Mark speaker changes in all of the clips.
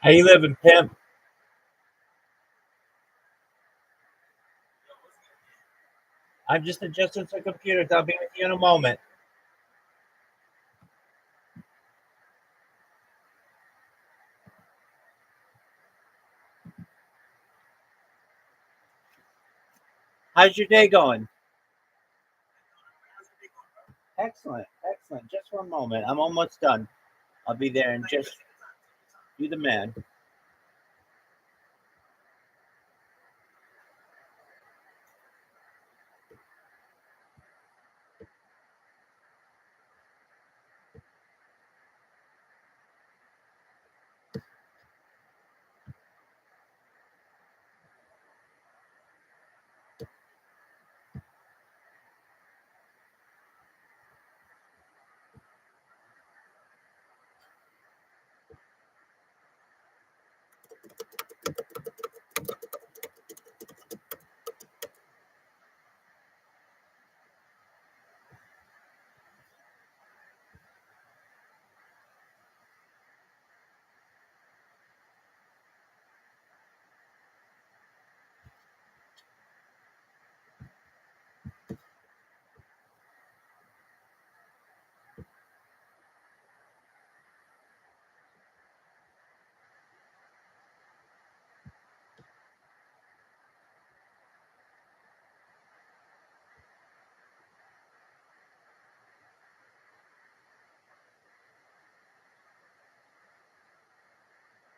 Speaker 1: How you living, pimp? I'm just adjusting to the computer. I'll be with you in a moment. How's your day going? Excellent, excellent. Just one moment. I'm almost done. I'll be there in just you the man.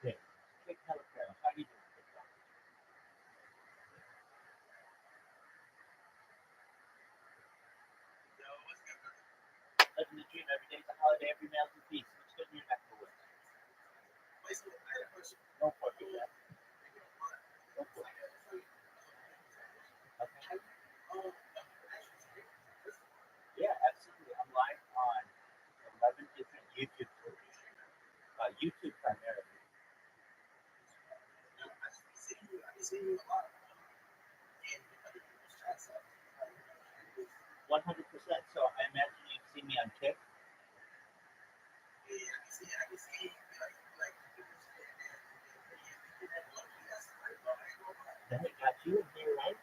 Speaker 1: Okay. Hey, Caliparo, how you doing? Living the dream. Every day's a holiday. Every mail's a feast. What's good in your neck of the woods? No pork yet. No pork. Okay. Yeah, absolutely. I'm live on 11 different YouTube channels. YouTube primarily. 100%. So I imagine you've seen me on Kick. Then I got you in here, right?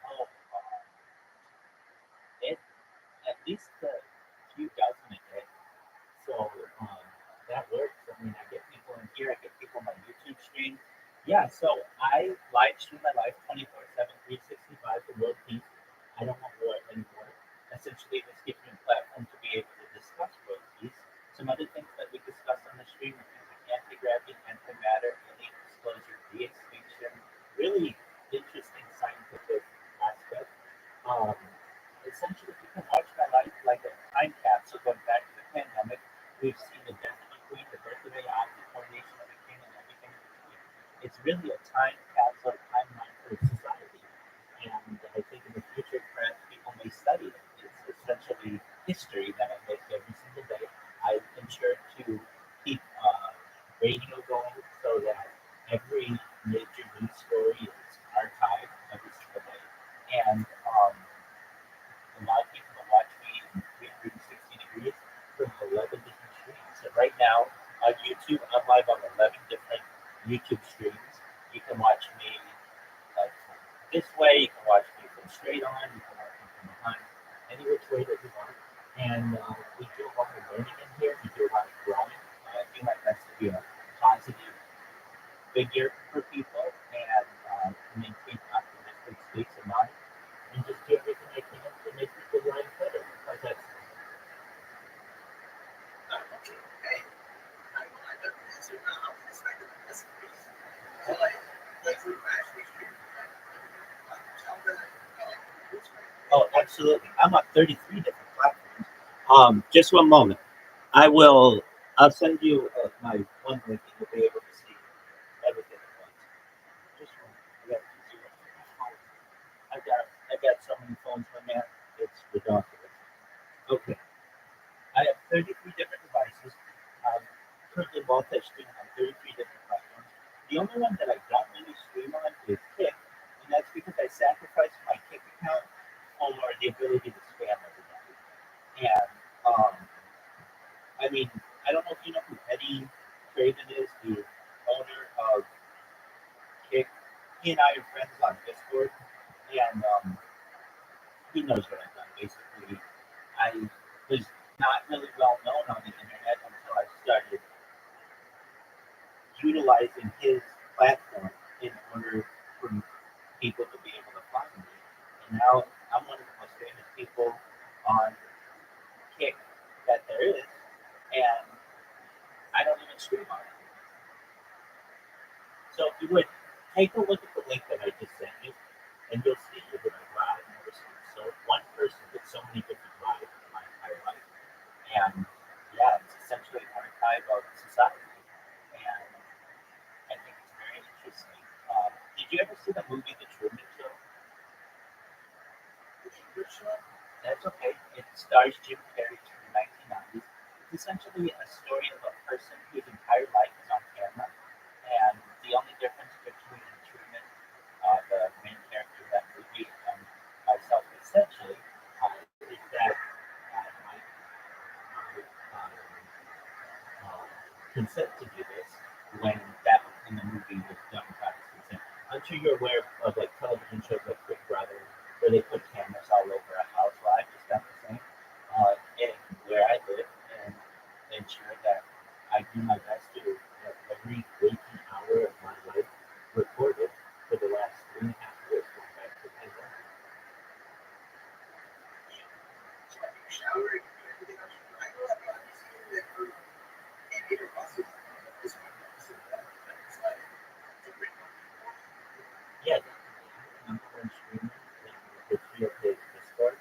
Speaker 1: Oh, it at least a few dozen a day. So that works. I mean, I get people in here, I get people on my YouTube stream. Yeah, so I live stream my life 24/7, 365 for world peace. I don't want war anymore. Essentially, this gives me a platform to be able to discuss world peace. Some other things that we discuss on the stream are things like anti-gravity, antimatter, alien disclosure, de-extinction, really interesting scientific aspects. Um, Essentially, you can watch my life like a time capsule going back to the pandemic. We've seen the death of the queen, the birth of AI, the coronation of the king, and everything in between. It's really a time capsule, timeline for society. And I think in the future, perhaps people may study it. It's essentially history that I make every single day. I ensure to keep radio going so that every major news story is archived every single day. And a lot of people will watch me in 360 degrees from 11 different streams. So right now on YouTube, I'm live on 11 different YouTube streams. You can watch me like this way, you can watch me from straight on, you can watch me from behind, any which way that you want. And we do a lot of learning in here, we do a lot of growing. I do my best to be a positive figure for people and maintain optimistic states of mind and just do everything I can to make people's lives better. Because that's oh, absolutely. I'm on 33 different platforms. Just one moment. I will. I'll send you my one link, and you'll be able to see everything at once. Just one. I got so many phones, my man. It's ridiculous. Okay. I have 33 different devices. Um, Currently multi-stream on 33 different platforms. The only one that I don't really stream on is Kick, and that's because I sacrificed my Kick account for the ability to And I mean, I don't know if you know who Eddie Craven is, the owner of Kick. He and I are friends on Discord, and he knows what I've done. Basically, I was not really well known on the internet until I started utilizing his platform in order for people to be able to find me. And now I'm one of the most famous people on Kick that there is, and I don't even stream on it. So if you would take a look at the link that I just sent you, and you'll see you're going to wow, I've never seen so one person with so many different lives in my entire life. And yeah, it's essentially an archive of society. And I think it's very interesting. Did you ever see the movie The Truman Show? That's okay. It stars Jim Carrey from the 1990s. It's essentially a story of a person whose entire life is on camera. And the only difference between Truman, the main character of that movie, and myself, essentially, is that my consent to do this when that in the movie was done without his consent. I'm sure you're aware of like television shows like Big Brother, where they put cameras all over a house. Well, I've just done the same in where I live and ensure that I do my best to have every waking hour of my life recorded for the last 3.5 years going back to the pandemic. Yeah, number one streamer in the history of his Discord,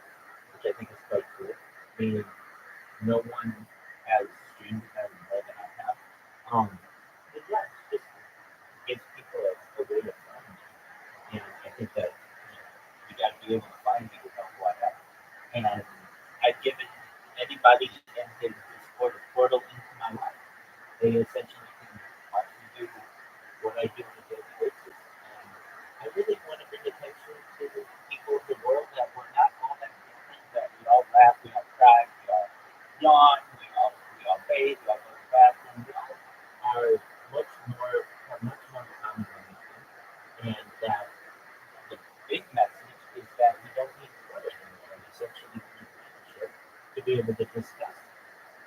Speaker 1: which I think is quite cool. Meaning no one has streamed him more than I have. But yeah, it just gives people a way to find me. And I think that you got to be able to find me without who I am. And I've given anybody in his Discord a portal into my life. They essentially can watch me do what I do on a daily basis. And I really want to bring attention to the people of the world that we're not all that different, that we all laugh, we all cry, we all yawn, we all bathe, we all go to the bathroom, we all are much more have much more in common than we think. And that the big message is that we don't need to worry anymore. And essentially we need leadership to be able to discuss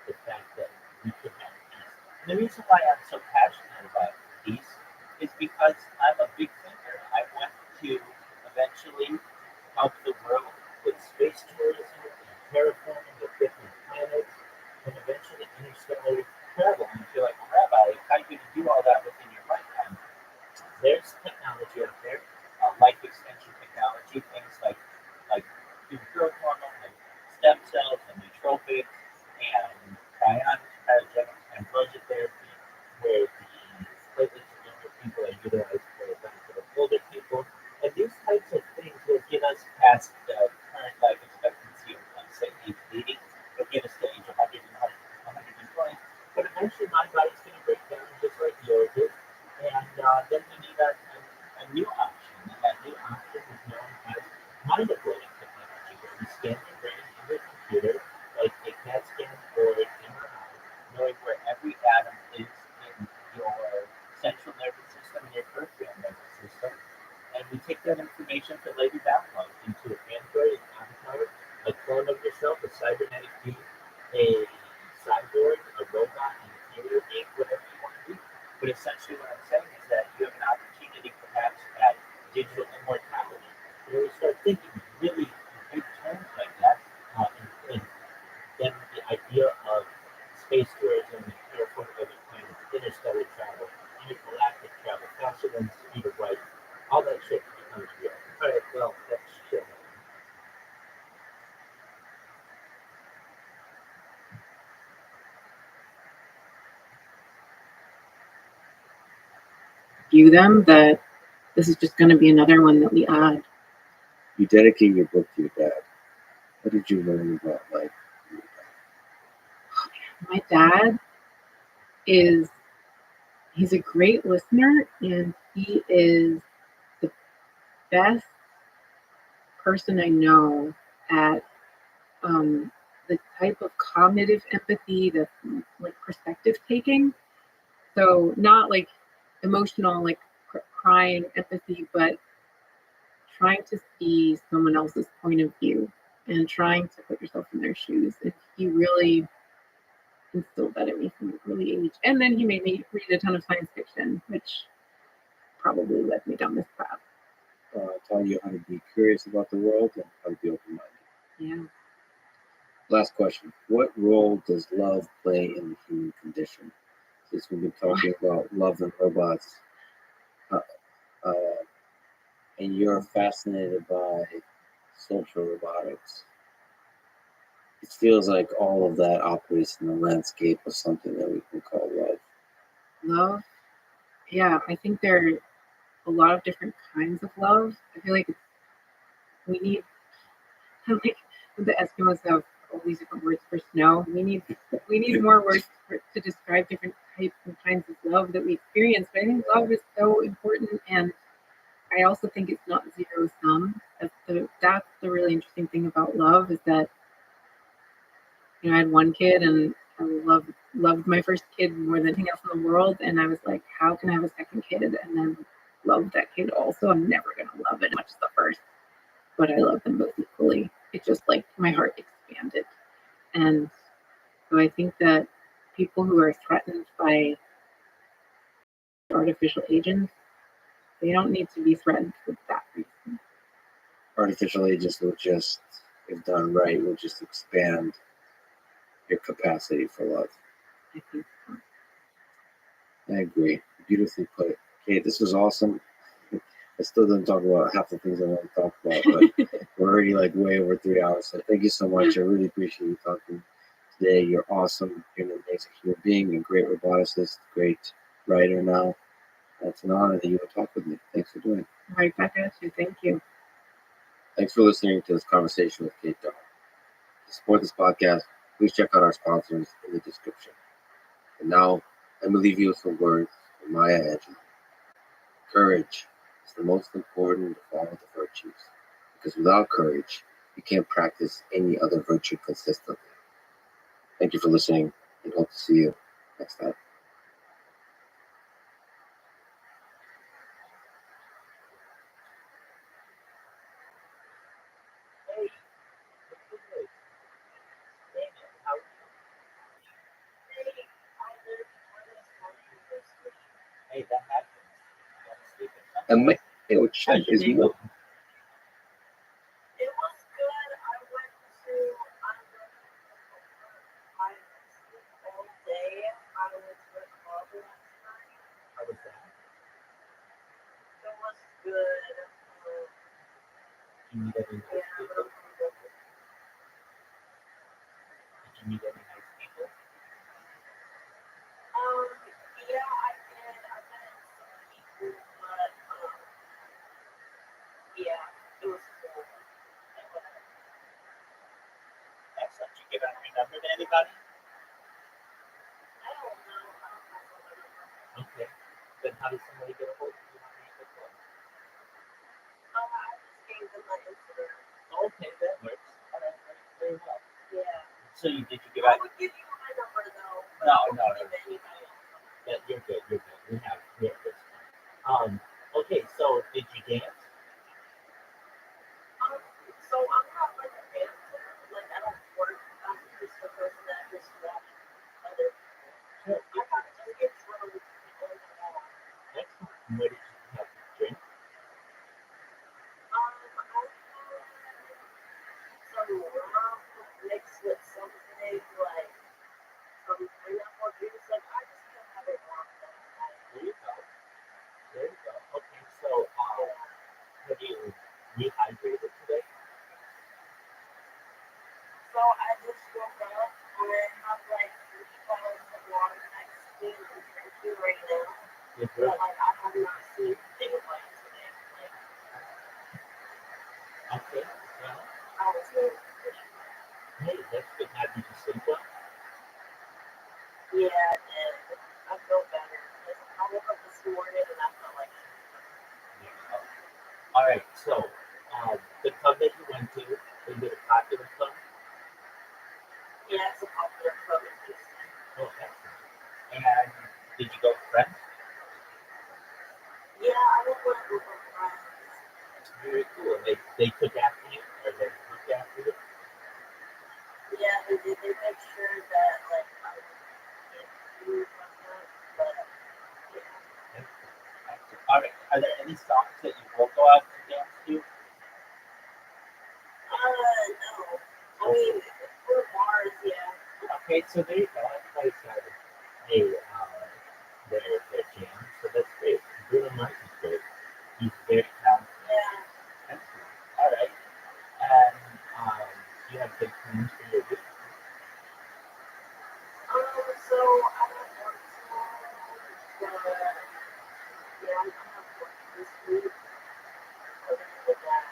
Speaker 1: the fact that we can have peace. And the reason why I'm so passionate about peace is because I'm a big thinker. I want to eventually help the world with space tourism and terraforming of different planets and eventually interstellar travel. And you feel like, well, Rabbi, how are you going to do all that within your lifetime? There's technology out there, life extension technology, things like human growth hormone and stem cells and nootropics and cryogenic ambrosia therapy, where the platelets of younger people are utilized for the benefit of older people. And these types of things will get us past the current life expectancy of say, age 80. It'll get us to age 100 and 120. But eventually, my body's going to break down just like yours is. And then we need a new option. And that new option is known as mind uploading technology, where we scan your brain into a computer, like a CAT scan or an MRI, knowing where every atom is in your central nervous system and your peripheral nervous system. And we take that information to later download into an Android, an avatar, a clone of yourself, a cybernetic being, a cyborg, a robot, an ethereal being, whatever you want to be. But essentially, what I'm saying is that you have an opportunity, perhaps, at digital immortality. When we start thinking really in big terms like that, and then the idea of space tourism and terraforming other planets, interstellar travel, intergalactic travel, faster than the speed of light, all that shit becomes real. All right, well, that's shit.
Speaker 2: View them that this is just going to be another one that we add.
Speaker 3: You dedicate your book to your dad. What did you learn about life from your dad?
Speaker 2: My dad he's a great listener, and he is the best person I know at the type of cognitive empathy, the like perspective taking. So not like emotional, like crying empathy, but trying to see someone else's point of view and trying to put yourself in their shoes. And he really instilled that in me from an early age. And then he made me read a ton of science fiction, which probably led me down this path.
Speaker 3: Taught you how to be curious about the world and how to be open-minded.
Speaker 2: Yeah.
Speaker 3: Last question. What role does love play in the human condition? Since we've been talking about love and robots, uh, and you're fascinated by social robotics, it feels like all of that operates in the landscape of something that we can call love.
Speaker 2: Love. Yeah, I think there are a lot of different kinds of love. I feel like we need, like the Eskimos have all these different words for snow. We need more words to describe different types and kinds of love that we experience. But I think love is so important, and I also think it's not zero sum. That's the really interesting thing about love is that I had one kid and I loved my first kid more than anything else in the world, and I was like, how can I have a second kid and then love that kid also? I'm never gonna love it as much as the first, but I love them both equally. It just like my heart expanded, and so I think that people who are threatened by artificial agents, they don't need to be threatened for that reason.
Speaker 3: Artificial agents will just, if done right, will just expand your capacity for love.
Speaker 2: I think so.
Speaker 3: I agree. Beautifully put. Okay, this was awesome. I still didn't talk about half the things I want to talk about, but we're already like way over 3 hours. So thank you so much. I really appreciate you talking today. You're awesome. You're an amazing human being, a great roboticist, great writer now. It's an honor that you would talk with me. Thanks for doing it.
Speaker 2: Right back at you. Thank you.
Speaker 3: Thanks for listening to this conversation with Kate Dahl. To support this podcast, please check out our sponsors in the description. And now, let me leave you with some words from Maya Angelou. Courage is the most important of all the virtues, because without courage, you can't practice any other virtue consistently. Thank you for listening, and hope to see you next time.
Speaker 1: Hey, hey, Daniel, how are you? Hey, that happens. You gotta sleep at
Speaker 3: And
Speaker 1: sometimes.
Speaker 3: my
Speaker 1: How's
Speaker 3: chat
Speaker 1: your
Speaker 3: is
Speaker 1: day
Speaker 3: more.
Speaker 1: going?
Speaker 4: It was good. I went to all day. I was with Bob last night.
Speaker 1: How was that?
Speaker 4: It was good.
Speaker 1: Did you meet any nice
Speaker 4: Yeah,
Speaker 1: people? Did you meet any nice people?
Speaker 4: yeah, I did. I met some people, but yeah, it was cool.
Speaker 1: Excellent. Did you give out your number to anybody?
Speaker 4: I don't know. I don't have a number.
Speaker 1: Okay. Then how does somebody get a hold of you on Facebook?
Speaker 4: I just gave them my Instagram.
Speaker 1: Okay, that works. All right, very well.
Speaker 4: Yeah.
Speaker 1: So did you give
Speaker 4: I
Speaker 1: out?
Speaker 4: would give you my number though. But
Speaker 1: No,
Speaker 4: I won't
Speaker 1: no,
Speaker 4: give
Speaker 1: no.
Speaker 4: anybody else.
Speaker 1: Yeah, you're good. You're good. We have this. Okay. So did you dance?
Speaker 4: So I'm not like a dancer. Like I don't work. I'm just a person that just watch other people.
Speaker 1: Sure.
Speaker 4: I kind of just get drunk all night long.
Speaker 1: Excellent. And what did you have to drink?
Speaker 4: I had some rum mixed with something like some pineapple juice. Like I just can't have it wrong.
Speaker 1: There you go. There you go. Okay. So have you rehydrated today?
Speaker 4: So I just woke up. I have like 3 bottles of water next to me and I'm drinking right now.
Speaker 1: You're
Speaker 4: But
Speaker 1: good.
Speaker 4: like I have not seen daylight today. Like
Speaker 1: Okay. Well,
Speaker 4: I was here.
Speaker 1: hey, that's good. Now, did you sleep well?
Speaker 4: Yeah, I did. I feel better. I woke up this morning and I felt like
Speaker 1: All right. So the club that you went to, is it a popular club? after you?
Speaker 4: Yeah, they did. They make sure that like I can't do whatnot, but yeah.
Speaker 1: All right. Are there any songs that you will go out and dance to?
Speaker 4: No. I mean, for bars, yeah.
Speaker 1: Okay, so there you go. That place has their jam, so that's great. Bruno Mars is great. He's very talented.
Speaker 4: Yeah.
Speaker 1: Excellent. All right. And you have big plans for your week?
Speaker 4: So I don't work tomorrow, but yeah, I'm not working this week. Other than that,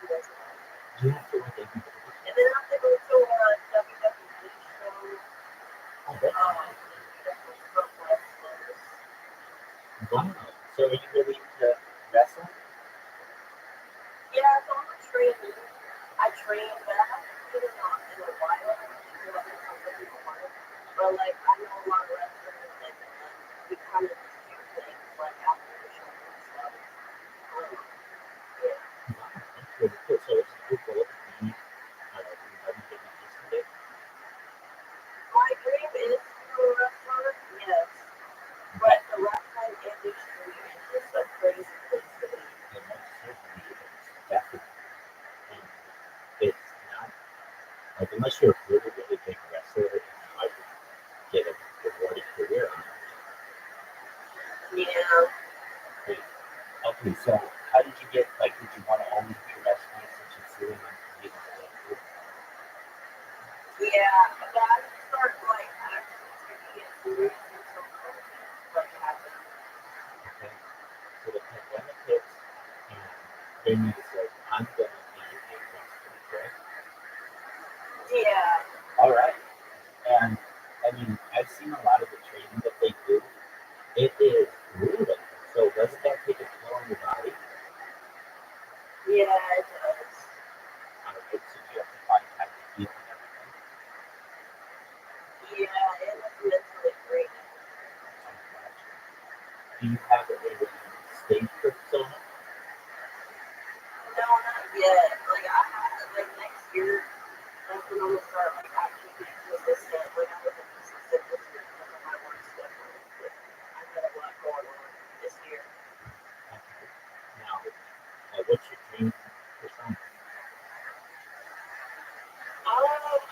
Speaker 4: that's all.
Speaker 1: Do you have to work every day?
Speaker 4: And then I have to go to a WWE show.
Speaker 1: Oh, that's nice.
Speaker 4: From wrestlers.
Speaker 1: Wow. So are you really into wrestling?
Speaker 4: Yeah, so I'm a trainer. I train, but I haven't been in a while. I feel like it's something in a while. But like I know a lot of wrestlers and we kind of just do things like after the show and stuff. Yeah.
Speaker 1: Wow, that's really cool. So it's your goal to be WWE?
Speaker 4: My dream is to be a wrestler, yes. But the wrestling industry is just a crazy place to be.
Speaker 1: It most certainly is. Definitely. And it's not like unless you're a really, really big wrestler, it's hard to get a rewarding career on it.
Speaker 4: Yeah.
Speaker 1: Great. Okay, so how did you get like did you want to always be wrestling since you're feeling like being a little
Speaker 4: Yeah. But I just started like actually taking it serious until COVID like happened.
Speaker 1: okay? So the pandemic hits and Jamie is like, I'm gonna be a wrestler, correct?
Speaker 4: Yeah.
Speaker 1: All right. And I mean, I've seen a lot of the training that they do. It is brutal. So doesn't that take a toll on your body?
Speaker 4: Yeah, it does.
Speaker 1: So you have to find time to heal and everything.
Speaker 4: Yeah, it was mentally draining.
Speaker 1: Oh, gotcha. Do you have a stage persona?
Speaker 4: No, not yet. Like I had like next year, that's when I'm gonna start like actually being consistent. Like I wasn't consistent this year because of my work schedule. But I had a lot going on this year.
Speaker 1: Okay. Now, what's your dream persona?
Speaker 4: I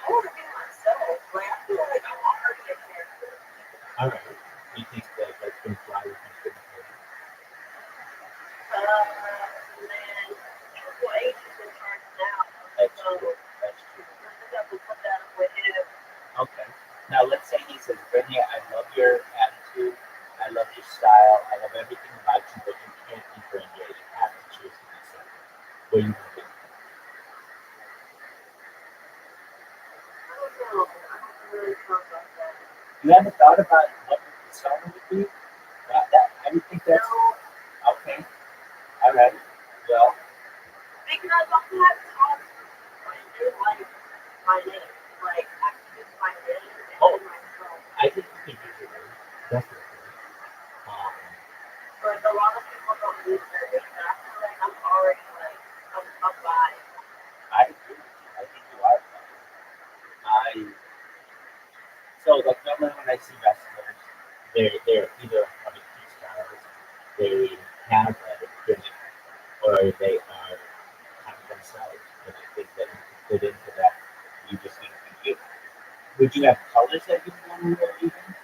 Speaker 4: want to be myself. Like I feel like I'm already a character.
Speaker 1: All right. You think that that's going to fly with you?
Speaker 4: And then Triple H is in charge now.
Speaker 1: That's
Speaker 4: So
Speaker 1: true. That's true.
Speaker 4: I think I will put that up with him.
Speaker 1: Okay. Now, let's say he says, Brittany, I love your attitude. I love your style. I love everything about you, but you can't be Brittany. You have to choose myself. What do you want to do?
Speaker 4: I don't know. I haven't really thought about that.
Speaker 1: You haven't thought about what your persona would be? I would think that's
Speaker 4: No,
Speaker 1: okay. All right. Well,
Speaker 4: because I'm not talking like they like my name. Like I can use my name and
Speaker 1: oh,
Speaker 4: then myself.
Speaker 1: I think you can use your name. Definitely. Um,
Speaker 4: But a lot of people don't use their name. And I feel like I'm already like a vibe.
Speaker 1: I agree. I think you are. I so like normally when I see wrestlers, they're either one of two styles. They have a gimmick, or they are kind of themselves. And I think that you can fit into that. You just need to be you. Would you have colors that you want to wear even?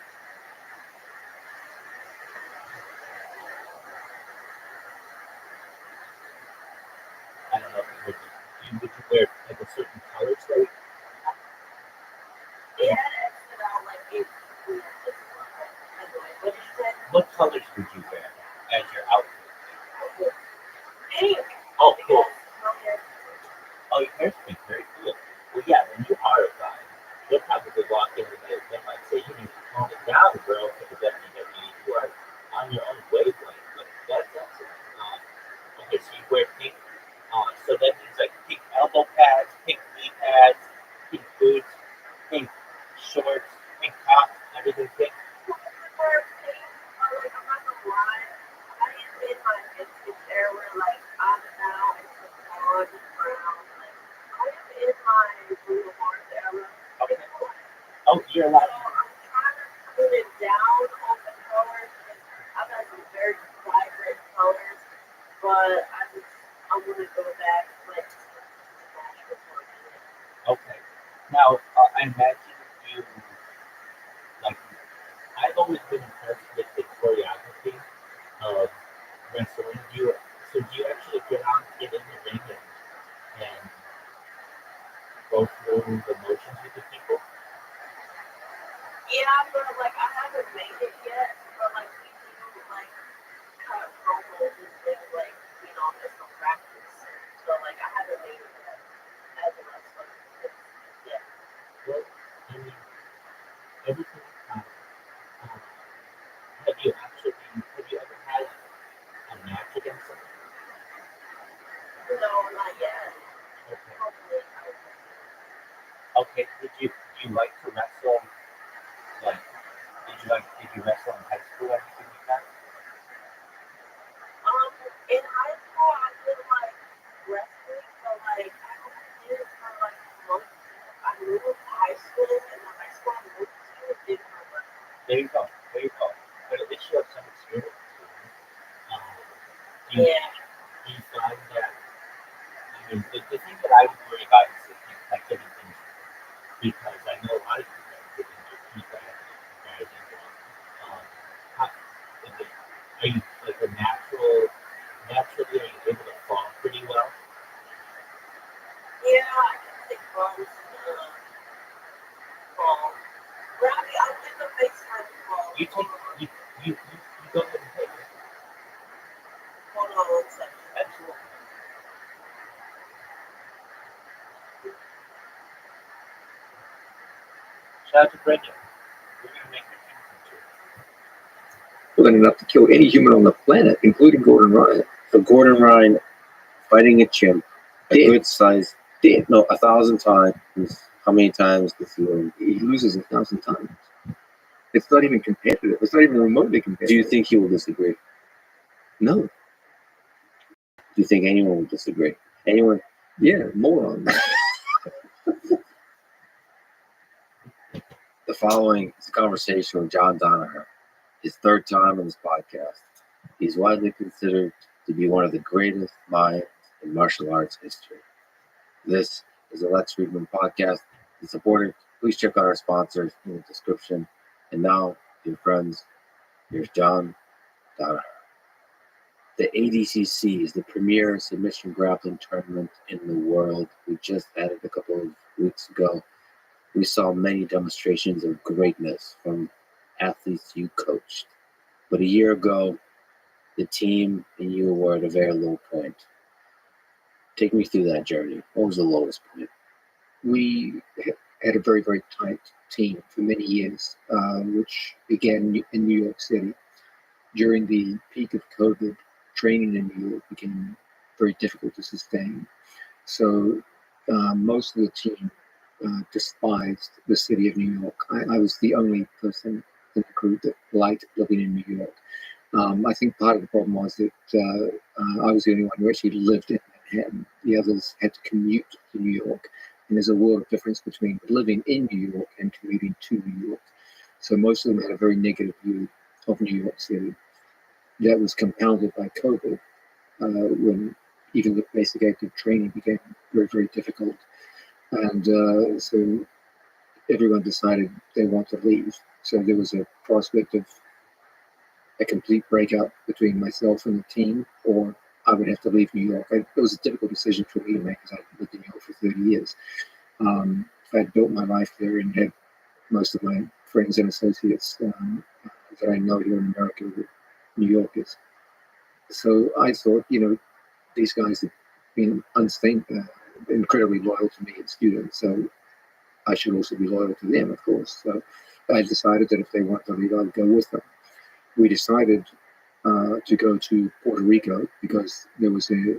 Speaker 1: I don't know if you would. Would you wear like a certain color slate?
Speaker 4: They had X'd out like it's this level. Anyway, what did you say?
Speaker 1: What colors would you wear as your outfit?
Speaker 4: Pink.
Speaker 1: Oh, cool.
Speaker 4: Because my hair.
Speaker 1: Oh, your hair's pink. Very cool. Well, yeah, when you are a guy, you'll probably walk in and they might say, you need to calm it down, girl, for the WWE. You are on your own wavelength. But that's excellent. Okay, so you wear pink. So that means like pink elbow pads, pink knee pads, pink boots, pink shorts, pink top, everything pink.
Speaker 4: Like, I'm not gonna lie. I am in my vintage era. Like, I'm now into blonde, brown. Like, I
Speaker 1: You're allowed.
Speaker 4: I'm trying to put it down on the colors. I've had some very vibrant colors, but I want to go back like to natural colors.
Speaker 1: Okay. Now, I imagine you like. I've always been impressed with the choreography of wrestling. Do you actually get in the ring and go through the motions with the people?
Speaker 4: Yeah, but like I haven't made it yet. But like we do like cut promos and things like there's no practice. So like I haven't made it yet as a wrestler. Yeah.
Speaker 1: Well, I mean, everything. Um, have you ever had a match against someone?
Speaker 4: No, not yet.
Speaker 1: Okay.
Speaker 4: Hopefully.
Speaker 1: Okay. Do you like to wrestle? Like, did you wrestle in high school or anything like that?
Speaker 4: In high school, I did like wrestling, but like I only did it for like months. I moved to high school, and the high school I moved to didn't have wrestling.
Speaker 1: There you go. There you go. But at least you have some experience. Um, do you,
Speaker 4: Yeah.
Speaker 1: do you find that? I mean, the thing that I would worry about is like getting injured because I know a lot of people that get injured pretty bad injured. How, are you like a naturally are you able to fall pretty well?
Speaker 4: Yeah, I can take bumps, fall. Rabbi, I'll get the FaceTime call.
Speaker 1: You take you go ahead and take it.
Speaker 4: Hold on 1 second.
Speaker 1: Absolutely. Shout out to Brendan. We're gonna make the team
Speaker 3: Willing enough to kill any human on the planet, including Gordon Ryan. So Gordon Ryan fighting a chimp, a good size, no, 1,000 times. How many times does he win?
Speaker 2: He loses 1,000 times. It's not even competitive. It's not even remotely competitive.
Speaker 3: Do you think he will disagree?
Speaker 2: No.
Speaker 3: Do you think anyone will disagree? Anyone?
Speaker 2: Yeah, morons.
Speaker 3: The following is a conversation with John Danaher, his third time on this podcast. He's widely considered to be one of the greatest minds in martial arts history. This is a Lex Friedman podcast. To support it, please check out our sponsors in the description. And now, dear friends, here's John Danaher. The ADCC is the premier submission grappling tournament in the world. We just had it a couple of weeks ago. We saw many demonstrations of greatness from athletes you coached. But a year ago, the team and you were at a very low point. Take me through that journey. What was the lowest point?
Speaker 2: We had a very, very tight team for many years, which began in New York City. During the peak of COVID, training in New York became very difficult to sustain. So most of the team despised the city of New York. I was the only person in the crew that liked living in New York. I think part of the problem was that I was the only one who actually lived in Manhattan. The others had to commute to New York. And there's a world of difference between living in New York and commuting to New York. So most of them had a very negative view of New York City. That was compounded by COVID, when even the basic active training became very, very difficult. And so everyone decided they want to leave. So there was a prospect of a complete breakup between myself and the team, or I would have to leave New York. It was a difficult decision for me to make because I'd lived in New York for 30 years. I'd built my life there and had most of my friends and associates that I know here in America were New Yorkers. So I thought, these guys have been incredibly loyal to me as students, so I should also be loyal to them, of course. So I decided that if they want to leave, I'd go with them. We decided to go to Puerto Rico because there was a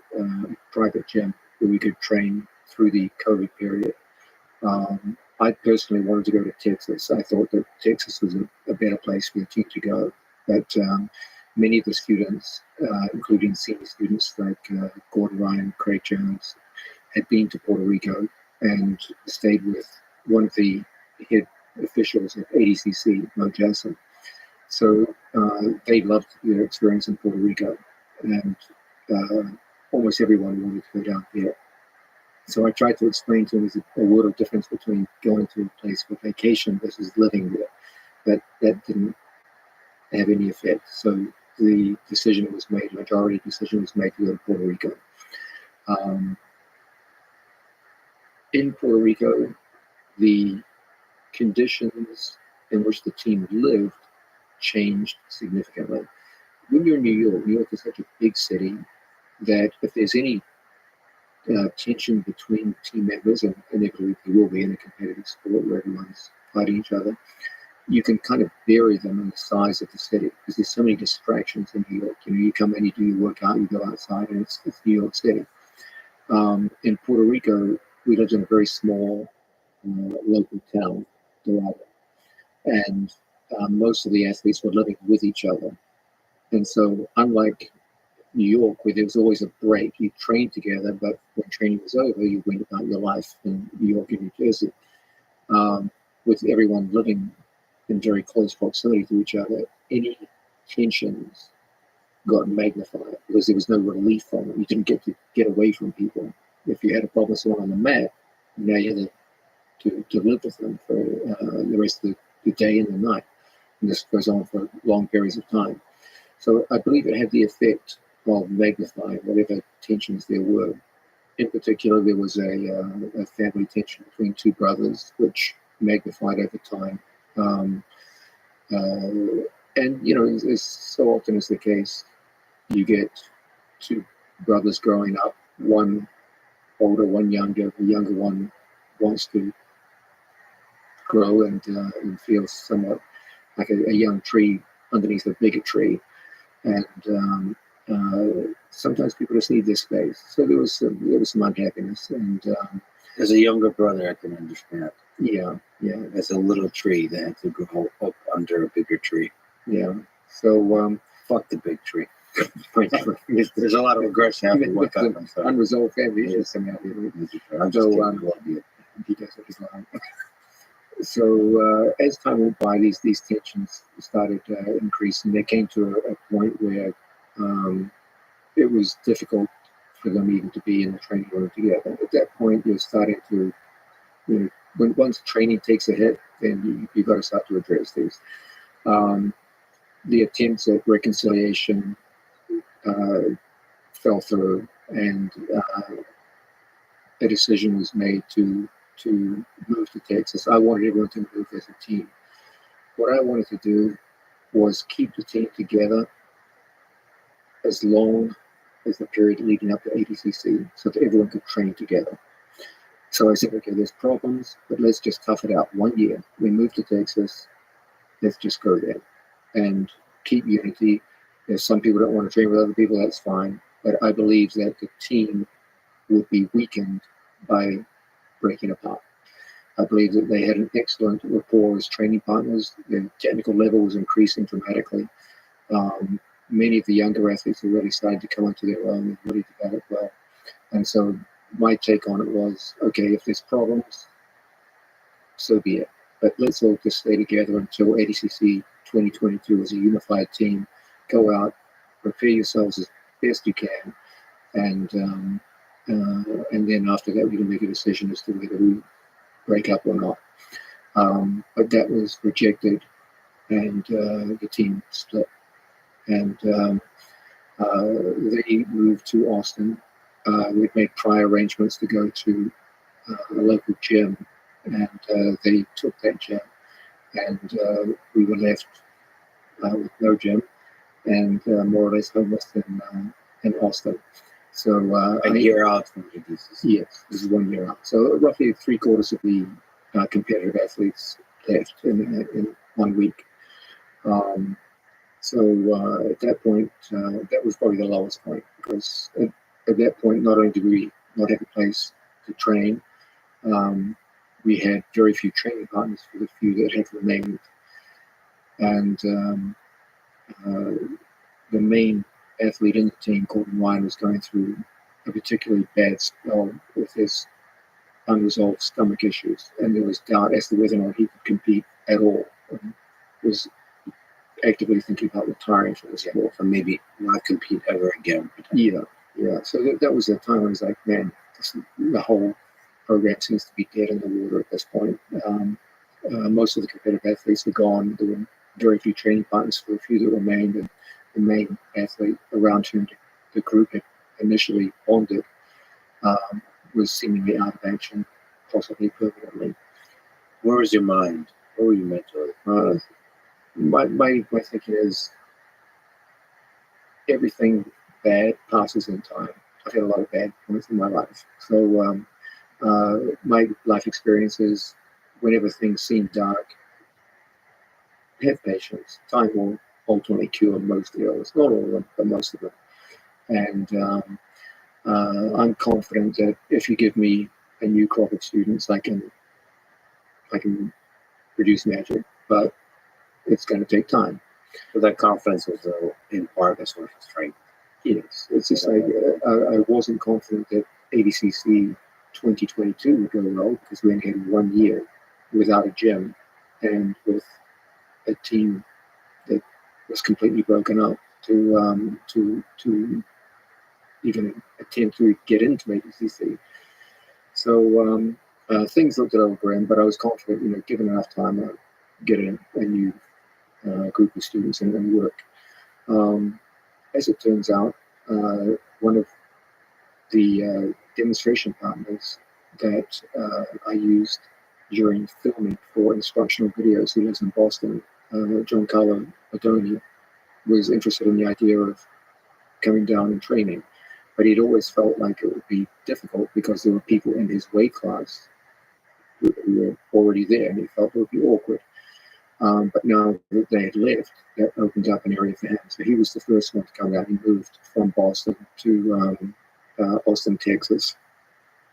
Speaker 2: private gym where we could train through the COVID period. I personally wanted to go to Texas. I thought that Texas was a better place for the team to go. But many of the students, including senior students like Gordon Ryan, Craig Jones, had been to Puerto Rico and stayed with one of the head
Speaker 5: officials at ADCC, Mo Jason. So they loved their experience in Puerto Rico, and almost everyone wanted to go down there. So I tried to explain to them there's a world of difference between going to a place for vacation versus living there. But that didn't have any effect. So the decision was made, majority decision was made to go to Puerto Rico. In Puerto Rico, the conditions in which the team lived changed significantly. When you're in New York is such a big city that if there's any tension between team members, and inevitably there will be in a competitive sport where everyone's fighting each other, you can kind of bury them in the size of the city because there's so many distractions in New York. You come in, you do your workout, you go outside, and it's New York City. In Puerto Rico, we lived in a very small local town, Dorado, and most of the athletes were living with each other. And so, unlike New York, where there was always a break, you trained together, but when training was over, you went about your life in New York and New Jersey. With everyone living in very close proximity to each other, any tensions got magnified because there was no relief from it. You didn't get to get away from people. If you had a problem with someone on the mat, now you had to live with them for the rest of the day and the night. And this goes on for long periods of time. So I believe it had the effect of magnifying whatever tensions there were. In particular, there was a family tension between two brothers, which magnified over time. And, as so often is the case, you get two brothers growing up, one older, one younger. The younger one wants to grow and feel somewhat like a young tree underneath a bigger tree. And sometimes people just need this space. So there was some unhappiness. And
Speaker 3: as a younger brother, I can understand.
Speaker 5: Yeah.
Speaker 3: As a little tree that had to grow up under a bigger tree.
Speaker 5: Yeah. So
Speaker 3: fuck the big tree. There's a lot of aggression having to work out.
Speaker 5: Unresolved family issues somehow.
Speaker 3: I'm just kidding.
Speaker 5: He does what he's like. So as time went by, these tensions started increasing. They came to a point where it was difficult for them even to be in the training room together. At that point, you're starting to, when once training takes a hit, then you've got to start to address these. The attempts at reconciliation fell through, and a decision was made to move to Texas. I wanted everyone to move as a team. What I wanted to do was keep the team together as long as the period leading up to ADCC so that everyone could train together. So I said, okay, there's problems, but let's just tough it out. 1 year, we move to Texas, let's just go there and keep unity. If some people don't want to train with other people, that's fine. But I believe that the team would be weakened by breaking apart. I believe that they had an excellent rapport as training partners. Their technical level was increasing dramatically. Many of the younger athletes are really starting to come into their own and really develop well. And so my take on it was, okay, if there's problems, so be it. But let's all just stay together until ADCC 2022 as a unified team. Go out, prepare yourselves as best you can, and then after that we can make a decision as to whether we break up or not. But that was rejected, and the team split. And they moved to Austin. We'd made prior arrangements to go to a local gym, and they took that gym, and we were left with no gym, and more or less homeless in Austin. So
Speaker 3: a year out from ADCC.
Speaker 5: Yes, this is 1 year out. So roughly 3/4 of the competitive athletes left in 1 week. So at that point, that was probably the lowest point, because at that point, not only did we not have a place to train, we had very few training partners for the few that had remained. And the main athlete in the team, Gordon Ryan, was going through a particularly bad spell with his unresolved stomach issues, and there was doubt as to whether or not he could compete at all. Was actively thinking about retiring from the sport.
Speaker 3: Or maybe not compete ever again.
Speaker 5: Yeah. So that was the time I was like, man, the whole program seems to be dead in the water at this point. Most of the competitive athletes were gone. There were very few training partners for a few that remained, and the main athlete around whom the group had initially bonded was seemingly out of action, possibly permanently.
Speaker 3: Where was your mind? Where were you mentally?
Speaker 5: My thinking is everything bad passes in time. I've had a lot of bad points in my life. So my life experiences, whenever things seem dark, have patience. Time will ultimately cure most ills, not all of them, but most of them. And I'm confident that if you give me a new crop of students, I can produce magic, but it's going to take time.
Speaker 3: So that confidence was in part a source of strength.
Speaker 5: Yes, it's just like I wasn't confident that ADCC 2022 would go well because we only had 1 year without a gym and with a team that was completely broken up to even attempt to get into ADCC. So things looked a little grim, but I was confident, given enough time, I'd get a new group of students and work. As it turns out, one of the demonstration partners that I used during filming for instructional videos, who lives in Boston, Giancarlo Adoni, was interested in the idea of coming down and training. But he'd always felt like it would be difficult because there were people in his weight class who were already there, and he felt it would be awkward. But now that they had left, that opened up an area for him. So he was the first one to come out. He moved from Boston to Austin, Texas.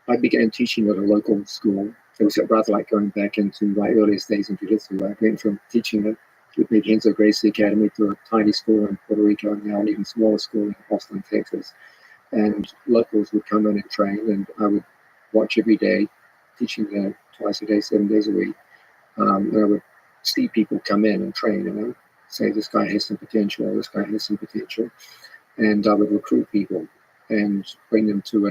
Speaker 5: I began teaching at a local school. It was rather like going back into my earliest days in jiu-jitsu. I went from teaching at the Enzo Gracie Academy to a tiny school in Puerto Rico, and now an even smaller school in Austin, Texas. And locals would come in and train, and I would watch every day, teaching there twice a day, 7 days a week. And I would see people come in and train, and I would say, this guy has some potential, this guy has some potential. And I would recruit people and bring them to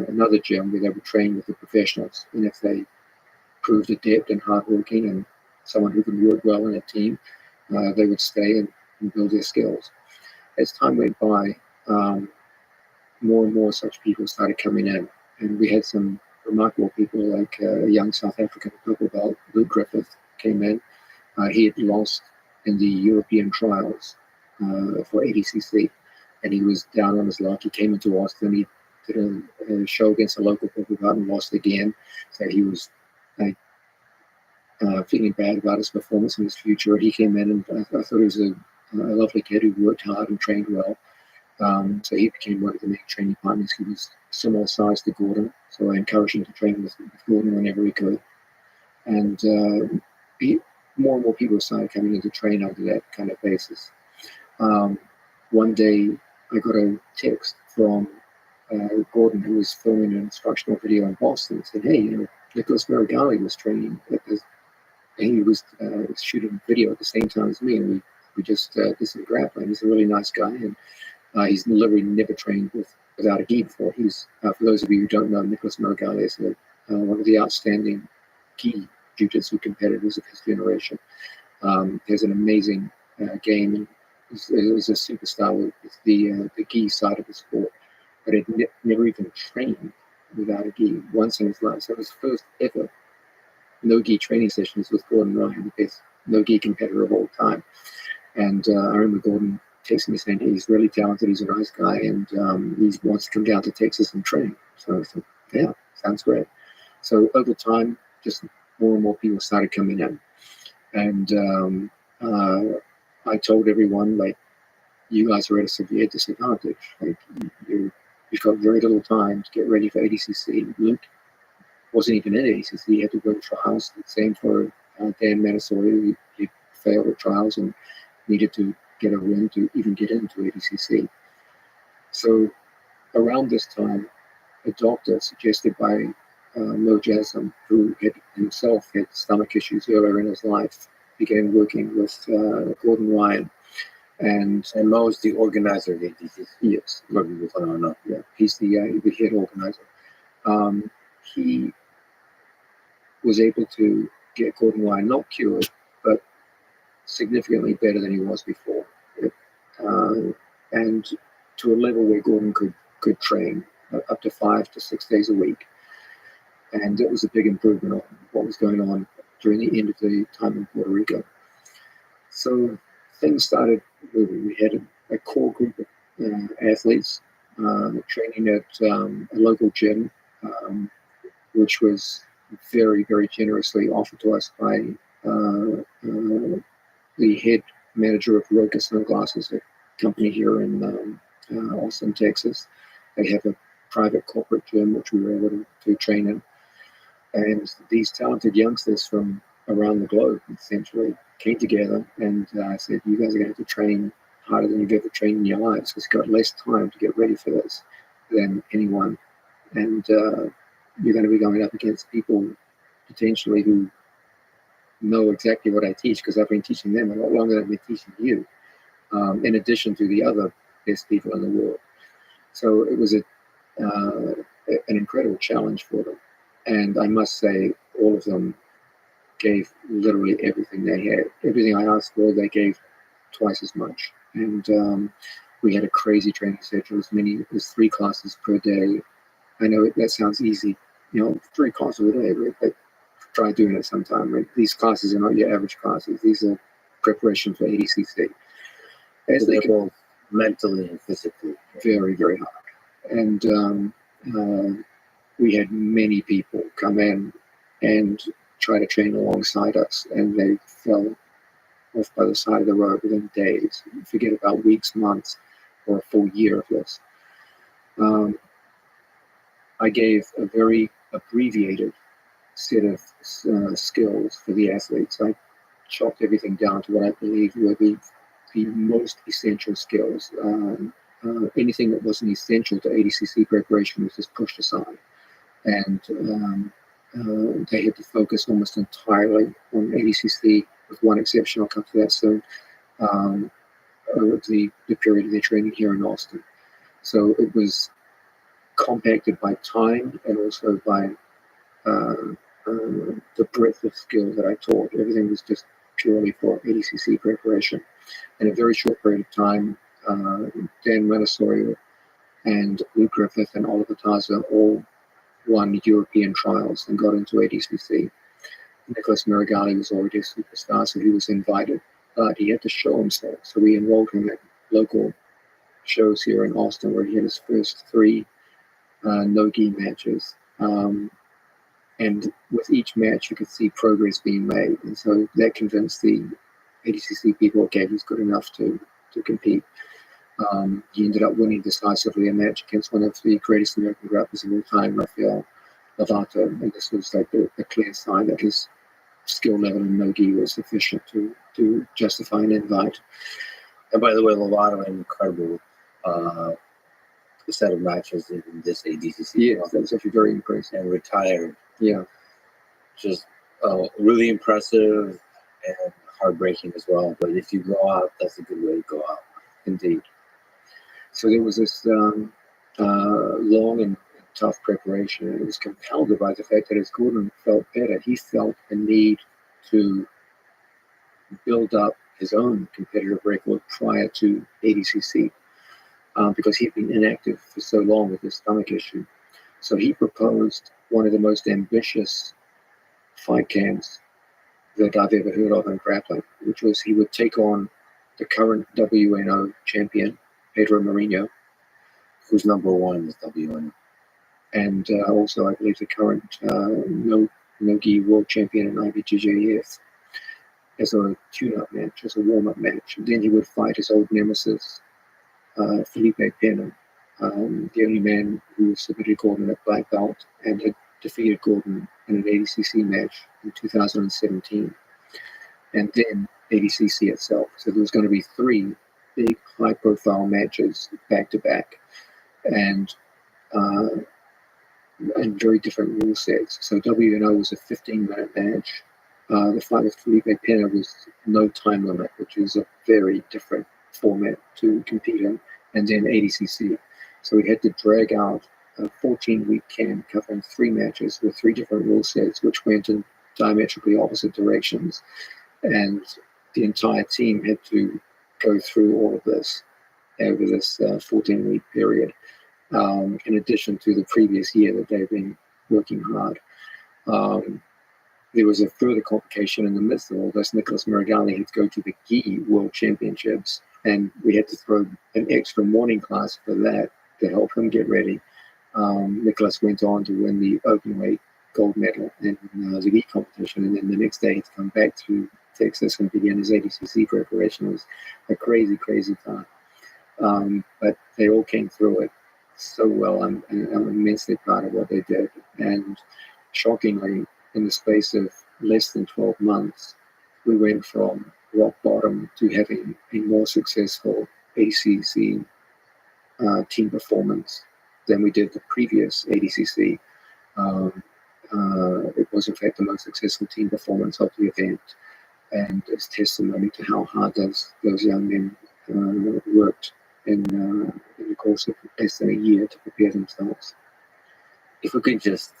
Speaker 5: another gym where they would train with the professionals. And if they proved adept and hardworking and someone who could work well in a team, they would stay and build their skills. As time went by, more and more such people started coming in. And we had some remarkable people like a young South African purple belt, Luke Griffith, came in. He had lost in the European trials for ADCC, and he was down on his luck. He came into Austin. He did a show against a local purple belt and lost again. So he was feeling bad about his performance in his future. He came in, and I thought he was a lovely kid who worked hard and trained well. So he became one of the main training partners. He was similar size to Gordon, so I encouraged him to train with Gordon whenever he could. And more and more people started coming in to train under that kind of basis. One day, I got a text from Gordon, who was filming an instructional video in Boston, and said, "Hey, Nicholas Marigali was training at this, and he was shooting video at the same time as me, and we just did some grappling. He's a really nice guy, and he's literally never trained without a gi before. He's for those of you who don't know, Nicholas Marigali is one of the outstanding gi jiu-jitsu competitors of his generation. He has an amazing game, and is a superstar with the gi side of the sport, but had never even trained without a gi once in his life. So his first ever no-gi training sessions with Gordon Ryan, the best no-gi competitor of all time. And I remember Gordon texting me saying, "Hey, he's really talented, he's a nice guy, and he wants to come down to Texas and train." So I thought, yeah, sounds great. So over time, just more and more people started coming in. And I told everyone, like, you guys are at a severe disadvantage. Like, you've got very little time to get ready for ADCC. Luke wasn't even in ADCC. He had to go to trials. Same for Dan Manasoy. He failed at trials and needed to get a win to even get into ADCC. So around this time, a doctor suggested by Mo Jasm, who had himself had stomach issues earlier in his life, began working with Gordon Ryan. And
Speaker 3: Mo's the organizer of ADCC.
Speaker 5: Yes. Yeah, he's the head organizer. He was able to get Gordon Ryan not cured, but significantly better than he was before. And to a level where Gordon could train up to 5 to 6 days a week. And it was a big improvement on what was going on during the end of the time in Puerto Rico. So things started moving. We had a core group of athletes training at a local gym, which was very, very generously offered to us by the head manager of Roca Sunglasses, a company here in Austin, Texas. They have a private corporate gym which we were able to train in. And these talented youngsters from around the globe essentially came together and said, you guys are going to have to train harder than you've ever trained in your lives because you've got less time to get ready for this than anyone. And you're going to be going up against people potentially who know exactly what I teach because I've been teaching them a lot longer than I've been teaching you, in addition to the other best people in the world. So it was an incredible challenge for them. And I must say, all of them gave literally everything they had. Everything I asked for, they gave twice as much. And we had a crazy training schedule, as many as 3 classes per day. I know that sounds easy, 3 classes a day, right? But try doing it sometime, right? These classes are not your average classes. These are preparation for ADCC. As they
Speaker 3: both mentally and physically.
Speaker 5: Very, very hard. And we had many people come in and try to train alongside us, and they fell off by the side of the road within days. Forget about weeks, months, or a full year of this. I gave a very abbreviated set of skills for the athletes. I chopped everything down to what I believe were the most essential skills. Anything that wasn't essential to ADCC preparation was just pushed aside. And they had to focus almost entirely on ADCC, with one exception. I'll come to that soon. Over the period of their training here in Austin. So it was compacted by time and also by the breadth of skills that I taught. Everything was just purely for ADCC preparation. In a very short period of time, Dan Manasorio and Luke Griffith and Oliver Taza all won European trials and got into ADCC. Nicholas Merigali was already a superstar, so he was invited, but he had to show himself. So we enrolled him at local shows here in Austin, where he had his first 3 no-gi matches. And with each match, you could see progress being made. And so that convinced the ADCC people, okay, he's good enough to compete. He ended up winning decisively a match against one of the greatest American grapplers of all time, Rafael Lovato. And this was like a clear sign that his skill level in no-gi was sufficient to justify an invite.
Speaker 3: And by the way, Lovato had an incredible set of matches in this ADCC.
Speaker 5: Yes, that was actually very impressive.
Speaker 3: And retired.
Speaker 5: Yeah.
Speaker 3: Just really impressive and heartbreaking as well. But if you go out, that's a good way to go out.
Speaker 5: Indeed. So there was this long and tough preparation, and it was compounded by the fact that as Gordon felt better, he felt a need to build up his own competitive record prior to ADCC because he'd been inactive for so long with his stomach issue. So he proposed one of the most ambitious fight camps that I've ever heard of in grappling, which was he would take on the current WNO champion, Pedro Mourinho,
Speaker 3: who's number 1 in the WNO.
Speaker 5: And also, I believe, the current no-gi world champion in IBJJF as a tune-up match, as a warm-up match. And then he would fight his old nemesis, Felipe Pena, the only man who submitted Gordon at black belt and had defeated Gordon in an ADCC match in 2017. And then ADCC itself. So there was going to be 3 big high-profile matches back-to-back. And and very different rule sets. So WNO was a 15-minute match. The fight with Felipe Pena was no time limit, which is a very different format to compete in. And then ADCC. So we had to drag out a 14-week camp covering 3 matches with 3 different rule sets, which went in diametrically opposite directions. And the entire team had to go through all of this over this 14-week period, in addition to the previous year that they've been working hard. There was a further complication in the midst of all this. Nicholas Mirigali had to go to the GI World Championships, and we had to throw an extra morning class for that to help him get ready. Nicholas went on to win the openweight gold medal in the GI competition, and then the next day to come back to Texas and begin his ADCC preparation. It was a crazy, crazy time. But they all came through it so well. I'm immensely proud of what they did. And shockingly, in the space of less than 12 months, we went from rock bottom to having a more successful ACC team performance than we did the previous ADCC. It was, in fact, the most successful team performance of the event, and it's testimony to how hard those young men worked in the course of less than a year to prepare themselves.
Speaker 3: If we could just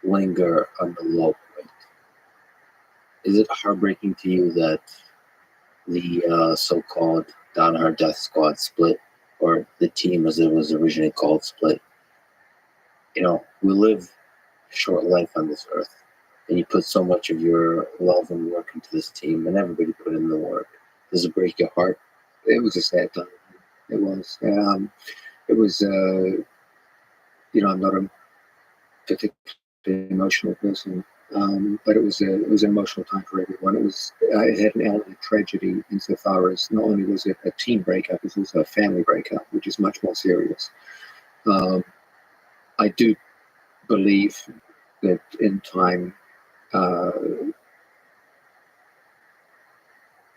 Speaker 3: linger on the low point, is it heartbreaking to you that the so-called Down Hard Death Squad split, or the team as it was originally called split? You know, we live a short life on this earth, and you put so much of your love and work into this team, and everybody put in the work. Does it break your heart?
Speaker 5: It was a sad time. It was. It was. I'm not a particularly emotional person, but it was an emotional time for everyone. It had an element of tragedy insofar as not only was it a team breakup, it was also a family breakup, which is much more serious. I do believe that in time,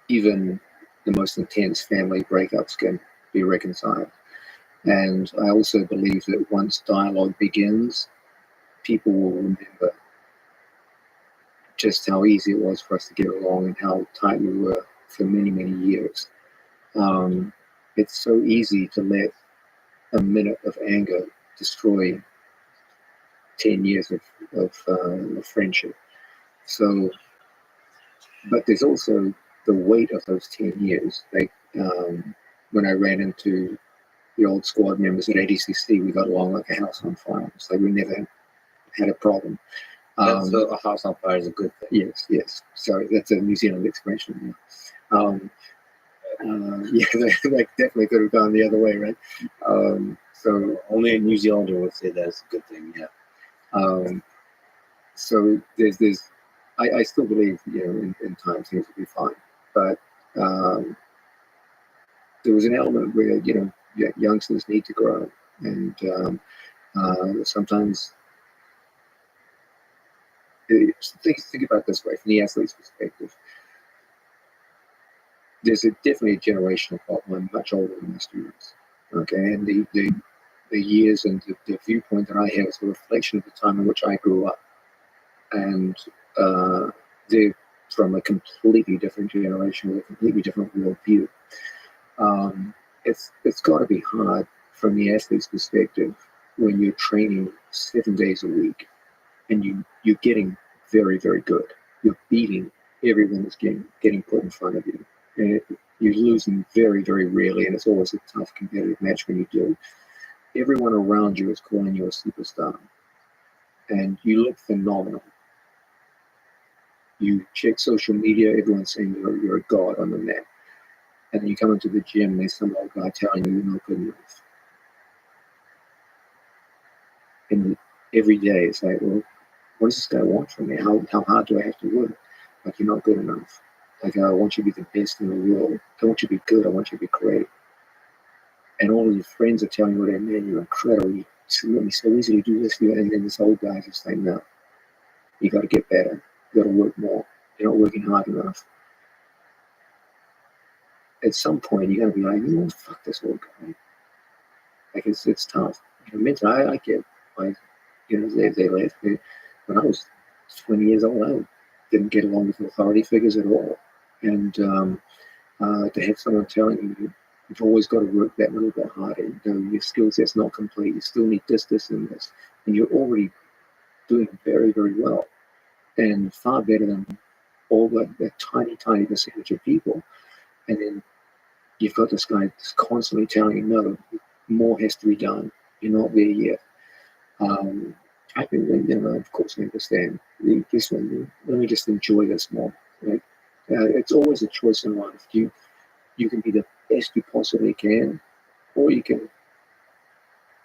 Speaker 5: even the most intense family breakups can be reconciled. And I also believe that once dialogue begins, people will remember just how easy it was for us to get along and how tight we were for many, many years. It's so easy to let a minute of anger destroy 10 years of friendship. So, but there's also the weight of those 10 years. Like when I ran into the old squad members at ADCC, we got along like a house on fire. So we never had a problem.
Speaker 3: That's a house on fire is a good thing.
Speaker 5: Yes. Sorry, that's a New Zealand expression. That definitely could have gone the other way, right? So
Speaker 3: only a New Zealander would say that's a good thing. Yeah.
Speaker 5: So I still believe, in time things will be fine, but there was an element where youngsters need to grow, and sometimes think about it this way from the athlete's perspective. There's definitely a generational problem. I'm much older than my students, okay, and the years and the viewpoint that I have is a reflection of the time in which I grew up, and they're from a completely different generation with a completely different worldview. It's got to be hard from the athlete's perspective when you're training 7 days a week and you're getting very, very good. You're beating everyone that's getting put in front of you. And you're losing very, very rarely, and it's always a tough competitive match when you do. Everyone around you is calling you a superstar, and you look phenomenal. You check social media, everyone's saying you're a god on the mat. And then you come into the gym and there's some old guy telling you you're not good enough. And every day it's like, well, what does this guy want from me? How hard do I have to work? Like, you're not good enough. Like, I want you to be the best in the world. I want you to be good. I want you to be great. And all of your friends are telling you, man, you're incredible. You let me so easily do this for you. And then this old guy's just like, no, you got to get better. You got to work more. You're not working hard enough. At some point, you're going to be like, fuck this old guy. Like, it's tough. Mentally, I get, like, they left. When I was 20 years old, I didn't get along with authority figures at all. And to have someone telling you, you've always got to work that little bit harder. Your skill set's not complete. You still need this, and this. And you're already doing very, very well. And far better than all that tiny percentage of people. And then you've got this guy that's constantly telling you, no, more has to be done. You're not there yet. I think, of course, I understand. Let me just enjoy this more. Right? It's always a choice in life. You can be the best you possibly can, or you can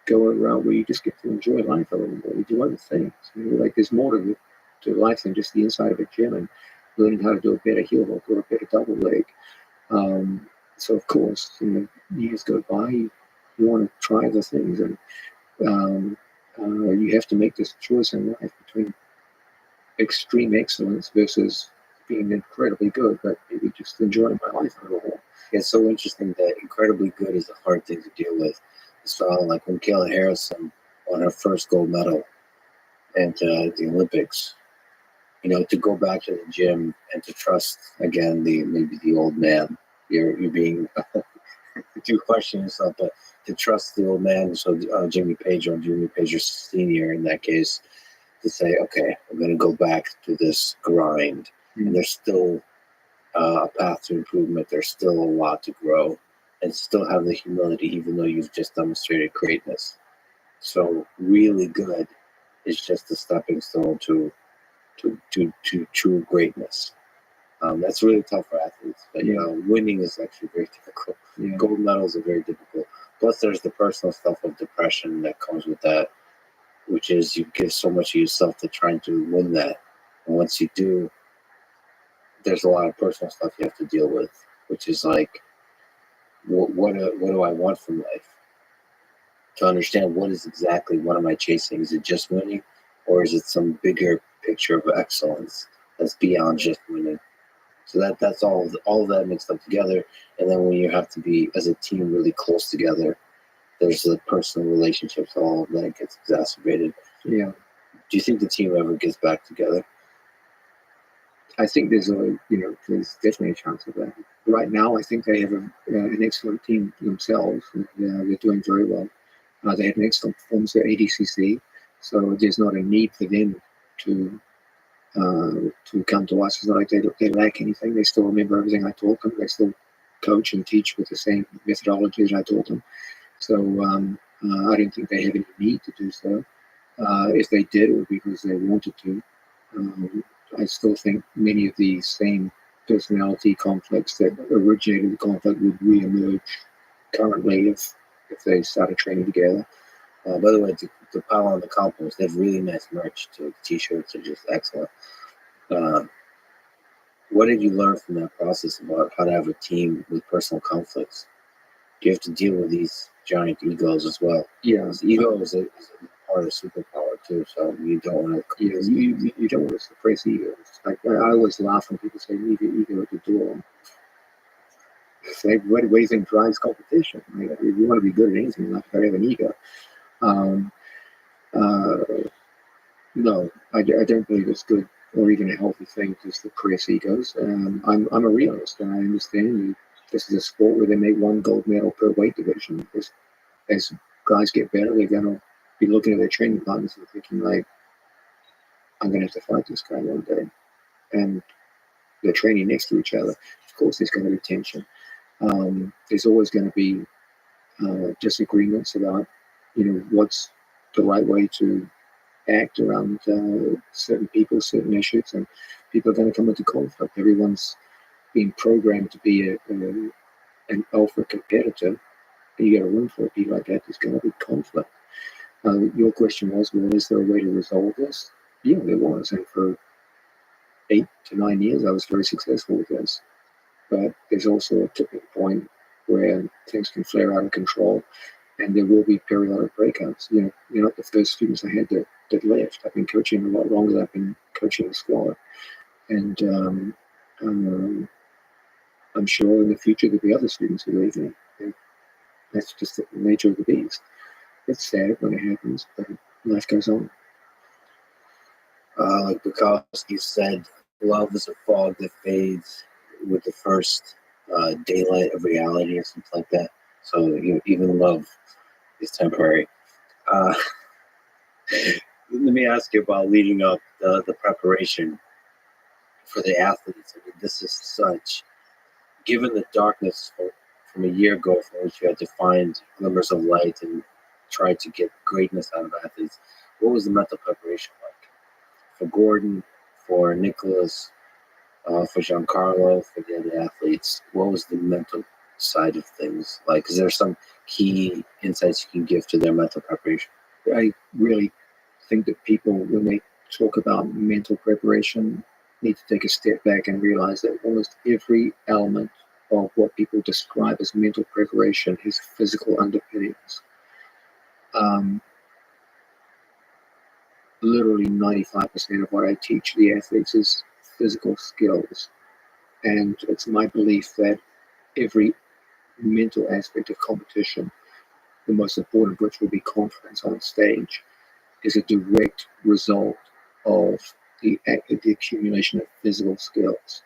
Speaker 5: go around where you just get to enjoy life a little bit. You do other things. Like there's more to life than just the inside of a gym and learning how to do a better heel hook or a better double leg. So of course, years go by, you want to try other things, and you have to make this choice in life between extreme excellence versus being incredibly good, but maybe just enjoying my life a little more.
Speaker 3: It's so interesting that incredibly good is a hard thing to deal with. So like when Kayla Harrison won her first gold medal at the Olympics, to go back to the gym and to trust again maybe the old man. You're being to question yourself, but to trust the old man. So Jimmy Page Senior in that case, to say, okay, I'm going to go back to this grind, and there's still a path to improvement. There's still a lot to grow, and still have the humility, even though you've just demonstrated greatness. So really good is just a stepping stone to true greatness. That's really tough for athletes. But, winning is actually very difficult.
Speaker 5: Yeah.
Speaker 3: Gold medals are very difficult. Plus, there's the personal stuff of depression that comes with that, which is you give so much of yourself to trying to win that. And once you do, there's a lot of personal stuff you have to deal with, which is like, what do I want from life? To understand what am I chasing? Is it just winning, or is it some bigger picture of excellence that's beyond just winning? So that's all of that mixed up together. And then when you have to be as a team really close together, there's the personal relationships, all of that gets exacerbated.
Speaker 5: Yeah.
Speaker 3: Do you think the team ever gets back together?
Speaker 5: I think there's definitely a chance of that. Right now, I think they have an excellent team themselves. They're doing very well. They had an excellent performance at ADCC, so there's not a need for them to come to us. It's not like they lack anything. They still remember everything I taught them. They still coach and teach with the same methodology as I taught them. So I don't think they have any need to do so. If they did, it would be because they wanted to. I still think many of the same personality conflicts that originated the conflict would reemerge currently if they started training together.
Speaker 3: By the way, to pile on the compliments, they have really nice merch too. T-shirts are just excellent. What did you learn from that process about how to have a team with personal conflicts? Do you have to deal with these giant egos as well?
Speaker 5: Yeah,
Speaker 3: ego is a part of superpower too, so you don't want to.
Speaker 5: You don't want to suppress egos. Like I always laugh when people say leave your ego at the door. It's like, what do you think drives competition? Like, if you want to be good at anything, you have to have an ego. No, I don't believe it's good or even a healthy thing to suppress egos. I'm a realist, and I understand this is a sport where they make one gold medal per weight division. As guys get better, they're going to be looking at their training partners and thinking, like, I'm going to have to fight this guy one day. And they're training next to each other. Of course, there's going to be tension. There's always going to be disagreements about, what's the right way to act around certain people, certain issues, and people are going to come into conflict. Everyone's being programmed to be an alpha competitor. And you get a room for it, be like that, there's going to be conflict. Your question was, well, is there a way to resolve this? Yeah, there was. And for 8 to 9 years, I was very successful with this. But there's also a tipping point where things can flare out of control, and there will be periodic breakouts. You're not the first students I had that left. I've been coaching a lot longer than I've been coaching the squad. And I'm sure in the future there'll be other students who leave me. That's just the nature of the beast. It's sad when it happens, but life goes on.
Speaker 3: Like Bukowski said, love is a fog that fades with the first daylight of reality or something like that. So even love is temporary. Uh, let me ask you about leading up the preparation for the athletes. I mean, this is such, given the darkness from a year ago from which you had to find glimmers of light and try to get greatness out of athletes, what was the mental preparation like? For Gordon, for Nicholas, for Giancarlo, for the other athletes, what was the mental side of things like? Is there some key insights you can give to their mental preparation?
Speaker 5: I really think that people, when they talk about mental preparation, need to take a step back and realize that almost every element of what people describe as mental preparation has physical underpinnings. Literally 95% of what I teach the athletes is physical skills. And it's my belief that every mental aspect of competition, the most important of which will be confidence on stage, is a direct result of the accumulation of physical skills.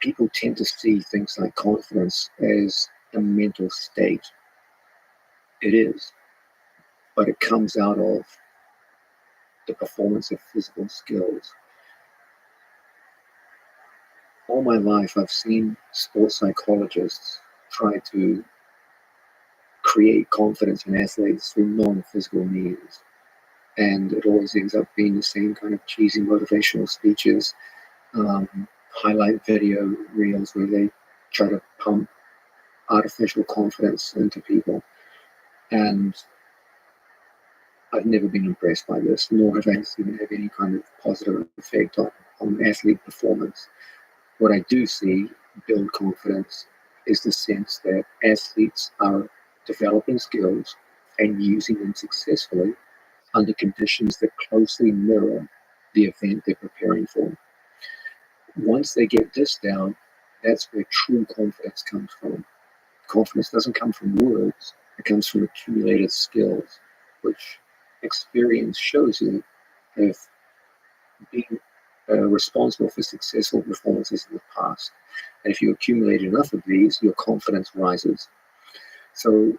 Speaker 5: People tend to see things like confidence as a mental state. It is, but it comes out of the performance of physical skills. All my life, I've seen sports psychologists try to create confidence in athletes through non-physical means. And it always ends up being the same kind of cheesy motivational speeches, highlight video reels where they try to pump artificial confidence into people. And I've never been impressed by this, nor have I seen it have any kind of positive effect on athlete performance. What I do see build confidence is the sense that athletes are developing skills and using them successfully under conditions that closely mirror the event they're preparing for. Once they get this down, that's where true confidence comes from. Confidence doesn't come from words, it comes from accumulated skills, which experience shows you have been responsible for successful performances in the past. And if you accumulate enough of these, your confidence rises. So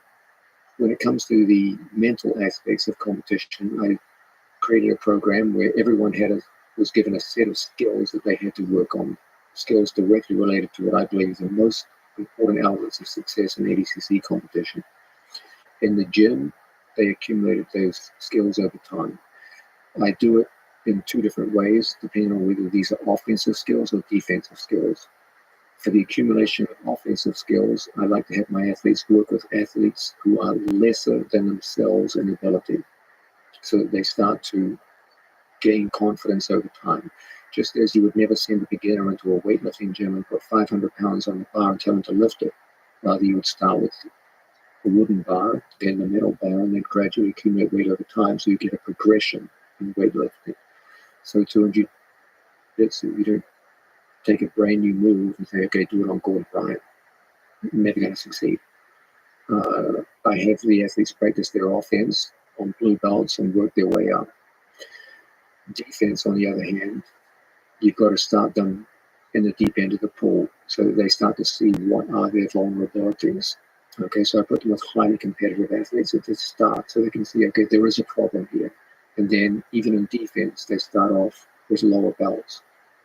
Speaker 5: when it comes to the mental aspects of competition, I created a program where everyone was given a set of skills that they had to work on, skills directly related to what I believe is the most important elements of success in ADCC competition. In the gym, they accumulated those skills over time. I do it in two different ways, depending on whether these are offensive skills or defensive skills. For the accumulation of offensive skills, I like to have my athletes work with athletes who are lesser than themselves in ability, so that they start to gain confidence over time. Just as you would never send a beginner into a weightlifting gym and put 500 pounds on the bar and tell them to lift it. Rather, you would start with a wooden bar, then the metal bar, and then gradually accumulate weight over time, so you get a progression in weightlifting. So to jiu-jitsu, you don't take a brand new move and say, okay, do it on Gordon Bryant. Never going to succeed. I have the athletes practice their offense on blue belts and work their way up. Defense, on the other hand, you've got to start them in the deep end of the pool so that they start to see what are their vulnerabilities. Okay, so I put them with highly competitive athletes at the start so they can see, okay, there is a problem here. And then even in defense, they start off with lower belts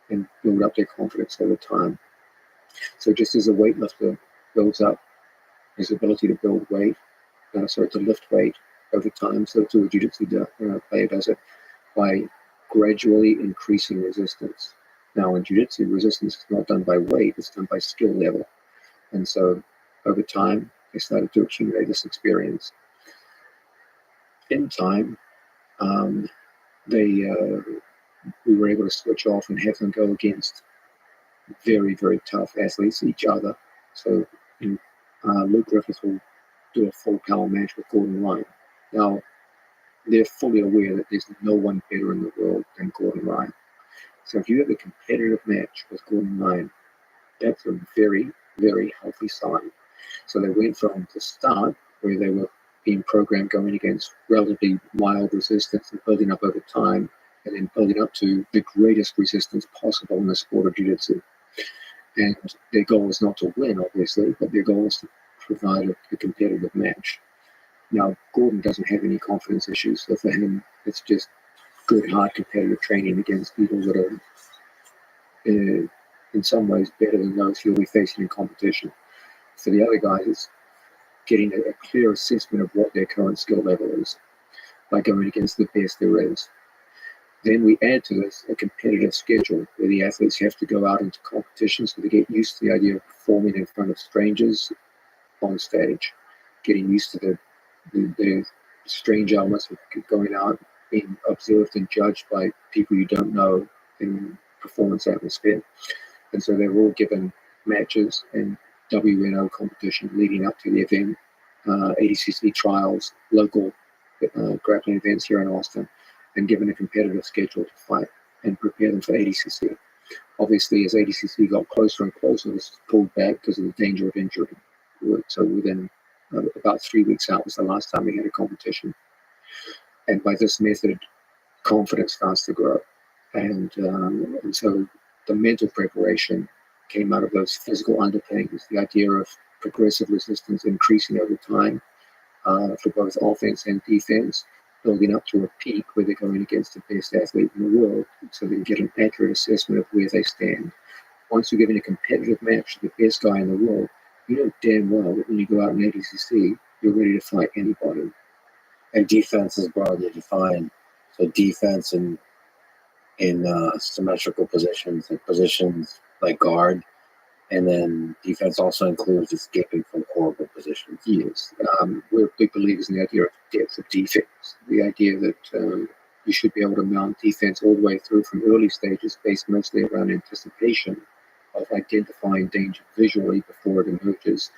Speaker 5: and build up their confidence over time. So just as a weightlifter builds up his ability to build weight, to lift weight over time, so too a jiu-jitsu player does it by gradually increasing resistance. Now in jiu-jitsu, resistance is not done by weight, it's done by skill level. And so over time, they started to accumulate this experience. In time, we were able to switch off and have them go against very, very tough athletes, each other. So Luke Griffith will do a full power match with Gordon Ryan. Now, they're fully aware that there's no one better in the world than Gordon Ryan. So if you have a competitive match with Gordon Ryan, that's a very, very healthy sign. So they went from the start, where they were being programmed going against relatively mild resistance and building up over time, and then building up to the greatest resistance possible in the sport of jiu-jitsu. And their goal is not to win, obviously, but their goal is to provide a competitive match. Now, Gordon doesn't have any confidence issues, so for him, it's just good, hard competitive training against people that are, in some ways, better than those he'll be facing in competition. For the other guys, it's getting a clear assessment of what their current skill level is by going against the best there is. Then we add to this a competitive schedule where the athletes have to go out into competitions, so they get used to the idea of performing in front of strangers on stage, getting used to the strange elements of going out, being observed and judged by people you don't know in performance atmosphere. And so they're all given matches and WNO competition leading up to the event, ADCC trials, local grappling events here in Austin, and given a competitive schedule to fight and prepare them for ADCC. Obviously, as ADCC got closer and closer, this was pulled back because of the danger of injury. So within about 3 weeks out was the last time we had a competition. And by this method, confidence starts to grow. And so the mental preparation came out of those physical underpinnings, the idea of progressive resistance increasing over time for both offense and defense, building up to a peak where they're going against the best athlete in the world, so they can get an accurate assessment of where they stand. Once you're giving a competitive match to the best guy in the world, you know damn well that when you go out in ADCC, you're ready to fight anybody.
Speaker 3: And defense is broadly defined. So defense in symmetrical positions, like positions like guard, and then defense also includes escaping from horrible positions.
Speaker 5: Yes. We're big believers in the idea of depth of defense, the idea that you should be able to mount defense all the way through from early stages based mostly around anticipation of identifying danger visually before it emerges,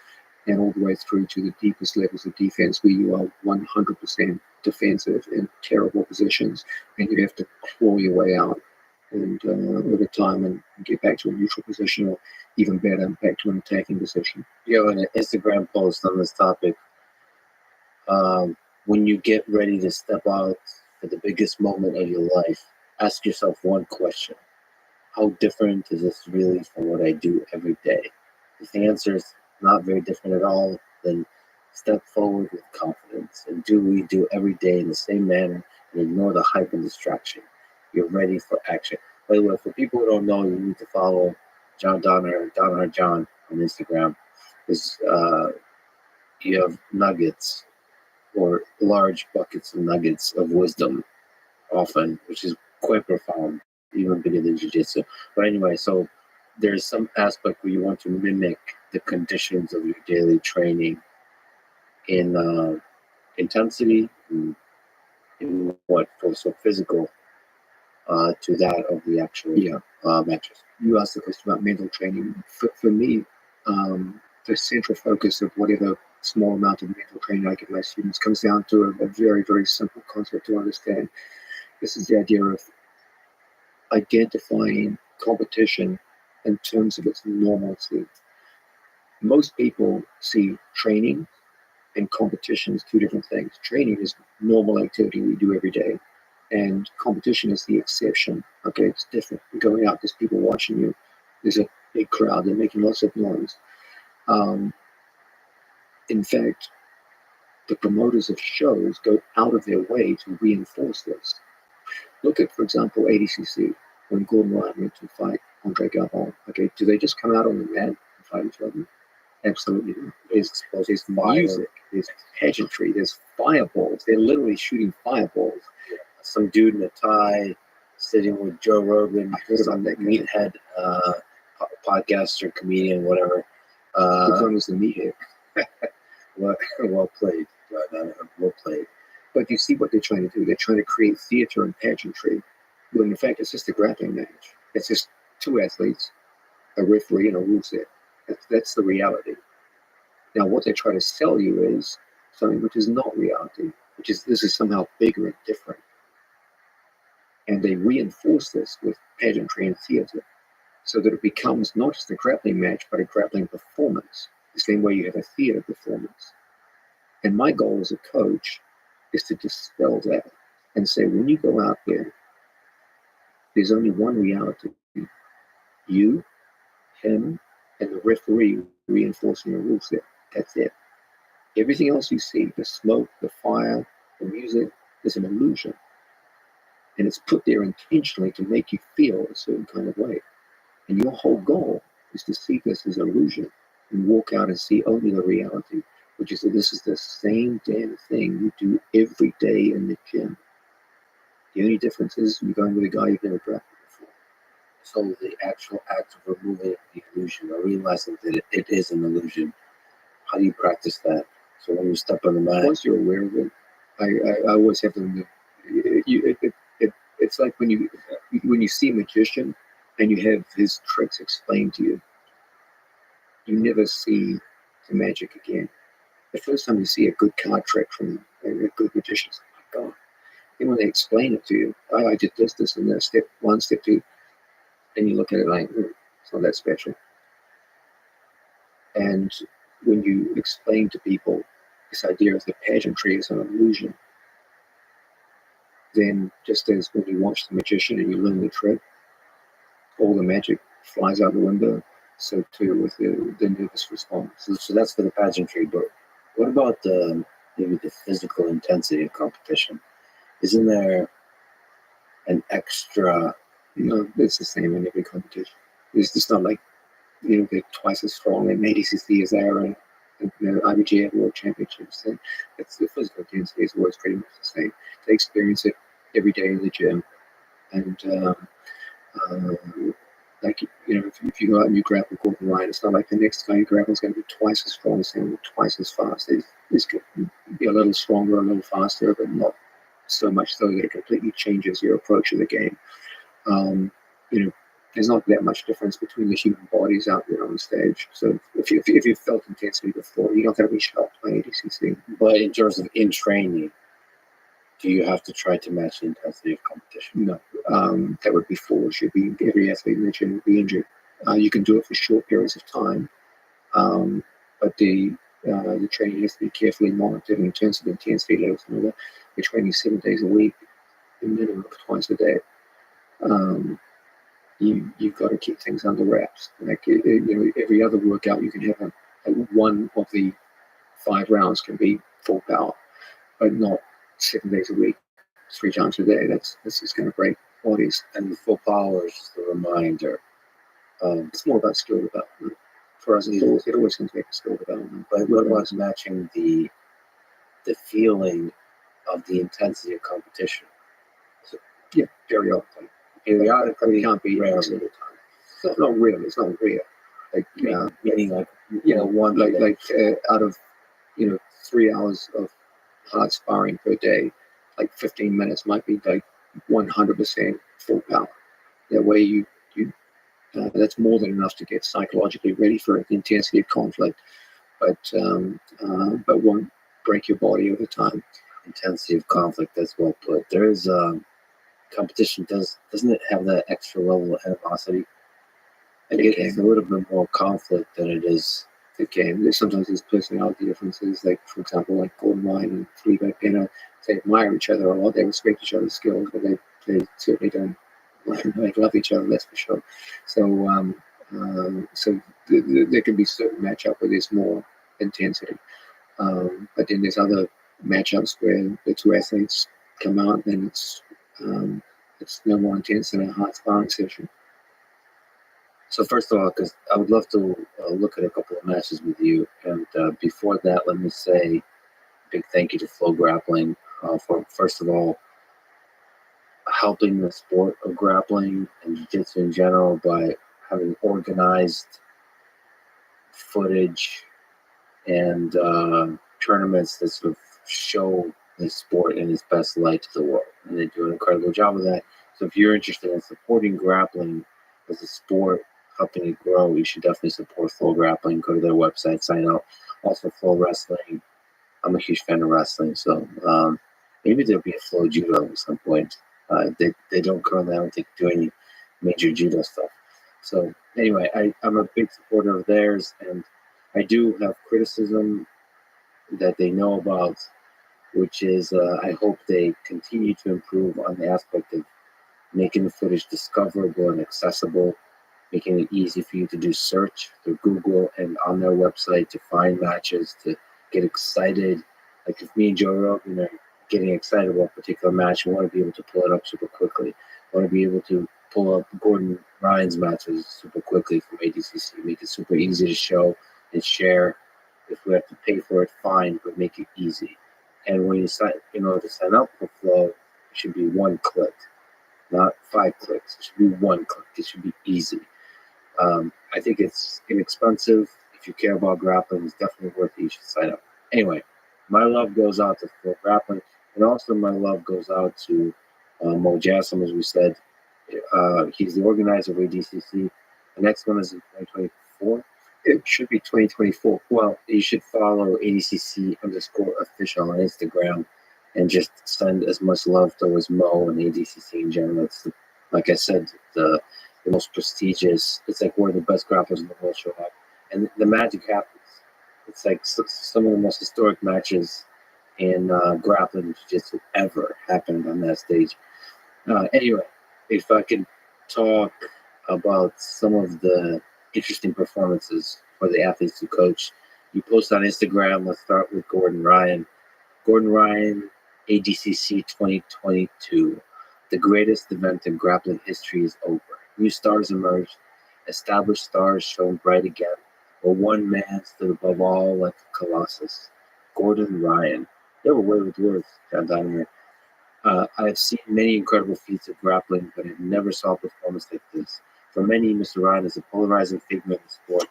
Speaker 5: and all the way through to the deepest levels of defense where you are 100% defensive in terrible positions and you have to claw your way out and over time and get back to a neutral position, or even better, back to an attacking position.
Speaker 3: You have an Instagram post on this topic. When you get ready to step out for the biggest moment of your life, ask yourself one question. How different is this really from what I do every day? If the answer is not very different at all, then step forward with confidence and do what we do every day in the same manner and ignore the hype and distraction. You're ready for action. By the way, for people who don't know, you need to follow John Donner John on Instagram. You have nuggets or large buckets of nuggets of wisdom often, which is quite profound, even bigger than jiu-jitsu. But anyway, so there's some aspect where you want to mimic the conditions of your daily training in intensity, in what feels so physical, to that of the actual matches.
Speaker 5: You asked the question about mental training. For me, the central focus of whatever small amount of mental training I give my students comes down to a very, very simple concept to understand. This is the idea of identifying competition in terms of its normalcy. Most people see training and competition as two different things. Training is normal activity we do every day, and competition is the exception. Okay, it's different. You're going out, there's people watching you. There's a big crowd. They're making lots of noise. In fact, the promoters of shows go out of their way to reinforce this. Look at, for example, ADCC. When Gordon Ryan went to fight Andre Galvin, okay, do they just come out on the mat and fight each other? Absolutely not. There's music, there's pageantry, there's fireballs. They're literally shooting fireballs.
Speaker 3: Some dude in a tie sitting with Joe Rogan, some meathead podcaster, comedian, whatever.
Speaker 5: Which one was the meathead?
Speaker 3: Well played. Well played.
Speaker 5: But you see what they're trying to do. They're trying to create theater and pageantry, when in fact it's just a grappling match. It's just two athletes, a referee, and a rule set. That's the reality. Now, what they try to sell you is something which is not reality, which is this is somehow bigger and different. And they reinforce this with pageantry and theater so that it becomes not just a grappling match, but a grappling performance, the same way you have a theater performance. And my goal as a coach is to dispel that and say, when you go out there, there's only one reality. You, him, and the referee reinforcing the rules there. That's it. Everything else you see, the smoke, the fire, the music, is an illusion. And it's put there intentionally to make you feel a certain kind of way. And your whole goal is to see this as an illusion and walk out and see only the reality, which is that this is the same damn thing you do every day in the gym. The only difference is you're going with a guy you've never drafted before.
Speaker 3: So the actual act of removing the illusion or realizing that it is an illusion, how do you practice that? So when you step on the mat,
Speaker 5: Once you're aware of it, I always have them. It's like when you see a magician and you have his tricks explained to you, you never see the magic again. The first time you see a good card trick from a good magician, it's like, oh my God. Then when they explain it to you, I did this, and that, step one, step two, and you look at it like, it's not that special. And when you explain to people this idea of the pageantry is an illusion, then just as when you watch the magician and you learn the trick, all the magic flies out the window, so too with the nervous response.
Speaker 3: So that's for the pageantry, but what about maybe the physical intensity of competition? Isn't there an extra?
Speaker 5: No, it's the same in every competition. It's just not like, they're twice as strong in ADCC as they are in IBGF World Championships. And it's the physical intensity is always pretty much the same. They experience it every day in the gym, and like if you go out and you grapple Gordon Ryan, it's not like the next guy you grapple is going to be twice as strong as him, twice as fast. He's going to be a little stronger, a little faster, but not so much so that it completely changes your approach of the game. There's not that much difference between the human bodies out there on the stage. So if you've felt intensity before, you're not going to be shocked by ADCC.
Speaker 3: But in terms of in training, do you have to try to match the intensity of competition?
Speaker 5: No, that would be foolish. Every athlete in the gym would be injured. You can do it for short periods of time, but the training has to be carefully monitored in terms of intensity levels. You're training 7 days a week, minimum of twice a day. You've got to keep things under wraps. Like every other workout, you can have one of the 5 rounds can be full power, but not 7 days a week, 3 times a day. This is going to break bodies.
Speaker 3: And the full power is just a reminder.
Speaker 5: It's more about skill development. For us, it always comes back to skill development.
Speaker 3: But what about matching the feeling of the intensity of competition?
Speaker 5: So, yeah, periodically. Periodically can't be every single time. It's not real. It's not real. Like
Speaker 3: meaning like
Speaker 5: one like out of 3 hours of hard sparring per day, like 15 minutes might be like 100% full power. That way you that's more than enough to get psychologically ready for the intensity of conflict, but won't break your body over time.
Speaker 3: Intensity of conflict, that's well put. There is competition doesn't it have that extra level of animosity? Like it's a little bit more conflict than it is.
Speaker 5: It can. Sometimes there's personality differences. Like for example, like Gordon Ryan and Fleabag Pinner, they admire each other a lot. They respect each other's skills, but they certainly don't love each other. That's for sure. So there can be certain matchup where there's more intensity, but then there's other matchups where the 2 athletes come out and it's no more intense than a hard sparring session.
Speaker 3: So first of all, because I would love to look at a couple of matches with you, and before that, let me say a big thank you to Flow Grappling for, first of all, helping the sport of grappling and jiu-jitsu in general by having organized footage and tournaments that sort of show the sport in its best light to the world. And they do an incredible job of that. So if you're interested in supporting grappling as a sport, helping it grow, you should definitely support Flow Grappling. Go to their website, sign up. Also, Flow Wrestling. I'm a huge fan of wrestling, so maybe there'll be a Flow Judo at some point. They don't currently, I don't think, do any major judo stuff. So anyway, I'm a big supporter of theirs, and I do have criticism that they know about, which is I hope they continue to improve on the aspect of making the footage discoverable and accessible, making it easy for you to do search through Google and on their website to find matches, to get excited. Like if me and Joe Rogan are getting excited about a particular match, we want to be able to pull it up super quickly. We want to be able to pull up Gordon Ryan's matches super quickly from ADCC, make it super easy to show and share. If we have to pay for it, fine, but make it easy. And when you sign, in order to sign up for Flow, it should be one click, not 5 clicks. It should be one click. It should be easy. I think it's inexpensive. If you care about grappling, it's definitely worth it. You should sign up. Anyway, my love goes out to Flow Grappling, and also my love goes out to Mo Jassim, as we said. He's the organizer of ADCC. The next one is in 2024. It should be 2024. Well, you should follow ADCC_official on Instagram and just send as much love towards Mo and ADCC in general. It's, like I said, the most prestigious. It's like one of the best grapplers in the world show up. And the magic happens. It's like some of the most historic matches in grappling jiu-jitsu ever happened on that stage. Anyway, if I could talk about some of the interesting performances for the athletes to coach. You post on Instagram. Let's start with Gordon Ryan. Gordon Ryan, ADCC 2022. The greatest event in grappling history is over. New stars emerged. Established stars shone bright again. But one man stood above all like a colossus. Gordon Ryan. They were way with words, John Dynamite. I have seen many incredible feats of grappling, but I never saw a performance like this. For many, Mr. Ryan is a polarizing figure in the sport.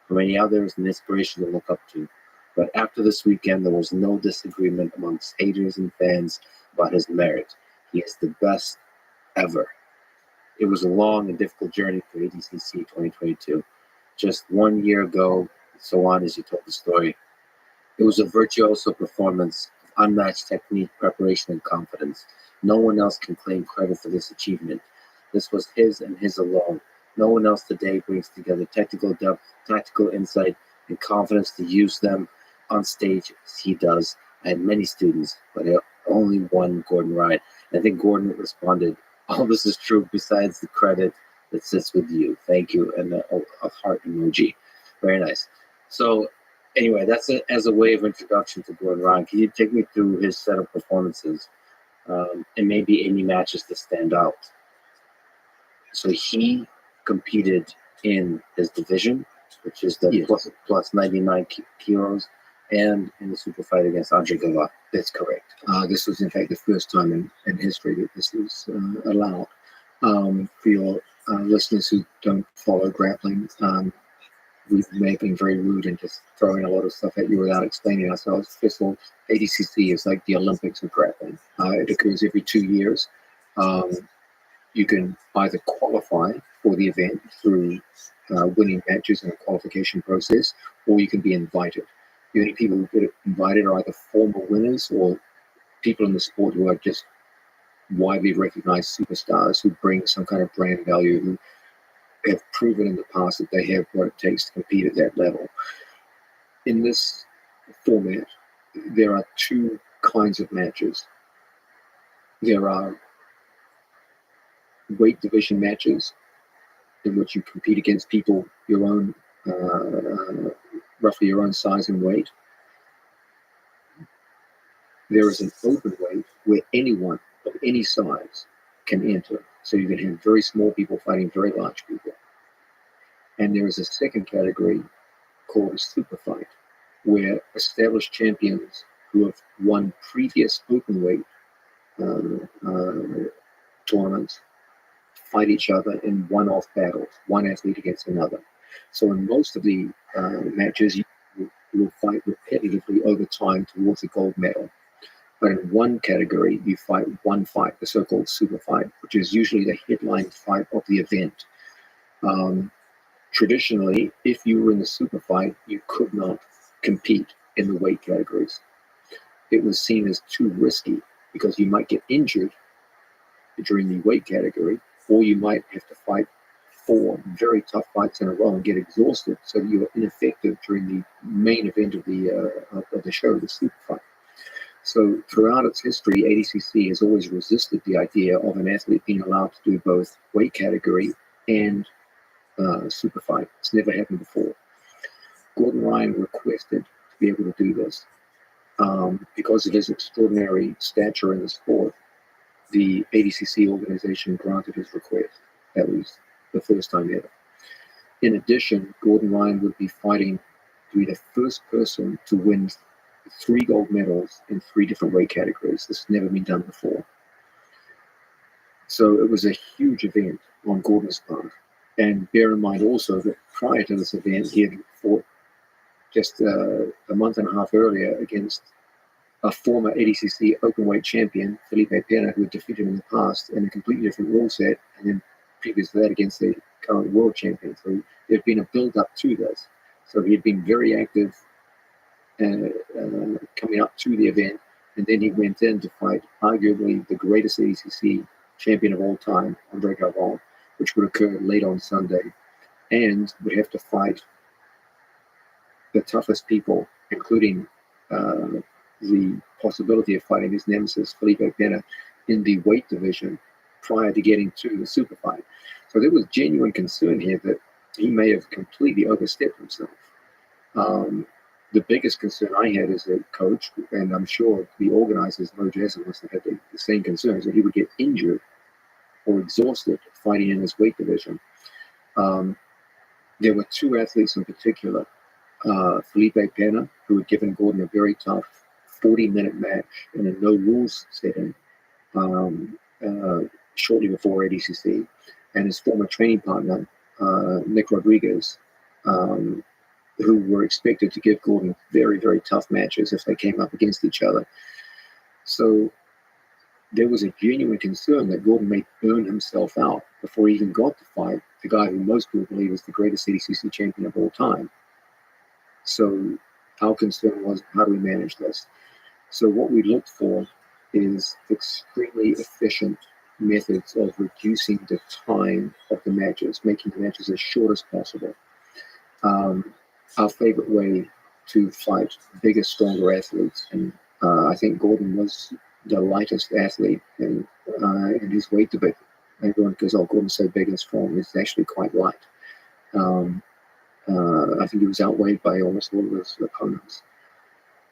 Speaker 3: For many others, an inspiration to look up to. But after this weekend, there was no disagreement amongst haters and fans about his merit. He is the best ever. It was a long and difficult journey for ADCC 2022. Just 1 year ago, and so on as you told the story. It was a virtuoso performance of unmatched technique, preparation, and confidence. No one else can claim credit for this achievement. This was his and his alone. No one else today brings together technical depth, tactical insight, and confidence to use them on stage as he does. I had many students, but only one Gordon Ryan. I think Gordon responded, all this is true besides the credit that sits with you. Thank you. And a heart emoji. Very nice. So anyway, that's as a way of introduction to Gordon Ryan. Can you take me through his set of performances and maybe any matches that stand out? So he competed in his division, which is the plus 99 kilos, and in the super fight against Andre Gala.
Speaker 5: That's correct. This was, in fact, the first time in history that this was allowed. For your listeners who don't follow grappling, we may have been very rude and just throwing a lot of stuff at you without explaining ourselves. First of all, ADCC is like the Olympics of grappling. It occurs every 2 years. You can either qualify for the event through winning matches in a qualification process, or you can be invited. The only people who get invited are either former winners or people in the sport who are just widely recognized superstars who bring some kind of brand value, who have proven in the past that they have what it takes to compete at that level. In this format, there are two kinds of matches. There are weight division matches in which you compete against people your own, roughly your own size and weight. There is an open weight where anyone of any size can enter. So you can have very small people fighting very large people. And there is a second category called a super fight, where established champions who have won previous open weight tournaments fight each other in one-off battles, one athlete against another. So in most of the matches, you will fight repetitively over time towards the gold medal. But in one category, you fight one fight, the so-called super fight, which is usually the headline fight of the event. Traditionally, if you were in the super fight, you could not compete in the weight categories. It was seen as too risky because you might get injured during the weight category, or you might have to fight 4 very tough fights in a row and get exhausted, so that you're ineffective during the main event of the show, the super fight. So throughout its history, ADCC has always resisted the idea of an athlete being allowed to do both weight category and super fight. It's never happened before. Gordon Ryan requested to be able to do this because of his extraordinary stature in the sport. The ADCC organization granted his request. That was the first time ever. In addition, Gordon Ryan would be fighting to be the first person to win 3 gold medals in 3 different weight categories. This has never been done before. So it was a huge event on Gordon's part. And bear in mind also that prior to this event, he had fought just a month and a half earlier against a former ADCC openweight champion, Felipe Pena, who had defeated him in the past in a completely different rule set, and then previous to that against the current world champion. So there had been a build-up to this. So he had been very active coming up to the event, and then he went in to fight arguably the greatest ADCC champion of all time, Andre Galvão, which would occur late on Sunday, and would have to fight the toughest people, including the possibility of fighting his nemesis, Felipe Pena, in the weight division prior to getting to the super fight. So there was genuine concern here that he may have completely overstepped himself. The biggest concern I had as a coach, and I'm sure the organizers, Mo Jason, must have had the same concerns, that he would get injured or exhausted fighting in his weight division. There were 2 athletes in particular, Felipe Pena, who had given Gordon a very tough 40-minute match in a no-rules setting shortly before ADCC, and his former training partner, Nick Rodriguez, who were expected to give Gordon very, very tough matches if they came up against each other. So there was a genuine concern that Gordon may burn himself out before he even got to fight the guy who most people believe is the greatest ADCC champion of all time. So our concern was, how do we manage this? So what we looked for is extremely efficient methods of reducing the time of the matches, making the matches as short as possible. Our favorite way to fight bigger, stronger athletes, and I think Gordon was the lightest athlete in his weight division. Everyone goes, oh, Gordon's so big and strong. He's actually quite light. I think he was outweighed by almost all of his opponents.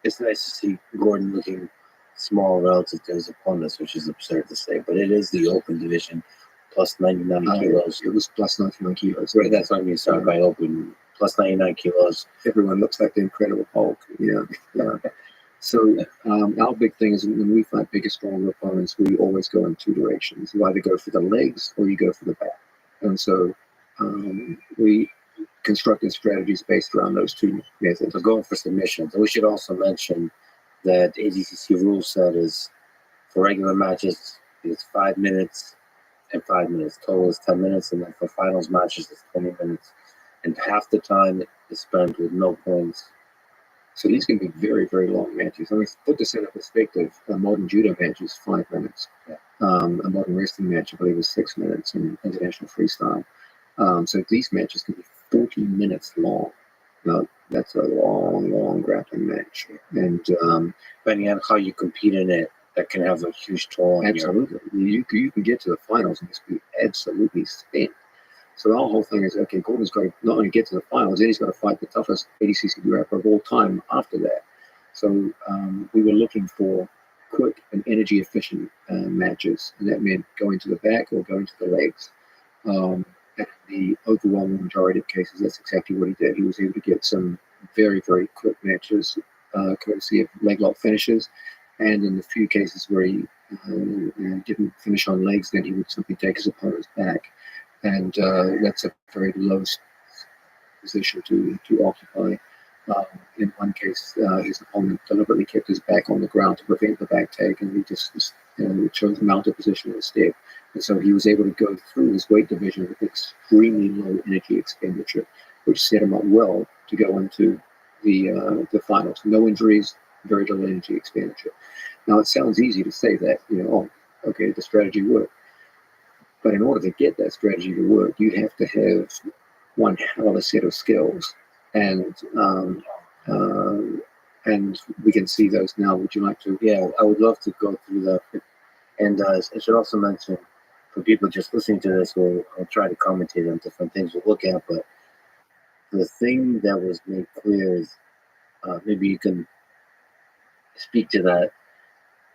Speaker 3: It's nice to see Gordon looking small relative to his opponents, which is absurd to say, but it is the open division, plus 99 kilos.
Speaker 5: It was plus 99 kilos.
Speaker 3: Right, that's what I mean. Sorry, by open, plus 99 kilos.
Speaker 5: Everyone looks like the Incredible Hulk. Yeah. So our big thing is when we fight bigger, stronger opponents, we always go in 2 directions. You either go for the legs or you go for the back. And so we constructed strategies based around those 2 methods.
Speaker 3: So going for submissions. We should also mention that ADCC rule set is for regular matches, it's 5 minutes and 5 minutes. Total is 10 minutes, and then for finals matches, it's 20 minutes. And half the time is spent with no points.
Speaker 5: So these can be very, very long matches. I mean, put this into perspective, a modern judo match is 5 minutes.
Speaker 3: Yeah.
Speaker 5: A modern wrestling match, I believe, is 6 minutes in international freestyle. So these matches can be 40 minutes long. Now, that's a long, long grappling match. And
Speaker 3: depending on how you compete in it, that can have a huge toll on
Speaker 5: absolutely. You can get to the finals and just be absolutely spent. So our whole thing is, okay, Gordon's got to not only get to the finals, then he's got to fight the toughest ADCC grappler of all time after that. So we were looking for quick and energy efficient matches, and that meant going to the back or going to the legs. And the overwhelming majority of cases, that's exactly what he did. He was able to get some very, very quick matches, courtesy of leg lock finishes. And in the few cases where he didn't finish on legs, then he would simply take his opponent's back. And that's a very low position to occupy. In one case, his opponent deliberately kept his back on the ground to prevent the back take, and he just chose mounted position instead. And so he was able to go through his weight division with extremely low energy expenditure, which set him up well to go into the finals. No injuries, very little energy expenditure. Now, it sounds easy to say that, oh, okay, the strategy worked. But in order to get that strategy to work, you'd have to have one hell of a set of skills, and we can see those now. Would you like to?
Speaker 3: Yeah, I would love to go through that. And I should also mention, for people just listening to this, I'll try to commentate on different things we'll look at, but the thing that was made clear is, maybe you can speak to that.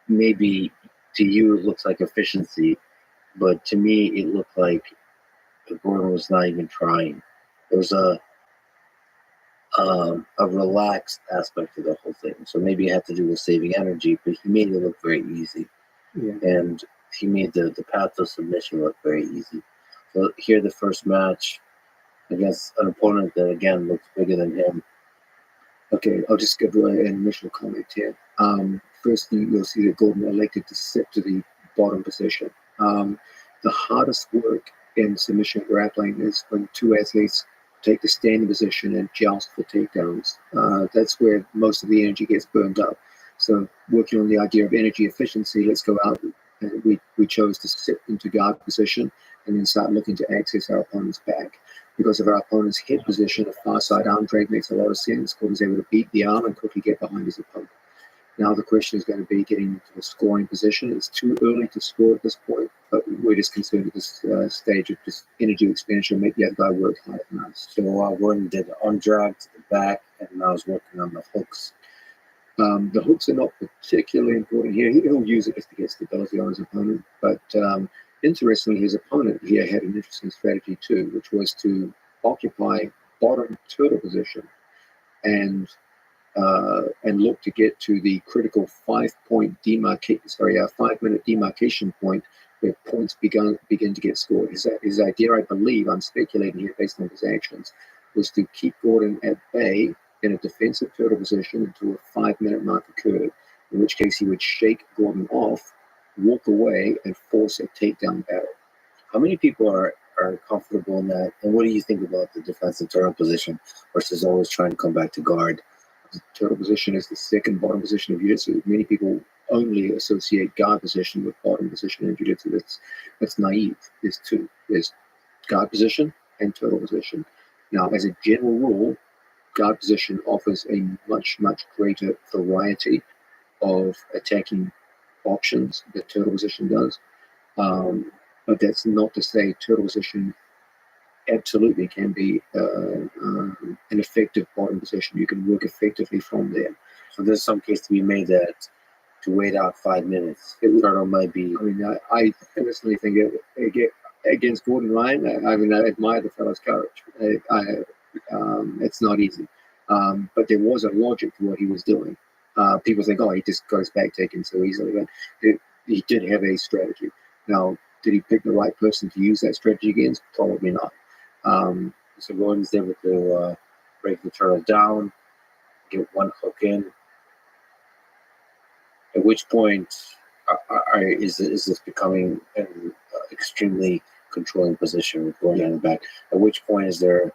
Speaker 3: Maybe to you it looks like efficiency, but to me it looked like Gordon was not even trying. There was a relaxed aspect to the whole thing. So maybe it had to do with saving energy, but he made it look very easy.
Speaker 5: Yeah.
Speaker 3: And he made the path to submission look very easy. So here, the first match against an opponent that again looks bigger than him.
Speaker 5: Okay, I'll just give an initial comment here. Firstly, you'll see that Gordon elected to sit to the bottom position. The hardest work in submission grappling is when two athletes take the standing position and joust for takedowns. That's where most of the energy gets burned up. So working on the idea of energy efficiency, let's go out. And we chose to sit into guard position and then start looking to access our opponent's back. Because of our opponent's head position, a far side arm drag makes a lot of sense. Gordon's able to beat the arm and quickly get behind his opponent. Now the question is going to be getting into the scoring position. It's too early to score at this point, but we're just concerned at this stage of just energy expenditure, make the other guy work harder than us.
Speaker 3: So Gordon did the arm drag to the back, and I was working on the hooks.
Speaker 5: The hooks are not particularly important here. He'll use it just to get stability on his opponent. But interestingly, his opponent here had an interesting strategy too, which was to occupy bottom turtle position and look to get to the critical 5 minute demarcation point where points begin to get scored. His idea, I believe, I'm speculating here based on his actions, was to keep Gordon at bay in a defensive turtle position until a 5 minute mark occurred, in which case he would shake Gordon off, walk away, and force a takedown battle.
Speaker 3: How many people are comfortable in that? And what do you think about the defensive turtle position versus always trying to come back to guard?
Speaker 5: The turtle position is the second bottom position of jiu-jitsu. Many people only associate guard position with bottom position in jiu-jitsu. That's naive. There's two. There's guard position and turtle position. Now, as a general rule, guard position offers a much, much greater variety of attacking options that turtle position does. But that's not to say turtle position absolutely can be an effective bottom position. You can work effectively from there.
Speaker 3: So there's some case to be made that to wait out 5 minutes, turtle might be.
Speaker 5: I mean, I personally think against Gordon Ryan, I admire the fellow's courage. It's not easy. But there was a logic to what he was doing. People think, he just goes back taking so easily. But he did have a strategy. Now, did he pick the right person to use that strategy against? Probably not.
Speaker 3: So Gordon's able to break the turtle down, get one hook in. At which point is this becoming an extremely controlling position with Gordon on the back? At which point are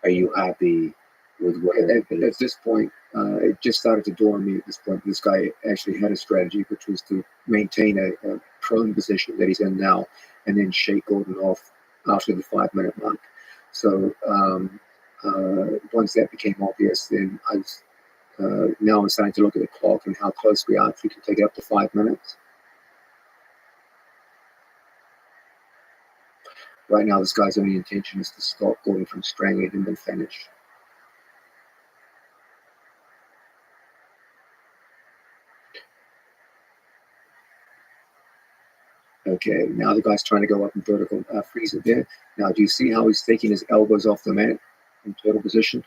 Speaker 3: you happy with what
Speaker 5: at this point, it just started to dawn on me at this point. This guy actually had a strategy, which was to maintain a prone position that he's in now, and then shake Gordon off after the 5 minute mark. So once that became obvious, then now I'm starting to look at the clock and how close we are. If we can take it up to 5 minutes. Right now, this guy's only intention is to stop Gordon from strangling him and finish. Okay, now the guy's trying to go up in vertical freeze it there. Now, do you see how he's taking his elbows off the mat in turtle position?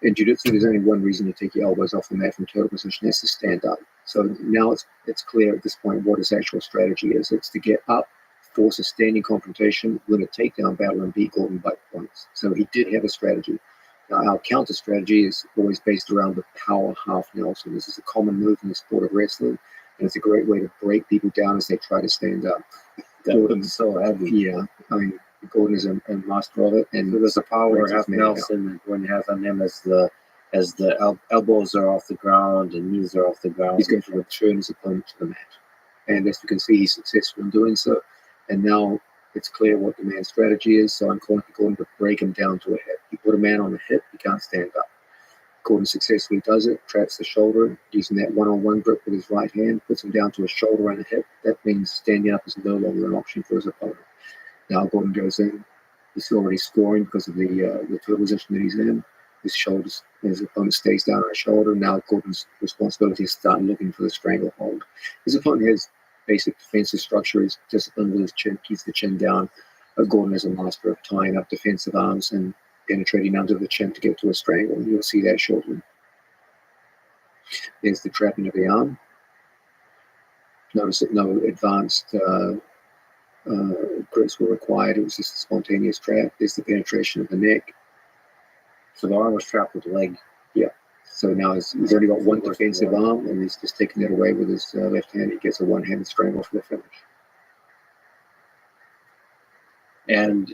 Speaker 5: In jiu-jitsu, there's only one reason to take your elbows off the mat from turtle position. That's to stand up. So now it's clear at this point what his actual strategy is. It's to get up, force a standing confrontation, win a takedown battle, and beat Gordon by points. So he did have a strategy. Now, our counter strategy is always based around the power half Nelson. This is a common move in the sport of wrestling, and it's a great way to break people down as they try to stand up.
Speaker 3: Gordon's so heavy.
Speaker 5: Yeah, I mean, Gordon is a master of it, and
Speaker 3: so there's a power half Nelson, and Gordon has on him as the elbows are off the ground and knees are off the ground.
Speaker 5: He's going to return his opponent to the mat, and as you can see, he's successful in doing so. And now it's clear what the man's strategy is. So I'm calling for Gordon to break him down to a head. He put a man on the hip, he can't stand up. Gordon successfully does it, traps the shoulder, using that one-on-one grip with his right hand, puts him down to his shoulder and a hip. That means standing up is no longer an option for his opponent. Now Gordon goes in. He's already scoring because of the turtle position that he's in. His opponent stays down on his shoulder. Now Gordon's responsibility is to start looking for the stranglehold. His opponent has basic defensive structure. He's disciplined with his chin, keeps the chin down. Gordon is a master of tying up defensive arms and penetrating under the chin to get to a strangle. You'll see that shortly. There's the trapping of the arm. Notice that no advanced grips were required. It was just a spontaneous trap. There's the penetration of the neck.
Speaker 3: So the arm was trapped with the leg.
Speaker 5: Yeah. So now he's already got one defensive arm, and he's just taking it away with his left hand. He gets a one-handed strangle for the finish.
Speaker 3: And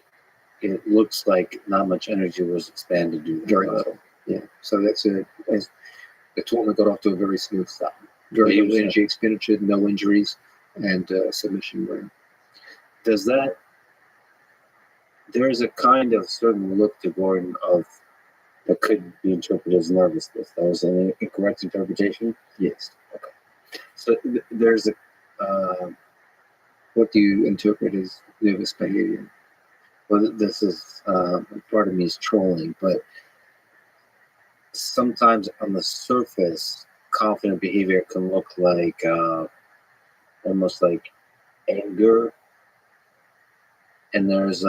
Speaker 3: it looks like not much energy was expanded due to
Speaker 5: Very little. Yeah. So as the tournament got off to a very smooth start. Very little energy expenditure, no injuries, and submission win.
Speaker 3: Does that, there's a kind of certain look to Gordon of that could be interpreted as nervousness. That was an incorrect interpretation?
Speaker 5: Yes.
Speaker 3: Okay. So there's
Speaker 5: what do you interpret as nervous behavior?
Speaker 3: well, this is, part of me is trolling, but sometimes on the surface, confident behavior can look like almost like anger. And there's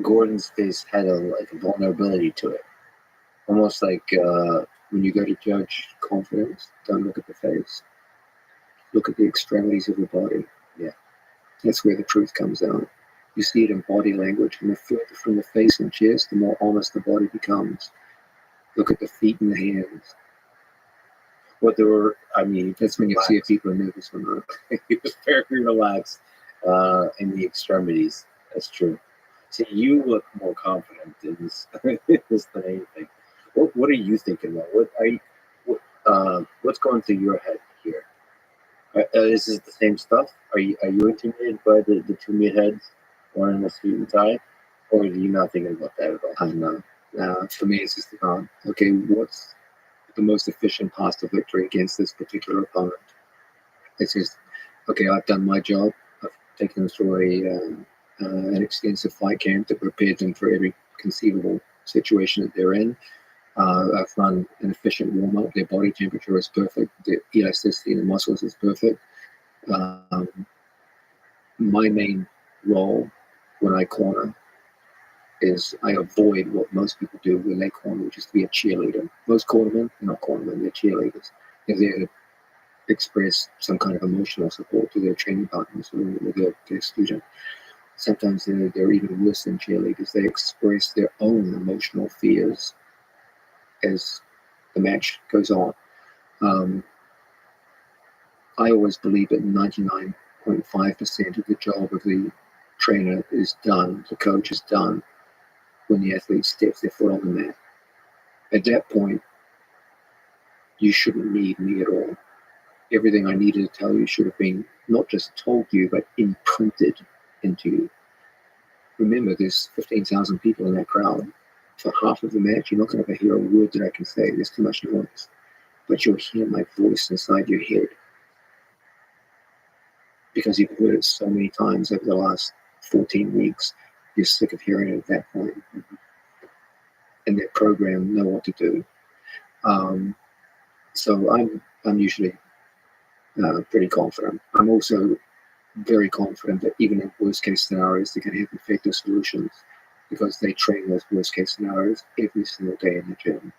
Speaker 3: Gordon's face had a vulnerability to it, almost like
Speaker 5: When you go to judge confidence, don't look at the face. Look at the extremities of the body.
Speaker 3: Yeah.
Speaker 5: That's where the truth comes out. You see it in body language. And the further from the face and chest, the more honest the body becomes. Look at the feet and the hands.
Speaker 3: what there were. I mean,
Speaker 5: That's when you see if people are nervous or not.
Speaker 3: he was very relaxed in the extremities. That's true. See, you look more confident in this, this than anything. What are you thinking though? What are you? What's going through your head here? Is this the same stuff? Are you intimidated by the two meatheads, one in a suit and tie, or are you not thinking about that at all?
Speaker 5: I don't know. For me, it's just okay. What's the most efficient path to victory against this particular opponent? It's just okay. I've done my job. I've taken them through an extensive fight camp that prepared them for every conceivable situation that they're in. I've run an efficient warm-up. Their body temperature is perfect. The elasticity in the muscles is perfect. My main role when I corner is I avoid what most people do when they corner, which is to be a cheerleader. Most cornermen are not cornermen, they're cheerleaders. They're there to express some kind of emotional support to their training partners or their student. Sometimes they're even worse than cheerleaders. They express their own emotional fears as the match goes on. I always believe that 99.5% of the job of the trainer is done, the coach is done, when the athlete steps their foot on the mat. At that point, you shouldn't need me at all. Everything I needed to tell you should have been not just told you, but imprinted into you. Remember, there's 15,000 people in that crowd. For half of the match, you're not going to hear a word that I can say. There's too much noise. But you'll hear my voice inside your head. Because you've heard it so many times over the last 14 weeks, you're sick of hearing it at that point. And their program know what to do. So I'm usually pretty confident. I'm also very confident that even in worst case scenarios, they can have effective solutions because they train those worst case scenarios every single day in the gym.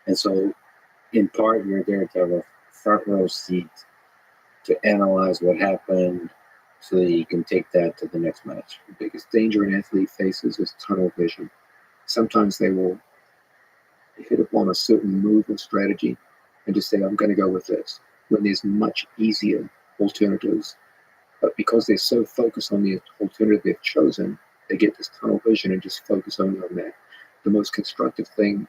Speaker 3: And so, in part, you're there to have a front row seat to analyze what happened so that you can take that to the next match.
Speaker 5: The biggest danger an athlete faces is tunnel vision. Sometimes they will hit upon a certain move or strategy and just say, I'm going to go with this, when there's much easier alternatives. But because they're so focused on the alternative they've chosen, they get this tunnel vision and just focus only on that. The most constructive thing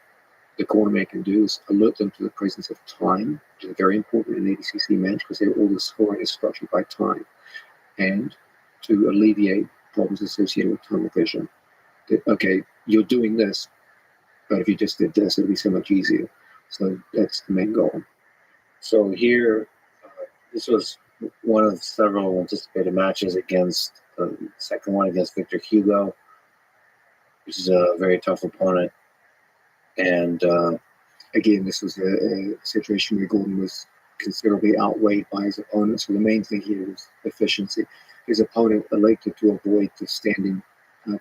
Speaker 5: the cornerman can do is alert them to the presence of time, which is very important in an ADCC match because all the scoring is structured by time, and to alleviate problems associated with tunnel vision. That, okay, you're doing this, but if you just did this, it would be so much easier. So that's the main goal.
Speaker 3: So here, this was one of several anticipated matches against the second one against Victor Hugo, which is a very tough opponent. And
Speaker 5: Again, this was a situation where Gordon was considerably outweighed by his opponent. So the main thing here was efficiency. His opponent elected to avoid the standing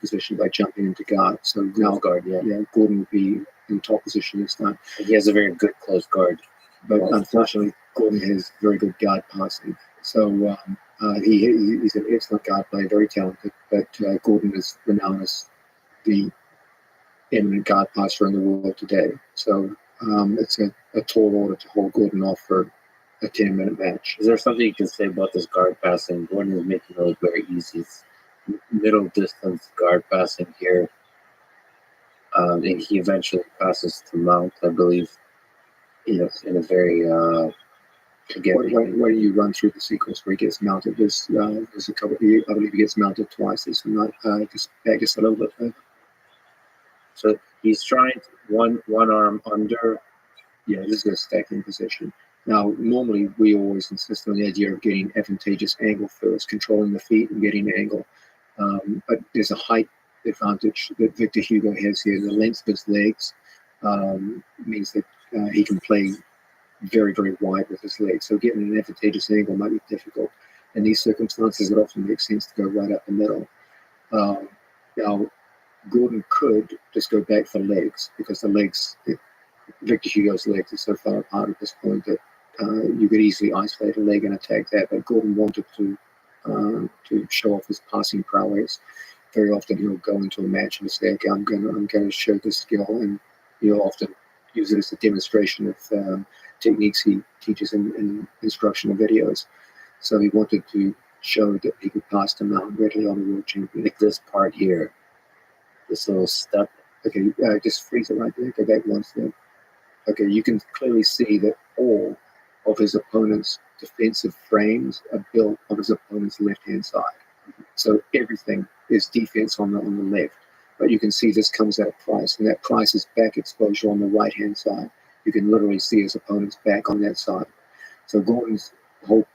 Speaker 5: position by jumping into guard. So now,
Speaker 3: guard, yeah.
Speaker 5: Gordon would be in top position this time.
Speaker 3: He has a very good close guard.
Speaker 5: But unfortunately, Gordon has very good guard passing. So he's an excellent guard player, very talented. But Gordon is renowned as the eminent guard passer in the world today. So it's a tall order to hold Gordon off for a 10-minute match.
Speaker 3: Is there something you can say about this guard passing? Gordon is making it look very easy. It's middle distance guard passing here. And he eventually passes to Mount, I believe. Yes, in a very
Speaker 5: Why don't you run through the sequence where he gets mounted? There's a couple. I believe he gets mounted twice. This one, just back just a little bit further.
Speaker 3: So he's trying to, one arm under.
Speaker 5: Yeah, this is a stacking position. Now, normally we always insist on the idea of getting advantageous angle first, controlling the feet and getting angle. But there's a height advantage that Victor Hugo has here. The length of his legs means that he can play very, very wide with his legs. So getting an advantageous angle might be difficult. In these circumstances, it often makes sense to go right up the middle. Now, Gordon could just go back for legs because Victor Hugo's legs are so far apart at this point that you could easily isolate a leg and attack that. But Gordon wanted to show off his passing prowess. Very often he'll go into a match and say, "Okay, I'm going to show this skill," and he'll often use it as a demonstration of techniques he teaches in instructional videos. So he wanted to show that he could pass to Mount readily on a world champion.
Speaker 3: Like this part here, this little step.
Speaker 5: Okay, just freeze it right there. Go back one step. Okay, you can clearly see that all of his opponent's defensive frames are built on his opponent's left-hand side. So everything is defense on the left. But you can see this comes at a price, and that price is back exposure on the right-hand side. You can literally see his opponent's back on that side. So Gordon's whole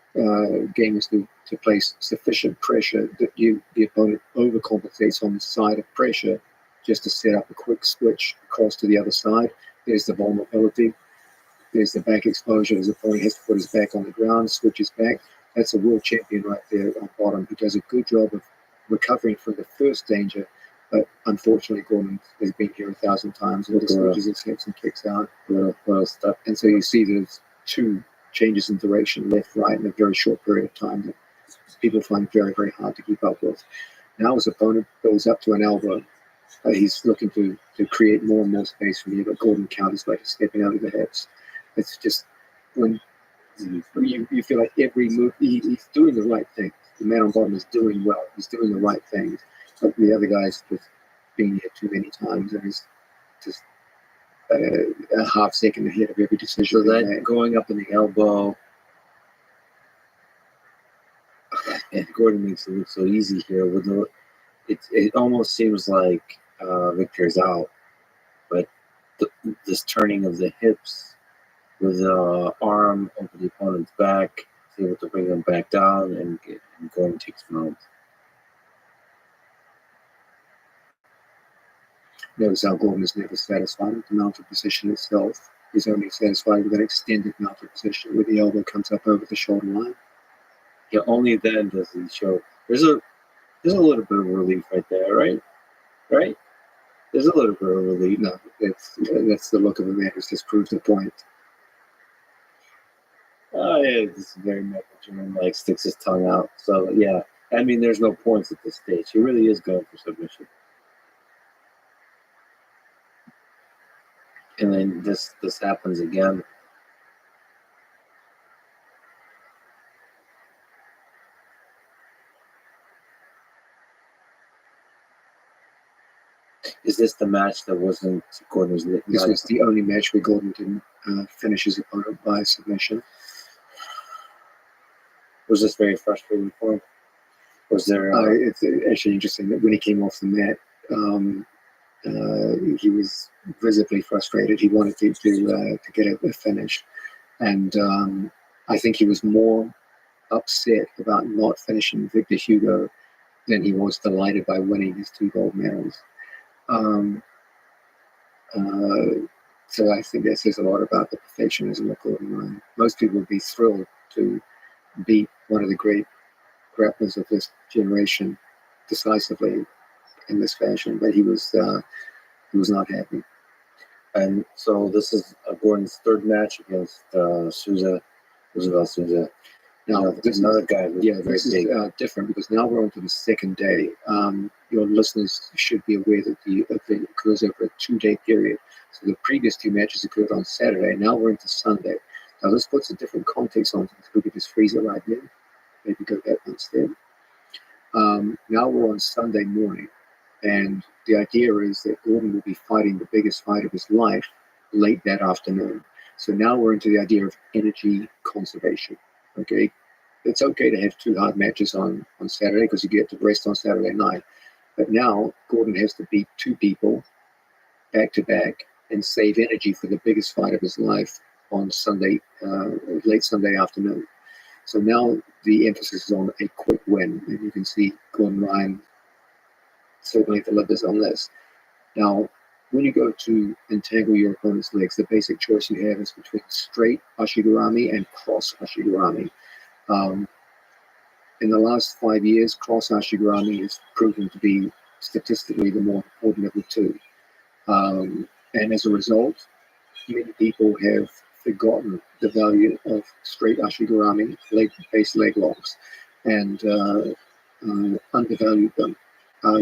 Speaker 5: game is to place sufficient pressure that the opponent overcompensates on the side of pressure just to set up a quick switch across to the other side. There's the vulnerability. There's the back exposure. His opponent has to put his back on the ground, switches back. That's a world champion right there on bottom who does a good job of recovering from the first danger. But unfortunately, Gordon has been here 1,000 times. All the switches and slips and kicks out. And so you see there's two changes in direction, left, right, in a very short period of time that people find very, very hard to keep up with. Now his opponent goes up to an elbow. He's looking to create more and more space from here, but Gordon counters by just stepping out of the hips. It's just when you feel like every move, he's doing the right thing. The man on bottom is doing well. He's doing the right things. But the other guy's just being hit too many times, and he's just a half second ahead of every decision.
Speaker 3: So that going up in the elbow, and Gordon makes it look so easy here. It almost seems like Victor's out, but this turning of the hips with the arm over the opponent's back, is able to bring them back down, and Gordon takes Mount.
Speaker 5: Notice how Gordon is never satisfied with the mounted position itself. He's only satisfied with an extended mounted position where the elbow comes up over the shoulder line.
Speaker 3: Yeah, only then does he show. There's a little bit of relief right there, right? Right? There's a little bit of relief.
Speaker 5: No, that's the look of a man who's just proved the point.
Speaker 3: Oh yeah, this is very Michael Jordan, like sticks his tongue out. So yeah, I mean, there's no points at this stage. He really is going for submission. And then this happens again. Is this the match that wasn't Gordon's?
Speaker 5: This was the only match where Gordon didn't finish his opponent by submission.
Speaker 3: Was this very frustrating for him? Was there?
Speaker 5: It's actually interesting that when he came off the mat, he was visibly frustrated. He wanted to get a finish, and I think he was more upset about not finishing Victor Hugo than he was delighted by winning his 2 gold medals. So I think that says a lot about the perfectionism of Gordon Ryan. Most people would be thrilled to beat one of the great grapplers of this generation decisively in this fashion, but he was not happy.
Speaker 3: And so this is Gordon's 3rd match against Roosevelt Souza.
Speaker 5: Now,
Speaker 3: This is another guy.
Speaker 5: This is different because now we're on to the second day. Your listeners should be aware that the event occurs over a 2-day period. So the previous 2 matches occurred on Saturday. Now we're into Sunday. Now this puts a different context on things. Look at this freezer right there. Maybe go back one step. Now we're on Sunday morning. And the idea is that Gordon will be fighting the biggest fight of his life late that afternoon. So now we're into the idea of energy conservation. Okay, it's okay to have 2 hard matches on Saturday because you get to rest on Saturday night. But now Gordon has to beat 2 people back to back and save energy for the biggest fight of his life on Sunday, late Sunday afternoon. So now the emphasis is on a quick win, and you can see Gordon Ryan certainly delivers on this. Now, when you go to entangle your opponent's legs, the basic choice you have is between straight Ashigurami and cross Ashigurami. In the last 5 years, cross Ashigurami has proven to be statistically the more important of the 2. And as a result, many people have forgotten the value of straight Ashigurami, base leg locks, and undervalued them.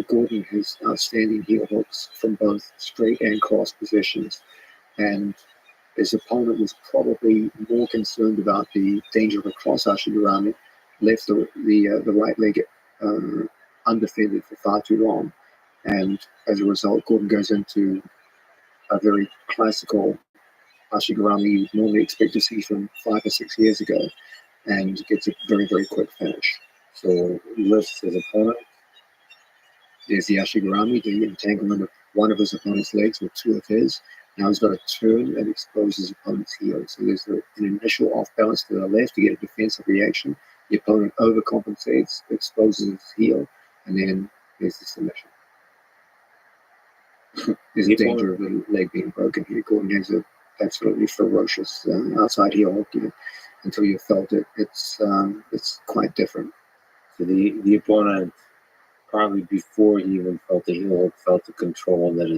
Speaker 5: Gordon has outstanding heel hooks from both straight and cross positions, and his opponent was probably more concerned about the danger of a cross Ashigurami, left the right leg undefended for far too long, and as a result, Gordon goes into a very classical Ashigurami you normally expect to see from 5 or 6 years ago, and gets a very, very quick finish.
Speaker 3: So he lifts his opponent.
Speaker 5: There's the Ashigurami, the entanglement of one of his opponent's legs with 2 of his. Now he's got to turn and expose his opponent's heel. So there's an initial off balance to the left to get a defensive reaction. The opponent overcompensates, exposes his heel, and then there's the submission. There's a danger of the leg being broken here. Gordon has a absolutely ferocious outside heel hook. Until you've felt it, it's quite different.
Speaker 3: So the opponent, probably before he even felt the heel hook, felt the control that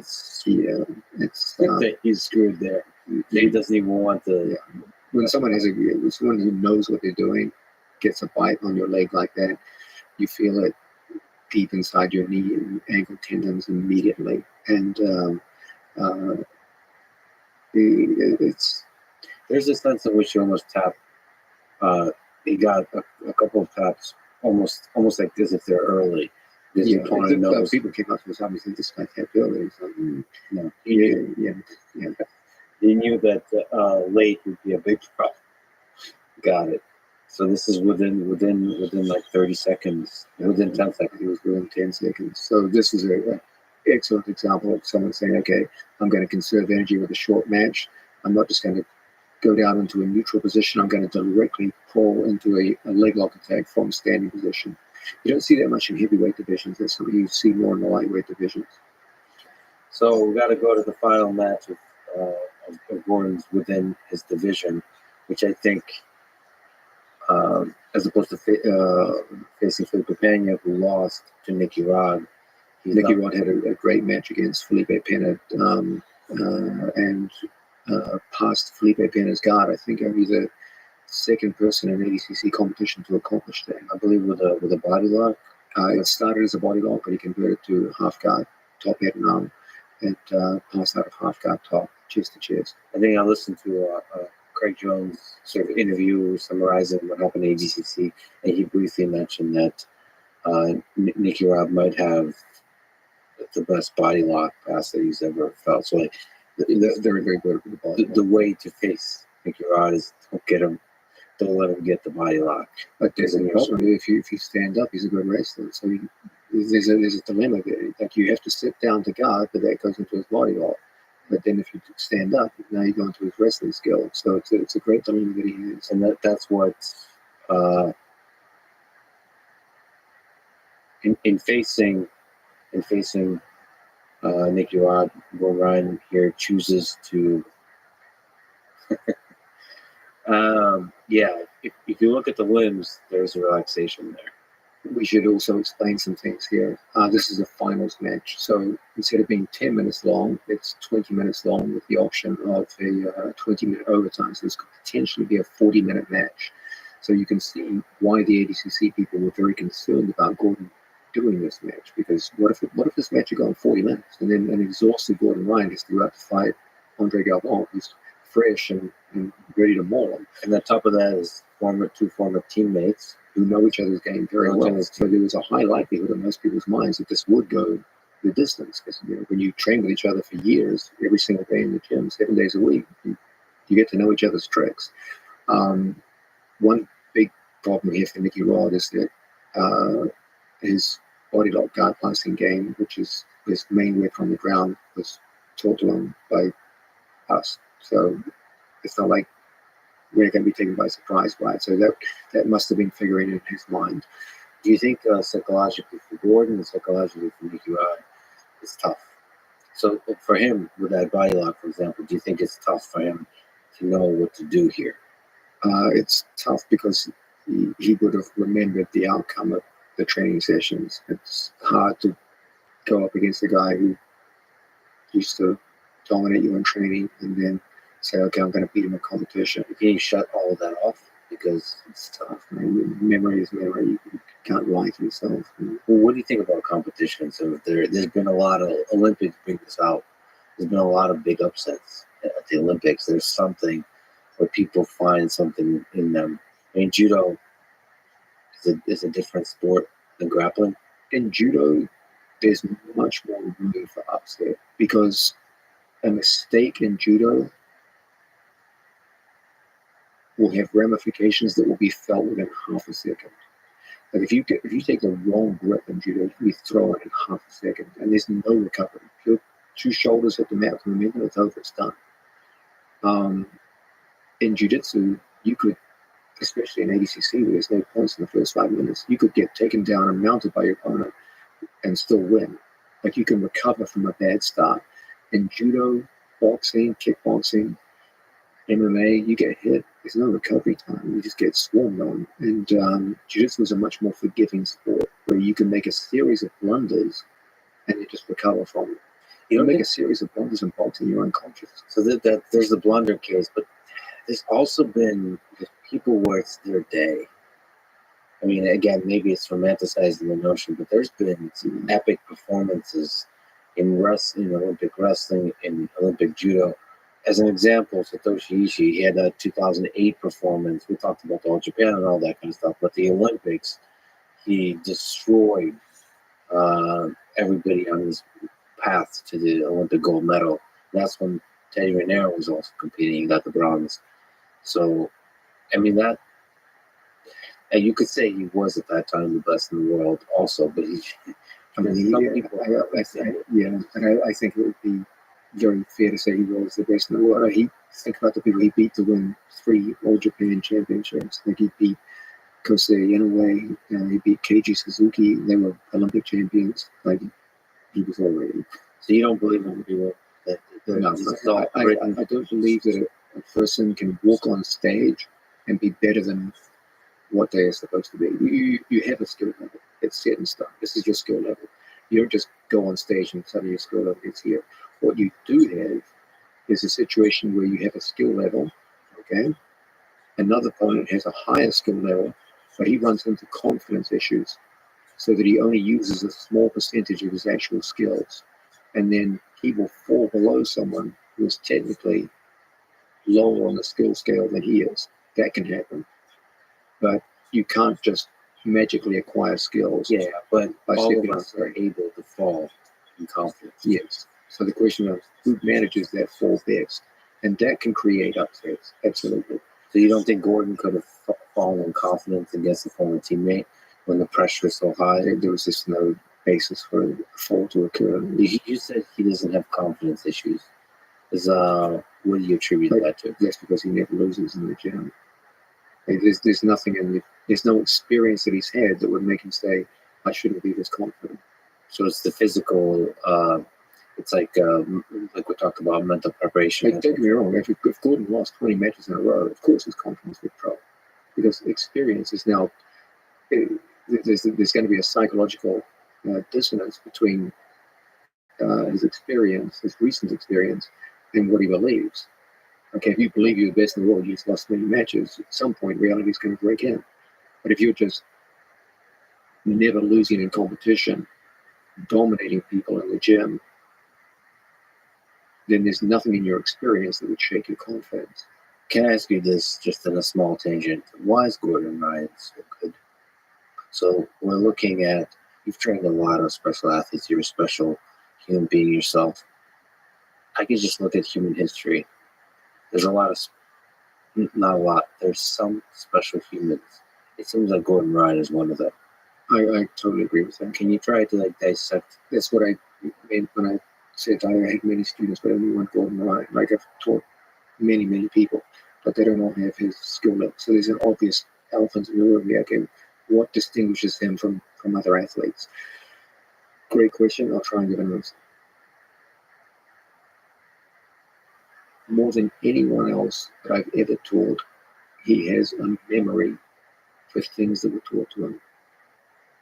Speaker 3: he's screwed there. He doesn't even want to.
Speaker 5: Yeah. When someone who knows what they're doing gets a bite on your leg like that, you feel it deep inside your knee and ankle tendons immediately, and
Speaker 3: there's a sense in which you almost tap. He got a couple of taps, almost like this if they're early.
Speaker 5: People came up to us and said, "This guy tapped early." So,
Speaker 3: no,
Speaker 5: he
Speaker 3: knew that late would be a big problem. Got it. So this is within like 30 seconds, within 10 seconds.
Speaker 5: It was within 10 seconds. So this is an excellent example of someone saying, "Okay, I'm going to conserve energy with a short match. I'm not just going to go down into a neutral position. I'm going to directly pull into a leg lock attack from standing position." You don't see that much in heavyweight divisions. That's something you see more in the lightweight divisions.
Speaker 3: So we got to go to the final match of Gordon's within his division, which I think, as opposed to facing Felipe Pena, who lost to Nicky Rod.
Speaker 5: Nicky Rod had a great match against Felipe Pena and passed Felipe Pena's guard. I think he's the second person in ADCC competition to accomplish that.
Speaker 3: I believe with a body lock.
Speaker 5: It started as a body lock, but he converted to half guard, top, head, and arm, and passed out of half guard top, chest to chest.
Speaker 3: I think I listened to Craig Jones' sort of interview summarizing what happened at ADCC, and he briefly mentioned that Nicky Rod might have the best body lock pass that he's ever felt. So like,
Speaker 5: they're very good with the body.
Speaker 3: The way to face Nicky Rod is don't get him don't let him get the body lock.
Speaker 5: But there's a problem. If you stand up, he's a good wrestler. So there's a dilemma there. Like you have to sit down to guard, but that goes into his body lock. But then if you stand up, now you go into his wrestling skill. So it's a great dilemma that he has.
Speaker 3: And that's what in facing Nicky Rod, Ryan here chooses to if you look at the limbs, there's a relaxation there.
Speaker 5: We should also explain some things here. This is a finals match, so instead of being 10 minutes long, it's 20 minutes long with the option of a 20-minute overtime. So this could potentially be a 40-minute match. So you can see why the ADCC people were very concerned about Gordon doing this match, because what if this match had gone 40 minutes and then an exhausted Gordon Ryan has to go out to fight Andre Galvin, who's fresh and ready to maul him.
Speaker 3: And on top of that is two former teammates
Speaker 5: who know each other's game very well. So there was a high likelihood in most people's minds that this would go the distance. Because when you train with each other for years, every single day in the gym, 7 days a week, you get to know each other's tricks. One big problem here for Nicky Rod is that his body lock guard passing game, which is his main work on the ground, was taught to him by us. So it's not like we're going to be taken by surprise by it. So that must have been figuring in his mind.
Speaker 3: Do you think psychologically for Gordon and psychologically for Nicky Rod, it's tough? So for him, with that body lock, for example, do you think it's tough for him to know what to do here?
Speaker 5: It's tough because he would have remembered the outcome of the training sessions. It's hard to go up against a guy who used to dominate you in training and then say, okay, I'm going to beat him in competition.
Speaker 3: Can you shut all of that off? Because
Speaker 5: it's tough, man. Memory is memory. You can't lie to yourself.
Speaker 3: Well, what do you think about competition? So there's been a lot of Olympics bring this out. There's been a lot of big upsets at the Olympics. There's something where people find something in them. I mean, judo is a different sport than grappling.
Speaker 5: In judo, there's much more room for upset because a mistake in judo will have ramifications that will be felt within half a second. Like if you take the wrong grip in judo, you can be thrown in half a second, and there's no recovery. If your two shoulders hit the mat for a minute, it's over, it's done. In jiu-jitsu, you could, especially in ADCC, where there's no points in the first 5 minutes, you could get taken down and mounted by your opponent and still win. Like you can recover from a bad start. In judo, boxing, kickboxing, MMA, you get hit, there's no recovery time. You just get swarmed on. And jiu-jitsu is a much more forgiving sport where you can make a series of blunders and you just recover from it. You don't make a series of blunders in boxing, you're unconscious.
Speaker 3: So that there's the blunder case, but there's also been people where it's their day. I mean, again, maybe it's romanticizing the notion, but there's been some epic performances in wrestling, Olympic wrestling, in Olympic judo. As an example, Satoshi Ishii, he had that 2008 performance. We talked about the All Japan and all that kind of stuff, but the Olympics, he destroyed everybody on his path to the Olympic gold medal. That's when Teddy Raniero was also competing. He got the bronze. So, I mean, that, and you could say he was at that time the best in the world also, but he, I mean, some people,
Speaker 5: I think it would be very fair to say he was the best in the world. Think about the people he beat to win 3 All Japan championships. Like he beat Kosei Inoue, he beat Keiji Suzuki. They were Olympic champions. Like he was already.
Speaker 3: So you don't believe him?
Speaker 5: No, I don't believe that a person can walk on stage and be better than what they are supposed to be. You have a skill level. It's set in stone. This is your skill level. You don't just go on stage and suddenly your skill level gets here. What you do have is a situation where you have a skill level, okay? Another opponent has a higher skill level, but he runs into confidence issues so that he only uses a small percentage of his actual skills. And then he will fall below someone who is technically lower on the skill scale than he is. That can happen. But you can't just magically acquire skills.
Speaker 3: Yeah, but
Speaker 5: by
Speaker 3: all of us are able to fall in confidence.
Speaker 5: Yes. So the question of who manages that fall best, and that can create upsets. Absolutely.
Speaker 3: So you don't think Gordon could have fallen in confidence against a former teammate when the pressure is so high? There was just no basis for a fall to occur. You said he doesn't have confidence issues. What do you attribute that to?
Speaker 5: That's because he never loses in the gym. Like, there's nothing there's no experience that he's had that would make him say, I shouldn't be this confident.
Speaker 3: So it's the physical. It's like we talked about mental preparation.
Speaker 5: Like, don't get me wrong. If Gordon lost 20 matches in a row, of course his confidence would drop, because experience is now. There's going to be a psychological dissonance between his experience, his recent experience, and what he believes. Okay, if you believe you're the best in the world, you've lost many matches, at some point reality is going to break in. But if you're just never losing in competition, dominating people in the gym, then there's nothing in your experience that would shake your confidence.
Speaker 3: Can I ask you this, just in a small tangent? Why is Gordon Ryan so good? So we're looking at, you've trained a lot of special athletes. You're a special human being yourself. I can just look at human history. There's not a lot. There's some special humans. It seems like Gordon Ryan is one of them.
Speaker 5: I totally agree with that.
Speaker 3: Can you try to dissect?
Speaker 5: That's what I meant when I said I had many students, but only one Gordon Ryan. Like, I've taught many, many people, but they don't all have his skill level. So there's an obvious elephant in the room here. Okay, what distinguishes him from other athletes? Great question. I'll try and give an answer. More than anyone else that I've ever taught, he has a memory for things that were taught to him.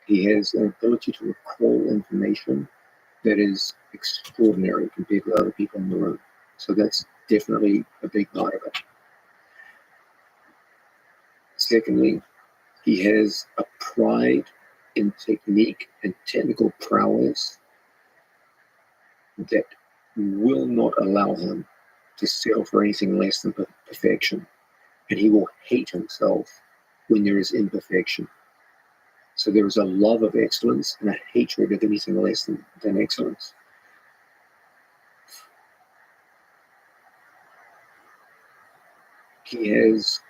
Speaker 5: He has an ability to recall information that is extraordinary compared to other people in the room. So that's definitely a big part of it. Secondly, he has a pride in technique and technical prowess that will not allow him to settle for anything less than perfection. And he will hate himself when there is imperfection. So there is a love of excellence and a hatred of anything less than excellence. He has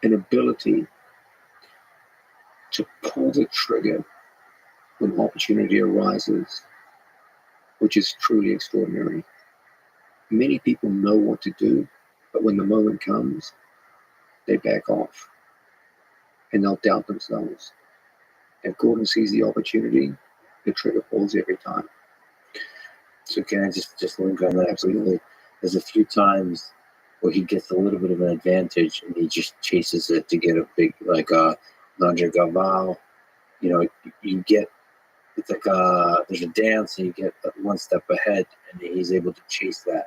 Speaker 5: an ability to pull the trigger when opportunity arises, which is truly extraordinary. Many people know what to do, but when the moment comes, they back off and they'll doubt themselves. If Gordon sees the opportunity, the trigger pulls every time.
Speaker 3: So can I just link on that? Absolutely. There's a few times where he gets a little bit of an advantage and he just chases it to get a big, like Andre Galvao. You get, it's like there's a dance and you get one step ahead and he's able to chase that.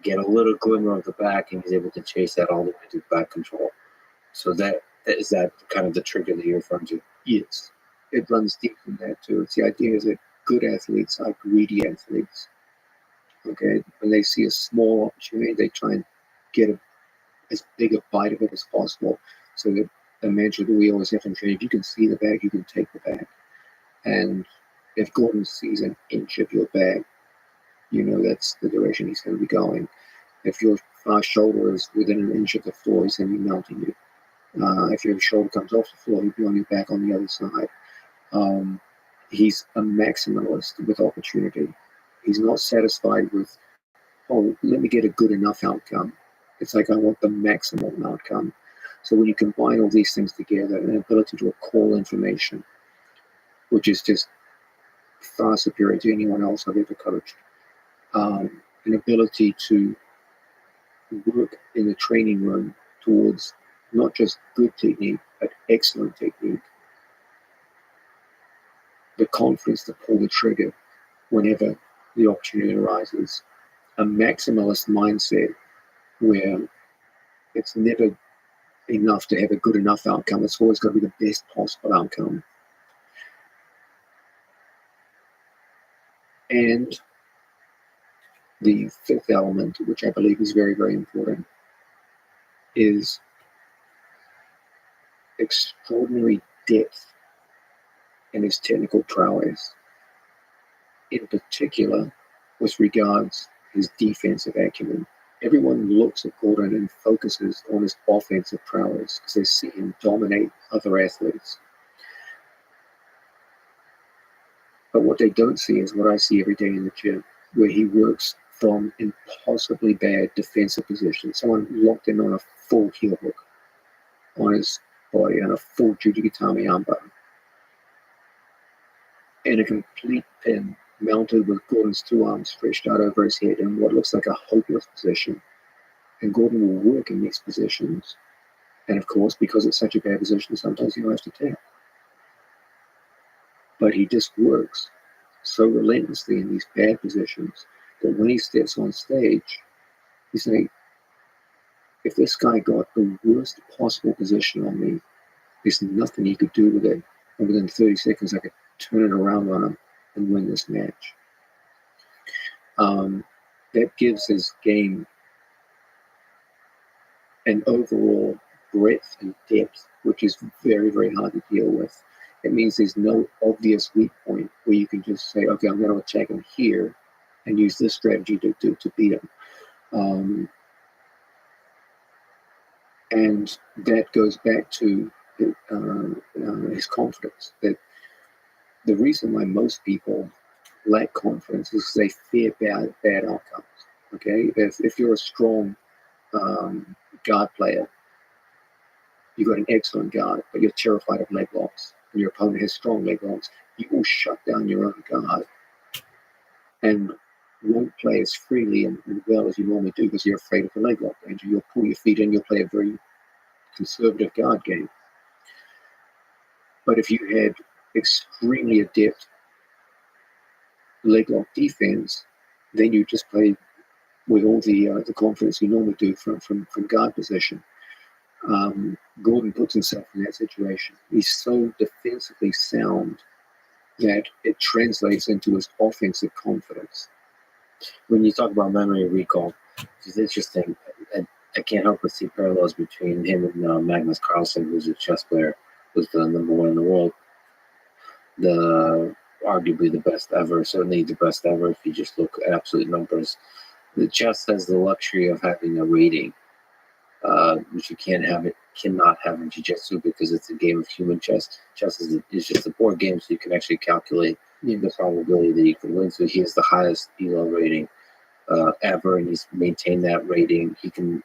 Speaker 3: Get a little glimmer of the back and he's able to chase that all the way to back control. So that is that kind of the trigger that you're referring to?
Speaker 5: Yes, it runs deep from that too. It's the idea that good athletes are greedy athletes. Okay, when they see a small opportunity, they try and get as big a bite of it as possible. So that the mantra that we always have in training, if you can see the bag, you can take the bag. And if Gordon sees an inch of your bag, that's the direction he's going to be going. If your far shoulder is within an inch of the floor, he's going to be mounting you. If your shoulder comes off the floor, he'll be on your back on the other side. He's a maximalist with opportunity. He's not satisfied with, let me get a good enough outcome. It's like, I want the maximum outcome. So when you combine all these things together, an ability to recall information, which is just far superior to anyone else I've ever coached, an ability to work in the training room towards not just good technique, but excellent technique. The confidence to pull the trigger whenever the opportunity arises. A maximalist mindset where it's never enough to have a good enough outcome. It's always got to be the best possible outcome. And the fifth element, which I believe is very, very important, is extraordinary depth in his technical prowess, in particular with regards his defensive acumen. Everyone looks at Gordon and focuses on his offensive prowess because they see him dominate other athletes. But what they don't see is what I see every day in the gym, where he works from impossibly bad defensive positions. Someone locked in on a full heel hook on his body and a full Jujikatami armbar, and a complete pin mounted with Gordon's two arms stretched out over his head in what looks like a hopeless position. And Gordon will work in these positions. And of course, because it's such a bad position, sometimes he has to tap. But he just works so relentlessly in these bad positions that when he steps on stage, he's saying, if this guy got the worst possible position on me, there's nothing he could do with it. And within 30 seconds, I could turn it around on him and win this match. That gives his game an overall breadth and depth, which is very, very hard to deal with. It means there's no obvious weak point where you can just say, okay, I'm going to attack him here and use this strategy to beat him. And that goes back to his confidence. That the reason why most people lack confidence is they fear bad outcomes. Okay, if you're a strong guard player, you've got an excellent guard, but you're terrified of leg locks, and your opponent has strong leg locks, you will shut down your own guard and won't play as freely and well as you normally do because you're afraid of the leg lock danger. You'll pull your feet in, you'll play a very conservative guard game. But if you had extremely adept leg lock defense, then you just play with all the confidence you normally do from guard position. Gordon puts himself in that situation. He's so defensively sound that it translates into his offensive confidence.
Speaker 3: When you talk about memory recall, it's interesting. I can't help but see parallels between him and Magnus Carlsen, who's a chess player, who's the number one in the world, arguably the best ever, certainly the best ever if you just look at absolute numbers. The chess has the luxury of having a rating, which you cannot have in jiu-jitsu because it's a game of human chess. Chess is just a board game, so you can actually calculate the probability that you can win. So he has the highest ELO rating ever, and he's maintained that rating. He can,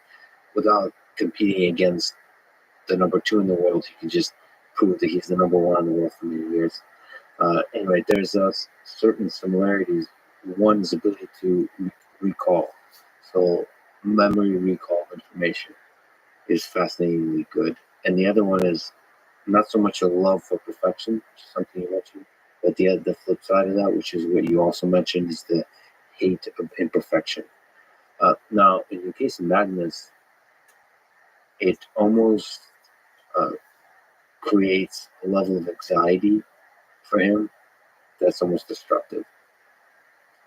Speaker 3: without competing against the number 2 in the world, he can just prove that he's the number 1 in the world for many years. Anyway, there's certain similarities. One's ability to recall. So memory recall information is fascinatingly good. And the other one is not so much a love for perfection, which is something you mentioned, but the flip side of that, which is what you also mentioned, is the hate of imperfection. Now, in the case of Magnus, it almost creates a level of anxiety for him that's almost destructive.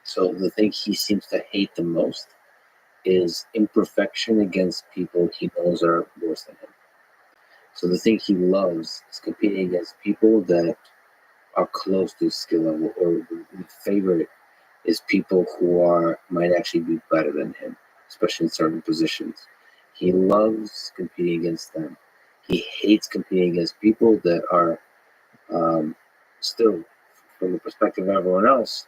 Speaker 3: So the thing he seems to hate the most is imperfection against people he knows are worse than him. So the thing he loves is competing against people that are close to his skill level, or the favorite is people who might actually be better than him, especially in certain positions. He loves competing against them. He hates competing against people that are still, from the perspective of everyone else,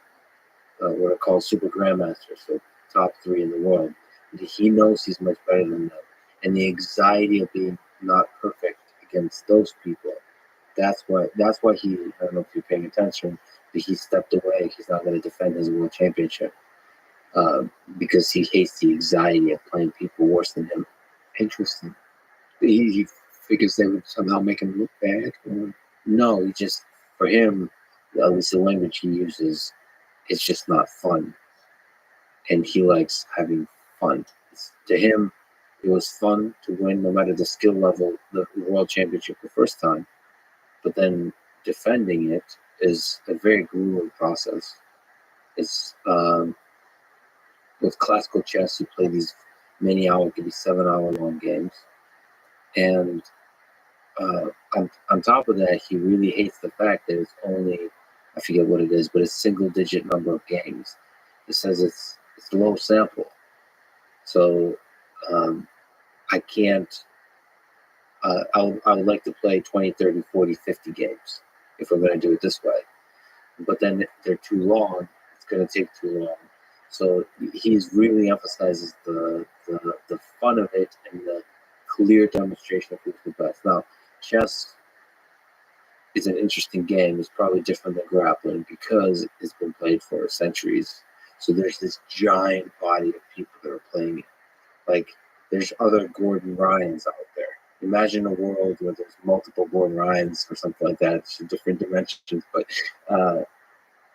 Speaker 3: what are called super grandmasters, so top 3 in the world. He knows he's much better than them. And the anxiety of being not perfect against those people, that's why he, I don't know if you're paying attention, but he stepped away. He's not going to defend his world championship because he hates the anxiety of playing people worse than him.
Speaker 5: Interesting. He figures they would somehow make him look bad? Or?
Speaker 3: No, he just, for him, at least the language he uses, it's just not fun. And he likes having fun. To him, it was fun to win no matter the skill level, the world championship the first time. But then defending it is a very grueling process. It's with classical chess, you play these many hour, could be 7-hour long games. And on top of that, he really hates the fact that it's only, I forget what it is, but a single digit number of games. It says it's low sample. So I can't. I would like to play 20, 30, 40, 50 games if we're going to do it this way. But then they're too long. It's going to take too long. So he's really emphasizes the fun of it and the clear demonstration of who's the best. Now, chess is an interesting game. It's probably different than grappling because it's been played for centuries. So there's this giant body of people that are playing it. Like, there's other Gordon Ryans out there. Imagine a world where there's multiple Gordon Ryans or something like that. It's different dimensions, but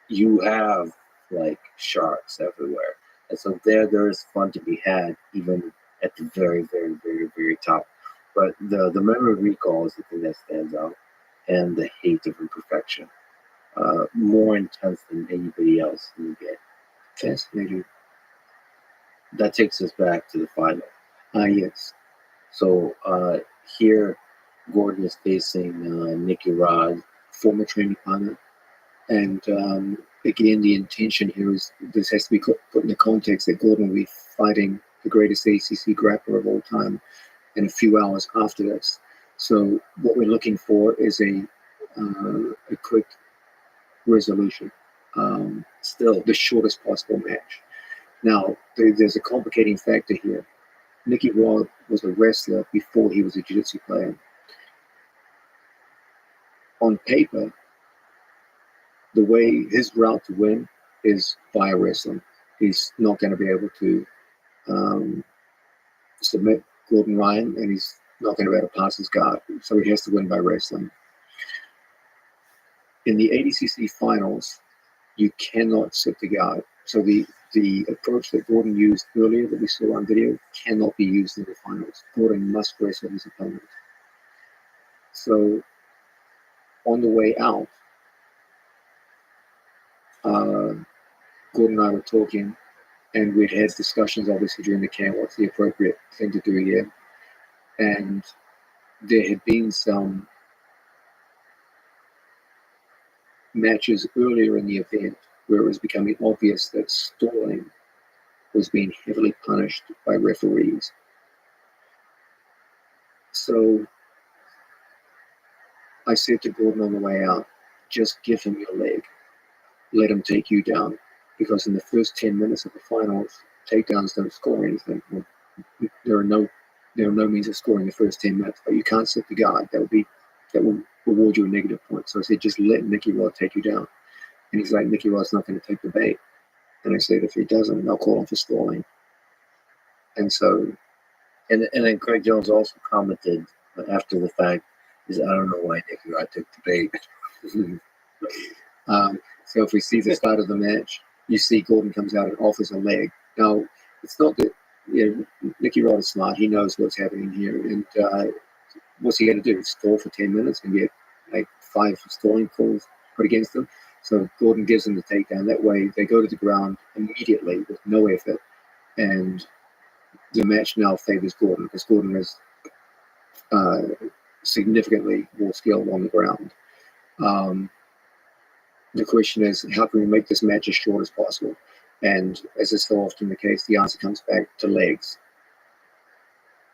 Speaker 3: you have like sharks everywhere. And so there is fun to be had, even at the very, very, very, very top. But the memory recall is the thing that stands out, and the hate of imperfection. More intense than anybody else in the game.
Speaker 5: Fascinating.
Speaker 3: That takes us back to the final.
Speaker 5: Yes.
Speaker 3: So here, Gordon is facing Nicky Rod.
Speaker 5: Former training partner. And again, the intention here is this has to be put in the context that Gordon will be fighting the greatest ACC grappler of all time in a few hours after this. So what we're looking for is a quick resolution. Still, the shortest possible match. Now, there's a complicating factor here. Nicky Rod was a wrestler before he was a jiu-jitsu player. On paper, the way his route to win is via wrestling. He's not going to be able to submit Gordon Ryan, and he's not going to be able to pass his guard. So he has to win by wrestling. In the ADCC finals, you cannot sit the guard. So the approach that Gordon used earlier that we saw on video cannot be used in the finals. Gordon must wrestle his opponent. So on the way out, Gordon and I were talking, and we'd had discussions obviously during the camp, what's the appropriate thing to do here. And there had been some matches earlier in the event where it was becoming obvious that stalling was being heavily punished by referees. So I said to Gordon on the way out, just give him your leg. Let him take you down. Because in the first 10 minutes of the finals, takedowns don't score anything. Well, there are no means of scoring the first 10 minutes, but you can't sit the guard. That will reward you a negative point. So I said, just let Nicky Rod take you down. And he's like, Nicky Rod's not going to take the bait. And I said, if he doesn't, I'll call him for stalling. And so,
Speaker 3: and then Craig Jones also commented after the fact, is I don't know why Nicky Rod took the bait.
Speaker 5: So if we see the start of the match, you see Gordon comes out and offers a leg. Now, it's not that Nicky Rod is smart. He knows what's happening here. And what's he going to do? Stall for 10 minutes and get like 5 stalling calls put against him? So Gordon gives him the takedown. That way they go to the ground immediately with no effort. And the match now favors Gordon because Gordon is significantly more skilled on the ground. The question is, how can we make this match as short as possible? And as is so often the case, the answer comes back to legs.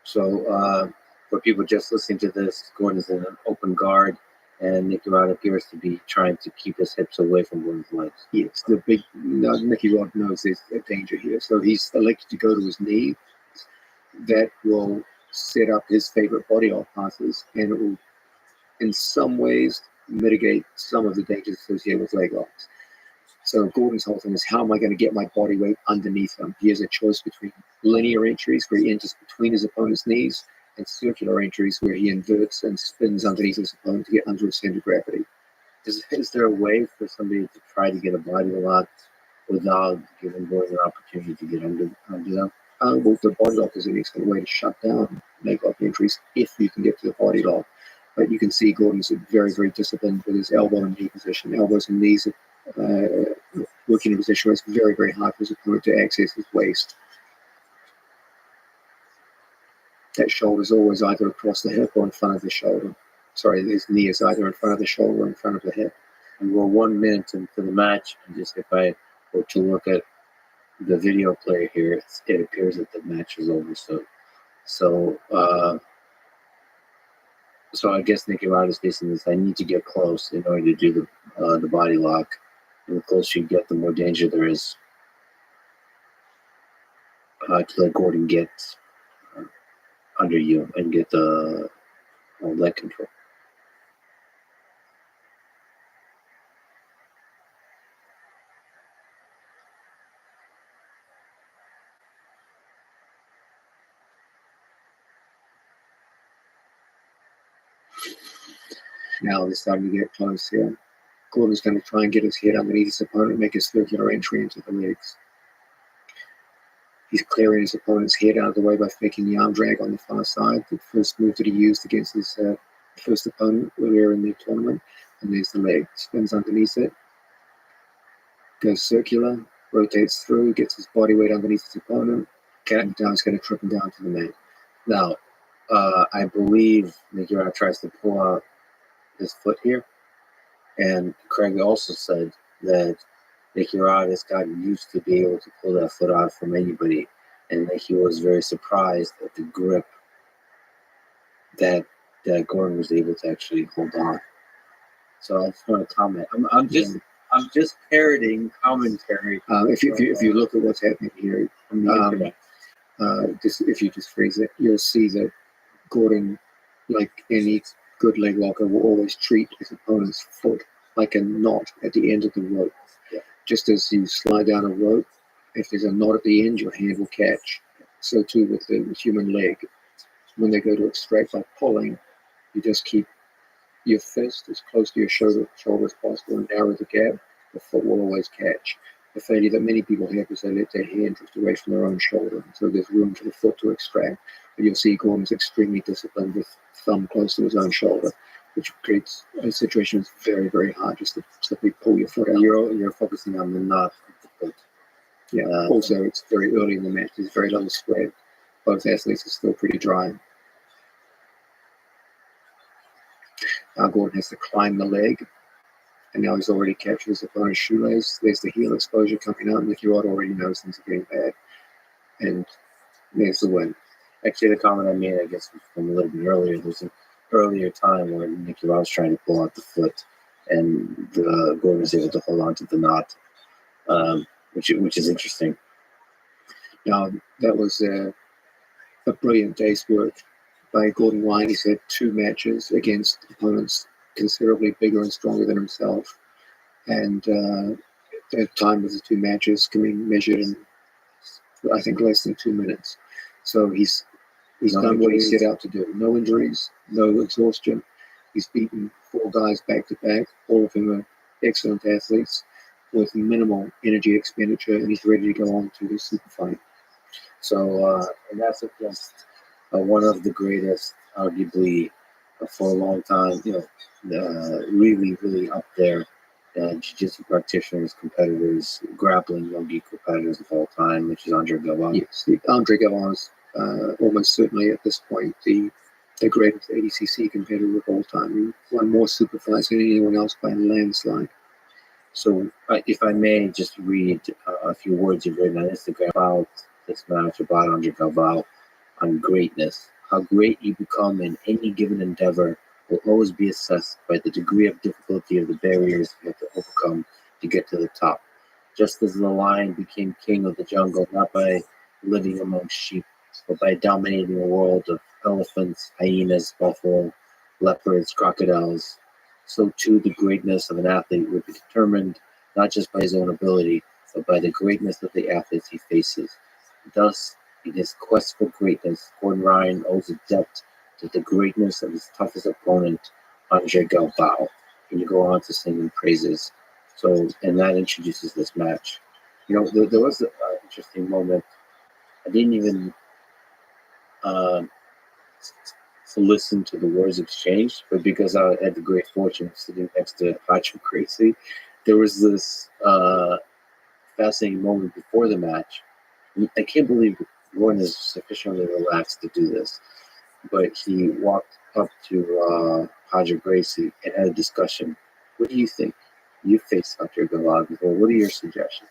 Speaker 3: So for people just listening to this, Gordon's in an open guard, and Nicky Rod appears to be trying to keep his hips away from Gordon's legs.
Speaker 5: Yes, Nicky Rod knows there's a danger here, so he's elected to go to his knee. That will set up his favorite body off passes, and it will, in some ways, mitigate some of the dangers associated with leg locks. So Gordon's whole thing is, how am I going to get my body weight underneath him? He has a choice between linear entries where he enters between his opponent's knees and circular entries where he inverts and spins underneath his opponent to get under his center of gravity.
Speaker 3: Is there a way for somebody to try to get a body lock without giving Gordon an opportunity to get under them?
Speaker 5: Well, the body lock is an excellent way to shut down leg lock entries if you can get to the body lock. But you can see Gordon's very, very disciplined with his elbow and knee position. Elbows and knees working in a position where it's very, very hard for his opponent to access his waist. That shoulder is always either across the hip or in front of the shoulder. Sorry, his knee is either in front of the shoulder or in front of the hip.
Speaker 3: And we're 1 minute into the match, and just if I were to look at the video player here, it appears that the match is over. So I guess Nicky Rod is facing this. I need to get close in order to do the body lock. And the closer you get, the more danger there is to let Gordon get under you and get the leg control. Now it's time to get close here. Gordon's going to try and get his head underneath his opponent, make a circular entry into the legs. He's clearing his opponent's head out of the way by faking the arm drag on the far side. The first move that he used against his first opponent earlier in the tournament. And there's the leg. Spins underneath it. Goes circular. Rotates through. Gets his body weight underneath his opponent. Cat and down is going to trip him down to the mat. Now, I believe Nicky Rod tries to pull out his foot here. And Craig also said that Nicky Rod has gotten used to being able to pull that foot out from anybody, and that he was very surprised at the grip that Gordon was able to actually hold on. So I just want to comment. I'm just parroting commentary. If you look at what's happening here, if you just phrase it, you'll see that Gordon, like any good leg locker, will always treat his opponent's foot like a knot at the end of the rope. Yeah. Just as you slide down a rope, if there's a knot at the end, your hand will catch. So too with the human leg. When they go to extract by pulling, you just keep your fist as close to your shoulder as possible and narrow the gap. The foot will always catch. The failure that many people have is they let their hand drift away from their own shoulder, so there's room for the foot to extract. But you'll see Gordon's extremely disciplined with thumb close to his own shoulder, which creates a situation that's very, very hard just to simply pull your foot out. You're focusing on the knot of the foot. Yeah. Also, it's very early in the match. There's very little spread. Both athletes are still pretty dry. Now Gordon has to climb the leg. And now he's already captured his opponent's shoelace. There's the heel exposure coming out. Nicky Rod already knows things are getting bad. And there's the win. Actually, the comment I made, I guess, was from a little bit earlier. There's an earlier time where Nicky Rod was trying to pull out the foot, and Gordon was able to hold on to the knot, which is interesting. Now, that was a brilliant day's work by Gordon Wine. He's had 2 matches against opponents considerably bigger and stronger than himself, and the time of the 2 matches can be measured in, I think, less than 2 minutes. So he's done what he set out to do. No injuries, no exhaustion. He's beaten 4 guys back to back. All of them are excellent athletes with minimal energy expenditure, and he's ready to go on to the super fight. So, and that's just one of the greatest, arguably, for a long time, really, really up there, jiu-jitsu practitioners, competitors, grappling yogi competitors of all time, which is Andre Galvao. Yes, Andre Galvao is almost certainly at this point the greatest ADCC competitor of all time. He won more super fights than anyone else by a landslide. So, if I may just read a few words you've written on Instagram about this match, about Andre Galvao, on greatness. How great you become in any given endeavor will always be assessed by the degree of difficulty of the barriers you have to overcome to get to the top. Just as the lion became king of the jungle, not by living among sheep, but by dominating a world of elephants, hyenas, buffalo, leopards, crocodiles, so too the greatness of an athlete will be determined not just by his own ability, but by the greatness of the athletes he faces. Thus, in his quest for greatness, Gordon Ryan owes a debt to the greatness of his toughest opponent, Andre Galvao. And you go on to sing him praises. So, and that introduces this match. There was an interesting moment. I didn't even listen to the words exchanged, but because I had the great fortune of sitting next to Hacho Gracie, there was this fascinating moment before the match. I can't believe Gordon is sufficiently relaxed to do this, but he walked up to Hacho Gracie and had a discussion. What do you think? You faced Andre Galvao before. What are your suggestions?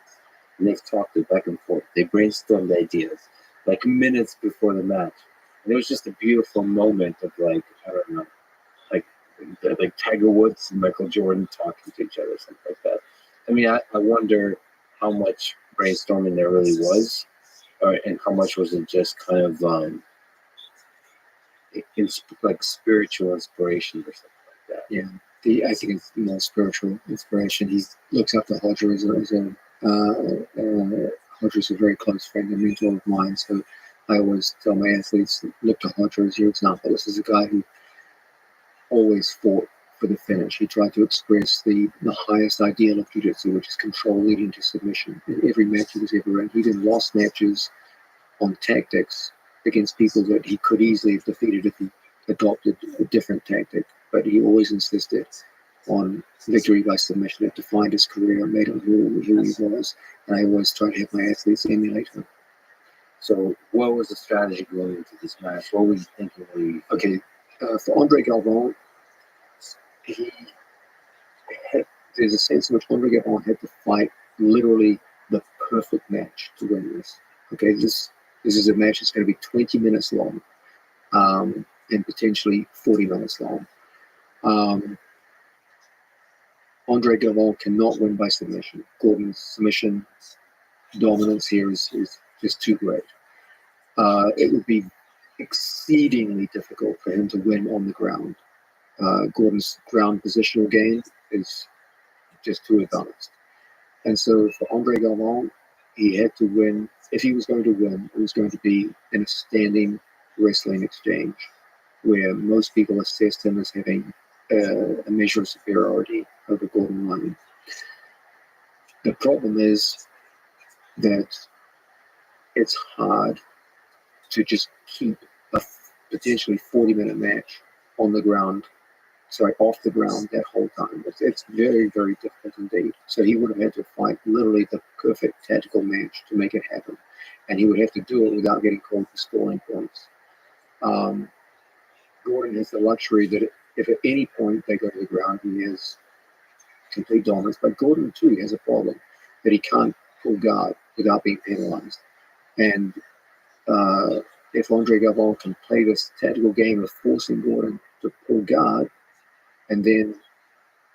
Speaker 3: and they've talked it back and forth. They brainstormed ideas like minutes before the match, and it was just a beautiful moment of like, I don't know, like Tiger Woods and Michael Jordan talking to each other, something like that. I mean, I wonder how much brainstorming there really was, and how much was it just kind of like spiritual inspiration or something like that.
Speaker 5: Yeah, I think it's more spiritual inspiration. He looks up to Hodger Hodger's a very close friend and mentor of mine. So I always tell my athletes, look to Hodger as your example. This is a guy who always fought for the finish. He tried to express the highest ideal of jiu-jitsu, which is control leading to submission. In every match he was ever in, he even lost matches on tactics against people that he could easily have defeated if he adopted a different tactic. But he always insisted on victory by submission. It defined his career and made him who he was. And I always try to have my athletes emulate him.
Speaker 3: So, what was the strategy going into this match? What were you thinking?
Speaker 5: Okay, for Andre Galvão, there's a sense in which Andre Galvão had to fight literally the perfect match to win this. Okay, this is a match that's going to be 20 minutes long, and potentially 40 minutes long. Andre Galvão cannot win by submission. Gordon's submission dominance here is just too great. It would be exceedingly difficult for him to win on the ground. Gordon's ground positional game is just too advanced. And so for Andre Galvão, he had to win. If he was going to win, it was going to be in a standing wrestling exchange where most people assessed him as having a measure of superiority over Gordon Ryan. The problem is that it's hard to just keep a potentially 40-minute match on the ground, off the ground that whole time. It's very, very difficult indeed. So he would have had to fight literally the perfect tactical match to make it happen. And he would have to do it without getting called for scoring points. Gordon has the luxury that if at any point they go to the ground, he has complete dominance. But Gordon, too, has a problem that he can't pull guard without being penalized. And if Andre Galvão can play this tactical game of forcing Gordon to pull guard and then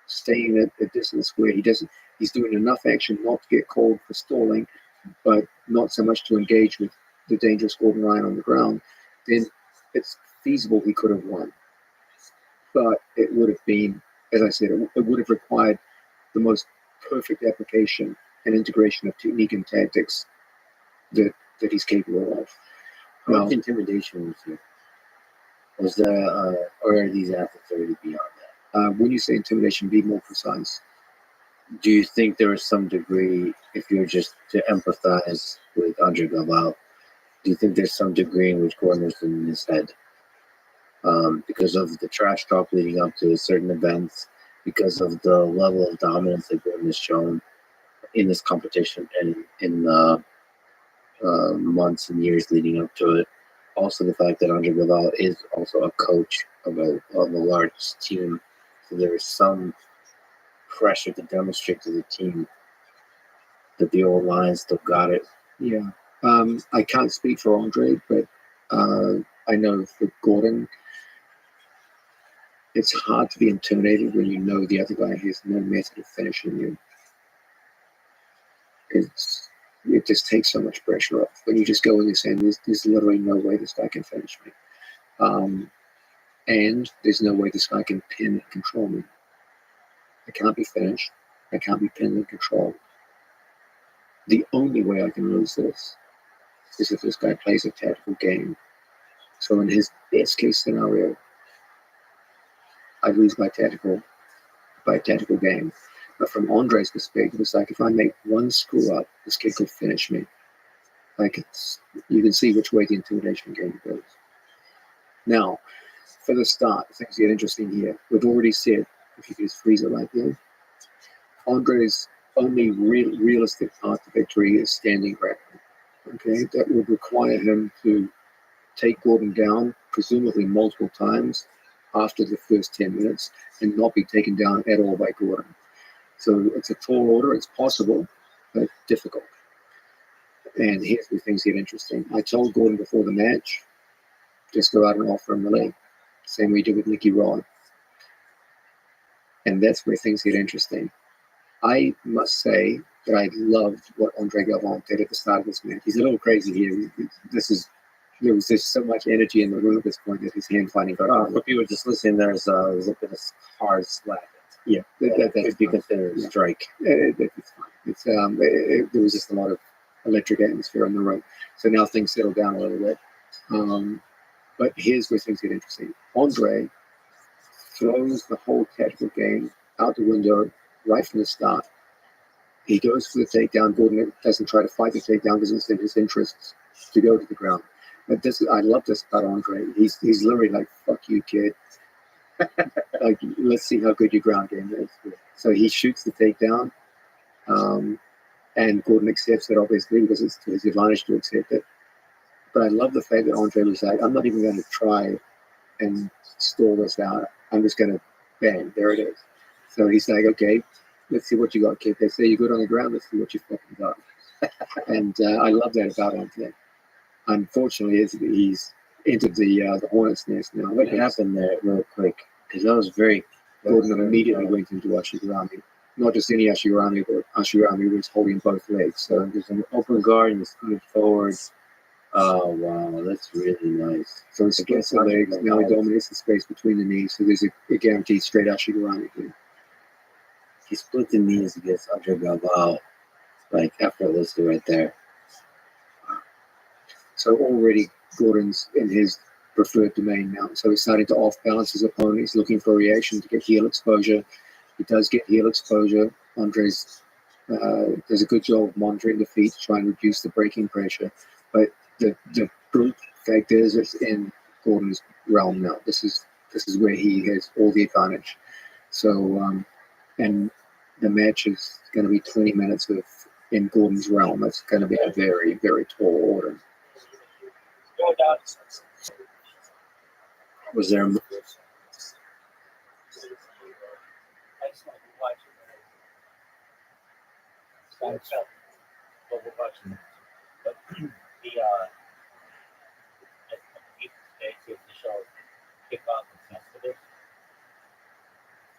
Speaker 5: staying at a distance where he's doing enough action not to get called for stalling, but not so much to engage with the dangerous Gordon Ryan on the ground, then it's feasible he could have won. But it would have been, as I said, it would have required the most perfect application and integration of technique and tactics that he's capable of.
Speaker 3: How much intimidation was here? Was there, or are these athletes already beyond that?
Speaker 5: When you say intimidation, be more precise.
Speaker 3: Do you think there is some degree, if you're just to empathize with Andre Galvão, do you think there's some degree in which Gordon was in his head? Because of the trash talk leading up to certain events, because of the level of dominance that Gordon has shown in this competition and in the months and years leading up to it. Also, the fact that Andre Galvão is also a coach of a large team, so there is some pressure to demonstrate to the team that the old line still got it.
Speaker 5: Yeah, I can't speak for Andre, but I know for Gordon, it's hard to be intimidated when you know the other guy has no method of finishing you. It just takes so much pressure off when you just go in there saying there's literally no way this guy can finish me, and there's no way this guy can pin and control me. I can't be finished. I can't be pinned and controlled. The only way I can lose this is if this guy plays a tactical game. So in his best case scenario, I lose by a tactical game. But from Andre's perspective, it's like if I make one screw up, this kid could finish me. You can see which way the intimidation game goes. Now, for the start, things get interesting here. We've already said, if you could just freeze it right there, Andre's only realistic path to victory is standing grappling. Okay, that would require him to take Gordon down, presumably multiple times after the first 10 minutes, and not be taken down at all by Gordon. So it's a tall order. It's possible, but difficult. And here's where things get interesting. I told Gordon before the match, just go out and offer him the leg. Same way we did with Nicky Rod. And that's where things get interesting. I must say that I loved what Andre Galvin did at the start of this match. He's a little crazy here. There was just so much energy in the room at this point that his hand finally got off.
Speaker 3: For people just listening, there's a bit of hard slap.
Speaker 5: Yeah,
Speaker 3: That's be considered a strike.
Speaker 5: It's fine. There was just a lot of electric atmosphere in the room. So now things settle down a little bit. But here's where things get interesting. Andre throws the whole tactical game out the window right from the start. He goes for the takedown. Gordon doesn't try to fight the takedown because it's in his interests to go to the ground. But I love this about Andre. He's literally like, "Fuck you, kid. Like, let's see how good your ground game is." So he shoots the takedown, and Gordon accepts it obviously because it's to his advantage to accept it. But I love the fact that Andre was like, "I'm not even going to try and stall this out. I'm just going to bang. There it is." So he's like, "Okay, let's see what you got, kid. They say you're good on the ground. Let's see what you fucking got." And I love that about Andre. Unfortunately, he's entered the hornet's nest now.
Speaker 3: What happened there, real quick? Because that was very.
Speaker 5: Gordon immediately went into Ashigurami. Not just any Ashigurami, but Ashigurami was holding both legs. So
Speaker 3: There's an open guard and he's coming forward. Oh wow, that's really nice.
Speaker 5: So he splits the legs. Now he dominates the space between the knees. So there's a guaranteed straight Ashigurami here.
Speaker 3: He split the knees against Andre Galvao, like effortlessly right there.
Speaker 5: So already Gordon's in his preferred domain now. So he's starting to off-balance his opponent. He's looking for a reaction to get heel exposure. He does get heel exposure. Andre's does a good job of monitoring the feet to try and reduce the braking pressure. But the brute fact is it's in Gordon's realm now. This is where he has all the advantage. So and the match is going to be 20 minutes of in Gordon's realm. It's going to be a very, very tall order.
Speaker 3: Was there?
Speaker 1: I just like watching what we're watching. But the if the show kick off and sensitive,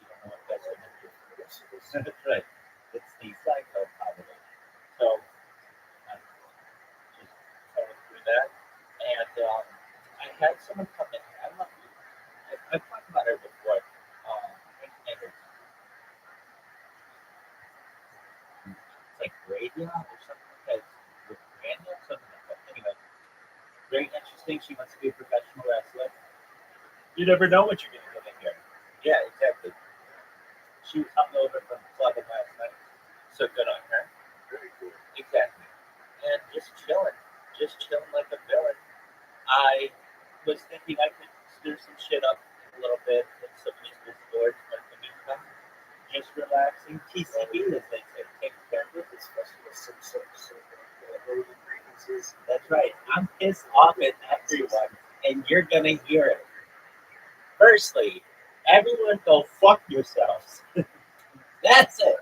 Speaker 1: you don't know what that's going to do. That's right. It's the psycho comedy. So I'm just going through that. And I had someone come in. I don't know if I've talked about her before. And it's like radio or something like that. With Rania, something like that. Anyway, very interesting. She wants to be a professional wrestler. You never know what you're going to get in here. Yeah, exactly. She was hungover from clubbing last night. So good on her. Very cool. Exactly. And just chilling like a villain. I was thinking I could stir some shit up a little bit in some of these boards, but in the meantime, just relaxing. TCB, as they say, taking care of business, especially with some frequencies. That's right. I'm pissed off at everyone, and you're gonna hear it. Firstly, everyone go fuck yourselves. That's it.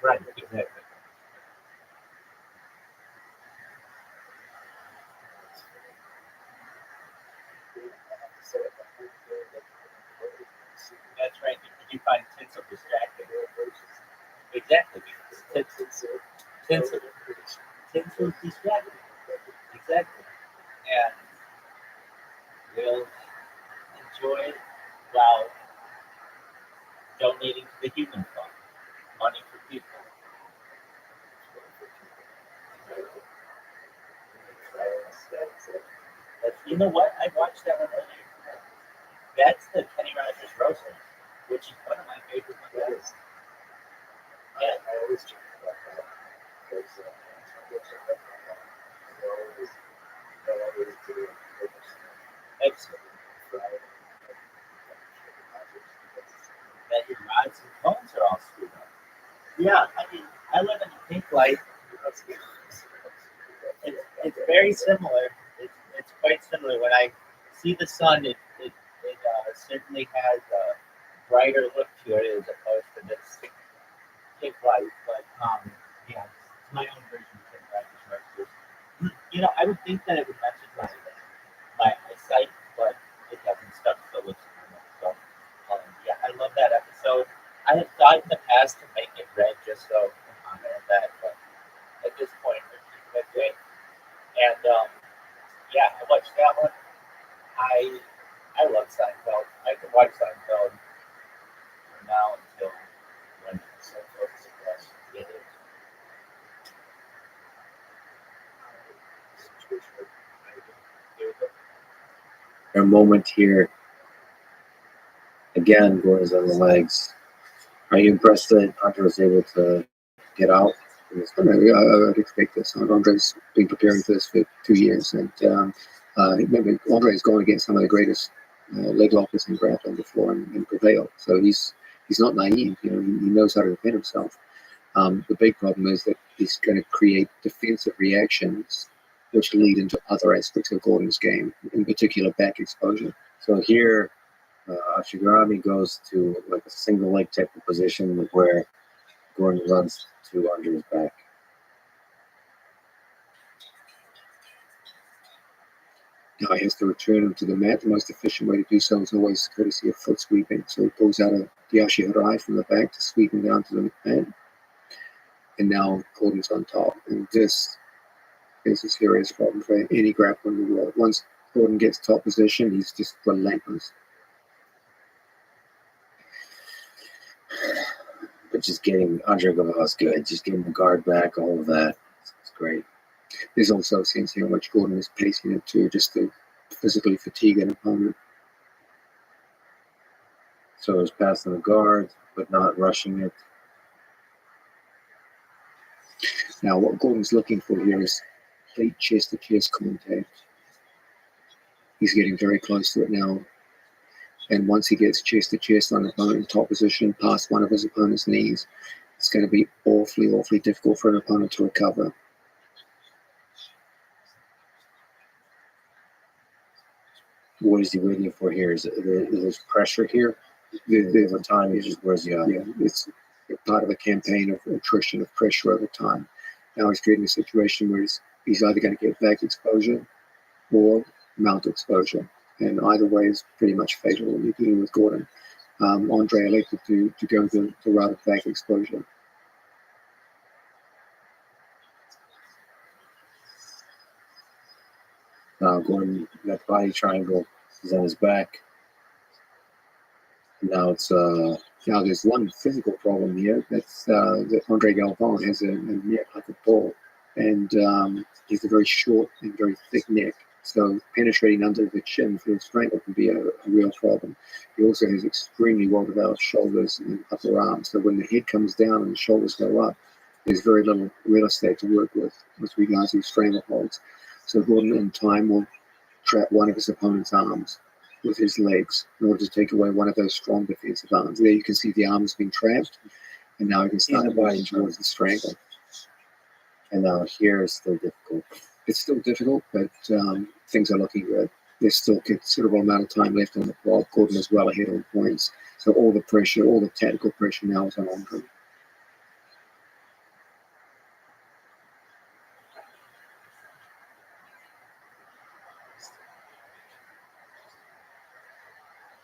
Speaker 1: Right, exactly. That's right. Did you find tinsel distracting? Exactly. Tinsel distracting. Exactly. And we'll enjoy it while donating to the Human Fund. Money for people. You know what? I watched that one earlier. That's the Kenny Rogers roaster, which is one of my favorite ones. Yeah. I always check that out. Excellent. That your rods and cones are all screwed up. Yeah, I mean, I live in a pink light. It's very similar. It's quite similar. When I see the sun, it certainly has a brighter look to it as opposed to this pink light. But Yeah, it's my own version of practice markers. I would think that it would mess with my eyesight, but it doesn't. Stuff still looks normal. So, yeah, I love that episode. I had thought in the past to make it red just so I can honor that, but at this point, we're keeping it good. And yeah, I watched that one. I love Seinfeld. I can watch Seinfeld from now until when Seinfeld is the best.
Speaker 3: A moment here. Again, Gordon's on the legs. Are you impressed that Hunter was able to get out?
Speaker 5: I would expect this. Andre's been preparing for this for 2 years, and remember, Andre's gone against some of the greatest leg lockers in grappling before and prevailed. So he's not naive. He knows how to defend himself. The big problem is that he's going to create defensive reactions, which lead into other aspects of Gordon's game, in particular back exposure.
Speaker 3: So here, Shigarami goes to like a single leg type of position where Gordon runs to under his back.
Speaker 5: Now he has to return him to the mat. The most efficient way to do so is always courtesy of foot sweeping. So he pulls out a Diashi Harai from the back to sweep him down to the mat. And now Gordon's on top. And this is a serious problem for any grappler in the world. Once Gordon gets top position, he's just relentless.
Speaker 3: But just getting Andre Galva's good, just getting the guard back, all of that, it's great.
Speaker 5: There's also a sense here in which Gordon is pacing it to just to physically fatigue an opponent.
Speaker 3: So he's passing the guard, but not rushing it.
Speaker 5: Now, what Gordon's looking for here is complete chest-to-chest contact. He's getting very close to it now. And once he gets chest-to-chest on an opponent in top position, past one of his opponent's knees, it's going to be awfully, awfully difficult for an opponent to recover.
Speaker 3: What is he waiting for here? Is there pressure here?
Speaker 5: There's
Speaker 3: Over time, he just wears you out.
Speaker 5: Yeah, it's part of a campaign of attrition, of pressure over time. Now he's creating a situation where he's either going to get back exposure or mount exposure. And either way is pretty much fatal when you're dealing with Gordon. Andre elected to go the route of back exposure.
Speaker 3: Gordon, that body triangle is on his back. Now it's
Speaker 5: Now there's one physical problem here. That's that Andre Galvan has a neck like a ball, and he's a very short and very thick neck. So penetrating under the chin for his strangle can be a real problem. He also has extremely well-developed shoulders and upper arms. So when the head comes down and the shoulders go up, there's very little real estate to work with regards to strangle holds. So Gordon in time will trap one of his opponent's arms with his legs in order to take away one of those strong defensive arms. There you can see the arm has been trapped, and now he can start moving towards the strangle.
Speaker 3: and now here is still difficult.
Speaker 5: It's still difficult, but things are looking good. There's still a considerable amount of time left on the clock. Gordon is well ahead on points. So all the pressure, all the tactical pressure now is on Andre.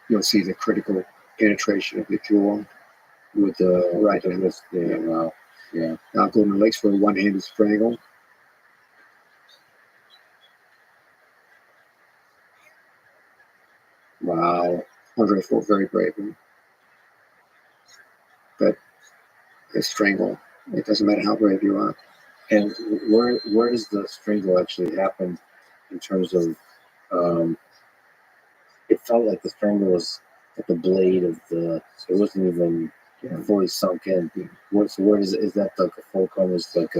Speaker 5: You'll see the critical penetration of the jaw with the right hand.
Speaker 3: Yeah.
Speaker 5: Now Gordon elects for a one-handed strangle. Wow. Andre fought very bravely. But a strangle, it doesn't matter how brave you are.
Speaker 3: And where does the strangle actually happen in terms of? It felt like the strangle was at the blade of the. So it wasn't even fully sunk in. So where is that like a full cone? It's like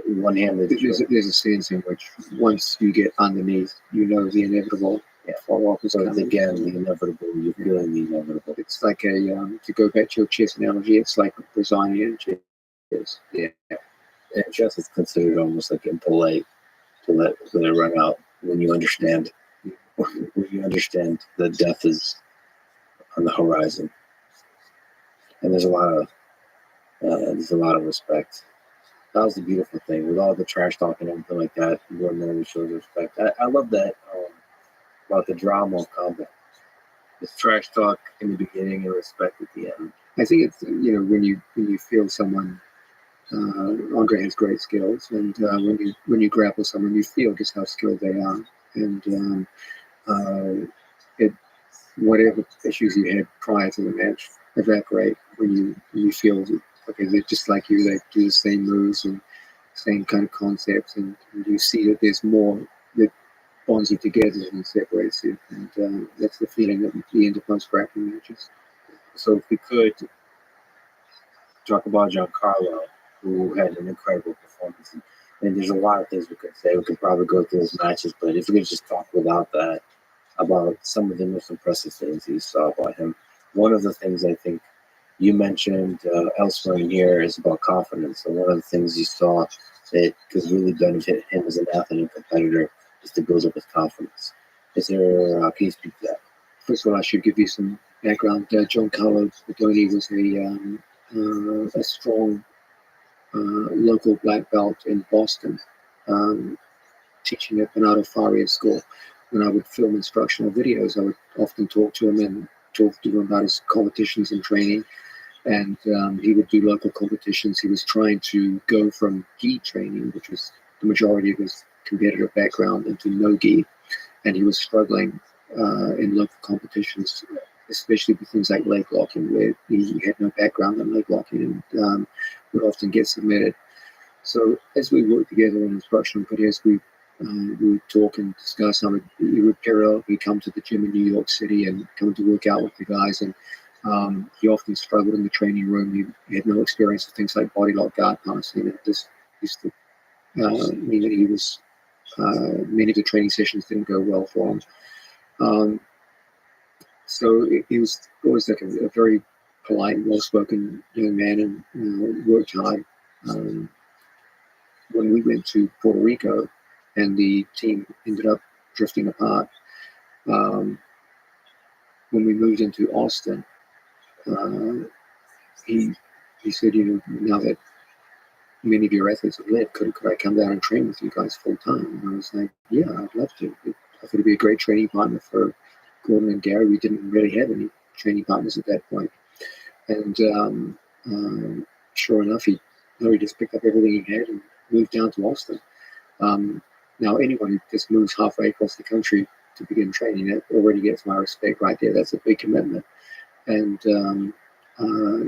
Speaker 3: one-handed.
Speaker 5: There's a sense in which once you get underneath, you know the inevitable fall off is
Speaker 3: So
Speaker 5: coming.
Speaker 3: again, the inevitable. You're feeling the inevitable.
Speaker 5: It's like a to go back to your chess analogy. It's like resigning in chess.
Speaker 3: Yeah. And chess is considered almost like impolite to let it run out when you understand that death is on the horizon. And there's a lot there's a lot of respect. That was the beautiful thing with all the trash talk and everything like that. You ordinarily shows respect. I love that about the drama of combat. It's trash talk in the beginning and respect at the end.
Speaker 5: I think it's when you feel someone. Andre has great skills, and when you grapple someone, you feel just how skilled they are, and it whatever issues you had prior to the match evaporate when you feel okay, they're just like you, they do the same moves and same kind of concepts, and you see that there's more that bonds you together than separates you, and that's the feeling at the end of most grappling matches.
Speaker 3: So if we could talk about Giancarlo, who had an incredible performance. And there's a lot of things we could say. We could probably go through his matches, but if we could just talk without that about some of the most impressive things you saw about him. One of the things I think you mentioned elsewhere in here is about confidence. So one of the things you saw that could really benefit him as an athlete and competitor is to build up his confidence. Is there, can you speak to that?
Speaker 5: First of all, I should give you some background. Giancarlo Bodoni was a strong local black belt in Boston, teaching at Bernardo Faria's school. When I would film instructional videos, I would often talk to him and talk to him about his competitions and training. And he would do local competitions. He was trying to go from gi training, which was the majority of his competitive background, into no gi. And he was struggling in local competitions, especially with things like leg locking, where he had no background in leg locking and would often get submitted. So as we worked together on instructional videos, we would talk and discuss. He would periodically come to the gym in New York City and come to work out with the guys. And he often struggled in the training room. He had no experience with things like body lock, guard passing. And this used to mean that he was many of the training sessions didn't go well for him. So he was always like a very polite, well-spoken young man, and worked hard. When we went to Puerto Rico and the team ended up drifting apart, when we moved into Austin, he said, now that many of your athletes have left, could I come down and train with you guys full time? And I was like, yeah, I'd love to. I thought it'd be a great training partner for Gordon and Gary. We didn't really have any training partners at that point. And sure enough, he just picked up everything he had and moved down to Austin. Now, anyone who just moves halfway across the country to begin training, that already gets my respect right there. That's a big commitment. And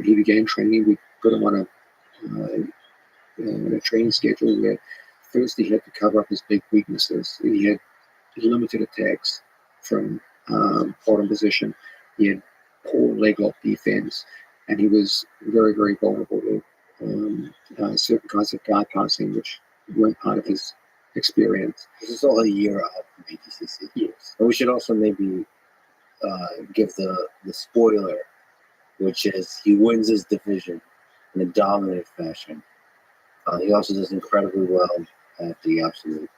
Speaker 5: he began training. We put him on a training schedule where first he had to cover up his big weaknesses. He had limited attacks from bottom position. He had poor leg lock defense, and he was very, very vulnerable to certain kinds of guard passing, which weren't part of his experience.
Speaker 3: This is all a year out from ADCC.
Speaker 5: Yes.
Speaker 3: And we should also maybe give the spoiler, which is he wins his division in a dominant fashion. He also does incredibly well at the absolute.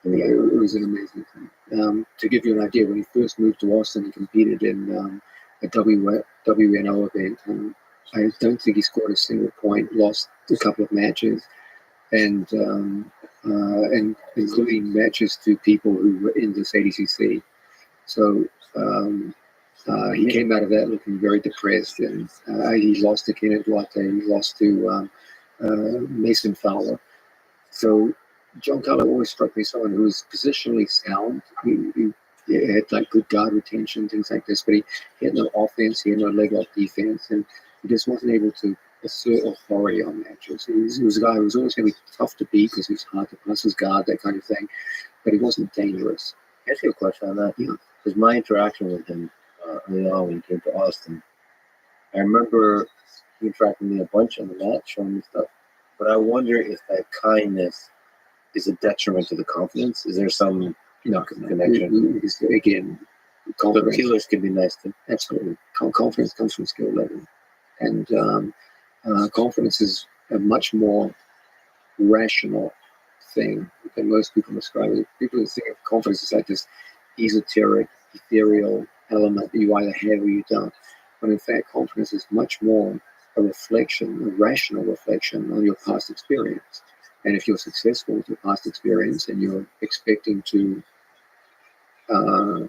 Speaker 5: Yeah, it was an amazing thing. To give you an idea, when he first moved to Austin, he competed in a WNO event. I don't think he scored a single point, lost a couple of matches, and including matches to people who were in this ADCC. So he came out of that looking very depressed, and he lost to Kenneth Duarte, he lost to Mason Fowler. So Giancarlo always struck me as someone who was positionally sound. He had like good guard retention, things like this, but he had no offense, he had no leg lock defense, and he just wasn't able to assert authority on matches. He was a guy who was always going to be tough to beat because he was hard to pass his guard, that kind of thing, but he wasn't dangerous.
Speaker 3: I ask you a question on that.
Speaker 5: Yeah.
Speaker 3: Because my interaction with him early on when he came to Austin, I remember he interacted with me a bunch on the mat, showing me stuff. But I wonder if that kindness is a detriment to the confidence. Is there some connection?
Speaker 5: Again,
Speaker 3: The killers can be nice too.
Speaker 5: Absolutely. Confidence comes from skill level. And confidence is a much more rational thing than most people describe it. People think of confidence as like this esoteric, ethereal element that you either have or you don't. But in fact, confidence is much more a reflection, a rational reflection on your past experience. And if you're successful with your past experience and you're expecting to uh,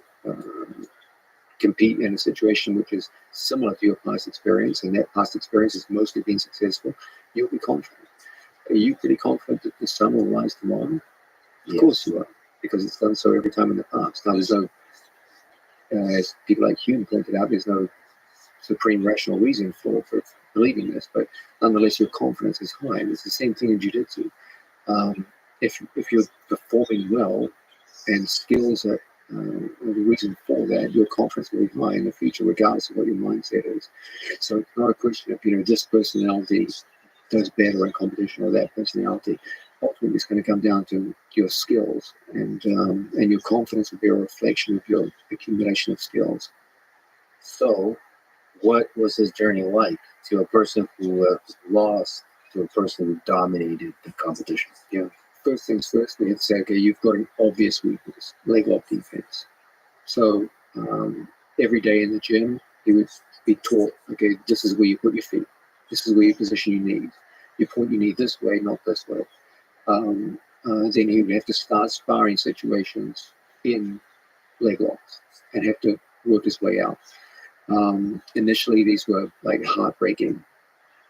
Speaker 5: compete in a situation which is similar to your past experience, and that past experience has mostly been successful, you'll be confident. Are you pretty confident that the sun will rise tomorrow? Of course you are, because it's done so every time in the past. Now, there's no, as people like Hume pointed out, there's no supreme rational reason for believing this, but nonetheless, your confidence is high. And it's the same thing in jiu-jitsu. If you're performing well and skills are the reason for that, your confidence will be high in the future, regardless of what your mindset is. So it's not a question of, this personality does better in competition or that personality. Ultimately, it's going to come down to your skills, and your confidence will be a reflection of your accumulation of skills.
Speaker 3: So, what was his journey like to a person who lost to a person who dominated the competition?
Speaker 5: Yeah. First things first, we have to say, okay, you've got an obvious weakness, leg lock defense. So every day in the gym, he would be taught, okay, this is where you put your feet. This is where your position you need. You point your knee this way, not this way. Then he would have to start sparring situations in leg locks and have to work his way out. Initially, these were like heartbreaking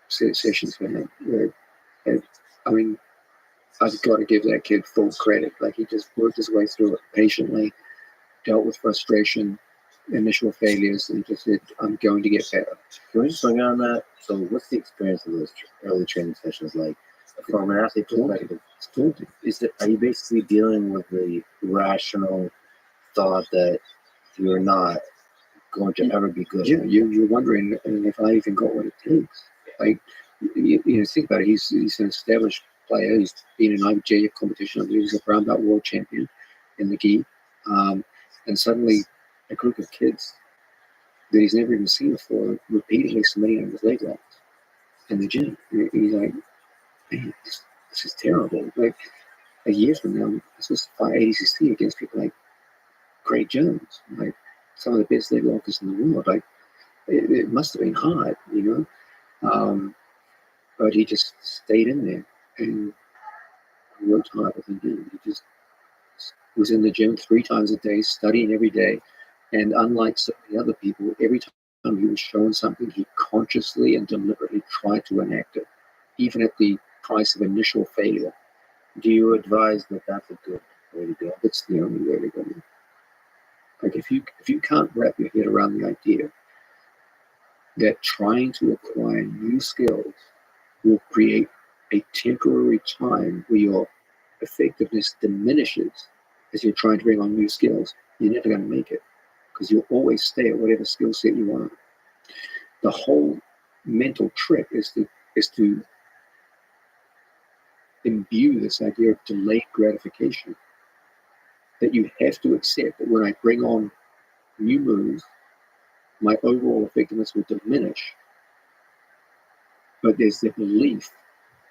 Speaker 5: sessions for him. I've got to give that kid full credit. Like, he just worked his way through it patiently, dealt with frustration, initial failures, and just said, I'm going to get better.
Speaker 3: Can we just swing on that? So, what's the experience of those early training sessions like from an athlete perspective?
Speaker 5: It's daunting.
Speaker 3: Are you basically dealing with the rational thought that you're not going to ever be good?
Speaker 5: Yeah, you're wondering if I even got what it takes. Like, think about it. He's an established player. He's been in IBJJF competition. I believe he's a brown belt world champion in the gi. And suddenly, a group of kids that he's never even seen before repeatedly submitting him with leg locks in the gym. He's like, man, this is terrible. Like, a year from now, I'm supposed to fight ADCC against people like Craig Jones, like some of the best leg lockers in the world. Like, it must have been hard, but he just stayed in there and worked hard with him. He just was in the gym 3 times a day, studying every day. And unlike so many other people, every time he was shown something, he consciously and deliberately tried to enact it, even at the price of initial failure.
Speaker 3: Do you advise that that's a good way to go?
Speaker 5: It's the only way to go. Like, if you can't wrap your head around the idea that trying to acquire new skills will create a temporary time where your effectiveness diminishes as you're trying to bring on new skills, you're never going to make it, because you'll always stay at whatever skill set you are. The whole mental trick is to imbue this idea of delayed gratification, that you have to accept that when I bring on new moves, my overall effectiveness will diminish. But there's the belief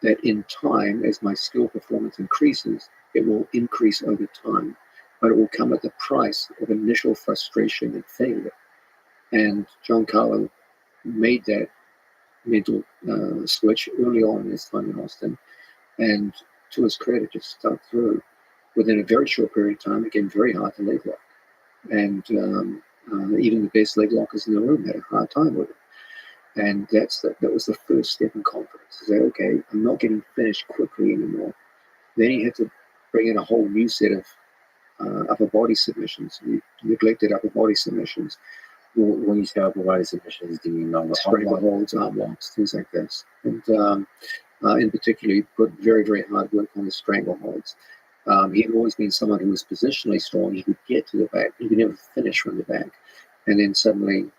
Speaker 5: that in time, as my skill performance increases, it will increase over time, but it will come at the price of initial frustration and failure. And Giancarlo made that mental switch early on in his time in Austin, and to his credit, just stuck through. Within a very short period of time, it became very hard to leg lock. And even the best leg lockers in the room had a hard time with it. And that was the first step in confidence. To say, okay, I'm not getting finished quickly anymore. Then he had to bring in a whole new set of upper body submissions. He neglected upper body submissions.
Speaker 3: When you say upper body submissions, do you mean normal
Speaker 5: strangleholds, arm locks, things like this? And in particular, he put very, very hard work on the strangleholds. He had always been someone who was positionally strong. He could get to the back. He could never finish from the back. And then suddenly,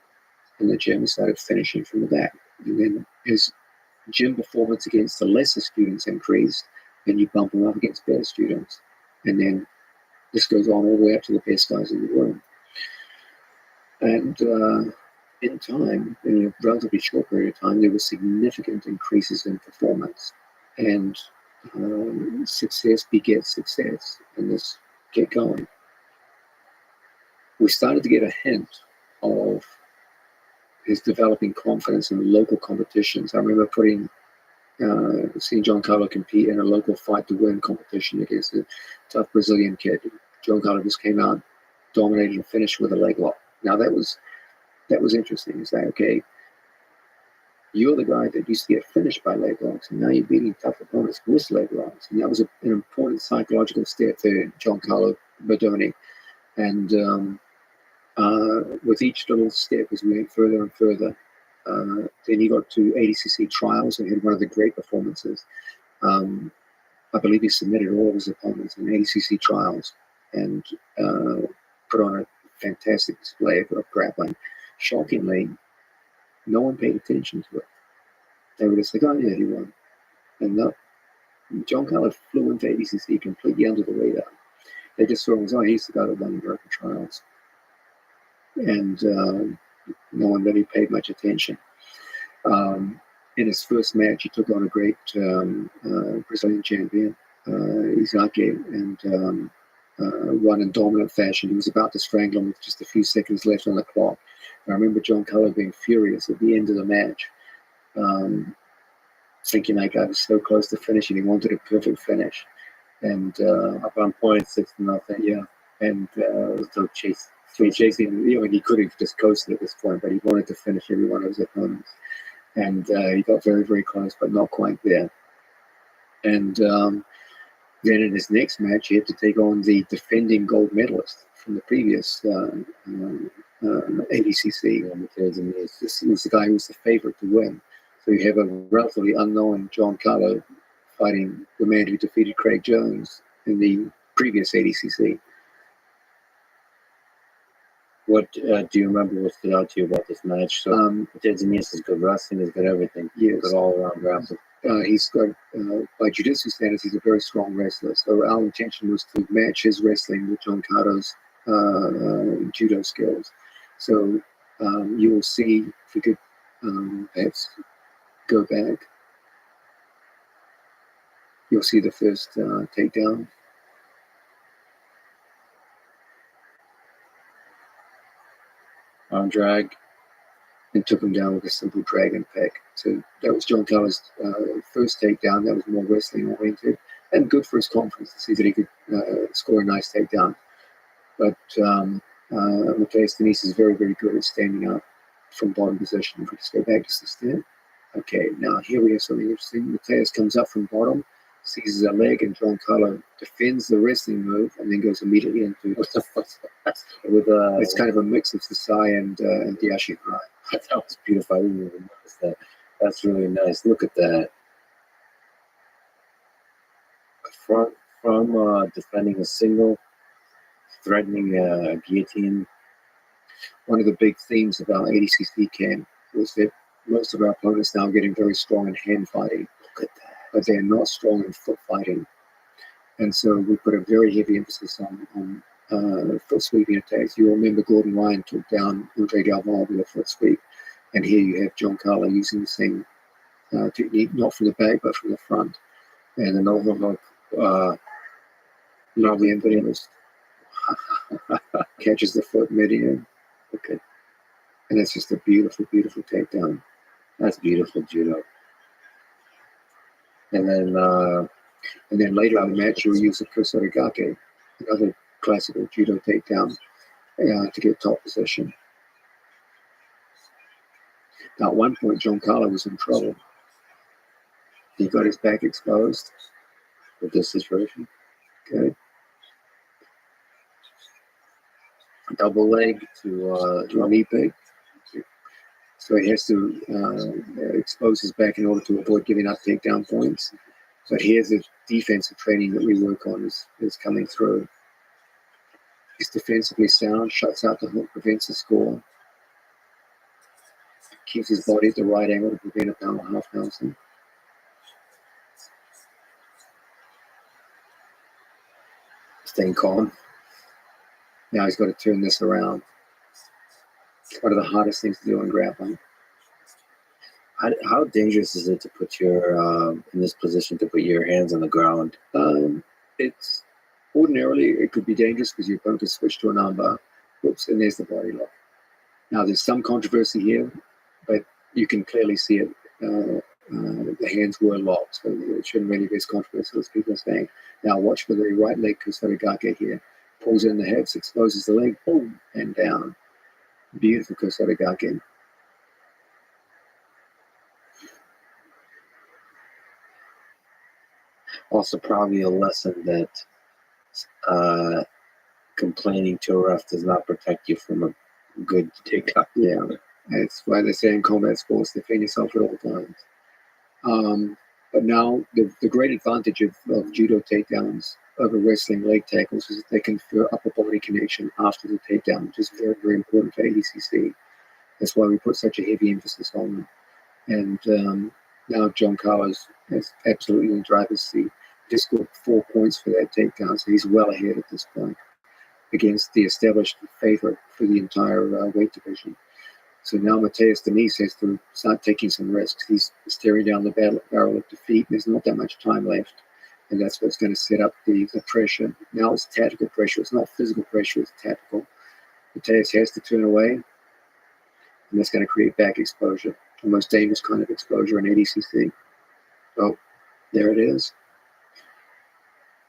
Speaker 5: in the gym, he started finishing from the back. And then his gym performance against the lesser students increased, and you bump him up against better students. And then this goes on all the way up to the best guys in the room. And in time, in a relatively short period of time, there were significant increases in performance. And success begets success, and this kept going. We started to get a hint of his developing confidence in local competitions. I remember seeing Giancarlo compete in a local fight to win competition against a tough Brazilian kid. Giancarlo just came out, dominated, and finished with a leg lock. Now that was interesting. It's like, okay, you're the guy that used to get finished by leg locks, and now you're beating tough opponents with leg locks. And that was an important psychological step for Giancarlo Bardoni. And with each little step, as we went further and further, then he got to ADCC trials and had one of the great performances. I believe he submitted all of his opponents in ADCC trials and put on a fantastic display of grappling. Shockingly, no one paid attention to it. They were just like, oh yeah, he won. And Giancarlo flew into ADCC completely under the radar. They just saw him as, oh, he's the guy that won the American trials. And no one really paid much attention. In his first match, he took on a great Brazilian champion, Isake, and won in dominant fashion. He was about to strangle him with just a few seconds left on the clock. I remember Giancarlo being furious at the end of the match, thinking that guy was so close to finishing. He wanted a perfect finish. And
Speaker 3: Up on point, 6-0.
Speaker 5: yeah, and
Speaker 3: Still chasing.
Speaker 5: you know, he could have just coasted at this point, but he wanted to finish every one of his opponents. And he got very, very close, but not quite there. And then in his next match, he had to take on the defending gold medalist from the previous ADCC. This was the guy who was the favorite to win. So you have a relatively unknown Giancarlo fighting the man who defeated Craig Jones in the previous ADCC.
Speaker 3: What do you remember what stood out to you about this match? So Ted is good wrestling, he's good everything.
Speaker 5: Yes.
Speaker 3: Good all around grappling.
Speaker 5: He's got, by jiu-jitsu standards, he's a very strong wrestler. So our intention was to match his wrestling with Giancarlo's judo skills. So you will see, if we could perhaps go back, you'll see the first takedown.
Speaker 3: Arm drag.
Speaker 5: And took him down with a simple dragon peck. So that was Giancarlo's first takedown. That was more wrestling oriented and good for his confidence to see that he could score a nice takedown. But Matthias Denise is very, very good at standing up from bottom position. If we just go back just a step. Okay, now here we have something interesting. Matthias comes up from bottom, seizes a leg, and Giancarlo defends the wrestling move and then goes immediately into
Speaker 3: What the fuck?
Speaker 5: with it's kind of a mix of Sasai and Diashi.
Speaker 3: That was beautiful. I didn't even notice that. That's really nice. Look at that. From defending a single, threatening a guillotine.
Speaker 5: One of the big themes about ADCC camp was that most of our opponents now are getting very strong in hand fighting.
Speaker 3: Look at that.
Speaker 5: But they're not strong in foot fighting. And so we put a very heavy emphasis on foot sweeping attacks. You remember Gordon Ryan took down Andre Galvao with a foot sweep. And here you have Giancarlo using the same technique, not from the back, but from the front. And an overhook, lovely impediment, catches the foot mid-air. Okay. And it's just a beautiful, beautiful takedown.
Speaker 3: That's beautiful judo.
Speaker 5: And then later in the match, you'll use a Kosorigake, another classical judo takedown, to get top position. Now, at one point, Giancarlo was in trouble. He got his back exposed with this situation. Okay. Double leg to a knee pick. So he has to expose his back in order to avoid giving up takedown points. But here's the defensive training that we work on is coming through. He's defensively sound, shuts out the hook, prevents the score. Keeps his body at the right angle to prevent a pound and a half bouncing. Staying calm. Now he's got to turn this around. It's one of the hardest things to do in grappling.
Speaker 3: How dangerous is it to put your in this position to put your hands on the ground?
Speaker 5: It's ordinarily it could be dangerous because your opponent could switch to an armbar. Whoops, and there's the body lock. Now there's some controversy here. you can clearly see it. The hands were locked, so it shouldn't really be as controversial as people are saying. Now watch for the right leg Kosotogake here. Pulls in the hips, exposes the leg, boom, and down. Beautiful Kosotogake.
Speaker 3: Also, probably a lesson that complaining to a ref does not protect you from a good takedown.
Speaker 5: Yeah, that's why they say in combat sports, defend yourself at all times. But now the great advantage of judo takedowns over wrestling leg tackles is that they confer upper body connection after the takedown, which is very, very important for ADCC. That's why we put such a heavy emphasis on them. And now John Carlos is absolutely in the driver's seat. Just scored 4 points for that takedown, so he's well ahead at this point against the established favorite for the entire weight division. So now Mateus Denise has to start taking some risks. He's staring down the barrel of defeat. There's not that much time left. And that's what's going to set up the pressure. Now it's tactical pressure. It's not physical pressure. It's tactical. Mateus has to turn away. And that's going to create back exposure. The most dangerous kind of exposure in ADCC. Oh, there it is.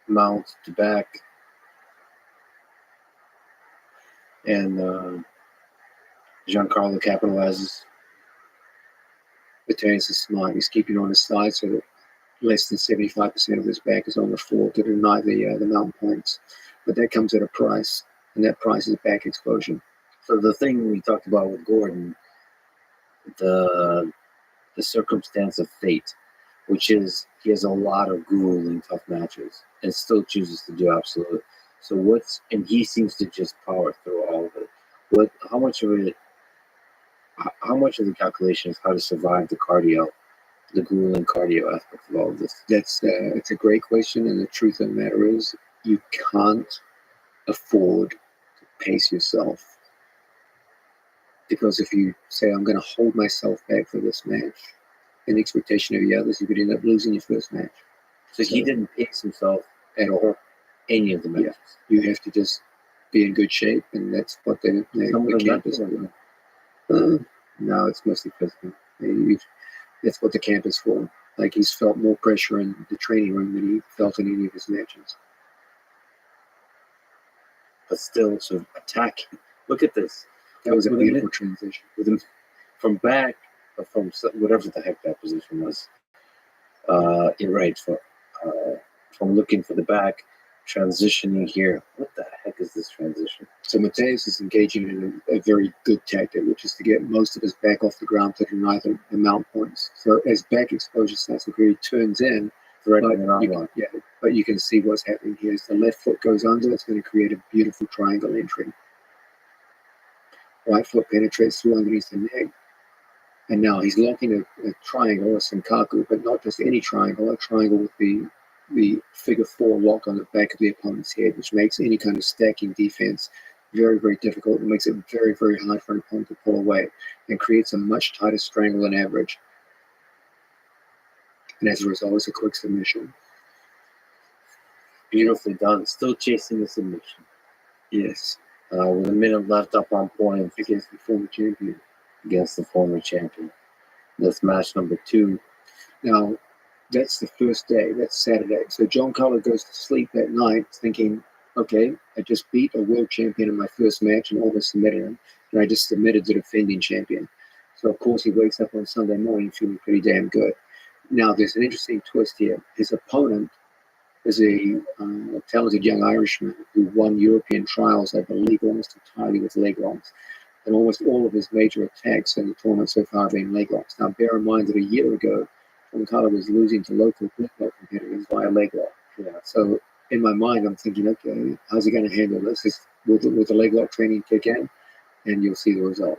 Speaker 3: Mount to back. And Giancarlo capitalizes.
Speaker 5: Mateus is smart. He's keeping on his side so that less than 75% of his back is on the floor to deny the mount points. But that comes at a price, and that price is back exposure.
Speaker 3: So the thing we talked about with Gordon, the circumstance of fate, which is he has a lot of grueling tough matches and still chooses to do absolute. So and he seems to just power through all of it. How much of the calculation is how to survive the cardio, the grueling cardio aspect of all of this?
Speaker 5: It's a great question, and the truth of the matter is you can't afford to pace yourself. Because if you say, I'm going to hold myself back for this match, in expectation of the others, you could end up losing your first match.
Speaker 3: So he didn't pace himself at all, any of the matches.
Speaker 5: Yeah. You have to just be in good shape, and that's what the camp is for. No, it's mostly physical. That's what the camp is for. Like, he's felt more pressure in the training room than he felt in any of his matches.
Speaker 3: But still, so attacking. Look at this.
Speaker 5: That was a beautiful transition.
Speaker 3: With him from back, or from whatever the heck that position was. You're right. From looking for the back, transitioning here. What the heck is this transition?
Speaker 5: So Mateus is engaging in a very good tactic, which is to get most of his back off the ground to deny the mount points. So as back exposure starts to occur, he turns in. But you can see what's happening here. As the left foot goes under, it's going to create a beautiful triangle entry. Right foot penetrates through underneath the neck. And now he's locking a triangle, a senkaku, but not just any triangle, a triangle with the figure 4 lock on the back of the opponent's head, which makes any kind of stacking defense very, very difficult. It makes it very, very hard for an opponent to pull away and creates a much tighter strangle than average. And as a result, it's a quick submission.
Speaker 3: Beautifully done. Still chasing the submission.
Speaker 5: Yes.
Speaker 3: With a minute left up on point
Speaker 5: Against the former champion.
Speaker 3: That's match number 2.
Speaker 5: Now, that's the first day. That's Saturday. So John Carlo goes to sleep that night thinking, okay, I just beat a world champion in my first match and almost submitted him. And I just submitted the defending champion. So, of course, he wakes up on Sunday morning feeling pretty damn good. Now, there's an interesting twist here. His opponent is a talented young Irishman who won European trials, I believe, almost entirely with leg locks. And almost all of his major attacks in the tournament so far have been leg locks. Now, bear in mind that a year ago, John Carlo was losing to local black competitors via leg lock.
Speaker 3: Yeah.
Speaker 5: So in my mind, I'm thinking, okay, how's he going to handle this? Will the leg lock training kick in? And you'll see the result.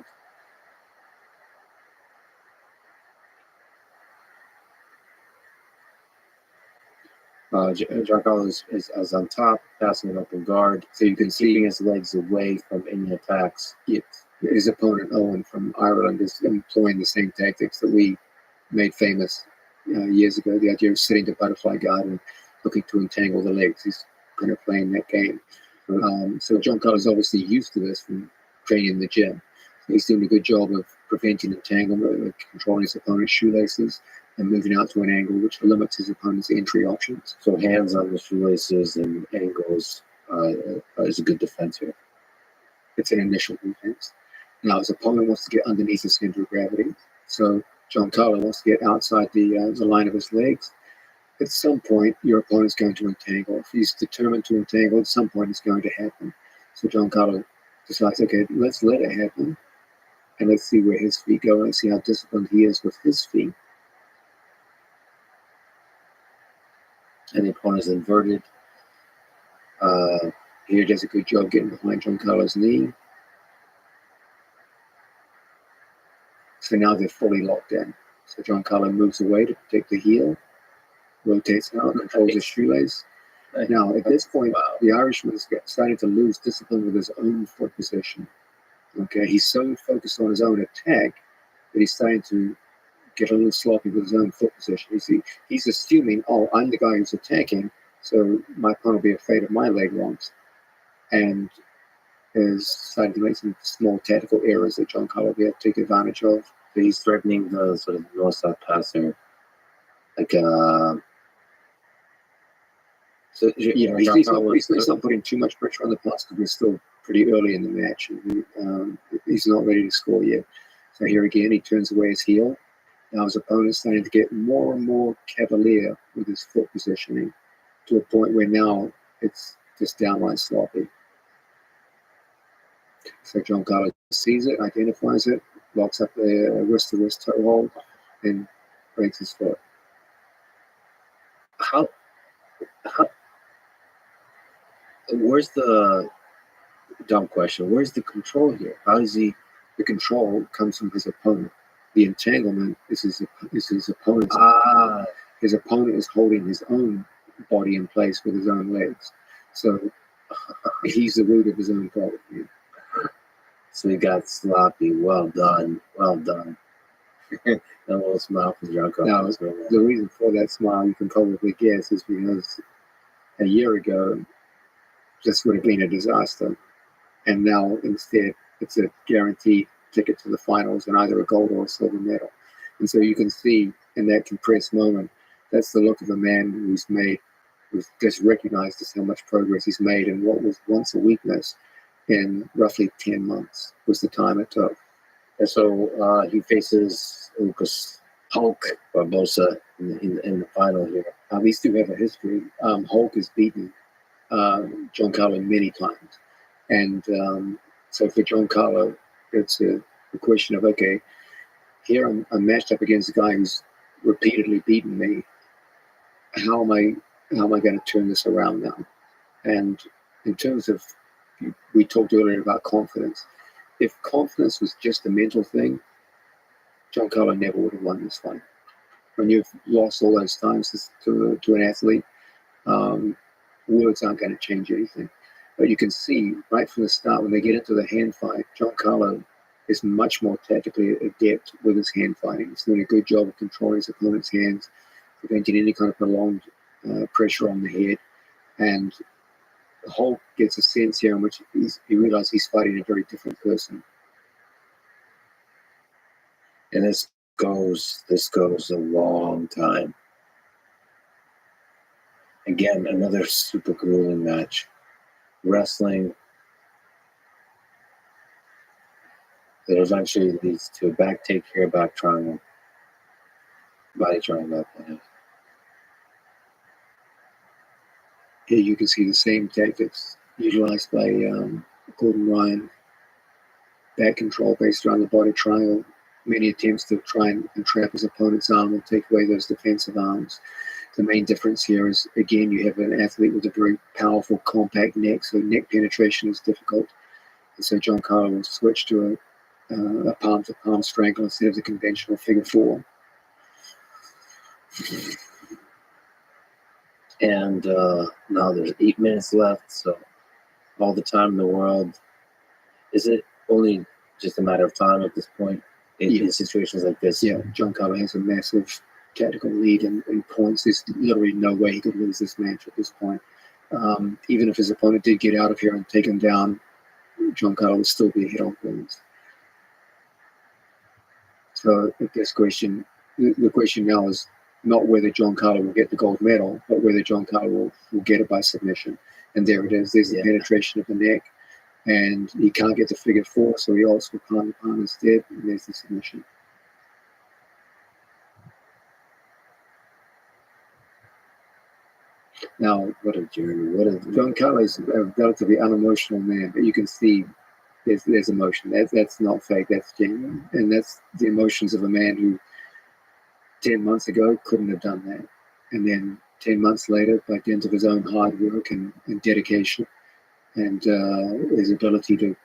Speaker 3: Giancarlo is on top, passing an open guard.
Speaker 5: So you can see
Speaker 3: keeping his legs away from any attacks.
Speaker 5: Yes. His opponent, Owen from Ireland, is employing the same tactics that we made famous years ago. The idea of sitting to butterfly guard and looking to entangle the legs. He's kind of playing that game. So John Carlos is obviously used to this from training in the gym. So he's doing a good job of preventing entanglement, controlling his opponent's shoelaces, and moving out to an angle which limits his opponent's entry options.
Speaker 3: So hands on the shoelaces and angles is a good defense here.
Speaker 5: It's an initial defense. Now his opponent wants to get underneath the center of gravity. So Giancarlo wants to get outside the line of his legs. At some point, your opponent's going to entangle. If he's determined to entangle, at some point it's going to happen. So Giancarlo decides, okay, let's let it happen. And let's see where his feet go. Let's see how disciplined he is with his feet.
Speaker 3: And the opponent is inverted.
Speaker 5: Here does a good job getting behind Giancarlo's knee. So now they're fully locked in. So Giancarlo moves away to protect the heel, rotates out, controls his shoelace. Now, at this point, the Irishman is starting to lose discipline with his own foot position. Okay, he's so focused on his own attack that he's starting to get a little sloppy with his own foot position. You see, he's assuming, oh, I'm the guy who's attacking, so my opponent will be afraid of my leg locks. And is starting to make some small tactical errors that Giancarlo will be able to take advantage of.
Speaker 3: So he's threatening the sort of north-south passer. Like, so
Speaker 5: he's not putting too much pressure on the plus because we're still pretty early in the match. And he's not ready to score yet. So here again, he turns away his heel. Now his opponent's starting to get more and more cavalier with his foot positioning to a point where now it's just downright sloppy. So Giancarlo sees it, identifies it, locks up the wrist-to-wrist toe hold, and breaks his foot.
Speaker 3: How where's the dumb question? Where's the control here? How does he?
Speaker 5: The control comes from his opponent. The entanglement is his opponent's. His opponent is holding his own body in place with his own legs. So he's the root of his own problem. Yeah.
Speaker 3: So he got sloppy. Well done. Well done. That little smile from Giancarlo.
Speaker 5: Now, the reason for that smile, you can probably guess, is because a year ago, this would have been a disaster. And now, instead, it's a guaranteed ticket to the finals and either a gold or a silver medal. And so you can see in that compressed moment, that's the look of a man who's just recognized just how much progress he's made in what was once a weakness in roughly 10 months was the time it took.
Speaker 3: And so he faces Lucas Hulk Barbosa in the final here.
Speaker 5: These two have a history. Hulk has beaten Giancarlo many times. And so for Giancarlo, it's a question of, okay, here I'm matched up against a guy who's repeatedly beaten me. How am I going to turn this around now? And in terms of, we talked earlier about confidence. If confidence was just a mental thing, Giancarlo never would have won this fight. When you've lost all those times to an athlete, words aren't going to change anything. But you can see right from the start when they get into the hand fight, Giancarlo is much more tactically adept with his hand fighting. He's doing a good job of controlling his opponent's hands, preventing any kind of prolonged pressure on the head. And Hulk gets a sense here in which he realizes he's fighting a very different person.
Speaker 3: And this goes a long time. Again, another super grueling match. Wrestling that eventually leads to a back take here, back triangle, body triangle.
Speaker 5: Here you can see the same tactics utilized by Gordon Ryan. Back control based around the body triangle. Many attempts to try and entrap his opponent's arm and take away those defensive arms. The main difference here is, again, you have an athlete with a very powerful, compact neck, so neck penetration is difficult. And so Giancarlo will switch to a palm-to-palm strangle instead of the conventional figure four.
Speaker 3: And now there's 8 minutes left, so all the time in the world. Is it only just a matter of time at this point in situations like this?
Speaker 5: Yeah, Giancarlo has a massive tactical lead in points. There's literally no way he could lose this match at this point. Even if his opponent did get out of here and take him down, Giancarlo would still be ahead on points. So the question now is not whether John Carter will get the gold medal, but whether John Carter will get it by submission. And there it is. There's the penetration of the neck, and he can't get the figure four, so he ults for palm to palm instead, and there's the submission. Now, John Carter is a relatively unemotional man, but you can see there's emotion. That's not fake. That's genuine, and that's the emotions of a man who 10 months ago couldn't have done that, and then 10 months later, by dint of his own hard work and dedication, and his ability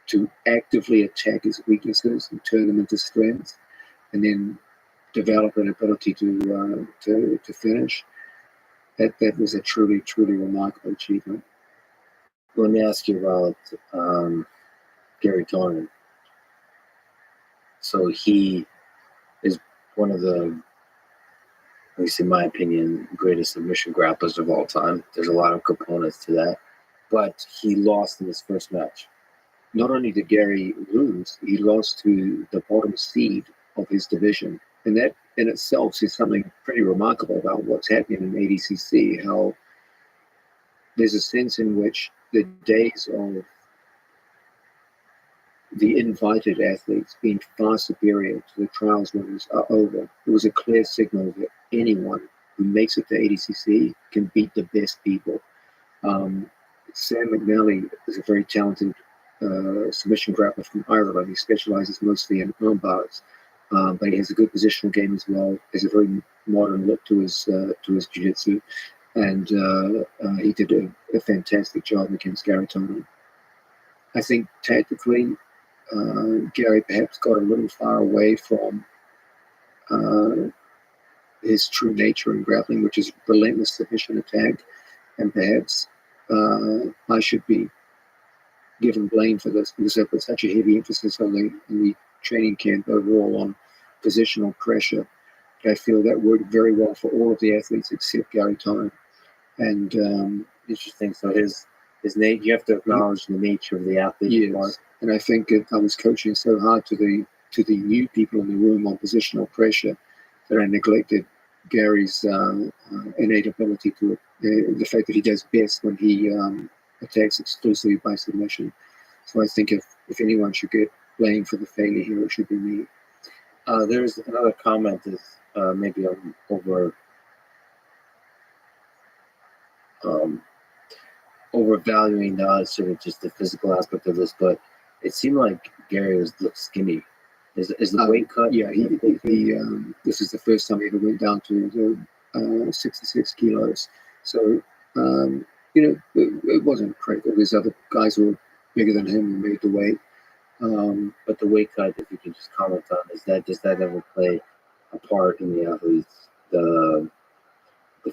Speaker 5: to actively attack his weaknesses and turn them into strengths, and then develop an ability to finish. That was a truly remarkable achievement.
Speaker 3: Let me ask you about Gary Tonin. So he is one of the, at least in my opinion, greatest submission grapplers of all time. There's a lot of components to that. But he lost in his first match. Not only did Gary lose, he lost to the bottom seed of his division. And that in itself is something pretty remarkable about what's happening in ADCC, how there's a sense in which the days of the invited athletes being far superior to the trials winners are over. It was a clear signal that anyone who makes it to ADCC can beat the best people. Sam McNally is a very talented submission grappler from Ireland. He specializes mostly in arm bars, but he has a good positional game as well. Has a very modern look to his jiu-jitsu, and he did a fantastic job against Gary Tonin. I think tactically, Gary perhaps got a little far away from his true nature in grappling, which is relentless submission attack, and perhaps I should be given blame for this because I put such a heavy emphasis on the training camp overall on positional pressure. I feel that worked very well for all of the athletes except Gary Tonin. And interesting. So his you have to acknowledge the nature of the athlete.
Speaker 5: Yes. And I think I was coaching so hard to the new people in the room on positional pressure that I neglected Gary's innate ability to the fact that he does best when he attacks exclusively by submission. So I think if anyone should get blamed for the failure here, it should be me.
Speaker 3: There's another comment is maybe overvaluing sort of just the physical aspect of this, but it seemed like Gary looked skinny. Is the weight cut?
Speaker 5: Yeah, he this is the first time he ever went down to 66 kilos. So it wasn't critical. There's other guys who were bigger than him who made the weight.
Speaker 3: But the weight cut, if you can just comment on, does that ever play a part in the athletes, the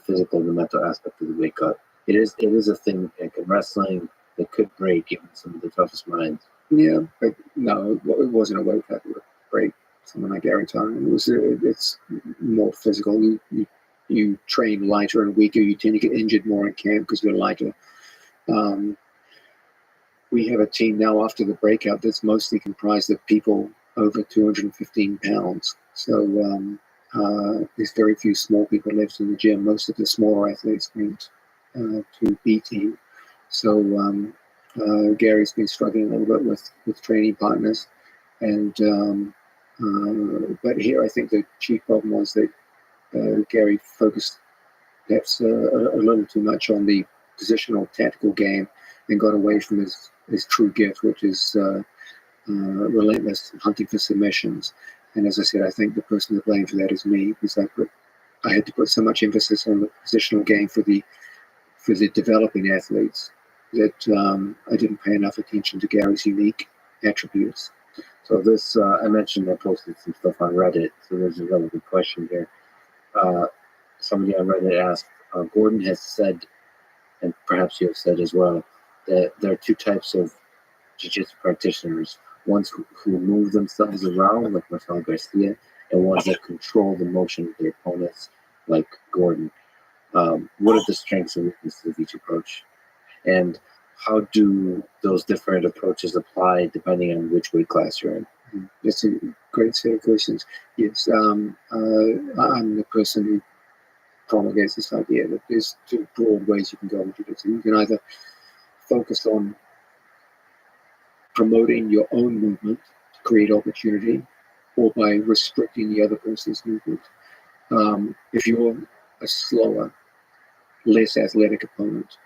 Speaker 3: physical, the mental aspect of the weight cut? It is a thing like in wrestling that could break even some of the toughest minds.
Speaker 5: Yeah, but no, it wasn't a weight cut that would break someone like Gary Tonin. It's more physical. You train lighter and weaker. You tend to get injured more in camp because you're lighter. We have a team now after the breakout that's mostly comprised of people over 215 pounds. So there's very few small people left in the gym. Most of the smaller athletes went to B team. So Gary's been struggling a little bit with training partners. And but here I think the chief problem was that Gary focused perhaps a little too much on the positional tactical game and got away from his true gift, which is relentless hunting for submissions. And as I said, I think the person to blame for that is me, because I had to put so much emphasis on the positional game for the developing athletes that I didn't pay enough attention to Gary's unique attributes.
Speaker 3: So this, I mentioned I posted some stuff on Reddit, so there's a really good question here. Somebody on Reddit asked, Gordon has said, and perhaps you have said as well, that there are two types of jiu-jitsu practitioners. Ones who move themselves around, like Marcelo Garcia, and ones that control the motion of their opponents, like Gordon. What are the strengths and weaknesses of each approach? And how do those different approaches apply depending on which weight class you're in?
Speaker 5: It's a Great set of questions. Yes, I'm the person who promulgates this idea that there's two broad ways you can go in jiu-jitsu. You can either focus on promoting your own movement to create opportunity, or by restricting the other person's movement. If you're a slower, less athletic opponent,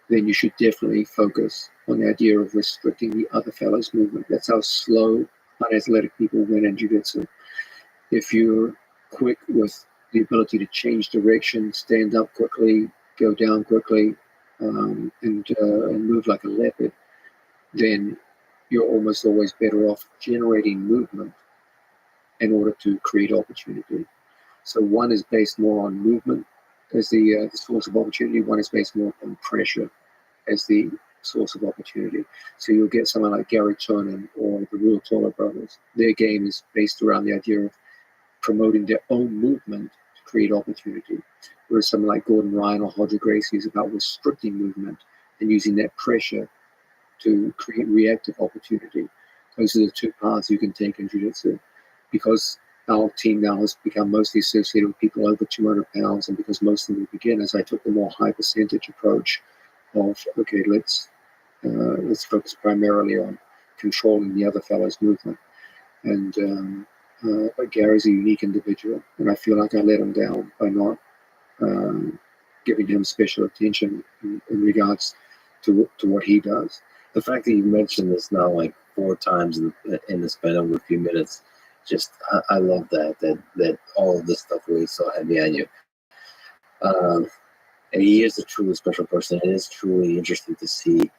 Speaker 5: then you should definitely focus on the idea of restricting the other fellow's movement. That's how slow, unathletic people win in jiu-jitsu. If you're quick with the ability to change direction, stand up quickly, go down quickly, and move like a leopard, then you're almost always better off generating movement in order to create opportunity. So one is based more on movement as the source of opportunity. One is based more on pressure as the source of opportunity. So you'll get someone like Gary Tonin or the Ruotolo brothers. Their game is based around the idea of promoting their own movement to create opportunity. Whereas someone like Gordon Ryan or Hodger Gracie is about restricting movement and using that pressure to create reactive opportunity. Those are the two paths you can take in jiu-jitsu. Because our team now has become mostly associated with people over 200 pounds, and because most of them are beginners, I took the more high percentage approach of, okay, let's focus primarily on controlling the other fellow's movement. And but Gary's a unique individual, and I feel like I let him down by not giving him special attention in regards to what he does.
Speaker 3: The fact that you mentioned this now like 4 times in the span of a few minutes, just I love that all of this stuff weighs so heavy on you. And he is a truly special person. It is truly interesting to see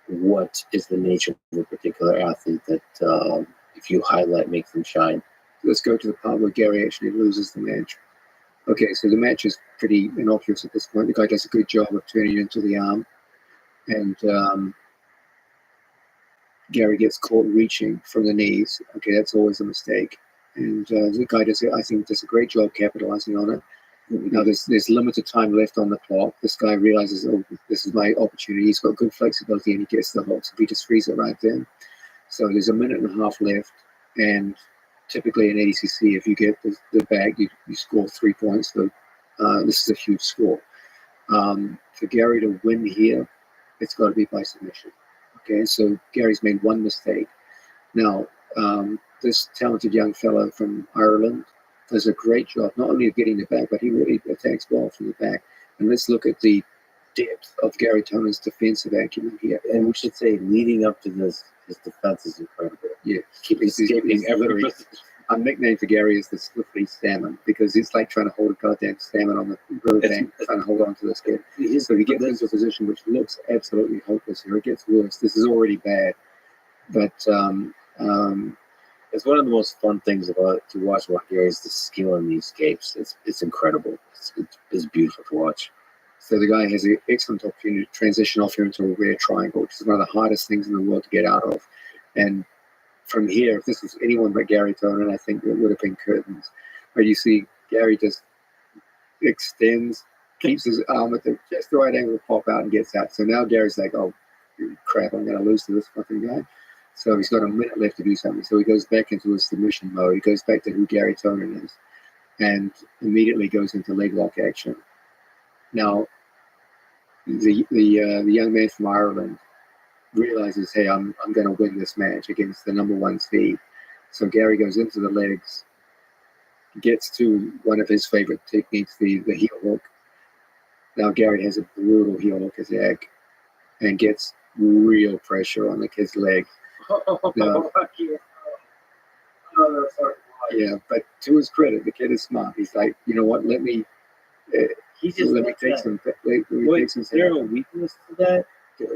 Speaker 3: what is the nature of a particular athlete that if you highlight makes them shine.
Speaker 5: Let's go to the part where Gary actually loses the match. Okay, so the match is pretty innocuous at this point. The guy does a good job of turning into the arm, and Gary gets caught reaching from the knees. Okay, that's always a mistake. And the guy does a great job capitalizing on it. Now there's limited time left on the clock. This guy realizes, oh, this is my opportunity. He's got good flexibility and he gets the hook. So he just frees it right there. So there's a minute and a half left, and typically in ADCC, if you get the bag, you score 3 points. So this is a huge score. For Gary to win here, it's got to be by submission. Okay, so Gary's made one mistake. Now, this talented young fellow from Ireland does a great job, not only of getting the back, but he really attacks well from the back. And let's look at the depth of Gary Tonin's defensive acumen here.
Speaker 3: And we should say, leading up to this, his defense is incredible.
Speaker 5: Yeah,
Speaker 3: Keep escaping every.
Speaker 5: Our nickname for Gary is the slippery salmon, because it's like trying to hold a goddamn salmon on the riverbank, trying to hold on to this kid. So he gets into a position which looks absolutely hopeless here. It gets worse. This is already bad, but
Speaker 3: it's one of the most fun things to watch Gary is the skill in these escapes. It's incredible. It's beautiful to watch.
Speaker 5: So the guy has an excellent opportunity to transition off here into a rear triangle, which is one of the hardest things in the world to get out of. And from here, if this was anyone but Gary Tonin, I think it would have been curtains. But you see, Gary just extends, keeps his arm at just the right angle to pop out and gets out. So now Gary's like, oh, crap, I'm going to lose to this fucking guy. So he's got a minute left to do something. So he goes back into his submission mode. He goes back to who Gary Tonin is and immediately goes into leg lock action. Now, the young man from Ireland realizes, hey, I'm going to win this match against the number one seed. So Gary goes into the legs, gets to one of his favorite techniques, the heel hook. Now Gary has a brutal heel hook attack and gets real pressure on the kid's leg. Now, yeah, but to his credit, the kid is smart. He's like, you know what? Let me take some.
Speaker 1: Is there a weakness to that?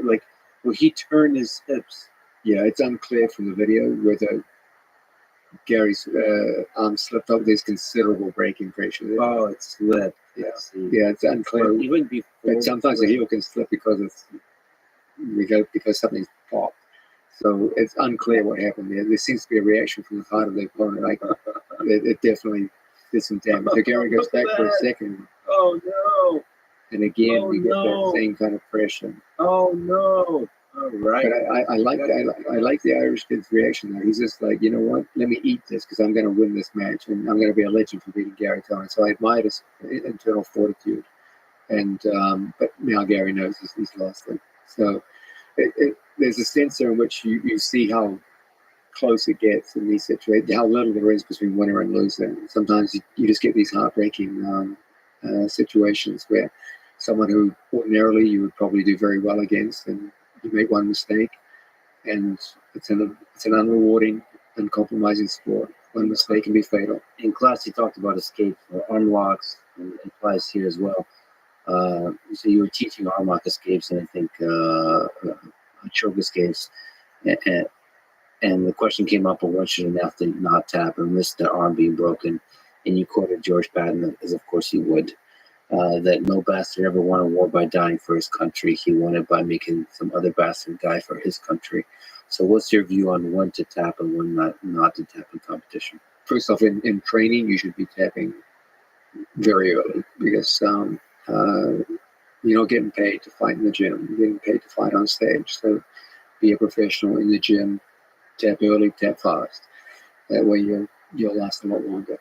Speaker 5: Like, will he turn his hips? Yeah, it's unclear from the video whether Gary's arm slipped up. There's considerable braking pressure there.
Speaker 3: Oh, it slipped.
Speaker 5: Yeah, it's unclear.
Speaker 3: But even before,
Speaker 5: but sometimes the heel can slip because something's popped. So it's unclear what happened there. There seems to be a reaction from the heart of the opponent. Like it definitely did some damage. So Gary goes back for a second.
Speaker 3: Oh no!
Speaker 5: And again,
Speaker 3: Oh,
Speaker 5: we get
Speaker 3: no.
Speaker 5: that same kind of pressure.
Speaker 3: Oh no! Oh, right.
Speaker 5: But I like the Irish kid's reaction there. He's just like, you know what? Let me eat this because I'm going to win this match and I'm going to be a legend for beating Gary Tony. So I admired his internal fortitude. And but now Gary knows he's lost it. So there's a sense there in which you see how close it gets in these situations, how little there is between winner and loser. Sometimes you just get these heartbreaking situations where someone who ordinarily you would probably do very well against, and you make one mistake, and it's an unrewarding, uncompromising sport. One mistake can be fatal.
Speaker 3: In class, you talked about escapes or unlocks, and it applies here as well. So you were teaching arm lock escapes, and I think choke escapes. And the question came up of what should an athlete not tap and risk their arm being broken. And you quoted George Patton, as of course you would, that no bastard ever won a war by dying for his country. He won it by making some other bastard die for his country. So what's your view on when to tap and when not to tap in competition?
Speaker 5: First off, in training, you should be tapping very early because you're not getting paid to fight in the gym. You're getting paid to fight on stage. So be a professional in the gym. Tap early, tap fast. That way you'll last a lot longer.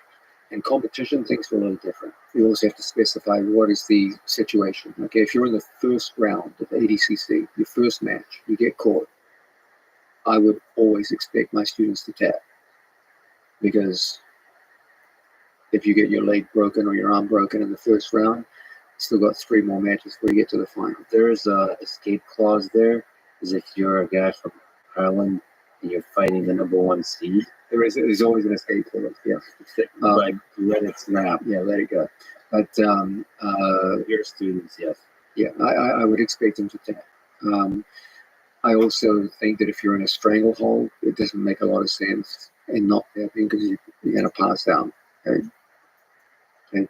Speaker 5: In competition, things are a little different. You also have to specify what is the situation. Okay, if you're in the first round of ADCC, your first match, you get caught, I would always expect my students to tap. Because if you get your leg broken or your arm broken in the first round, you still got 3 more matches before you get to the final.
Speaker 3: There's a escape clause there, as if you're a guy from Ireland and you're fighting the number 1 seed.
Speaker 5: There's always an escape clause, yeah.
Speaker 3: Like, let it snap.
Speaker 5: Yeah, let it go. But
Speaker 3: Your students, yes.
Speaker 5: yeah, I would expect them to tap. I also think that if you're in a stranglehold, it doesn't make a lot of sense in not tapping because you're going to pass out. Okay? And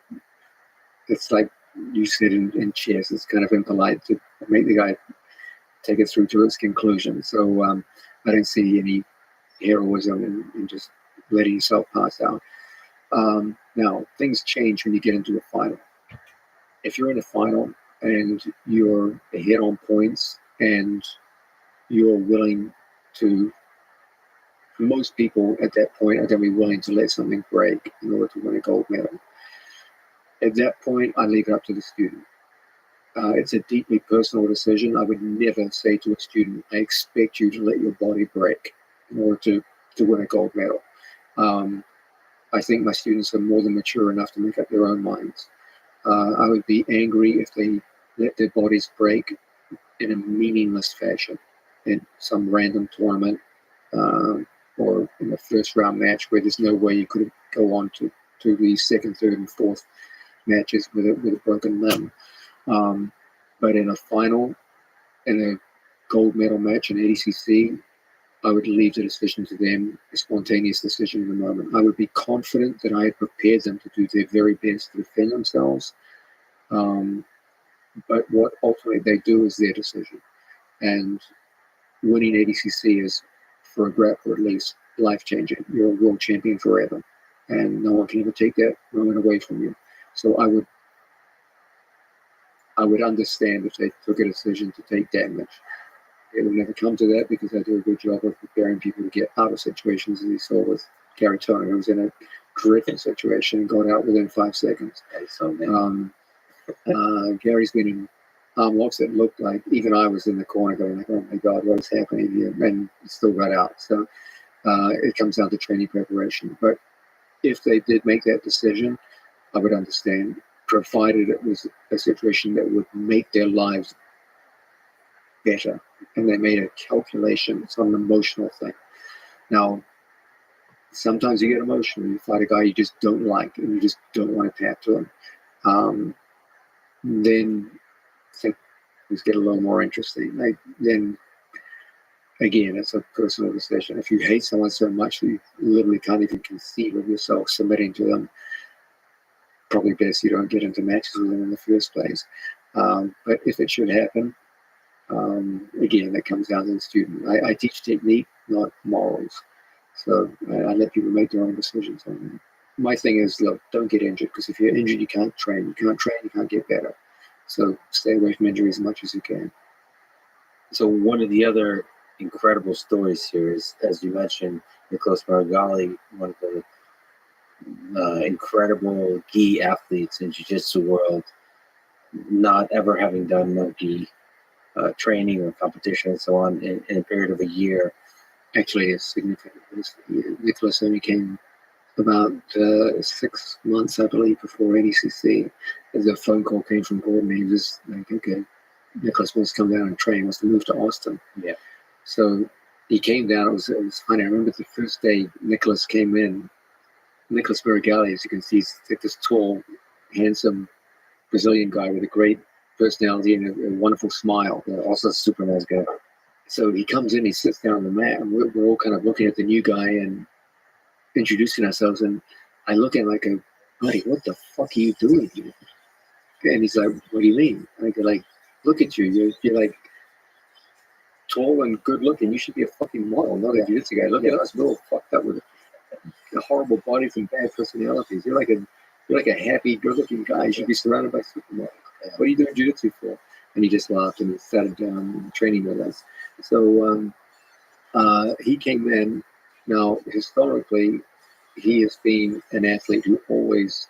Speaker 5: it's like you said in chess, it's kind of impolite to make the guy take it through to its conclusion. So I don't see any heroism in just letting yourself pass out. Now, things change when you get into a final. If you're in a final and you're ahead on points and you're willing to, most people at that point are going to be willing to let something break in order to win a gold medal. At that point, I leave it up to the student. It's a deeply personal decision. I would never say to a student, I expect you to let your body break in order to win a gold medal. I think my students are more than mature enough to make up their own minds. I would be angry if they let their bodies break in a meaningless fashion in some random tournament or in a first round match where there's no way you could go on to the second, third, and fourth matches with a broken limb. But in a final, in a gold medal match in ADCC, I would leave the decision to them, a spontaneous decision in the moment. I would be confident that I had prepared them to do their very best to defend themselves. But what ultimately they do is their decision. And winning ADCC is, for a grappler at least, life-changing. You're a world champion forever. And no one can ever take that moment away from you. So I would understand if they took a decision to take damage. It would never come to that because I do a good job of preparing people to get out of situations, as you saw with Gary Turner, who was in a terrific situation and got out within 5 seconds. Gary's been in arm locks that looked like even I was in the corner going like, oh my God, what is happening here? And he still got out. So it comes down to training preparation. But if they did make that decision, I would understand, provided it was a situation that would make their lives better. And they made a calculation. It's not an emotional thing. Now, sometimes you get emotional. You fight a guy you just don't like and you just don't want to tap to him. Then things get a little more interesting. Then, again, it's a personal decision. If you hate someone so much that you literally can't even conceive of yourself submitting to them, probably best you don't get into matches with them in the first place. But if it should happen, again, that comes down to the student. I teach technique, not morals. So I let people make their own decisions on that. My thing is, look, don't get injured, because if you're injured, you can't train. You can't train, you can't get better. So stay away from injury as much as you can.
Speaker 3: So one of the other incredible stories here is, as you mentioned, Nicholas Margali, one of the incredible gi athletes in jiu-jitsu world, not ever having done no gi training or competition and so on in a period of a year.
Speaker 5: Actually, it's significant. Nicholas only came about 6 months, I believe, before ADCC. As a phone call came from Gordon, he was like, okay, Nicholas wants to come down and train, wants to move to Austin.
Speaker 3: Yeah.
Speaker 5: So he came down. It was funny. I remember the first day Nicholas came in. Nicholas Marigali, as you can see, is like this tall, handsome Brazilian guy with a great personality and a wonderful smile.
Speaker 3: Also a super nice guy.
Speaker 5: So he comes in, he sits down on the mat, and we're all kind of looking at the new guy and introducing ourselves. And I look at him like, buddy, what the fuck are you doing here? And he's like, what do you mean? I go, like, look at you. You're like tall and good looking. You should be a fucking model, not a jiu-jitsu guy. Look at us. We're all fucked up with horrible bodies and bad personalities. You're like a happy, good-looking guy. You should be surrounded by supermodels. What are you doing jiu-jitsu for? And he just laughed and he sat him down training with us. So he came in. Now, historically, he has been an athlete who always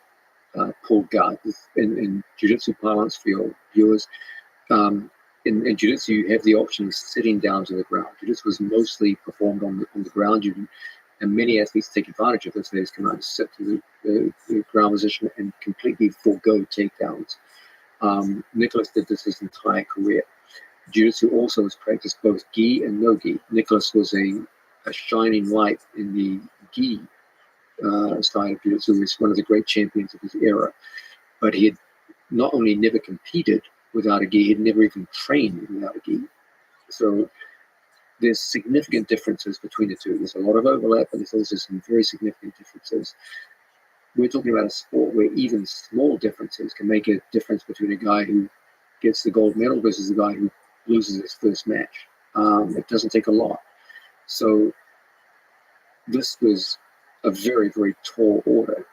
Speaker 5: pulled guard. In jiu-jitsu parlance for your viewers, in jiu-jitsu, you have the option of sitting down to the ground. Jiu-jitsu was mostly performed on the ground. And many athletes take advantage of this. They just come out and sit to the ground position and completely forego takedowns. Nicholas did this his entire career. Jiu-jitsu also was practiced both gi and no gi. Nicholas was a shining light in the gi style of jiu-jitsu. He was one of the great champions of his era. But he had not only never competed without a gi, he had never even trained without a gi. So there's significant differences between the two. There's a lot of overlap, but there's also some very significant differences. We're talking about a sport where even small differences can make a difference between a guy who gets the gold medal versus a guy who loses his first match. It doesn't take a lot. So this was a very, very tall order.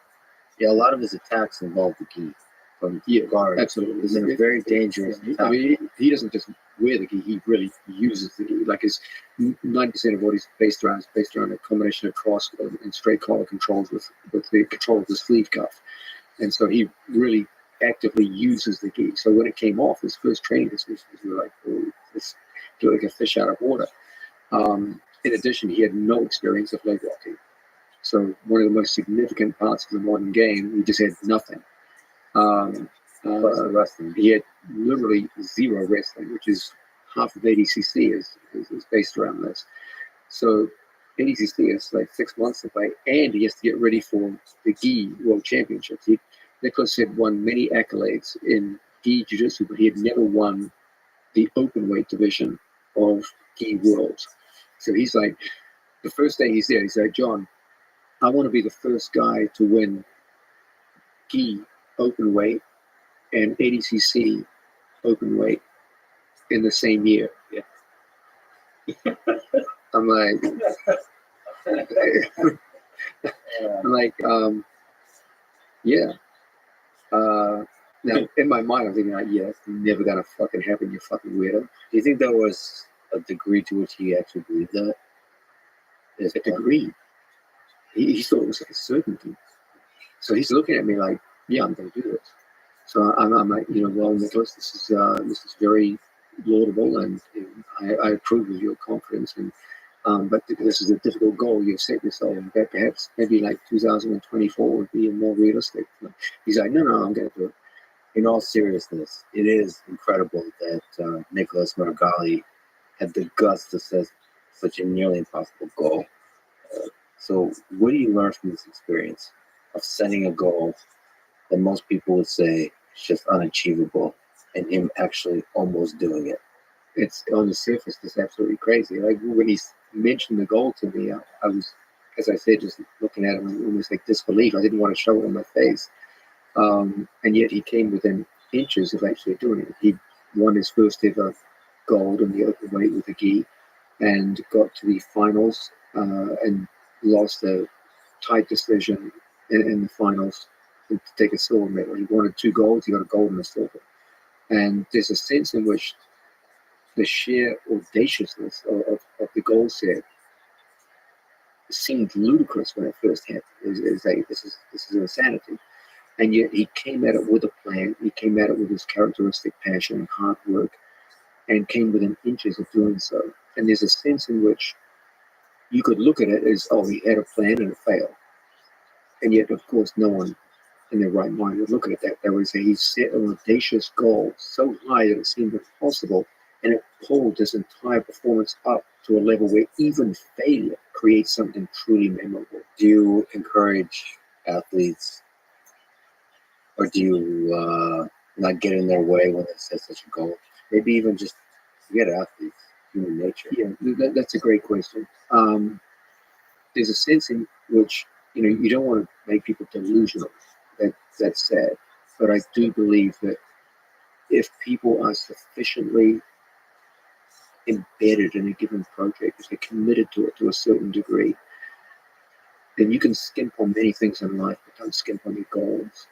Speaker 3: Yeah, a lot of his attacks involved the gi from guard.
Speaker 5: Absolutely.
Speaker 3: It's a very dangerous attack.
Speaker 5: I mean, he doesn't just wear the gi, he really uses the gi. Like his 90% of what he's based around is based around a combination of cross and straight collar controls with the control of the sleeve cuff. And so he really actively uses the gi. So when it came off, his first training, we were like, oh, this feels like a fish out of water. In addition, he had no experience of leg locking. So one of the most significant parts of the modern game, he just had nothing.
Speaker 3: Wrestling.
Speaker 5: He had literally zero wrestling, which is half of ADCC is based around this. So ADCC is like 6 months away, and he has to get ready for the gi World Championships. Nicholas had won many accolades in gi jiu-jitsu, but he had never won the open weight division of gi worlds. So he's like, the first day he's there, he's like, John, I want to be the first guy to win gi open weight and ADCC open weight in the same year.
Speaker 3: Yeah.
Speaker 5: I'm like, yeah. Now, in my mind, I'm thinking, like, yeah, it's never gonna fucking happen, you fucking weirdo.
Speaker 3: Do you think there was a degree to which he actually believed that?
Speaker 5: A degree. He thought it was like a certainty. So he's looking at me like, yeah, I'm gonna do this. So I'm like, well, Nicholas, this is very laudable, and I approve of your confidence. And but this is a difficult goal you've set yourself, and that perhaps maybe like 2024 would be more realistic. He's like, no, I'm going to do it.
Speaker 3: In all seriousness, it is incredible that Nicholas Margali had the guts to set such a nearly impossible goal. So what do you learn from this experience of setting a goal that most people would say is just unachievable, and him actually almost doing it?
Speaker 5: It's on the surface, it's absolutely crazy. Like when he mentioned the goal to me, I was, as I said, just looking at him in almost like disbelief. I didn't want to show it on my face. And yet he came within inches of actually doing it. He won his first ever gold in the open weight with the gi, and got to the finals and lost a tight decision in the finals to take a silver medal. He wanted 2 golds, he got a gold and a silver. And there's a sense in which the sheer audaciousness of the goal set seemed ludicrous when it first happened. It's like, this is insanity. And yet he came at it with a plan. He came at it with his characteristic passion and hard work, and came within inches of doing so. And there's a sense in which you could look at it as, oh, he had a plan and it failed. And yet, of course, no one in their right mind would look at it that. They would say he set an audacious goal so high that it seemed impossible, and it pulled his entire performance up to a level where even failure creates something truly memorable.
Speaker 3: Do you encourage athletes, or do you not get in their way when they set such a goal? Maybe even just forget athletes, human nature.
Speaker 5: Yeah, that's a great question. There's a sense in which you don't want to make people delusional. That's sad, but I do believe that if people are sufficiently embedded in a given project, if they're committed to it to a certain degree, then you can skimp on many things in life, but don't skimp on your goals.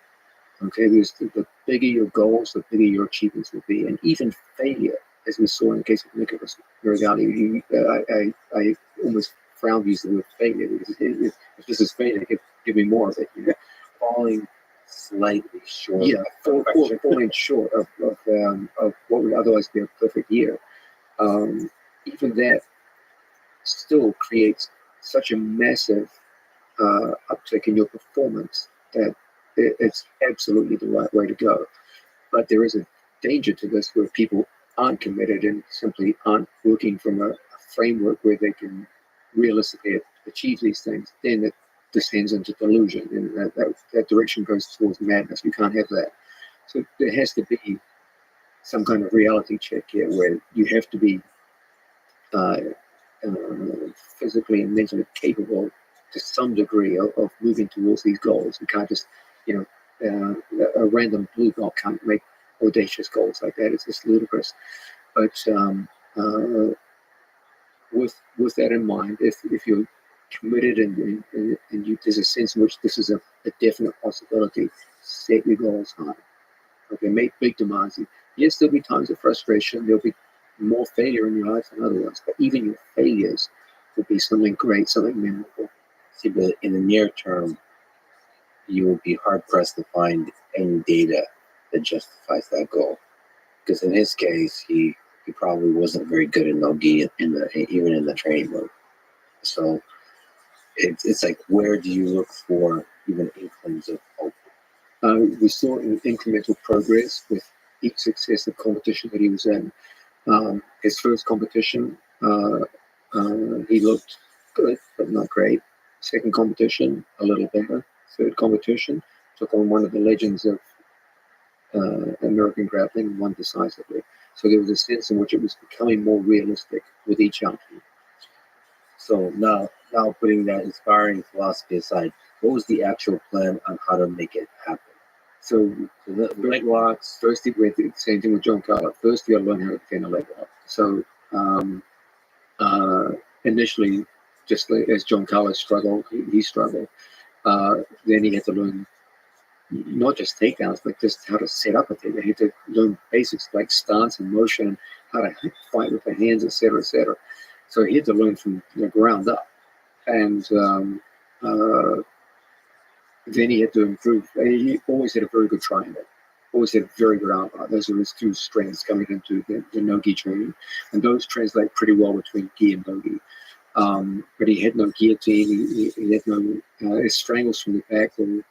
Speaker 5: Okay, because the bigger your goals, the bigger your achievements will be, and even failure, as we saw in the case of Nicholas Mirigali. I almost frown to use the word failure, because if this is failure, give me more of it.
Speaker 3: Falling slightly short.
Speaker 5: Yeah, falling short of what would otherwise be a perfect year. Even that still creates such a massive uptick in your performance that it's absolutely the right way to go. But there is a danger to this where people aren't committed and simply aren't working from a framework where they can realistically achieve these things. Then it descends into delusion, and that direction goes towards madness. You can't have that. So there has to be some kind of reality check here where you have to be physically and mentally capable to some degree of moving towards these goals. You can't just, a random blue belt can't make audacious goals like that. It's just ludicrous. But with that in mind, if you're committed and there's a sense in which this is a definite possibility, set your goals high. Okay, make big demands. Yes, there'll be times of frustration. There'll be more failure in your life than other ones, but even your failures will be something great, something memorable.
Speaker 3: See, but in the near term, you will be hard pressed to find any data that justifies that goal. Because in his case, he probably wasn't very good at no-gi even in the training room. So it's like, where do you look for even inklings of hope?
Speaker 5: We saw incremental progress with each successive competition that he was in. His first competition, he looked good, but not great. Second competition, a little better. Third competition, took on one of the legends of American grappling and won decisively. So there was a sense in which it was becoming more realistic with each outfit.
Speaker 3: So now putting that inspiring philosophy aside, what was the actual plan on how to make it happen?
Speaker 5: So the leg locks, first same thing with John Carlo. First you got to learn how to defend a leg lock. So initially, just as John Carlo struggled, he struggled. Then he had to learn not just takedowns, but just how to set up a takedown. He had to learn basics like stance and motion, how to fight with the hands, etc., etc. So he had to learn from the ground up. And then he had to improve. He always had a very good triangle, always had very good arm bar. Those are his two strengths coming into the no-gi training. And those translate pretty well between gi and no-gi. But he had no guillotine, he had no his strangles from the back, and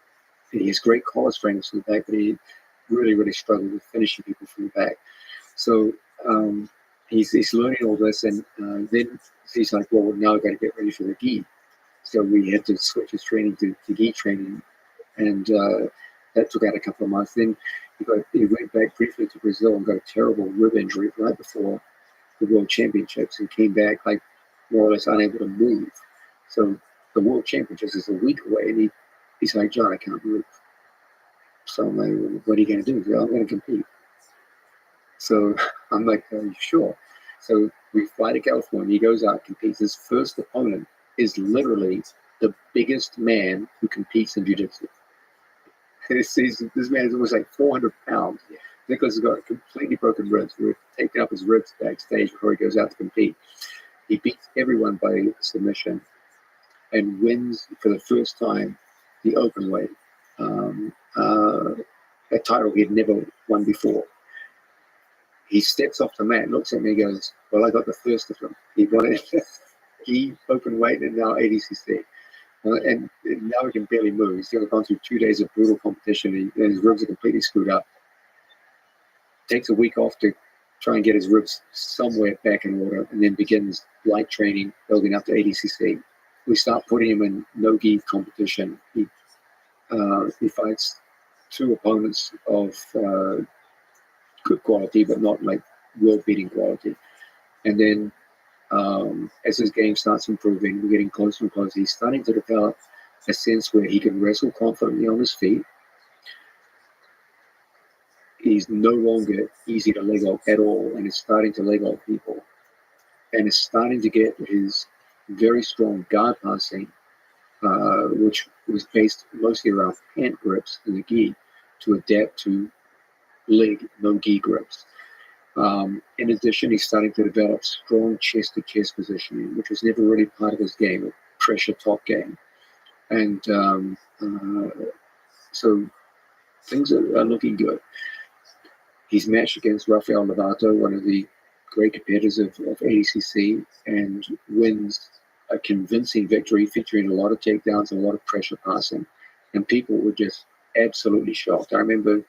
Speaker 5: he has great collar strangles from the back, but he really, really struggled with finishing people from the back. So he's learning all this, and then he's like, well, now I've got to get ready for the gi. So we had to switch his training to gi training, and that took out a couple of months. Then he went back briefly to Brazil and got a terrible rib injury right before the World Championships, and came back like more or less unable to move. So the World Championships is a week away, and he's like, John, I can't move. So I'm like, what are you going to do? He's like, I'm going to compete. So I'm like, are you sure? So we fly to California. He goes out, competes. His first opponent is literally the biggest man who competes in jiu-jitsu. This man is almost like 400 pounds. Nicholas has got completely broken ribs. We're taking up his ribs backstage before he goes out to compete. He beats everyone by submission and wins for the first time the open weight, a title he'd never won before. He steps off the mat, looks at me, goes, "Well, I got the first of them. He won it. He open weight and now ADCC. And now he can barely move. He's gone through 2 days of brutal competition. And his ribs are completely screwed up. Takes a week off to try and get his ribs somewhere back in order, and then begins light training, building up to ADCC. We start putting him in no-gi competition. He fights 2 opponents of good quality, but not like world-beating quality. And then as his game starts improving, we're getting closer and closer. He's starting to develop a sense where he can wrestle confidently on his feet. He's no longer easy to leg lock at all, and is starting to leg lock people. And is starting to get his very strong guard passing, which was based mostly around pant grips in the gi, to adapt to leg, no gi grips. In addition, he's starting to develop strong chest-to-chest positioning, which was never really part of his game, a pressure top game. And so things are looking good. He's matched against Rafael Lovato, one of the great competitors of ADCC, and wins a convincing victory featuring a lot of takedowns and a lot of pressure passing. And people were just absolutely shocked. I remember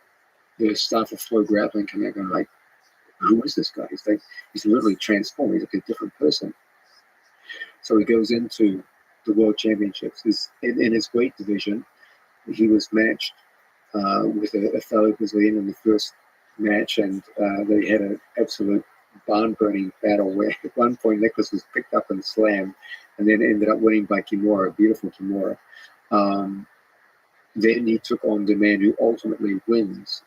Speaker 5: the staff of Flow Grappling coming out going like, "Who is this guy? He's literally transformed. He's like a different person." So he goes into the World Championships. In his weight division, he was matched with a fellow Brazilian in the first match, and they had an absolute barn-burning battle where at one point Nicholas was picked up and slammed and then ended up winning by Kimura, beautiful Kimura. Then he took on the man who ultimately wins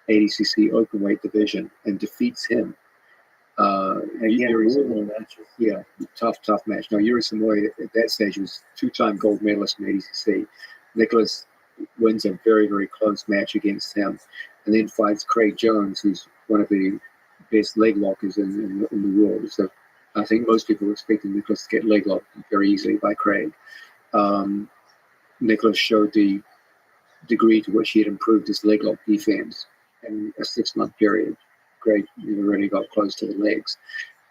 Speaker 5: ADCC openweight division and defeats him. Yeah, tough match. Now, Yuri Samoy at that stage was 2-time gold medalist in ADCC. Nicholas wins a very, very close match against him, and then fights Craig Jones, who's one of the best leg lockers in the world. So I think most people were expecting Nicholas to get leg locked very easily by Craig. Nicholas showed the degree to which he had improved his leg lock defense in a 6-month period. Craig really got close to the legs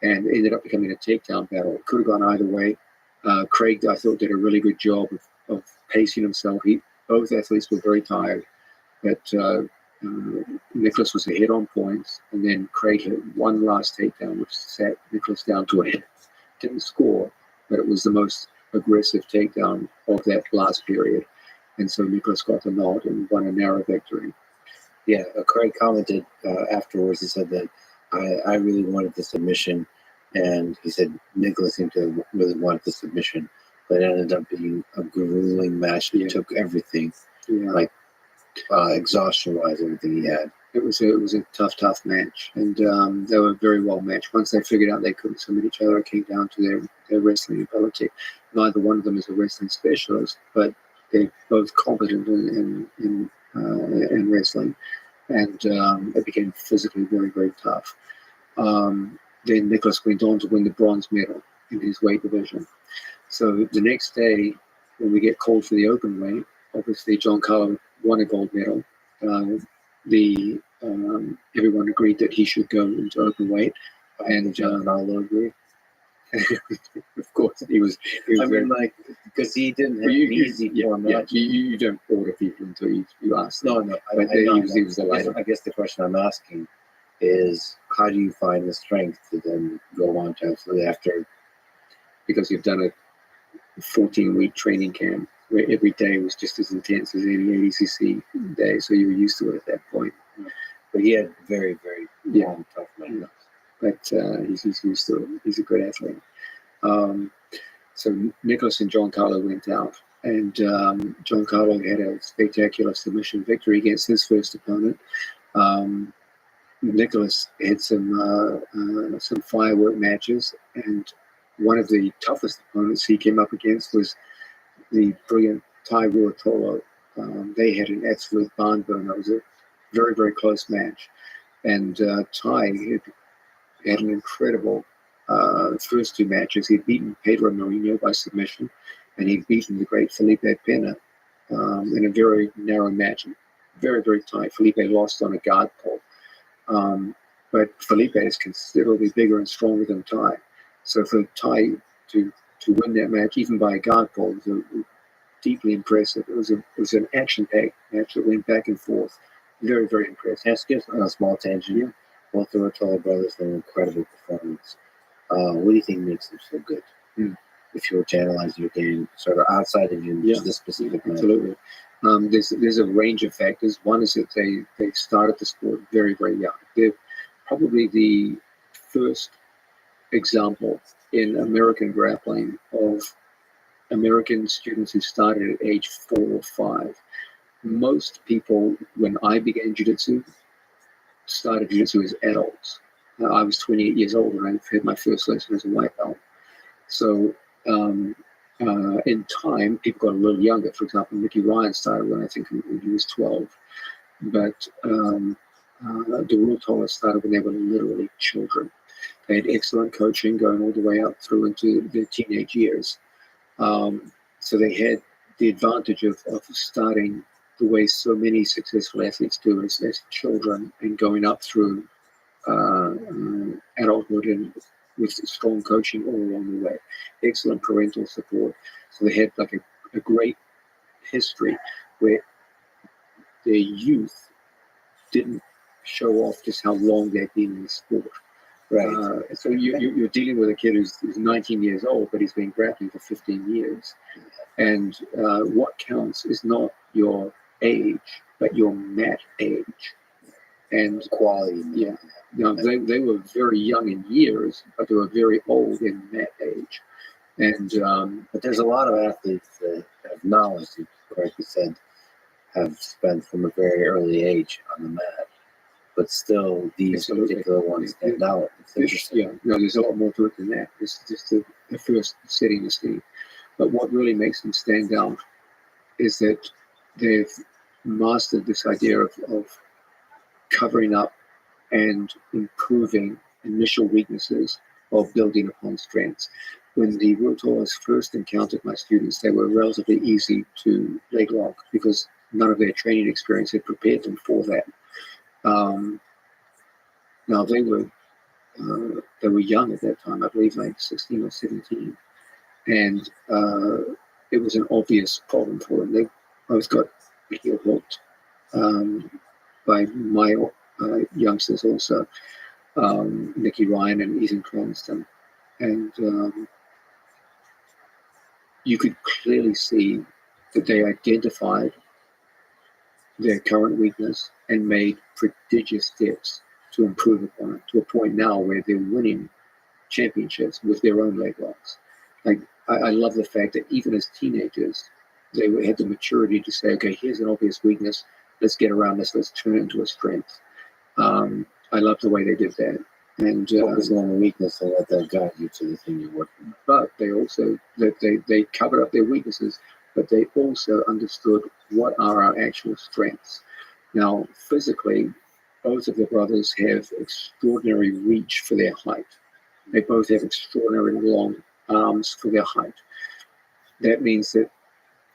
Speaker 5: and ended up becoming a takedown battle. It could have gone either way. Craig, I thought, did a really good job of pacing himself. Both athletes were very tired, but Nicholas was ahead on points, and then Craig hit one last takedown, which sat Nicholas down to a hit. Didn't score, but it was the most aggressive takedown of that last period. And so Nicholas got the nod and won a narrow victory.
Speaker 3: Yeah, Craig commented afterwards. He said that I really wanted the submission, and he said Nicholas seemed to really want the submission, but it ended up being a grueling match. He took everything, like exhaustion-wise, everything he had.
Speaker 5: It was a tough match, and they were very well matched. Once they figured out they couldn't submit each other, it came down to their wrestling ability. Neither one of them is a wrestling specialist, but they're both competent in wrestling, and it became physically very, very tough. Then Nicholas went on to win the bronze medal in his weight division. So the next day, when we get called for the open weight, obviously John Carlo won a gold medal. Everyone agreed that he should go into open weight, and John Carlo agreed. Of course, he was.
Speaker 3: I mean, like, because he didn't have an easy format.
Speaker 5: You don't order people until you ask them.
Speaker 3: No,
Speaker 5: He was a lighter.
Speaker 3: I guess the question I'm asking is, how do you find the strength to then go on to absolutely after?
Speaker 5: Because you've done a 14-week training camp where every day was just as intense as any ADCC day, so you were used to it at that point.
Speaker 3: But he had very, very long, tough nights.
Speaker 5: But he's used to it. He's a good athlete. So Nicholas and John Carlo went out, and John Carlo had a spectacular submission victory against his first opponent. Nicholas had some firework matches, and one of the toughest opponents he came up against was the brilliant Tai Ruotolo. They had an absolute barn burner. It was a very, very close match. And Ty had an incredible first two matches. He'd beaten Pedro Marino by submission, and he'd beaten the great Felipe Pena in a very narrow match. Very, very tight. Felipe lost on a guard pull. But Felipe is considerably bigger and stronger than Ty. So for Ty to win that match, even by a guard pull, was deeply impressive. It was an action-packed match that went back and forth. Very, very impressive.
Speaker 3: Just on a small tangent, yeah. Both the Rothschild brothers had an incredible performance. What do you think makes them so good? If you were to analyze your game, sort of outside of just this specific match.
Speaker 5: Absolutely. There's a range of factors. One is that they started the sport very, very young. They're probably the first example in American grappling of American students who started at age 4 or 5. Most people, when I began jiu-jitsu, started jiu-jitsu as adults. I was 28 years old when I had my first lesson as a white belt. So in time, people got a little younger. For example, Mickey Ryan started when I think he was 12. But the Rothschilds started when they were literally children. They had excellent coaching going all the way up through into their teenage years. So they had the advantage of starting the way so many successful athletes do as children and going up through adulthood and with strong coaching all along the way. Excellent parental support. So they had like a great history where their youth didn't show off just how long they'd been in the sport. Right. So you're dealing with a kid who's 19 years old, but he's been grappling for 15 years. And what counts is not your age, but your mat age. And
Speaker 3: quality.
Speaker 5: Yeah. They were very young in years, but they were very old in mat age. And
Speaker 3: but there's a lot of athletes that have knowledge, you correctly said, have spent from a very early age on the mat. But still, these particular ones stand out.
Speaker 5: There's a lot more to it than that. It's just the first setting the scene. But what really makes them stand out is that they've mastered this idea of covering up and improving initial weaknesses of building upon strengths. When the Rothschilds first encountered my students, they were relatively easy to leg lock because none of their training experience had prepared them for that. Now they were young at that time, I believe like 16 or 17, and it was an obvious problem for them. They both got heel hooked by my youngsters also, Nicky Ryan and Ethan Cranston, and you could clearly see that they identified their current weakness and made prodigious steps to improve upon it, to a point now where they're winning championships with their own leg locks. Like I love the fact that even as teenagers, they had the maturity to say, okay, here's an obvious weakness. Let's get around this. Let's turn it into a strength. I love the way they did that. And
Speaker 3: focusing on the weakness and let that guide you to the thing you're working on.
Speaker 5: But they also they covered up their weaknesses, but they also understood what are our actual strengths. Now, physically, both of the brothers have extraordinary reach for their height. They both have extraordinarily long arms for their height. That means that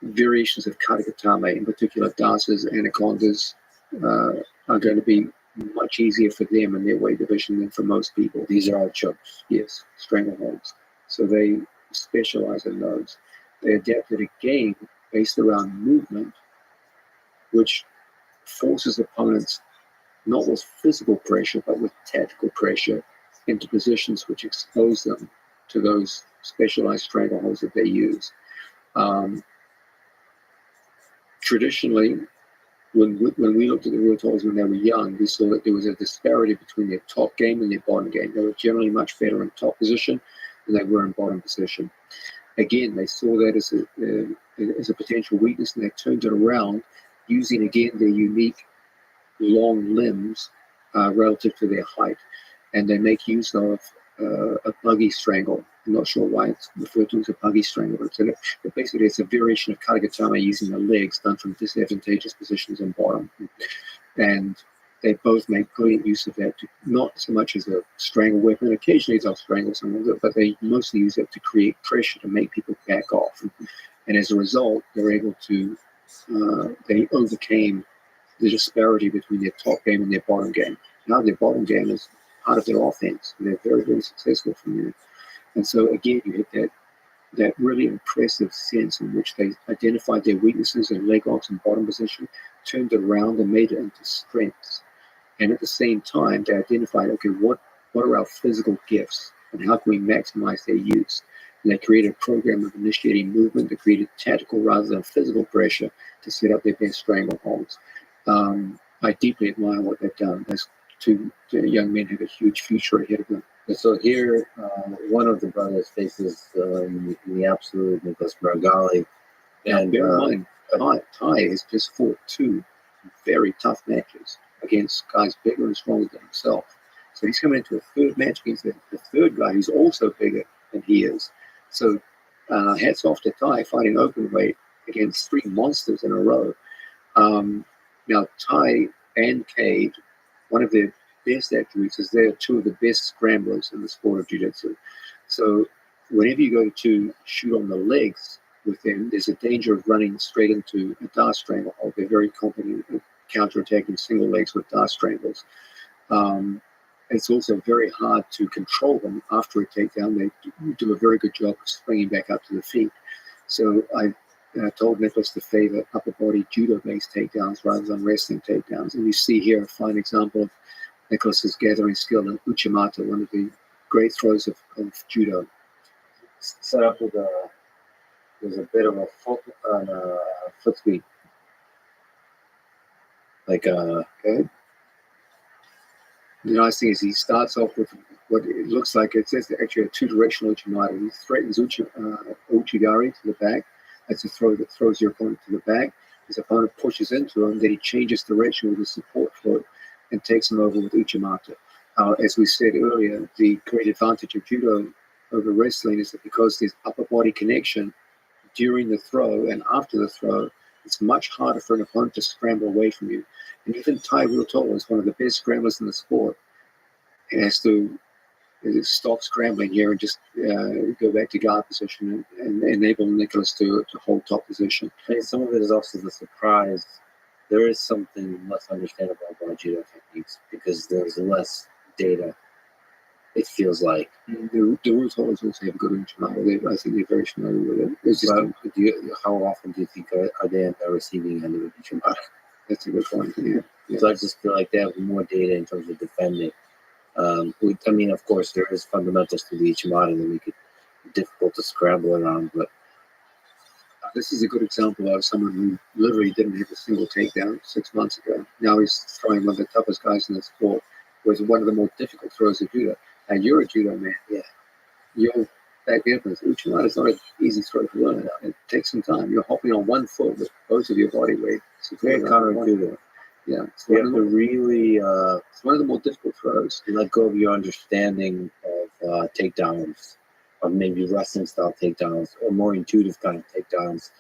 Speaker 5: variations of katagatame, in particular dasas, anacondas, are going to be much easier for them in their weight division than for most people.
Speaker 3: These are all chokes.
Speaker 5: Yes, strangleholds. So they specialize in those. They adapted a game based around movement, which forces opponents not with physical pressure, but with tactical pressure into positions which expose them to those specialized strangleholds that they use. Traditionally, when we looked at the Rothschilds when they were young, we saw that there was a disparity between their top game and their bottom game. They were generally much better in top position than they were in bottom position. Again, they saw that as a potential weakness, and they turned it around using, again, their unique long limbs relative to their height. And they make use of a buggy strangle. I'm not sure why it's referred to as a buggy strangle, but basically it's a variation of katagatame using the legs done from disadvantageous positions on bottom. And they both make brilliant use of that, not so much as a strangle weapon. Occasionally they'll strangle someone with it, but they mostly use it to create pressure to make people back off. And as a result, they're able to, they overcame the disparity between their top game and their bottom game. Now their bottom game is part of their offense. And they're very, very successful from there. And so again, you hit that really impressive sense in which they identified their weaknesses in leg locks and bottom position, turned it around and made it into strengths. And at the same time, they identified, okay, what are our physical gifts and how can we maximize their use? And they created a program of initiating movement that created tactical rather than physical pressure to set up their best strangleholds. I deeply admire what they've done. Those two young men have a huge future ahead of them.
Speaker 3: And so here, one of the brothers faces the absolute Nicholas Margali.
Speaker 5: And bear in mind, Ty has just fought two very tough matches against guys bigger and stronger than himself. So he's coming into a third match against the third guy who's also bigger than he is. So hats off to Ty fighting open weight against three monsters in a row. Now, Ty and Cade, one of their best attributes is they're two of the best scramblers in the sport of jiu-jitsu. So whenever you go to shoot on the legs with them, there's a danger of running straight into a dart stranglehold. They're very competent at counterattacking single legs with dart strangles. It's also very hard to control them after a takedown. They do a very good job of springing back up to the feet. So I told Nicholas to favor upper body judo-based takedowns rather than wrestling takedowns. And you see here a fine example of Nicholas's gathering skill in Uchimata, one of the great throws of judo.
Speaker 3: Set up with there's a bit of a foot sweep. Like
Speaker 5: okay. The nice thing is he starts off with what it looks like it's actually a two-directional Uchimata. He threatens Uchigari to the back. That's a throw that throws your opponent to the back. His opponent pushes into him, then he changes direction with his support foot and takes him over with Uchimata. As we said earlier, the great advantage of judo over wrestling is that because there's upper body connection during the throw and after the throw, it's much harder for an opponent to scramble away from you. And even Tai Ruotola is one of the best scramblers in the sport. He has to stop scrambling here and just go back to guard position and enable Nicholas to hold top position.
Speaker 3: I mean, some of it is also the surprise. There is something less understandable about judo techniques because there's less data. It feels like
Speaker 5: the Ruotolas also have good Uchimata. I think they're very familiar with it. It's just
Speaker 3: how often do you think are they on the receiving end of the Uchimata?
Speaker 5: That's a good point. Yeah.
Speaker 3: So I just feel like they have more data in terms of defending. I mean, of course, there is fundamentals to the Uchimata that make it difficult to scramble around, but
Speaker 5: this is a good example of someone who literally didn't have a single takedown 6 months ago. Now he's throwing one of the toughest guys in the sport with one of the more difficult throws of judo. And you're a judo man.
Speaker 3: Yeah.
Speaker 5: You're back there, but Uchimata is not an easy throw to learn. It takes some time. You're hopping on one foot with both of your body weight.
Speaker 3: It's very counterintuitive.
Speaker 5: Yeah,
Speaker 3: you have to really
Speaker 5: it's one of the more difficult throws.
Speaker 3: Let go of your understanding of takedowns, of maybe wrestling style takedowns, or more intuitive kind of takedowns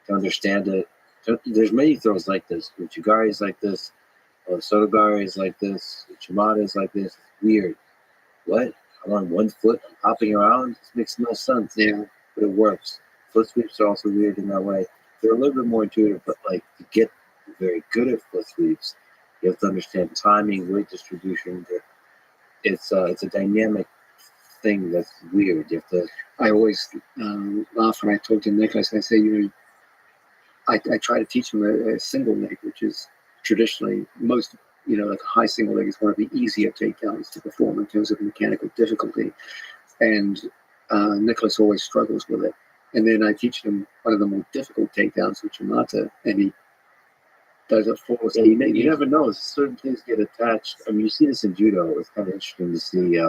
Speaker 3: to understand it. There's many throws like this. Uchigari is like this. Sotogari is like this. Uchimata is like this. It's weird. What? I'm on one foot. I'm hopping around. This makes no sense.
Speaker 5: Yeah,
Speaker 3: but it works. Foot sweeps are also weird in that way. They're a little bit more intuitive, but like to get very good at foot sweeps, you have to understand timing, weight distribution. It's a dynamic thing that's weird. You have to.
Speaker 5: I always laugh when I talk to Nicholas. I say, I try to teach him a single leg, which is traditionally most, like a high single leg is one of the easier takedowns to perform in terms of mechanical difficulty. And Nicholas always struggles with it. And then I teach him one of the more difficult takedowns, Uchimata, and he does it flawlessly.
Speaker 3: You never know. Certain things get attached. I mean, you see this in judo. It's kind of interesting to see.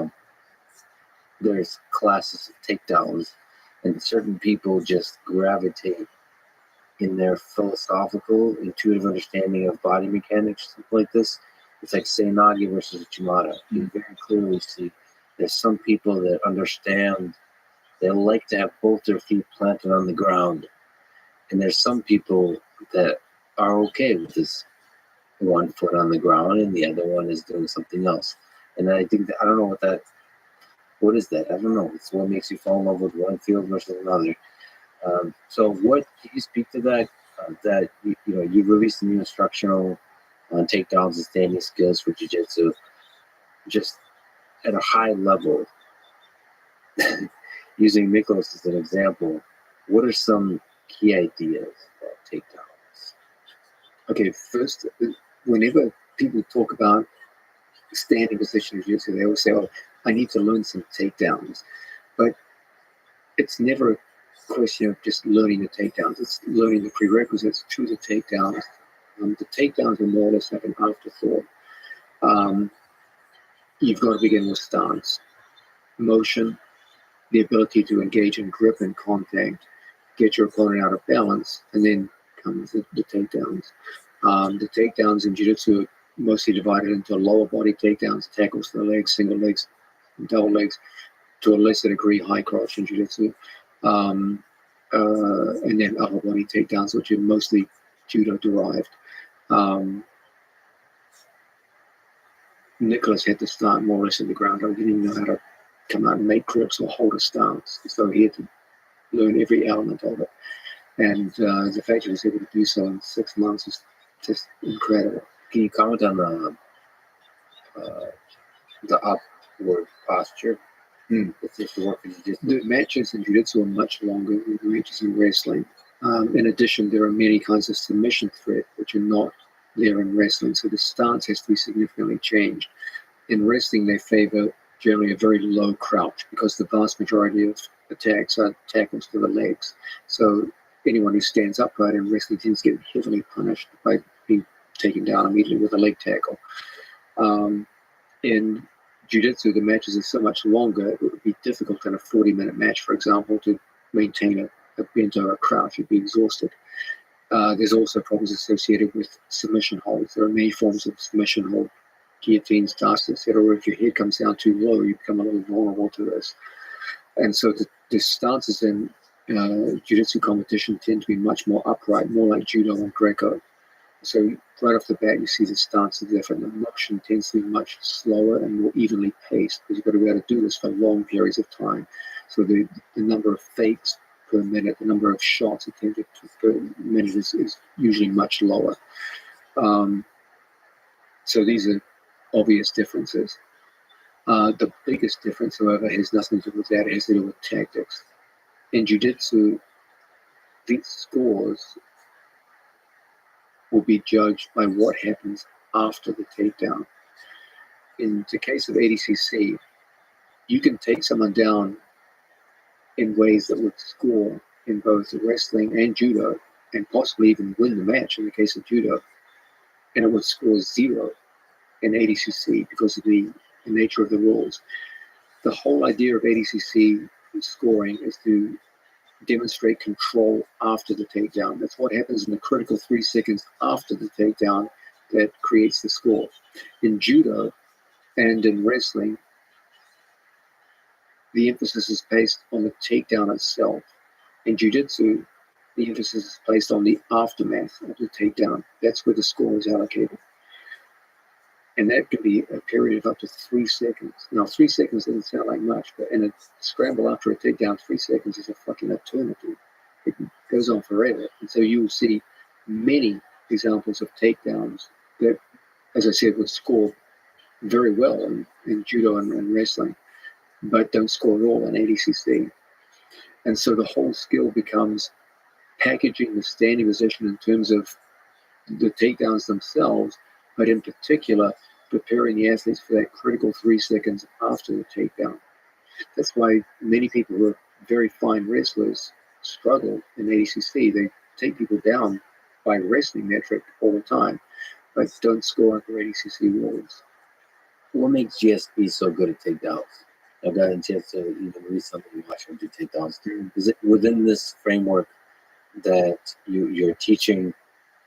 Speaker 3: There's classes of takedowns, and certain people just gravitate in their philosophical, intuitive understanding of body mechanics, something like this. It's like Seinagi versus Uchimata. You very clearly see there's some people that understand. They like to have both their feet planted on the ground, and there's some people that are okay with this one foot on the ground and the other one is doing something else. And I think that, I don't know what is that? I don't know. It's what makes you fall in love with one field versus another. So what, can you speak to that? That you released a new instructional on takedowns and standing skills for jiu-jitsu, just at a high level, using Miklos as an example. What are some key ideas about takedowns?
Speaker 5: Okay, first, whenever people talk about standing position in jiu-jitsu, they always say, "Oh, I need to learn some takedowns," but it's never a question of just learning the takedowns. It's learning the prerequisites to the takedowns. The takedowns are more or less like an afterthought. You've got to begin with stance, motion, the ability to engage in grip and contact, get your opponent out of balance, and then comes the takedowns. The takedowns in jiu-jitsu are mostly divided into lower body takedowns, tackles to the legs, single legs, double legs, to a lesser degree, high crotch in jiu-jitsu. And then upper body takedowns, which are mostly judo derived. Nicholas had to start more or less at the ground. I didn't even know how to come out and make grips or hold a stance. So he had to learn every element of it. And the fact that he was able to do so in 6 months is just incredible.
Speaker 3: Can you comment on the upward posture? It's just the work that you just.
Speaker 5: The matches in jiu-jitsu are much longer than the matches in wrestling. In addition, there are many kinds of submission threat which are not there in wrestling, so the stance has to be significantly changed. In wrestling, they favor generally a very low crouch because the vast majority of attacks are tackles to the legs. So anyone who stands upright in wrestling tends to get heavily punished by being taken down immediately with a leg tackle. In jiu-jitsu, the matches are so much longer, it would be difficult in a 40-minute match, for example, to maintain a bent over crouch. You'd be exhausted. There's also problems associated with submission holds. There are many forms of submission hold, guillotines, darts, etc. Or if your head comes down too low, you become a little vulnerable to this. And so the stances in jiu-jitsu competition tend to be much more upright, more like judo and Greco. So right off the bat, you see the stance is different. The motion tends to be much slower and more evenly paced because you've got to be able to do this for long periods of time. So the number of fakes per minute, the number of shots attempted per minute is usually much lower. So these are obvious differences. The biggest difference, however, has nothing to do with that. It has to do with tactics. In jiu-jitsu, these scores will be judged by what happens after the takedown. In the case of ADCC, you can take someone down in ways that would score in both wrestling and judo, and possibly even win the match in the case of judo, and it would score 0 in ADCC because of the nature of the rules. The whole idea of ADCC scoring is to demonstrate control after the takedown. That's what happens in the critical 3 seconds after the takedown that creates the score. In judo and in wrestling, the emphasis is placed on the takedown itself. In jiu-jitsu, the emphasis is placed on the aftermath of the takedown. That's where the score is allocated. And that can be a period of up to 3 seconds. Now, 3 seconds doesn't sound like much, but in a scramble after a takedown, 3 seconds is a fucking eternity. It goes on forever. And so you will see many examples of takedowns that, as I said, would score very well in judo and wrestling, but don't score at all in ADCC. And so the whole skill becomes packaging the standing position in terms of the takedowns themselves, but in particular, preparing the athletes for that critical 3 seconds after the takedown. That's why many people who are very fine wrestlers struggle in ADCC. They take people down by wrestling metric all the time, but don't score under ADCC rules.
Speaker 3: What makes GSP so good at takedowns? I've gotten a chance to even recently watch him do takedowns. Is it within this framework that you're teaching?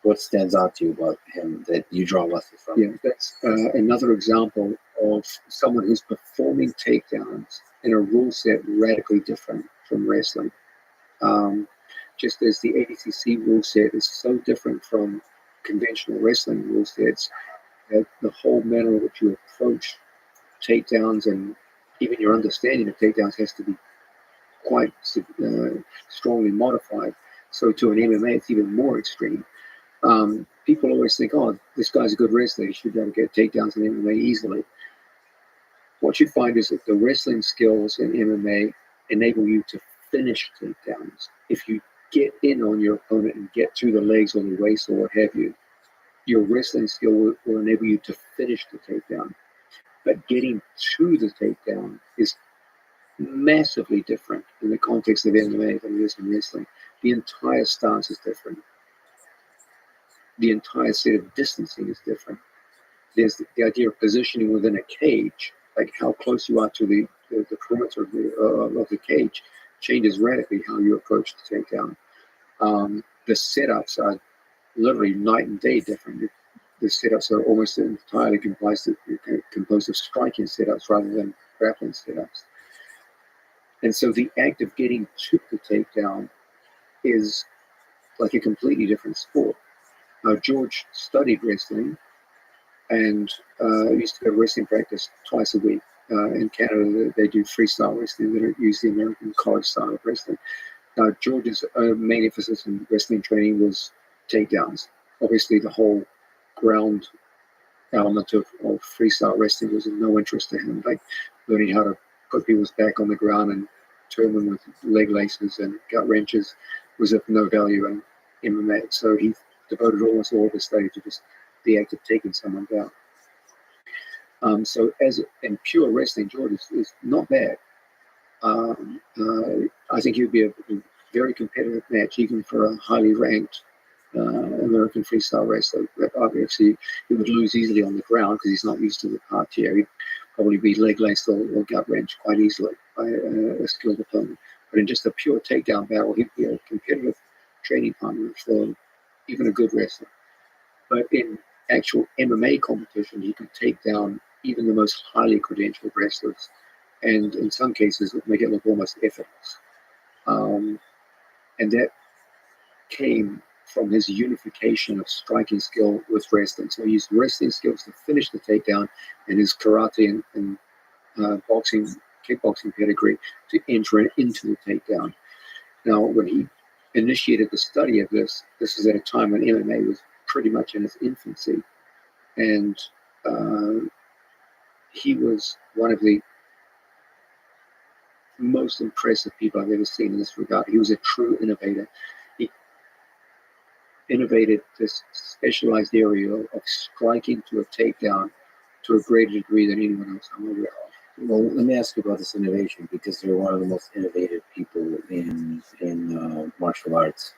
Speaker 3: What stands out to you about him that you draw lessons from?
Speaker 5: Yeah, that's another example of someone who's performing takedowns in a rule set radically different from wrestling. Just as the ADCC rule set is so different from conventional wrestling rules. It's that the whole manner in which you approach takedowns and even your understanding of takedowns has to be quite strongly modified. So to an MMA, it's even more extreme. People always think, oh, this guy's a good wrestler. He should be able to get takedowns in MMA easily. What you find is that the wrestling skills in MMA enable you to finish takedowns. If you get in on your opponent and get through the legs or the waist or what have you, your wrestling skill will enable you to finish the takedown. But getting to the takedown is massively different in the context of MMA than it is in wrestling. The entire stance is different. The entire set of distancing is different. There's the idea of positioning within a cage, like how close you are to the perimeter of the cage, changes radically how you approach the takedown. The setups are literally night and day different. The setups are almost entirely composed of striking setups rather than grappling setups. And so the act of getting to the takedown is like a completely different sport. George studied wrestling and used to go to wrestling practice twice a week. In Canada, they do freestyle wrestling. They don't use the American college style of wrestling. George's main emphasis in wrestling training was takedowns. Obviously, the whole ground element of freestyle wrestling was of no interest to him. Like learning how to put people's back on the ground and turn them with leg laces and gut wrenches was of no value in MMA. So he devoted almost all of his study to just the act of taking someone down. So as in pure wrestling, George is not bad. I think he would be a very competitive match, even for a highly ranked American freestyle wrestler. But obviously, he would lose easily on the ground because he's not used to the parterre. He'd probably be leg laced or gut wrenched quite easily by a skilled opponent. But in just a pure takedown battle, he'd be a competitive training partner for even a good wrestler. But in actual MMA competition, he could take down even the most highly credentialed wrestlers, and in some cases, make it look almost effortless. And that came from his unification of striking skill with wrestling. So he used wrestling skills to finish the takedown, and his karate and boxing, kickboxing pedigree to enter into the takedown. Now, when he initiated the study of this was at a time when MMA was pretty much in its infancy, and he was one of the most impressive people I've ever seen in this regard. He was a true innovator. He innovated this specialized area of striking to a takedown to a greater degree than anyone else I'm aware of.
Speaker 3: Well, let me ask you about this innovation, because you're one of the most innovative people in martial arts.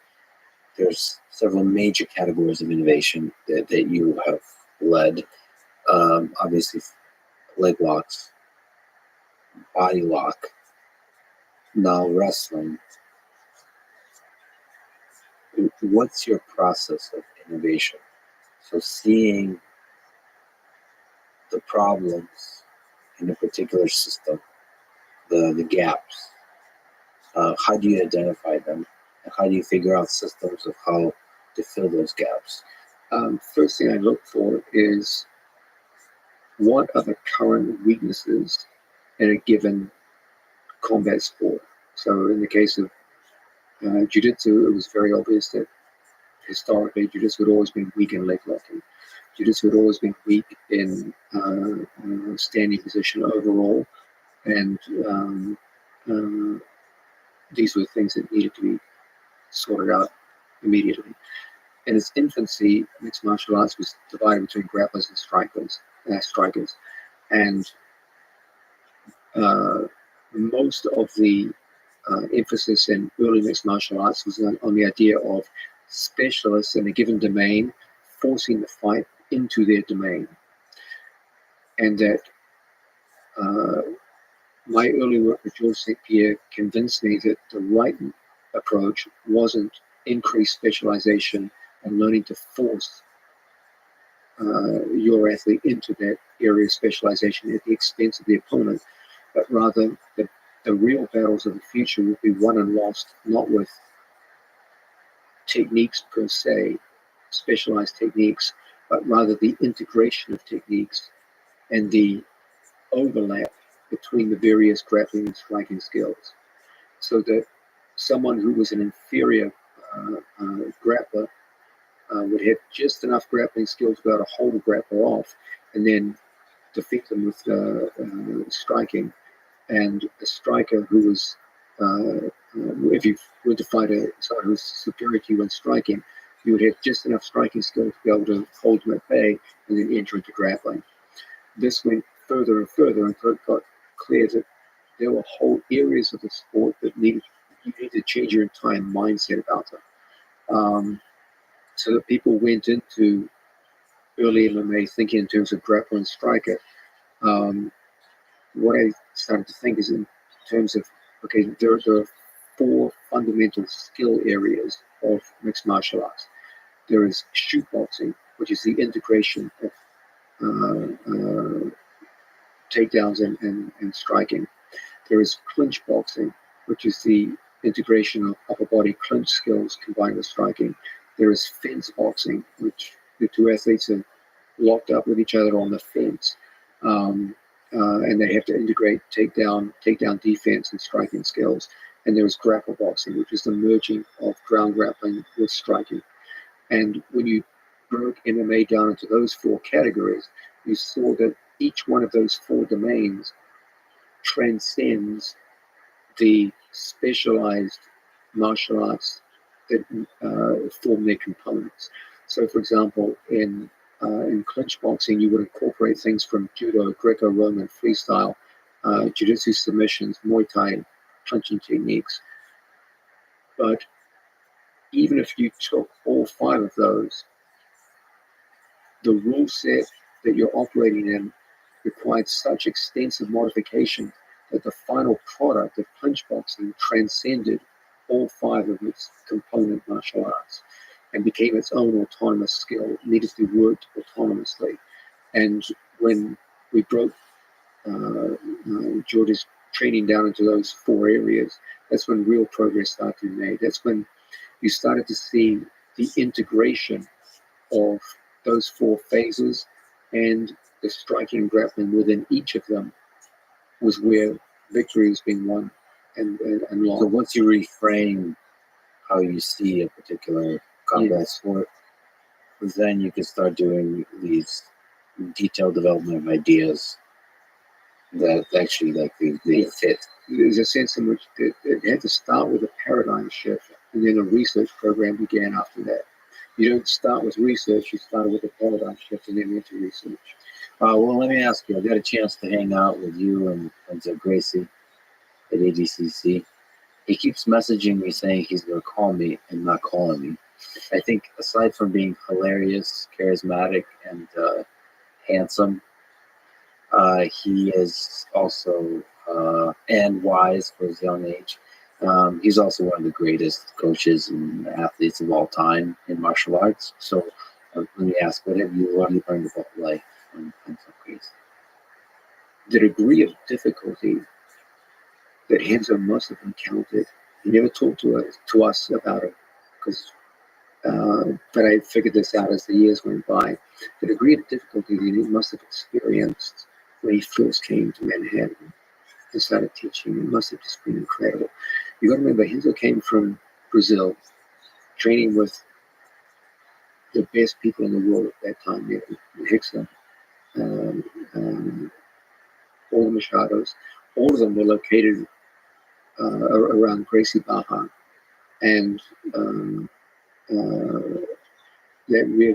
Speaker 3: There's several major categories of innovation that you have led. Obviously, leg locks, body lock, now wrestling. What's your process of innovation? So seeing the problems in a particular system, the gaps, how do you identify them? And how do you figure out systems of how to fill those gaps?
Speaker 5: First thing I look for is what are the current weaknesses in a given combat sport. So in the case of jiu-jitsu, it was very obvious that historically jiu-jitsu had always been weak in leg locking. Jiu-jitsu had always been weak in standing position overall, and these were things that needed to be sorted out immediately. In its infancy, mixed martial arts was divided between grapplers and strikers, and most of the emphasis in early mixed martial arts was on the idea of specialists in a given domain forcing the fight into their domain. And that my early work with George St. Pierre convinced me that the right approach wasn't increased specialization and learning to force your athlete into that area of specialization at the expense of the opponent, but rather the real battles of the future will be won and lost not with techniques per se, specialized techniques, but rather the integration of techniques and the overlap between the various grappling and striking skills. So that someone who was an inferior grappler would have just enough grappling skills to be able to hold a grappler off and then defeat them with striking. And a striker who was, if you were to fight someone who's superior to you in striking, you would have just enough striking skills to be able to hold them at bay and then enter into grappling. This went further and further until it got clear that there were whole areas of the sport that you needed to change your entire mindset about them. So that people went into early MMA thinking in terms of grappler and striker. What I started to think is in terms of, okay, there are 4 fundamental skill areas of mixed martial arts. There is shoot boxing, which is the integration of takedowns and striking. There is clinch boxing, which is the integration of upper body clinch skills combined with striking. There is fence boxing, which the 2 athletes are locked up with each other on the fence. And they have to integrate takedown defense and striking skills. And there is grapple boxing, which is the merging of ground grappling with striking. And when you broke MMA down into those 4 categories, you saw that each one of those 4 domains transcends the specialized martial arts that form their components. So, for example, in clinch boxing, you would incorporate things from judo, Greco-Roman, freestyle, jiu-jitsu submissions, Muay Thai, clinching techniques. But even if you took all 5 of those, the rule set that you're operating in required such extensive modification that the final product of clinch boxing transcended all 5 of its component martial arts and became its own autonomous skill. It needed to be worked autonomously. And when we broke George's training down into those 4 areas, that's when real progress started to be made. That's when you started to see the integration of those 4 phases, and the striking and grappling within each of them was where victory was being won and lost.
Speaker 3: So once you reframe how you see a particular combat sport, then you can start doing these detailed development of ideas that actually they fit.
Speaker 5: There's a sense in which it had to start with a paradigm shift, and then a research program began after that. You don't start with research, you start with a paradigm shift and then into research.
Speaker 3: Well, let me ask you, I got a chance to hang out with you and Gracie at ADCC. He keeps messaging me saying he's going to call me and not calling me. I think aside from being hilarious, charismatic, and handsome, he is also, and wise for his young age. He's also one of the greatest coaches and athletes of all time in martial arts. So let me ask, what have you learned about life from Gracie?
Speaker 5: The degree of difficulty that Henzo must have encountered, he never talked to us about it, because but I figured this out as the years went by. The degree of difficulty that he must have experienced when he first came to Manhattan and started teaching, it must have just been incredible. You got to remember, Henzo came from Brazil, training with the best people in the world at that time, Hickson, all the Machados. All of them were located around Gracie Barra, and that Rio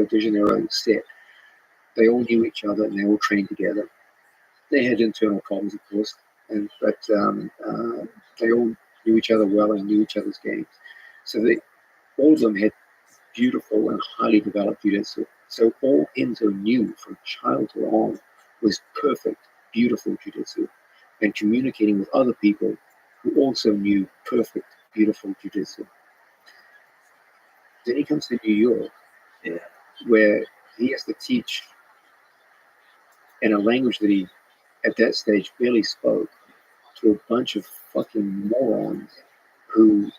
Speaker 5: de Janeiro set. They all knew each other and they all trained together. They had internal problems, of course, but they all knew each other well and knew each other's games. So all of them had beautiful and highly developed jiu-jitsu. So all Enzo knew from childhood on was perfect, beautiful jiu-jitsu, and communicating with other people who also knew perfect, beautiful jiu-jitsu. Then he comes to New York, where he has to teach in a language that he, at that stage, barely spoke, to a bunch of fucking morons who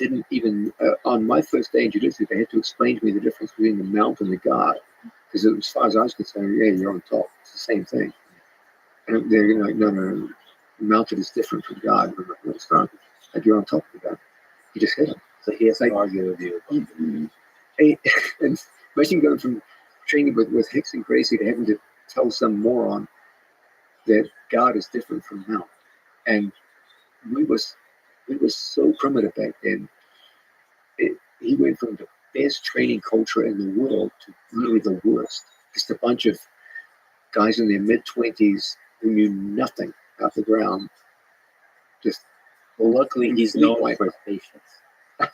Speaker 5: didn't even, on my first day in jiu-jitsu, they had to explain to me the difference between the mount and the guard. Because as far as I was concerned, yeah, you're on top. It's the same thing. And they're like, no. Mounted is different from guard. I'm like, no, it's not. Like, you're on top of the guard. You just hit him.
Speaker 3: So he has to argue with you.
Speaker 5: And imagine going from training with Hicks and Gracie to having to tell some moron that guard is different from mount. And we was so primitive back then. He went from the best training culture in the world to really the worst. Just a bunch of guys in their mid-20s who knew nothing about the ground. Just
Speaker 3: Well, luckily he's known for his patience. But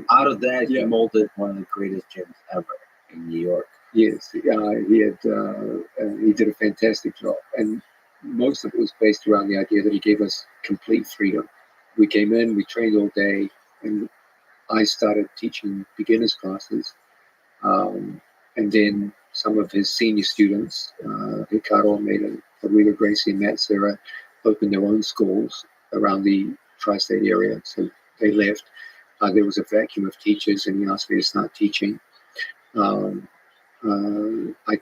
Speaker 3: out of that, he molded one of the greatest gyms ever in New York.
Speaker 5: Yes, he did a fantastic job, and most of it was based around the idea that he gave us complete freedom. We came in, we trained all day, and I started teaching beginners classes, and then some of his senior students, Ricardo Almeida, Rodrigo Gracie, and Matt Serra, opened their own schools around the tri-state area, so they left. There was a vacuum of teachers, and he asked me to start teaching. I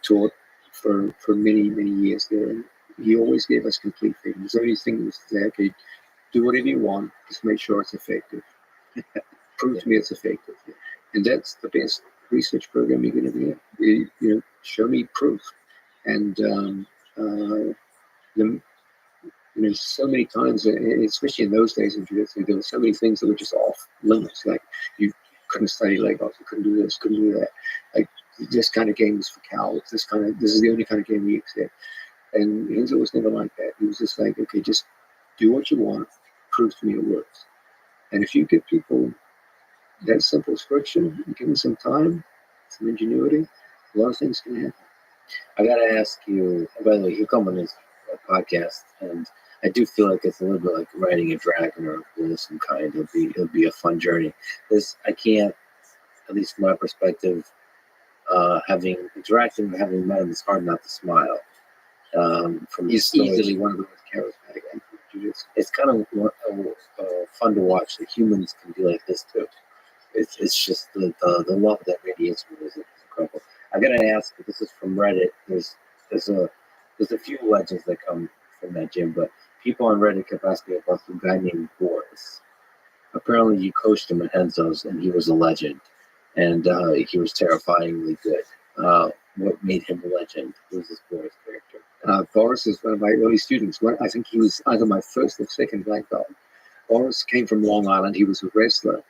Speaker 5: taught for many, many years there, and he always gave us complete freedom. The only thing was that, okay, do whatever you want, just make sure it's effective. Prove to me it's effective. And that's the best research program you're going to get. Show me proof. And so many times, especially in those days in jiu-jitsu, there were so many things that were just off limits. Like you couldn't study leg off, you couldn't do this, couldn't do that. Like this kind of game was for cowards. This is the only kind of game we accept. And Enzo was never like that. He was just like, okay, just do what you want, prove to me it works. And if you give people that simple friction, you give them some time, some ingenuity, a lot of things can happen.
Speaker 3: I gotta ask you, by the way, you come on this podcast, and I do feel like it's a little bit like riding a dragon or of some kind. It'll be a fun journey. I can't, at least from my perspective, having interacted and having met him, it's hard not to smile.
Speaker 5: He's easily one of the most charismatic jiu-jitsu.
Speaker 3: It's kind of fun to watch. The humans can be like this too. It's just the love that radiates from it is incredible. I gotta ask. This is from Reddit. There's a few legends that come from that gym, but people on Reddit kept asking about some guy named Boris. Apparently, you coached him at Henzo's, and he was a legend, and he was terrifyingly good. What made him a legend? Who was this Boris character?
Speaker 5: Boris is one of my early students. I think he was either my first or second black belt. Boris came from Long Island. He was a wrestler.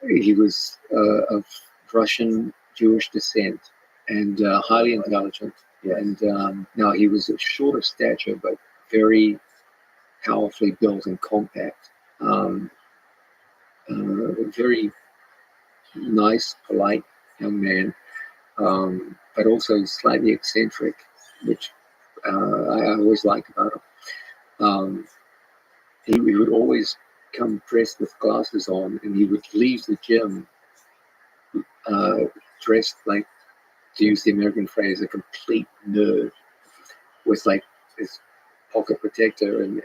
Speaker 5: He was of Russian Jewish descent and highly intelligent. And now he was short of stature, but very powerfully built and compact. Very nice, polite young man, but also slightly eccentric, which I always liked about him. He would always come dressed with glasses on, and he would leave the gym dressed like, to use the American phrase, a complete nerd, with like his pocket protector. And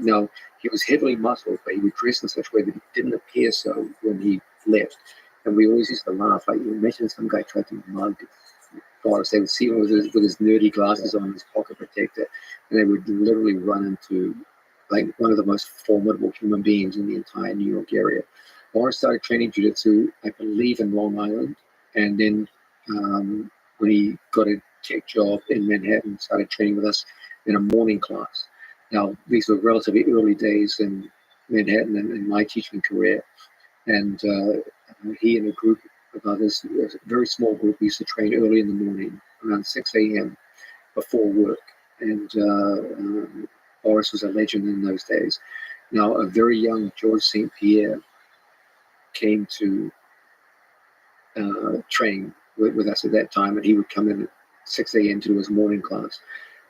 Speaker 5: now he was heavily muscled, but he would dress in such a way that he didn't appear so when he left. And we always used to laugh. Like, you imagine some guy tried to mug Boris. They would see him with his nerdy glasses on, his pocket protector, and they would literally run into like one of the most formidable human beings in the entire New York area. Boris started training jiu-jitsu, I believe, in Long Island, and then when he got a tech job in Manhattan, started training with us in a morning class. Now, these were relatively early days in Manhattan and in my teaching career, and he and a group of others, a very small group, used to train early in the morning, around 6 a.m. before work. And Boris was a legend in those days. Now, a very young George St. Pierre came to train with us at that time, and he would come in at 6 a.m. to do his morning class.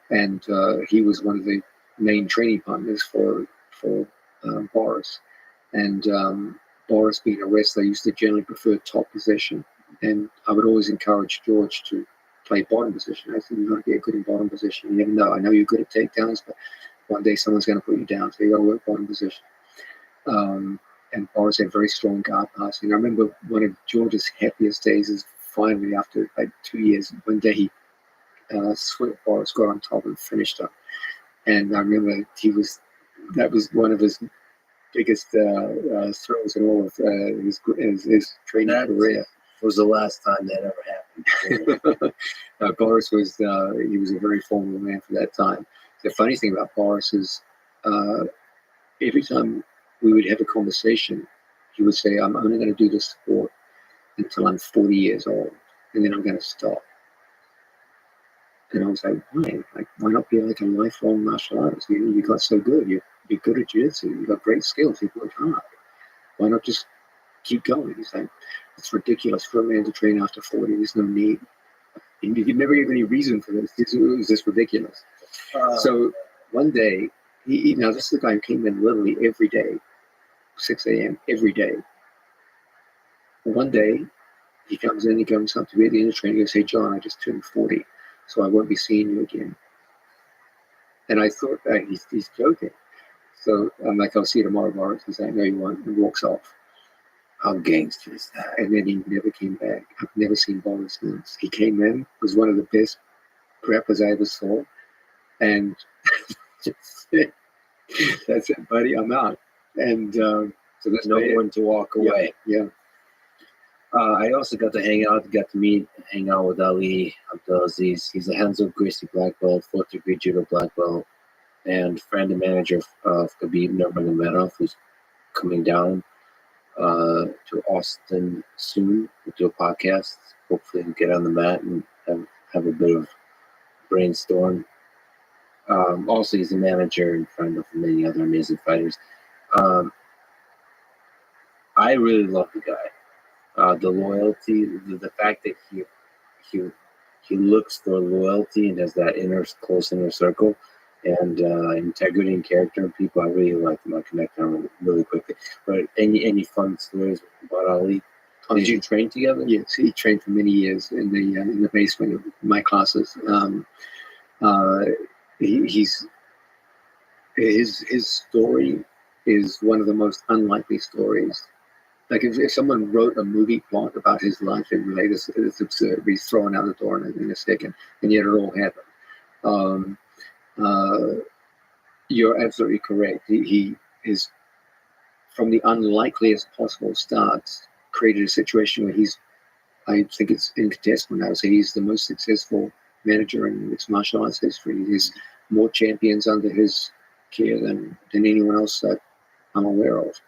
Speaker 5: And he was one of the main training partners for Boris. And Boris, being a wrestler, used to generally prefer top position. And I would always encourage George to play bottom position. I said, you've got to get good in bottom position. You never know. I know you're good at takedowns, but one day someone's going to put you down, so you got to work bottom position. And Boris had very strong guard passing. I remember one of George's happiest days is finally after like 2 years, one day he swept Boris, got on top and finished up. And I remember that was one of his biggest thrills in all of his training career.
Speaker 3: Was the last time that ever happened.
Speaker 5: Boris was he was a very formal man for that time. The funny thing about Boris is every time we would have a conversation, he would say, "I'm only going to do this sport until I'm 40 years old, and then I'm going to stop." And I was like, "Why? Like, why not be like a lifelong martial artist? You got so good. You're good at jiu-jitsu. You got great skills. You worked hard. Why not just keep going?" He's like, "It's ridiculous for a man to train after 40. There's no need." And you never gave any reason for this. It was just ridiculous. So one day, now this is the guy who came in literally every day, 6 a.m. every day. One day, he comes in, he comes up to me at the end of training, he goes, "Hey, John, I just turned 40, so I won't be seeing you again." And I thought that he's joking. So I'm like, "I'll see you tomorrow, Boris." He's like, "No, you won't," and walks off.
Speaker 3: How gangster is that?
Speaker 5: And then he never came back. I've never seen Boris since. He came in, was one of the best grappers I ever saw, and just said, "That's it, buddy, I'm out." And so
Speaker 3: There's no one to walk away.
Speaker 5: Yeah.
Speaker 3: I also got to hang out with Ali Abdulaziz. He's a Hanzo Gracie black belt, 4th degree judo black belt, and friend and manager of Khabib Nurmagomedov, who's coming down to Austin soon to do a podcast. Hopefully, we'll get on the mat and have a bit of brainstorm. Also, he's a manager and friend of many other amazing fighters. I really love the guy. The loyalty, the fact that he looks for loyalty and has that close inner circle, and integrity and character in people. I really like him. I connect on him really quickly. But any fun stories about Ali? Did you train together?
Speaker 5: Yes, he trained for many years in the basement of my classes. His story is one of the most unlikely stories. Like if someone wrote a movie plot about his life and related, it's absurd. He's thrown out the door in a second, and yet it all happened. You're absolutely correct. He is from the unlikeliest possible starts created a situation where I think it's incontestable now. So he's the most successful manager in mixed martial arts history. There's more champions under his care than anyone else that I'm aware of.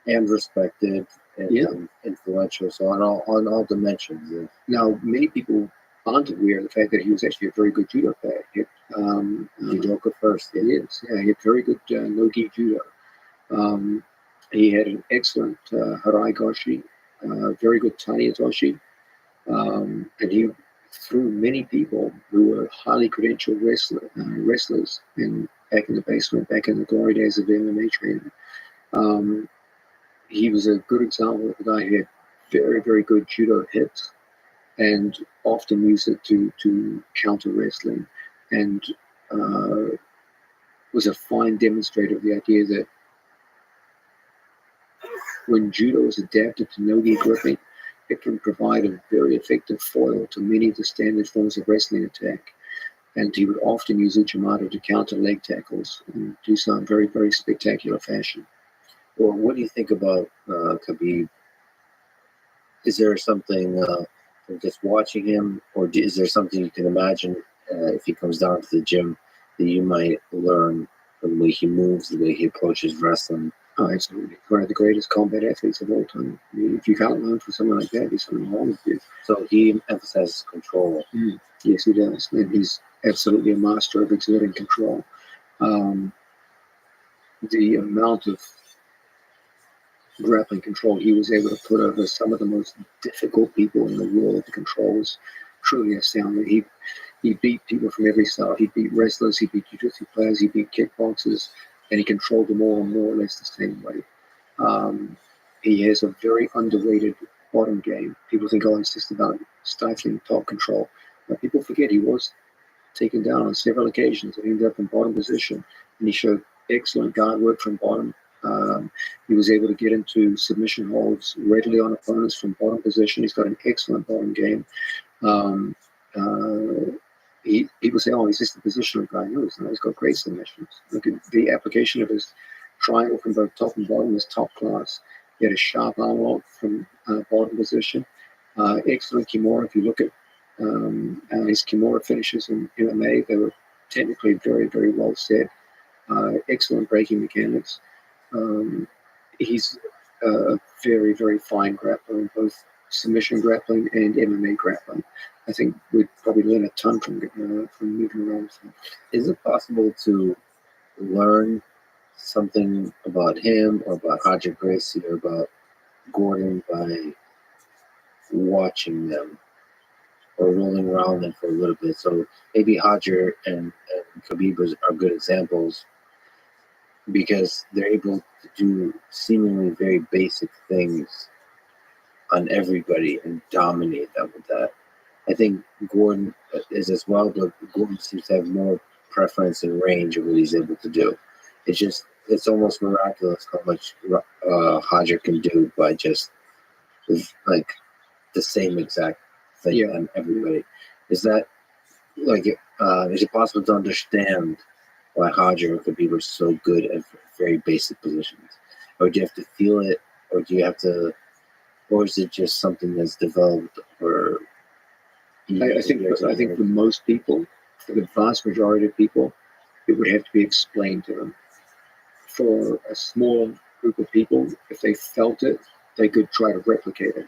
Speaker 3: And respected and influential, so on all dimensions. Yeah.
Speaker 5: Now, many people aren't aware of the fact that he was actually a very good judo player.
Speaker 3: Judoka first.
Speaker 5: He is. Yeah, he had very good no-gi judo. He had an excellent harai goshi, very good tani atoshi, and he threw many people who were highly credentialed wrestlers back in the basement, back in the glory days of MMA training. He was a good example of a guy who had very, very good judo hits and often used it to counter wrestling, and was a fine demonstrator of the idea that when judo is adapted to no-gi gripping, it can provide a very effective foil to many of the standard forms of wrestling attack. And he would often use uchimata to counter leg tackles and do so in very, very spectacular fashion.
Speaker 3: Well, what do you think about Khabib? Is there something from just watching him, or is there something you can imagine if he comes down to the gym that you might learn from the way he moves, the way he approaches wrestling?
Speaker 5: Oh, absolutely. One of the greatest combat athletes of all time. I mean, if you can't learn from someone like that, there's something wrong with you.
Speaker 3: So he emphasizes control.
Speaker 5: Yes, he does. And he's absolutely a master of exerting control. The amount of grappling control he was able to put over some of the most difficult people in the world to control was truly astounding. He beat people from every style. He beat wrestlers, he beat jiu-jitsu players, he beat kickboxers, and he controlled them all more or less the same way. He has a very underrated bottom game. People think, oh, it's just about stifling top control. But people forget he was taken down on several occasions and ended up in bottom position. And he showed excellent guard work from bottom. He was able to get into submission holds readily on opponents from bottom position. He's got an excellent bottom game. People say, oh, he's just a positional guy. No, he's got great submissions. Look at the application of his triangle from both top and bottom is top class. He had a sharp arm lock from bottom position. Excellent Kimura. If you look at his Kimura finishes in MMA, they were technically very, very well set. Excellent breaking mechanics. He's a very, very fine grappler in both submission grappling and MMA grappling. I think we'd probably learn a ton from moving around.
Speaker 3: Is it possible to learn something about him or about Roger Gracie or about Gordon by watching them or rolling around them for a little bit? So maybe Roger and Khabib are good examples because they're able to do seemingly very basic things on everybody and dominate them with that. I think Gordon is as well, but Gordon seems to have more preference and range of what he's able to do. It's almost miraculous how much Roger can do by just like the same exact thing on everybody. Is that like is it possible to understand why Roger and Khabib are so good at very basic positions, or do you have to feel it, or do you have to, or is it just something that's developed? Or
Speaker 5: I think for most people, for the vast majority of people, it would have to be explained to them. For a small group of people, if they felt it, they could try to replicate it.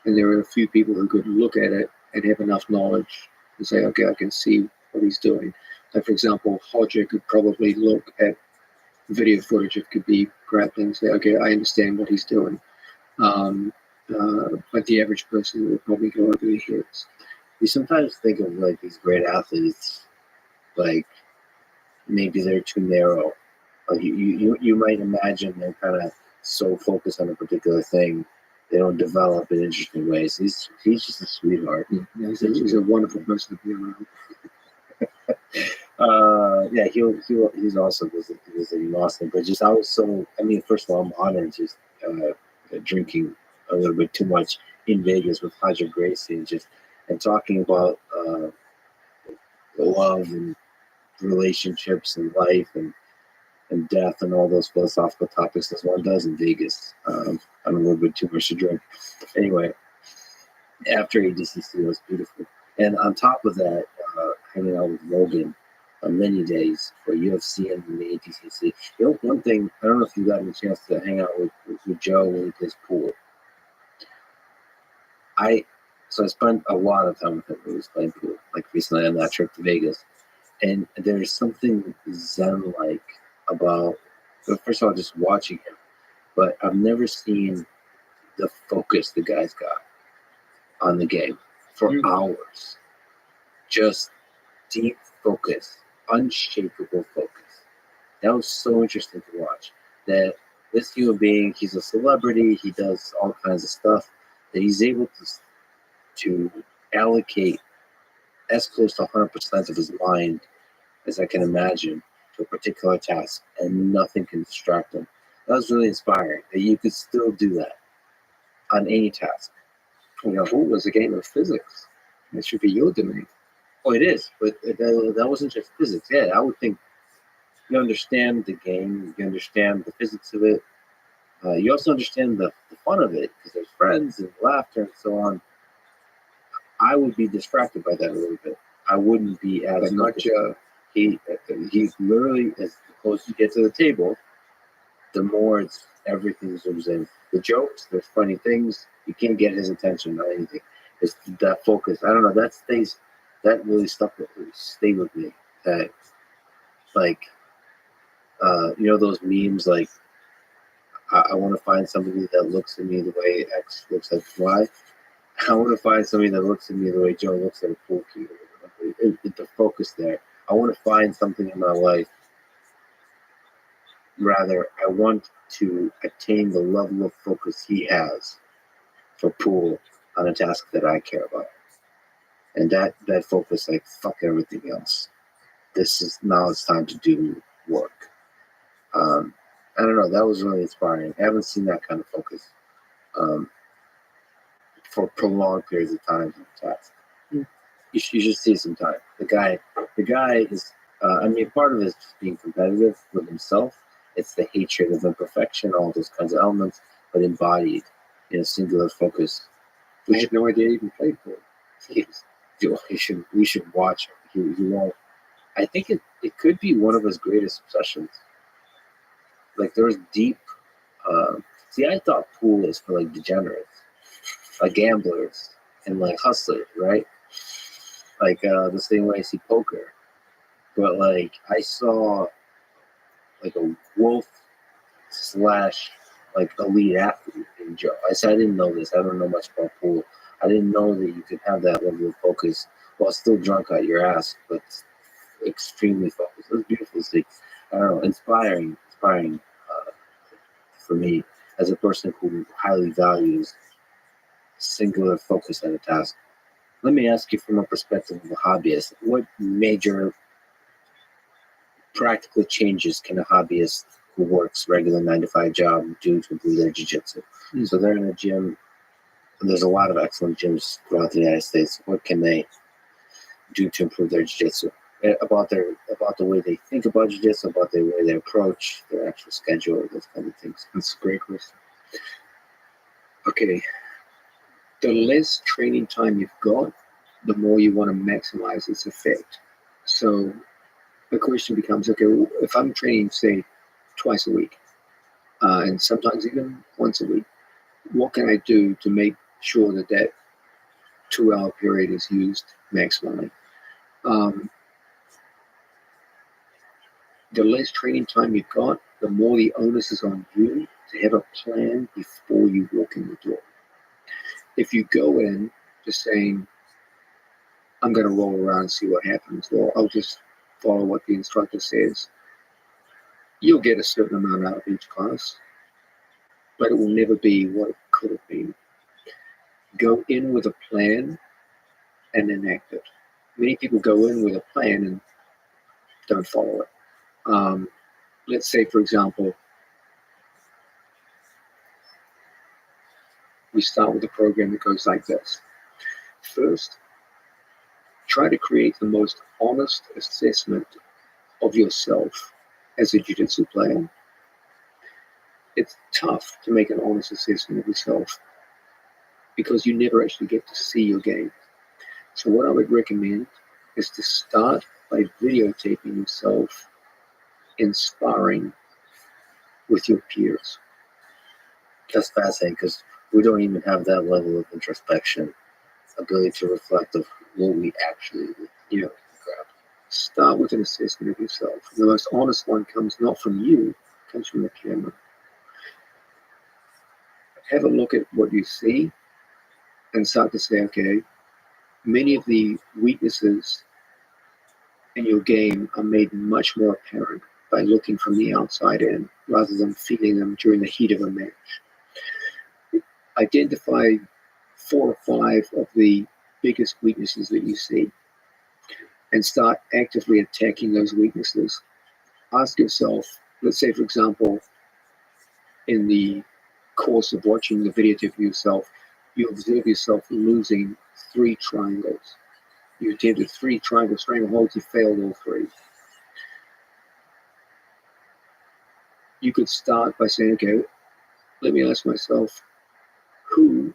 Speaker 5: And there are a few people who could look at it and have enough knowledge and say, okay, I can see what he's doing. Like, for example, Roger could probably look at video footage of Khabib grappling and say, okay, I understand what he's doing. But the average person would probably go over their heads.
Speaker 3: You sometimes think of like these great athletes, like maybe they're too narrow. Like you might imagine they're kind of so focused on a particular thing, they don't develop in interesting ways. He's just a sweetheart.
Speaker 5: Yeah, he's a wonderful person to be around.
Speaker 3: He's also visiting Austin. But just first of all, I'm honored just drinking a little bit too much in Vegas with Roger Gracie and talking about love and relationships and life and death and all those philosophical topics as one does in Vegas. I'm a little bit too much to drink. Anyway, after ADCC was beautiful. And on top of that, hanging out with Logan on many days for UFC and the ADCC. One thing, I don't know if you got a chance to hang out with Joe when he plays pool. I spent a lot of time with him when he was playing pool, like recently on that trip to Vegas. And there's something zen-like about, first of all, just watching him. But I've never seen the focus the guy's got on the game for hours. Just deep focus, unshakable focus. That was so interesting to watch. That this human being, he's a celebrity, he does all kinds of stuff, that he's able to allocate as close to 100% of his mind as I can imagine to a particular task, and nothing can distract him. That was really inspiring, that you could still do that on any task.
Speaker 5: Pool was a game of physics. It should be your domain.
Speaker 3: Oh, it is, but that wasn't just physics. Yeah, I would think you understand the game, you understand the physics of it. You also understand the fun of it because there's friends and laughter and so on. I would be distracted by that a little bit. I wouldn't be as much. He's literally, as close as you get to the table, the more everything zooms in. The jokes, there's funny things. You can't get his attention on anything. It's that focus. I don't know. That really stayed with me. That, like, those memes, like, I want to find somebody that looks at me the way X looks at Y. I want to find somebody that looks at me the way Joe looks at a pool cue. The focus there. I want to find something in my life. Rather, I want to attain the level of focus he has for pool on a task that I care about. And that focus, like, fuck everything else. now it's time to do work. I don't know. That was really inspiring. I haven't seen that kind of focus um, for prolonged periods of time on task. You should see some time. The guy is. I mean, part of it is just being competitive with himself. It's the hatred of imperfection, all those kinds of elements, but embodied in a singular focus.
Speaker 5: I had no idea he even played for it.
Speaker 3: We should watch it. He won't. I think it could be one of his greatest obsessions. Like there's deep. See, I thought pool is for like degenerates, like gamblers and like hustlers, right? Like the same way I see poker. But like I saw like a wolf / like elite athlete in Joe. I said I didn't know this. I don't know much about pool. I didn't know that you could have that level of focus while still drunk out your ass, but extremely focused. It was beautiful to see. I don't know, inspiring for me as a person who highly values singular focus at a task. Let me ask you from a perspective of a hobbyist, what major practical changes can a hobbyist who works regular 9 to 5 job do to improve their jiu-jitsu? So they're in a gym. There's a lot of excellent gyms throughout the United States. What can they do to improve their jiu-jitsu? About the way they think about jiu-jitsu, about the way they approach their actual schedule, those kind of things.
Speaker 5: That's a great question. Okay. The less training time you've got, the more you want to maximize its effect. So the question becomes, okay, if I'm training, say, twice a week, and sometimes even once a week, what can I do to make sure that 2-hour period is used maximally? The less training time you've got, the more the onus is on you to have a plan before you walk in the door. If you go in just saying, I'm going to roll around and see what happens, or I'll just follow what the instructor says, you'll get a certain amount out of each class, but it will never be what it could have been. Go in with a plan and enact it. Many people go in with a plan and don't follow it. Let's say, for example, we start with a program that goes like this. First, try to create the most honest assessment of yourself as a jiu-jitsu player. It's tough to make an honest assessment of yourself because you never actually get to see your game. So what I would recommend is to start by videotaping yourself in sparring with your peers.
Speaker 3: That's fascinating because we don't even have that level of introspection, ability to reflect of what we actually grab.
Speaker 5: Start with an assessment of yourself. The most honest one comes not from you, it comes from the camera. Have a look at what you see and start to say, okay, many of the weaknesses in your game are made much more apparent by looking from the outside in rather than feeling them during the heat of a match. Identify 4 or 5 of the biggest weaknesses that you see and start actively attacking those weaknesses. Ask yourself, let's say, for example, in the course of watching the videotape of yourself, you observe yourself losing 3 triangles. You attempted 3 triangle strangleholds, you failed all 3. You could start by saying, okay, let me ask myself, who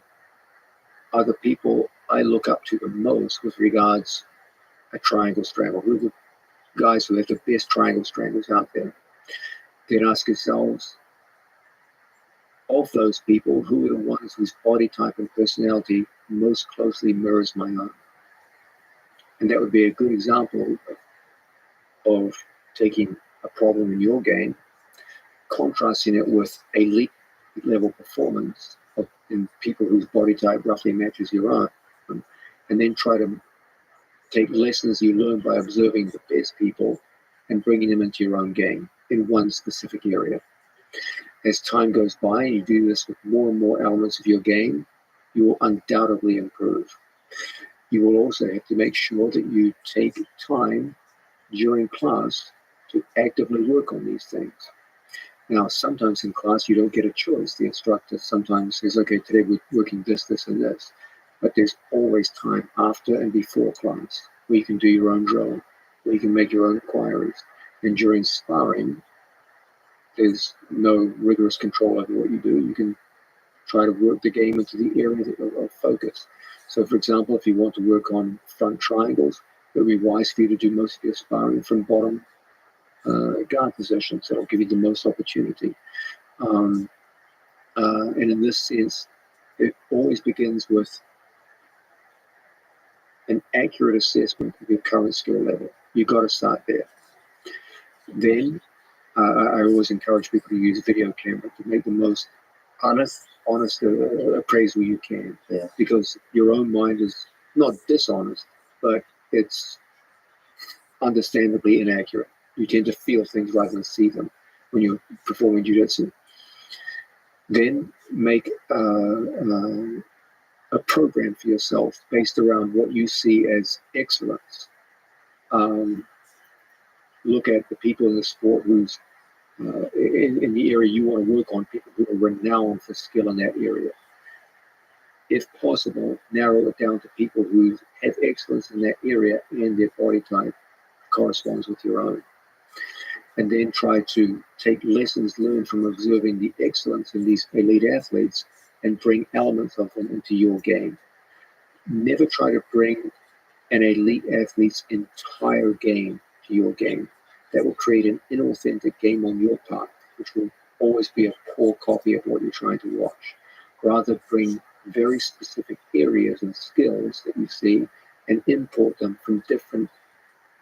Speaker 5: are the people I look up to the most with regards a triangle strangle? Who are the guys who have the best triangle strangles out there? Then ask yourselves, of those people, who are the ones whose body type and personality most closely mirrors my own? And that would be a good example of taking a problem in your game, contrasting it with elite level performance in people whose body type roughly matches your own, and then try to take lessons you learn by observing the best people and bringing them into your own game in one specific area. As time goes by and you do this with more and more elements of your game, you will undoubtedly improve. You will also have to make sure that you take time during class to actively work on these things. Now, sometimes in class you don't get a choice. The instructor sometimes says, okay, today we're working this, this, and this. But there's always time after and before class where you can do your own drill, where you can make your own inquiries. And during sparring, there's no rigorous control over what you do. You can try to work the game into the area of focus. So, for example, if you want to work on front triangles, it would be wise for you to do most of your sparring from bottom guard positions. That'll give you the most opportunity. And in this sense, it always begins with an accurate assessment of your current skill level. You've got to start there. Then I always encourage people to use video camera to make the most honest appraisal you can.
Speaker 3: Yeah.
Speaker 5: Because your own mind is not dishonest, but it's understandably inaccurate. You tend to feel things rather than see them when you're performing jiu-jitsu. Then make a program for yourself based around what you see as excellence. Look at the people in the sport who's in the area you want to work on, people who are renowned for skill in that area. If possible, narrow it down to people who have excellence in that area and their body type corresponds with your own. And then try to take lessons learned from observing the excellence in these elite athletes and bring elements of them into your game. Never try to bring an elite athlete's entire game to your game. That will create an inauthentic game on your part, which will always be a poor copy of what you're trying to watch. Rather, bring very specific areas and skills that you see and import them from different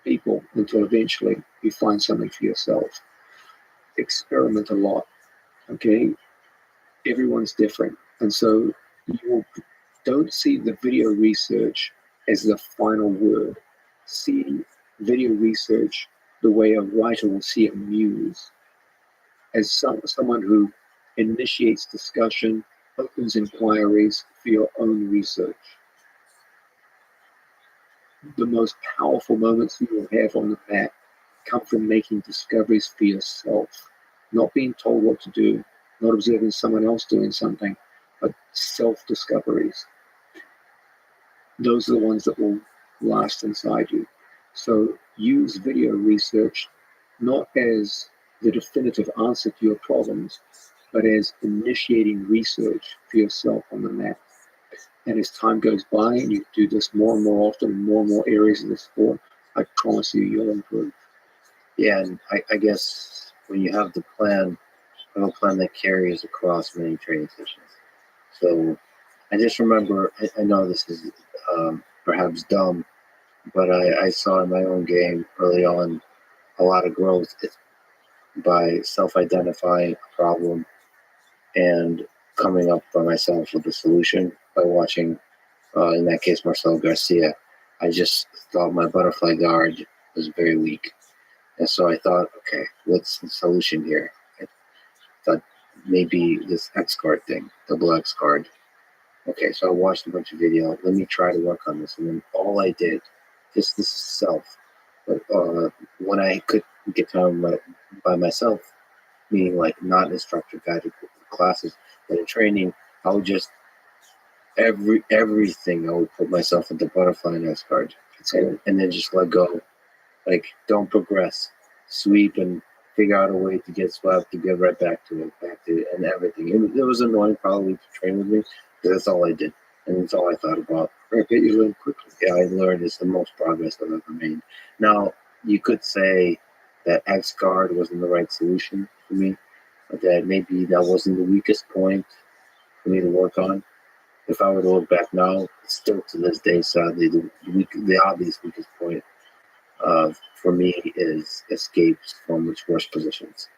Speaker 5: people until eventually you find something for yourself. Experiment a lot, okay? Everyone's different. And so you don't see the video research as the final word. See video research the way a writer will see a muse, as someone who initiates discussion, opens inquiries for your own research. The most powerful moments you will have on the mat come from making discoveries for yourself, not being told what to do, not observing someone else doing something, but self-discoveries. Those are the ones that will last inside you. So use video research not as the definitive answer to your problems, but as initiating research for yourself on the mat. And as time goes by and you do this more and more often in more and more areas of the sport, I promise you, you'll improve.
Speaker 3: Yeah, and I guess when you have the plan, have a plan that carries across many training sessions. So I just remember, I know this is perhaps dumb, but I saw in my own game early on a lot of growth by self-identifying a problem and coming up by myself with a solution by watching, in that case, Marcelo Garcia. I just thought my butterfly guard was very weak. And so I thought, okay, what's the solution here? I thought maybe this X card thing, double X card. Okay, so I watched a bunch of video. Let me try to work on this. And then all I did, just this self, but when I could get time by myself, meaning like not in structured guided classes, but in training, I would just, everything I would put myself into butterfly and X card. And then just let go. Like, don't progress. Sweep and figure out a way to get swept, to get right back to it, and everything. It was annoying probably to train with me, but that's all I did. And that's all I thought about. Right, but you learn quickly. Yeah, I learned it's the most progress I've ever made. Now, you could say that X guard wasn't the right solution for me, but that maybe that wasn't the weakest point for me to work on. If I were to look back now, still to this day, sadly, the obvious weakest point for me is escapes from its worst positions.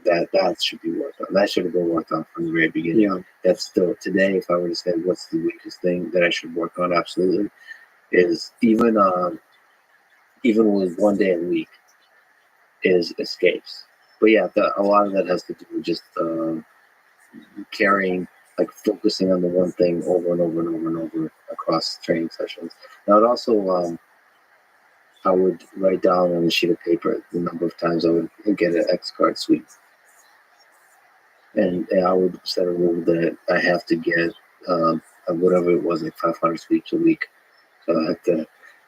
Speaker 3: That should be worked on. That should have been worked on from the very beginning.
Speaker 5: Yeah.
Speaker 3: That's still today. If I were to say what's the weakest thing that I should work on, absolutely, is even with 1 day a week is escapes. But yeah, a lot of that has to do with just carrying, like focusing on the one thing over and over and over and over across training sessions. Now it also I would write down on a sheet of paper the number of times I would get an X card sweep. And I would set a rule that I have to get whatever it was, like 500 sweeps a week. So I have to,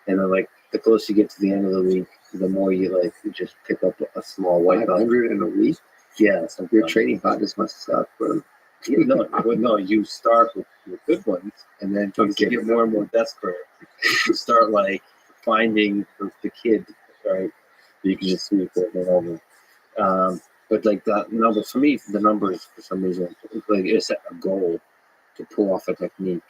Speaker 3: and then like the closer you get to the end of the week, the more you like just pick up a small white belt.
Speaker 5: 500 in a week?
Speaker 3: Yeah,
Speaker 5: Your training partners must suck, bro.
Speaker 3: Yeah, no, you start with good ones, and then as you get more and more desperate, you start like finding the kid, right? You can just sweep it and over. But like that number for me, the numbers for some reason, like it's a goal to pull off a technique.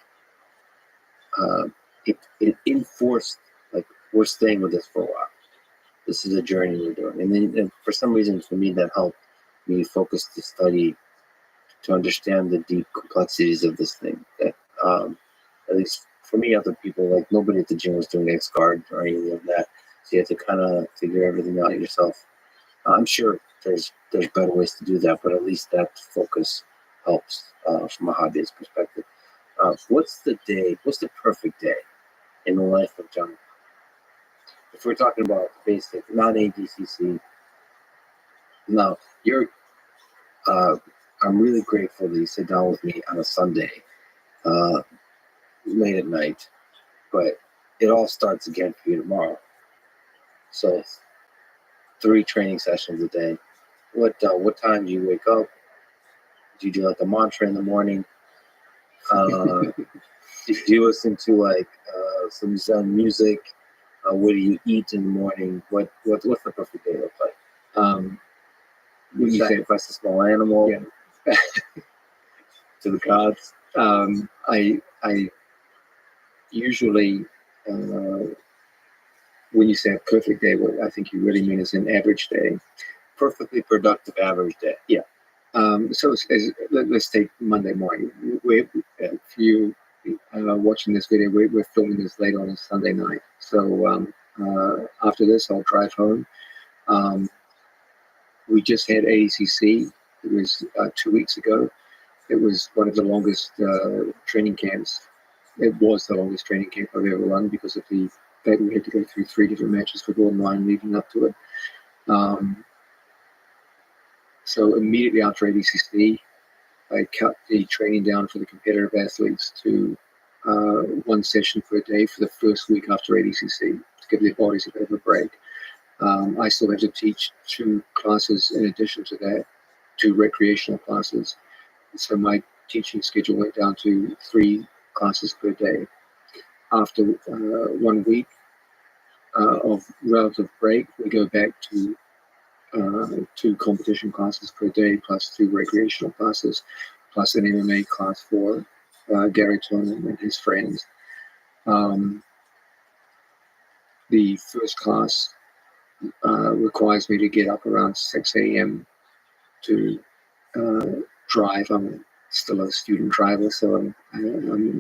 Speaker 3: It enforced like we're staying with this for a while. This is a journey we're doing, and for some reason for me that helped me focus to study to understand the deep complexities of this thing. That at least for me, other people like nobody at the gym was doing X guard or anything of that. So you have to kind of figure everything out yourself. I'm sure there's better ways to do that, but at least that focus helps from a hobbyist perspective. What's the perfect day in the life of John? If we're talking about basic, non-ADCC, now you're. I'm really grateful that you sit down with me on a Sunday, late at night, but it all starts again for you tomorrow. So 3 training sessions a day. What time do you wake up? Do you do like a mantra in the morning? Do you listen to like some Zen music? What do you eat in the morning? What's the perfect day look like? Would you sacrifice a small animal to the gods?
Speaker 5: I usually, when you say a perfect day, what I think you really mean is an average day.
Speaker 3: Perfectly productive average day.
Speaker 5: Yeah. Let's take Monday morning. If you watching this video, we're filming this late on a Sunday night. So after this, I'll drive home. We just had ADCC. It was 2 weeks ago. It was one of the longest training camps. It was the longest training camp I've ever run because of the fact we had to go through 3 different matches for Golden Lion leading up to it. So immediately after ADCC, I cut the training down for the competitive athletes to 1 session per day for the first week after ADCC to give their bodies a bit of a break. I still have to teach 2 classes in addition to that, 2 recreational classes. So my teaching schedule went down to 3 classes per day. After 1 week of relative break, we go back to 2 competition classes per day, plus 2 recreational classes, plus an MMA class for Gary Turner and his friends. The first class requires me to get up around 6 a.m. to drive. I'm still a student driver, so I'm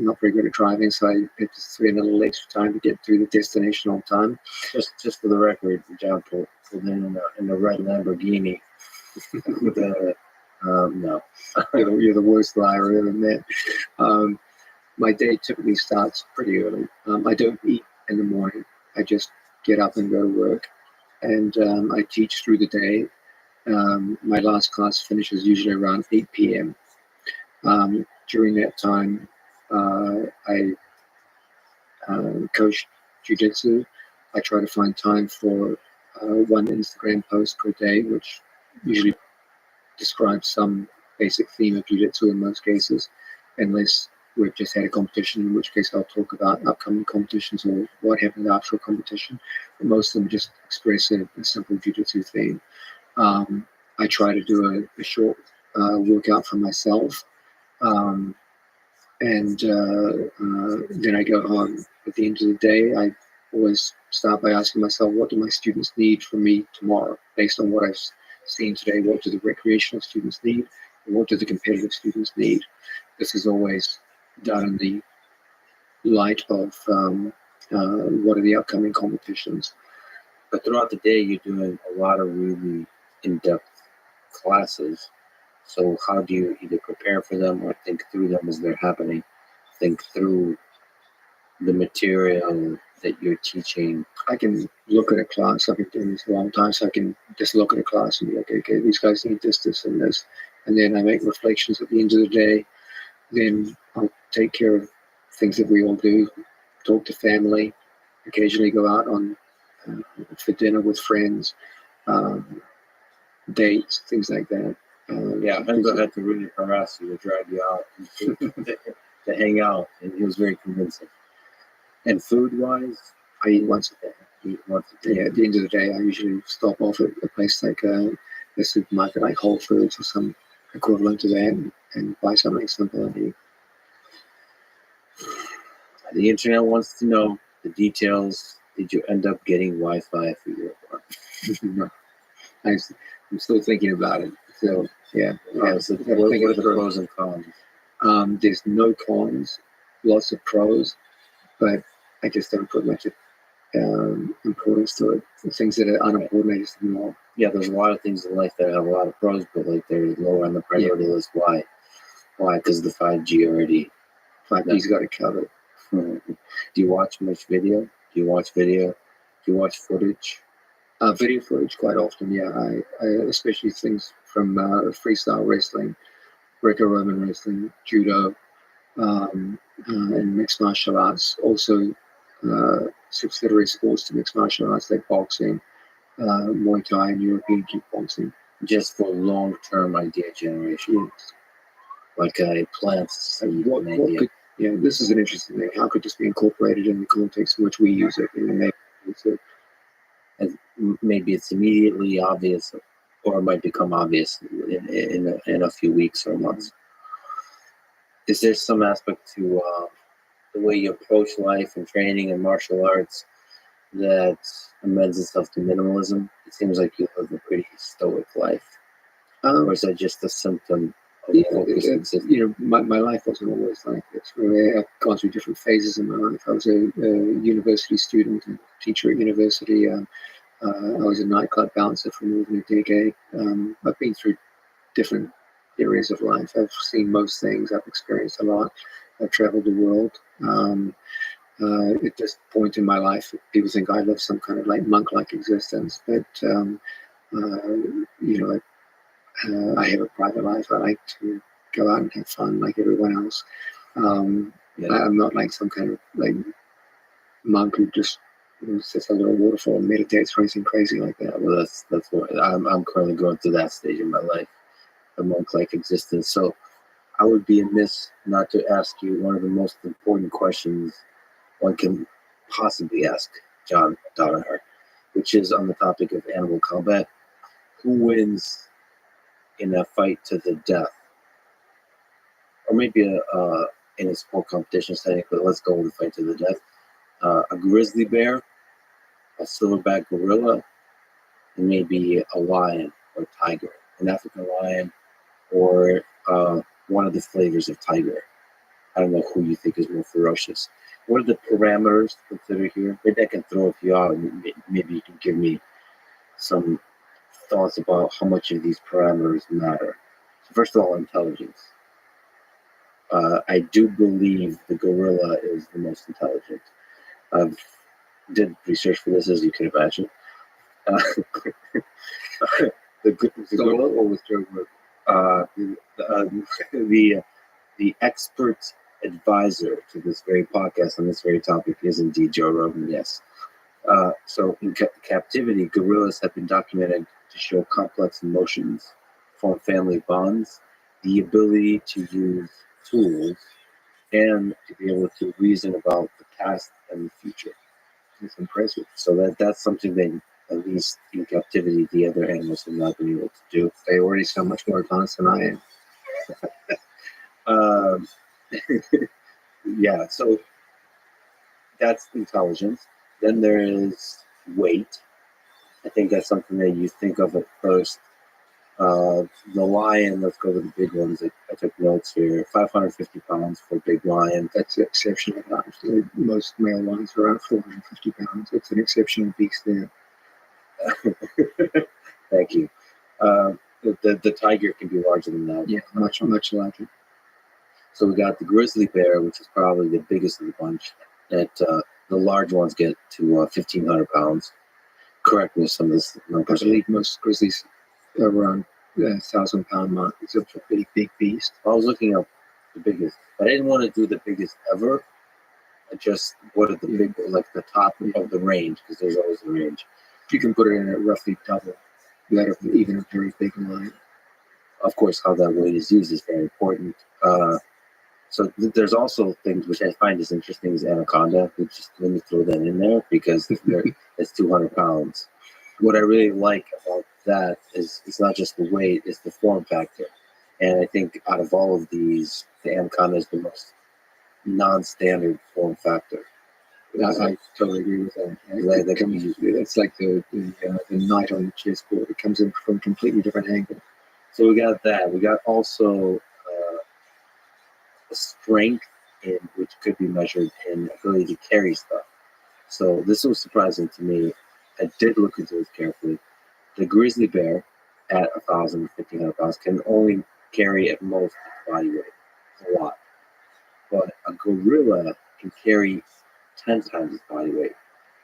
Speaker 5: not very good at driving, so I have to spend a little extra time to get to the destination on time.
Speaker 3: Just for the record, John pulled in the red Lamborghini with no.
Speaker 5: You're the worst liar I ever met. My day typically starts pretty early. I don't eat in the morning. I just get up and go to work, and I teach through the day. My last class finishes usually around 8 p.m. During that time, I coach jiu-jitsu. I try to find time for 1 Instagram post per day, which usually describes some basic theme of jiu-jitsu in most cases, unless we've just had a competition, in which case I'll talk about upcoming competitions or what happened after a competition. But most of them just express a simple jiu-jitsu theme. I try to do a short workout for myself, and then I go home. At the end of the day, I always start by asking myself, what do my students need from me tomorrow? Based on what I've seen today, what do the recreational students need? And what do the competitive students need? This is always done in the light of what are the upcoming competitions.
Speaker 3: But throughout the day, you're doing a lot of really in-depth classes. So how do you either prepare for them or think through them as they're happening? Think through the material that you're teaching?
Speaker 5: I can look at a class. I've been doing this a long time, so I can just look at a class and be like, okay, these guys need this, this, and this. And then I make reflections at the end of the day. Then I'll take care of things that we all do, talk to family, occasionally go out on for dinner with friends, dates, things like that.
Speaker 3: Yeah, Enzo had to really harass you to drag you out to hang out, and he was very convincing. And food-wise,
Speaker 5: I eat once a day.
Speaker 3: you eat once a day.
Speaker 5: Yeah, at the end of the day, I usually stop off at a place like a supermarket like Whole Foods or some equivalent to that and buy something simple and eat.
Speaker 3: The internet wants to know the details. Did you end up getting Wi-Fi for your apartment?
Speaker 5: No, I'm still thinking about it. So, yeah.
Speaker 3: So what are the pros and cons?
Speaker 5: There's no cons, lots of pros, but I just don't put much importance to it. The things that are unimportant, I just ignore.
Speaker 3: Yeah, there's a lot of things in life that have a lot of pros, but like they're lower on the priority list. Why? Why? Because the 5G already.
Speaker 5: 5G's got it covered.
Speaker 3: Do you watch much video? Do you watch video? Do you watch footage?
Speaker 5: Video footage quite often, yeah. I especially things from freestyle wrestling, Greco-Roman wrestling, judo, and mixed martial arts. Also, subsidiary sports to mixed martial arts like boxing, Muay Thai, and European kickboxing.
Speaker 3: Just for long-term idea generation.
Speaker 5: Yes.
Speaker 3: Like a plant seed
Speaker 5: What
Speaker 3: idea.
Speaker 5: could, this is an interesting thing. How could this be incorporated in the context in which we use it?
Speaker 3: Maybe it's immediately obvious, or it might become obvious in a few weeks or months. Is there some aspect to the way you approach life and training and martial arts that lends itself to minimalism? It seems like you live a pretty stoic life. Or is that just a symptom of
Speaker 5: my life wasn't always like this. I've gone through different phases in my life. I was a university student and teacher at university. I was a nightclub bouncer for more than a decade. I've been through different areas of life. I've seen most things. I've experienced a lot. I've traveled the world. At this point in my life, people think I live some kind of like monk-like existence. But, I have a private life. I like to go out and have fun like everyone else. I'm not like some kind of like monk who just sits under a waterfall and meditates or anything crazy like that.
Speaker 3: Well, that's what I'm currently going through that stage in my life, a monk-like existence. So I would be amiss not to ask you one of the most important questions one can possibly ask John Donahue, which is on the topic of animal combat. Who wins in a fight to the death? Or maybe in a sport competition setting, but let's go with a fight to the death. A grizzly bear, a silverback gorilla, and maybe a lion or tiger, an African lion, or one of the flavors of tiger. I don't know who you think is more ferocious. What are the parameters to consider here? Maybe I can throw a few out, and maybe you can give me some thoughts about how much of these parameters matter. So first of all, intelligence. I do believe the gorilla is the most intelligent. I've did research for this, as you can imagine. The gorilla, or with Joe the expert advisor to this very podcast on this very topic is indeed Joe Rogan. Yes. So in captivity, gorillas have been documented to show complex emotions, form family bonds, the ability to use tools, and to be able to reason about the past and the future. It's impressive. So that's something that, at least in captivity, the other animals have not been able to do.
Speaker 5: They already so much more advanced than I am.
Speaker 3: Yeah, so that's intelligence. Then there is weight. I think that's something that you think of at first. The lion, let's go with the big ones. I took notes here. 550 pounds for a big lion.
Speaker 5: That's exceptional. Most male lions are around 450 pounds. It's an exceptional beast there.
Speaker 3: Thank you. The tiger can be larger than that.
Speaker 5: Yeah, much larger.
Speaker 3: So we got the grizzly bear, which is probably the biggest of the bunch, at the large ones get to 1,500 pounds. Correct me if some of this
Speaker 5: I
Speaker 3: numbers.
Speaker 5: believe most grizzlies are around 1,000-pound mark. It's a pretty big beast.
Speaker 3: I was looking up the biggest, but I didn't want to do the biggest ever. I just what are the big, like the top of the range, because there's always a range.
Speaker 5: You can put it in at roughly double that of even a very big lion.
Speaker 3: Of course, how that weight is used is very important. So there's also things which I find is interesting is anaconda. Let me throw that in there because it's 200 pounds. What I really like about that is it's not just the weight, it's the form factor. And I think out of all of these, the anaconda is the most non-standard form factor.
Speaker 5: I totally agree with that. It's like the knight on the chessboard. It comes in from a completely different angle.
Speaker 3: So we got that. We got also strength, in which could be measured in ability to carry stuff. So this was surprising to me. I did look into this carefully. The grizzly bear at 1,500 pounds can only carry at most its body weight. It's a lot. But a gorilla can carry 10 times its body weight.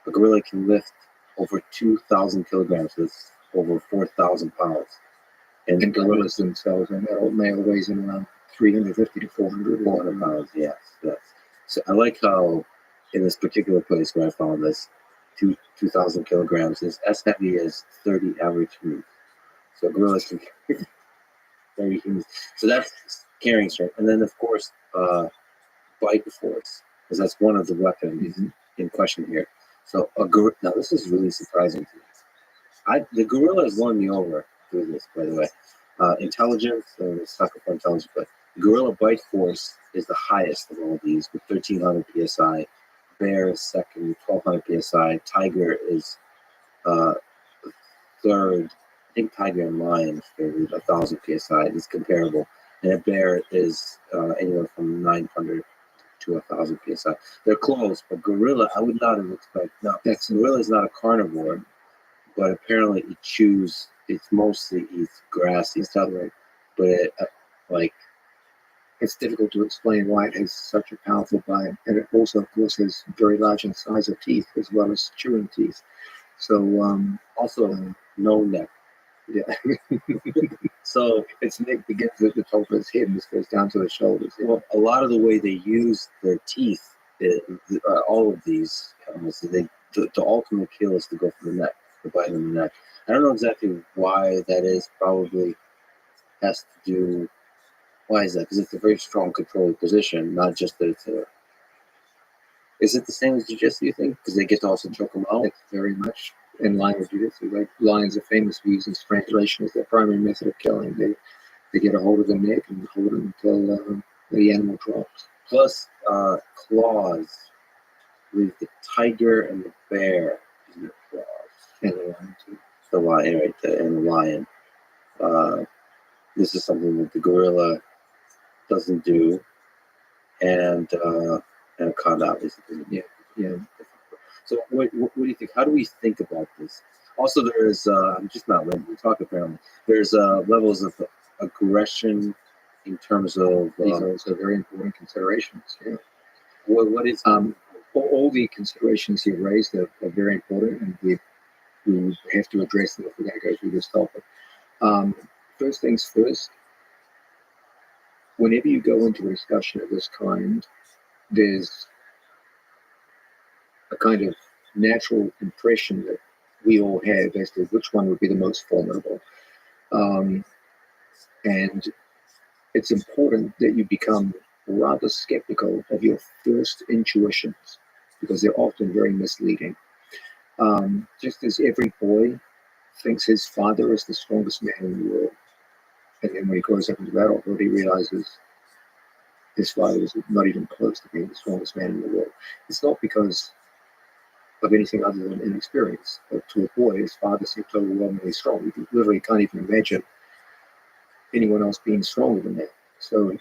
Speaker 3: A gorilla can lift over 2,000 kilograms. That's over 4,000 pounds.
Speaker 5: And gorillas themselves, an adult male weighs in around 350 to 400
Speaker 3: pounds. Yes. So I like how in this particular place where I found this, 2,000 kilograms is as heavy as 30 average humans. So gorillas can carry 30 humans. So that's carrying strength. And then, of course, bite force, because that's one of the weapons in question here. So now this is really surprising to me. The gorilla has won me over through this, by the way. Intelligence, sucker for intelligence, but gorilla bite force is the highest of all these with 1,300 psi. Bear is second, 1,200 psi. Tiger is third. I think tiger and lion is third with 1,000 psi. It's comparable. And a bear is anywhere from 900 to 1,000 psi. They're close, but gorilla, I would not have expected. Now, gorilla is not a carnivore, but apparently it mostly eats grass and stuff, but
Speaker 5: it's difficult to explain why it has such a powerful bite. And it also, of course, has very large in size of teeth as well as chewing teeth. So
Speaker 3: also no neck.
Speaker 5: Yeah.
Speaker 3: So
Speaker 5: its neck begins at the top of its head and this goes down to the shoulders.
Speaker 3: Well, a lot of the way they use their teeth, all of these animals, the ultimate kill is to go for the neck, the bite in the neck. I don't know exactly why that is. Probably has to do. Why is that? Because it's a very strong controlled position, not just that it's a. Is it the same as jiu-jitsu, you think? Because they get to also choke them out?
Speaker 5: It's very much in line with jiu-jitsu. Like lions are famous for using strangulation as their primary method of killing. They get a hold of the neck and hold it until the animal drops.
Speaker 3: Plus, claws. With the tiger and the bear in the claws.
Speaker 5: And the lion, too.
Speaker 3: The lion, right there, and the lion. This is something that the gorilla doesn't do, and anaconda obviously doesn't.
Speaker 5: Yeah.
Speaker 3: So what do you think? How do we think about this? Also, there's I'm just not letting you talk. Apparently, there's levels of aggression in terms of
Speaker 5: these are also very important considerations. Yeah.
Speaker 3: What is
Speaker 5: all the considerations you raised are very important, and we have to address them if we're going to go through this topic. First things first, whenever you go into a discussion of this kind, there's a kind of natural impression that we all have as to which one would be the most formidable. And it's important that you become rather skeptical of your first intuitions, because they're often very misleading. Just as every boy thinks his father is the strongest man in the world, and then when he grows up into adulthood, he realizes his father is not even close to being the strongest man in the world. It's not because of anything other than inexperience. But to a boy, his father seems overwhelmingly strong. You literally can't even imagine anyone else being stronger than that. So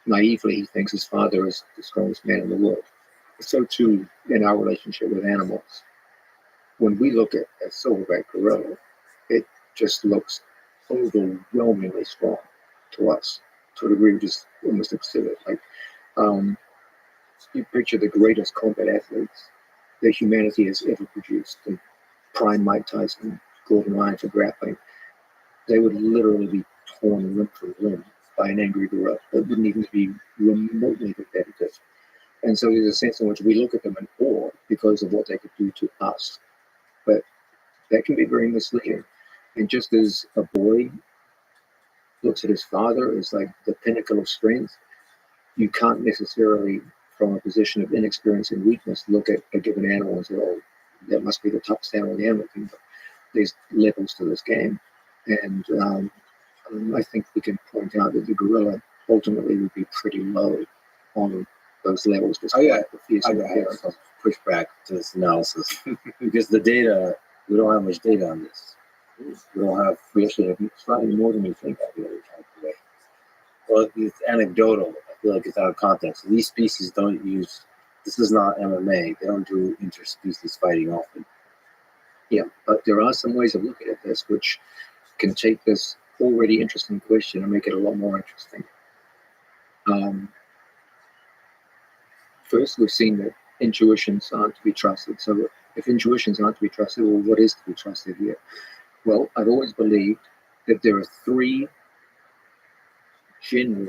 Speaker 5: naively, he thinks his father is the strongest man in the world. So too in our relationship with animals. When we look at a silverback gorilla, it just looks overwhelmingly strong to us, to a degree we just almost absurd. Like you picture the greatest combat athletes that humanity has ever produced, the prime Mike Tyson, Gordon Ryan for grappling. They would literally be torn limb from limb by an angry gorilla. That wouldn't even be remotely competitive. And so there's a sense in which we look at them in awe because of what they could do to us. But that can be very misleading. And just as a boy looks at his father as like the pinnacle of strength, you can't necessarily, from a position of inexperience and weakness, look at a given animal and say, oh, that must be the toughest animal in the animal kingdom. There's levels to this game. And I think we can point out that the gorilla ultimately would be pretty low on those levels.
Speaker 3: I got some pushback to this analysis because the data, we don't have much data on this.
Speaker 5: We actually have slightly more than you think.
Speaker 3: Well, it's anecdotal. I feel like it's out of context. These species don't use, this is not MMA. They don't do interspecies fighting often.
Speaker 5: Yeah, but there are some ways of looking at this which can take this already interesting question and make it a lot more interesting. First, we've seen that intuitions aren't to be trusted. So if intuitions aren't to be trusted, well, what is to be trusted here? Well, I've always believed that there are three general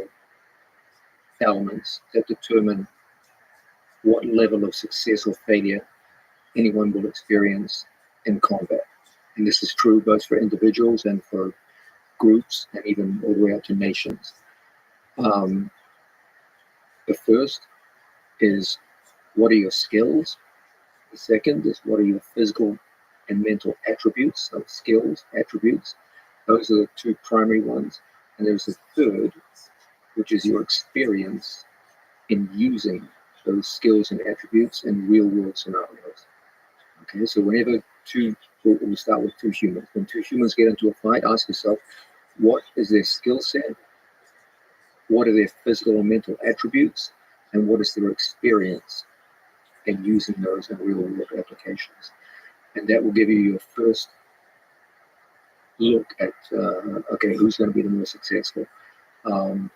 Speaker 5: elements that determine what level of success or failure anyone will experience in combat. And this is true both for individuals and for groups and even all the way up to nations. The first is, what are your skills? The second is, what are your physical and mental attributes? So skills, attributes. Those are the two primary ones. And there's a third, which is your experience in using those skills and attributes in real world scenarios. Okay, so whenever we start with two humans. When two humans get into a fight, ask yourself, what is their skill set? What are their physical and mental attributes? And what is their experience in using those in real world applications? And that will give you your first look at, okay, who's going to be the most successful? Then,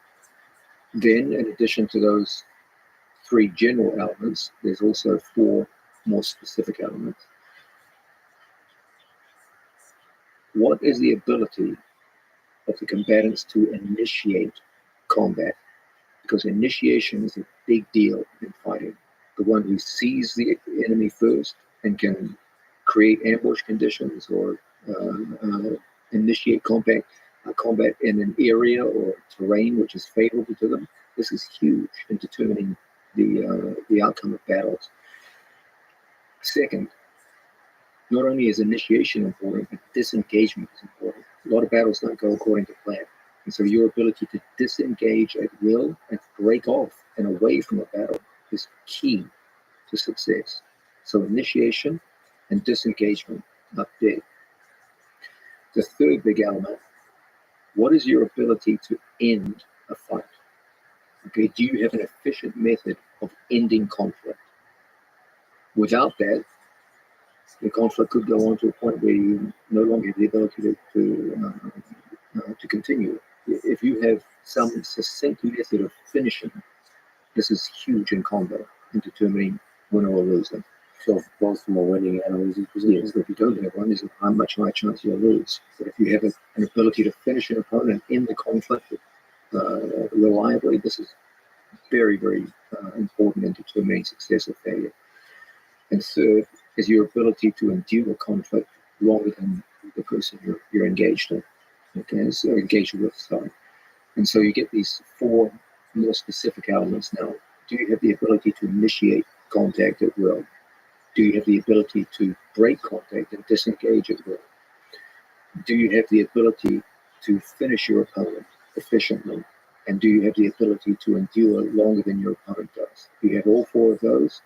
Speaker 5: in addition to those three general elements, there's also four more specific elements. What is the ability of the combatants to initiate combat? Because initiation is a big deal in fighting. The one who sees the enemy first and can create ambush conditions or initiate combat in an area or terrain which is favorable to them. This is huge in determining the outcome of battles. Second, not only is initiation important, but disengagement is important. A lot of battles don't go according to plan. And so your ability to disengage at will and break off and away from a battle is key to success. So initiation and disengagement are big. The third big element, what is your ability to end a fight? Okay, do you have an efficient method of ending conflict? Without that, the conflict could go on to a point where you no longer have the ability to continue. If you have some succinct method of finishing, this is huge in combat in determining winner or loser.
Speaker 3: So both from a winning and a losing position.
Speaker 5: Yes, if you don't have one, there's a much higher chance you'll lose. But if you have an ability to finish an opponent in the conflict reliably, this is very, very important in determining success or failure. And third is your ability to endure conflict longer than the person you're engaged in. Okay, so engaged with, sorry. And so you get these four more specific elements now. Do you have the ability to initiate contact at will? Do you have the ability to break contact and disengage at will? Do you have the ability to finish your opponent efficiently? And do you have the ability to endure longer than your opponent does? If you have all four of those,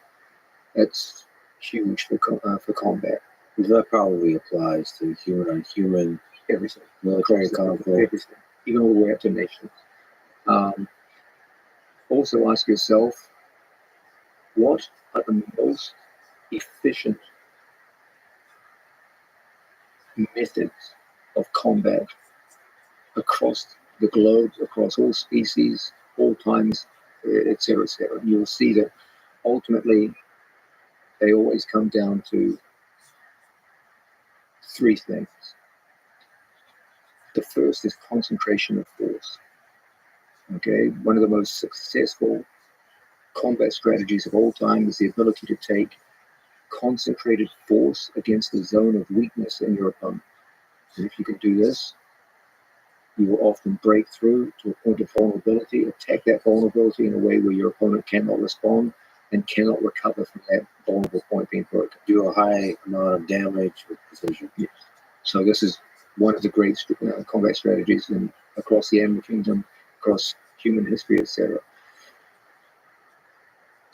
Speaker 5: that's huge for combat.
Speaker 3: That probably applies to human on human,
Speaker 5: everything,
Speaker 3: military conflict,
Speaker 5: everything, even all the way up to nations. Also ask yourself, what are the most efficient methods of combat across the globe, across all species, all times, etc., etc. And you'll see that ultimately, they always come down to three things. The first is concentration of force. Okay, one of the most successful combat strategies of all time is the ability to take concentrated force against the zone of weakness in your opponent. And if you can do this, you will often break through to a point of vulnerability, attack that vulnerability in a way where your opponent cannot respond and cannot recover from that vulnerable point being broken.
Speaker 3: Do a high amount of damage with precision.
Speaker 5: Yes. So this is one of the great combat strategies across the Animal Kingdom, across human history, etc.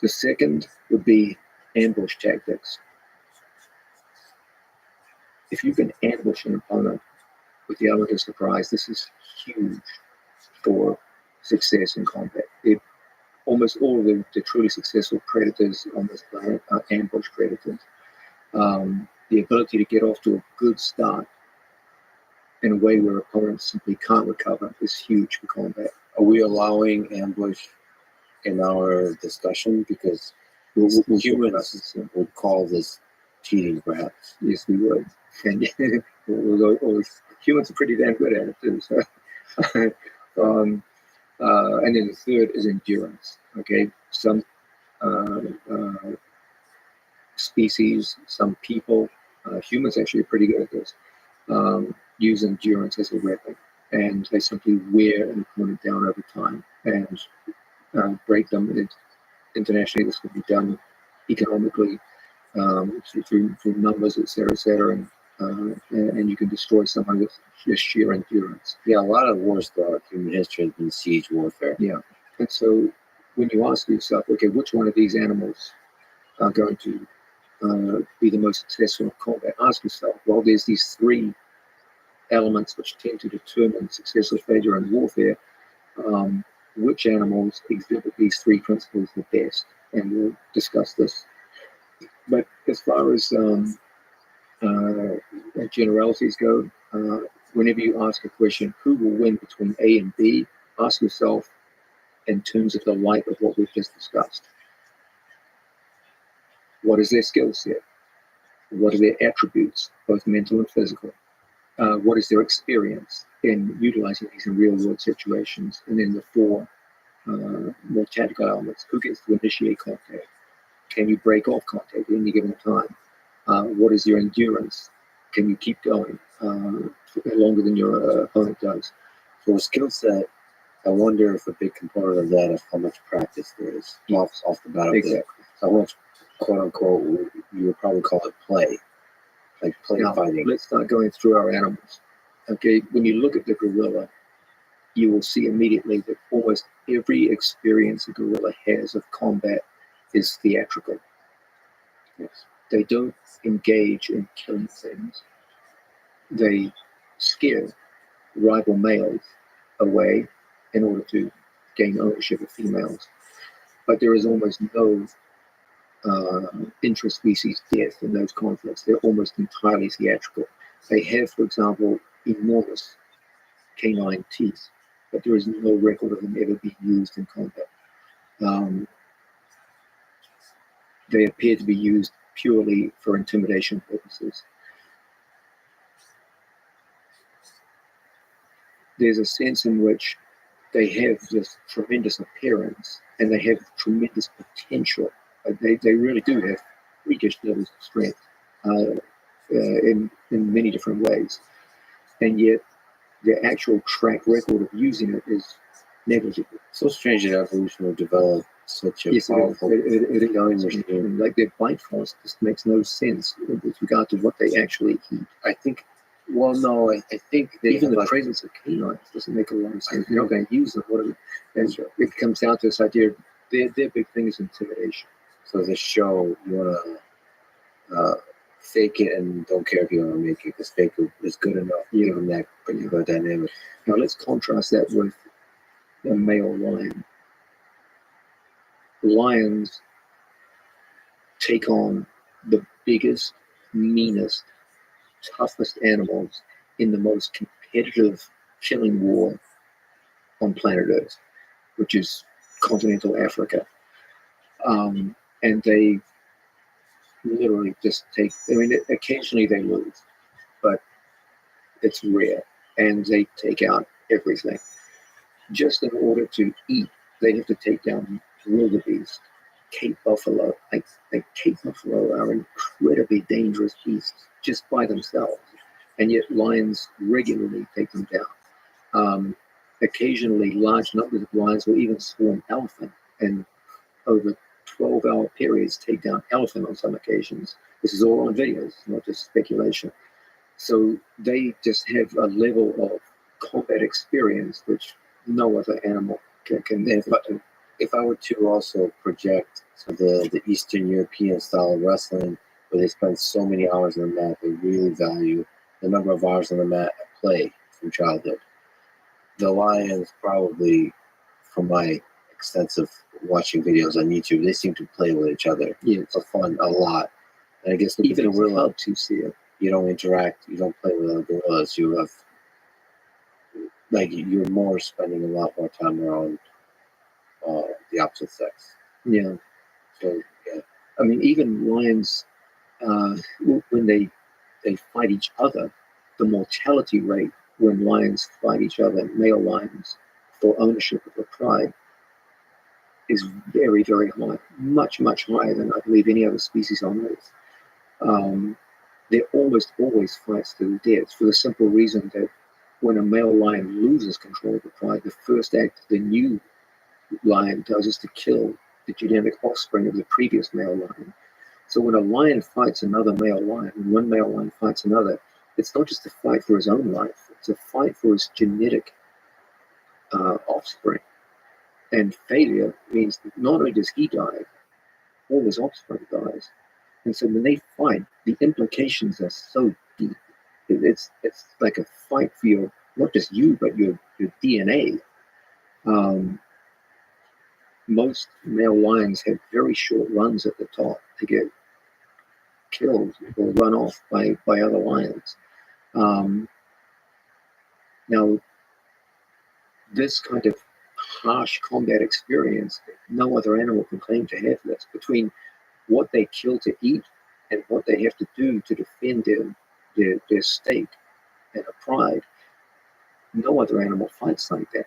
Speaker 5: The second would be ambush tactics. If you can ambush an opponent with the element of surprise, this is huge for success in combat. Almost all of the truly successful predators on this planet are ambush predators. The ability to get off to a good start in a way where opponents simply can't recover is huge for combat.
Speaker 3: Are we allowing ambush in our discussion? Because
Speaker 5: We'll
Speaker 3: humans would call this cheating, perhaps.
Speaker 5: Yes, we would. And humans are pretty damn good at it too. So, and then the third is endurance. Okay, some species, some people, humans actually are pretty good at this. Use endurance as a weapon, and they simply wear an opponent down over time and break them. Internationally, this can be done economically through numbers, etc., and you can destroy someone with just sheer endurance.
Speaker 3: Yeah, a lot of wars throughout human history have been siege warfare.
Speaker 5: Yeah, and so when you ask yourself, okay, which one of these animals are going to be the most successful in combat? Ask yourself, well, there's these three elements which tend to determine success or failure in warfare. Which animals exhibit these three principles the best? And we'll discuss this. But as far as generalities go, whenever you ask a question, who will win between A and B, ask yourself in terms of the light of what we've just discussed. What is their skill set? What are their attributes, both mental and physical? What is their experience in utilizing these in real world situations? And then the four more tactical elements. Who gets to initiate contact? Can you break off contact at any given time? What is your endurance? Can you keep going longer than your opponent does?
Speaker 3: For a skill set, I wonder if a big component of that is how much practice there is off the bat.
Speaker 5: Exactly.
Speaker 3: How much, quote unquote, you would probably call it play, like play
Speaker 5: now,
Speaker 3: fighting.
Speaker 5: Let's start going through our animals. Okay, when you look at the gorilla, you will see immediately that almost every experience a gorilla has of combat is theatrical. Yes. They don't engage in killing things. They scare rival males away in order to gain ownership of females. But there is almost no intra-species death in those conflicts. They're almost entirely theatrical. They have, for example, enormous canine teeth, but there is no record of them ever being used in combat. They appear to be used purely for intimidation purposes. There's a sense in which they have this tremendous appearance and they have tremendous potential. They really do have freakish levels of strength in many different ways. And yet the actual track record of using it is negligible.
Speaker 3: So strange that evolution will develop such a powerful
Speaker 5: killing machine. Like their bite force just makes no sense with regard to what they actually eat.
Speaker 3: I think, well, no, I think
Speaker 5: even the presence of canines doesn't make a lot of sense. You're not going to use them. It comes down to this idea. Their big thing is intimidation.
Speaker 3: So the show, you want to fake it and don't care if you want to make it because fake it is good enough. Given that particular dynamic.
Speaker 5: Now let's contrast that with a male lion. Lions take on the biggest, meanest, toughest animals in the most competitive killing war on planet Earth, which is continental Africa. and they literally just take. I mean, occasionally they lose, but it's rare, and they take out everything just in order to eat. They have to take down wildebeest, Cape buffalo. Like Cape buffalo are incredibly dangerous beasts just by themselves, and yet lions regularly take them down. Occasionally, large numbers of lions will even swarm elephant, and over 12-hour periods take down elephant on some occasions. This is all on videos, not just speculation. So they just have a level of combat experience which no other animal can
Speaker 3: If I were to also project the Eastern European style of wrestling, where they spend so many hours on the mat, they really value the number of hours on the mat at play from childhood. The Lions probably, from my extensive watching videos on YouTube, they seem to play with each other.
Speaker 5: Yeah,
Speaker 3: for fun a lot. And I guess with
Speaker 5: even
Speaker 3: the
Speaker 5: in
Speaker 3: gorilla,
Speaker 5: clubs you see it.
Speaker 3: you don't interact, you don't play with other gorillas. You have you're more spending a lot more time around the opposite sex.
Speaker 5: Yeah,
Speaker 3: So yeah,
Speaker 5: I mean, even lions, when they fight each other, the mortality rate when lions fight each other, male lions, for ownership of a pride, is very, very high, much, much higher than I believe any other species on Earth. They're almost always fights to the death for the simple reason that when a male lion loses control of the pride, the first act the new lion does is to kill the genetic offspring of the previous male lion. So when a lion fights another male lion, when one male lion fights another, it's not just a fight for his own life, it's a fight for his genetic offspring. And failure means that not only does he die, all his offspring dies. And so when they fight, the implications are so deep. It's like a fight for your, not just you, but your DNA. Most male lions have very short runs at the top to get killed or run off by other lions. Now, this kind of harsh combat experience, no other animal can claim to have this. Between what they kill to eat and what they have to do to defend their stake and a pride, no other animal fights like that.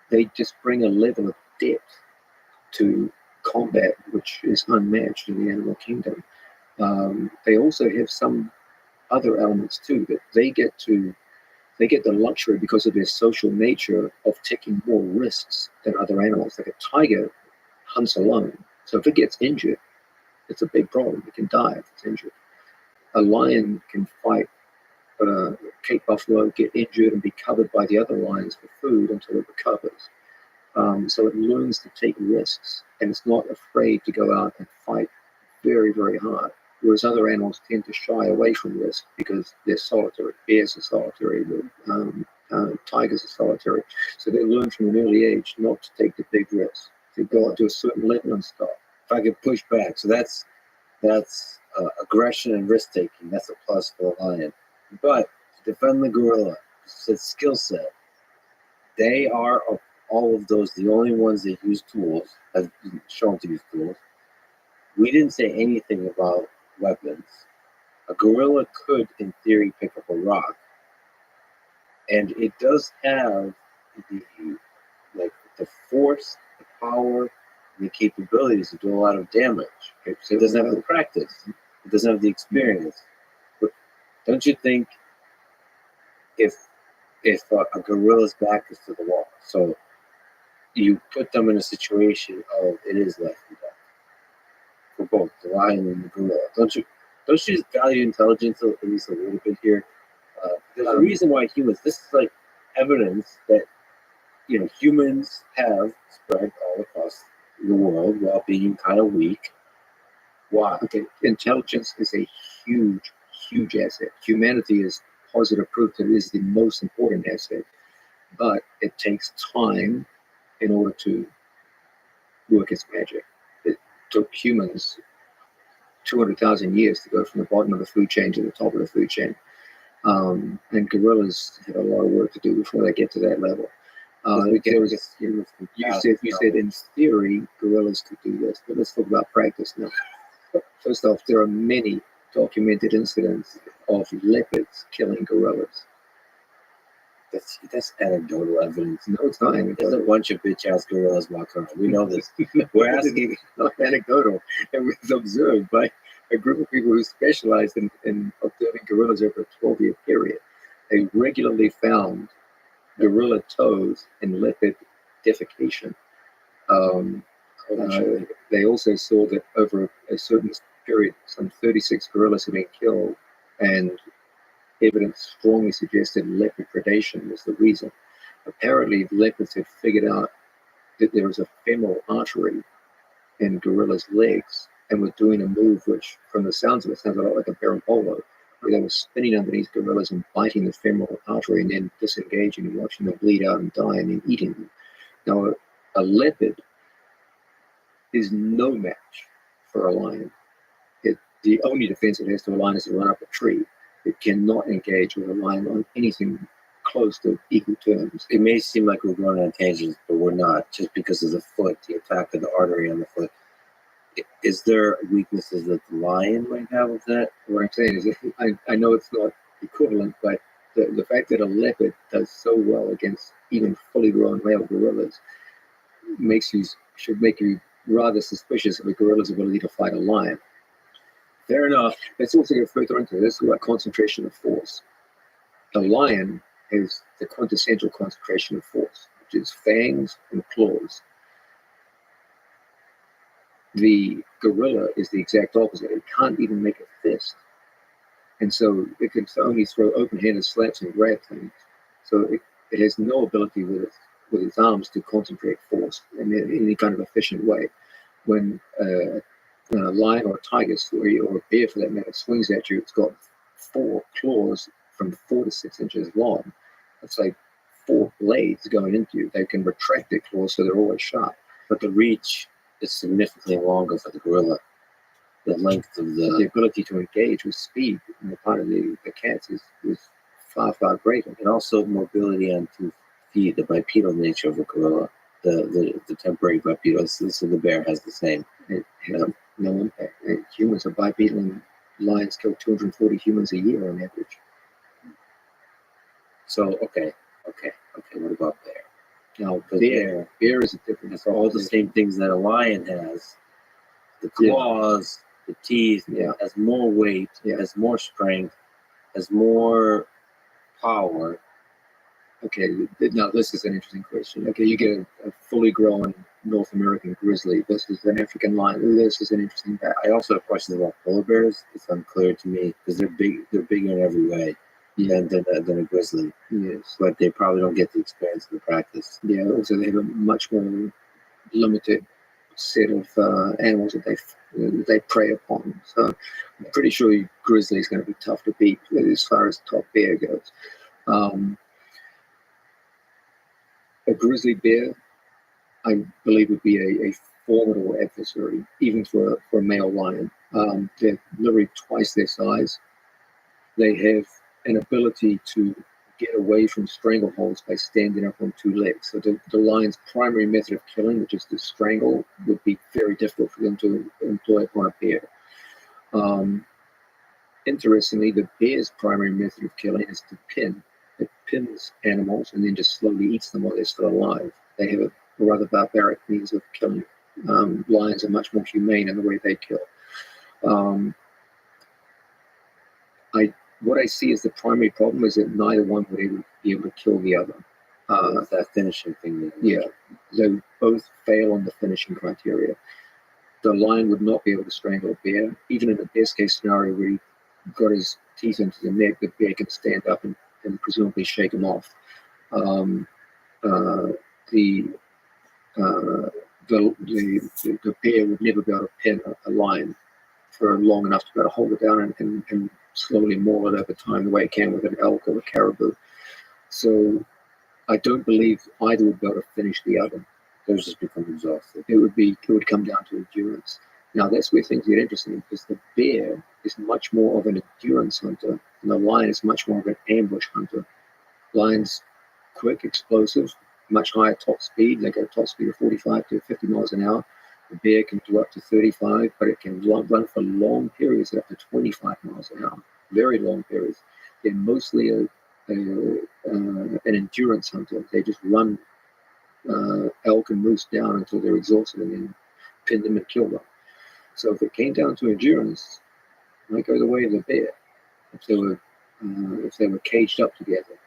Speaker 5: They just bring a level of depth to combat which is unmatched in the animal kingdom. They also have some other elements too that they get the luxury because of their social nature of taking more risks than other animals. Like a tiger hunts alone, so if it gets injured, it's a big problem. It can die if it's injured. A lion can fight, but a Cape buffalo get injured and be covered by the other lions for food until it recovers. So it learns to take risks, and it's not afraid to go out and fight very, very hard. Whereas other animals tend to shy away from risk because they're solitary. Bears are solitary, tigers are solitary. So they learn from an early age not to take the big risks, to go out to a certain level and stop.
Speaker 3: if I could push back, so that's aggression and risk taking. That's a plus for the lion. But to defend the gorilla, it's skill set. They are of all of those the only ones that use tools, have been shown to use tools. We didn't say anything about weapons. A gorilla could, in theory, pick up a rock, and it does have the the force, the power, and the capabilities to do a lot of damage. Okay? So it doesn't have the practice. It doesn't have the experience. But don't you think if a gorilla's back is to the wall, so you put them in a situation of it is life and death for both the lion and the gorilla. Don't you value intelligence at least a little bit here? There's a reason why humans. This is like evidence that humans have spread all across the world while being kind of weak. Why?
Speaker 5: Okay, intelligence is a huge, huge asset. Humanity is positive proof that it is the most important asset, but it takes time in order to work its magic. It took humans 200,000 years to go from the bottom of the food chain to the top of the food chain. And gorillas have a lot of work to do before they get to that level.
Speaker 3: You
Speaker 5: said in theory gorillas could do this, but let's talk about practice now. First off, there are many documented incidents of leopards killing gorillas.
Speaker 3: That's anecdotal evidence.
Speaker 5: No, it's not
Speaker 3: There's
Speaker 5: anecdotal.
Speaker 3: a bunch of bitch ass gorillas walking around. We know this. We're asking.
Speaker 5: It's not anecdotal. It was observed by a group of people who specialized in observing gorillas over a 12-year period. They regularly found gorilla toes in leopard defecation. They also saw that over a certain period, some 36 gorillas had been killed, and evidence strongly suggested leopard predation was the reason. Apparently, the leopards had figured out that there was a femoral artery in gorillas' legs and were doing a move which, from the sounds of it, sounds a lot like a parampolo, where they were spinning underneath gorillas and biting the femoral artery and then disengaging and watching them bleed out and die and then eating them. Now, a leopard is no match for a lion. The only defense it has to a lion is to run up a tree. It cannot engage with a lion on anything close to equal terms.
Speaker 3: It may seem like we're going on tangents, but we're not, just because of the foot, the attack of the artery on the foot. Is there weaknesses that the lion might have with that?
Speaker 5: What I'm saying is, I know it's not equivalent, but the fact that a leopard does so well against even fully grown male gorillas should make you rather suspicious of a gorilla's ability to fight a lion. Fair enough. Let's also go further into this about concentration of force. A lion has the quintessential concentration of force, which is fangs and claws. The gorilla is the exact opposite. It can't even make a fist. And so it can only throw open-handed slaps and grab things. So it has no ability with its arms to concentrate force in any kind of efficient way. When a lion or a tiger, or a bear for that matter, swings at you, it's got 4 claws from 4 to 6 inches long. It's like 4 blades going into you. They can retract their claws so they're always sharp.
Speaker 3: But the reach is significantly longer for the gorilla. The length of the
Speaker 5: ability to engage with speed on the part of the cats is far, far greater.
Speaker 3: And also mobility on 2 feet, the bipedal nature of a gorilla, the temporary bipedal. So the bear has the same.
Speaker 5: It has no impact. Humans are bipedal, and lions kill 240 humans a year on average.
Speaker 3: So, okay. What about bear?
Speaker 5: Now, bear is a different.
Speaker 3: It's all the same things that a lion has. The claws, the teeth, has more weight, has more strength, has more power.
Speaker 5: Okay, now this is an interesting question. Okay, you get a fully grown North American grizzly versus an African lion. This is an interesting fact.
Speaker 3: I also have questions about polar bears. It's unclear to me because they're big. They're bigger in every way than a grizzly.
Speaker 5: Yes,
Speaker 3: but they probably don't get the experience of the practice.
Speaker 5: Yeah. Also, they have a much more limited set of animals that they prey upon. So I'm pretty sure grizzly is going to be tough to beat as far as top bear goes. A grizzly bear, I believe, would be a formidable adversary, even for a male lion. They're literally twice their size. They have an ability to get away from strangleholds by standing up on 2 legs. So the lion's primary method of killing, which is to strangle, would be very difficult for them to employ upon a bear. Interestingly, the bear's primary method of killing is to pin. It pins animals and then just slowly eats them while they're still alive. They have a rather barbaric means of killing. Lions are much more humane in the way they kill. What I see as the primary problem is that neither one would be able to kill the other.
Speaker 3: That finishing thing.
Speaker 5: Yeah, they both fail on the finishing criteria. The lion would not be able to strangle a bear, even in the best case scenario where he got his teeth into the neck. The bear can stand up and presumably shake him off. The bear would never be able to pin a lion for long enough to be able to hold it down and slowly maul it over time the way it can with an elk or a caribou. So I don't believe either would be able to finish the other.
Speaker 3: They would just become exhausted.
Speaker 5: It would come down to endurance. Now that's where things get interesting, because the bear is much more of an endurance hunter, and the lion is much more of an ambush hunter. Lion's quick, explosive, much higher top speed. They go top speed of 45 to 50 miles an hour. The bear can do up to 35, but it can run for long periods at up to 25 miles an hour, very long periods. They're mostly an endurance hunter. They just run elk and moose down until they're exhausted and then pin them and kill them. So if it came down to endurance, it might go the way of the bear if they were caged up together.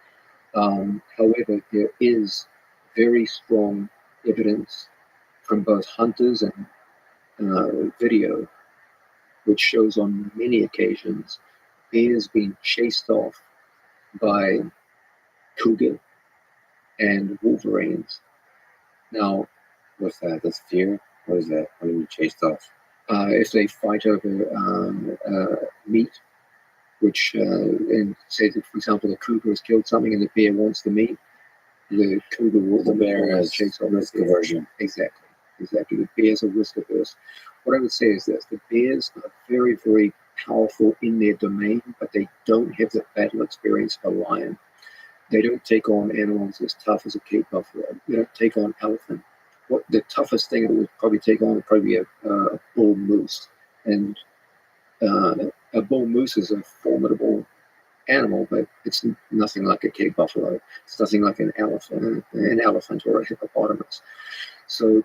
Speaker 5: However, there is very strong evidence from both hunters and video, which shows on many occasions bears being chased off by cougar and wolverines. Now,
Speaker 3: What's that? That's fear? What is that? When you chased off?
Speaker 5: if they fight over meat, which, and say that, for example, the cougar has killed something and the bear wants the meat, the cougar will
Speaker 3: The bear has
Speaker 5: chase off
Speaker 3: risk
Speaker 5: the bear.
Speaker 3: aversion.
Speaker 5: Exactly. The bears are risk averse. What I would say is this: the bears are very, very powerful in their domain, but they don't have the battle experience of a lion. They don't take on animals as tough as a Cape buffalo. They don't take on elephant. What the toughest thing it would probably take on would probably be a bull moose, and a bull moose is a formidable animal, but it's nothing like a Cape buffalo. It's nothing like an elephant or a hippopotamus. So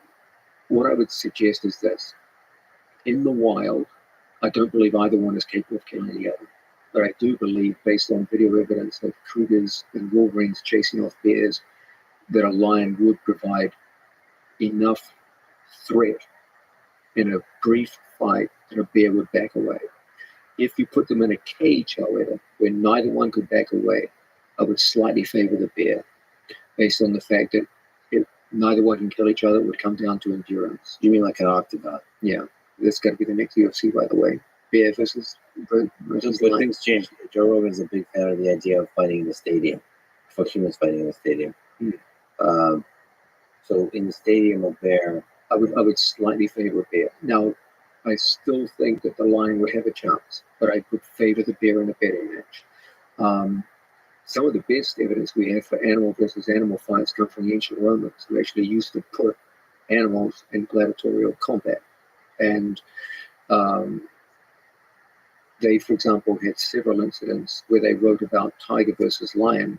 Speaker 5: what I would suggest is this: in the wild, I don't believe either one is capable of killing the other. But I do believe, based on video evidence of cougars and wolverines chasing off bears, that a lion would provide enough threat in a brief fight that a bear would back away. If you put them in a cage, however, where neither one could back away, I would slightly favor the bear, based on the fact that if neither one can kill each other, it would come down to endurance.
Speaker 3: You mean like an octagon?
Speaker 5: Yeah, that's got to be the next UFC, by the way. Bear versus
Speaker 3: But
Speaker 5: lion.
Speaker 3: things change. Joe Rogan's a big fan of the idea of fighting in the stadium, for humans fighting in the stadium. So in the stadium, a bear.
Speaker 5: I would slightly favor bear. Now, I still think that the lion would have a chance, but I would favor the bear in a betting match. Some of the best evidence we have for animal versus animal fights come from the ancient Romans, who actually used to put animals in gladiatorial combat. And they, for example, had several incidents where they wrote about tiger versus lion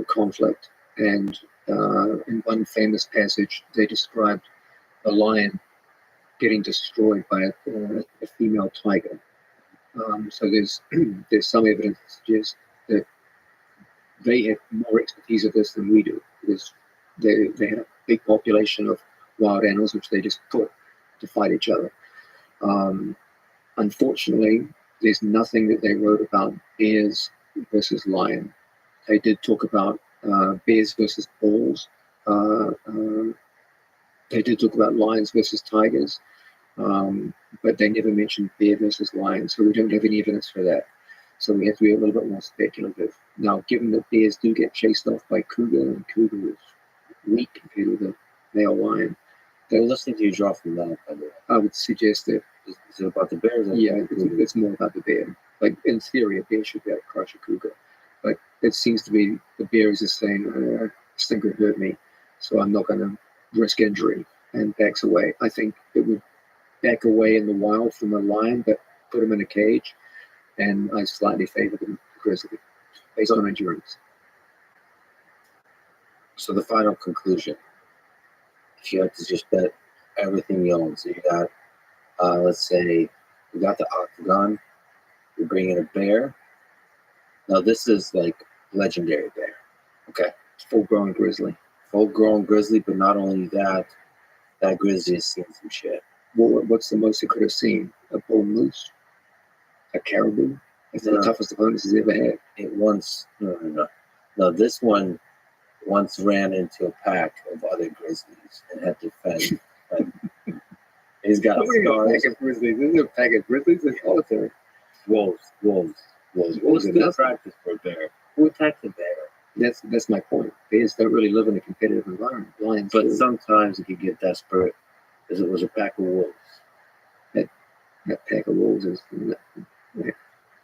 Speaker 5: conflict. And in one famous passage, they described a lion getting destroyed by a female tiger. So there's some evidence that suggests that they have more expertise of this than we do, because they had a big population of wild animals which they just put to fight each other. Unfortunately, there's nothing that they wrote about bears versus lion. They did talk about bears versus bulls. They did talk about lions versus tigers, but they never mentioned bear versus lion, so we don't have any evidence for that. So we have to be a little bit more speculative. Now, given that bears do get chased off by cougar, and cougar is weak compared with a male lion,
Speaker 3: They're listening to you draw from that, by the way.
Speaker 5: I would suggest that,
Speaker 3: Is it about the bears?
Speaker 5: yeah, it's more about the bear. Like, in theory, a bear should be able to crush a cougar. But it seems to be the bear is just saying, this thing could hurt me, so I'm not going to risk injury, and backs away. I think it would back away in the wild from a lion, but put him in a cage, and I slightly favor the grizzly, based on endurance.
Speaker 3: So the final conclusion, if you had to just bet everything you own, so you got, let's say, you got the octagon, you're bringing a bear. Now this is like legendary bear, okay?
Speaker 5: Full-grown grizzly.
Speaker 3: Full-grown grizzly, but not only that, that grizzly has seen some shit.
Speaker 5: What's the most it could have seen? A bull moose? A caribou? It's the toughest opponents he's ever had.
Speaker 3: It once, no. This one once ran into a pack of other grizzlies and had to fend. He's got scars.
Speaker 5: A pack of grizzlies. This is a pack of grizzlies. It's solitary.
Speaker 3: Wolves.
Speaker 5: Wolves are
Speaker 3: good
Speaker 5: nothing.
Speaker 3: practice for a bear. Who attacked the bear?
Speaker 5: That's my point. Bears don't really live in a competitive environment. Lions
Speaker 3: But
Speaker 5: do.
Speaker 3: sometimes it could get desperate, because it was a pack of wolves.
Speaker 5: That pack of wolves is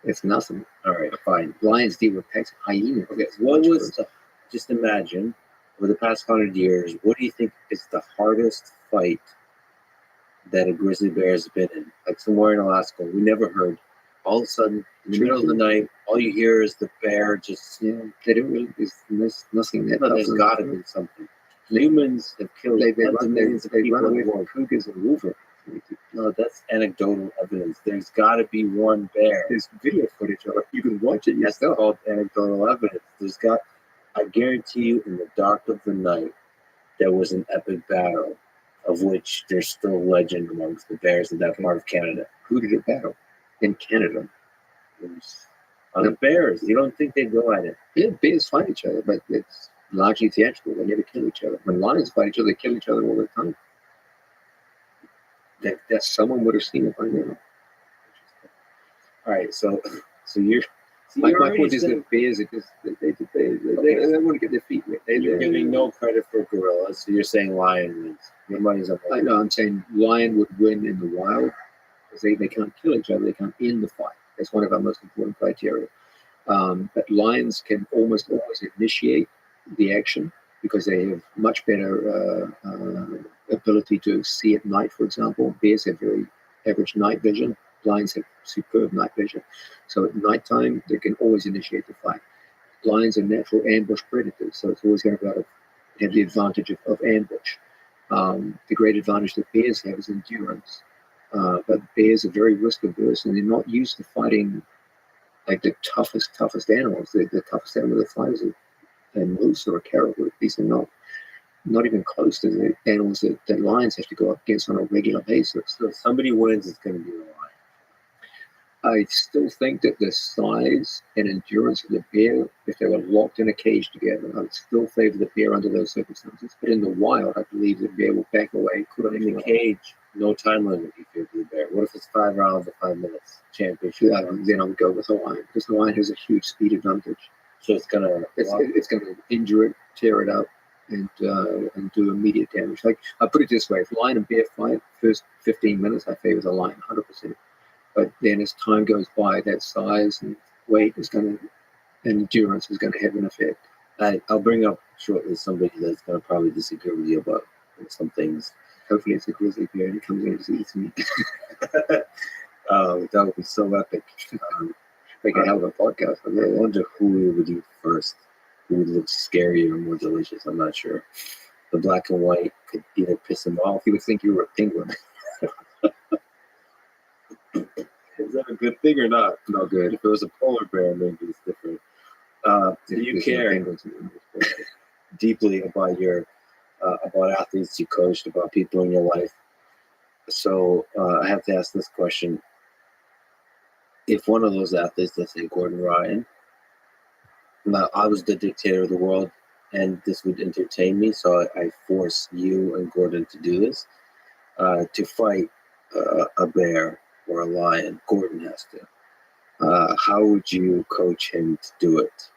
Speaker 5: it's nothing.
Speaker 3: All right, fine.
Speaker 5: Lions deal with packs of hyenas.
Speaker 3: Okay, what was the, just imagine over the past 100 years, what do you think is the hardest fight that a grizzly bear has been in? Like somewhere in Alaska, we never heard. All of a sudden, in the middle of the night, all you hear is the bear just.
Speaker 5: Yeah, they don't really. There's nothing that.
Speaker 3: No, there's got to be something. Humans have killed millions of people.
Speaker 5: Run away from cougars and wolverines.
Speaker 3: No, that's anecdotal evidence. There's got to be one bear.
Speaker 5: There's video footage of it. You can watch it
Speaker 3: That's
Speaker 5: yourself.
Speaker 3: called anecdotal evidence. I guarantee you, in the dark of the night, there was an epic battle, of which there's still legend amongst the bears in that part of Canada.
Speaker 5: Who did it battle? In Canada.
Speaker 3: On the bears, you don't think they go at it?
Speaker 5: Yeah, bears fight each other, but it's largely theatrical. They never kill each other. When lions fight each other, they kill each other all the time. That someone would have seen it by now.
Speaker 3: All right, so you're.
Speaker 5: My point is that bears are just they want to get their feet wet.
Speaker 3: You're giving no credit for gorillas, so you're saying lion wins. Your money's up.
Speaker 5: I know. I'm saying lion would win in the wild because they can't kill each other. They can't end the fight. That's one of our most important criteria. But lions can almost always initiate the action because they have much better ability to see at night, for example. Bears have very average night vision. Lions have superb night vision. So at nighttime, they can always initiate the fight. Lions are natural ambush predators, so it's always going to have the advantage of ambush. The great advantage that bears have is endurance. But bears are very risk averse, and they're not used to fighting like the toughest animals. The toughest animal that fights is a moose or a caribou. These are not even close to the animals that lions have to go up against on a regular basis.
Speaker 3: So if somebody wins, it's going to be the lion.
Speaker 5: I still think that the size and endurance of the bear, if they were locked in a cage together, I would still favor the bear under those circumstances. But in the wild, I believe the bear will back away.
Speaker 3: But in the cage, no time limit if you're the bear. What if it's 5 rounds or 5 minutes? Championship.
Speaker 5: Then I would go with the lion because the lion has a huge speed advantage.
Speaker 3: So it's gonna
Speaker 5: injure it, tear it up, and do immediate damage. Like I put it this way: if lion and bear fight, first 15 minutes, I favor the lion 100%. But then as time goes by, that size and weight and endurance is going to have an effect.
Speaker 3: I'll bring up shortly somebody that's going to probably disagree with you about some things.
Speaker 5: Hopefully it's a grizzly bear and he comes in and eats me.
Speaker 3: That would be so epic.
Speaker 5: Make a hell of a podcast.
Speaker 3: I wonder who we would eat first. Who would look scarier or more delicious? I'm not sure. The black and white could either piss him off.
Speaker 5: He would think you were a penguin.
Speaker 3: Is that a good thing or not?
Speaker 5: Not good.
Speaker 3: If it was a polar bear, maybe it's different. Do you care deeply about about athletes you coached, about people in your life? So I have to ask this question. If one of those athletes, let's say Gordon Ryan, now I was the dictator of the world and this would entertain me, so I force you and Gordon to do this, to fight a bear or a lion. Gordon has to. How would you coach him to do it,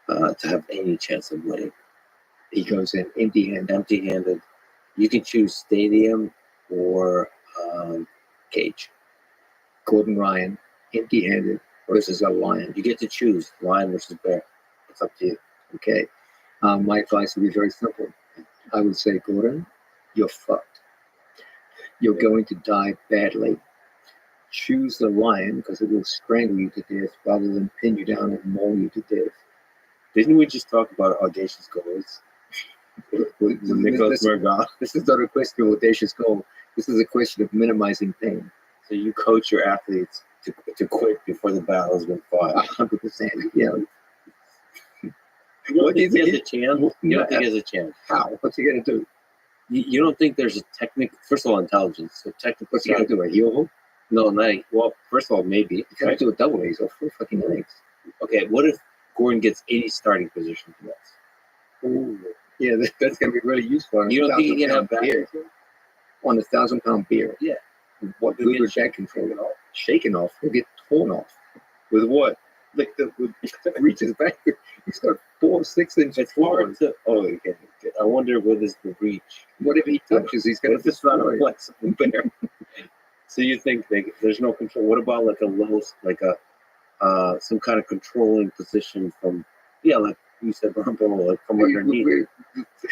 Speaker 3: to have any chance of winning?
Speaker 5: He goes in empty-handed.
Speaker 3: You can choose stadium or cage.
Speaker 5: Gordon Ryan, empty-handed versus a lion.
Speaker 3: You get to choose lion versus bear. It's up to you.
Speaker 5: Okay. My advice would be very simple. I would say, Gordon, you're fucked. You're going to die badly. Choose the lion because it will strangle you to death rather than pin you down and maul you to death.
Speaker 3: Didn't we just talk about audacious goals?
Speaker 5: This is not a question of audacious goal. This is a question of minimizing pain.
Speaker 3: So you coach your athletes to quit before the battle has been fought.
Speaker 5: 100%. Yeah.
Speaker 3: You don't think he has a chance? You don't think he has a chance?
Speaker 5: How? What's he going to do?
Speaker 3: You don't think there's a technique? First of all, intelligence. So technical.
Speaker 5: What's he going to do? A heel hook?
Speaker 3: No, not. Well, first of all, maybe.
Speaker 5: He's going to do a double A's or 4 fucking legs.
Speaker 3: Okay, what if Gordon gets 80 starting position points?
Speaker 5: Ooh. Yeah, that's going to be really useful.
Speaker 3: You don't think he can have back control?
Speaker 5: On a 1,000-pound beer?
Speaker 3: Yeah.
Speaker 5: What good would back control? Shaken off. He'll get torn off.
Speaker 3: With what?
Speaker 5: Like reaches back. He's got 4 or 6 inches.
Speaker 3: It's hard to. Oh, okay. I wonder what is the reach.
Speaker 5: Whatever he touches, he's going to destroy.
Speaker 3: It's not a flexible bear. So you think there's no control? What about like a low, like a some kind of controlling position from? Yeah, like You said bumper like from underneath.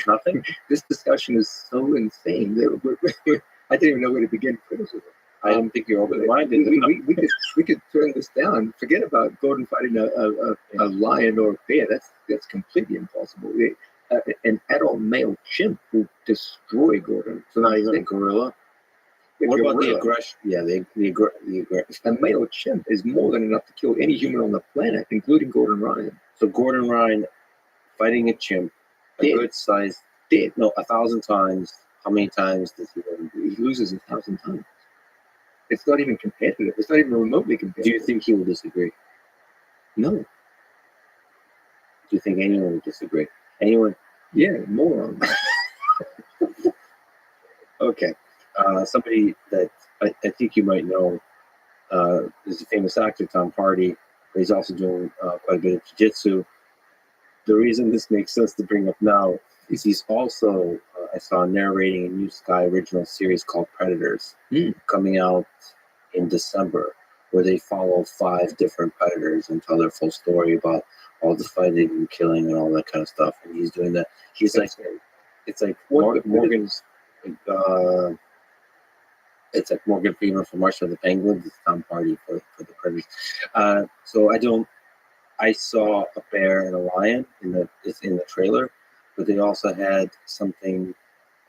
Speaker 3: Nothing.
Speaker 5: This discussion is so insane that I didn't even know where to begin criticism.
Speaker 3: I didn't think you were open-minded.
Speaker 5: We could turn this down. Forget about Gordon fighting a lion or a bear. That's completely impossible. An adult male chimp will destroy Gordon.
Speaker 3: So not even a gorilla. What about the aggression? Yeah, the aggression.
Speaker 5: A male chimp is more than enough to kill any human on the planet, including Gordon Ryan.
Speaker 3: So Gordon Ryan fighting a chimp, a good size,
Speaker 5: dead.
Speaker 3: No, 1,000 times. How many times does he win?
Speaker 5: He loses 1,000 times. It's not even competitive. It's not even remotely competitive.
Speaker 3: Do you think he will disagree?
Speaker 5: No.
Speaker 3: Do you think anyone would disagree? Anyone?
Speaker 5: Yeah, moron.
Speaker 3: Okay. Somebody that I think you might know is a famous actor, Tom Hardy. But he's also doing quite a bit of jiu-jitsu. The reason this makes sense to bring up now is he's also, I saw narrating a new Sky original series called Predators coming out in December, where they follow 5 different predators and tell their full story about all the fighting and killing and all that kind of stuff. And he's doing that. He's like, it's like Morgan's, it's like Morgan Freeman from March of the Penguins. It's Tom Hardy for the Predators. So I saw a bear and a lion in the trailer, but they also had something.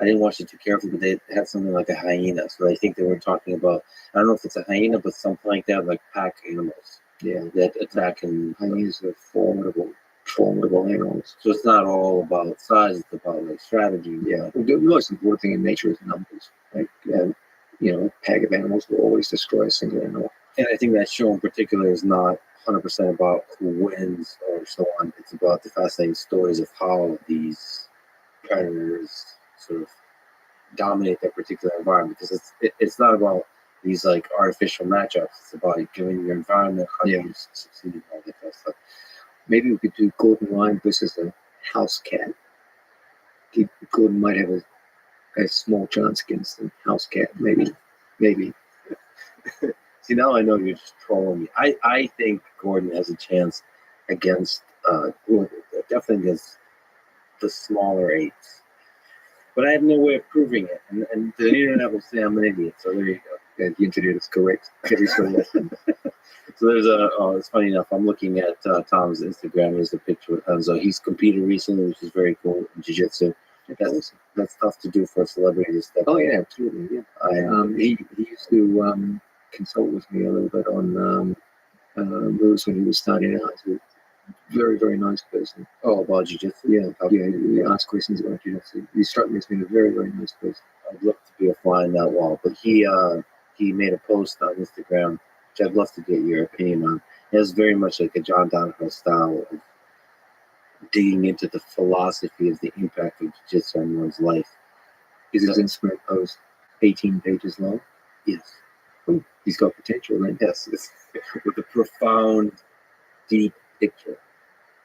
Speaker 3: I didn't watch it too carefully, but they had something like a hyena. So I think they were talking about, I don't know if it's a hyena, but something like that, like pack animals.
Speaker 5: Yeah,
Speaker 3: that attack, and
Speaker 5: hyenas are formidable animals.
Speaker 3: So it's not all about size; it's about like strategy.
Speaker 5: Yeah, the most important thing in nature is numbers. Like, a pack of animals will always destroy a single animal.
Speaker 3: And I think that show in particular is not 100% about who wins or so on. It's about the fascinating stories of how these predators sort of dominate that particular environment, because it's not about these like artificial matchups. It's about giving your environment how you succeed and all that kind of stuff.
Speaker 5: Maybe we could do Gordon Ryan versus a house cat. Gordon might have a small chance against the house cat. Maybe.
Speaker 3: See, now I know you're just trolling me. I think Gordon has a chance against definitely against the smaller apes. But I have no way of proving it. And the internet will say I'm an idiot. So there you go.
Speaker 5: Yeah, the internet is correct.
Speaker 3: So there's it's funny enough, I'm looking at Tom's Instagram. There's a picture with Enzo. He's competed recently, which is very cool in jiu-jitsu. That's tough to do for a celebrity to step.
Speaker 5: Oh yeah, absolutely. Yeah. He used to consult with me a little bit on moves when he was starting out. He's a very, very nice person.
Speaker 3: Oh, about jiu-jitsu?
Speaker 5: Yeah. He asked questions about jiu-jitsu. He struck me as being a very, very nice person.
Speaker 3: I'd love to be a fly on that wall. But he made a post on Instagram, which I'd love to get your opinion on. It was very much like a John Donahoe style of digging into the philosophy of the impact of jiu-jitsu on one's life.
Speaker 5: Is his Instagram post 18 pages long?
Speaker 3: Yes.
Speaker 5: Oh, he's got potential, right?
Speaker 3: Yes. With a profound, deep picture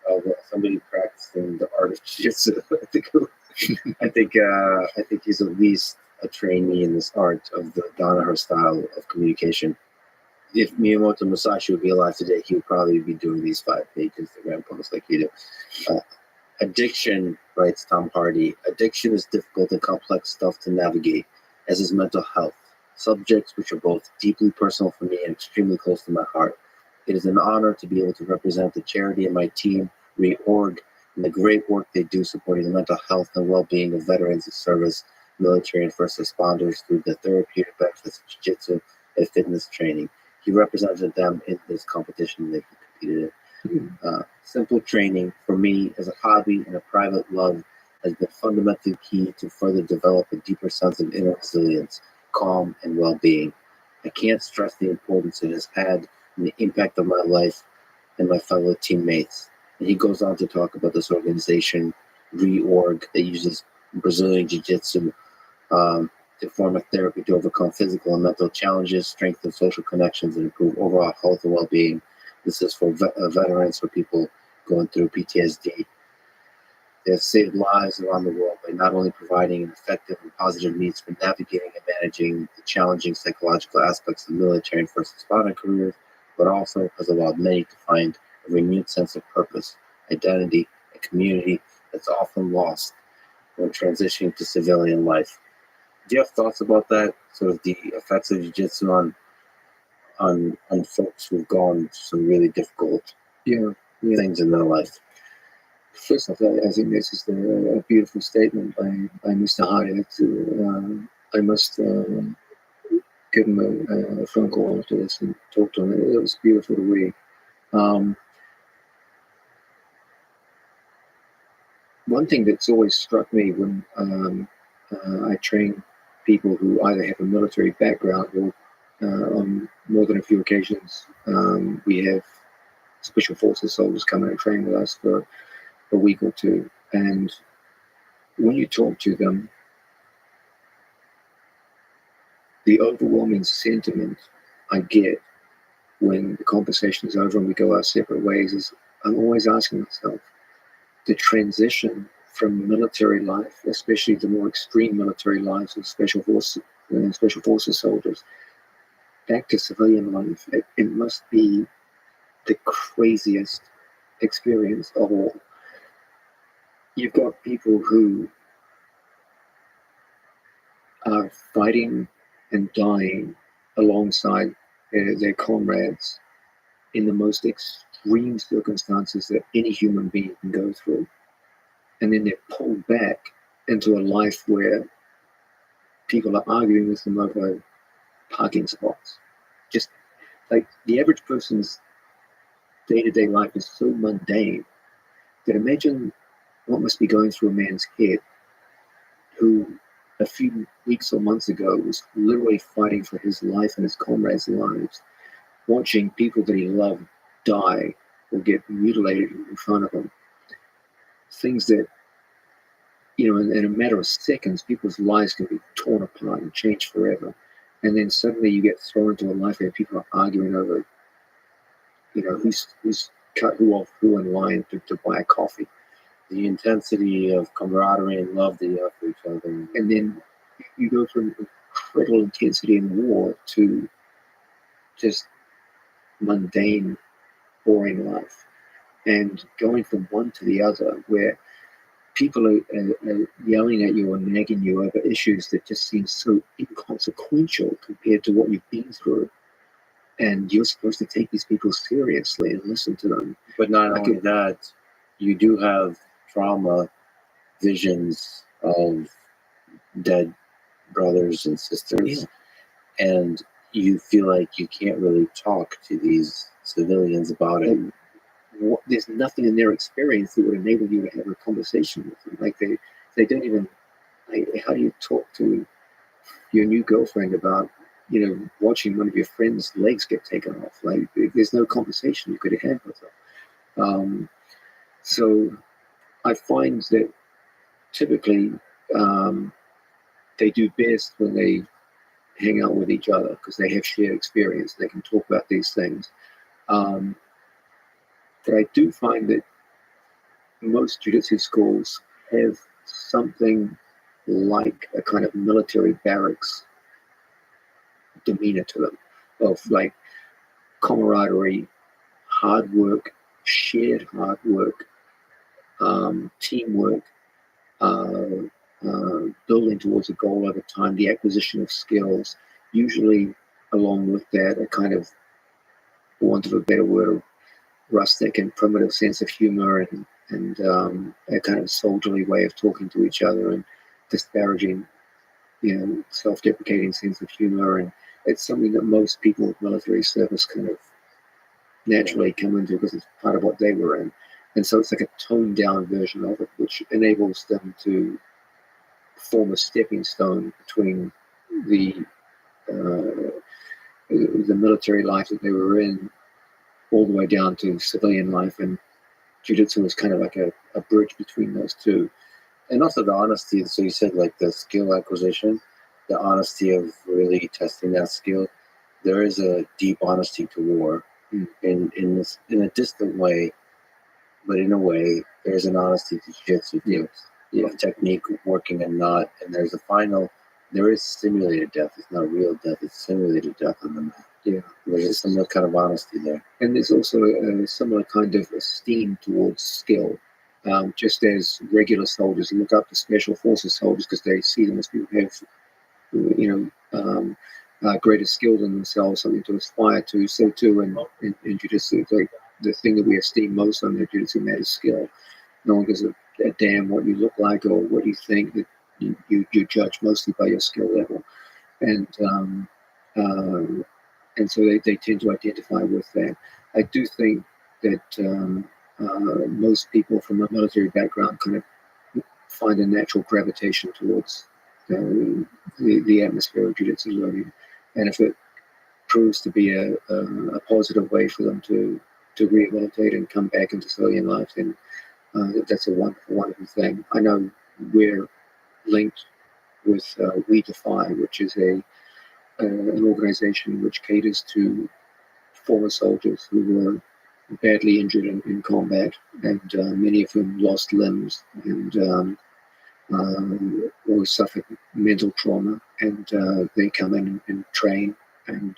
Speaker 3: of somebody practicing the art of jiu-jitsu. I think he's at least a trainee in this art of the Donahoe style of communication. If Miyamoto Musashi would be alive today, he would probably be doing these 5-page Instagram posts like he did. Addiction, writes Tom Hardy, addiction is difficult and complex stuff to navigate, as is mental health, subjects which are both deeply personal for me and extremely close to my heart. It is an honor to be able to represent the charity and my team, Reorg, and the great work they do supporting the mental health and well-being of veterans of service, military, and first responders through the therapeutic benefits of jiu-jitsu and fitness training. He represented them in this competition that he competed in. Simple training, for me, as a hobby and a private love, has been fundamentally key to further develop a deeper sense of inner resilience, calm, and well-being. I can't stress the importance it has had in the impact of my life and my fellow teammates. And he goes on to talk about this organization, Reorg, that uses Brazilian Jiu-Jitsu to form a therapy to overcome physical and mental challenges, strengthen social connections, and improve overall health and well-being. This is for veterans, for people going through PTSD. They have saved lives around the world by not only providing an effective and positive means for navigating and managing the challenging psychological aspects of military and first responder careers, but also has allowed many to find a renewed sense of purpose, identity, a community that's often lost when transitioning to civilian life. Do you have thoughts about that? Sort of the effects of jiu-jitsu on folks who've gone through some really difficult things in their life?
Speaker 5: First off, I think this is a beautiful statement by Mr. Hardy. I must give him a phone call after this and talk to him. It was beautiful to read. One thing that's always struck me when I train people who either have a military background or on more than a few occasions, we have special forces soldiers come in and train with us for a week or two. And when you talk to them, the overwhelming sentiment I get when the conversation is over and we go our separate ways is I'm always asking myself, the transition from military life, especially the more extreme military lives of special forces soldiers, back to civilian life, it must be the craziest experience of all. You've got people who are fighting and dying alongside their comrades in the most extreme circumstances that any human being can go through. And then they're pulled back into a life where people are arguing with them over parking spots. Just like the average person's day-to-day life is so mundane that imagine what must be going through a man's head who a few weeks or months ago was literally fighting for his life and his comrades' lives, watching people that he loved die or get mutilated in front of him. Things that, in a matter of seconds, people's lives can be torn apart and changed forever. And then suddenly you get thrown into a life where people are arguing over, who's cut who off who in line to buy a coffee.
Speaker 3: The intensity of camaraderie and love that you have for each other.
Speaker 5: And then you go from incredible intensity in war to just mundane, boring life. And going from one to the other, where people are yelling at you or nagging you over issues that just seem so inconsequential compared to what you've been through. And you're supposed to take these people seriously and listen to them.
Speaker 3: But not only that, you do have trauma visions of dead brothers and sisters, and you feel like you can't really talk to these civilians about it.
Speaker 5: There's nothing in their experience that would enable you to have a conversation with them. Like they don't even. How do you talk to your new girlfriend about watching one of your friends' legs get taken off? Like there's no conversation you could have with them. So I find that typically they do best when they hang out with each other because they have shared experience. They can talk about these things. But I do find that most jiu-jitsu schools have something like a kind of military barracks demeanor to them, of like camaraderie, hard work, shared hard work, teamwork, building towards a goal over time, the acquisition of skills, usually along with that a kind of, for want of a better word, rustic and primitive sense of humor and a kind of soldierly way of talking to each other and disparaging, self-deprecating sense of humor. And it's something that most people with military service kind of naturally come into because it's part of what they were in. And so it's like a toned down version of it, which enables them to form a stepping stone between the military life that they were in all the way down to civilian life. And jiu-jitsu is kind of like a bridge between those two.
Speaker 3: And also the honesty. So you said like the skill acquisition, the honesty of really testing that skill. There is a deep honesty to war in a distant way, but in a way there's an honesty to jiu-jitsu of technique working and not. And there is simulated death. It's not real death. It's simulated death on the mat.
Speaker 5: Yeah,
Speaker 3: there's a similar kind of honesty there.
Speaker 5: And there's also a similar kind of esteem towards skill. just as regular soldiers look up to special forces soldiers because they see them as people who have, greater skill than themselves, something to aspire to. So too in jiu-jitsu, the thing that we esteem most on the jiu-jitsu mat is skill. No one gives a damn what you look like or what you think. That you judge mostly by your skill level, and so they tend to identify with that. I do think that most people from a military background kind of find a natural gravitation towards the atmosphere of jiu-jitsu learning, and if it proves to be a positive way for them to rehabilitate and come back into civilian life, then that's a wonderful thing. I know we're linked with We Defy, which is an organization which caters to former soldiers who were badly injured in combat, and many of them lost limbs and or suffered mental trauma, and they come in and train, and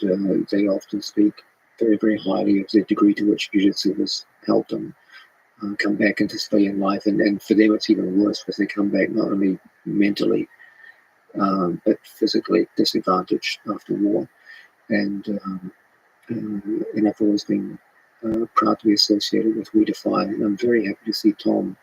Speaker 5: they often speak very, very highly of the degree to which jiu-jitsu has helped them come back into civilian life, and for them it's even worse because they come back not only mentally but physically disadvantaged after war, and I've always been proud to be associated with We Defy, and I'm very happy to see Tom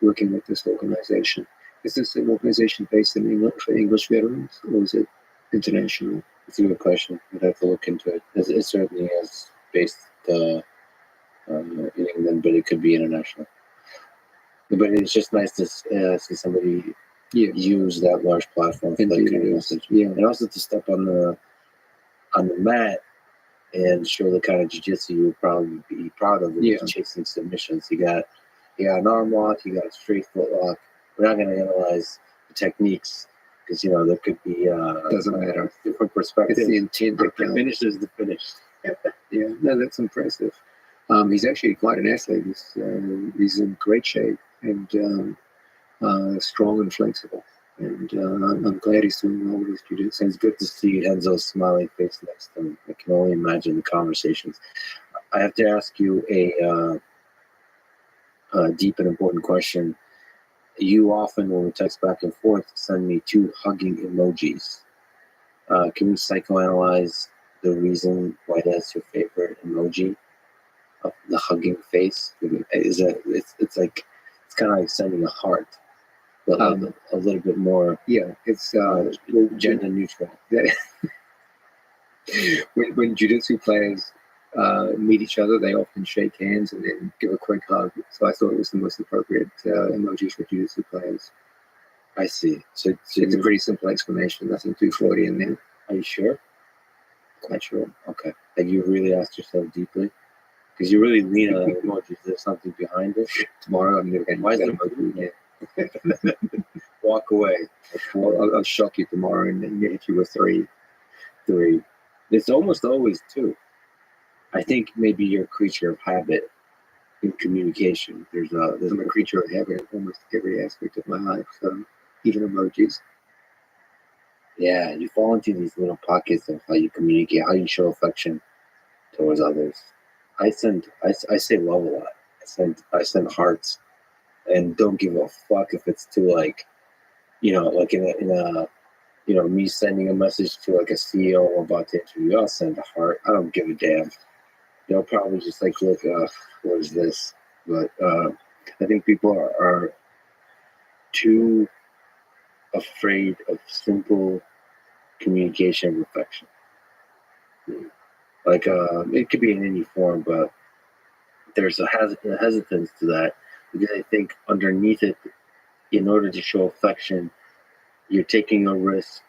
Speaker 5: working with this organization. Is this an organization based in England for English veterans, or is it international?
Speaker 3: It's a good question. We'd have to look into it. It certainly is based in England, but it could be international. But it's just nice to see somebody use that large platform for that kind of message. Yeah, and also to step on the mat and show the kind of jiu-jitsu you would probably be proud of. Chasing submissions. You got an arm lock, you got a straight foot lock. We're not going to analyze the techniques because there could be
Speaker 5: doesn't matter,
Speaker 3: different perspectives.
Speaker 5: It's the intent that
Speaker 3: the finish is the finish.
Speaker 5: Yeah, no, that's impressive. He's actually quite an athlete. He's in great shape and strong and flexible. And I'm glad he's doing well with his jiu-jitsu.
Speaker 3: It's good to see Enzo's smiling face next to him. I can only imagine the conversations. I have to ask you a deep and important question. You often, when we text back and forth, send me 2 hugging emojis. Can you psychoanalyze the reason why that's your favorite emoji? The hugging face? It's kind of like sending a heart, but a little bit more.
Speaker 5: Yeah, it's
Speaker 3: gender neutral.
Speaker 5: When jiu-jitsu players meet each other, they often shake hands and then give a quick hug. So I thought it was the most appropriate emoji for jiu-jitsu players.
Speaker 3: I see. So
Speaker 5: it's a pretty simple explanation. Nothing too Freudian there.
Speaker 3: Are you sure?
Speaker 5: Quite sure.
Speaker 3: Okay. Have you really asked yourself deeply? Because you really lean on that emoji. Is there something behind it?
Speaker 5: Tomorrow I'm never going to.
Speaker 3: Why is it emoji again? Walk away.
Speaker 5: I'll shock you tomorrow and then hit you with 3.
Speaker 3: It's almost always 2. I think maybe you're a creature of habit in communication.
Speaker 5: I'm a creature of habit in almost every aspect of my life. So even emojis.
Speaker 3: Yeah, you fall into these little pockets of how you communicate, how you show affection towards others. I say love a lot. I send hearts, and don't give a fuck if it's too like in a me sending a message to like a CEO about to interview. I'll send a heart. I don't give a damn. They'll probably just like look, what is this? But I think people are too afraid of simple communication of affection. Like it could be in any form, but there's a hesitance to that because I think underneath it, in order to show affection, you're taking a risk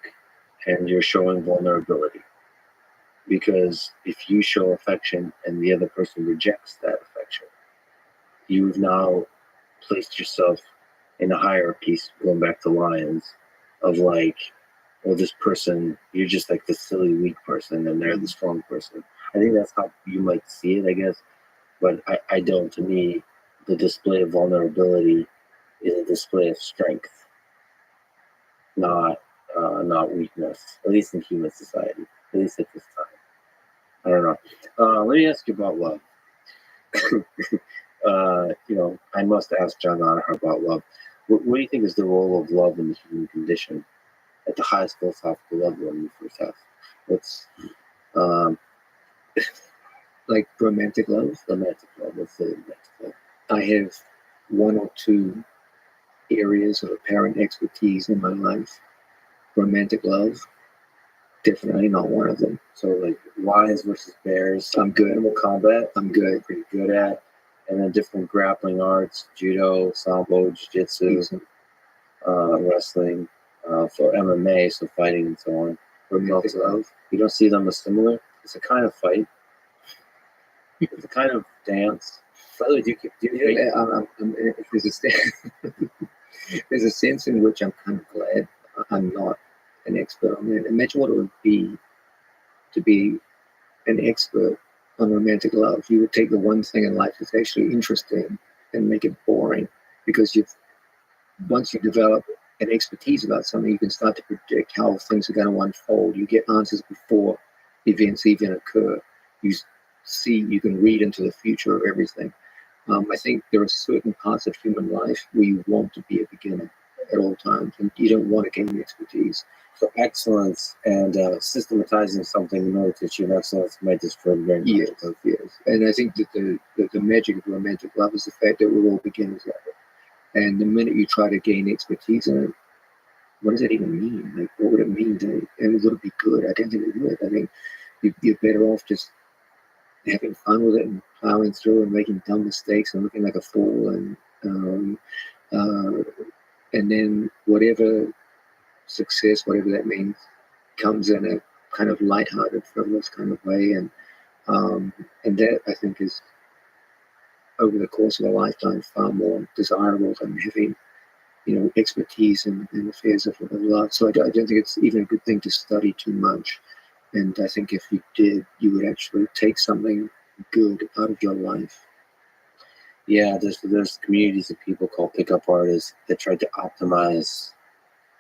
Speaker 3: and you're showing vulnerability. Because if you show affection and the other person rejects that affection, you've now placed yourself in a hierarchy, going back to Lions, of like, well, this person, you're just like the silly, weak person, and they're the strong person. I think that's how you might see it, I guess. But I don't. To me, the display of vulnerability is a display of strength, not weakness, at least in human society, at least at this time. I don't know. Let me ask you about love. I must ask John Onaher about love. What do you think is the role of love in the human condition at the highest philosophical level in the first half? What's um,
Speaker 5: Like romantic love.
Speaker 3: romantic love? Let's say romantic love.
Speaker 5: I have one or two areas of apparent expertise in my life. Romantic love, definitely not one of them.
Speaker 3: So like lions versus bears.
Speaker 5: I'm good.
Speaker 3: Animal combat.
Speaker 5: I'm good.
Speaker 3: Pretty good at. And then different grappling arts: judo, sambo, jiu-jitsu, wrestling, for MMA, so fighting and so on.
Speaker 5: Romantic love.
Speaker 3: You don't see them as similar. It's a kind of fight. It's a kind of dance. By the way, do you
Speaker 5: there's a sense in which I'm kind of glad I'm not an expert on that. Imagine what it would be to be an expert on romantic love. You would take the one thing in life that's actually interesting and make it boring, because once you develop an expertise about something, you can start to predict how things are going to unfold. You get answers before events even occur. You can read into the future of everything. I think there are certain parts of human life where you want to be a beginner at all times, and you don't want to gain expertise.
Speaker 3: So excellence and systematizing something in order to achieve excellence might destroy the brain.
Speaker 5: Yes. And I think that the magic of romantic love is the fact that we're all beginners at it. And the minute you try to gain expertise in it, what does that even mean? Like, what would it mean and would it be good? I don't think it would. I think you're better off just having fun with it and plowing through and making dumb mistakes and looking like a fool, and then whatever success, whatever that means, comes in a kind of lighthearted, frivolous kind of way, and that, I think, is over the course of a lifetime far more desirable than having expertise in affairs of love. So I don't think it's even a good thing to study too much. And I think if you did, you would actually take something good out of your life.
Speaker 3: Yeah, there's communities of people called pickup artists that try to optimize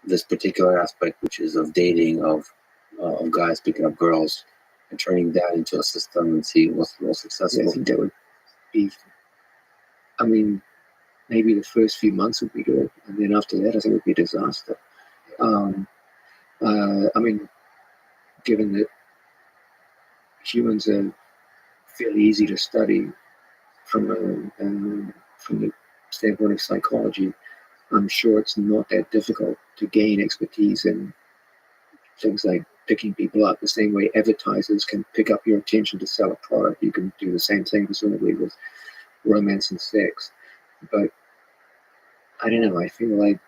Speaker 3: this particular aspect, which is of dating, of guys picking up girls and turning that into a system and see what's the most successful.
Speaker 5: Yeah, I think that would be, I mean, maybe the first few months would be good, and then after that, I think it would be a disaster. I mean, given that humans are fairly easy to study from the standpoint of psychology, I'm sure it's not that difficult to gain expertise in things like picking people up. The same way advertisers can pick up your attention to sell a product, you can do the same thing, presumably, with romance and sex. But I don't know. I feel like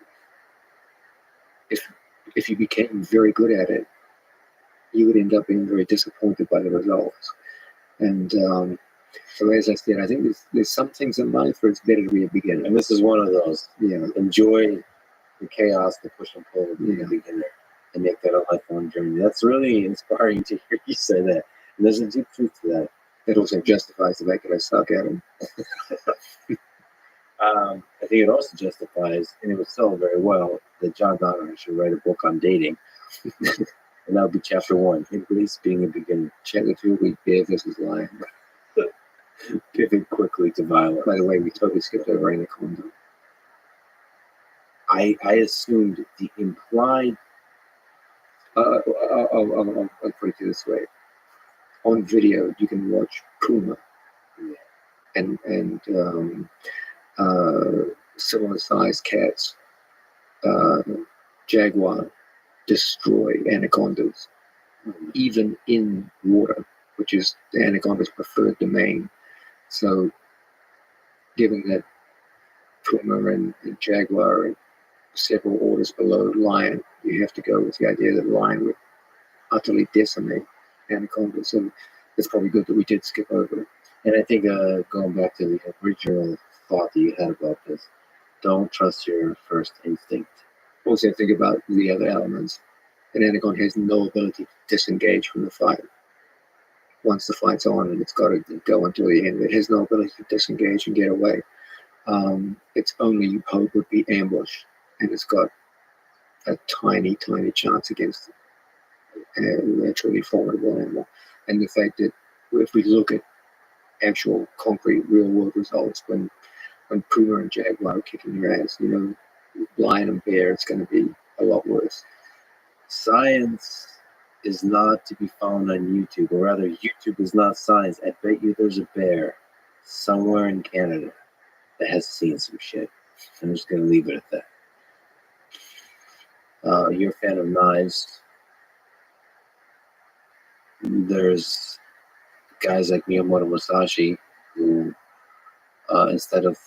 Speaker 5: if you became very good at it, you would end up being very disappointed by the results. And so, as I said, I think there's some things in life where it's better to be a beginner.
Speaker 3: And this is one of those.
Speaker 5: Yeah.
Speaker 3: Enjoy the chaos, the push and pull of being a beginner, and make that a lifelong journey. That's really inspiring to hear you say that. And there's a deep truth to that.
Speaker 5: It also justifies the fact that I suck at them.
Speaker 3: I think it also justifies, and it would sell very well, that John Donner should write a book on dating. And that would be chapter 1, Embrace Being a Beginner.
Speaker 5: Chapter 2 will be Bear versus Lion.
Speaker 3: Pivot quickly to violence.
Speaker 5: By the way, we totally skipped over Anaconda.
Speaker 3: I assumed the implied.
Speaker 5: I'll put it this way. On video, you can watch Puma and similar-sized cats, jaguar, destroy anacondas, even in water, which is the anaconda's preferred domain. So, given that Puma and jaguar are several orders below lion, you have to go with the idea that lion would utterly decimate anaconda. So it's probably good that we did skip over it.
Speaker 3: And I think going back to the original thought that you had about this, don't trust your first instinct.
Speaker 5: Also, think about the other elements. An anaconda has no ability to disengage from the fight. Once the fight's on, and it's got to go until the end. It has no ability to disengage and get away. Its only hope would be ambush, and it's got a tiny, tiny chance against a truly formidable animal. And the fact that if we look at actual concrete real world results when Puma and Jaguar are kicking your ass. Lion and bear, it's going to be a lot worse.
Speaker 3: Science is not to be found on YouTube, or rather, YouTube is not science. I bet you there's a bear somewhere in Canada that has seen some shit. I'm just going to leave it at that. You're a fan of knives. There's guys like Miyamoto Musashi who, instead of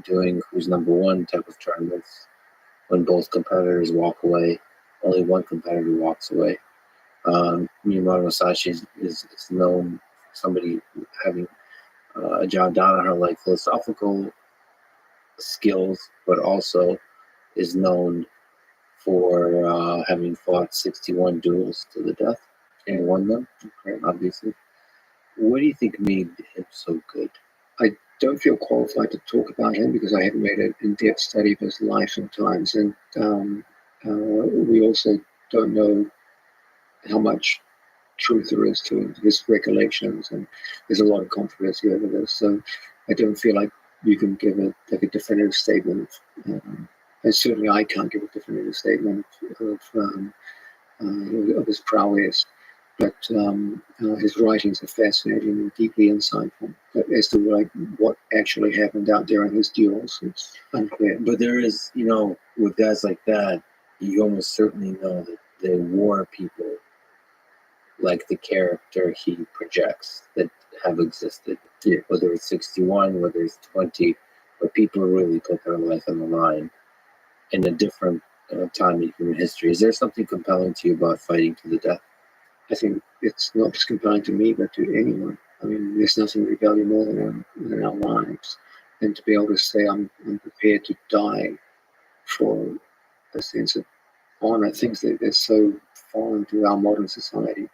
Speaker 3: doing who's number one type of tournaments, when both competitors walk away, only one competitor walks away. Miyamoto Musashi is known for somebody having a John Danaher like philosophical skills, but also is known for having fought 61 duels to the death and won them, obviously. What do you think made him so good?
Speaker 5: I don't feel qualified to talk about him because I haven't made an in-depth study of his life and times, and we also don't know how much truth there is to his recollections, and there's a lot of controversy over this. So I don't feel like you can give a definitive statement. And certainly, I can't give a definitive statement of his prowess. But his writings are fascinating and deeply insightful. But as to what actually happened out there in his duels, it's unclear.
Speaker 3: But there is, with guys like that, you almost certainly know that they were people like the character he projects that have existed.
Speaker 5: Yeah.
Speaker 3: Whether it's 61, whether it's 20, but people really put their life on the line in a different time in human history. Is there something compelling to you about fighting to the death?
Speaker 5: I think it's not just compelling to me, but to anyone. I mean, there's nothing we value more than our lives. And to be able to say, I'm prepared to die for a sense of honor, things that are so foreign to our modern society.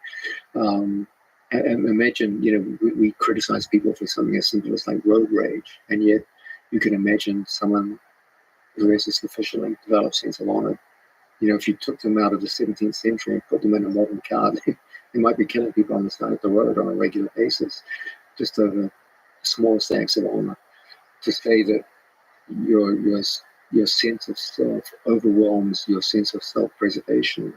Speaker 5: And imagine, we criticize people for something as simple as like road rage, and yet you can imagine someone who has a sufficiently developed sense of honor. If you took them out of the 17th century and put them in a modern car, they might be killing people on the side of the road on a regular basis, just over small acts of honor. To say that your sense of self overwhelms your sense of self-preservation,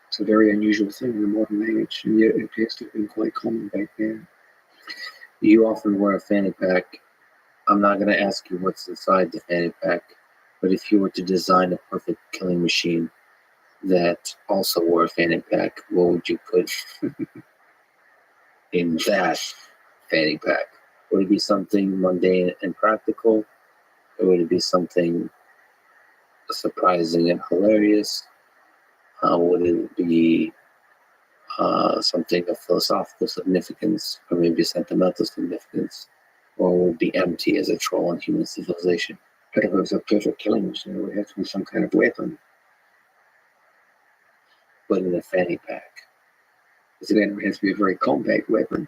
Speaker 5: it's a very unusual thing in the modern age, and yet it appears to have been quite common back then.
Speaker 3: You often wear a fanny pack. I'm not going to ask you what's inside the fanny pack, but if you were to design a perfect killing machine that also wore a fanny pack, what would you put in that fanny pack? Would it be something mundane and practical, or would it be something surprising and hilarious? Would it be something of philosophical significance, or maybe sentimental significance, or would it be empty as a troll on human civilization?
Speaker 5: But if it was a perfect killing machine, it would have to be some kind of weapon.
Speaker 3: But in a fanny pack.
Speaker 5: So then it has to be a very compact weapon.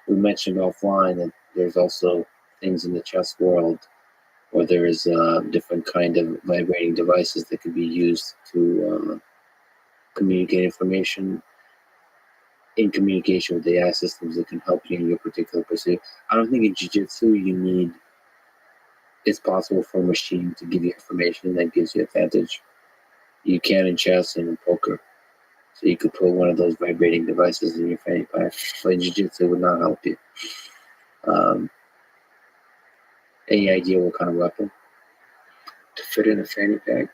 Speaker 3: We mentioned offline that there's also things in the chess world where there is different kind of vibrating devices that can be used to communicate information in communication with AI systems that can help you in your particular pursuit. I don't think in jiu-jitsu it's possible for a machine to give you information that gives you advantage. You can in chess and in poker. So you could put one of those vibrating devices in your fanny pack, but in jiu-jitsu would not help you. Any idea what kind of weapon?
Speaker 5: To fit in a fanny pack.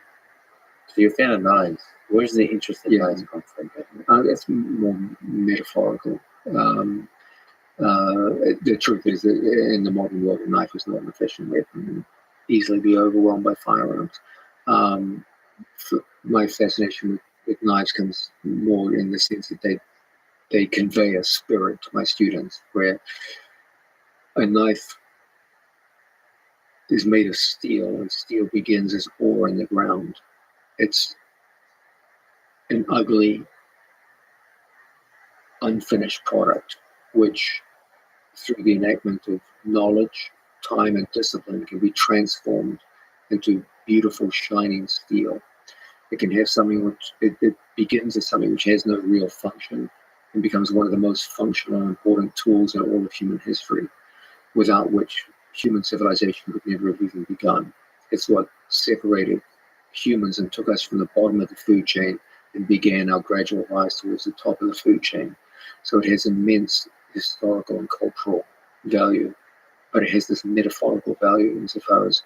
Speaker 3: So you're a fan of knives. Where's the interest in knives come from?
Speaker 5: That's more metaphorical. The truth is that in the modern world, a knife is not an efficient weapon and easily be overwhelmed by firearms. My fascination with knives comes more in the sense that they convey a spirit to my students, where a knife is made of steel, and steel begins as ore in the ground. It's an ugly, unfinished product, which through the enactment of knowledge, time, and discipline can be transformed into beautiful, shining steel. It can have something which it begins as something which has no real function, and becomes one of the most functional and important tools in all of human history, without which human civilization would never have even begun. It's what separated humans and took us from the bottom of the food chain and began our gradual rise towards the top of the food chain. So it has immense historical and cultural value, but it has this metaphorical value insofar as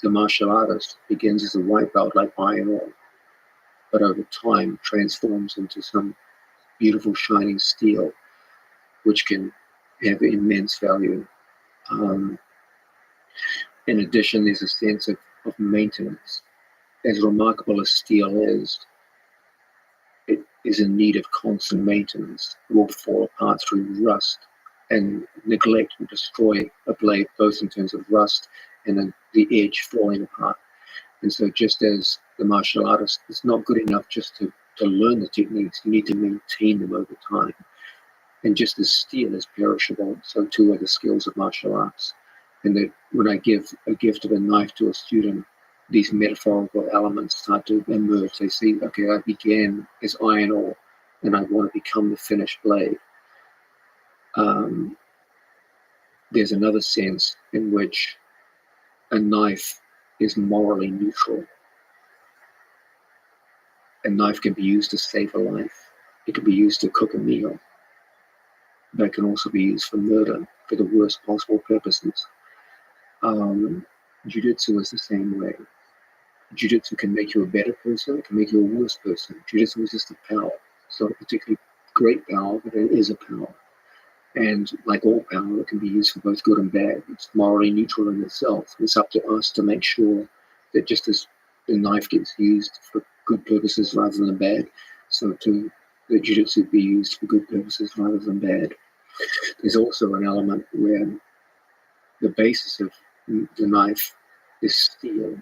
Speaker 5: the martial artist begins as a white belt like iron ore, but over time transforms into some beautiful shining steel, which can have immense value. In addition, there's a sense of maintenance. As remarkable as steel is, it is in need of constant maintenance. It will fall apart through rust, and neglect will destroy a blade, both in terms of rust and then the edge falling apart. And so just as the martial artist, it's not good enough just to learn the techniques, you need to maintain them over time. And just as steel is perishable, so too are the skills of martial arts. And that when I give a gift of a knife to a student, these metaphorical elements start to emerge. They see, okay, I began as iron ore, and I want to become the finished blade. There's another sense in which a knife is morally neutral. A knife can be used to save a life. It can be used to cook a meal. But it can also be used for murder, for the worst possible purposes. Jiu-jitsu is the same way. Jiu-jitsu can make you a better person, it can make you a worse person. Jiu-jitsu is just a power. It's not a particularly great power, but it is a power. And like all power, it can be used for both good and bad. It's morally neutral in itself. It's up to us to make sure that just as the knife gets used for good purposes rather than bad, so too the jiu-jitsu be used for good purposes rather than bad. There's also an element where the basis of the knife is steel.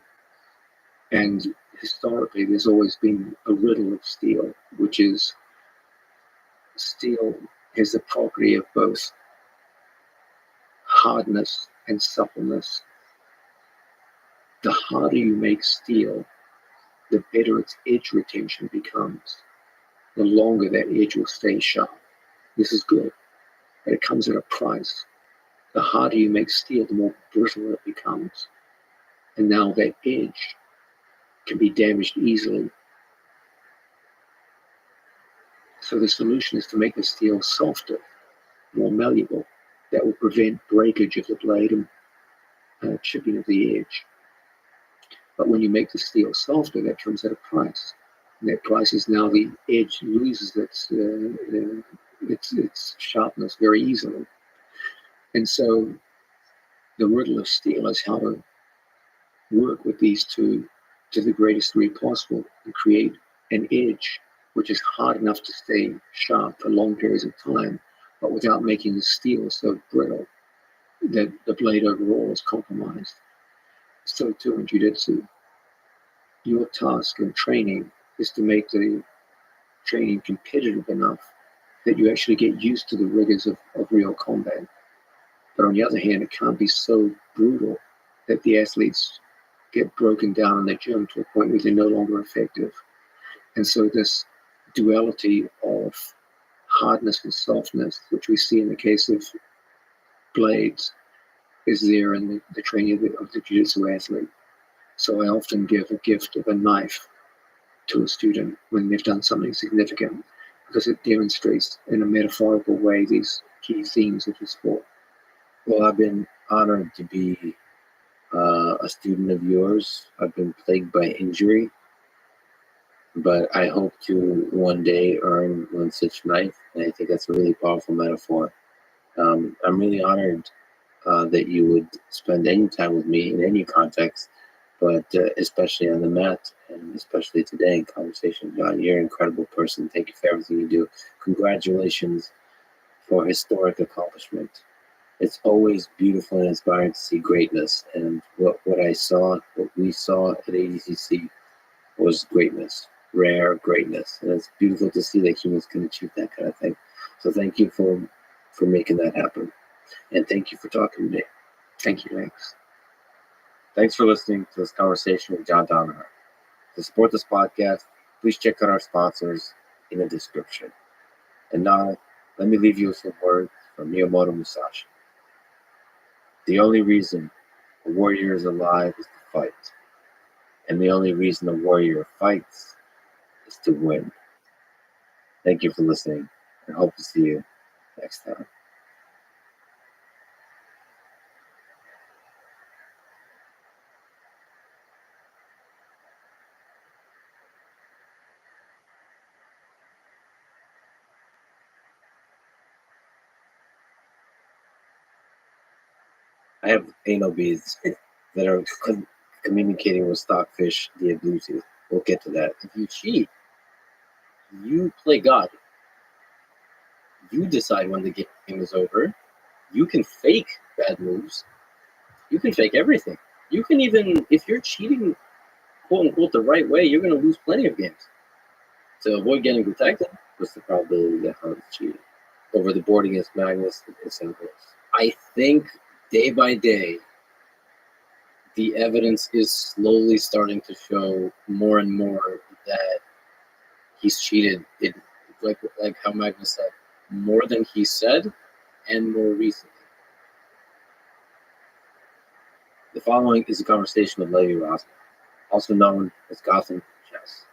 Speaker 5: And historically, there's always been a riddle of steel, which is steel has the property of both hardness and suppleness. The harder you make steel, the better its edge retention becomes. The longer that edge will stay sharp. This is good, but it comes at a price. The harder you make steel, the more brittle it becomes. And now that edge can be damaged easily. So the solution is to make the steel softer, more malleable. That will prevent breakage of the blade and chipping of the edge. But when you make the steel softer, that comes at a price. And that price is now the edge loses its sharpness very easily. And so the riddle of steel is how to work with these two to the greatest degree possible and create an edge which is hard enough to stay sharp for long periods of time, but without making the steel so brittle that the blade overall is compromised. So too in jiu-jitsu. Your task in training is to make the training competitive enough that you actually get used to the rigors of real combat. But on the other hand, it can't be so brutal that the athletes get broken down in the gym to a point where they're no longer effective. And so this duality of hardness and softness, which we see in the case of blades, is there in the training of the jiu-jitsu athlete. So I often give a gift of a knife to a student when they've done something significant, because it demonstrates in a metaphorical way these key themes of the sport.
Speaker 3: Well, I've been honored to be a student of yours. I've been plagued by injury, but I hope to one day earn one such knife, and I think that's a really powerful metaphor. I'm really honored that you would spend any time with me in any context, but especially on the mat, and especially today in conversation. John, you're an incredible person. Thank you for everything you do. Congratulations for historic accomplishment. It's always beautiful and inspiring to see greatness, and what we saw at ADCC was greatness, rare greatness, and it's beautiful to see that humans can achieve that kind of thing. So thank you for making that happen, and thank you for talking today.
Speaker 5: Thank you, Lex.
Speaker 3: Thanks for listening to this conversation with John Donaher. To support this podcast, please check out our sponsors in the description. And now, let me leave you with some words from Miyamoto Musashi. The only reason a warrior is alive is to fight. And the only reason a warrior fights is to win. Thank you for listening, and hope to see you next time. I have anal beads that are communicating with stockfish via Bluetooth. We'll get to that. If you cheat, you play God. You decide when the game is over. You can fake bad moves. You can fake everything. You can even, if you're cheating, quote unquote, the right way, you're going to lose plenty of games. To avoid getting detected, what's the probability that Hans cheated? Over the board against Magnus and St. Louis. I think day by day, the evidence is slowly starting to show more and more that he's cheated. Like how Magnus said, more than he said, and more recently. The following is a conversation with Levi Rothschild, also known as Gotham Chess.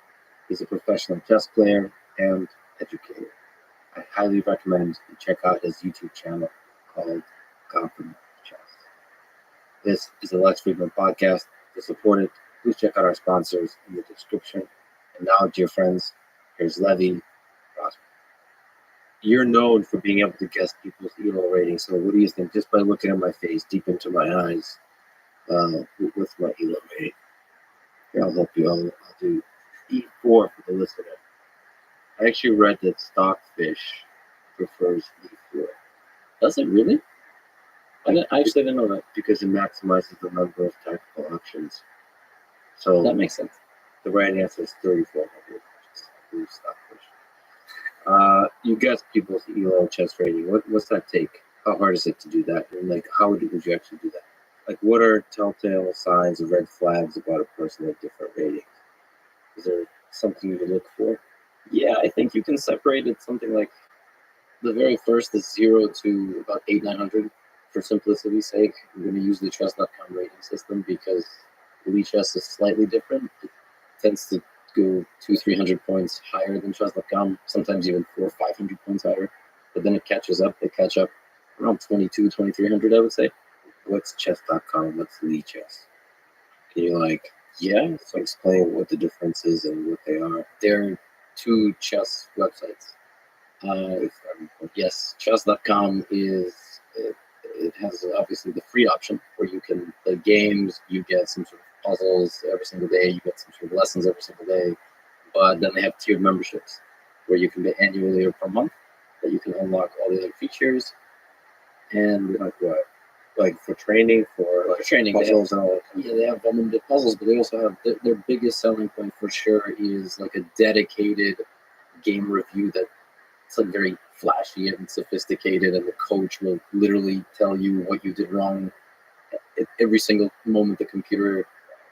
Speaker 3: He's a professional chess player and educator. I highly recommend you check out his YouTube channel called Gotham Chess. This is a Lex Friedman podcast. To support it, please check out our sponsors in the description. And now, dear friends, here's Levi Rothschild. You're known for being able to guess people's elo rating. So what do you think? Just by looking at my face, deep into my eyes, with my elo rating. Here, I'll help you. I'll do E4 for the listener. I actually read that Stockfish prefers E4. Does it really? I actually didn't know that. Because it maximizes the number of tactical options. So that makes sense. The right answer is 3,400, which is, I believe, Stockfish. You guess people's elo chess rating. What's that take? How hard is it to do that? And like, how would you actually do that? Like, what are telltale signs or red flags about a person with different ratings? Is there something you look for? Yeah, I think you can separate it something like the very first is 0 to about 800-900. For simplicity's sake, I'm going to use the chess.com rating system because Elite Chess is slightly different. It tends to go 200-300 points higher than chess.com, sometimes even 400-500 points higher. But then it catches up. They catch up around 2,200-2,300, I would say. What's chess.com? What's Elite Chess? Can you yeah, so explain what the difference is and what they are? They're two chess websites. Yes, chess.com it has obviously the free option where you can play games, you get some sort of puzzles every single day, you get some sort of lessons every single day. But then they have tiered memberships where you can pay annually or per month, that you can unlock all the other features and for training, for training, puzzles and all that. Yeah, they have unlimited puzzles, but they also have their biggest selling point for sure is like a dedicated game review that it's like very flashy and sophisticated, and the coach will literally tell you what you did wrong at every single moment the computer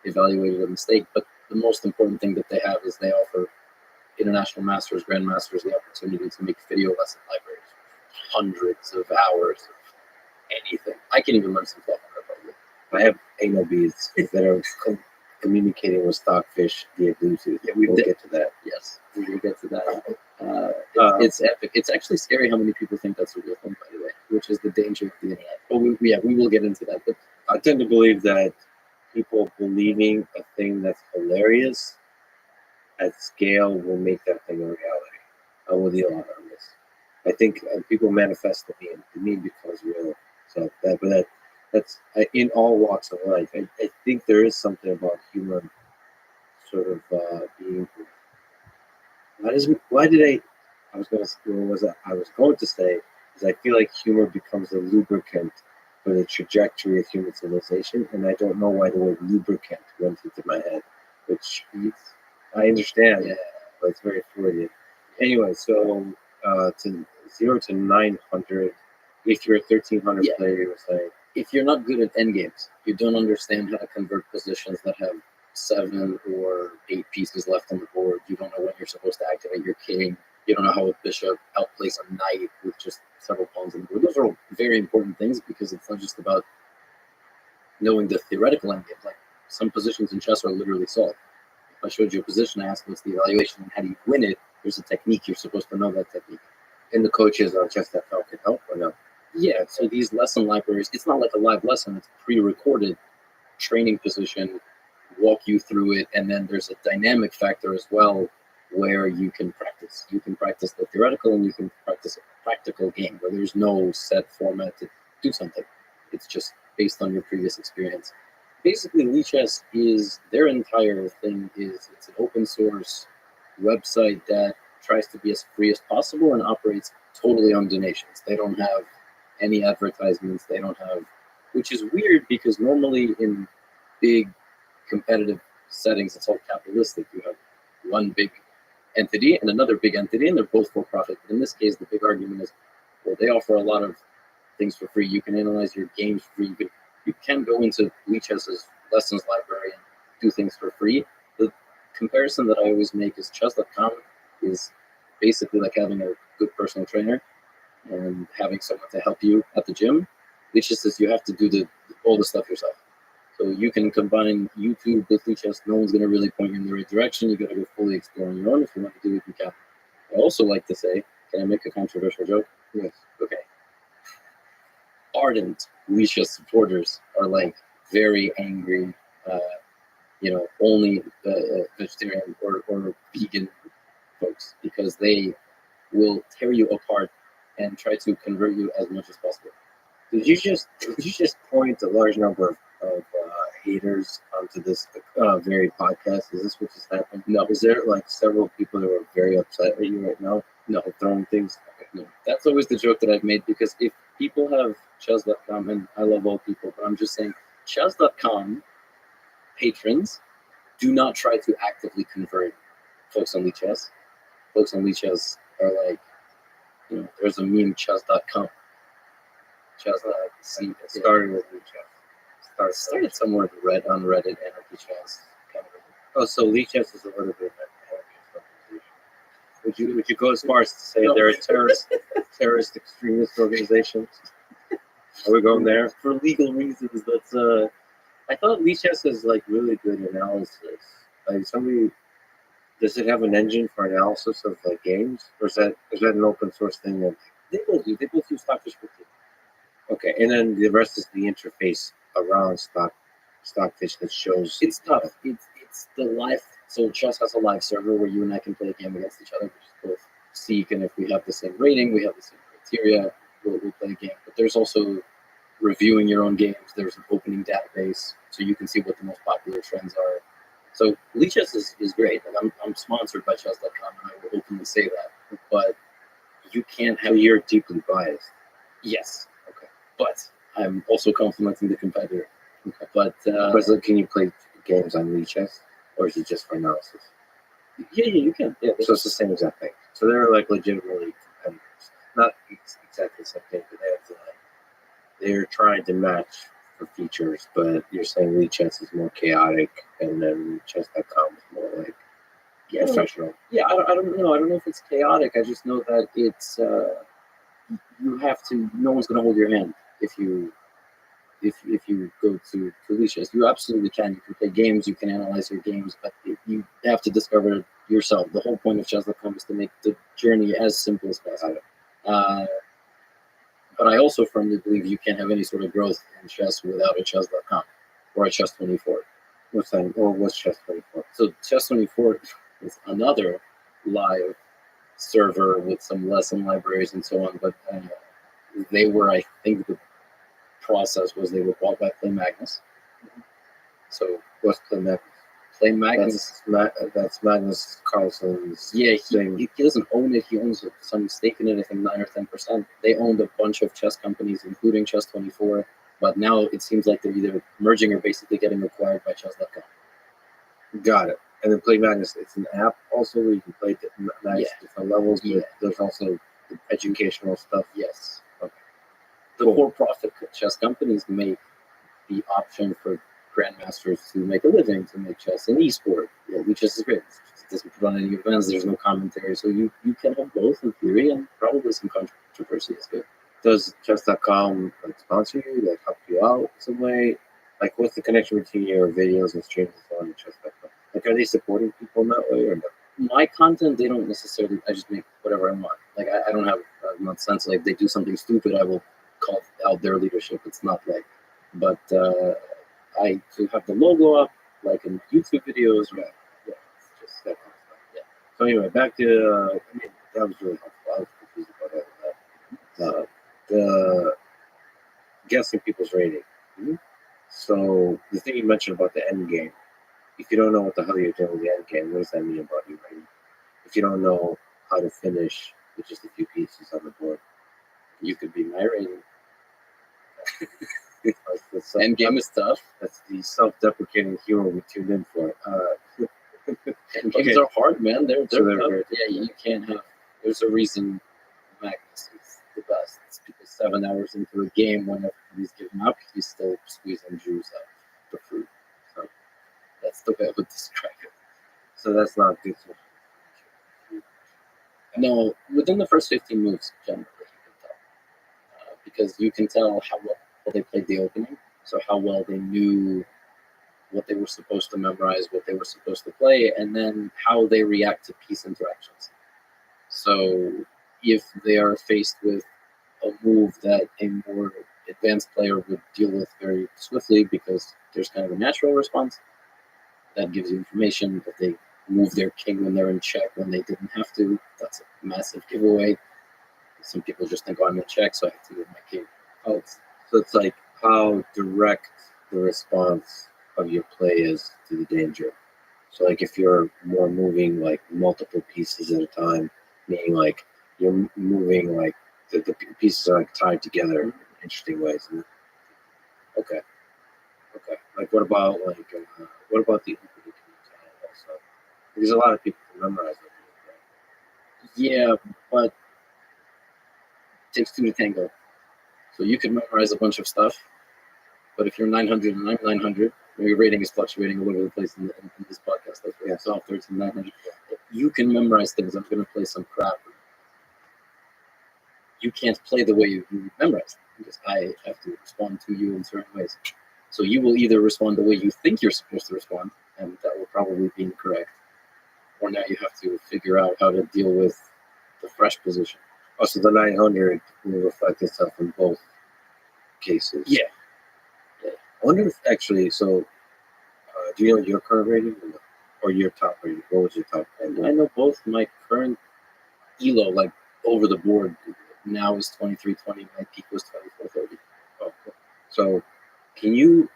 Speaker 3: evaluated a mistake. But the most important thing that they have is they offer international masters, grandmasters the opportunity to make video lesson libraries, hundreds of hours of anything. I can even learn some stuff on it. I have anal beads that are communicating with stockfish via Bluetooth. Yeah, we'll get to that. Yes, we will get to that. It's epic. It's actually scary how many people think that's a real thing, by the way, which is the danger of the internet. But we will get into that. But I tend to believe that people believing a thing that's hilarious at scale will make that thing a reality. I will deal on this. I think people manifest the meme. The meme becomes real. So that's in all walks of life. I think there is something about humor sort of being. I was going to say is I feel like humor becomes a lubricant for the trajectory of human civilization, and I don't know why the word lubricant went into my head, which I understand, yeah, but it's very Freudian. Anyway, so to 0 to 900, if you're a 1300 player, you were saying, if you're not good at endgames, you don't understand how to convert positions that have 7 or 8 pieces left on the board, you don't know when you're supposed to activate your king, You don't know how a bishop outplays a knight with just several pawns in the board. Those are all very important things because it's not just about knowing the theoretical endgame. Like some positions in chess are literally solved. If I showed you a position, I asked what's the evaluation and how do you win it, there's a technique. You're supposed to know that technique. And the coaches on chess.com can help or no? Yeah, so these lesson libraries, it's not like a live lesson, it's pre-recorded training position, walk you through it, and then there's a dynamic factor as well where you can practice. You can practice the theoretical and you can practice a practical game where there's no set format to do something. It's just based on your previous experience. Basically, Lichess is, their entire thing is, it's an open source website that tries to be as free as possible and operates totally on donations. They don't have any advertisements. They don't have, which is weird because normally in big competitive settings, it's all capitalistic. You have one big entity and another big entity, and they're both for profit. But in this case, the big argument is, well, they offer a lot of things for free. You can analyze your games for free. You can go into Lichess's lessons library and do things for free. The comparison that I always make is chess.com is basically like having a good personal trainer and having someone to help you at the gym. Lichess is you have to do all the stuff yourself. So you can combine YouTube with Lichess. No one's going to really point you in the right direction. You got to go fully explore on your own. If you want to do it, you can. I also like to say, can I make a controversial joke? Yes. Okay. Ardent Lichess supporters are like very angry, only vegetarian or vegan folks because they will tear you apart and try to convert you as much as possible. Did you just point a large number of haters onto this very podcast? Is this what just happened? No. Is there like several people that are very upset at you right now? No, throwing things. Okay, no. That's always the joke that I've made because if people have chess.com, and I love all people, but I'm just saying chess.com patrons do not try to actively convert folks on Lichess. Folks on Lichess are like, there's a meme, chess.com. Chess, it started with Lichess. Started somewhere on Reddit, Anarchy Chess. Oh, so Lichess is a little bit of an would you go as far as to say they're a terrorist extremist organization? Are we going there? For legal reasons, that's I thought Lichess is like really good analysis. Like does it have an engine for analysis of like games, or is that an open source thing? That they both use Stockfish 15. Okay, and then the rest is the interface around Stockfish that shows. It's tough. It's the live. So chess has a live server where you and I can play a game against each other. We just both seek, and if we have the same rating, we have the same criteria, we'll play a game. But there's also reviewing your own games. There's an opening database, so you can see what the most popular trends are. So Lichess is great. Like I'm sponsored by chess.com, and I will openly say that. But you can't have. So you're deeply biased. Yes. Okay. But I'm also complimenting the competitor. Okay. But can you play games on Lichess, or is it just for analysis? Yeah, you can. Yeah. So it's the same exact thing. So they're like legitimately competitors. Not exactly the same thing, but they're trying to match for features, but you're saying Lichess is more chaotic, and then chess.com is more like professional. Yeah, I don't know. I don't know if it's chaotic. I just know that it's you have to. No one's going to hold your hand if you go to Lichess. You absolutely can. You can play games. You can analyze your games, but you have to discover it yourself. The whole point of chess.com is to make the journey as simple as possible. But I also firmly believe you can't have any sort of growth in chess without a chess.com or a chess24. What's that? Or what's chess24? So chess24 is another live server with some lesson libraries and so on. But they were, I think, the process was they were bought by Play Magnus. So what's Play Magnus? Play Magnus. That's Magnus Carlsen's. Yeah, he doesn't own it. He owns some stake in it. I think 9 or 10%. They owned a bunch of chess companies, including Chess24. But now it seems like they're either merging or basically getting acquired by Chess.com. Got it. And then Play Magnus, it's an app also where you can play different levels. But there's also the educational stuff. Yes. Okay. The for-profit chess companies make the option for grandmasters to make a living, to make chess an esport. Yeah, Luchess is great. It doesn't put on any events. There's no commentary, so you can have both in theory, and probably some controversy is good. Does chess.com like sponsor you, like help you out in some way? Like, what's the connection between your videos and streams on chess.com? Like, are they supporting people in that way or no? My content, they don't necessarily. I just make whatever I want. Like, I don't have much sense. Like, they do something stupid, I will call out their leadership. It's not like, but I do have the logo up, like in YouTube videos. Yeah, it's just that kind of stuff. Yeah. So anyway, back to. I mean, that was really helpful. I was confused about that. The guessing people's rating.
Speaker 5: Mhm.
Speaker 3: So the thing you mentioned about the end game. If you don't know what the hell you're doing with the end game, what does that mean about you rating? If you don't know how to finish with just a few pieces on the board, you could be my rating.
Speaker 5: End game is tough.
Speaker 3: That's the self-deprecating humor we tuned in for.
Speaker 5: End games
Speaker 3: Okay.
Speaker 5: are hard, man. They're
Speaker 3: So they're
Speaker 5: tough.
Speaker 3: very-
Speaker 5: Yeah, you can't have. There's a reason Magnus is the best. It's because 7 hours into a game, when everybody's giving up, he's still squeezing juice out of the fruit. So that's the way I would describe it.
Speaker 3: So that's not good.
Speaker 5: No, within the first 15 moves, generally, you can tell. Because you can tell how well they played the opening, so how well they knew what they were supposed to memorize, what they were supposed to play, and then how they react to piece interactions. So if they are faced with a move that a more advanced player would deal with very swiftly because there's kind of a natural response, that gives you information. If they move their king when they're in check when they didn't have to, that's a massive giveaway. Some people just think, oh, I'm in check, so I have to move my king out.
Speaker 3: So it's like how direct the response of your play is to the danger. So like if you're more moving like multiple pieces at a time, meaning like you're moving like the pieces are like tied together in interesting ways. Okay. Okay. Like what about the opening also? Because a lot of people can memorize it. Right?
Speaker 5: Yeah, but it takes two to tango. So you can memorize a bunch of stuff, but if you're 900 and I'm 900, your rating is fluctuating all over the place in this podcast. That's why it's off 13, 900. You can memorize things. I'm going to play some crap. You can't play the way you memorize because I have to respond to you in certain ways. So you will either respond the way you think you're supposed to respond, and that will probably be incorrect, or now you have to figure out how to deal with the fresh position.
Speaker 3: Oh, so the 900 will reflect itself in both cases.
Speaker 5: Yeah.
Speaker 3: I wonder if actually, so do you know your current rating or your top rating? What was your top rating?
Speaker 5: I know both. My current elo, like over the board, now is 2320. My peak was 2430.
Speaker 3: Oh, cool. So can you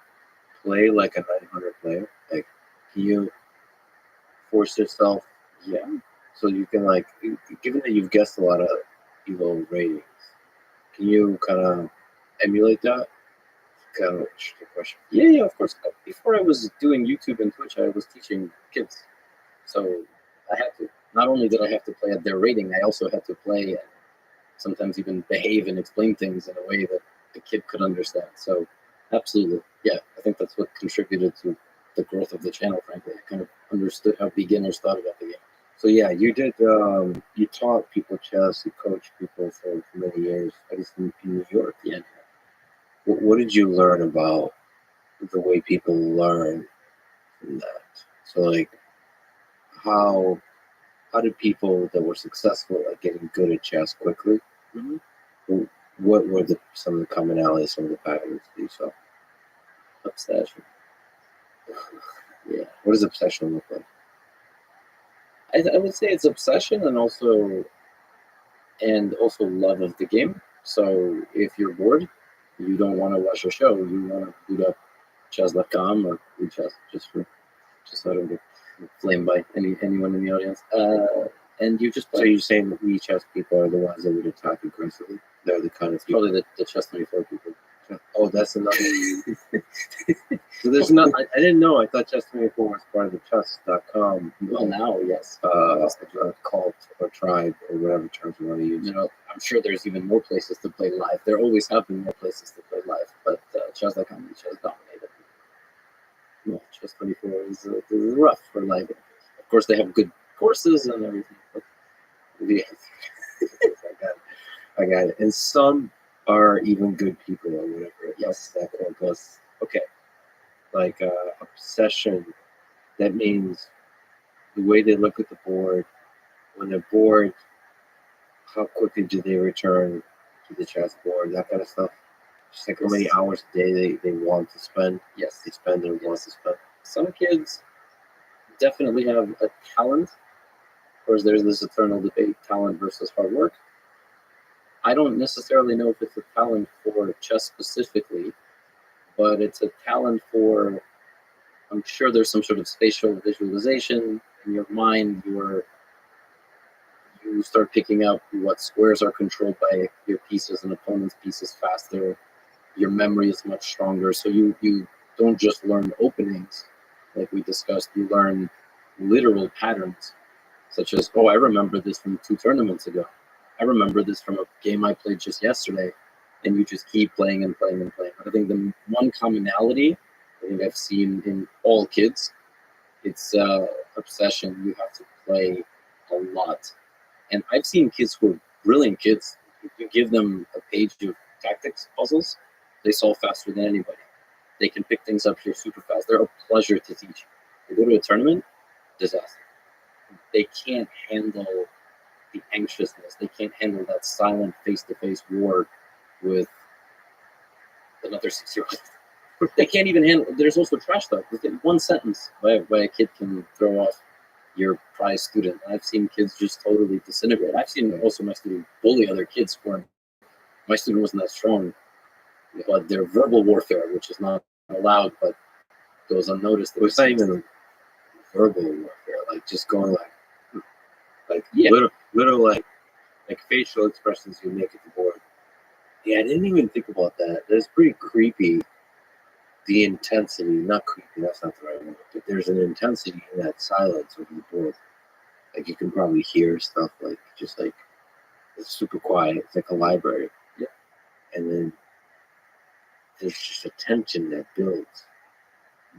Speaker 3: play like a 900 player? Like, can you force yourself?
Speaker 5: Yeah.
Speaker 3: So you can like, given that you've guessed a lot of elo ratings, can you kind of emulate that? Kind of interesting question.
Speaker 5: Yeah, of course. Before I was doing YouTube and Twitch, I was teaching kids. So I had to. Not only did I have to play at their rating, I also had to play and sometimes even behave and explain things in a way that the kid could understand. So absolutely. Yeah, I think that's what contributed to the growth of the channel, frankly. I kind of understood how beginners thought about the game.
Speaker 3: So yeah, you did. You taught people chess. You coached people for many years. I guess in New York.
Speaker 5: Yeah.
Speaker 3: What did you learn about the way people learn from that? So like, how did people that were successful at getting good at chess quickly?
Speaker 5: Mm-hmm.
Speaker 3: What were some of the commonalities, some of the patterns that you saw?
Speaker 5: Obsession.
Speaker 3: Yeah. What does obsession look like?
Speaker 5: I would say it's obsession and also love of the game. So if you're bored, you don't want to watch a show, you want to boot up chess.com or chess just so I don't get flamed by anyone in the audience. And you just play.
Speaker 3: So you're saying that we chess people are the ones that would attack aggressively? They're the kind of people.
Speaker 5: Probably the chess 24 people.
Speaker 3: Oh, that's another. So there's not. I didn't know. I thought Chess 24 was part of the chess.com.
Speaker 5: Well, now, yes.
Speaker 3: Cult or tribe or whatever terms you want to use.
Speaker 5: You know, I'm sure there's even more places to play live. There always have been more places to play live, but chess.com and chess dominated. No, chess 24 is rough for live.
Speaker 3: Of course, they have good courses and everything. But yeah, I got it. And some are even good people or whatever. Yes, that quote goes. Okay, like obsession. That means the way they look at the board. When they're bored, how quickly do they return to the chessboard? That kind of stuff. Just like how many hours a day they want to spend. Yes, they spend or want to spend.
Speaker 5: Some kids definitely have a talent. Of course, there's this eternal debate: talent versus hard work. I don't necessarily know if it's a talent for chess specifically, but it's a talent for, I'm sure there's some sort of spatial visualization in your mind. You start picking up what squares are controlled by your pieces and opponent's pieces faster. Your memory is much stronger. So you don't just learn openings, like we discussed, you learn literal patterns, such as, oh, I remember this from 2 tournaments ago. I remember this from a game I played just yesterday. And you just keep playing and playing and playing. I think the one commonality I think I've seen in all kids, it's obsession. You have to play a lot. And I've seen kids who are brilliant kids. If you give them a page of tactics puzzles, they solve faster than anybody. They can pick things up here super fast. They're a pleasure to teach. They go to a tournament, disaster. They can't handle the anxiousness. They can't handle that silent face-to-face war with another 6-year-old. They can't even handle. There's also trash talk. Within one sentence by a kid can throw off your prize student. I've seen kids just totally disintegrate. I've seen also my student bully other kids for my student wasn't that strong. But their verbal warfare, which is not allowed but goes unnoticed.
Speaker 3: It was not even verbal warfare, like just going like
Speaker 5: Yeah.
Speaker 3: little like facial expressions you make at the board. Yeah, I didn't even think about that. That's pretty creepy. The intensity, not creepy, that's not the right word, but there's an intensity in that silence over the board. Like you can probably hear stuff like just like it's super quiet. It's like a library.
Speaker 5: Yeah.
Speaker 3: And then there's just a tension that builds.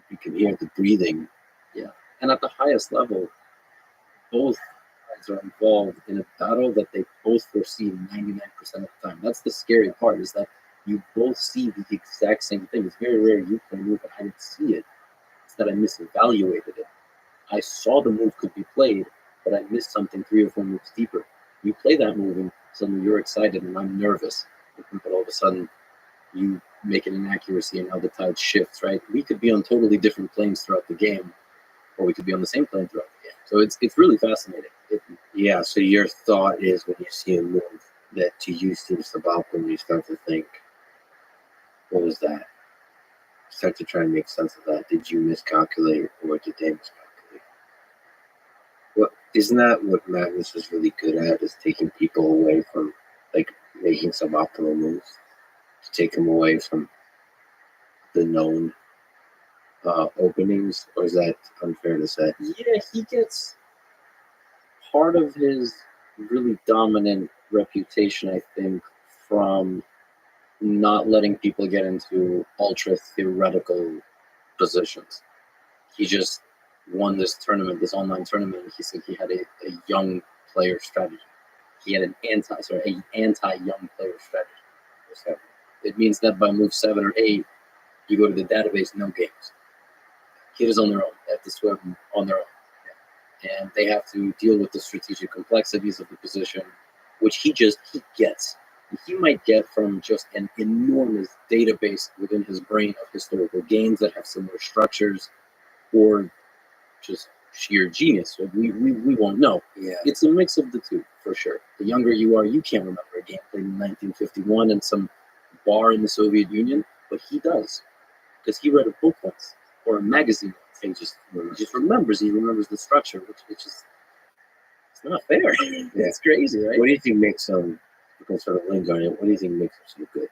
Speaker 3: You can hear the breathing.
Speaker 5: Yeah. And at the highest level, both sides are involved in a battle that they both foresee 99% of the time. That's the scary part, is that you both see the exact same thing. It's very rare you play a move and I didn't see it. It's that I misevaluated it. I saw the move could be played, but I missed something 3 or 4 moves deeper. You play that move and suddenly you're excited and I'm nervous. But all of a sudden you make an inaccuracy and now the tide shifts, right? We could be on totally different planes throughout the game, or we could be on the same plane throughout the game. So it's really fascinating.
Speaker 3: Yeah, so your thought is when you see a move that to you seems suboptimal, you start to think, what was that? Start to try and make sense of that. Did you miscalculate or did they miscalculate? Well, isn't that what Magnus is really good at, is taking people away from, like, making suboptimal moves? To take them away from the known openings? Or is that unfair to say?
Speaker 5: Yeah, he gets part of his really dominant reputation, I think, from not letting people get into ultra theoretical positions. He just won this tournament, this online tournament. He said he had a young player strategy. He had an anti-young player strategy. So it means that by move 7 or 8, you go to the database, no games. Kid is on their own. They have to swim on their own. And they have to deal with the strategic complexities of the position, which he gets. He might get from just an enormous database within his brain of historical games that have similar structures, or just sheer genius. So we won't know.
Speaker 3: Yeah.
Speaker 5: It's a mix of the two, for sure. The younger you are, you can't remember a game played in 1951 in some bar in the Soviet Union, but he does, because he read a book once or a magazine once. And he remembers the structure, which is, it's not fair. It's crazy, right?
Speaker 3: What do you think makes him, you can sort of link on it, what do you think makes him so good?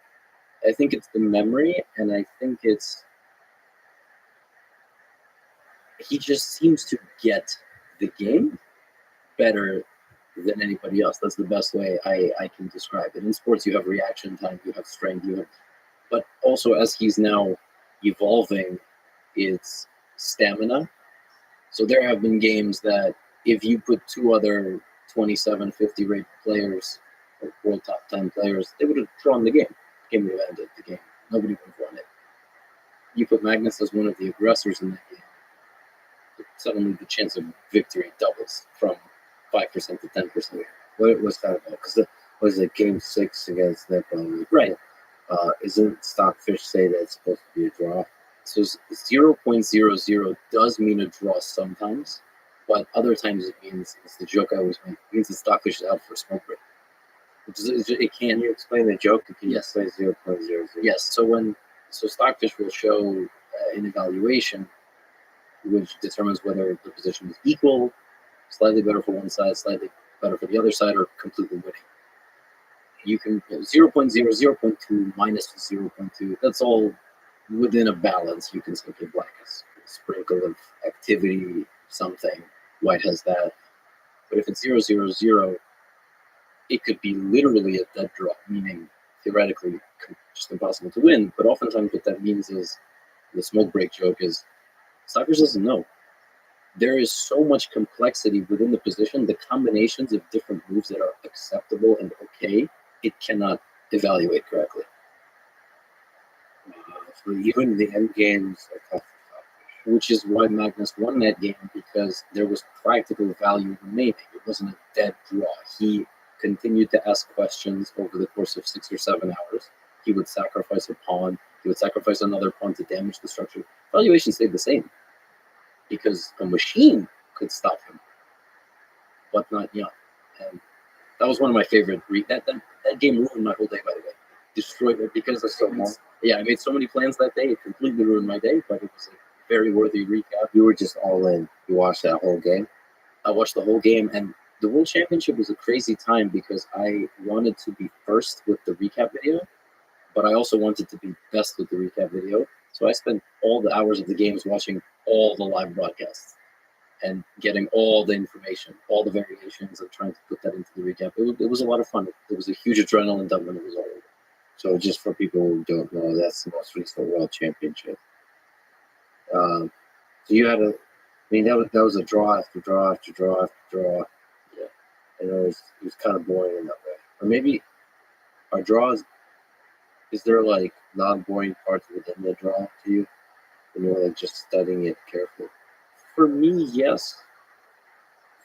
Speaker 5: I think it's the memory, and I think it's, he just seems to get the game better than anybody else. That's the best way I can describe it. In sports, you have reaction time, you have strength, but also as he's now evolving, it's stamina. So there have been games that if you put two other 27, 50 rated players, or world top 10 players, they would have drawn the game. The game would have ended the game. Nobody would have won it. You put Magnus as one of the aggressors in that game, suddenly the chance of victory doubles from 5% to 10%.
Speaker 3: What was that about? Because was it game 6 against Nepal?
Speaker 5: Right.
Speaker 3: Isn't Stockfish say that it's supposed to be a draw?
Speaker 5: So 0.00 does mean a draw sometimes, but other times it means, it's the joke I always make, it means the Stockfish is out for a smoke break. It
Speaker 3: Can
Speaker 5: can't.
Speaker 3: you explain the joke? Can you
Speaker 5: Yes.
Speaker 3: explain 0.00?
Speaker 5: Yes. So Stockfish will show an evaluation which determines whether the position is equal, slightly better for one side, slightly better for the other side, or completely winning. You can 0.0, 0.2, minus 0.2. That's all within a balance. You can say, okay, black has a sprinkle of activity, something, white has that. But if it's 0.00, it could be literally a dead draw, meaning theoretically just impossible to win. But oftentimes, what that means is the smoke break joke is Stockfish doesn't know. There is so much complexity within the position, the combinations of different moves that are acceptable and okay, it cannot evaluate correctly.
Speaker 3: So even the end games are tough for Stockfish.
Speaker 5: Which is why Magnus won that game, because there was practical value remaining. It wasn't a dead draw. He continued to ask questions over the course of 6 or 7 hours. He would sacrifice a pawn. He would sacrifice another pawn to damage the structure. Valuation stayed the same because a machine could stop him, but not Jan. And that was one of my favorite. That game ruined my whole day, by the way. Destroyed it because of so much. Yeah, I made so many plans that day. It completely ruined my day, but it was a very worthy recap.
Speaker 3: You were just all in. You watched that whole game.
Speaker 5: I watched the whole game, and the World Championship was a crazy time because I wanted to be first with the recap video, but I also wanted to be best with the recap video. So I spent all the hours of the games watching all the live broadcasts and getting all the information, all the variations, and trying to put that into the recap. It was a lot of fun. It was a huge adrenaline dump when it was all over.
Speaker 3: So just for people who don't know, that's the most recent World Championship. So you had that was a draw after draw after draw after draw.
Speaker 5: Yeah.
Speaker 3: And it was kind of boring in that way. Or maybe our draws, is there like non-boring parts within the draw to you? When you're like just studying it carefully?
Speaker 5: For me, yes.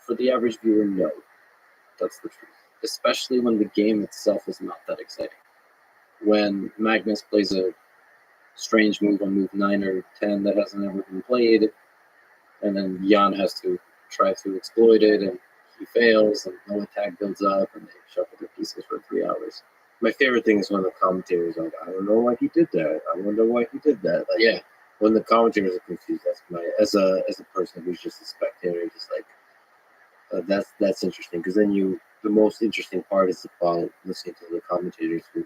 Speaker 5: For the average viewer, no. That's the truth. Especially when the game itself is not that exciting. When Magnus plays a strange move on move 9 or 10 that hasn't ever been played, and then Jan has to try to exploit it, and he fails, and no attack builds up, and they shuffle their pieces for 3 hours.
Speaker 3: My favorite thing is when the commentators are like, I don't know why he did that. I wonder why he did that. Like,
Speaker 5: Yeah.
Speaker 3: When the commentators are confused, that's my as a person who's just a spectator, just like that's interesting, because then the most interesting part is about listening to the commentators who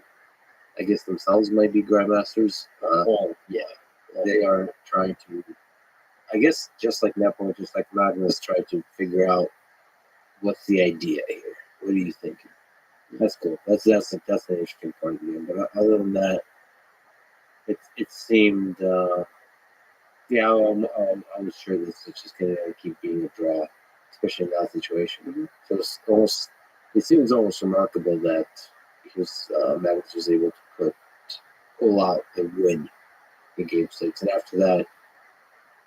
Speaker 3: I guess themselves might be grandmasters. They are trying to, I guess, just like Nepo, just like Magnus, try to figure out what's the idea here. What are you thinking? That's cool. That's an interesting part of the game. But other than that, it seemed, I was sure this was just gonna keep being a draw, especially in that situation.
Speaker 5: Mm-hmm.
Speaker 3: So it seems almost remarkable that Magnus was able to pull out and win in Game 6, and after that,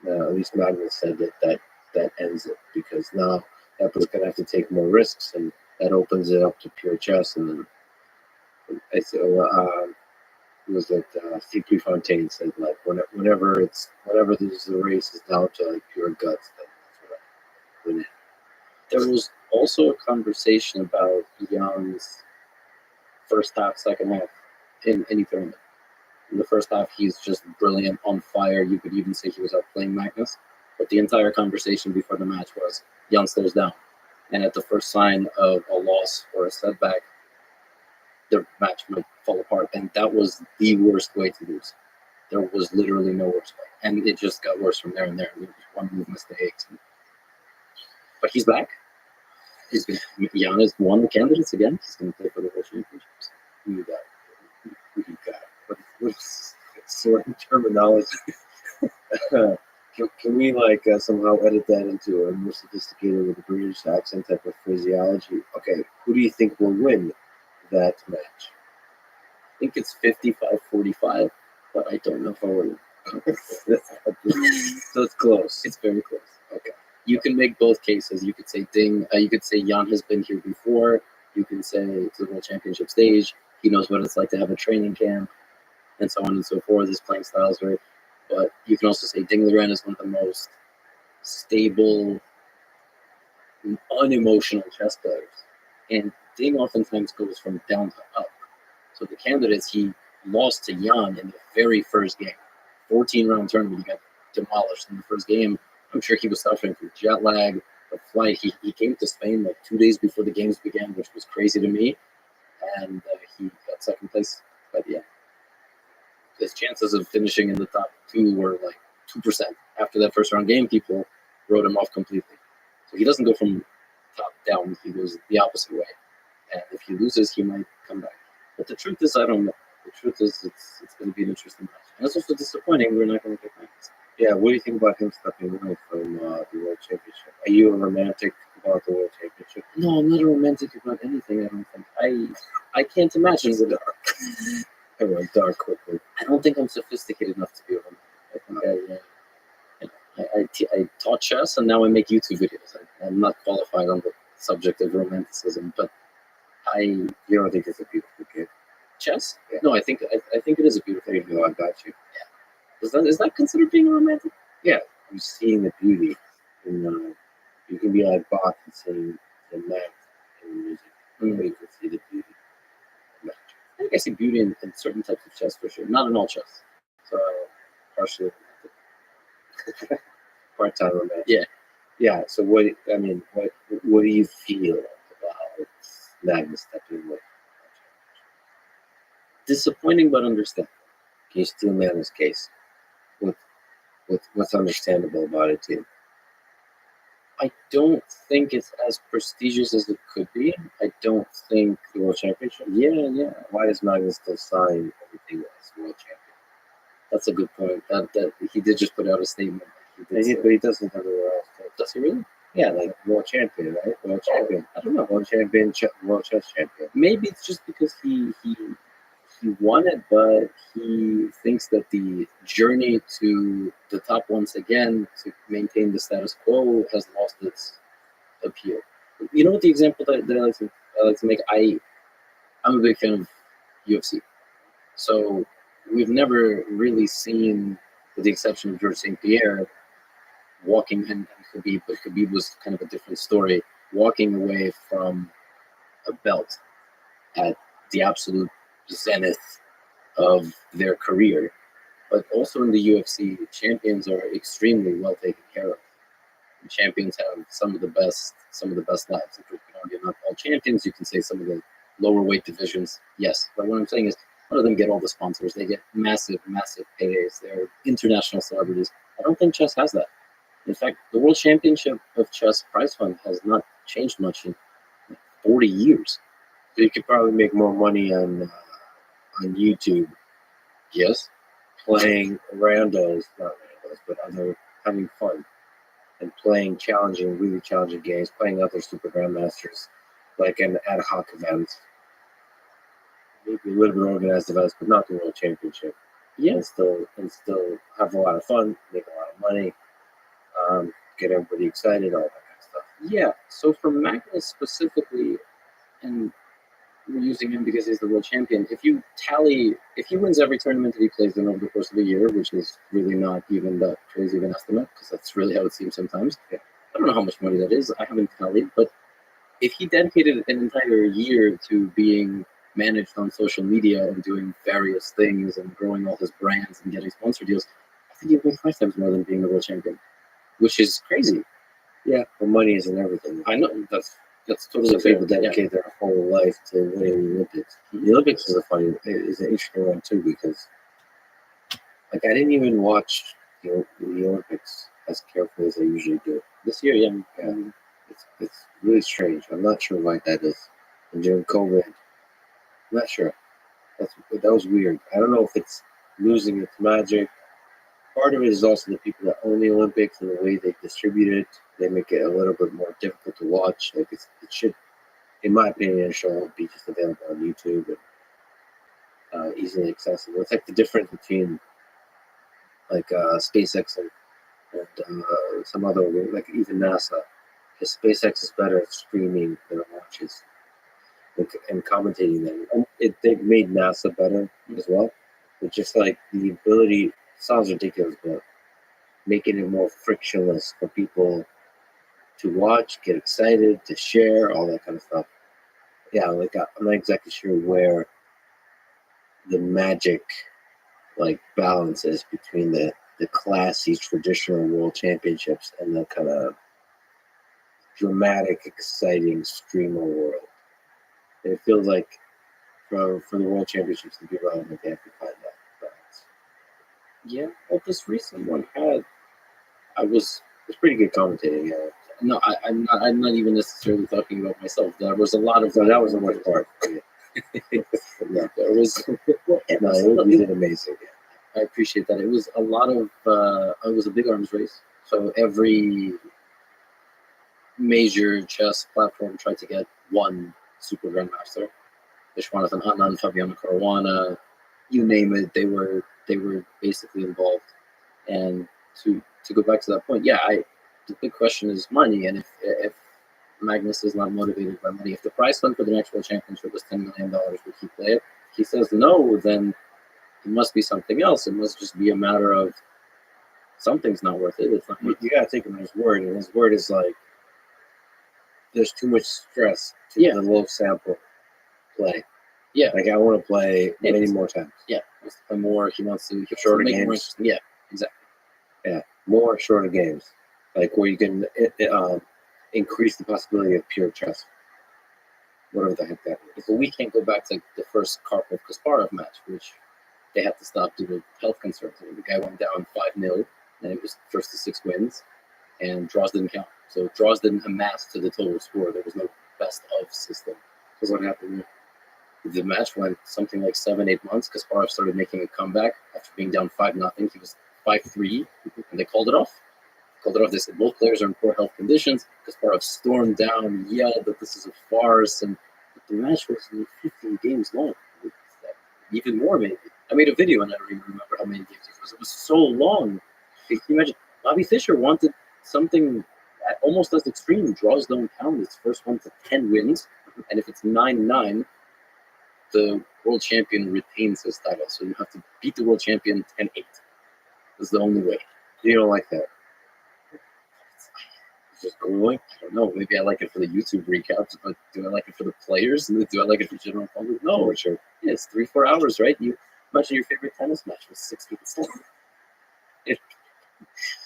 Speaker 3: at least Magnus said that ends it, because now Nepo's gonna have to take more risks, and that opens it up to pure chess. And then I said, it was like Steve Prefontaine said, like whenever the race is down to like pure guts, then that's what I win it.
Speaker 5: There was also a conversation about Jan's first half, second half in any tournament. In the first half, he's just brilliant, on fire. You could even say he was outplaying Magnus. But the entire conversation before the match was Jan slows down. And at the first sign of a loss or a setback, the match might fall apart. And that was the worst way to lose. There was literally no worse way. And it just got worse from there and there. There was one move mistakes. But he's back. Jan is one of the candidates again. He's going to play for the World Championships.
Speaker 3: Who you got? What's sort of terminology? Can we somehow edit that into a more sophisticated with a British accent type of phraseology? Okay, who do you think will win that match?
Speaker 5: I think it's 55-45, but I don't know if I will.
Speaker 3: So it's close.
Speaker 5: It's very close.
Speaker 3: Okay.
Speaker 5: You can make both cases. You could say Ding. You could say Jan has been here before. You can say to the World Championship stage. He knows what it's like to have a training camp, and so on and so forth. His playing style is very. But you can also say Ding Liren is one of the most stable, unemotional chess players, and Ding oftentimes goes from down to up. So the candidates he lost to Jan in the very first game, 14-round tournament, he got demolished in the first game. I'm sure he was suffering from jet lag, the flight. He came to Spain like 2 days before the games began, which was crazy to me, and he got second place by the end. His chances of finishing in the top two were like 2%. After that first round game, people wrote him off completely. So he doesn't go from top down, he goes the opposite way. And if he loses, he might come back. But the truth is, I don't know. The truth is, it's going to be an interesting match. And it's also disappointing we're not going to get back.
Speaker 3: Yeah, what do you think about him stepping away from the World Championship? Are you a romantic about the World Championship?
Speaker 5: No, I'm not a romantic about anything, I don't think. I can't imagine the dark.
Speaker 3: I went dark quickly.
Speaker 5: I don't think I'm sophisticated enough to be a romantic. I think I taught chess, and now I make YouTube videos. I'm not qualified on the subject of romanticism, but
Speaker 3: You don't think it's a beautiful game?
Speaker 5: chess?
Speaker 3: Yeah.
Speaker 5: No, I think it is a beautiful
Speaker 3: There
Speaker 5: game.
Speaker 3: you go, I got you.
Speaker 5: Is that considered being a romantic?
Speaker 3: You're seeing the beauty. You can be like Bach and sing the math in the music. Or you can see the beauty of magic.
Speaker 5: I think I see beauty in certain types of chess for sure. Not in all chess.
Speaker 3: So, partially part-time romantic.
Speaker 5: Yeah.
Speaker 3: Yeah, so what do you feel about Magnus stepping away?
Speaker 5: Disappointing, but understandable.
Speaker 3: Can you steel man his case? What's understandable about it too?
Speaker 5: I don't think it's as prestigious as it could be. I don't think
Speaker 3: The World Championship?
Speaker 5: Yeah.
Speaker 3: Why does Magnus still sign everything as World Champion?
Speaker 5: That's a good point. That he did just put out a statement.
Speaker 3: But he doesn't everywhere else.
Speaker 5: Does he really?
Speaker 3: Yeah, like World Champion, right? World Champion.
Speaker 5: I don't know.
Speaker 3: World Champion, World Chess Champion.
Speaker 5: Maybe it's just because he won it, but he thinks that the journey to the top once again to maintain the status quo has lost its appeal. You know what the example that I like to make? I'm a big fan of UFC. So we've never really seen, with the exception of George St. Pierre, walking and Khabib, but Khabib was kind of a different story, walking away from a belt at the absolute zenith of their career. But also in the UFC, champions are extremely well taken care of. And champions have some of the best lives. If you can argue not all champions, you can say some of the lower weight divisions, yes. But what I'm saying is, none of them get all the sponsors. They get massive paydays. They're international celebrities. I don't think chess has that. In fact, the World Championship of Chess prize fund has not changed much in 40 years.
Speaker 3: So you could probably make more money on YouTube.
Speaker 5: Yes.
Speaker 3: Playing randos, not randos, but having fun and playing really challenging games, playing other super grandmasters, like an ad hoc event, maybe a little bit organized events, but not the World Championship.
Speaker 5: Yeah.
Speaker 3: And still have a lot of fun, make a lot of money, get everybody excited, all that kind of stuff.
Speaker 5: Yeah. So for Magnus specifically, and we're using him because he's the world champion. If he wins every tournament that he plays in over the course of a year, which is really not even that crazy of an estimate, because that's really how it seems sometimes.
Speaker 3: Yeah.
Speaker 5: I don't know how much money that is. I haven't tallied, but if he dedicated an entire year to being managed on social media and doing various things and growing all his brands and getting sponsor deals, I think he'd make 5 times more than being the world champion, which is crazy.
Speaker 3: Yeah, but money isn't everything.
Speaker 5: I know that's totally
Speaker 3: Some
Speaker 5: fair.
Speaker 3: people dedicate their whole life to winning the Olympics. The Olympics is an interesting one too, because I didn't even watch the Olympics as carefully as I usually do.
Speaker 5: This year, yeah.
Speaker 3: It's really strange. I'm not sure why that is. And during COVID, I'm not sure. That was weird. I don't know if it's losing its magic. part of it is also the people that own the Olympics and the way they distribute it. They make it a little bit more difficult to watch. Like it should, in my opinion, it should be just available on YouTube and easily accessible. It's like the difference between like SpaceX and some other, like even NASA. Because SpaceX is better at streaming their launches and commentating them. And they've made NASA better as well. But just like the ability, sounds ridiculous, but making it more frictionless for people to watch, get excited, to share, all that kind of stuff. Yeah, like I'm not exactly sure where the magic like balance is between the classy traditional world championships and the kind of dramatic, exciting streamer world. And it feels like for the world championships to be relevant, they have to find that balance.
Speaker 5: Yeah, well, this recent one had.
Speaker 3: It's pretty good commentating. Yeah.
Speaker 5: No, I'm not even necessarily talking about myself. There was a lot of.
Speaker 3: So that was the worst part.
Speaker 5: Yeah, there was.
Speaker 3: It did amazing.
Speaker 5: I appreciate that. It was a lot of. It was a big arms race, so every major chess platform tried to get one super grandmaster. Vishwanathan Anand, Fabiano Caruana, you name it, they were basically involved. And to go back to that point, yeah, the big question is money, and if Magnus is not motivated by money, if the prize fund for the next world championship was $10 million, would he play it? If he says no, then it must be something else. It must just be a matter of something's not worth it. It's not.
Speaker 3: You gotta take him at his word, and his word is like there's too much stress to the low sample play.
Speaker 5: Yeah,
Speaker 3: like I want to play many more times.
Speaker 5: Yeah, he wants to play more. He wants to
Speaker 3: shorter
Speaker 5: make
Speaker 3: games.
Speaker 5: More, yeah, exactly.
Speaker 3: Yeah, more shorter games, like where you can increase the possibility of pure chess. Whatever the heck that is.
Speaker 5: But we can't go back to the first Karpov-Kasparov match, which they had to stop due to health concerns. I mean, the guy went down 5-0, and it was first to 6 wins, and draws didn't count. So draws didn't amass to the total score. There was no best of system. So what happened? The match went something like 7-8 months. Kasparov started making a comeback after being down 5-0. He was 5-3, and they called it off. They said both players are in poor health conditions. Kasparov stormed down, yelled that this is a farce, and the match was 15 games long. Even more, maybe. I made a video, and I don't even remember how many games it was. It was so long. Can you imagine? Bobby Fischer wanted something almost as extreme. Draws don't count. It's first one to 10 wins, and if it's 9-9, the world champion retains his title. So you have to beat the world champion 10-8. That's the only way.
Speaker 3: You don't like that?
Speaker 5: It's just grueling. I don't know. Maybe I like it for the YouTube recaps, but do I like it for the players? Do I like it for the general public? No.
Speaker 3: For sure.
Speaker 5: Yeah, it's 3-4 hours, right? You imagine your favorite tennis match was 6 minutes long.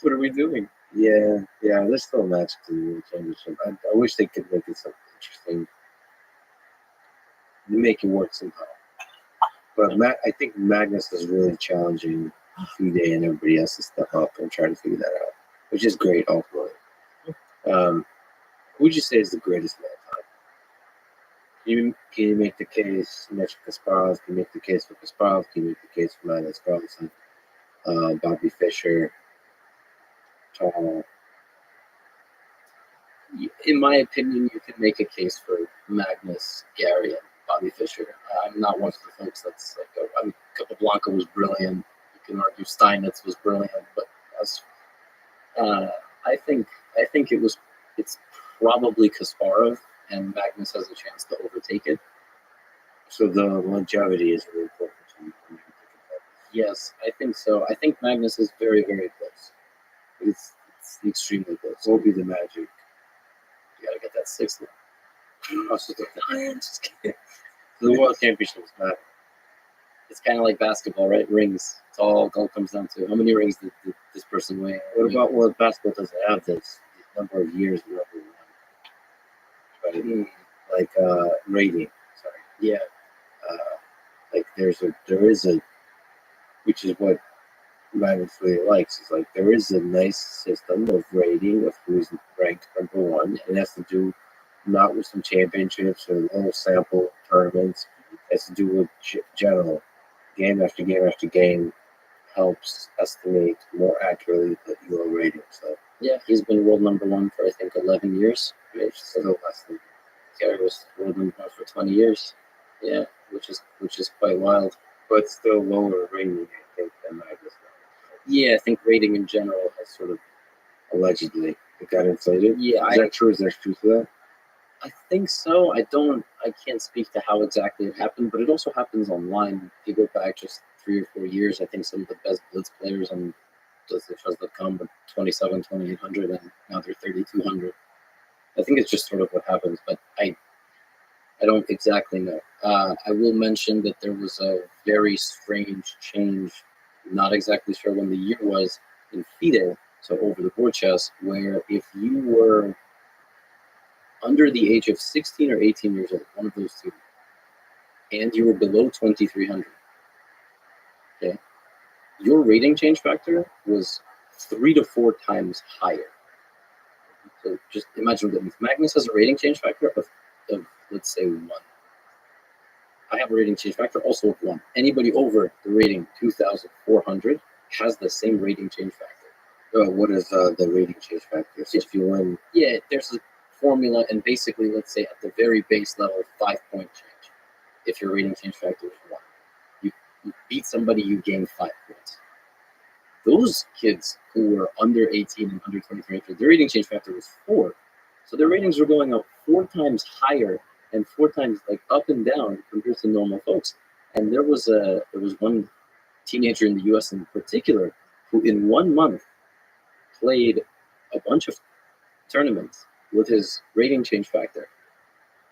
Speaker 5: What are we doing?
Speaker 3: Yeah. There's still a match to the world championship. I wish they could make it something interesting. Make it work somehow. But I think Magnus is really challenging Fide and everybody else to step up and try to figure that out, which is great ultimately. Who would you say is the greatest of all time? Can you make the case? You mentioned Kasparov. Can you make the case for Kasparov? Can you make the case for Magnus Carlsen? Bobby Fischer?
Speaker 5: In my opinion, you can make a case for Magnus, Gary, and Bobby Fischer. I'm not one of the folks that's like, I mean, Capablanca was brilliant. You can argue Steinitz was brilliant, but I think it's probably Kasparov, and Magnus has a chance to overtake it.
Speaker 3: So the longevity is really important to you.
Speaker 5: Yes, I think so. I think Magnus is very, very close. It's extremely close.
Speaker 3: What will be the magic?
Speaker 5: You gotta get that 6th one.
Speaker 3: Just kidding. The World Championships matter.
Speaker 5: It's kind of like basketball, right? Rings. It's all comes down to how many rings did this person win.
Speaker 3: What about basketball doesn't have this number of years we right? Like rating. Sorry.
Speaker 5: Yeah.
Speaker 3: Like there is a, which is what Magnus really likes. Is like there is a nice system of rating of who's ranked number one, and it has to do not with some championships or little sample tournaments. It has to do with general game after game after game, helps estimate more accurately the UL rating. So
Speaker 6: Yeah, he's been world number one for I think 11 years. Right? So
Speaker 3: still less than
Speaker 6: Gary was world number one for 20 years. Yeah, which is quite wild.
Speaker 3: but still lower rating, I think, than Magnus.
Speaker 6: Yeah, I think rating in general has sort of.
Speaker 3: Allegedly, it got inflated.
Speaker 6: Yeah,
Speaker 3: Is that true? Is there truth to that?
Speaker 6: I think so. I can't speak to how exactly it happened, but it also happens online. If you go back just 3 or 4 years, I think some of the best blitz players on doesthetrust.com were 27, 2800, and now they're 3200. I think it's just sort of what happens, but I don't exactly know. I will mention that there was a very strange change, not exactly sure when the year was, in FIDE, so over the board chess, where if you were under the age of 16 or 18 years old, one of those two, and you were below 2300, okay, your rating change factor was 3 to 4 times higher. So just imagine that if Magnus has a rating change factor of let's say 1. I have a rating change factor also of 1. Anybody over the rating 2,400 has the same rating change factor.
Speaker 3: What is the rating change factor? So if you win,
Speaker 6: Yeah, there's a formula, and basically, let's say at the very base level, 5-point change. If your rating change factor is 1, you beat somebody, you gain 5 points. Those kids who were under 18 and under 23, their rating change factor was 4. So their ratings were going up 4 times higher and 4 times like up and down compared to normal folks. And there was one teenager in the U.S. in particular who in 1 month played a bunch of tournaments with his rating change factor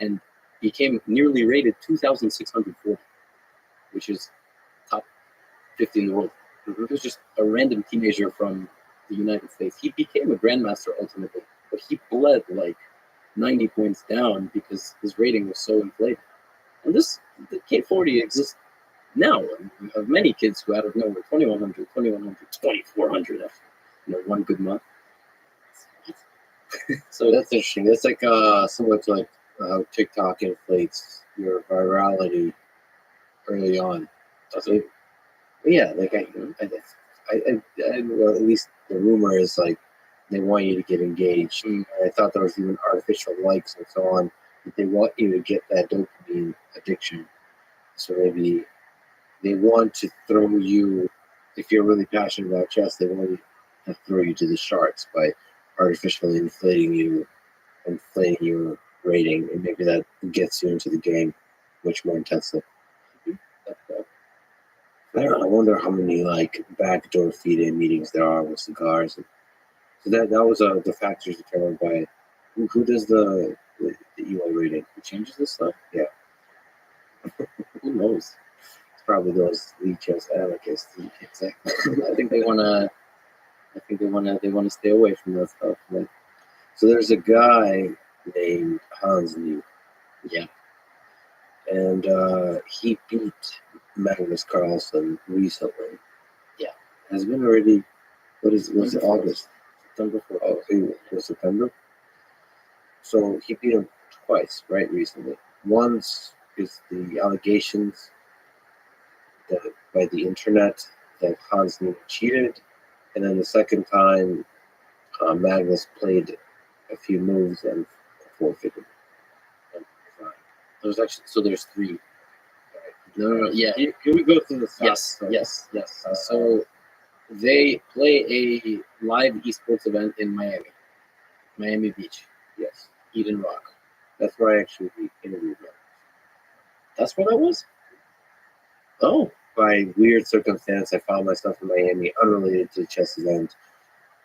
Speaker 6: and became nearly rated 2,640, which is top 50 in the world. He was just a random teenager from the United States. He became a grandmaster ultimately, but he bled like 90 points down because his rating was so inflated. And the K40 exists now. You have many kids who out of nowhere, 2,100, 2,400 after one good month.
Speaker 3: so that's interesting. That's like similar to like how TikTok inflates your virality early on. So, yeah, like well, at least the rumor is like they want you to get engaged. I thought there was even artificial likes and so on. But they want you to get that dopamine addiction. So maybe they want to throw you, if you're really passionate about chess, they want to throw you to the sharks by artificially inflating your rating, and maybe that gets you into the game much more intensely. I don't know. I wonder how many like backdoor feed-in meetings there are with cigars. So that was the factors determined by who does the EY rating? Who changes this stuff? Yeah. Who knows? It's probably those lead chess anarchists.
Speaker 6: Exactly. I think they wanna stay away from that stuff. But
Speaker 3: so there's a guy named Hans New.
Speaker 6: Yeah.
Speaker 3: And he beat Magnus Carlsen recently.
Speaker 6: Yeah.
Speaker 3: Has been already. Was it August?
Speaker 6: September 4th.
Speaker 3: Oh, it was September. So he beat him twice, right? Recently. Once is the allegations that by the internet that Hans New cheated, and then the second time, Magnus played a few moves and forfeited.
Speaker 6: There's 3. No, yeah.
Speaker 3: Can we go through the
Speaker 6: Yes. So they play a live esports event in Miami Beach.
Speaker 3: Yes,
Speaker 6: Eden Rock.
Speaker 3: that's where I actually interviewed him.
Speaker 6: That's where that was? Oh.
Speaker 3: By weird circumstance, I found myself in Miami, unrelated to the chess event,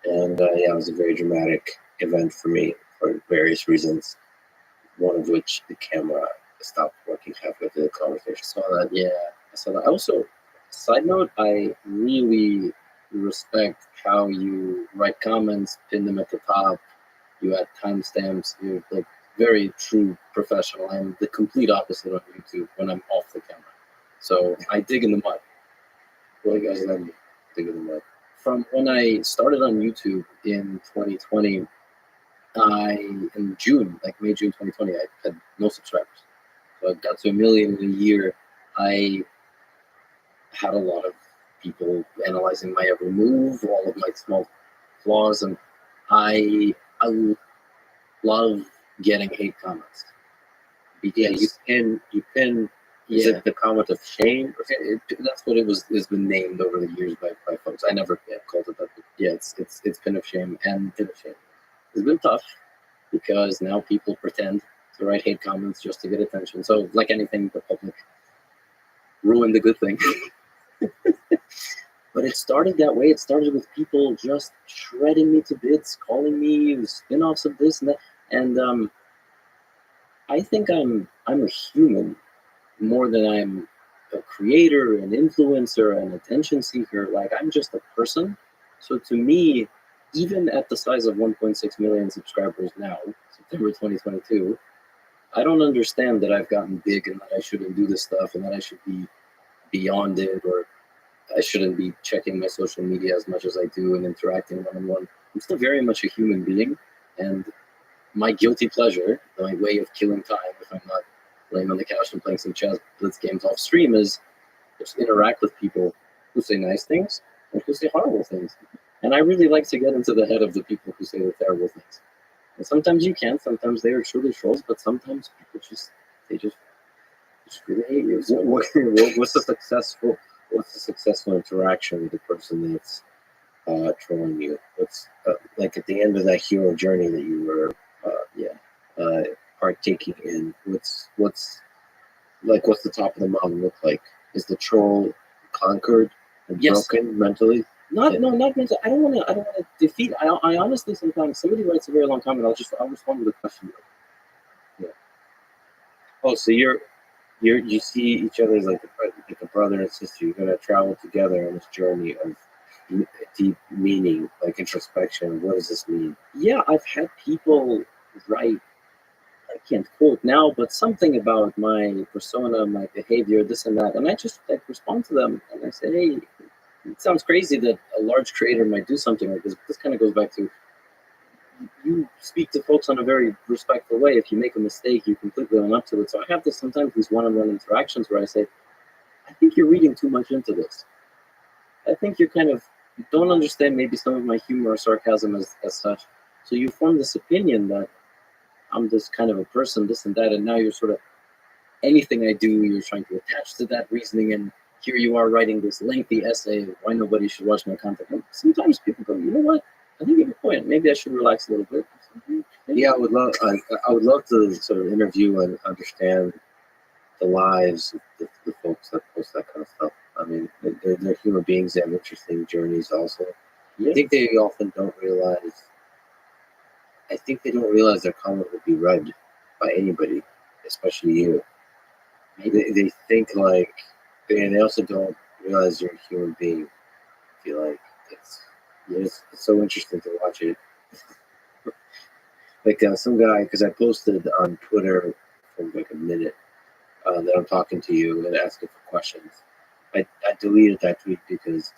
Speaker 3: and yeah, it was a very dramatic event for me for various reasons. One of which the camera stopped working halfway through the conversation.
Speaker 6: I saw that. Also, side note, I really respect how you write comments, pin them at the top, you add timestamps, you're like very true professional. I'm the complete opposite on YouTube when I'm off the camera. So I dig in the mud.
Speaker 3: Well, you guys let me dig in the mud.
Speaker 6: From when I started on YouTube in 2020, in June, like May, June 2020, I had no subscribers. So I got to 1 million in a year. I had a lot of people analyzing my every move, all of my small flaws, and I love getting hate comments.
Speaker 3: Yeah, you
Speaker 6: Because
Speaker 3: pin. Is
Speaker 6: yeah,
Speaker 3: it the comment of shame?
Speaker 6: that's what has been named over the years by folks. I never called it that. But yeah, it's pin of shame, and pin of shame. It's been tough because now people pretend to write hate comments just to get attention. So like anything, the public ruined the good thing. But it started that way. It started with people just shredding me to bits, calling me spin-offs of this and that. And I think I'm a human more than I'm a creator, an influencer, an attention seeker. Like I'm just a person. So to me, even at the size of 1.6 million subscribers now, September 2022, I don't understand that I've gotten big and that I shouldn't do this stuff and that I should be beyond it, or I shouldn't be checking my social media as much as I do and interacting one-on-one. I'm still very much a human being, and my guilty pleasure, my way of killing time if I'm not laying on the couch and playing some chess blitz games off stream, is just interact with people who say nice things and who say horrible things. And I really like to get into the head of the people who say the terrible things. And sometimes you can, sometimes they are truly trolls, but sometimes people just really hate you. So
Speaker 3: What's the successful interaction with the person that's trolling you? What's like at the end of that hero journey that you were partaking in? What's the top of the mountain look like? Is the troll conquered and
Speaker 6: Yes.
Speaker 3: broken mentally?
Speaker 6: Not mental. I don't want to defeat. I honestly sometimes somebody writes a very long comment. I'll respond with a question.
Speaker 3: Oh, so you see each other as like a brother and sister. You're gonna travel together on this journey of deep meaning, like introspection. What does this mean?
Speaker 6: Yeah, I've had people write. I can't quote now, but something about my persona, my behavior, this and that, and I just respond to them and I say, hey, it sounds crazy that a large creator might do something like this. But this kind of goes back to you speak to folks on a very respectful way. If you make a mistake, you completely own up to it. So I have sometimes these one-on-one interactions where I say, I think you're reading too much into this. I think you don't understand maybe some of my humor or sarcasm as such. So you form this opinion that I'm this kind of a person, this and that, and now you're sort of, anything I do, you're trying to attach to that reasoning, and here you are writing this lengthy essay of why nobody should watch my content. And sometimes people go, you know what? I think you have a point. Maybe I should relax a little bit.
Speaker 3: Yeah, I would love to sort of interview and understand the lives of the folks that post that kind of stuff. I mean, they're human beings. They have interesting journeys also.
Speaker 6: Yeah.
Speaker 3: I think they often don't realize. I think they don't realize their comment would be read by anybody, especially you. They think like, and they also don't realize you're a human being. I feel like it's so interesting to watch it. Like some guy, because I posted on Twitter for like a minute that I'm talking to you and asking for questions. I deleted that tweet because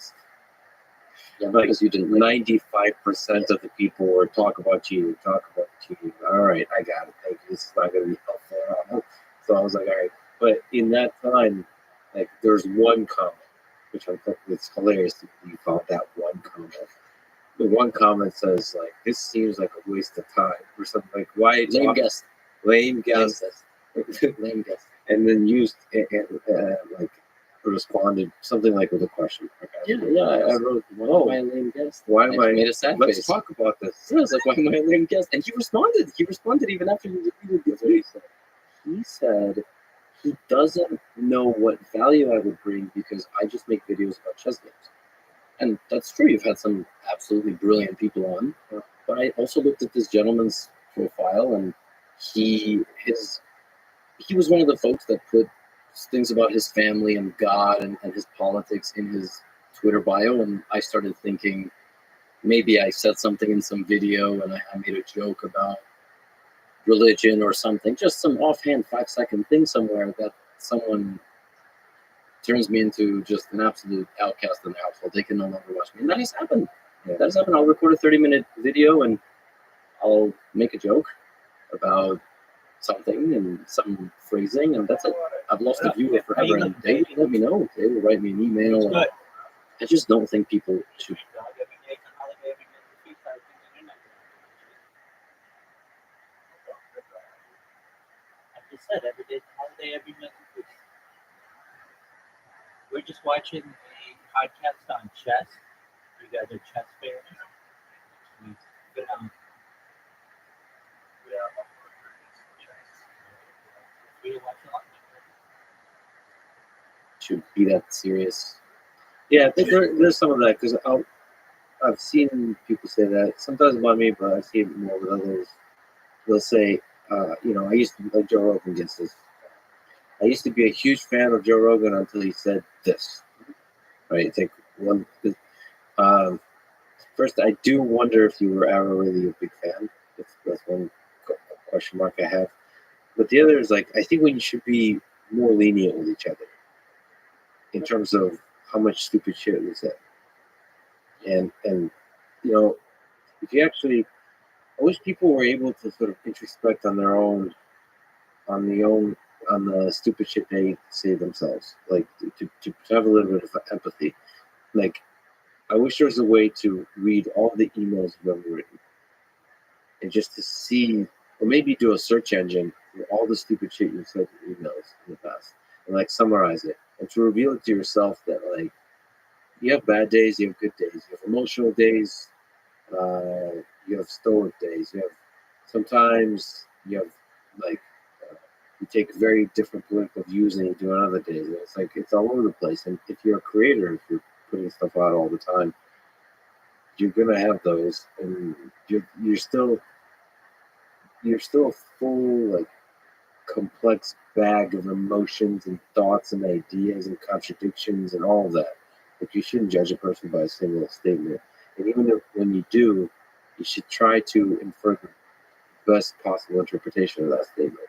Speaker 6: because you didn't
Speaker 3: 95% of the people were talk about cheating. All right, I got it. Thank you. This is not going to be helpful. So I was like, all right. But in that time, like, there's one comment, which I thought was hilarious. That you found that one comment. The one comment says, like, this seems like a waste of time or something. Like, why?
Speaker 6: lame guest.
Speaker 3: Lame guess.
Speaker 6: Lame guest.
Speaker 3: And then used like responded something like with a question.
Speaker 6: Yeah. I wrote, why am I a lame guest?
Speaker 3: Why am I?
Speaker 6: made a sad
Speaker 3: Let's
Speaker 6: face.
Speaker 3: talk about this.
Speaker 6: Yeah, I was like, why am I a lame guest? And he responded. He responded even after you deleted the tweet. He said he doesn't know what value I would bring because I just make videos about chess games. And that's true. You've had some absolutely brilliant people on, but I also looked at this gentleman's profile, and he was one of the folks that put things about his family and God and his politics in his Twitter bio, and I started thinking maybe I said something in some video and I made a joke about religion or something, just some offhand 5-second thing somewhere that someone turns me into just an absolute outcast in the household. They can no longer watch me. And that has happened.
Speaker 3: Yeah.
Speaker 6: That has happened. I'll record a 30-minute video and I'll make a joke about something and some phrasing, and that's it. I've lost a viewer forever, and they let me know. They will write me an email.
Speaker 1: Good.
Speaker 3: I just don't think people should.
Speaker 1: Dog every day, it's a holiday every day. The feast, I think that you're not gonna do shit. I just said every day's a holiday, every month is feast. We're just watching a podcast on chess. You guys are chess fans. We've been on. We watch a lot.
Speaker 6: Should be that serious.
Speaker 3: Yeah, I think there's some of that because I've seen people say that sometimes about me, but I see it more with others. They'll say, I used to like Joe Rogan gets this. I used to be a huge fan of Joe Rogan until he said this. Right? It's like one. Um, First, I do wonder if you were ever really a big fan. That's one question mark I have. But the other is like I think we should be more lenient with each other in terms of how much stupid shit we say. And if you actually, I wish people were able to sort of introspect on their own, on the stupid shit they say themselves, like to have a little bit of empathy. Like, I wish there was a way to read all the emails you've ever written and just to see, or maybe do a search engine for all the stupid shit you've said in emails in the past and like summarize it and to reveal it to yourself that like you have bad days, you have good days, you have emotional days, you have stoic days. You have sometimes you have like you take very different political views than you do on other days. And it's like it's all over the place. And if you're a creator, if you're putting stuff out all the time, you're gonna have those, and you're still a full like complex bag of emotions and thoughts and ideas and contradictions and all of that. Like you shouldn't judge a person by a single statement. And even if, when you do, you should try to infer the best possible interpretation of that statement.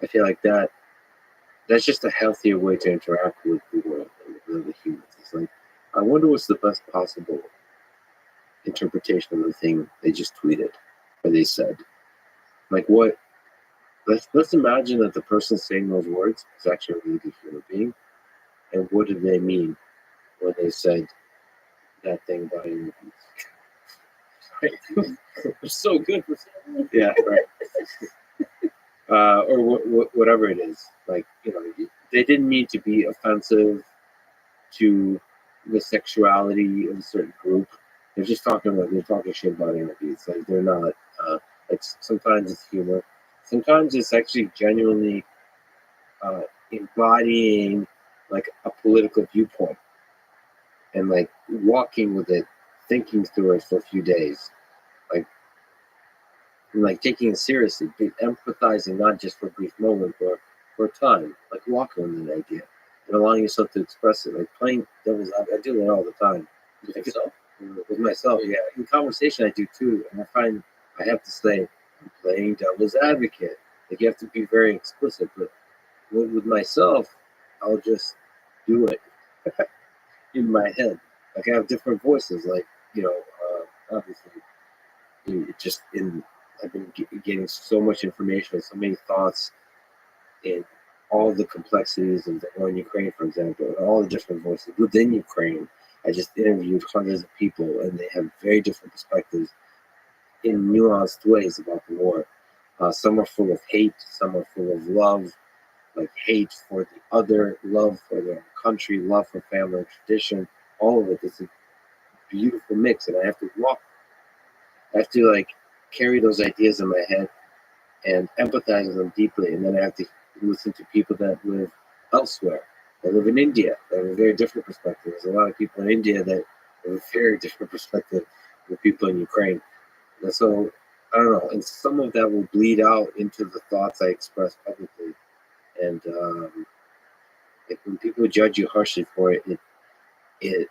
Speaker 3: I feel like that's just a healthier way to interact with the world and with other humans. It's like, I wonder what's the best possible interpretation of the thing they just tweeted or they said. Like what? Let's imagine that the person saying those words is actually a really good human being, and what did they mean when they said that thing about human beings?
Speaker 6: They're so good for
Speaker 3: Yeah, right. Or whatever it is. Like, they didn't mean to be offensive to the sexuality of a certain group. They're just they're talking shit about anarchy. It's like they're not. Like sometimes it's humor. Sometimes it's actually genuinely embodying like a political viewpoint and like walking with it, thinking through it for a few days, like and, like taking it seriously, empathizing not just for a brief moment, but for a time, like walking with an idea and allowing yourself to express it, like playing devil's advocate. I do that all the time
Speaker 6: with yourself.
Speaker 3: With myself, yeah. In conversation, I do too, and I find I have to say I'm playing devil's advocate. Like you have to be very explicit, but with myself, I'll just do it in my head. Like I have different voices. Like obviously, just in I've been getting so much information, so many thoughts, and all the complexities of the war in Ukraine, for example, and all the different voices within Ukraine. I just interviewed hundreds of people, and they have very different perspectives in nuanced ways about the war. Some are full of hate, some are full of love, like hate for the other, love for their country, love for family and tradition. All of it is a beautiful mix, and I have to like carry those ideas in my head and empathize with them deeply, and then I have to listen to people that live elsewhere. That live in India, that have a very different perspective. There's a lot of people in India that have a very different perspective than people in Ukraine. And so I don't know, and some of that will bleed out into the thoughts I express publicly. And when people judge you harshly for it, it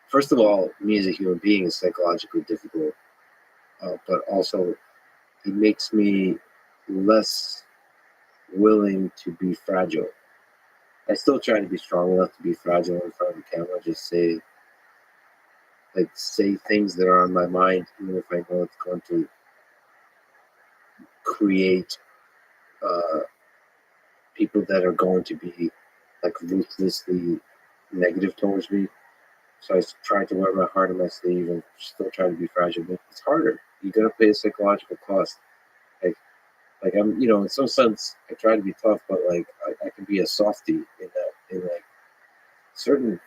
Speaker 3: first of all, me as a human being is psychologically difficult, but also it makes me less willing to be fragile. I still try to be strong enough to be fragile in front of the camera. Just say things that are on my mind, even if I know it's going to create people that are going to be like ruthlessly negative towards me. So I tried to wear my heart on my sleeve and still try to be fragile, but it's harder. You gotta pay a psychological cost. Like, I'm, in some sense, I try to be tough, but like I can be a softie in like certain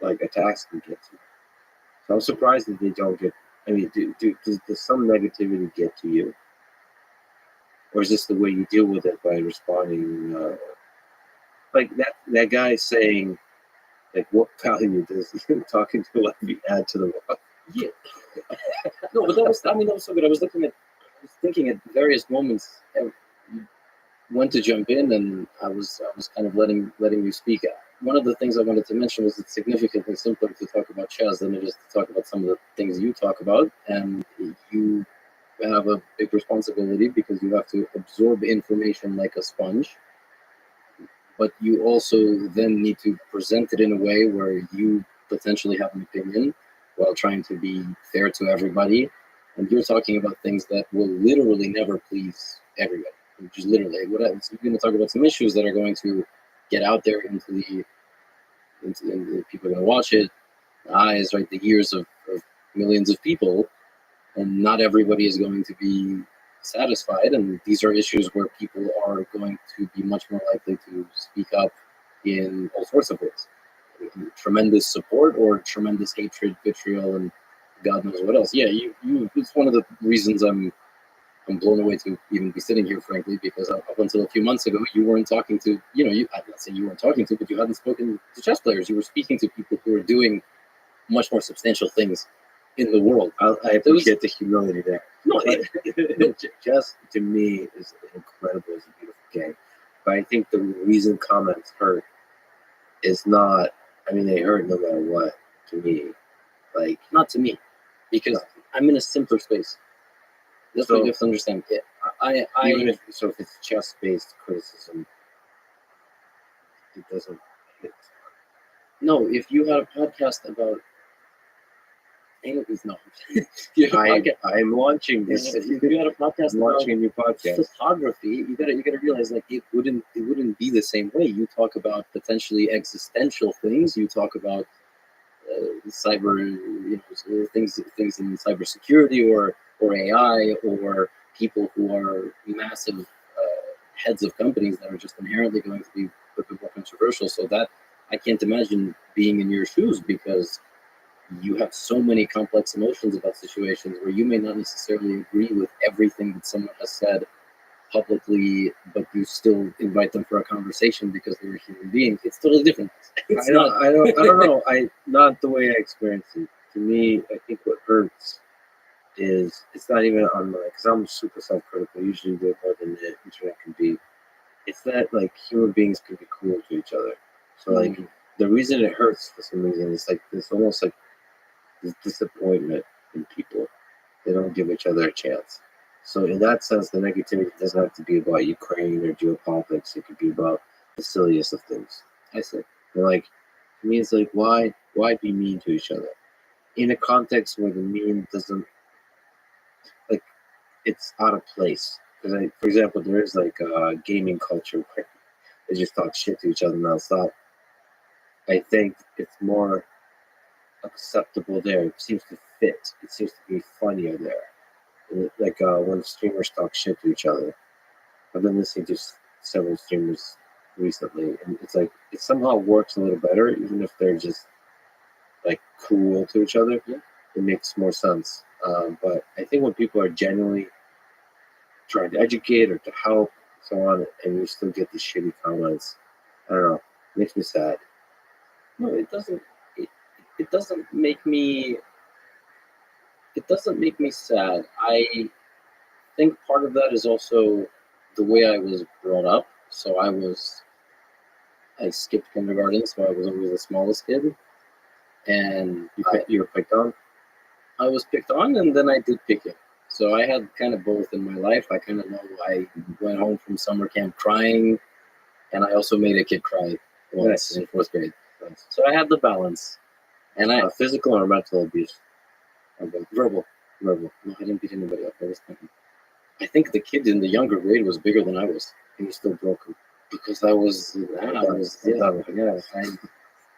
Speaker 3: like attacks can get to me. So I'm surprised that they don't get. I mean, does some negativity get to you, or is this the way you deal with it by responding? Like that guy saying, like, what value does talking to Levy add to the rock?
Speaker 6: Yeah. No, but that was so good. I was thinking at various moments when to jump in, and I was kind of letting you speak. One of the things I wanted to mention was it's significantly simpler to talk about chess than it is to talk about some of the things you talk about, and you have a big responsibility because you have to absorb information like a sponge, but you also then need to present it in a way where you potentially have an opinion while trying to be fair to everybody. And you're talking about things that will literally never please everybody. Just literally, you're going to talk about some issues that are going to get out there into the people are going to watch it, the eyes, right, the ears of millions of people, and not everybody is going to be satisfied. And these are issues where people are going to be much more likely to speak up in all sorts of ways. Tremendous support or tremendous hatred, vitriol, and God knows what else. Yeah, you. It's one of the reasons I'm blown away to even be sitting here, frankly, because up until a few months ago, you weren't talking to, I'd not say you weren't talking to, but you hadn't spoken to chess players. You were speaking to people who are doing much more substantial things in the world.
Speaker 3: I appreciate the humility there.
Speaker 6: No,
Speaker 3: Chess to me is incredible. It's a beautiful game, but I think the reason comments hurt is not. I mean, they hurt no matter what. To me, like
Speaker 6: not to me, because I'm in a simpler space. That's what you have to understand.
Speaker 3: Even if it's chess-based criticism, it doesn't hit.
Speaker 6: No, if you had a podcast about no,
Speaker 3: I'm launching this.
Speaker 6: If you had a podcast
Speaker 3: I'm launching a new podcast.
Speaker 6: Photography, you gotta realize like it wouldn't be the same way. You talk about potentially existential things. You talk about cyber, things in cybersecurity or AI or people who are massive heads of companies that are just inherently going to be a bit more controversial. So that I can't imagine being in your shoes because you have so many complex emotions about situations where you may not necessarily agree with everything that someone has said publicly, but you still invite them for a conversation because they're a human being. It's totally different.
Speaker 3: I don't know. Not the way I experience it. To me, I think what hurts is it's not even on my, because I'm super self-critical, usually way more than the internet can be. It's that like human beings can be cruel to each other. So like the reason it hurts for some reason is like it's almost like this disappointment in people. They don't give each other a chance. So in that sense, the negativity doesn't have to be about Ukraine or geopolitics. It could be about the silliest of things. I say, like, to me, it's like why be mean to each other in a context where the mean doesn't like it's out of place. Because for example, there is like a gaming culture where they just talk shit to each other nonstop. I think it's more acceptable there. It seems to fit. It seems to be funnier there. Like when streamers talk shit to each other. I've been listening to several streamers recently, and it's like it somehow works a little better, even if they're just like cruel to each other. Yeah. It makes more sense. But I think when people are genuinely trying to educate or to help, so on, and you still get these shitty comments, I don't know. It makes me sad.
Speaker 6: No, it doesn't. It doesn't make me. It doesn't make me sad. I think part of that is also the way I was brought up. So I skipped kindergarten, so I was always the smallest kid. And
Speaker 3: you were picked on?
Speaker 6: I was picked on, and then I did pick it. So I had kind of both in my life. I kind of know I went home from summer camp crying, and I also made a kid cry once in 4th grade. So I had the balance. And
Speaker 3: physical or mental abuse?
Speaker 6: Verbal. No, I didn't beat anybody up. I think the kid in the younger grade was bigger than I was.
Speaker 3: And you still broke him.
Speaker 6: Because I was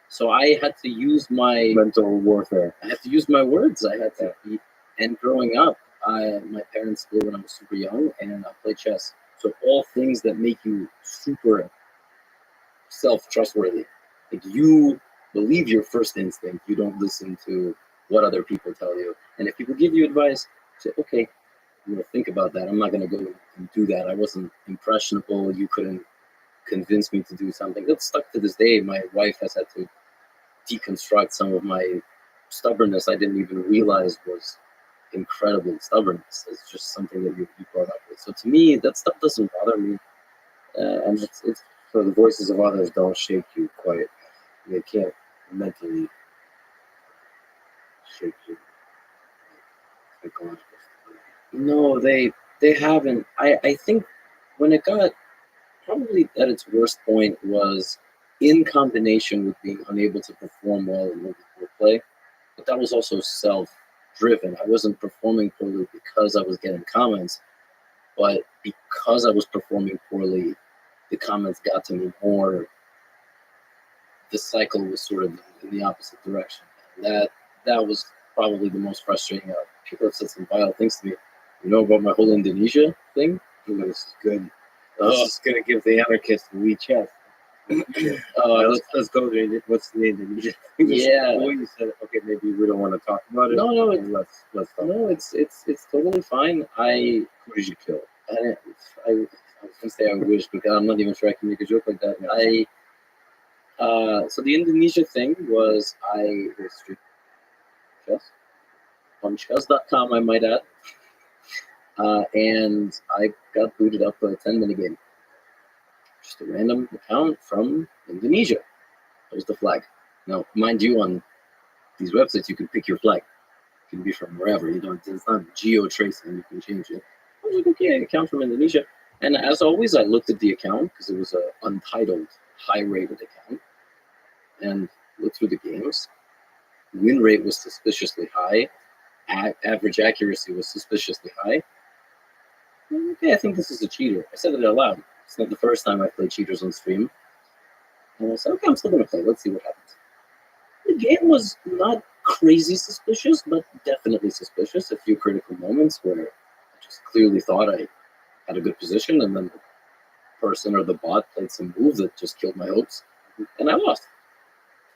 Speaker 6: So I had to use my
Speaker 3: Mental warfare.
Speaker 6: I had to use my words. I had to be, and growing up, my parents split when I was super young, and I played chess. So all things that make you super self-trustworthy. Like you believe your first instinct. You don't listen to what other people tell you. And if people give you advice, say, okay, I'm gonna think about that. I'm not gonna go and do that. I wasn't impressionable. You couldn't convince me to do something. That's stuck to this day. My wife has had to deconstruct some of my stubbornness I didn't even realize was incredible stubbornness. It's just something that you brought up with. So to me, that stuff doesn't bother me. And it's
Speaker 3: So the voices of others don't shake you quite. They can't mentally shake you. Psychological.
Speaker 6: no, they haven't. I think when it got probably at its worst point was in combination with being unable to perform well in multiplayer play, but that was also self-driven. I wasn't performing poorly because I was getting comments, but because I was performing poorly, the comments got to me more. The cycle was sort of in the opposite direction. And that was probably the most frustrating. People have said some vile things to me. You know about my whole Indonesia thing?
Speaker 3: Ooh, this is good. This is gonna give the anarchists the wee chest. Let's go there. What's the Indonesia?
Speaker 6: Yeah.
Speaker 3: When you said, okay, maybe we don't want to talk about it.
Speaker 6: No,
Speaker 3: let's talk.
Speaker 6: no, it's totally fine.
Speaker 3: Who did you kill?
Speaker 6: I was gonna say I wish, but I'm not even sure I can make a joke like that. So the Indonesia thing was I was streaming chess on chess.com, I might add, and I got booted up a 10-minute game. Just a random account from Indonesia. That was the flag. Now, mind you, on these websites, you can pick your flag. It can be from wherever. You don't. It's not geo tracing. You can change it. I was like, okay, account from Indonesia. And as always, I looked at the account because it was an untitled, high-rated account, and looked through the games. Win rate was suspiciously high. Average accuracy was suspiciously high. Okay, I think this is a cheater. I said it out loud. It's not the first time I've played cheaters on stream. And I said, okay, I'm still going to play. Let's see what happens. The game was not crazy suspicious, but definitely suspicious. A few critical moments where I just clearly thought I had a good position, and then the person or the bot played some move that just killed my hopes, and I lost.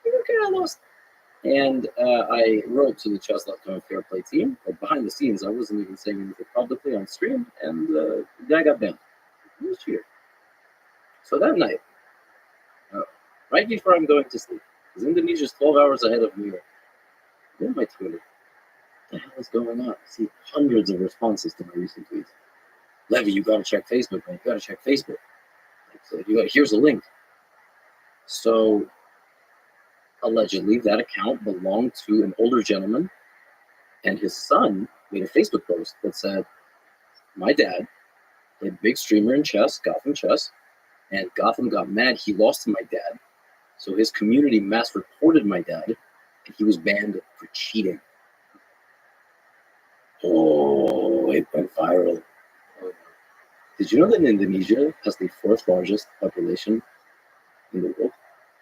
Speaker 6: Okay, I lost. And I wrote to the chess.com Fair Play team, but behind the scenes, I wasn't even saying anything publicly on stream, and the guy got banned. It was cheater. So that night, right before I'm going to sleep, because Indonesia's 12 hours ahead of New York, I go on my Twitter. What the hell is going on? I see hundreds of responses to my recent tweets. Levy, you gotta check Facebook, man. You gotta check Facebook. So here's a link. So allegedly, that account belonged to an older gentleman, and his son made a Facebook post that said, my dad, a big streamer in chess, Gotham Chess, and Gotham got mad he lost to my dad, so his community mass reported my dad, and he was banned for cheating. Oh, it went viral. Did you know that Indonesia has the fourth largest population in the world?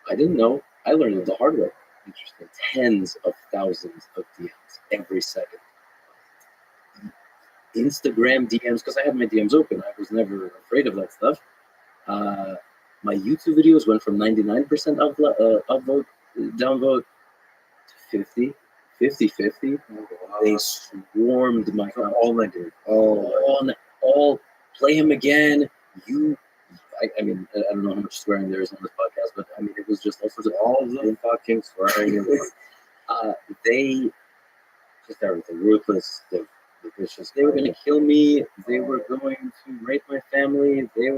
Speaker 6: I didn't know. I learned it the hard way. Interesting. Tens of thousands of DMs every second. Instagram DMs, because I had my DMs open. I was never afraid of that stuff. My YouTube videos went from 99% upvote, downvote to 50. They swarmed my comments.
Speaker 3: All negative.
Speaker 6: All play him again. I mean, I don't know how much swearing there is on this podcast, but I mean, it was just all sorts of
Speaker 3: All the fucking swearing.
Speaker 6: they
Speaker 3: Just everything. Ruthless. The vicious.
Speaker 6: were going to kill me. They were going to rape my family. They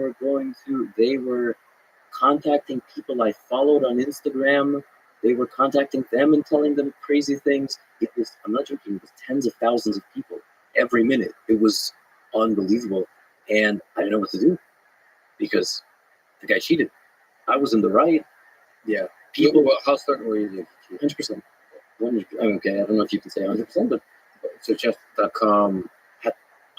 Speaker 6: were contacting people I followed on Instagram. They were contacting them and telling them crazy things. It was, I'm not joking, it was tens of thousands of people every minute. It was unbelievable. And I didn't know what to do because the guy cheated. I was in the right.
Speaker 3: Yeah.
Speaker 6: People,
Speaker 3: Well, how certain were you?
Speaker 6: 100%. 100%. Okay, I don't know if you can say 100%, but
Speaker 3: So chess.com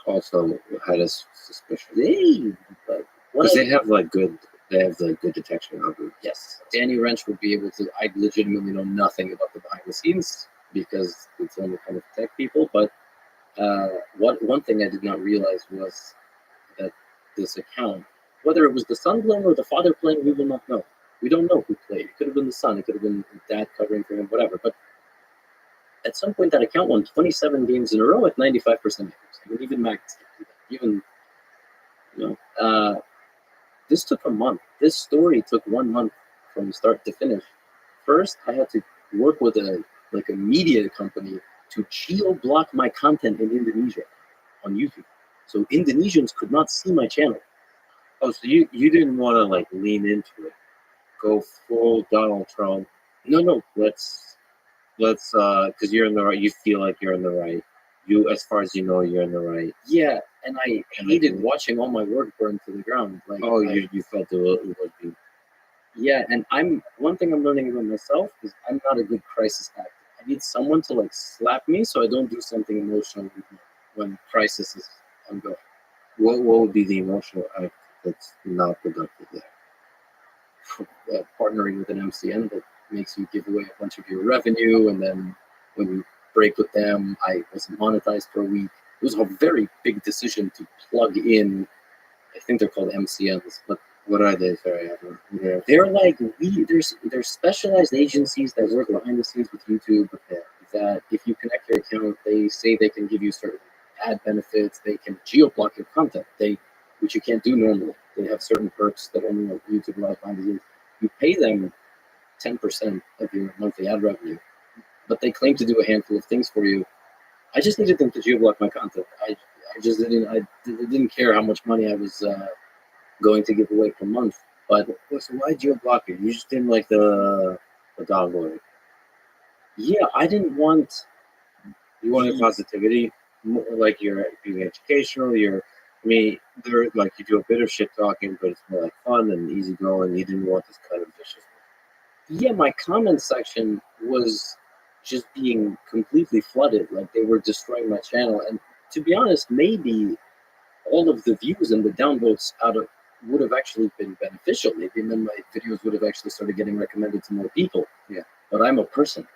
Speaker 3: also had a suspicion.
Speaker 6: they, but what
Speaker 3: Because
Speaker 6: I,
Speaker 3: they have like good They have the good detection algorithm.
Speaker 6: Yes, Danny Wrench would be able to. I legitimately know nothing about the behind the scenes because it's only kind of tech people. But one thing I did not realize was that this account, whether it was the son playing or the father playing, we will not know. We don't know who played. It could have been the son. It could have been dad covering for him, whatever. But at some point, that account won 27 games in a row at 95% accuracy. I mean, even Max, even this took a month. This story took 1 month from start to finish. First, I had to work with a media company to geo-block my content in Indonesia on YouTube, so Indonesians could not see my channel.
Speaker 3: Oh, so you didn't want to like lean into it, go full Donald Trump.
Speaker 6: No.
Speaker 3: Let's because you're in the right. You feel like you're in the right. You, as far as you know, you're in the right.
Speaker 6: Yeah, and I hated watching all my work burn to the ground. Like,
Speaker 3: you felt it was being.
Speaker 6: Yeah, and one thing I'm learning about myself is I'm not a good crisis actor. I need someone to like slap me so I don't do something emotional when crisis is ongoing.
Speaker 3: What would be the emotional act that's not productive there?
Speaker 6: Partnering with an MCN that makes you give away a bunch of your revenue, and then when you break with them, I wasn't monetized for a week. It was a very big decision to plug in. I think they're called MCNs, but
Speaker 3: what are they? Sorry,
Speaker 6: they're like they're specialized agencies that work behind the scenes with YouTube. That if you connect your account, they say they can give you certain ad benefits. They can geo-block your content. Which you can't do normally. They have certain perks that only YouTube allows behind the scenes. You pay them 10% of your monthly ad revenue, but they claim to do a handful of things for you. I just needed them to geo-block my content. I just didn't care how much money I was going to give away per month. But
Speaker 3: so why geo-block it? You just didn't like the dog word.
Speaker 6: Yeah, I didn't want.
Speaker 3: You wanted positivity, more like you're being educational. They're like you do a bit of shit talking, but it's more like fun and easy going. You didn't want this kind of vicious.
Speaker 6: Yeah, my comment section was just being completely flooded. Like they were destroying my channel. And to be honest, maybe all of the views and the downvotes would have actually been beneficial. Maybe then my videos would have actually started getting recommended to more people.
Speaker 3: Yeah.
Speaker 6: But I'm a person.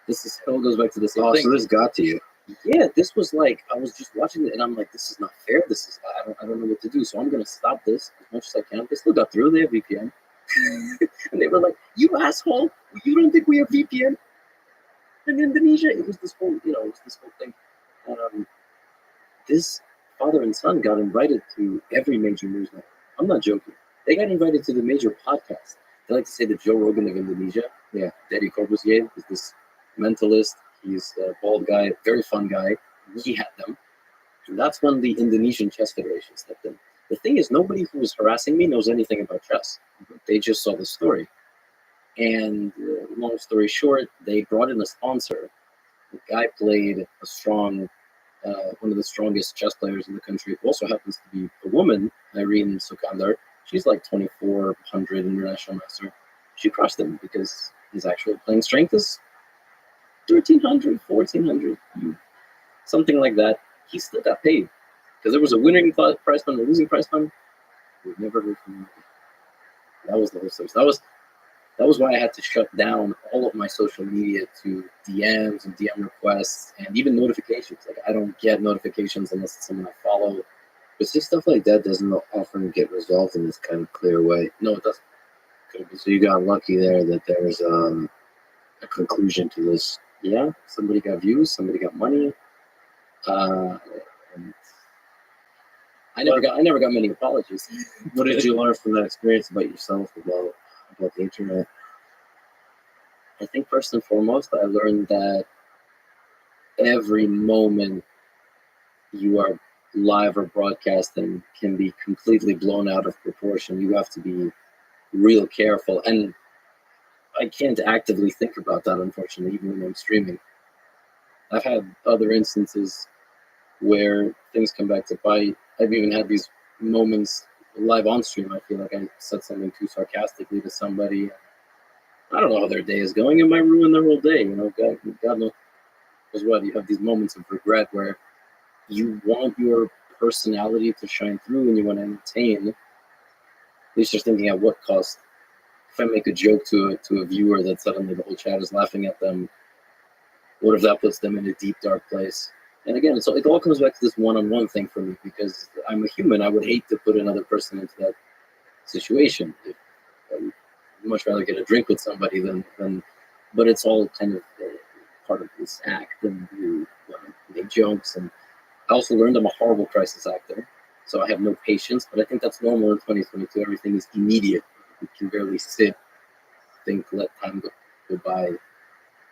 Speaker 6: This all goes back to the same thing.
Speaker 3: So this got to you.
Speaker 6: Yeah, this was like I was just watching it and I'm like, this is not fair. I don't know what to do. So I'm gonna stop this as much as I can. They still got through. They have VPN. And they were like, you asshole, you don't think we have VPN in Indonesia? It was this whole thing. This father and son got invited to every major news network. I'm not joking. They got invited to the major podcasts. They like to say the Joe Rogan of Indonesia. Yeah, Deddy Corbusier is this mentalist. He's a bald guy, very fun guy. He had them. And that's when the Indonesian Chess Federation stepped in. The thing is, nobody who was harassing me knows anything about chess. They just saw the story. And long story short, they brought in a sponsor. The guy played a strong, one of the strongest chess players in the country, who also happens to be a woman, Irene Sukandar. She's like 2,400 international master. She crushed him because his actual playing strength is 1,300, 1,400, something like that. He still got paid because there was a winning prize fund, a losing prize fund. We've never heard from him. That was the whole story. So that was why I had to shut down all of my social media to DMs and DM requests and even notifications. Like I don't get notifications unless it's someone I follow.
Speaker 3: But see, stuff like that doesn't often get resolved in this kind of clear way.
Speaker 6: No, it doesn't.
Speaker 3: So you got lucky there that there was a conclusion to this.
Speaker 6: Yeah, somebody got views, somebody got money. And I never got many apologies.
Speaker 3: What did you learn from that experience about yourself, about the internet?
Speaker 6: I think first and foremost, I learned that every moment you are live or broadcasting can be completely blown out of proportion. You have to be real careful. And I can't actively think about that, unfortunately, even when I'm streaming. I've had other instances where things come back to bite. I've even had these moments live on stream. I feel like I said something too sarcastically to somebody. I don't know how their day is going. It might ruin their whole day. God knows what. You have these moments of regret where you want your personality to shine through and you want to entertain, least you're thinking at what cost. If I make a joke to a viewer that suddenly the whole chat is laughing at them, what if that puts them in a deep, dark place? And again, it all comes back to this one-on-one thing for me, because I'm a human. I would hate to put another person into that situation. I would much rather get a drink with somebody than but it's all kind of part of this act, and you make jokes. And I also learned I'm a horrible crisis actor, so I have no patience, but I think that's normal in 2022. Everything is immediate. You can barely sit, think, let time go by.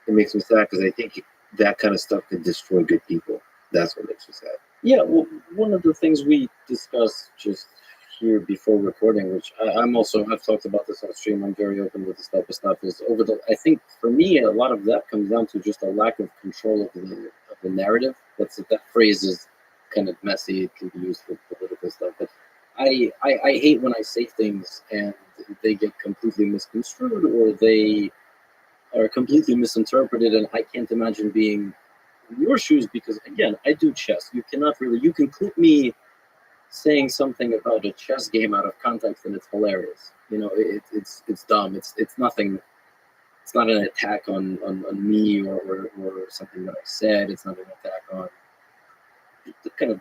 Speaker 3: It makes me sad because I think that kind of stuff can destroy good people. That's what makes me sad.
Speaker 6: Yeah, well, one of the things we discussed just here before recording, which I've talked about this on stream, I'm very open with this type of stuff, is I think for me, a lot of that comes down to just a lack of control of the narrative. That phrase is kind of messy. It can be used for political stuff, but I hate when I say things and they get completely misconstrued, or they are completely misinterpreted, and I can't imagine being in your shoes, because again, I do chess. You can clip me saying something about a chess game out of context and it's hilarious. It's dumb. It's nothing. It's not an attack on me or something that I said. It's not an attack on kind of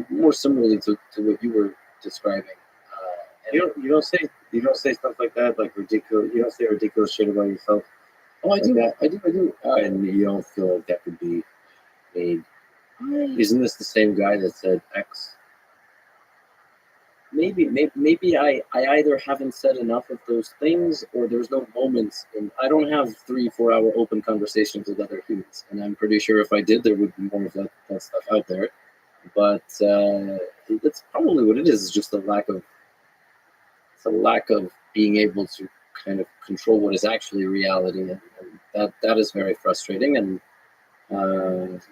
Speaker 6: more similarly to what you were describing.
Speaker 3: You don't say stuff like that, like ridiculous. You don't say ridiculous shit about yourself.
Speaker 6: Oh, I do. I do.
Speaker 3: And you don't feel like that could be made. Isn't this the same guy that said X?
Speaker 6: Maybe I either haven't said enough of those things, or there's no moments, and I don't have 3-4 hour open conversations with other humans, and I'm pretty sure if I did, there would be more of that stuff out there. But that's probably what it is. It's just a lack of being able to kind of control what is actually reality, and that is very frustrating. And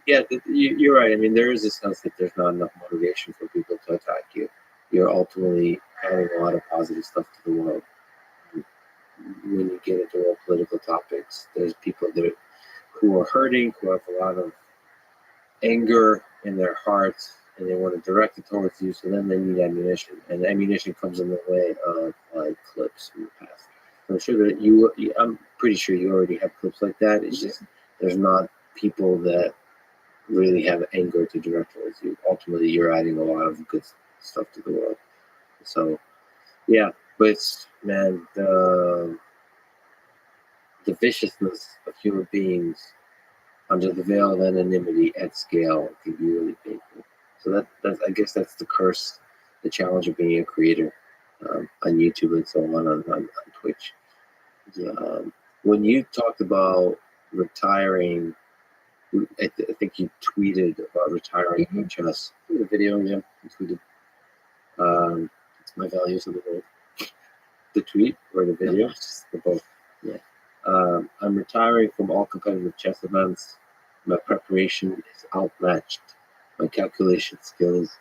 Speaker 3: you're right. I mean, there is a sense that there's not enough motivation for people to attack you. You're ultimately adding a lot of positive stuff to the world. When you get into real political topics, there's people who are hurting, who have a lot of anger in their hearts, and they want to direct it towards you. So then they need ammunition, and ammunition comes in the way of like clips from the past. I'm sure that I'm pretty sure you already have clips like that. It's just there's not people that really have anger to direct towards you. Ultimately, you're adding a lot of good stuff to the world. So, yeah, but man, the viciousness of human beings under the veil of anonymity at scale can be really painful. So I guess that's the curse, the challenge of being a creator on YouTube and so on Twitch. When you talked about retiring, I think you tweeted about retiring from chess.
Speaker 6: The video, yeah, you tweeted. It's my values of the world.
Speaker 3: The tweet or the video?
Speaker 6: No, just the both.
Speaker 3: Yeah. I'm retiring from all competitive chess events. My preparation is outmatched. My calculation skills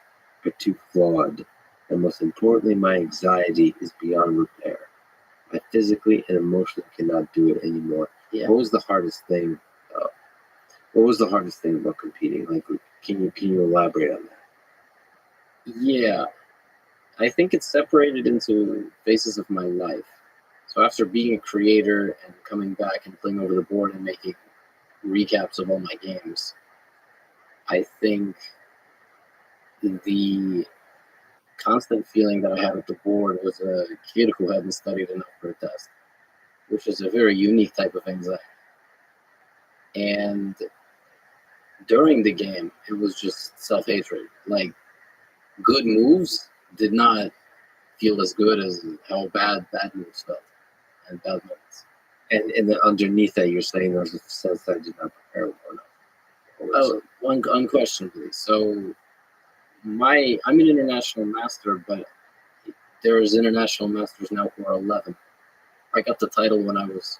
Speaker 3: are too flawed. And most importantly, my anxiety is beyond repair. I physically and emotionally cannot do it anymore.
Speaker 6: Yeah.
Speaker 3: What was the hardest thing? What was the hardest thing about competing? Like, can you elaborate on that?
Speaker 6: Yeah. I think it's separated into phases of my life. So after being a creator and coming back and playing over the board and making recaps of all my games, I think the constant feeling that I had at the board was a kid who hadn't studied enough for a test, which is a very unique type of anxiety. And during the game, it was just self-hatred. Like, good moves did not feel as good as how bad moves felt and bad moments.
Speaker 3: And then underneath that, you're saying there's a sense that I did not prepare well enough.
Speaker 6: Unquestionably. So I'm an international master, but there's international masters now who are 11. I got the title when I was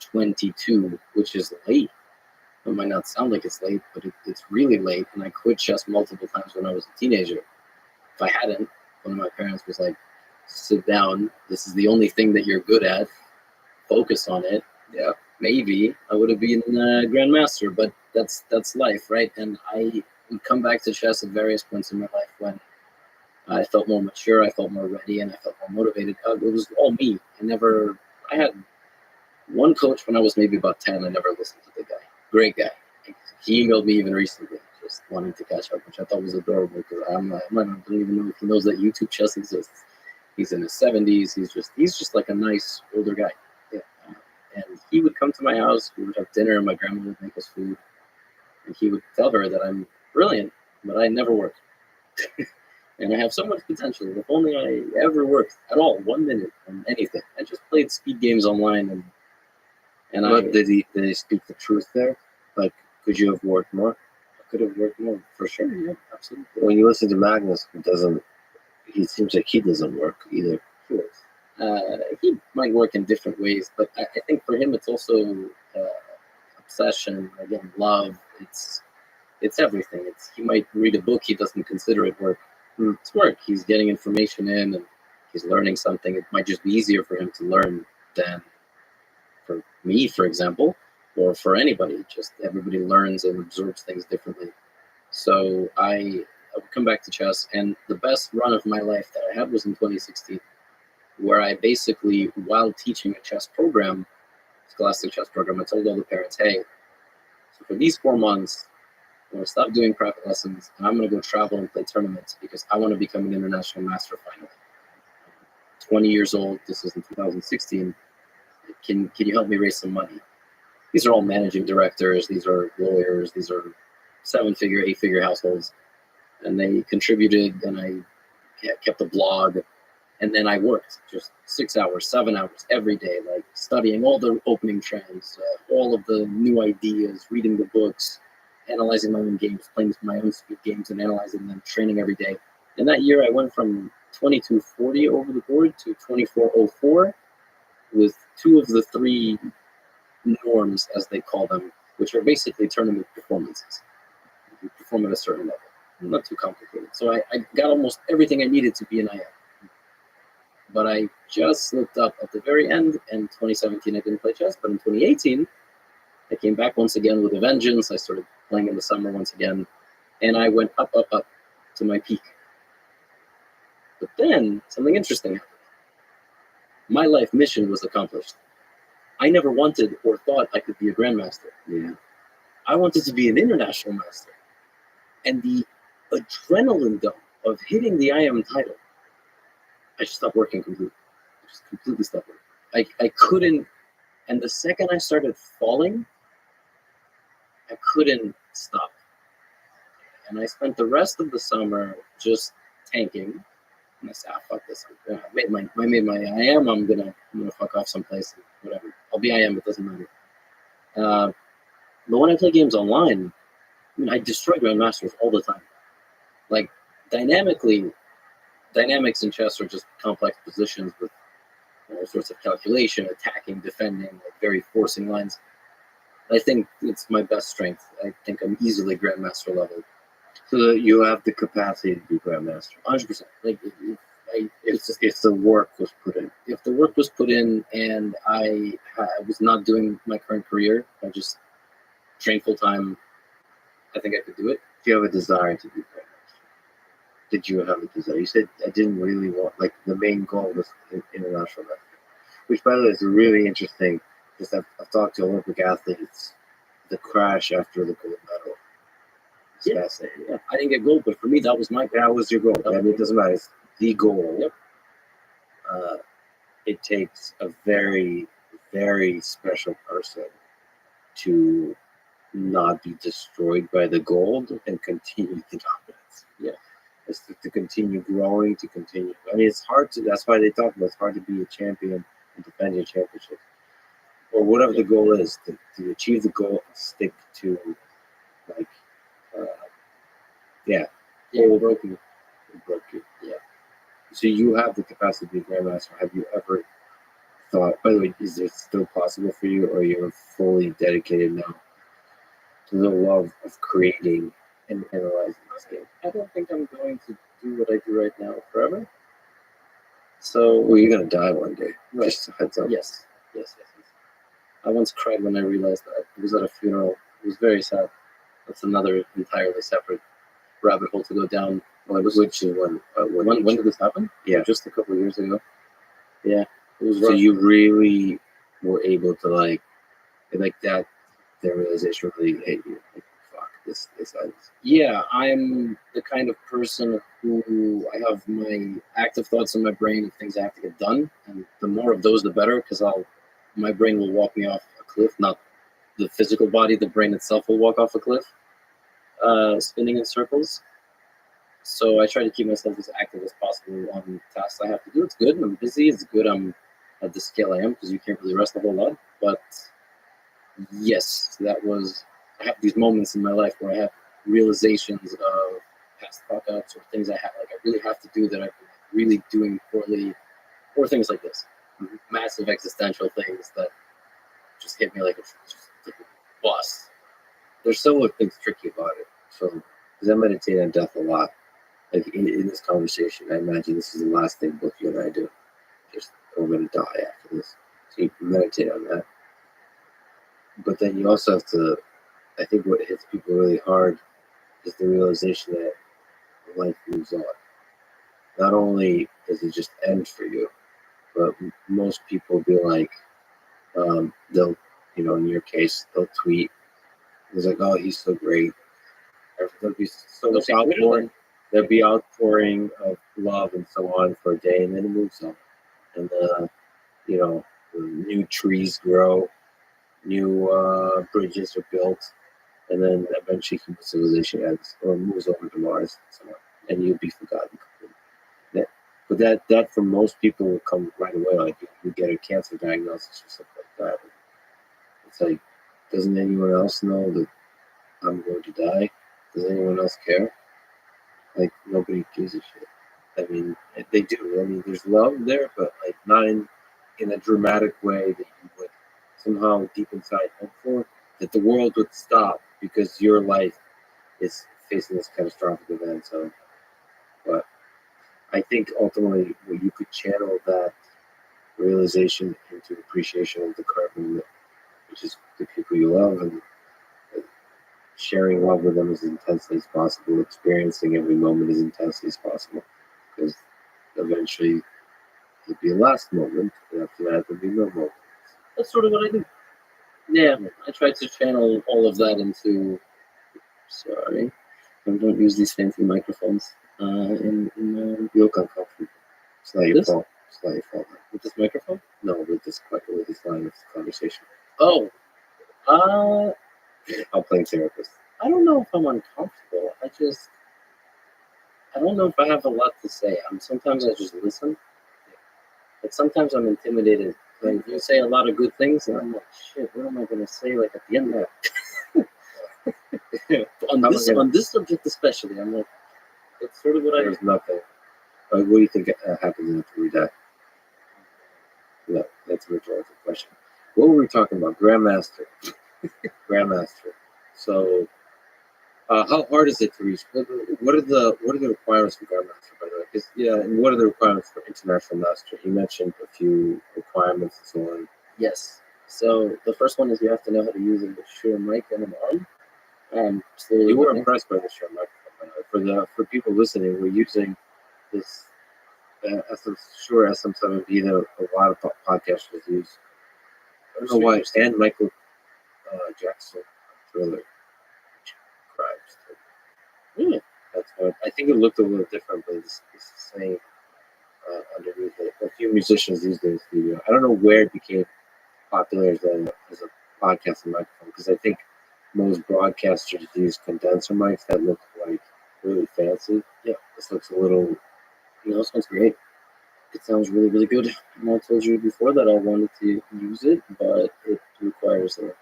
Speaker 6: 22, which is late. It might not sound like it's late, but it's really late. And I quit chess multiple times when I was a teenager. If I hadn't, one of my parents was like, sit down. This is the only thing that you're good at. Focus on it. Yeah, maybe I would have been a grandmaster, but that's life, right? And I would come back to chess at various points in my life when I felt more mature, I felt more ready, and I felt more motivated. It was all me. I had one coach when I was maybe about 10. I never listened to the guy. Great guy. He emailed me even recently, just wanting to catch up, which I thought was adorable because I don't even know if he knows that YouTube chess exists. He's in his 70s. He's just like a nice older guy.
Speaker 3: Yeah.
Speaker 6: And he would come to my house. We would have dinner, and my grandma would make us food. And he would tell her that I'm brilliant, but I never work. And I have so much potential. If only I ever worked at all, 1 minute on anything. I just played speed games online, and
Speaker 3: Did he speak the truth there? Like, could you have worked more?
Speaker 6: I could have worked more for sure. Yeah, absolutely.
Speaker 3: When you listen to Magnus, he seems like he doesn't work either.
Speaker 6: He works. He might work in different ways, but I think for him it's also obsession. Again, love. It's everything. He might read a book, he doesn't consider it work. It's work. He's getting information in, and he's learning something. It might just be easier for him to learn than for me, for example, or for anybody. Just everybody learns and absorbs things differently. So I would come back to chess, and the best run of my life that I had was in 2016, where I basically, while teaching a chess program, scholastic chess program, I told all the parents, hey, so for these 4 months, I'm going to stop doing private lessons, and I'm going to go travel and play tournaments because I want to become an international master finally. 20 years old, this is in 2016. Can you help me raise some money? These are all managing directors, these are lawyers, these are 7-figure, 8-figure households. And they contributed, and I kept a blog. And then I worked just 6 hours, 7 hours every day, like studying all the opening trends, all of the new ideas, reading the books, analyzing my own games, playing my own speed games and analyzing them, training every day. And that year I went from 2240 over the board to 2404 with 2 of the 3 norms, as they call them, which are basically tournament performances. You perform at a certain level. Not too complicated. So I got almost everything I needed to be an IM. But I just slipped up at the very end. In 2017, I didn't play chess. But in 2018, I came back once again with a vengeance. I started playing in the summer once again. And I went up, up, up to my peak. But then something interesting happened. My life mission was accomplished. I never wanted or thought I could be a grandmaster.
Speaker 3: Yeah.
Speaker 6: I wanted to be an international master. And the adrenaline dump of hitting the IM title, I just stopped working completely. I just completely stopped working. I couldn't, and the second I started falling, I couldn't stop. And I spent the rest of the summer just tanking. And I said, fuck this. I made my IM. I'm gonna fuck off someplace. Whatever. I'll be IM. It doesn't matter. But when I play games online, I destroy grandmasters all the time. Like dynamics in chess are just complex positions with all sorts of calculation, attacking, defending, like very forcing lines. I think it's my best strength. I think I'm easily grandmaster level.
Speaker 3: So that you have the capacity to be grandmaster.
Speaker 6: 100%. Like
Speaker 3: if the work was put in.
Speaker 6: If the work was put in, and I was not doing my current career, I just trained full time, I think I could do it.
Speaker 3: Do you have a desire to be grandmaster? Did you have a desire? You said I didn't really want, like the main goal was international level, which by the way is really interesting because I've talked to Olympic athletes, the crash after the gold medal. It's fascinating.
Speaker 6: Yeah. I didn't get gold, but for me that was my goal.
Speaker 3: That was your goal. I mean, it doesn't matter. It's the goal.
Speaker 6: Yep.
Speaker 3: It takes a very, very special person to not be destroyed by the gold and continue the dominance.
Speaker 6: Yeah.
Speaker 3: It's to continue growing, to continue. I mean, it's hard to, that's why they talk about it's hard to be a champion and defend your championship. Or whatever the goal is, to achieve the goal and stick to, like,
Speaker 6: Broke you.
Speaker 3: Yeah. So you have the capacity to be a grandmaster. Have you ever thought, by the way, is it still possible for you, or you're fully dedicated now to the love of creating and analyzing this game?
Speaker 6: I don't think I'm going to do what I do right now forever. So
Speaker 3: Well, you're gonna die one day.
Speaker 6: Right.
Speaker 3: Just a heads up.
Speaker 6: Yes. I once cried when I realized that. It was at a funeral. It was very sad. That's another entirely separate rabbit hole to go down.
Speaker 3: Which is
Speaker 6: When did this happen?
Speaker 3: Yeah.
Speaker 6: Just a couple of years ago. Yeah, it was
Speaker 3: So
Speaker 6: rough.
Speaker 3: you really were able to like that. That realization really hit you. Like, fuck this ends.
Speaker 6: Yeah, I'm the kind of person who I have my active thoughts in my brain of things I have to get done, and the more of those, the better, because my brain will walk me off a cliff, not the physical body. The brain itself will walk off a cliff, spinning in circles. So I try to keep myself as active as possible on tasks I have to do. It's good. I'm busy. It's good. I'm at the scale I am because you can't really rest a whole lot. But yes, I have these moments in my life where I have realizations of past fuck ups or things I really have to do that I've been really doing poorly, or things like this. Massive existential things that just hit me like a bus.
Speaker 3: There's several things tricky about it. So, because I meditate on death a lot. Like in this conversation, I imagine this is the last thing both you and I do. Just we're gonna die after this. So you can meditate on that. But then you also have to. I think what hits people really hard is the realization that life moves on. Not only does it just end for you, but most people be like, they'll, in your case, they'll tweet. It's like, oh, he's so great. There'll be so much outpouring. There'll be outpouring of love and so on for a day, and then it moves on. And new trees grow, new bridges are built, and then eventually human civilization ends or moves over to Mars and so on, and you'll be forgotten completely. But that for most people will come right away. Like you get a cancer diagnosis or something like that. It's like, doesn't anyone else know that I'm going to die? Does anyone else care? Like nobody gives a shit. I mean, they do. I mean, there's love there, but like not in a dramatic way that you would somehow deep inside hope for that the world would stop because your life is facing this catastrophic event. So, but I think ultimately you could channel that realization into appreciation of the current moment, which is the people you love and sharing love with them as intensely as possible, experiencing every moment as intensely as possible, because eventually it'll be a last moment, and after that there'll be no moment.
Speaker 6: That's sort of what I do. Yeah, I try to channel all of that into. Sorry, I don't use these fancy microphones.
Speaker 3: You look uncomfortable. It's not your fault. It's not your fault.
Speaker 6: With this microphone?
Speaker 3: No, with this line of conversation.
Speaker 6: Oh,
Speaker 3: I'm playing therapist.
Speaker 6: I don't know if I'm uncomfortable. I don't know if I have a lot to say. Sometimes I just listen. But sometimes I'm intimidated. Like you say a lot of good things, and I'm like, shit, what am I gonna say? Like at the end of that. on this subject especially, I'm like, it's sort of what
Speaker 3: There's nothing. What do you think happens after we die? No, that's a rhetorical question. What were we talking about? Grandmaster. Grandmaster. So, how hard is it to reach? What are the requirements for Grandmaster, by the way? And what are the requirements for International Master? You mentioned a few requirements and so on.
Speaker 6: Yes. So the first one is you have to know how to use a mature mic and an arm.
Speaker 3: You were impressed by the mature microphone. For people listening, we're using this SM7B that a lot of podcasters use. I don't know why. And Michael Jackson Thriller.
Speaker 6: Really?
Speaker 3: That's what I think. It looked a little different, but it's the same underneath it. A few musicians use this studio. I don't know where it became popular as a podcasting microphone, because I think most broadcasters use condenser mics that look like really fancy.
Speaker 6: Yeah,
Speaker 3: this looks a little.
Speaker 6: It sounds great. It sounds really, really good. And I told you before that I wanted to use it, but it requires an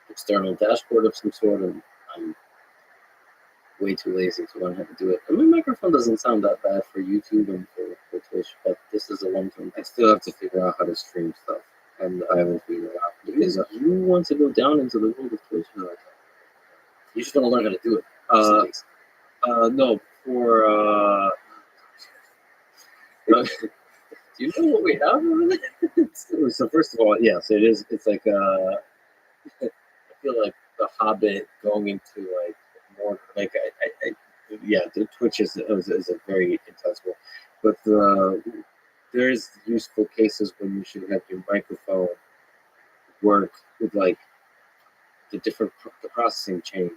Speaker 6: external dashboard of some sort, and I'm way too lazy to learn how to do it. And my microphone doesn't sound that bad for YouTube and for Twitch, but this is a long-term.
Speaker 3: I still have to figure out how to stream stuff, and I haven't figured it out.
Speaker 6: Because you want to go down into the world of Twitch? No, you just want to learn how to do it.
Speaker 3: No, for
Speaker 6: do you know what we have over there?
Speaker 3: So first of all, yes, it is. It's like I feel like The Hobbit going into like more like I the Twitch is a very intense one, but there is useful cases when you should have your microphone work with like the processing chain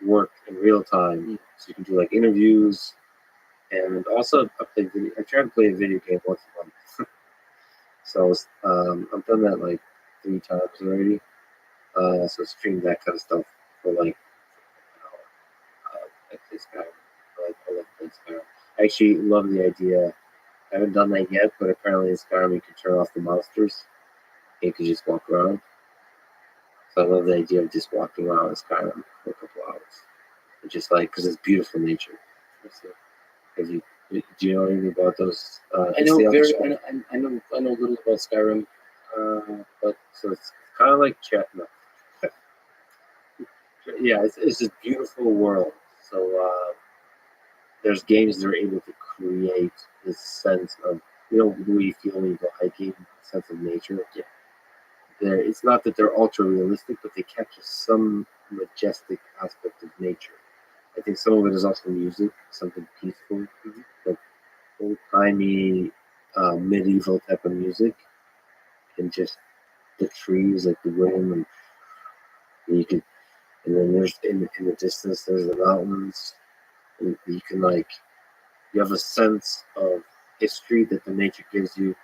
Speaker 3: work in real time, so you can do like interviews and also I try to play a video game once a month. So I've done that like 3 times already. So stream that kind of stuff for like an hour. I play Skyrim. I love playing Skyrim. I actually love the idea. I haven't done that yet, but apparently in Skyrim you can turn off the monsters and you can just walk around. So I love the idea of just walking around in Skyrim for a couple hours. It's just like, because it's beautiful nature. Have you, do you know anything about those?
Speaker 6: I know I know a little about Skyrim, but
Speaker 3: So it's kind of like chat. No. Yeah, it's this beautiful world. So there's games that are able to create this sense of, the way you feel when you go hiking, sense of nature.
Speaker 6: Yeah.
Speaker 3: It's not that they're ultra realistic, but they capture some majestic aspect of nature. I think some of it is also music, something peaceful, like old timey, medieval type of music, and just the trees, like the wind, and you can, and then there's in the distance there's the mountains, and you can you have a sense of history that the nature gives you.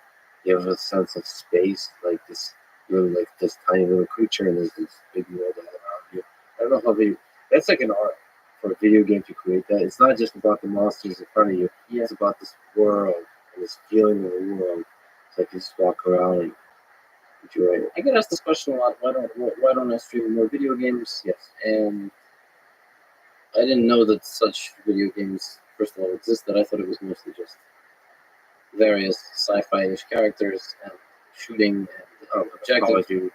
Speaker 3: You have a sense of space, like this really like this tiny little creature, and there's this big world all around you. I don't know how they. That's like an art for a video game to create that. It's not just about the monsters in front of you.
Speaker 6: Yeah.
Speaker 3: It's about this world and this feeling of the world. It's like you just walk around and enjoy it.
Speaker 6: I get asked this question a lot. Why don't I stream more video games?
Speaker 3: Yes.
Speaker 6: And I didn't know that such video games, first of all, existed. I thought it was mostly just various sci-fi-ish characters and shooting and objectives.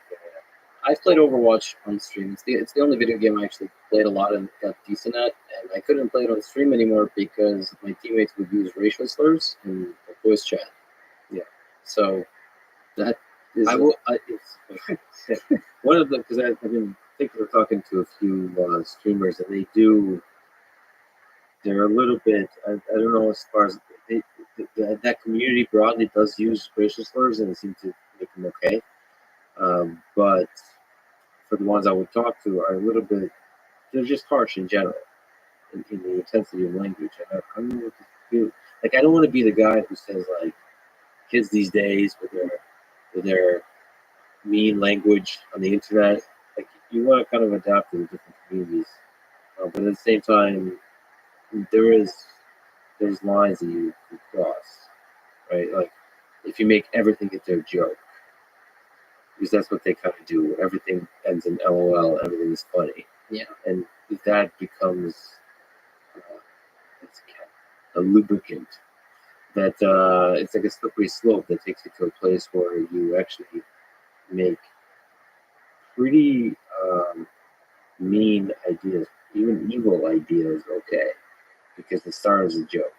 Speaker 6: I've played Overwatch on stream. It's the only video game I actually played a lot and got decent at, and I couldn't play it on stream anymore because my teammates would use racial slurs in the voice chat.
Speaker 3: Yeah.
Speaker 6: So that is
Speaker 3: it's one of them, because I've been thinking of talking to a few streamers, and they're a little bit, I don't know, as far as that community broadly does use racial slurs, and it seems to make them okay. But for the ones I would talk to are a little bit, they're just harsh in general in the intensity of language. I don't know what to do. Like, I don't want to be the guy who says like kids these days with their mean language on the internet. Like, you want to kind of adapt to the different communities, but at the same time, there's lines that you can cross, right? Like, if you make everything into a joke, because that's what they kind of do. Everything ends in LOL. Everything is funny.
Speaker 6: Yeah.
Speaker 3: And if that becomes a lubricant, that it's like a slippery slope that takes you to a place where you actually make pretty mean ideas, even evil ideas, okay, because the star is a joke.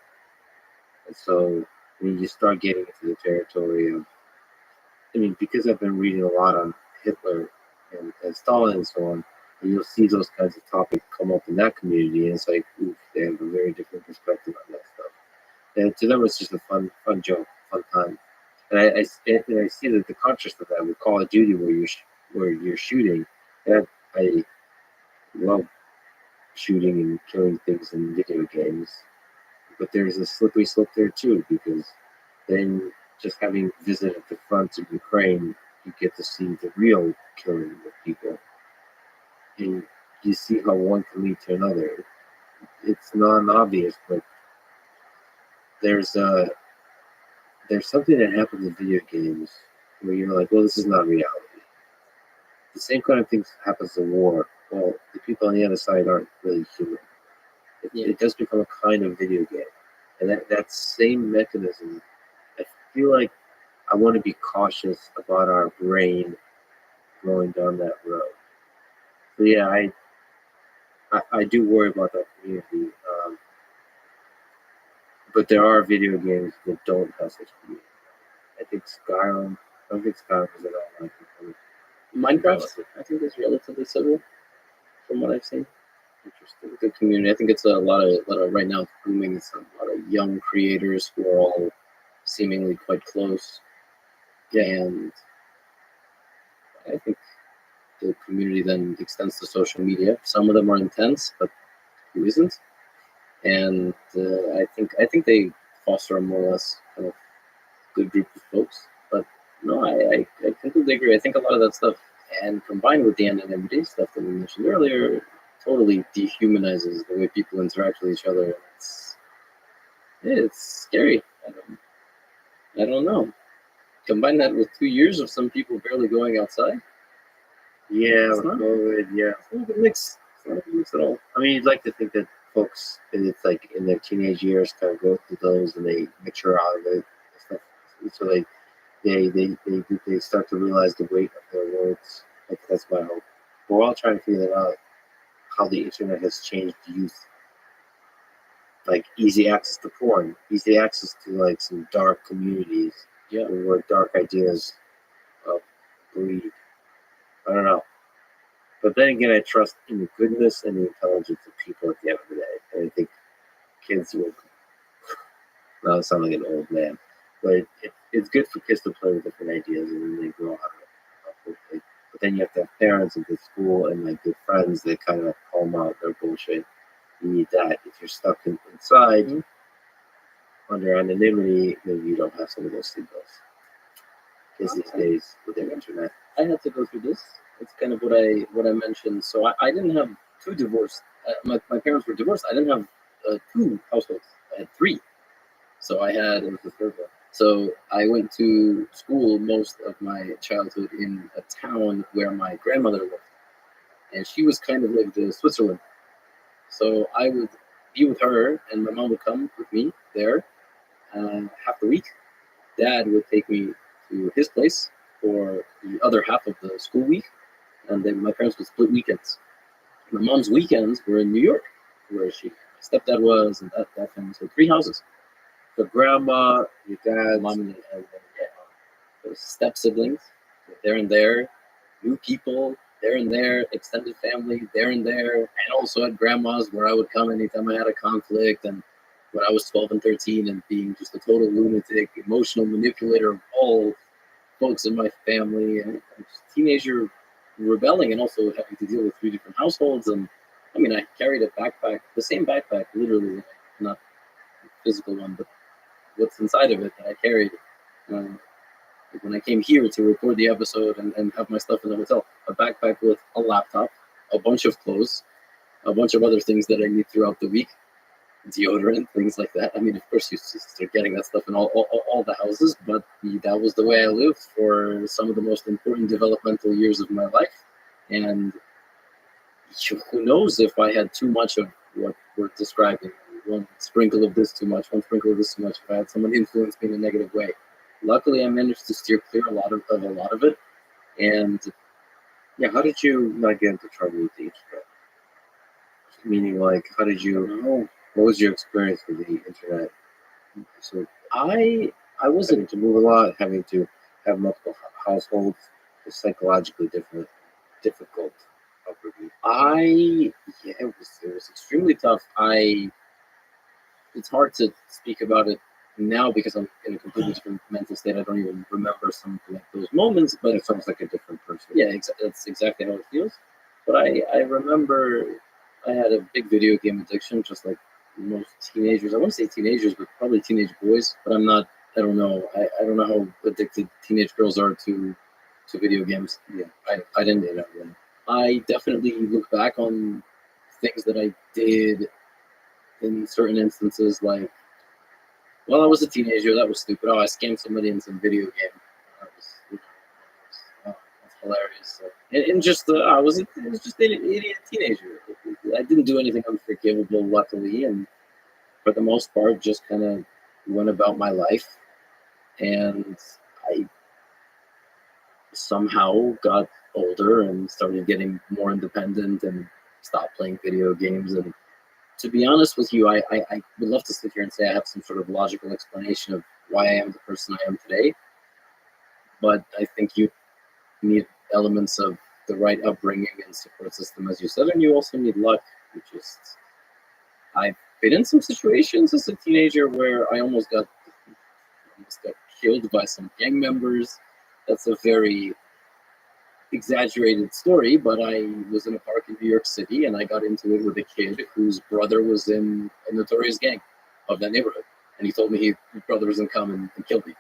Speaker 3: And so when you start getting into the territory of, because I've been reading a lot on Hitler and Stalin and so on, and you'll see those kinds of topics come up in that community, and it's like, oof, they have a very different perspective on that stuff. And to them, it's just a fun joke, fun time. And I see that the contrast of that with Call of Duty, where you're shooting, and I love shooting and killing things in video games, but there's a slippery slope there too, because then just having visited the front of Ukraine, you get to see the real killing of people, and you see how one can lead to another. It's non-obvious, but there's something that happens in video games where you're like, well, this is not reality. The same kind of thing happens in war. Well, the people on the other side aren't really human. It does become a kind of video game. And that same mechanism, I feel like I want to be cautious about our brain going down that road. So yeah, I do worry about that community. But there are video games that don't have such community. I think Skyrim, I don't think Skyrim is at all like it.
Speaker 6: Minecraft, I think, is relatively civil from what I've seen. Interesting. Good community. I think it's a lot of right now it's booming. It's a lot of young creators who are all seemingly quite close. And I think the community then extends to social media. Some of them are intense, but who isn't? And I think they foster a more or less kind of good group of folks. But no, I completely agree. I think a lot of that stuff, and combined with the anonymity stuff that we mentioned earlier, totally dehumanizes the way people interact with each other. It's scary. I don't know. Combine that with 2 years of some people barely going outside.
Speaker 3: Yeah,
Speaker 6: It's
Speaker 3: with
Speaker 6: not-
Speaker 3: COVID, yeah.
Speaker 6: It's not a good mix. It's not a good mix at all.
Speaker 3: I mean, you'd like to think that folks, it's like in their teenage years, kind of go through those and they mature out of it and stuff. So they start to realize the weight of their words. Like that's my hope. But we're all trying to figure out how the internet has changed youth. Like easy access to porn, easy access to like some dark communities,
Speaker 6: Yeah.
Speaker 3: where dark ideas breed. I don't know. But then again, I trust in the goodness and the intelligence of people at the end of the day. And I think kids will. Now I sound like an old man, but it's good for kids to play with different ideas and then they grow out of it. But then you have to have parents and good school and like good friends that kind of call them out their bullshit. You need that. If you're stuck inside under anonymity, maybe you don't have some of those signals. Because these days with their internet.
Speaker 6: I had to go through this. It's kind of what I mentioned. So I didn't have two divorced. My parents were divorced. I didn't have two households. I had three. So I had the third one. So I went to school most of my childhood in a town where my grandmother lived, and she was kind of like the Switzerland. So I would be with her, and my mom would come with me there half the week. Dad would take me to his place for the other half of the school week, and then my parents would split weekends. My mom's weekends were in New York, where my stepdad was, and that family. So 3 houses.
Speaker 3: The grandma, your dad,
Speaker 6: Mom and those step siblings, there and there, new people, there and there, extended family, there and there, and also at grandma's where I would come anytime I had a conflict, and when I was 12 and 13 and being just a total lunatic, emotional manipulator of all folks in my family, and just teenager rebelling and also having to deal with 3 different households. And I mean, I carried a backpack, the same backpack, literally, not a physical one, but what's inside of it that I carried. When I came here to record the episode and have my stuff in the hotel, a backpack with a laptop, a bunch of clothes, a bunch of other things that I need throughout the week, deodorant, things like that. I mean, of course, you start getting that stuff in all the houses, but that was the way I lived for some of the most important developmental years of my life. And who knows if I had too much of what we're describing, one sprinkle of this too much, one sprinkle of this too much, if I had someone influence me in a negative way. Luckily, I managed to steer clear a lot of it. And
Speaker 3: yeah, how did you not get into trouble with the internet? Meaning, like, how did you? What was your experience with the internet? So
Speaker 6: I
Speaker 3: having
Speaker 6: wasn't.
Speaker 3: to move a lot, having to have multiple households, is psychologically difficult upbringing.
Speaker 6: Yeah, it was extremely tough. It's hard to speak about it now because I'm in a completely different mental state. I don't even remember some of like those moments, but
Speaker 3: It sounds like a different person.
Speaker 6: yeah, that's exactly how it feels. But I remember I had a big video game addiction, just like most teenagers. I want to say teenagers, but probably teenage boys. But I'm not. I don't know. I don't know how addicted teenage girls are to video games.
Speaker 3: Yeah.
Speaker 6: I didn't do that. Really. I definitely look back on things that I did in certain instances, like, well, I was a teenager. That was stupid. Oh, I scammed somebody in some video game. That was, that's hilarious. So, and just, it was just an idiot teenager. I didn't do anything unforgivable, luckily, and for the most part, just kind of went about my life. And I somehow got older and started getting more independent and stopped playing video games. And to be honest with you, I would love to sit here and say I have some sort of logical explanation of why I am the person I am today. But I think you need elements of the right upbringing and support system, as you said, and you also need luck. I've been in some situations as a teenager where I almost got killed by some gang members. That's a very exaggerated story, but I was in a park in New York City and I got into it with a kid whose brother was in a notorious gang of that neighborhood. And he told me his brother was going to come and kill me,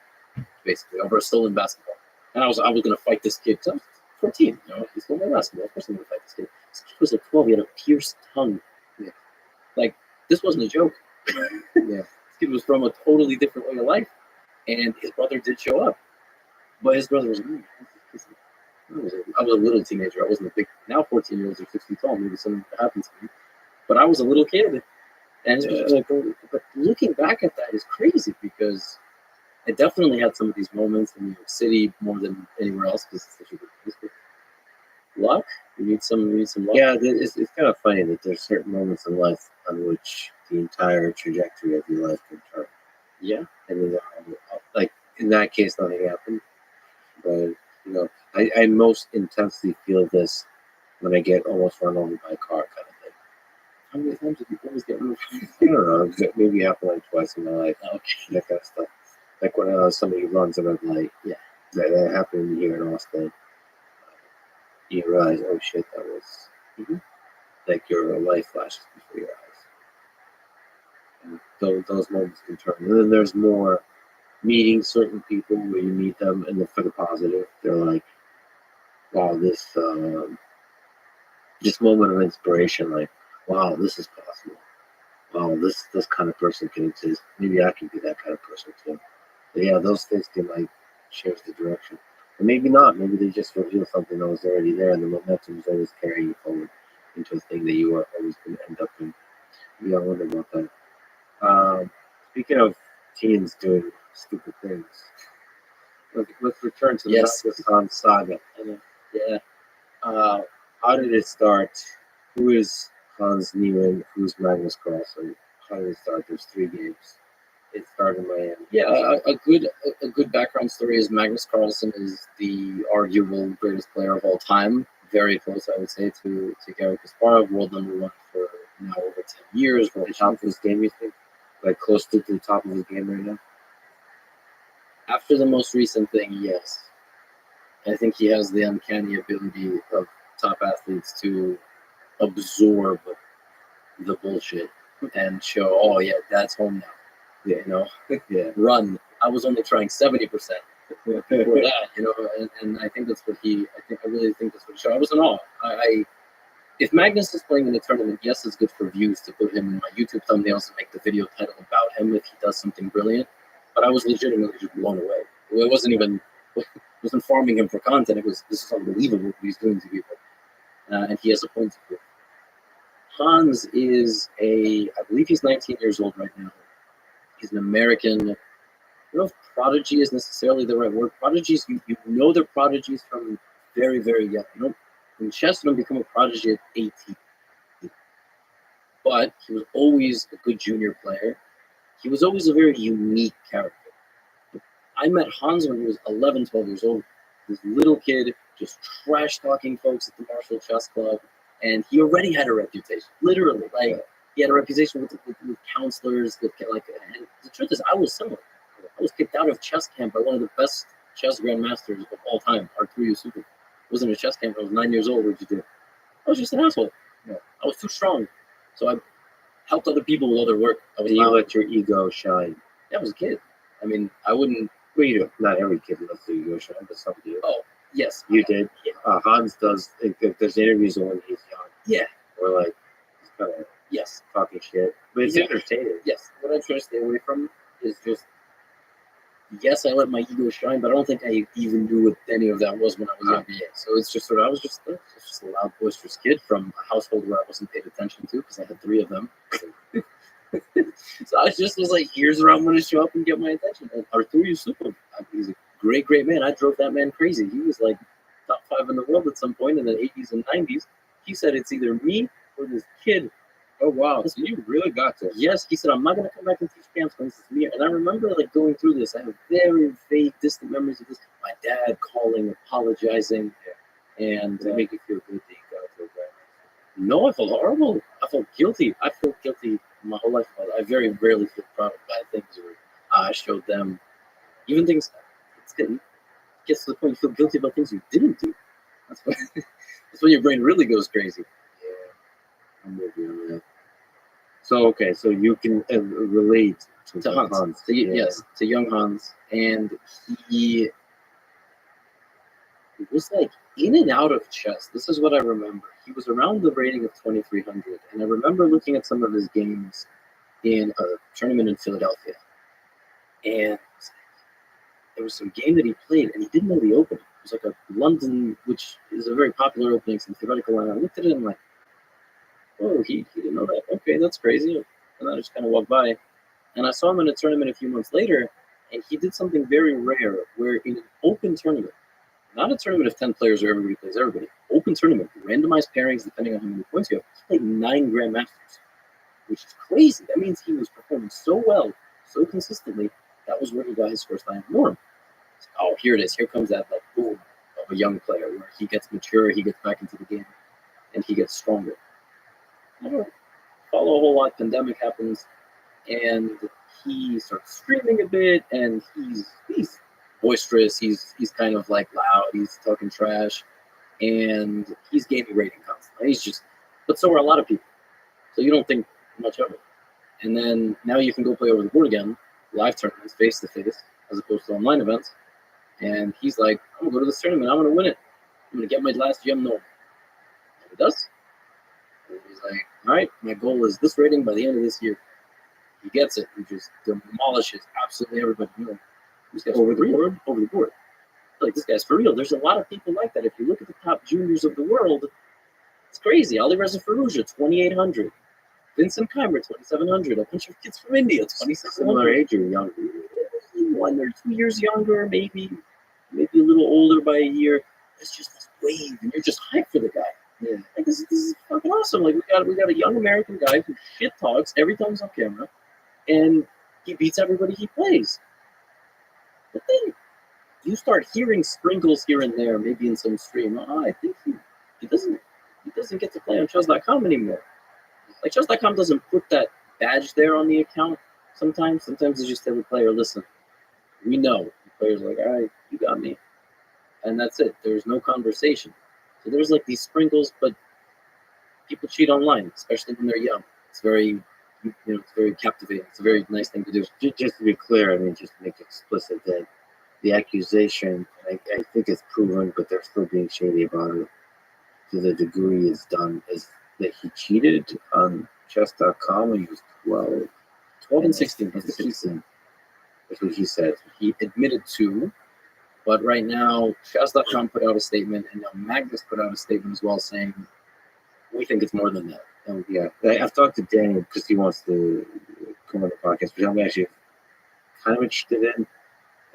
Speaker 6: basically, over a stolen basketball. And I was going to fight this kid. So I was 14, he stole my basketball. Of course I'm going to fight this kid. This kid was like 12. He had a pierced tongue. Yeah. Like, this wasn't a joke. This kid was from a totally different way of life. And his brother did show up. But his brother was I was a little teenager. I wasn't a big. Now 14-year-olds are 6 feet tall. Maybe something happened to me. But I was a little kid. And but looking back at that is crazy because I definitely had some of these moments in New York City more than anywhere else because it's such a good place. Luck? You need some luck.
Speaker 3: Yeah, it's kind of funny that there's certain moments in life on which the entire trajectory of your life can turn.
Speaker 6: Yeah.
Speaker 3: And like in that case, nothing happened. But I most intensely feel this when I get almost run over by a car, kind of thing.
Speaker 6: How many times did you always get moved?
Speaker 3: I don't know. Maybe it happened like twice in my life.
Speaker 6: Okay.
Speaker 3: That kind of stuff. Like when somebody runs a red light. Yeah. That happened here in Austin. You realize, oh shit, that was like your life flashes before your eyes. And those moments can turn. And then there's more meeting certain people where you meet them and for the positive. They're like, wow, this moment of inspiration, like, wow, this is possible. Wow, this kind of person can exist. Maybe I can be that kind of person too. But yeah, those things can like change the direction. And maybe not. Maybe they just reveal something that was already there, and the momentum is always carrying you forward into a thing that you are always going to end up in. Yeah, I wonder about that. Speaking of teens doing stupid things, let's return to the Magnus Hans saga.
Speaker 6: Yeah.
Speaker 3: How did it start? Who is Hans Niemann? Who's Magnus Carlsen? How did it start? There's 3 games. It started in Miami.
Speaker 6: Yeah, a good background story is Magnus Carlsen is the arguable greatest player of all time. Very close, I would say, to Garry Kasparov, world #1 for now over 10 years.
Speaker 3: The top of his game, you think? Like close to the top of his game right now?
Speaker 6: After the most recent thing, yes. I think he has the uncanny ability of top athletes to absorb the bullshit and show, oh yeah, that's home now. Yeah, run. I was only trying 70% before that, and I think that's what I really think that's what he showed. I was in awe. If Magnus is playing in the tournament, yes, it's good for views to put him in my YouTube thumbnails and make the video title about him if he does something brilliant. But I was legitimately just blown away. It wasn't farming him for content. This is unbelievable what he's doing to people. And he has a point to prove. Hans is I believe he's 19 years old right now. He's an American. I don't know if prodigy is necessarily the right word. Prodigies, you know they're prodigies from very, very young. In chess, you don't become a prodigy at 18. But he was always a good junior player. He was always a very unique character. I met Hans when he was 11, 12 years old. This little kid just trash-talking folks at the Marshall Chess Club. And he already had a reputation, literally. He had a reputation with counselors. And the truth is, I was someone. I was kicked out of chess camp by one of the best chess grandmasters of all time, Arturo Yusufu. I was in a chess camp. I was 9 years old. What did you do? I was just an asshole. Yeah. I was too strong. So I helped other people with other work.
Speaker 3: You let your ego shine.
Speaker 6: Yeah, I was a kid. I mean, I wouldn't.
Speaker 3: Well, not every kid lets their ego shine, but some do.
Speaker 6: Oh, yes.
Speaker 3: You did? Yeah. Hans does. If there's interviews when he's young.
Speaker 6: Yeah.
Speaker 3: Or he's kind of talking shit. But it's entertaining.
Speaker 6: Yes. What I try to stay away from is just, yes, I let my ego shine, but I don't think I even knew what any of that was when I was younger. So it's just I was just a loud, boisterous kid from a household where I wasn't paid attention to because I had 3 of them. So I just was like, here's where I'm going to show up and get my attention. And Arturo Yusufu, he's a great, great man. I drove that man crazy. He was like top 5 in the world at some point in the 80s and 90s. He said it's either me or this kid.
Speaker 3: Oh, wow. So you really got to.
Speaker 6: Yes, he said, I'm not going to come back and teach camps when this is me. And I remember going through this. I have very vague, distant memories of this. My dad calling, apologizing. And
Speaker 3: they make you feel good that you got to that.
Speaker 6: No, I felt horrible. I felt guilty. I felt guilty my whole life. I very rarely feel proud of bad things, or I showed them even things. It gets to the point you feel guilty about things you didn't do. That's when, that's when your brain really goes crazy.
Speaker 3: Yeah, I'm with you on that. So okay, so you can relate
Speaker 6: To Hans. Yes, to young Hans, and he was like in and out of chess. This is what I remember. He was around the rating of 2300, and I remember looking at some of his games in a tournament in Philadelphia, and there was some game that he played, and he didn't know the opening. It was like a London, which is a very popular opening, some theoretical, and I looked at it and I'm like, oh, he didn't know that. Okay, that's crazy. And I just kind of walked by, and I saw him in a tournament a few months later, and he did something very rare, where in an open tournament, not a tournament of 10 players where everybody plays everybody, open tournament, randomized pairings depending on how many points you have, he played 9 Grandmasters, which is crazy. That means he was performing so well, so consistently, that was where he got his first Iron Norm. Oh, here it is. Here comes that like boom of a young player where he gets mature, he gets back into the game, and he gets stronger. I don't follow a whole lot. Pandemic happens, and he starts streaming a bit, and he's boisterous. He's kind of like loud. He's talking trash, and he's gaining rating constantly. He's just, but so are a lot of people. So you don't think much of it. And then now you can go play over the board again, live tournaments, face to face, as opposed to online events. And he's like, I'm gonna go to this tournament. I'm gonna win it. I'm gonna get my last gem norm. And he does. And he's like, all right, my goal is this rating by the end of this year. He gets it. He just demolishes absolutely everybody. You know, this guy's over the board. Over the board. Like, this guy's for real. There's a lot of people like that. If you look at the top juniors of the world, it's crazy. Ali Reza Farouja, 2,800. Vincent Keimer, 2,700. A bunch of kids from India, 2,600.
Speaker 3: Similar age or younger?
Speaker 6: 1 or 2 years younger, maybe a little older by a year. It's just this wave, and you're just hyped for the guy.
Speaker 3: Yeah.
Speaker 6: Like, this is fucking awesome. Like, we got a young American guy who shit talks every time he's on camera, and he beats everybody he plays. But then you start hearing sprinkles here and there, maybe in some stream. I think he doesn't get to play on chess.com anymore. Like, chess.com doesn't put that badge there on the account sometimes. Sometimes they just tell the player, listen, we know. The player's like, all right, you got me. And that's it. There's no conversation. So there's like these sprinkles, but people cheat online, especially when they're young. It's very, it's very captivating. It's a very nice thing to do.
Speaker 3: Just to be clear, I mean, just to make it explicit that the accusation, I think it's proven, but they're still being shady about it. To the degree it's done, is that he cheated on chess.com when he was
Speaker 6: 12 and 16.
Speaker 3: and 16. That's what he said.
Speaker 6: He admitted to, but right now, chess.com put out a statement, and now Magnus put out a statement as well saying, we think it's more than that.
Speaker 3: Yeah, I've talked to Daniel because he wants to come on the podcast, but I'm actually kind of interested in.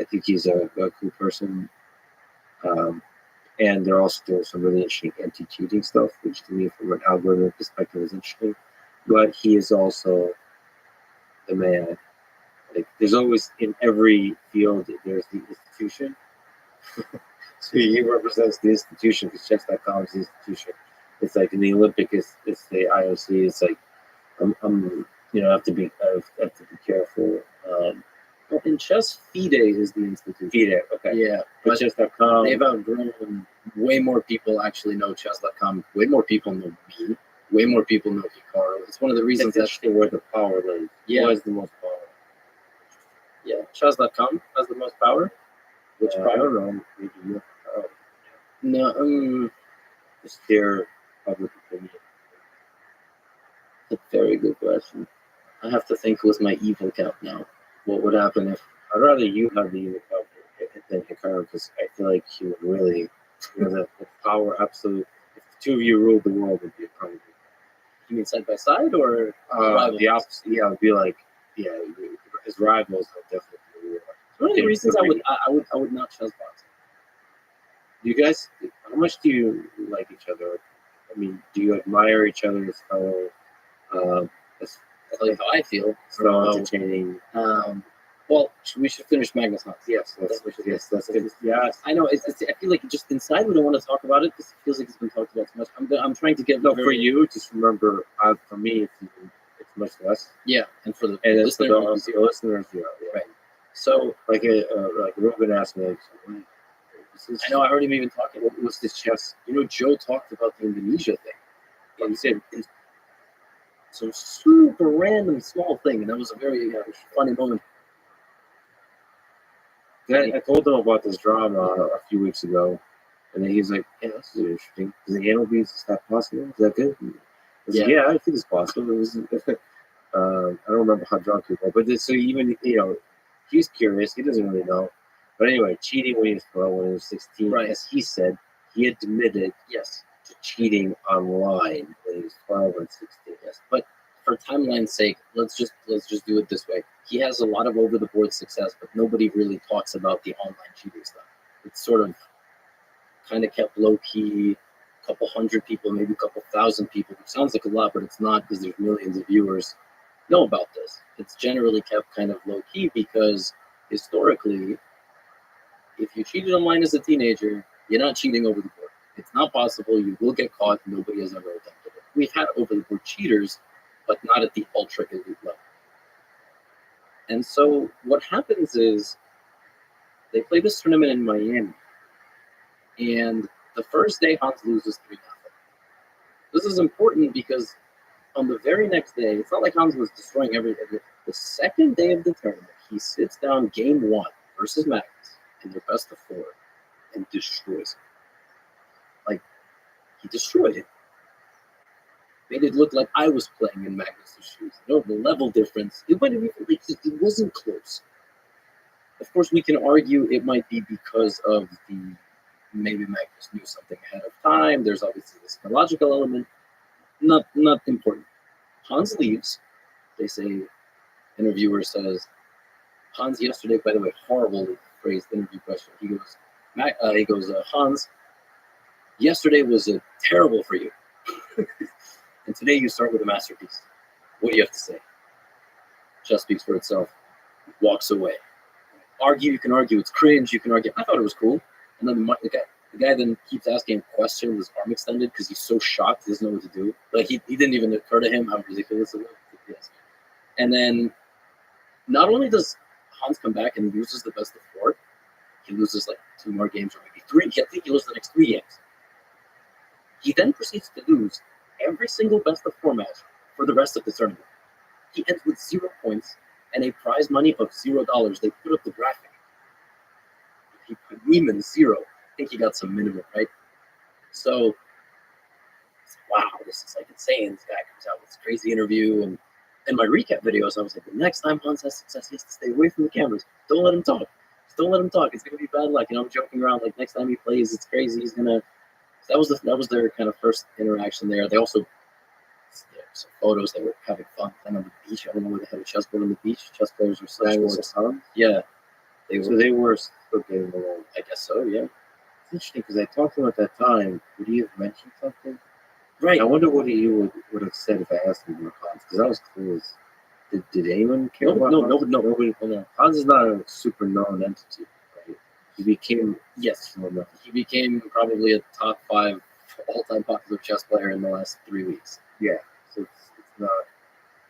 Speaker 3: I think he's a cool person. And they're also doing some really interesting anti-cheating stuff, which to me, from an algorithm perspective, is interesting. But he is also the man. Like, there's always, in every field, there's the institution. So he represents the institution, because chess.com is the institution. It's like in the Olympic, it's the IOC. It's like, I have to be careful.
Speaker 6: Well, in chess, FIDE is the institution.
Speaker 3: FIDE, okay.
Speaker 6: Yeah,
Speaker 3: but chess.com,
Speaker 6: they've outgrown. Way more people actually know chess.com. Way more people know me. Way more people know Hikaru. It's one of the reasons
Speaker 3: that's where the power lies.
Speaker 6: Yeah.
Speaker 3: Who has the most power?
Speaker 6: Yeah, chess.com has the most power. Which power?
Speaker 3: I don't know. Maybe you.
Speaker 6: No,
Speaker 3: It's their public opinion.
Speaker 6: A very good question. I have to think with my evil count now. What would happen if
Speaker 3: I'd rather you have the evil count than Hikaru, because I feel like he would really, the power absolute. If the two of you ruled the world, would be a problem.
Speaker 6: You mean side by side or
Speaker 3: the opposite? Yeah, it would be like, his rivals would definitely be real.
Speaker 6: One of the reasons I would not chess box.
Speaker 3: You guys, how much do you like each other? I mean, do you admire each other as fellow?
Speaker 6: That's like how I feel.
Speaker 3: So entertaining.
Speaker 6: Well, we should finish Magnus Hans.
Speaker 3: Yes, that's good. Yeah,
Speaker 6: I know. I feel like just inside we don't want to talk about it because it feels like it's been talked about too much. I'm trying to get
Speaker 3: no, for you, just remember, for me, it's much less.
Speaker 6: Yeah, and for the
Speaker 3: And
Speaker 6: listener,
Speaker 3: for the listeners, yeah.
Speaker 6: Right. So,
Speaker 3: like Ruben asked me, like,
Speaker 6: I know I heard him even talking.
Speaker 3: What's this chess?
Speaker 6: Joe talked about the Indonesia thing. And he said it's some super random small thing, and that was a very funny moment.
Speaker 3: I told him about this drama a few weeks ago, and then he's like, "Yeah, this is interesting. Is the anal beads, is that possible? Is that good?" I was like, yeah, I think it's possible. It was, I don't remember how drunk he was, but so even he's curious. He doesn't really know. But anyway, cheating when he was 12, when he was 16,
Speaker 6: Right.
Speaker 3: as he said, he admitted to cheating online when he was 12 and 16.
Speaker 6: Yes, but for timeline's sake, let's just do it this way. He has a lot of over-the-board success, but nobody really talks about the online cheating stuff. It's sort of kind of kept low-key. A couple hundred people, maybe a couple thousand people, which sounds like a lot, but it's not because there's millions of viewers know about this. It's generally kept kind of low-key because historically, if you cheated online as a teenager, you're not cheating over the board. It's not possible. You will get caught. Nobody has ever attempted it. We've had over-the-board cheaters, but not at the ultra-elite level. And so what happens is they play this tournament in Miami, and the first day Hans loses 3-0. This is important because on the very next day, it's not like Hans was destroying everything. The second day of the tournament, he sits down game 1 versus Magnus in their best of 4 and destroys him. Like, he destroyed him. Made it look like I was playing in Magnus' shoes. The level difference, it wasn't close. Of course, we can argue it might be because of maybe Magnus knew something ahead of time. There's obviously the psychological element. Not important. Hans leaves. They say, interviewer says, Hans yesterday, by the way, horrible phrased interview question. He goes, Hans, yesterday was terrible for you. And today you start with a masterpiece. What do you have to say? Chess speaks for itself. Walks away. You can argue it's cringe, you can argue, I thought it was cool. And then the guy then keeps asking a question with his arm extended because he's so shocked he doesn't know what to do. Like, he didn't even occur to him how ridiculous it was. Yes. And then not only does Hans come back and loses the best of 4, he loses like 2 more games or maybe 3. I think he loses the next 3 games. He then proceeds to lose every single best of 4 match for the rest of the tournament. He ends with 0 points and a prize money of $0. They put up the graphic. He put Neiman 0. I think he got some minimum, right? So, wow, this is like insane. This guy comes out with this crazy interview. And in my recap videos, I was like, the next time Hans has success, he has to stay away from the cameras. Don't let him talk. Just don't let him talk. It's going to be bad luck. I'm joking around. Like, next time he plays, it's crazy. He's going to... That was their kind of first interaction there. They also... some photos, they were having fun playing on the beach. I don't know where they had a chessboard on the beach. Chess players were such fun. Yeah. They were still getting along. I guess so, yeah.
Speaker 3: It's interesting because I talked to him at that time. Would he have mentioned something?
Speaker 6: Right.
Speaker 3: I wonder what he would have said if I asked him about Hans, because I was clueless. Did anyone care about Hans? Nobody. Hans is not a super known entity. Right? He became
Speaker 6: He became probably a top 5 all-time popular chess player in the last 3 weeks.
Speaker 3: Yeah. So it's not.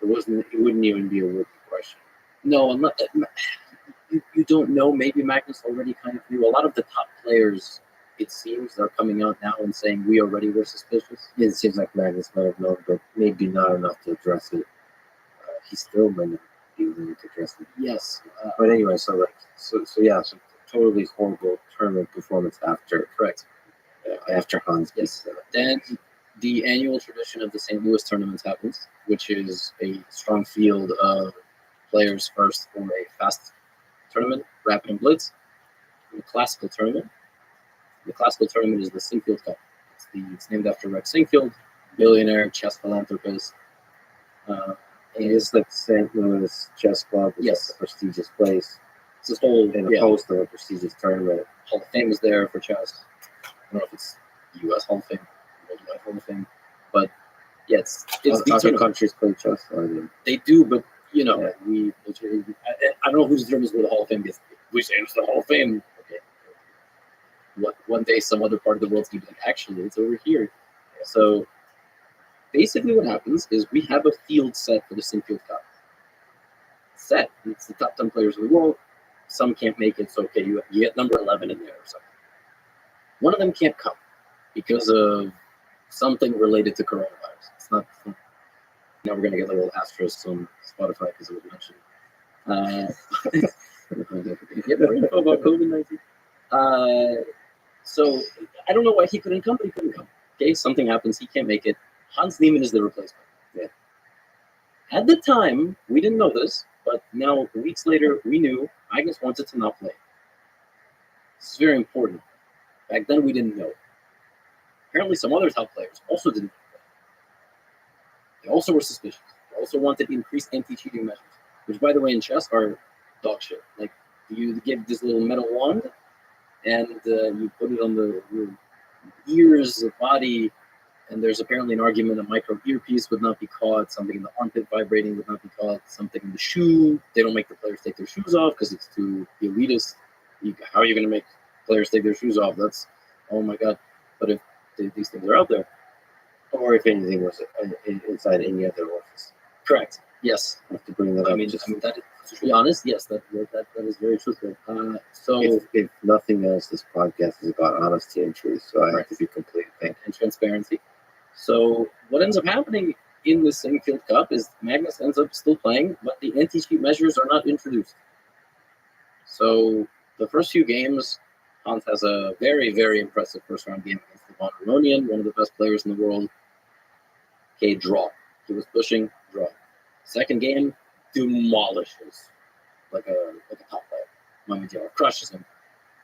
Speaker 3: It wouldn't even be a rookie question.
Speaker 6: No, I'm not. You don't know. Maybe Magnus already kind of knew. A lot of the top players, it seems, are coming out now and saying we already were suspicious.
Speaker 3: Yeah, it seems like Magnus might have known, but maybe not enough to address it. He still might not be willing to address it.
Speaker 6: Yes.
Speaker 3: But anyway, so totally horrible tournament performance after.
Speaker 6: Correct.
Speaker 3: After Hans.
Speaker 6: Yes. Then the annual tradition of the St. Louis tournament happens, which is a strong field of players first for a fast tournament, rapid and blitz, and a classical tournament. The classical tournament is the Sinfield Cup. It's named after Rex Sinfield, billionaire chess philanthropist.
Speaker 3: It's like St. Louis Chess Club. It's a prestigious place.
Speaker 6: It's this whole
Speaker 3: host of a prestigious tournament.
Speaker 6: Hall of Fame is there for chess. I don't know if it's U.S. Hall of Fame, Worldwide Hall of Fame, but yeah, it's
Speaker 3: other countries play chess.
Speaker 6: They do, but you know, I don't know who determines where the Hall of Fame gets. We say it's the Hall of Fame. Okay. One day, some other part of the world's gonna be like, actually, it's over here. So basically, what happens is we have a field set for the Sinfield Cup. Set. It's the top 10 players in the world. Some can't make it, so okay, you get number 11 in there or something. One of them can't come because of something related to coronavirus. It's not. Now we're gonna get a little asterisk on Spotify because it was mentioned. Get more info about COVID-19. So I don't know why he couldn't come, but he couldn't come. Okay, something happens, he can't make it. Hans Niemann is the replacement. Yeah. At the time, we didn't know this, but now weeks later, we knew Magnus wanted to not play. This is very important. Back then, we didn't know. Apparently, some other top players also didn't play. They also were suspicious. They also wanted increased anti-cheating measures, which, by the way, in chess are dog shit. Like, you give this little metal wand, and you put it on your ears, the body, and there's apparently an argument a micro earpiece would not be caught, something in the armpit vibrating would not be caught, something in the shoe. They don't make the players take their shoes off because it's too elitist. How are you going to make players take their shoes off? That's, oh my God. But if these things are out there.
Speaker 3: Or if anything was inside any other office.
Speaker 6: Correct. Yes.
Speaker 3: I have to bring that up.
Speaker 6: I mean, that, to be honest, yes, that is very truthful. So
Speaker 3: if nothing else, this podcast is about honesty and truth. So I have to be completely
Speaker 6: and transparency. So what ends up happening in the Sinfield Cup is Magnus ends up still playing, but the anti-cheat measures are not introduced. So the first few games, Hans has a very, very impressive first-round game against the Von Aronian, one of the best players in the world. Okay, draw. He was pushing, draw. Second game, demolishes like a top player. Mamadou crushes him.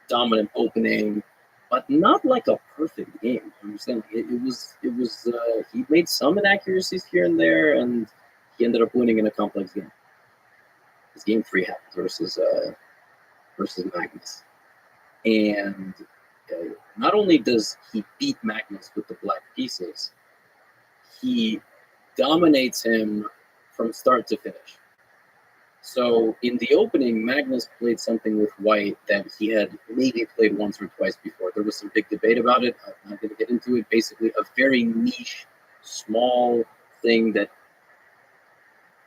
Speaker 6: Dominant opening, but not like a perfect game. You understand? It was. He made some inaccuracies here and there, and he ended up winning in a complex game. His game 3 happened versus Magnus, and not only does he beat Magnus with the black pieces, he dominates him from start to finish. So in the opening, Magnus played something with white that he had maybe played once or twice before. There was some big debate about it. I'm not going to get into it. Basically, a very niche, small thing that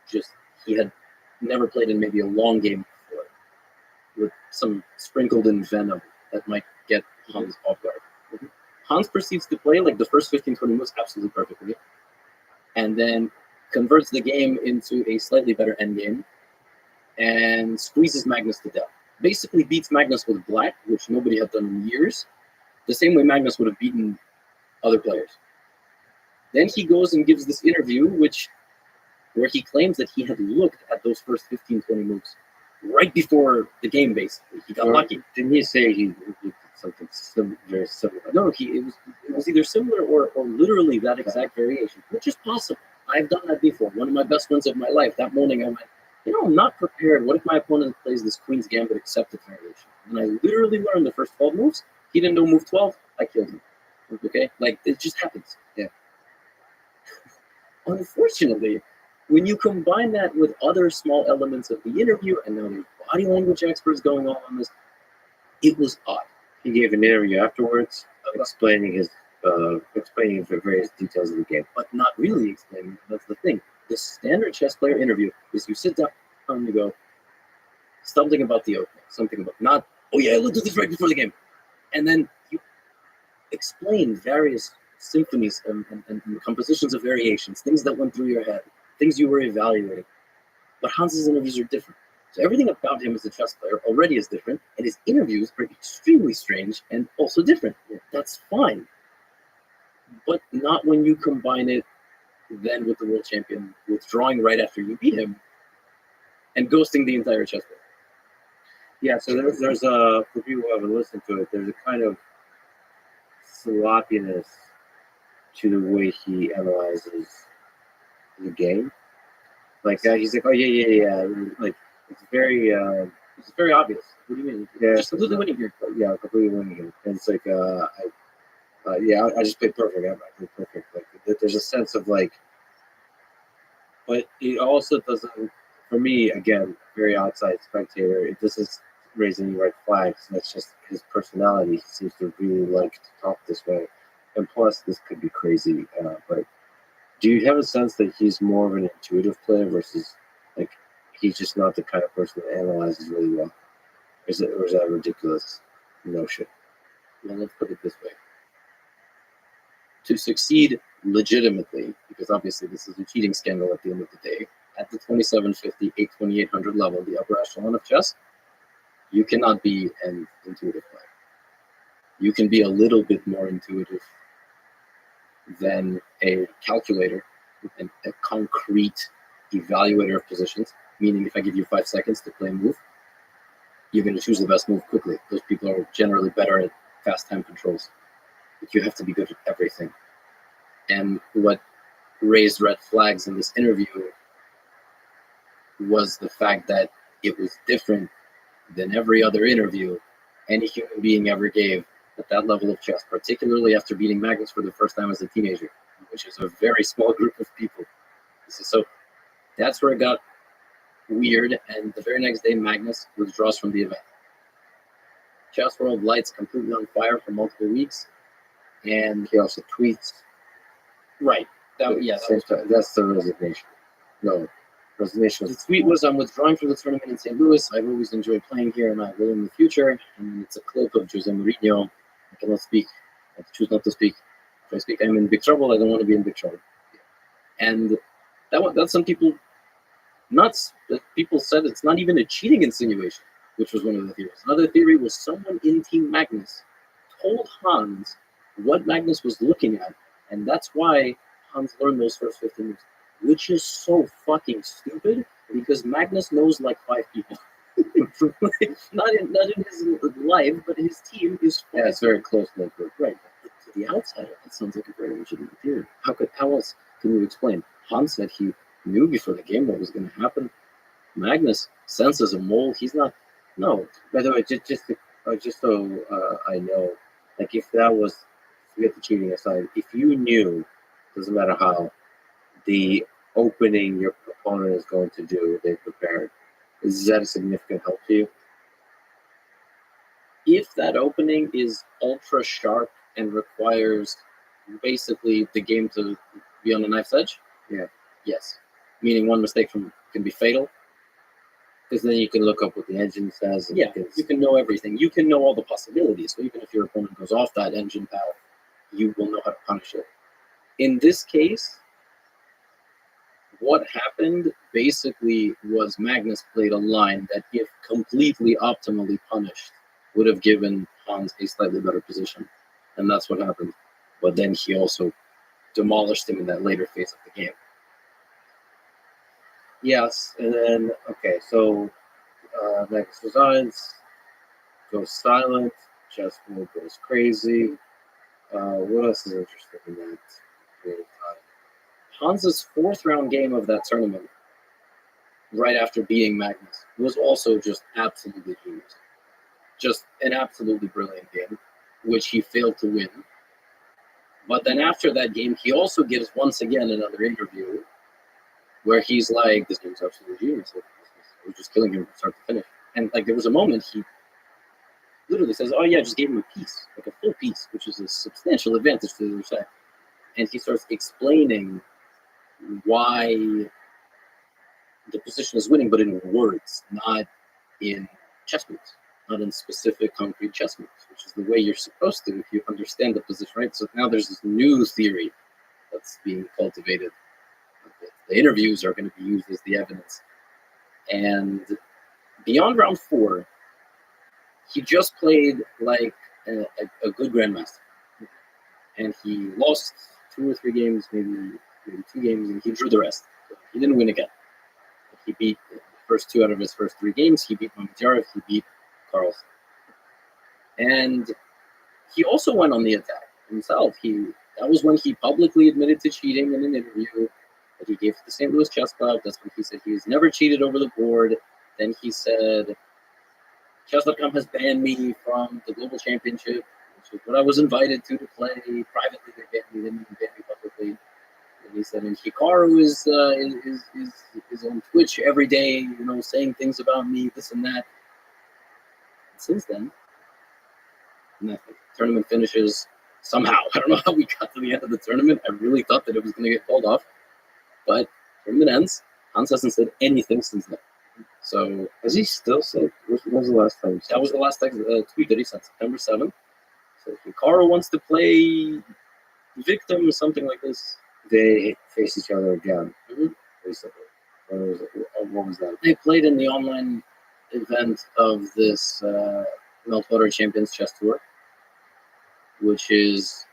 Speaker 6: just he had never played in maybe a long game before, with some sprinkled in venom that might get Hans off guard. Hans proceeds to play like the first 15-20 moves absolutely perfectly, and then converts the game into a slightly better endgame, and squeezes Magnus to death. Basically beats Magnus with black, which nobody had done in years, the same way Magnus would have beaten other players. Then he goes and gives this interview, where he claims that he had looked at those first 15-20 moves right before the game, basically. He got lucky.
Speaker 3: Didn't he say he looked at something very similar?
Speaker 6: No, it was either similar or literally that exact variation, which is possible. I've done that before. One of my best wins of my life. That morning I went, I'm not prepared. What if my opponent plays this Queen's Gambit accepted variation? And I literally learned the first 12 moves. He didn't know move 12. I killed him. Okay? Like, it just happens. Yeah. Unfortunately, when you combine that with other small elements of the interview, and now there's body language experts going on this, it was odd.
Speaker 3: He gave an interview afterwards explaining the various details of the game.
Speaker 6: But not really explaining. That's the thing. The standard chess player interview is you sit down and you go, something about the opening, something about not, oh yeah, I looked at this right before the game. And then you explain various symphonies and compositions of variations, things that went through your head, things you were evaluating. But Hans's interviews are different. So everything about him as a chess player already is different, and his interviews are extremely strange and also different. That's fine. But not when you combine it then with the world champion withdrawing right after you beat him and ghosting the entire chess player.
Speaker 3: Yeah, so there's a, for people who haven't listened to it, there's a kind of sloppiness to the way he analyzes the game. Like he's like, oh yeah, like it's very obvious.
Speaker 6: What do you mean?
Speaker 3: Yeah,
Speaker 6: just completely winning here.
Speaker 3: Yeah, completely winning here. And it's like, I just played perfect. I played perfect. Like there's a sense of like, but it also doesn't for me, again, very outside spectator, this is raising red flags. That's just his personality. He seems to really like to talk this way. And plus, this could be crazy. But do you have a sense that he's more of an intuitive player versus like he's just not the kind of person that analyzes really well? Or is that a ridiculous notion?
Speaker 6: Well, let's put it this way. To succeed legitimately, because obviously this is a cheating scandal at the end of the day, at the 2750, 2800 level, the upper echelon of chess, you cannot be an intuitive player. You can be a little bit more intuitive than a calculator and a concrete evaluator of positions, meaning if I give you 5 seconds to play a move, you're going to choose the best move quickly. Those people are generally better at fast time controls. But you have to be good at everything. And what raised red flags in this interview was the fact that it was different than every other interview any human being ever gave at that level of chess, particularly after beating Magnus for the first time as a teenager, which is a very small group of people. So that's where it got weird, and the very next day Magnus withdraws from the event. Chess World lights completely on fire for multiple weeks, and
Speaker 3: he also tweets.
Speaker 6: Right.
Speaker 3: That's the resignation. No, resignation.
Speaker 6: The tweet was, "I'm withdrawing from the tournament in St. Louis. I've always enjoyed playing here, and I will in the future." And it's a clip of Jose Mourinho. I cannot speak. I choose not to speak. If I speak, I'm in big trouble. I don't want to be in big trouble. And that's some people nuts. That people said it's not even a cheating insinuation, which was one of the theories. Another theory was someone in Team Magnus told Hans what Magnus was looking at, and that's why Hans learned those first 15 moves, which is so fucking stupid because Magnus knows like 5 people. not in his life, but his team is.
Speaker 3: Yeah, it's very close network.
Speaker 6: Right. But to the outsider, that sounds like a very legitimate theory. How else can you explain? Hans said he knew before the game what was going to happen. Magnus senses a mole. He's not. No.
Speaker 3: By the way, just so I know, like if that was, forget the cheating aside, if you knew, doesn't matter how, the opening your opponent is going to do, they prepared, is that a significant help to you?
Speaker 6: If that opening is ultra sharp and requires basically the game to be on a knife's edge, yes. Meaning one mistake can be fatal.
Speaker 3: Because then you can look up what the engine says. And
Speaker 6: you can know everything. You can know all the possibilities. So even if your opponent goes off that engine path, you will know how to punish it. In this case, what happened basically was Magnus played a line that, if completely optimally punished, would have given Hans a slightly better position. And that's what happened. But then he also demolished him in that later phase of the game.
Speaker 3: Yes, and then, okay, so Magnus resigns, goes silent, Chess World goes crazy. What else is interesting in that period of time?
Speaker 6: Hans's 4th round game of that tournament, right after beating Magnus, was also just absolutely genius. Just an absolutely brilliant game, which he failed to win. But then after that game, he also gives once again another interview where he's like, "This game's absolutely genius. We're just killing him from start to finish." And like there was a moment he literally says, "Oh yeah, just gave him a piece, like a full piece, which is a substantial advantage to the other side." And he starts explaining why the position is winning, but in words, not in chess moves, not in specific concrete chess moves, which is the way you're supposed to if you understand the position, right? So now there's this new theory that's being cultivated. The interviews are going to be used as the evidence. And beyond round 4, he just played like a good grandmaster. And he lost 2 or 3 games, maybe 2 games, and he drew the rest. He didn't win again. He beat the first 2 out of his first 3 games. He beat Mamedyarov, he beat Carlsen. And he also went on the attack himself. That was when he publicly admitted to cheating in an interview that he gave to the St. Louis Chess Club. That's when he said he has never cheated over the board. Then he said, Chess.com has banned me from the Global Championship, which is what I was invited to play. Privately, they banned me. They didn't ban me publicly. And he said, and Hikaru is on Twitch every day, saying things about me, this and that. And since then, nothing. Tournament finishes somehow. I don't know how we got to the end of the tournament. I really thought that it was going to get called off. But tournament ends. Hans hasn't said anything since then. So
Speaker 3: Has he still said? When was the last time?
Speaker 6: that was the last tweet that he sent, September 7th. So if Hikaru wants to play victim or something like this,
Speaker 3: They face each other again.
Speaker 6: Mhm.
Speaker 3: Recently. What was that?
Speaker 6: They played in the online event of this Meltwater Champions Chess Tour, which is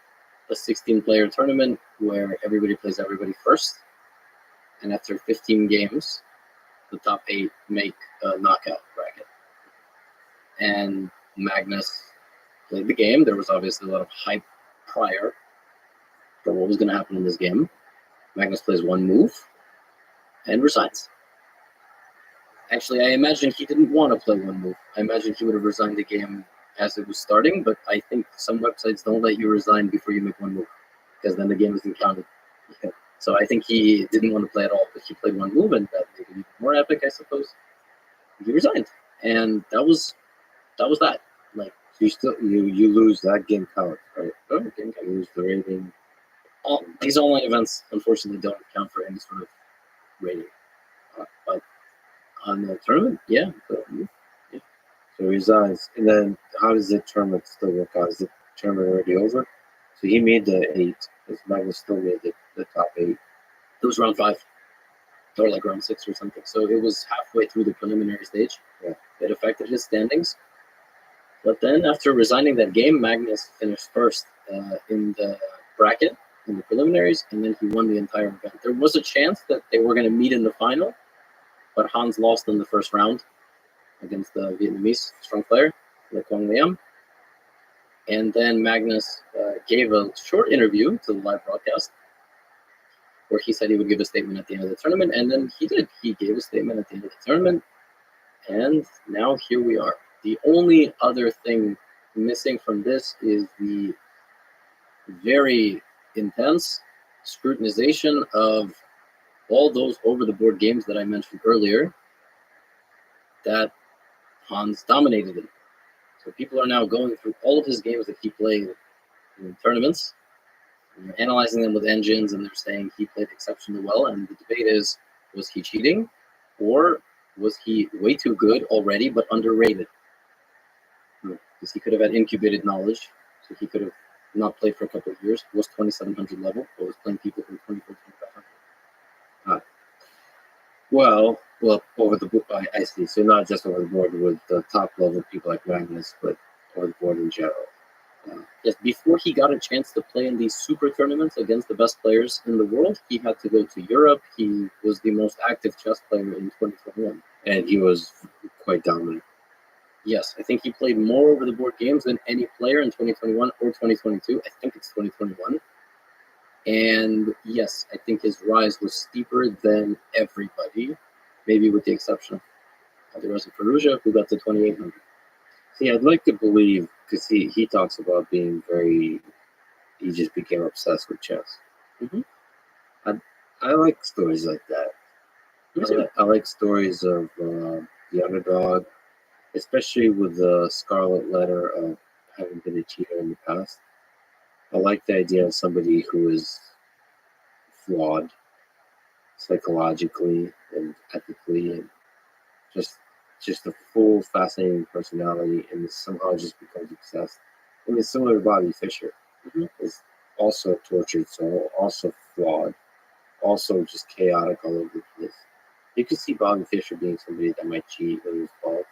Speaker 6: a 16-player tournament where everybody plays everybody first. And after 15 games, the top 8 make a knockout bracket. And Magnus played the game. There was obviously a lot of hype prior for what was going to happen in this game. Magnus plays one move and resigns. Actually, I imagine he didn't want to play one move. I imagine he would have resigned the game as it was starting, but I think some websites don't let you resign before you make one move, because then the game isn't counted.
Speaker 3: Yeah.
Speaker 6: So I think he didn't want to play at all, but he played one move, and that made it even more epic, I suppose. He resigned, and that was that. Like,
Speaker 3: You lose that game count, right?
Speaker 6: oh, game
Speaker 3: You lose the rating.
Speaker 6: these online events, unfortunately, don't count for any sort of rating. But on the tournament, yeah.
Speaker 3: So he resigns. And then how does the tournament still work out? Is the tournament already over? So he made the 8. Because Magnus still made the top 8.
Speaker 6: It was round 5, or like round 6 or something. So it was halfway through the preliminary stage.
Speaker 3: Yeah.
Speaker 6: It affected his standings. But then after resigning that game, Magnus finished first in the bracket, in the preliminaries, and then he won the entire event. There was a chance that they were going to meet in the final, but Hans lost in the first round against the Vietnamese strong player, Le Quang Liam. And then Magnus gave a short interview to the live broadcast where he said he would give a statement at the end of the tournament, and then he did. He gave a statement at the end of the tournament, and now here we are. The only other thing missing from this is the very intense scrutinization of all those over-the-board games that I mentioned earlier that Hans dominated in. So people are now going through all of his games that he played in tournaments, and they're analyzing them with engines, and they're saying he played exceptionally well. And the debate is, was he cheating, or was he way too good already but underrated? Because he could have had incubated knowledge, so he could have not played for a couple of years, was 2700 level, but was playing people from 24, 2500.
Speaker 3: Well, over the board, I see. So not just over the board with the top level people like Magnus, but over the board in general.
Speaker 6: Yes, before he got a chance to play in these super tournaments against the best players in the world, he had to go to Europe. He was the most active chess player in 2021.
Speaker 3: And he was quite dominant.
Speaker 6: Yes, I think he played more over the board games than any player in 2021 or 2022. I think it's 2021. And yes, I think his rise was steeper than everybody, maybe with the exception of Alireza Firouzja, who got to 2800.
Speaker 3: See, I'd like to believe, because he talks about being he just became obsessed with chess.
Speaker 6: Mm-hmm.
Speaker 3: I like stories like that. I like stories of the underdog, especially with the scarlet letter of having been a cheater in the past. I like the idea of somebody who is flawed psychologically and ethically, and just a full fascinating personality, and somehow just becomes obsessed. And it's similar to Bobby Fischer.
Speaker 6: Mm-hmm.
Speaker 3: Is also a tortured soul, also flawed, also just chaotic all over the place. You could see Bobby Fischer being somebody that might cheat when he's involved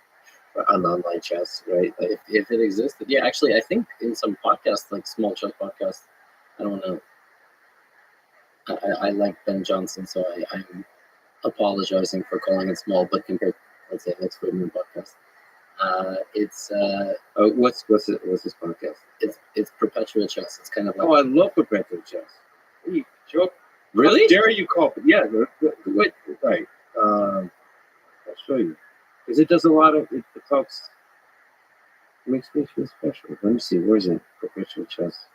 Speaker 3: on online chess, right? Like,
Speaker 6: If it existed. Yeah, actually, I think in some podcasts, like small chess podcasts, I don't know. I like Ben Johnson, so I'm apologizing for calling it small, but compared, let's say, Next Moon podcast, it's
Speaker 3: what's this podcast?
Speaker 6: It's perpetual chess. It's kind of like,
Speaker 3: Oh, I love perpetual chess. What are you joke?
Speaker 6: really?
Speaker 3: How dare you call it? Yeah, wait, right. I'll show you. Because it does a lot of it talks. It makes me feel special. Let me see. Where is it? Perpetual chess.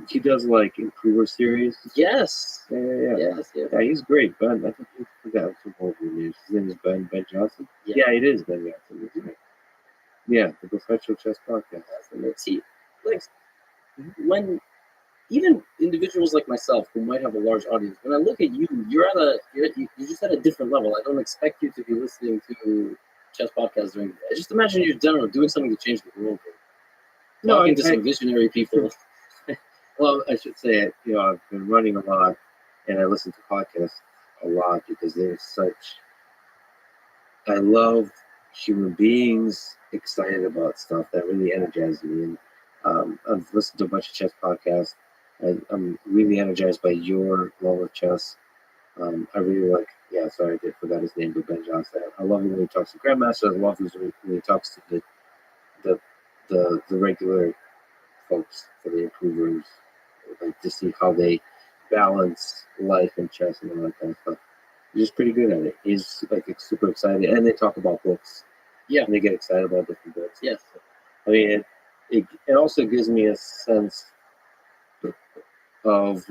Speaker 3: He does like Improver series.
Speaker 6: Yes.
Speaker 3: Yeah.
Speaker 6: Yes.
Speaker 3: Yeah, he's great, Ben. I think I forgot what his name is. His name is Ben Johnson.
Speaker 6: Yeah.
Speaker 3: Yeah, it is Ben Johnson. Isn't it? Yeah, the Professional Chess Podcast.
Speaker 6: And let's see, like when even individuals like myself who might have a large audience, when I look at you, you're just at a different level. I don't expect you to be listening to chess podcasts during the day. Just imagine you're doing something to change the world. Talking to some visionary people.
Speaker 3: Well, I should say it. You know, I've been running a lot, and I listen to podcasts a lot because they're such. I love human beings excited about stuff that really energizes me. And I've listened to a bunch of chess podcasts. I'm really energized by your love of chess. I really like. Yeah, sorry, I forgot his name, but Ben Johnson. I love it when he talks to grandmasters. I love it when he talks to the regular folks, for the improvers, like to see how they balance life and chess and all that kind of stuff. He's just pretty good at it. He's like super excited, and they talk about books.
Speaker 6: Yeah,
Speaker 3: and they get excited about different books.
Speaker 6: Yes,
Speaker 3: I mean it also gives me a sense of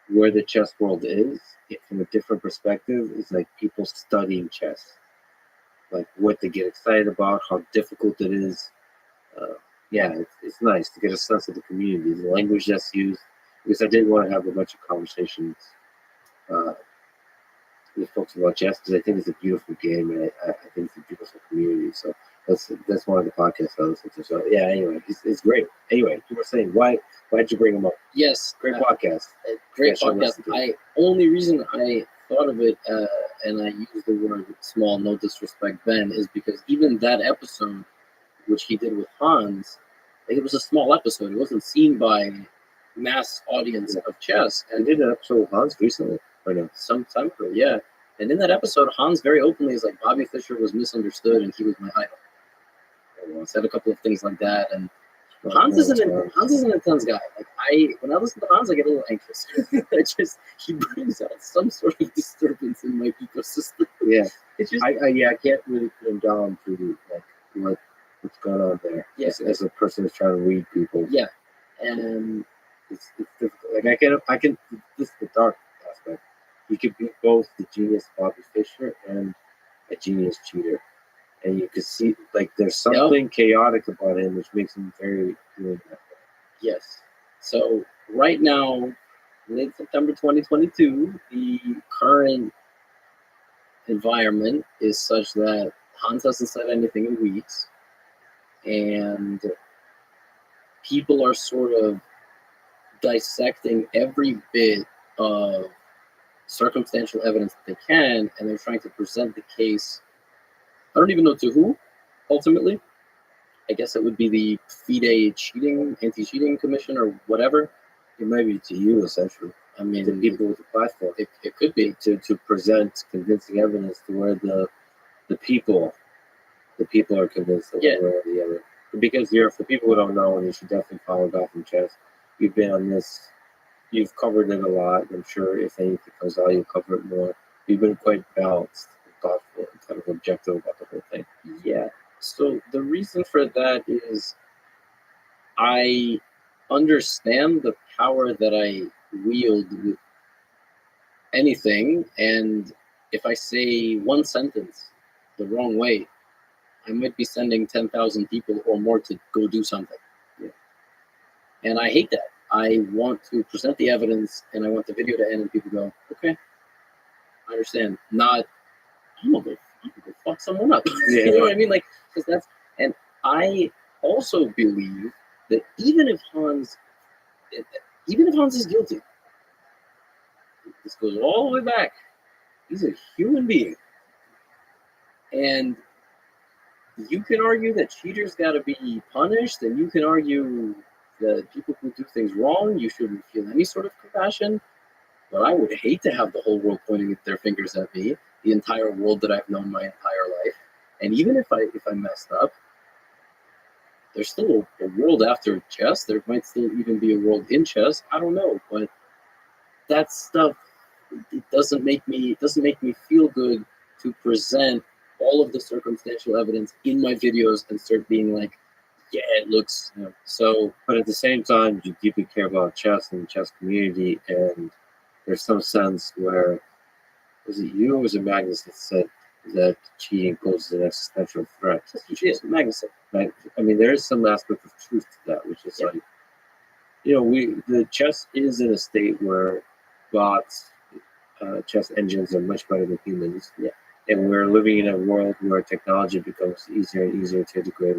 Speaker 3: where the chess world is from a different perspective. Is like people studying chess, like what they get excited about, how difficult it is. Yeah, it's nice to get a sense of the community, the language that's used, because I did want to have a bunch of conversations with folks about chess, because I think it's a beautiful game, and I think it's a beautiful community. So that's one of the podcasts I listen to. So yeah, anyway, it's great. Anyway, you were saying why'd you bring them up?
Speaker 6: Yes,
Speaker 3: Great podcast.
Speaker 6: Great podcast. Only reason I thought of it and I used the word small, no disrespect, Ben, is because even that episode, which he did with Hans, it was a small episode. It wasn't seen by mass audience of chess.
Speaker 3: And did an episode with Hans recently, or no?
Speaker 6: Some time ago, yeah. And in that episode, Hans very openly is like, Bobby Fischer was misunderstood and he was my idol. And said a couple of things like that. And Hans is an intense guy. Like when I listen to Hans, I get a little anxious. He brings out some sort of disturbance in my ecosystem.
Speaker 3: Yeah,
Speaker 6: it's just
Speaker 3: I can't really put him down to like what's going on there.
Speaker 6: Yes,
Speaker 3: as a person who's trying to read people.
Speaker 6: Yeah, and
Speaker 3: it's difficult. Like I can. This is the dark aspect. You could be both the genius Bobby Fischer and a genius cheater, and you could see like there's something chaotic about him, which makes him very good.
Speaker 6: Yes. So right now, late September 2022, the current environment is such that Hans hasn't said anything in weeks, and people are sort of dissecting every bit of circumstantial evidence that they can, and they're trying to present the case. I don't even know to who, ultimately. I guess it would be the FIDE anti-cheating commission or whatever.
Speaker 3: It might be to you, essentially.
Speaker 6: I mean,
Speaker 3: the people with the platform.
Speaker 6: It could be.
Speaker 3: To present convincing evidence to where the people are convinced of one way or the other. Because for people who don't know, and you should definitely follow Gotham Chess, you've been on this, you've covered it a lot. I'm sure if anything comes out, you'll cover it more. You've been quite balanced, thoughtful, and kind of objective about the whole thing.
Speaker 6: Yeah. So the reason for that is I understand the power that I wield with anything, and if I say one sentence the wrong way, I might be sending 10,000 people or more to go do something.
Speaker 3: Yeah.
Speaker 6: And I hate that. I want to present the evidence, and I want the video to end, and people go, okay, I understand. Not, I'm gonna go fuck someone up.
Speaker 3: Yeah.
Speaker 6: You know what I mean? Like, because that's, and I also believe that even if Hans is guilty, this goes all the way back. He's a human being, and you can argue that cheaters got to be punished, and you can argue that people who do things wrong, you shouldn't feel any sort of compassion. But I would hate to have the whole world pointing their fingers at me, the entire world that I've known my entire life. And even if I messed up, there's still a world after chess. There might still even be a world in chess. I don't know, but that stuff, it doesn't make me feel good to present all of the circumstantial evidence in my videos and start being like, Yeah, it looks so.
Speaker 3: But at the same time, you deeply care about chess and the chess community, and there's some sense where, was it you or was it Magnus that said that cheating poses an existential threat?
Speaker 6: Yes, Magnus.
Speaker 3: Right? I mean, there is some aspect of truth to that, which is
Speaker 6: Yeah.
Speaker 3: like, the chess is in a state where bots, chess engines are much better than humans.
Speaker 6: Yeah.
Speaker 3: And we're living in a world where technology becomes easier and easier to integrate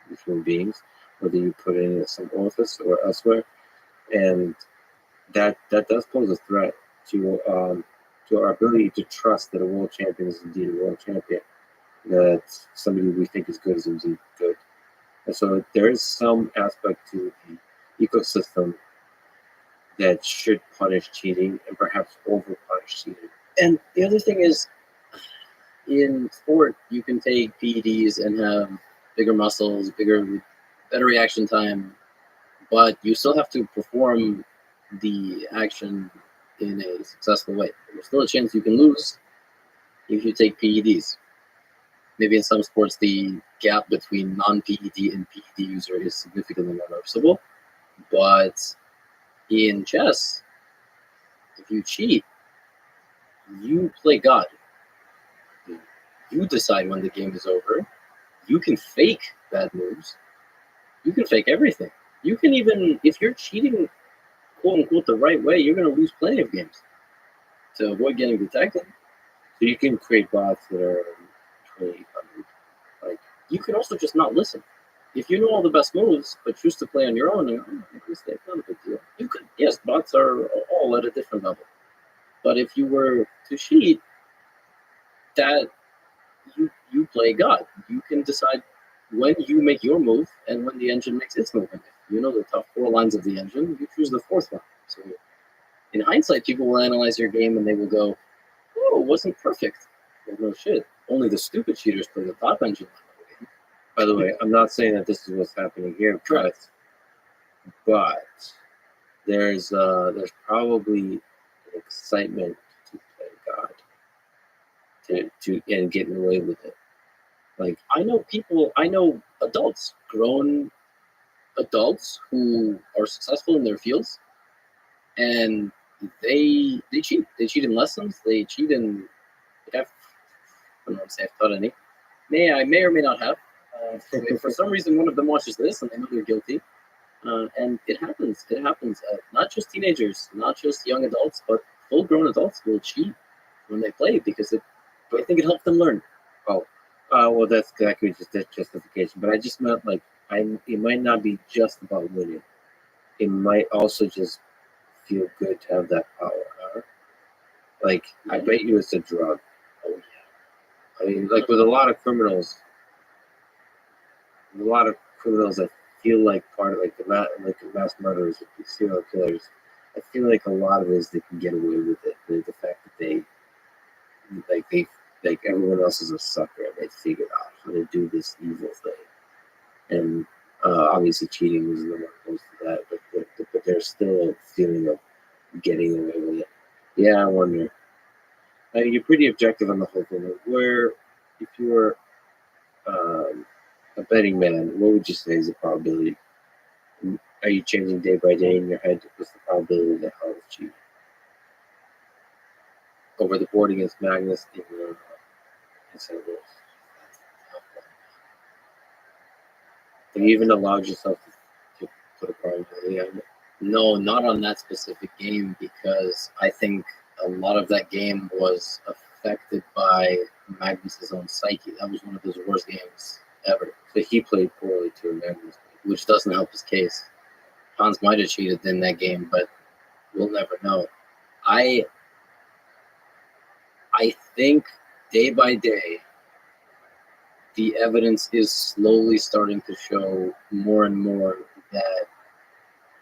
Speaker 3: with human beings, whether you put it in some office or elsewhere. And that does pose a threat to our ability to trust that a world champion is indeed a world champion, that somebody we think is good is indeed good. And so there is some aspect to the ecosystem that should punish cheating and perhaps over punish cheating.
Speaker 6: And the other thing is, in sport, you can take PEDs and have bigger muscles, better reaction time, but you still have to perform the action in a successful way. There's still a chance you can lose if you take PEDs. Maybe in some sports, the gap between non-PED and PED user is significantly more noticeable. But in chess, if you cheat, you play God. You decide when the game is over. You can fake bad moves. You can fake everything. You can even, if you're cheating, quote unquote, the right way, you're going to lose plenty of games to avoid getting detected.
Speaker 3: So you can create bots that are 20, like,
Speaker 6: You can also just not listen. If you know all the best moves, but choose to play on your own, make a mistake, not a big deal. You could, yes, bots are all at a different level. But if you were to cheat, that you play God. You can decide when you make your move and when the engine makes its move. And if you know the top 4 lines of the engine, you choose the 4th one. So in hindsight, people will analyze your game and they will go, "Oh, it wasn't perfect." Well, no shit. Only the stupid cheaters play the top engine line of the game.
Speaker 3: by the way, I'm not saying that this is what's happening here,
Speaker 6: Correct.
Speaker 3: but there's probably an excitement to play God, to and getting away with it. Like,
Speaker 6: I know adults, grown adults who are successful in their fields, and they cheat. They cheat in lessons. They cheat in. I don't want to say I've taught any. I may or may not have. If for some reason, one of them watches this and they know they're guilty, and it happens. It happens. Not just teenagers, not just young adults, but full-grown adults will cheat when they play because I think it helps them learn.
Speaker 3: well, that's exactly just that justification. But I just meant like, it might not be just about winning. It might also just feel good to have that power. Huh? Like, I bet you it's a drug.
Speaker 6: Oh yeah.
Speaker 3: I mean, like with a lot of criminals, I feel like part of like the mass murderers, the serial killers. I feel like a lot of it is they can get away with it. The fact that they like everyone else is a sucker and they figured out how to do this evil thing. And obviously cheating is the one close to that, but there's still a feeling of getting away with it. Yeah, I wonder. You're pretty objective on the whole thing. Like, where, if you were a betting man, what would you say is the probability? Are you changing day by day in your head? What's the probability that Hall is cheating? Over the board against Magnus in your St. Louis. Have you even allowed yourself to put a probability on it?
Speaker 6: No, not on that specific game because I think a lot of that game was affected by Magnus's own psyche. That was one of his worst games ever,
Speaker 3: So he played poorly too, Magnus.
Speaker 6: which doesn't help his case. Hans might have cheated in that game, but we'll never know. I think day by day, the evidence is slowly starting to show more and more that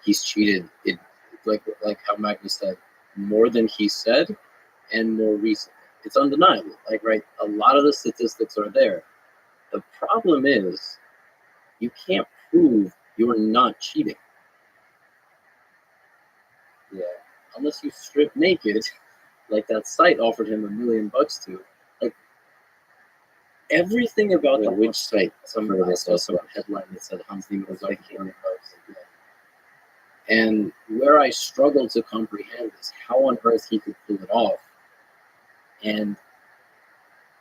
Speaker 6: he's cheated. It like how Magnus said, more than he said, and more recently. It's undeniable. Like, right, a lot of the statistics are there. The problem is you can't prove you're not cheating.
Speaker 3: Yeah.
Speaker 6: Unless you strip naked, like that site offered him $1 million to. Like, everything about
Speaker 3: Wait,
Speaker 6: the
Speaker 3: which site?
Speaker 6: some I saw some headline that said Hans Niemann was like and where I struggle to comprehend is how on earth he could pull it off. And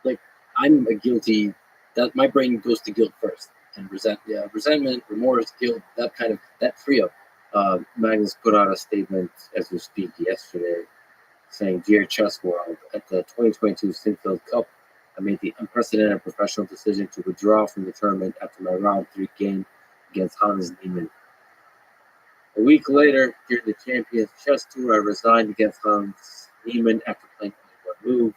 Speaker 6: like I'm a guilty that my brain goes to guilt first and resentment, remorse, guilt, that trio.
Speaker 3: Magnus put out a statement as we speak yesterday saying, "Dear Chess World, at the 2022 Sinfield Cup, I made the unprecedented professional decision to withdraw from the tournament after my round 3 game against Hans Niemann. A week later, during the Champions Chess Tour, I resigned against Hans Niemann after playing only one move.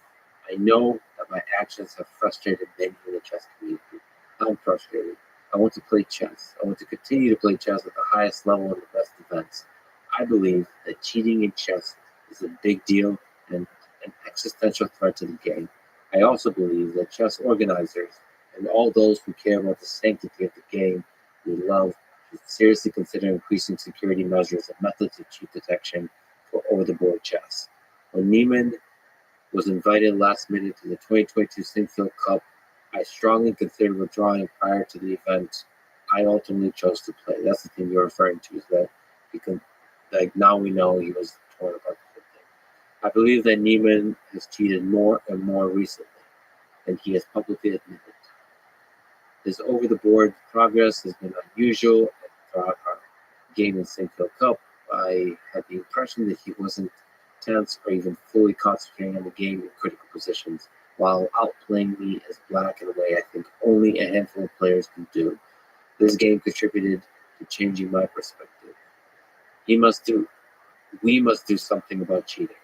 Speaker 3: I know that my actions have frustrated many in the chess community. I'm frustrated. I want to play chess. I want to continue to play chess at the highest level in the best events. I believe that cheating in chess is a big deal and an existential threat to the game. I also believe that chess organizers and all those who care about the sanctity of the game we love should seriously consider increasing security measures and methods of cheat detection for over-the-board chess. When Niemann was invited last minute to the 2022 Sinfield Cup, I strongly considered withdrawing prior to the event. I ultimately chose to play." That's the thing you're referring to, is that because like now we know he was torn about the whole thing. I believe that Niemann has cheated more and more recently than he has publicly admitted. His over-the-board progress has been unusual throughout our game in Sinfield Cup. I had the impression that he wasn't tense or even fully concentrating on the game in critical positions, while outplaying me as black in a way I think only a handful of players can do. This game contributed to changing my perspective. We must do something about cheating.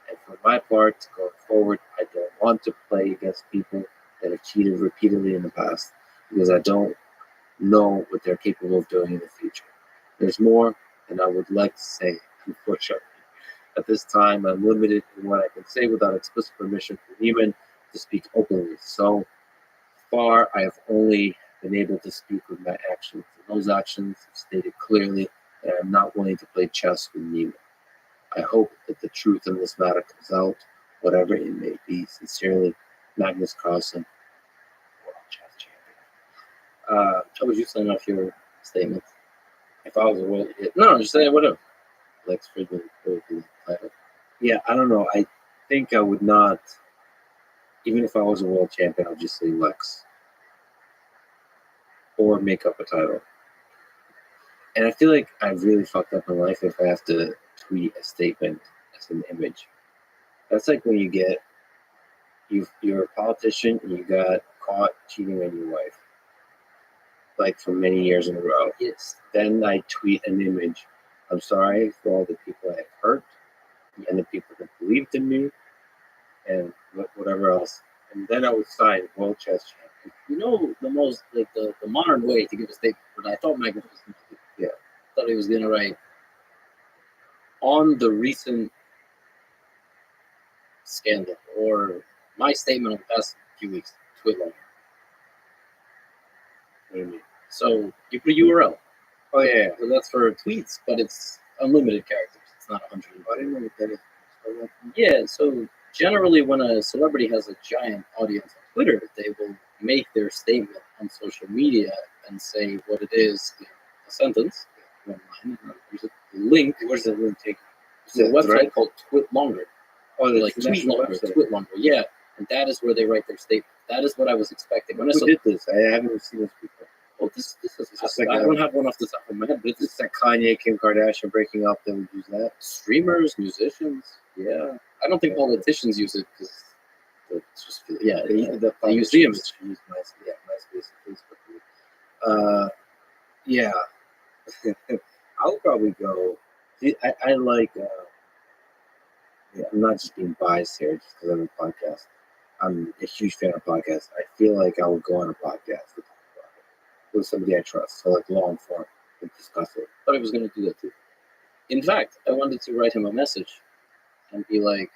Speaker 3: And for my part, going forward, I don't want to play against people that have cheated repeatedly in the past, because I don't know what they're capable of doing in the future. There's more than I would like to say, unfortunately. At this time, I'm limited in what I can say without explicit permission from Niemann to speak openly. So far, I have only been able to speak with my actions. And those actions have stated clearly that I'm not willing to play chess with Niemann. I hope that the truth in this matter comes out, whatever it may be. Sincerely, Magnus Carlsen, World Chess Champion.
Speaker 6: How would you sign off your statement?
Speaker 3: If I was a world,
Speaker 6: No, just say whatever.
Speaker 3: Lex Friedman would be the title. Yeah, I don't know. I think I would not, even if I was a world champion, I'd just say Lex. Or make up a title. And I feel like I really fucked up in life if I have to tweet a statement as an image. That's like when you're a politician and you got caught cheating on your wife, like for many years in a row.
Speaker 6: Yes.
Speaker 3: Then I tweet an image. I'm sorry for all the people I have hurt and the people that believed in me and whatever else. And then I would sign World Chess Champion.
Speaker 6: You know the most the modern way to give a statement, but I thought Magnus was going to do.
Speaker 3: Yeah.
Speaker 6: I thought he was going to write on the recent scandal or my statement of the past few weeks, tweet longer.
Speaker 3: What do you mean?
Speaker 6: So you put a URL.
Speaker 3: Oh, yeah.
Speaker 6: So that's for tweets, but it's unlimited characters. It's not 100.
Speaker 3: I didn't know what that is.
Speaker 6: Yeah, so generally when a celebrity has a giant audience on Twitter, they will make their statement on social media and say what it is in a sentence, one line, and there's a link.
Speaker 3: Where's the link take?
Speaker 6: To a website called Twit Longer.
Speaker 3: Oh,
Speaker 6: Like tweet longer, Twit Longer. Yeah, and that is where they write their statement. That is what I was expecting. When
Speaker 3: Who did this? I haven't seen this before.
Speaker 6: Oh, this is
Speaker 3: like
Speaker 6: I don't have one off the top of my head, but
Speaker 3: It's
Speaker 6: it's
Speaker 3: like Kanye, Kim Kardashian breaking up. They would use that.
Speaker 6: streamers, musicians. Yeah, I don't think politicians use it because it's just they use the image.
Speaker 3: Use MySpace and Facebook. Yeah. I'll probably go. I like. I'm not just being biased here just because I'm a podcast. I'm a huge fan of podcasts. I feel like I would go on a podcast to talk about it with somebody I trust, so like long form and discuss it.
Speaker 6: Thought he was going to do that too. In fact, I wanted to write him a message and be like,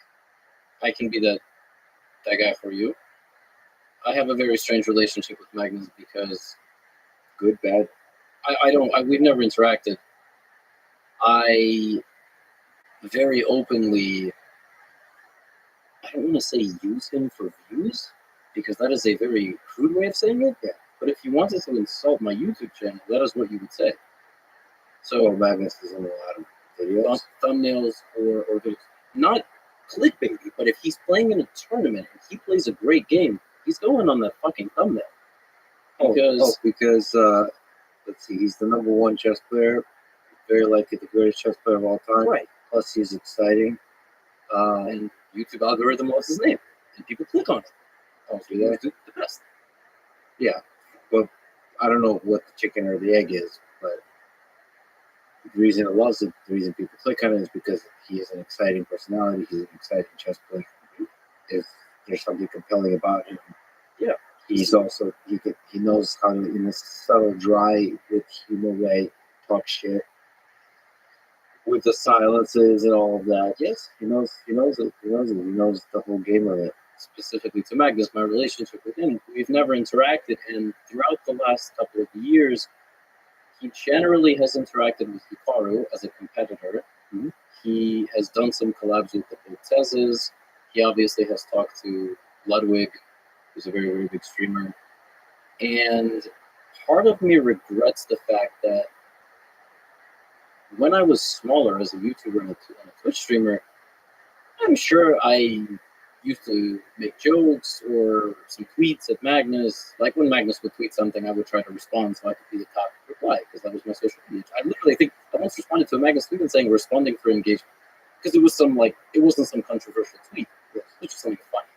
Speaker 6: I can be that guy for you. I have a very strange relationship with Magnus because
Speaker 3: Good, bad.
Speaker 6: we've never interacted. I very openly, I don't want to say use him for views because that is a very crude way of saying it.
Speaker 3: Yeah.
Speaker 6: But if you wanted to insult my YouTube channel, that is what you would say.
Speaker 3: So
Speaker 6: So
Speaker 3: Magnus is in a lot of videos.
Speaker 6: thumbnails or videos, not clickbaity, but if he's playing in a tournament and he plays a great game, he's going on that fucking thumbnail. Because
Speaker 3: Let's see, he's the number one chess player, very likely the greatest chess player of all time.
Speaker 6: right,
Speaker 3: Plus, he's exciting.
Speaker 6: and YouTube algorithm loves his name, and people click on it. Oh, so
Speaker 3: Yeah.
Speaker 6: he's the best.
Speaker 3: Yeah, but I don't know what the chicken or the egg is, but the reason it loves it, the reason people click on it is because he is an exciting personality. He's an exciting chess player. If there's something compelling about him,
Speaker 6: Yeah.
Speaker 3: he's also he knows how to, in a subtle, dry, with humor way, talk shit with the silences and all of that. Yes, he knows it. He knows the whole game of it.
Speaker 6: Specifically to Magnus, my relationship with him, we've never interacted, and throughout the last couple of years, he generally has interacted with Hikaru as a competitor.
Speaker 3: Mhm.
Speaker 6: He has done some collabs with the Cortezes. He obviously has talked to Ludwig, who's a very, very big streamer. And part of me regrets the fact that when I was smaller as a YouTuber and a Twitch streamer, I'm sure I used to make jokes or some tweets at Magnus. Like when Magnus would tweet something, I would try to respond so I could be the top reply because that was my social media. I literally think I once responded to a Magnus tweet and saying responding for engagement because it was it wasn't some controversial tweet. It was just something funny.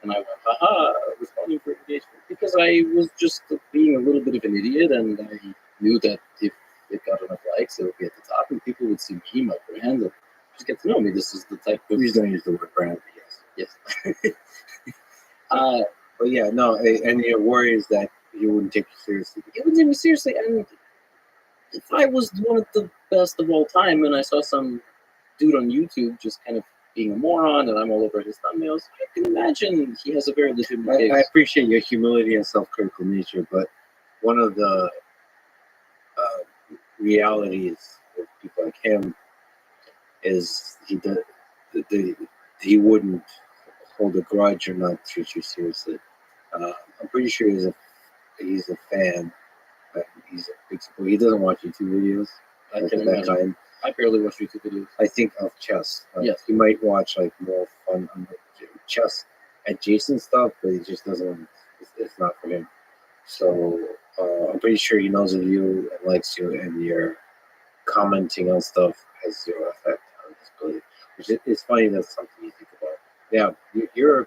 Speaker 6: And I went, haha, responding for engagement because I was just being a little bit of an idiot and I knew that if it got enough likes, it would be at the top and people would see me, my brand, and just get to know me. This is the type of...
Speaker 3: Please don't use the word brand.
Speaker 6: Yes.
Speaker 3: But yeah, no, and your worry is that he wouldn't take you seriously.
Speaker 6: It would take me seriously, and if I was one of the best of all time and I saw some dude on YouTube just kind of being a moron and I'm all over his thumbnails, I can imagine he has a very legitimate case.
Speaker 3: I appreciate your humility and self-critical nature, but one of the realities of people like him is he wouldn't hold a grudge or not treat you seriously. I'm pretty sure he's a fan. He's a big supporter. He doesn't watch YouTube videos.
Speaker 6: I
Speaker 3: Like
Speaker 6: can
Speaker 3: that
Speaker 6: imagine.
Speaker 3: kind.
Speaker 6: I barely watch YouTube videos.
Speaker 3: I think of chess.
Speaker 6: Yes.
Speaker 3: He might watch like more fun chess adjacent stuff, but he just doesn't. It's not for him. So I'm pretty sure he knows of you and likes you, and your commenting on stuff has zero effect on his belief. Which it's funny that's something you think about. Yeah, you're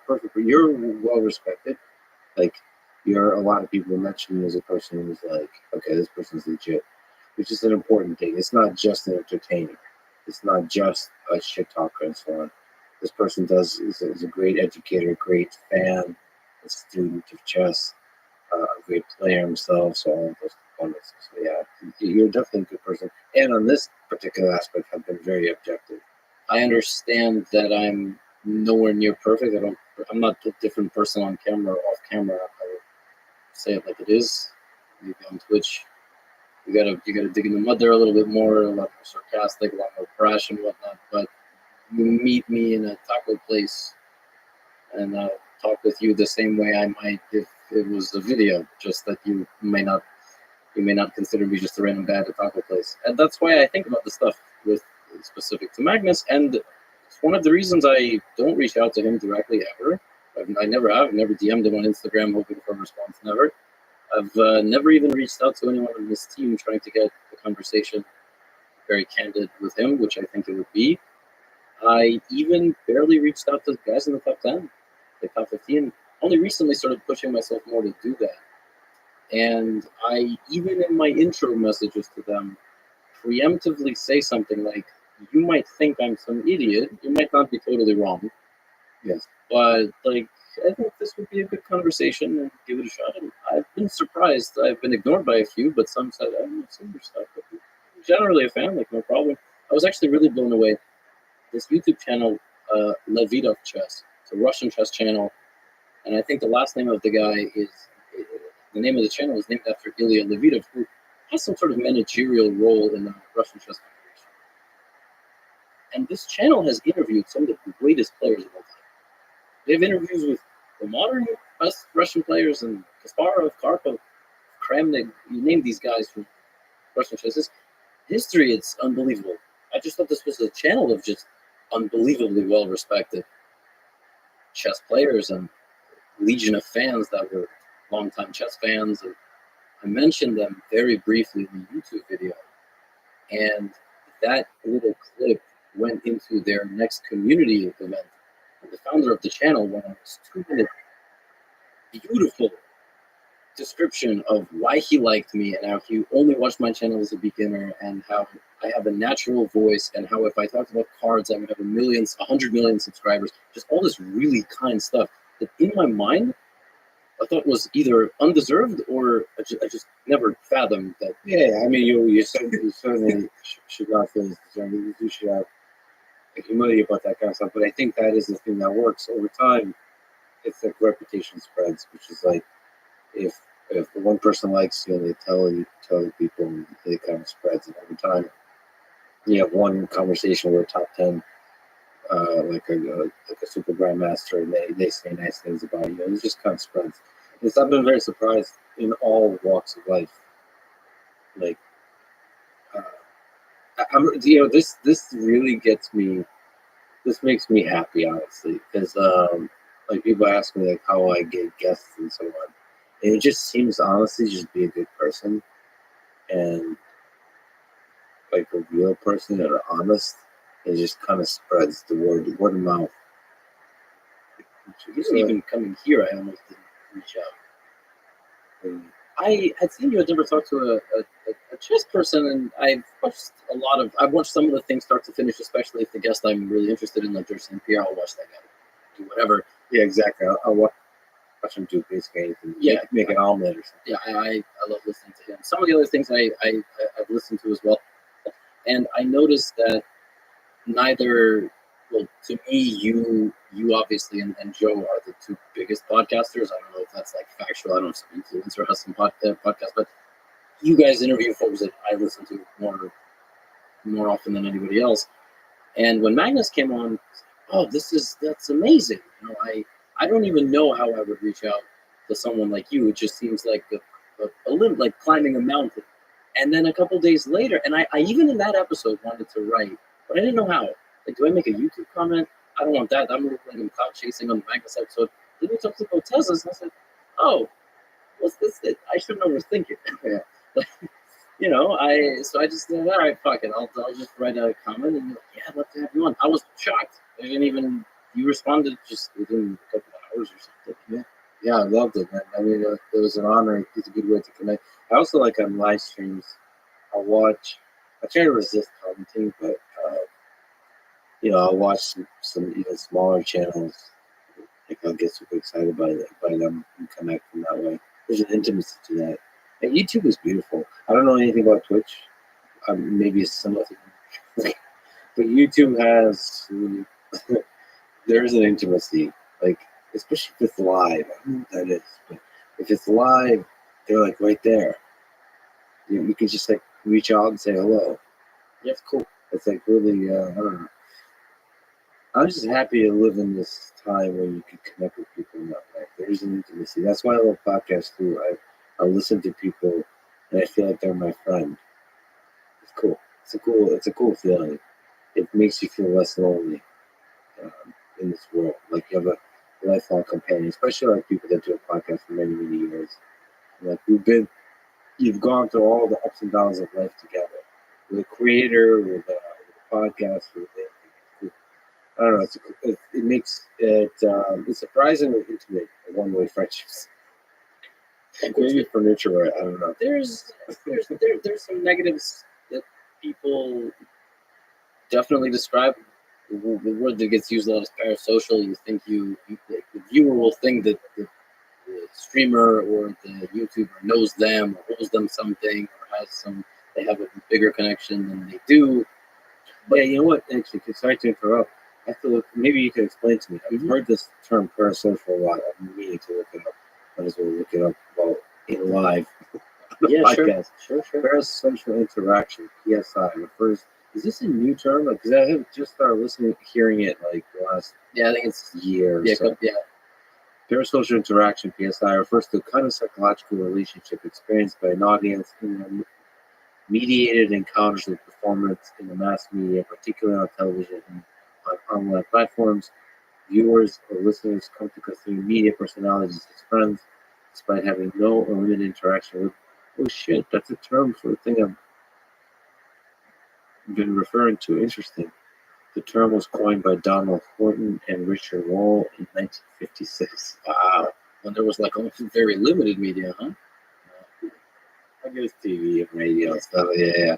Speaker 3: well respected. Like a lot of people mention you as a person who's like, okay, this person's legit, which is an important thing. It's not just an entertainer. It's not just a shit talker and so on. This person is a great educator, great fan, a student of chess, a great player himself, so all of those components. So yeah, you're definitely a good person. And on this particular aspect, have been very objective.
Speaker 6: I understand that I'm nowhere near perfect. I'm not a different person on camera or off camera. I would say it like it is. Maybe on Twitch, you gotta dig in the mud there a little bit more, a lot more sarcastic, a lot more brash and whatnot. But you meet me in a taco place, and I'll talk with you the same way I might if it was a video. Just that you may not consider me just a random guy at a taco place, and that's why I think about the stuff with specific to Magnus, and it's one of the reasons I don't reach out to him directly ever. I never have. I've never DM'd him on Instagram hoping for a response. Never. I've never even reached out to anyone on his team trying to get the conversation very candid with him, which I think it would be. I even barely reached out to guys in the top 10, the top 15. Only recently started pushing myself more to do that. And I, even in my intro messages to them, preemptively say something like, you might think I'm some idiot. You might not be totally wrong.
Speaker 3: Yes.
Speaker 6: But, like, I think this would be a good conversation and give it a shot. And I've been surprised. I've been ignored by a few, but some said, I haven't seen your stuff. But I'm generally a fan, like, no problem. I was actually really blown away. This YouTube channel, Levitov Chess. It's a Russian chess channel. And I think the last name of the guy is, the name of the channel is named after Ilya Levitov, who has some sort of managerial role in the Russian chess federation. And this channel has interviewed some of the greatest players of all time. They have interviews with the modern us Russian players and Kasparov, Karpov, Kramnik, you name these guys from Russian chess. History, it's unbelievable. I just thought this was a channel of just unbelievably well-respected chess players and legion of fans that were longtime chess fans. And I mentioned them very briefly in the YouTube video. And that little clip went into their next community event. And the founder of the channel went on this 2-minute beautiful description of why he liked me and how he only watched my channel as a beginner and how I have a natural voice and how if I talked about cards I would have 100 million subscribers. Just all this really kind stuff that in my mind I thought was either undeserved or I just never fathomed that.
Speaker 3: Yeah, I mean, you certainly should not feel as deserving. You should have humility about that kind of stuff. But I think that is the thing that works over time. It's like reputation spreads, which is like if one person likes you and they tell people, and it kind of spreads. And over time, you have one conversation where top 10, like a super grandmaster, and they say nice things about you. And it just kind of spreads. I've been very surprised in all walks of life. Like, this really gets me. This makes me happy, honestly, because like people ask me like how I get guests and so on, and it just seems honestly just be a good person and like a real person that are honest. It just kind of spreads the word of mouth.
Speaker 6: Even coming here, I almost didn't reach out. I had seen you had never talked to a chess person, and I've watched some of the things start to finish, especially if the guest I'm really interested in, like George St. Pierre, I'll watch that guy do whatever.
Speaker 3: Yeah, exactly. I'll watch him do basically anything.
Speaker 6: Yeah,
Speaker 3: make an omelet or something.
Speaker 6: Yeah, I love listening to him. Some of the other things I've listened to as well, and I noticed that to me, you obviously and Joe are the two biggest podcasters. I don't know if that's like factual. I don't know if some influencer has some podcast, but you guys interview folks that I listen to more often than anybody else. And when Magnus came on, that's amazing. You know, I don't even know how I would reach out to someone like you. It just seems like a little like climbing a mountain. And then a couple days later, and I even in that episode wanted to write, but I didn't know how. Like, do I make a YouTube comment? I don't want that. I'm looking like I'm clout chasing on the Magnus episode. Then we talked about Teslas, and I said, oh, what's this? I shouldn't overthink it. Yeah. You know, I just said, all right, fuck it. I'll just write a comment, and you're like, yeah, I'd love to have you on. I was shocked. You responded just within a couple of hours or something.
Speaker 3: Yeah, I loved it, man. I mean, it was an honor. It's a good way to connect. I also like on live streams. I try to resist commenting, but I'll watch some even smaller channels. Like I'll get super excited by them and connect in that way. There's an intimacy to that. And YouTube is beautiful. I don't know anything about Twitch. Maybe it's similar to but YouTube has there's an intimacy. Like especially if it's live. I don't know what that is, but if it's live, they're like right there. You can just like reach out and say hello.
Speaker 6: Yeah, it's cool.
Speaker 3: It's like really, I don't know. I'm just happy to live in this time where you can connect with people in that way. There's an intimacy. That's why I love podcasts too. I listen to people and I feel like they're my friend. It's cool. It's a cool feeling. It makes you feel less lonely in this world. Like you have a lifelong companion, especially like people that do a podcast for many, many years. Like you've gone through all the ups and downs of life together. With a creator, with a podcast, with anything. I don't know. It makes it it's surprisingly intimate, one-way friendships. Maybe for nature, I don't know.
Speaker 6: There's some negatives that people definitely describe. The word that gets used a lot is parasocial. You think the viewer will think that the streamer or the YouTuber knows them or owes them something or they have a bigger connection than they do.
Speaker 3: But yeah, you know what? Actually, sorry to interrupt. I have to look. Maybe you can explain to me. I've heard this term parasocial a lot. I'm meaning to look it up. Might as well look it up while in live.
Speaker 6: Yeah,
Speaker 3: podcast.
Speaker 6: Sure.
Speaker 3: Parasocial interaction (PSI) refers. Is this a new term? Because I have just started hearing it like the last.
Speaker 6: Yeah, I think it's
Speaker 3: year.
Speaker 6: Yeah,
Speaker 3: so.
Speaker 6: yeah.
Speaker 3: Parasocial interaction, PSI, refers to a kind of psychological relationship experienced by an audience in mediated encounters with performance in the mass media, particularly on television and on online platforms. Viewers or listeners come to consider media personalities as friends, despite having no or limited interaction with. Oh shit, that's a term for a thing I've been referring to. Interesting. The term was coined by Donald Horton and Richard Wall in 1956.
Speaker 6: Wow. When there was like only very limited media, huh?
Speaker 3: I guess TV and radio and stuff. Yeah.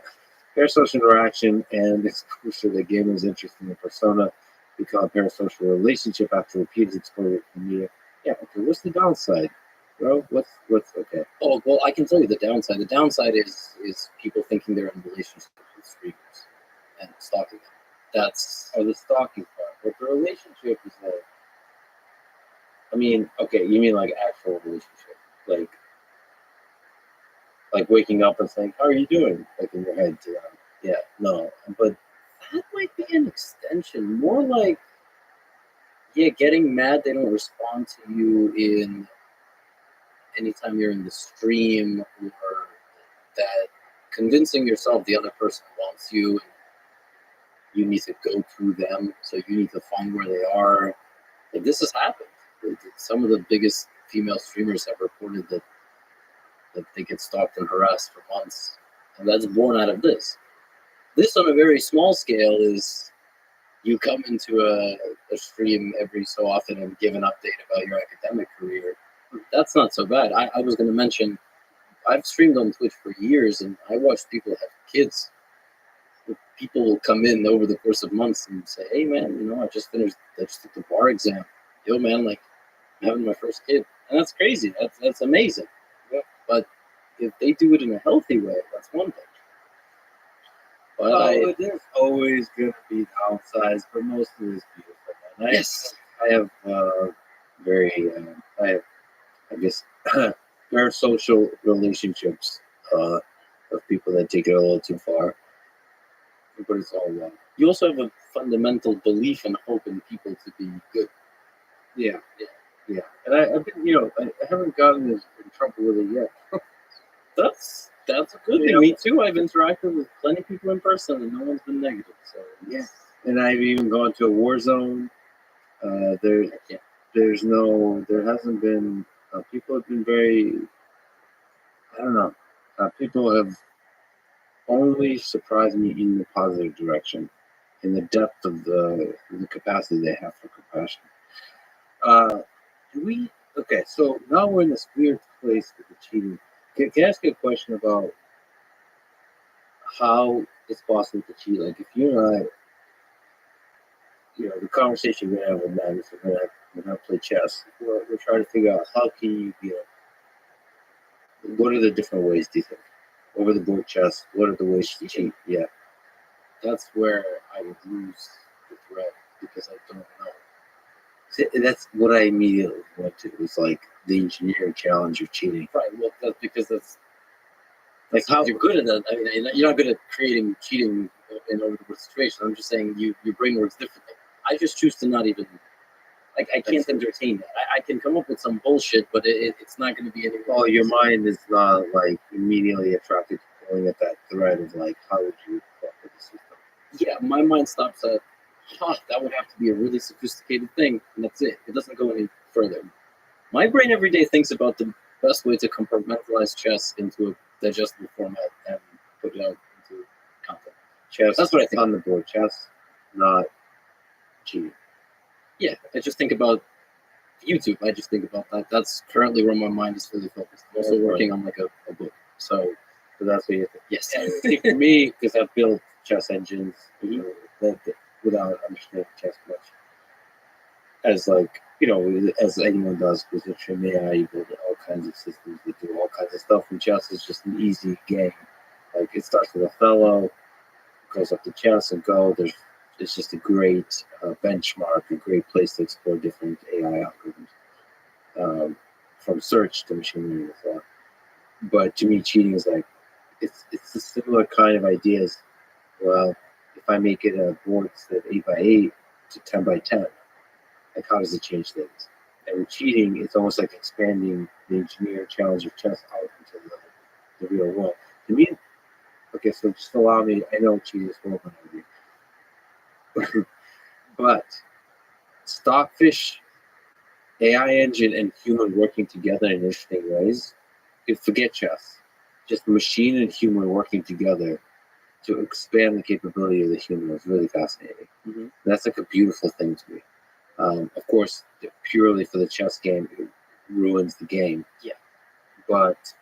Speaker 3: Parasocial interaction and exposure that gamers interested in persona become a parasocial relationship after repeated exposure to media. Yeah, okay, what's the downside? Bro, what's okay?
Speaker 6: Oh well, I can tell you the downside. The downside is people thinking they're in relationships with streamers and stalking them. That's
Speaker 3: the stalking part. But the relationship is like, I mean, okay, you mean like actual relationship. Like waking up and saying, "How are you doing?" Like in your head to them. Yeah, no. But
Speaker 6: that might be an extension. More like, yeah, getting mad they don't respond to you in anytime you're in the stream, or that convincing yourself the other person wants you and you need to go through them, so you need to find where they are. Like, this has happened. Some of the biggest female streamers have reported that they get stalked and harassed for months, and that's born out of this. This, on a very small scale, is you come into a stream every so often and give an update about your academic career. That's not so bad. I was going to mention, I've streamed on Twitch for years, and I watched people have kids. People will come in over the course of months and say, "Hey, man, I just took the bar exam. Yo, man, like, I'm having my first kid." And that's crazy. That's amazing. Yeah. But if they do it in a healthy way, that's one thing. But
Speaker 3: there's always going to be downsides, but most of it is beautiful. And
Speaker 6: yes.
Speaker 3: I have I guess, parasocial relationships of people that take it a little too far. But it's all love.
Speaker 6: You also have a fundamental belief and hope in people to be good.
Speaker 3: Yeah. And I've been, I haven't gotten in trouble with it yet.
Speaker 6: That's a good thing. Me too. I've interacted with plenty of people in person, and no one's been negative. So
Speaker 3: yeah. And I've even gone to a war zone. There hasn't been. People have been very. I don't know. People have only surprised me in the positive direction, in the depth of the capacity they have for compassion. Okay, so now we're in this weird place with the cheating. Can I ask you a question about how it's possible to cheat? Like, if you and I, the conversation we're going to have with Magnus, we're going to play chess. We're trying to figure out how can you, what are the different ways, do you think? Over the board chess, what are the ways to cheat? Yeah.
Speaker 6: That's where I would lose the thread, because I don't know.
Speaker 3: See, that's what I immediately went to. It's like the engineering challenge of cheating.
Speaker 6: Right. Well, that's because that's like how you're good at that. I mean, you're not good at creating cheating in over the board situation. I'm just saying your brain works differently. I just choose to not even. Like, I can't entertain that. I can come up with some bullshit, but it's not going to be any.
Speaker 3: Oh, your mind is not like immediately attracted to pulling at that thread of like, how would you fuck with the system?
Speaker 6: Yeah, my mind stops at, that would have to be a really sophisticated thing, and that's it. It doesn't go any further. My brain every day thinks about the best way to compartmentalize chess into a digestible format and put it out into content.
Speaker 3: Chess.
Speaker 6: That's what I think.
Speaker 3: On the board, chess, not cheating.
Speaker 6: Yeah, I just think about YouTube. I just think about that. That's currently where my mind is fully focused. I'm also working on like a book. So
Speaker 3: that's what you think.
Speaker 6: Yes.
Speaker 3: See, for me, because I've built chess engines that without understanding chess much, as like, as anyone does with Extreme AI, you build all kinds of systems that do all kinds of stuff. And chess is just an easy game. Like, it starts with Othello, goes up to chess and Go. It's just a great benchmark, a great place to explore different AI algorithms, from search to machine learning as well. But to me, cheating is like, it's a similar kind of ideas. Well, if I make it a board instead of 8x8 to 10x10, like, how does it change things? And with cheating, it's almost like expanding the engineer challenge of chess out into the real world. To me, okay, so just allow me, I know cheating is horrible, but Stockfish, AI engine, and human working together in interesting ways, you forget chess. Just machine and human working together to expand the capability of the human is really fascinating.
Speaker 6: Mhm.
Speaker 3: That's like a beautiful thing to me. Of course, purely for the chess game, it ruins the game.
Speaker 6: Yeah.
Speaker 3: But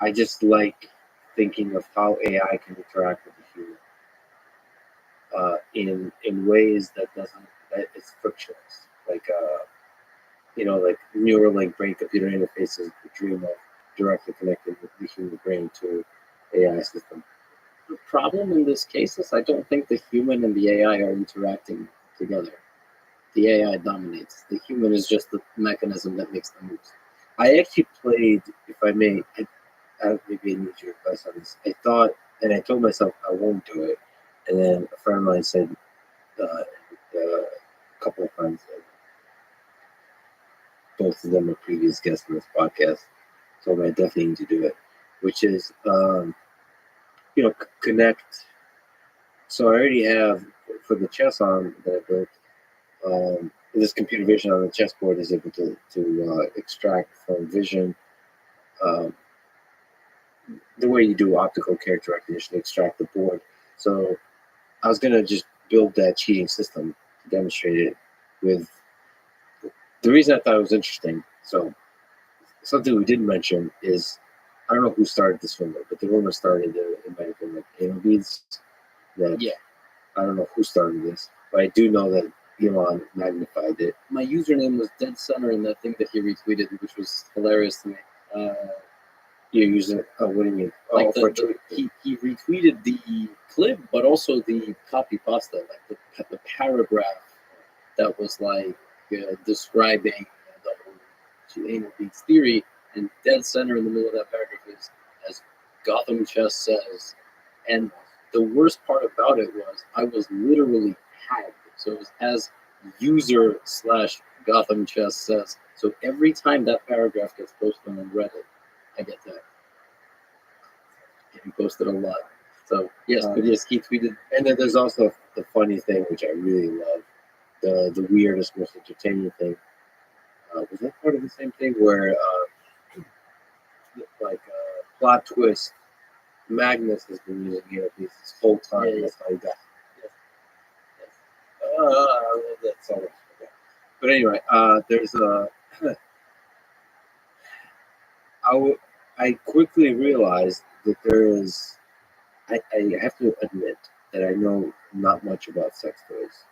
Speaker 3: I just like thinking of how AI can interact with the human in ways that it's frictionless. Like Neuralink brain computer interfaces, the dream of directly connecting the human brain to AI system.
Speaker 6: The problem in this case is I don't think the human and the AI are interacting together. The AI dominates. The human is just the mechanism that makes the moves.
Speaker 3: I actually played, if I may, maybe I need your advice on this. I thought, and I told myself I won't do it, and then a friend of mine said, a couple of friends, both of them are previous guests on this podcast, told me I definitely need to do it, which is, connect. So I already have, for the chess arm that I built, this computer vision on the chessboard is able to extract from vision um, the way you do optical character recognition, extract the board. So I was gonna just build that cheating system to demonstrate it with. The reason I thought it was interesting. So something we didn't mention is I don't know who started this rumor, but the rumor started it might have been like anal beads. That
Speaker 6: Yeah.
Speaker 3: I don't know who started this, but I do know that Elon magnified it.
Speaker 6: My username was dead center in that thing that he retweeted, which was hilarious to me.
Speaker 3: You're using what do you mean?
Speaker 6: Like
Speaker 3: for
Speaker 6: he retweeted the clip, but also the copy pasta, like the paragraph that was like describing the whole anal beads theory, and dead center in the middle of that paragraph is as Gotham Chess says. And the worst part about it was I was literally tagged, so it was as user slash Gotham Chess says. So every time that paragraph gets posted on Reddit, I get that. Getting posted a lot. So yes, but yes, he tweeted.
Speaker 3: And then there's also the funny thing, which I really love, the weirdest, most entertaining thing. Was that part of the same thing where, plot twist, Magnus has been using it this whole time.
Speaker 6: Yeah.
Speaker 3: That's how he got.
Speaker 6: Yes.
Speaker 3: I love that so much. Okay. But anyway, there's a. I quickly realized that there is. I have to admit that I know not much about sex toys.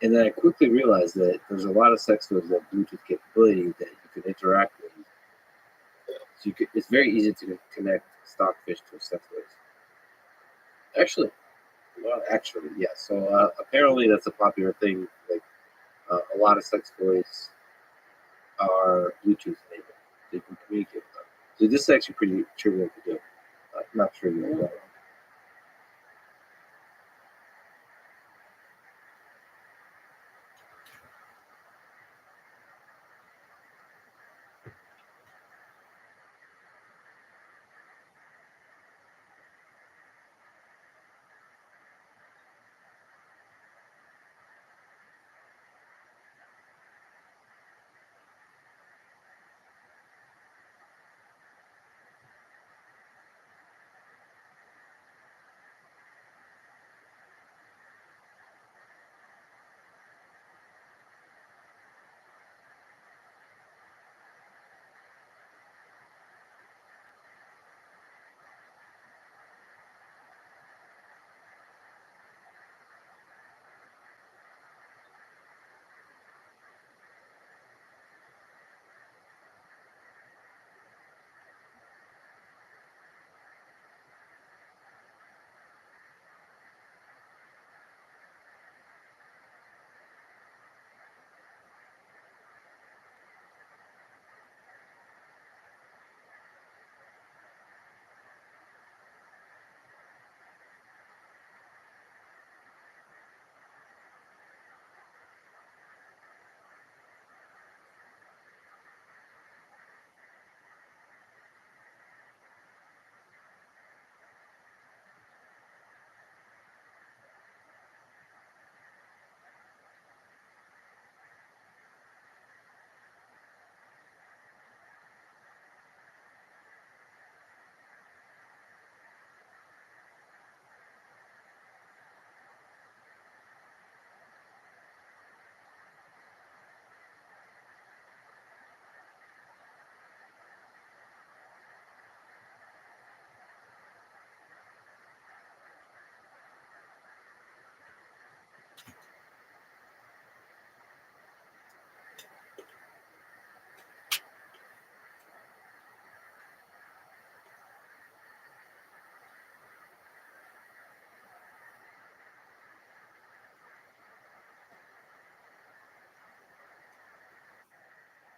Speaker 3: And then I quickly realized that there's a lot of sex toys that have Bluetooth capability that you can interact with. So it's very easy to connect Stockfish to sex toys.
Speaker 6: Actually,
Speaker 3: Well, actually, yeah. So apparently that's a popular thing. Like a lot of sex toys are Bluetooth enabled. So you can communicate with them. So this is actually pretty trivial to do. Not trivial, but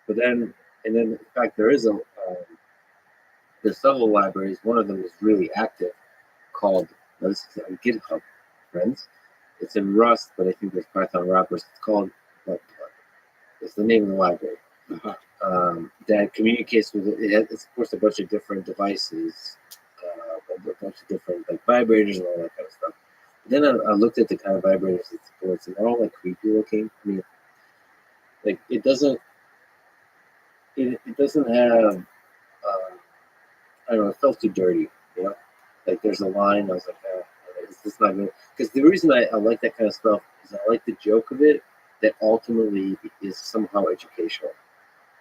Speaker 3: But then, and then, in fact, there's several libraries. One of them is really active, called, now this is on GitHub, friends. It's in Rust, but I think there's Python wrappers. It's called, it's the name of the library. That communicates with it supports a bunch of different devices, a bunch of different like vibrators and all that kind of stuff. But then I looked at the kind of vibrators it supports, and they're all like creepy looking. I mean, like it doesn't have I don't know, it felt too dirty, you know. Like there's a line, I was like, it's just not good. Because the reason I like that kind of stuff is I like the joke of it that ultimately is somehow educational.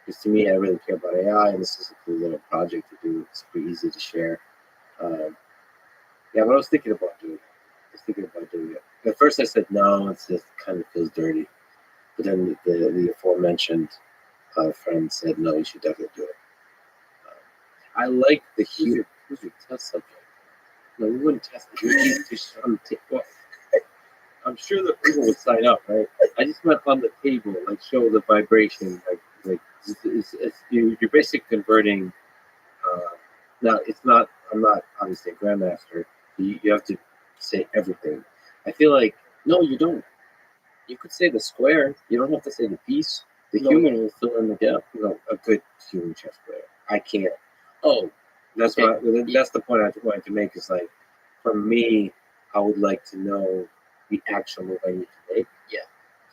Speaker 3: Because to me, I really care about AI, and this is a cool little project to do. It's pretty easy to share. Yeah, but I was thinking about doing it. At first, I said no. It just kind of feels dirty. But then the aforementioned friend said no. You should definitely do it. I like the who's your test subject? No, we wouldn't test it. I'm sure that people would sign up, right? I just meant on the table, like show the vibration, like you're basically converting. Now it's not. I'm not obviously a grandmaster. You have to say everything. I feel like
Speaker 6: No, you don't. You could say the square. You don't have to say the piece. The human will fill in the gap.
Speaker 3: a good human chess player. I can't.
Speaker 6: Oh,
Speaker 3: That's
Speaker 6: okay.
Speaker 3: that's the point I wanted to make. Is like, for me, I would like to know the actual move I need to make.
Speaker 6: Yeah.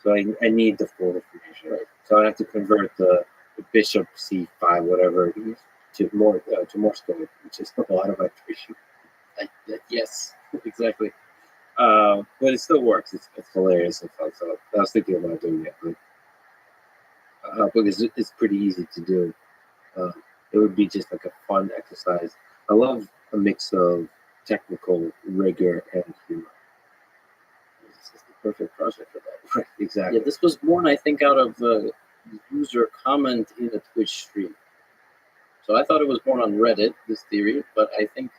Speaker 3: So I need the full information.
Speaker 6: Right.
Speaker 3: So I have to convert the bishop c5 whatever to Morse code, which is a lot of vibration.
Speaker 6: Yes, exactly.
Speaker 3: But it still works. It's hilarious and fun. So I was thinking about doing it, but because it's pretty easy to do. It would be just like a fun exercise. I love a mix of technical rigor and humor. This is the perfect project for that. Right, exactly.
Speaker 6: Yeah, this was born, I think, out of a user comment in a Twitch stream. So I thought it was born on Reddit, this theory, but I think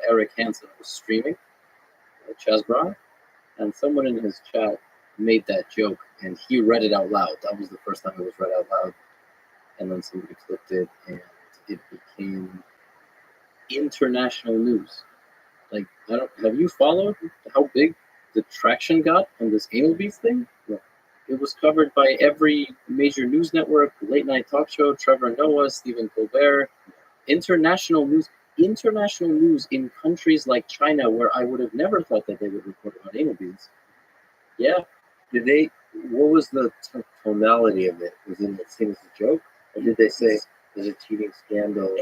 Speaker 6: Eric Hansen was streaming Chessbra, and someone in his chat made that joke, and he read it out loud. That was the first time it was read out loud, and then somebody clipped it, and it became international news. Like, have you followed how big the traction got on this anal beads thing?
Speaker 3: No.
Speaker 6: It was covered by every major news network, late night talk show, Trevor Noah, Stephen Colbert, international news in countries like China, where I would have never thought that they would report about anal beads. Yeah.
Speaker 3: What was the tonality of it? Was it seen as a joke? Or did they say there's a cheating scandal?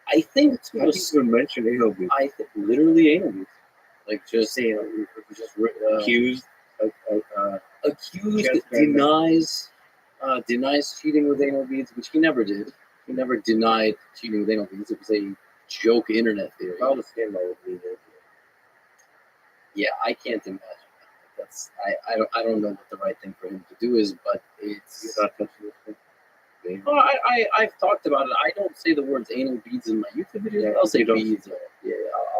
Speaker 6: I think it
Speaker 3: How
Speaker 6: was.
Speaker 3: do you even mention anal beads?
Speaker 6: I think literally anal beads. Like just
Speaker 3: Accused?
Speaker 6: accused
Speaker 3: Just
Speaker 6: denies cheating with anal beads, which he never did. He never denied cheating with anal beads. It was a joke internet theory.
Speaker 3: All the scandal would be there.
Speaker 6: Yeah, I can't imagine that. That's I don't know what the right thing for him to do is, but it's.
Speaker 3: You're not touching this thing?
Speaker 6: Oh, I've talked about it. I don't say the words anal beads in my YouTube videos.
Speaker 3: Yeah,
Speaker 6: I'll say
Speaker 3: you don't-
Speaker 6: beads. Yeah,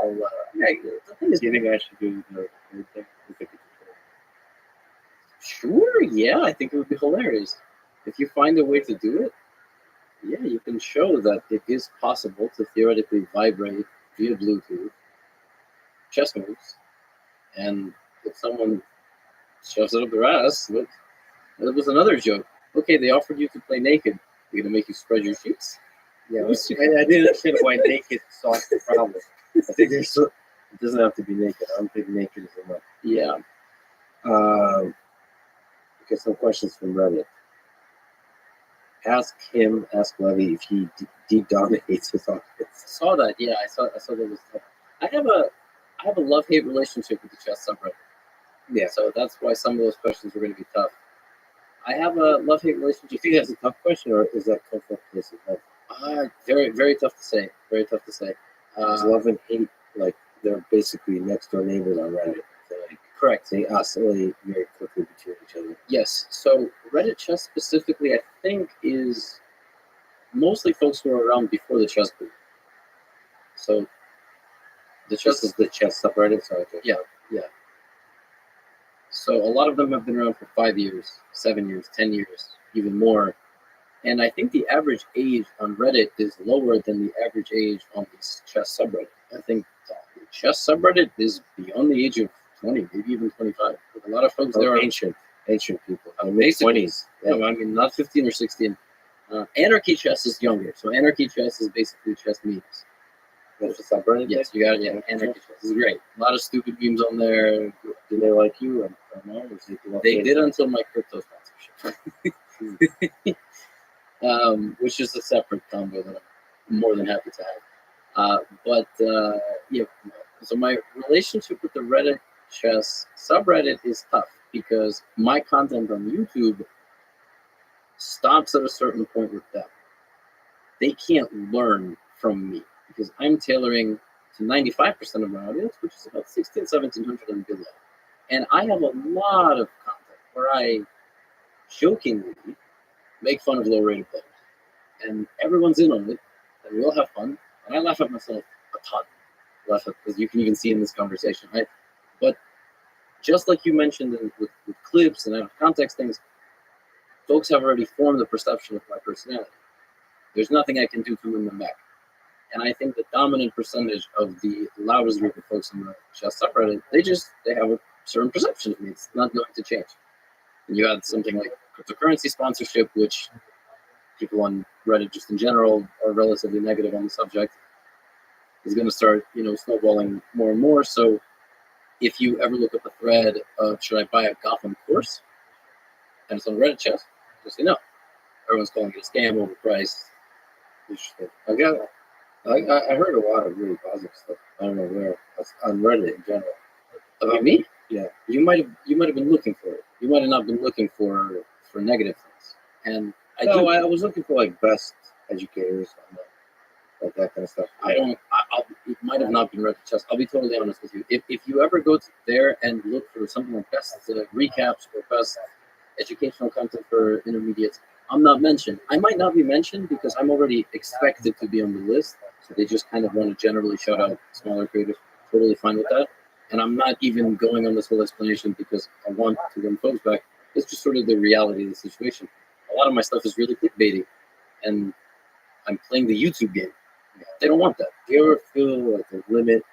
Speaker 6: I'll. The thing is,
Speaker 3: Do you think I should do the thing?
Speaker 6: sure, yeah, I think it would be hilarious if you find a way to do it. Yeah, you can show that it is possible to theoretically vibrate via Bluetooth chess moves, and if someone shoves it up their ass, look, that was another joke. Okay, they offered you to play naked. They're gonna make you spread your cheeks.
Speaker 3: Yeah, I didn't understand why naked solves the problem. I think it doesn't have to be naked. I don't think naked is enough.
Speaker 6: Yeah.
Speaker 3: Okay, some questions from Reddit. Ask Levy if he deep dominates his audience.
Speaker 6: Saw that. Yeah, I saw that was tough. I have a love-hate relationship with the chess subreddit.
Speaker 3: Yeah.
Speaker 6: So that's why some of those questions were going to be tough. I have a love-hate
Speaker 3: Do you
Speaker 6: relationship.
Speaker 3: think that's a tough question, or is that come from a place of love?
Speaker 6: Very, very tough to say. Very tough to say.
Speaker 3: Is love and hate, like, they're basically next door neighbors on Reddit.
Speaker 6: Correct.
Speaker 3: They oscillate very quickly between each other.
Speaker 6: Yes. So Reddit chess specifically, I think, is mostly folks who are around before the chess boom. So the chess
Speaker 3: This is the chess subreddit, so okay.
Speaker 6: Yeah. So a lot of them have been around for 5 years, 7 years, 10 years, even more. And I think the average age on Reddit is lower than the average age on this chess subreddit. I think the chess subreddit is beyond the age of 20, maybe even 25. Like a lot of folks there are
Speaker 3: ancient people,
Speaker 6: basically,
Speaker 3: mid-20s.
Speaker 6: no, I mean, not 15 or 16. Anarchy chess is younger. So anarchy chess is basically chess memes.
Speaker 3: That's a subreddit?
Speaker 6: Yes, you got it. Yeah, anarchy chess is great. A lot of stupid memes on there.
Speaker 3: Do they like you? Or no?
Speaker 6: They did until my crypto sponsorship. Which is a separate combo that I'm more than happy to have. Yeah, so my relationship with the Reddit chess subreddit is tough because my content on YouTube stops at a certain point with them. They can't learn from me because I'm tailoring to 95% of my audience, which is about 16, 1700 and below. And I have a lot of content where I jokingly make fun of low-rated players. And everyone's in on it, and we all have fun. And I laugh at myself a ton. Laugh at, because you can even see in this conversation. But just like you mentioned with clips and out of context things, folks have already formed a perception of my personality. There's nothing I can do to win them back. And I think the dominant percentage of the loudest group of folks in the chess subreddit, they have a certain perception of me. It's not going to change. And you had something like cryptocurrency sponsorship, which people on Reddit just in general are relatively negative on the subject, is going to start, snowballing more and more. So if you ever look up a thread of should I buy a Gotham course, and it's on Reddit chess, just say no. Everyone's calling it a scam, overpriced.
Speaker 3: Interesting. I heard a lot of really positive stuff. I don't know where. On Reddit in general.
Speaker 6: About me?
Speaker 3: Yeah.
Speaker 6: You might have been looking for it. You might have not been looking for negative things. And
Speaker 3: I was looking for like best educators on like that kind of stuff.
Speaker 6: It might have not been Reddit chess. I'll be totally honest with you. If you ever go there and look for something like best recaps or best educational content for intermediates, I'm not mentioned. I might not be mentioned because I'm already expected to be on the list. So they just kind of want to generally shout out smaller creators. Totally fine with that. And I'm not even going on this whole explanation because I want to win folks back. It's just sort of the reality of the situation. A lot of my stuff is really clickbaity, and I'm playing the YouTube game. They don't want that.
Speaker 3: Do you ever feel like a limit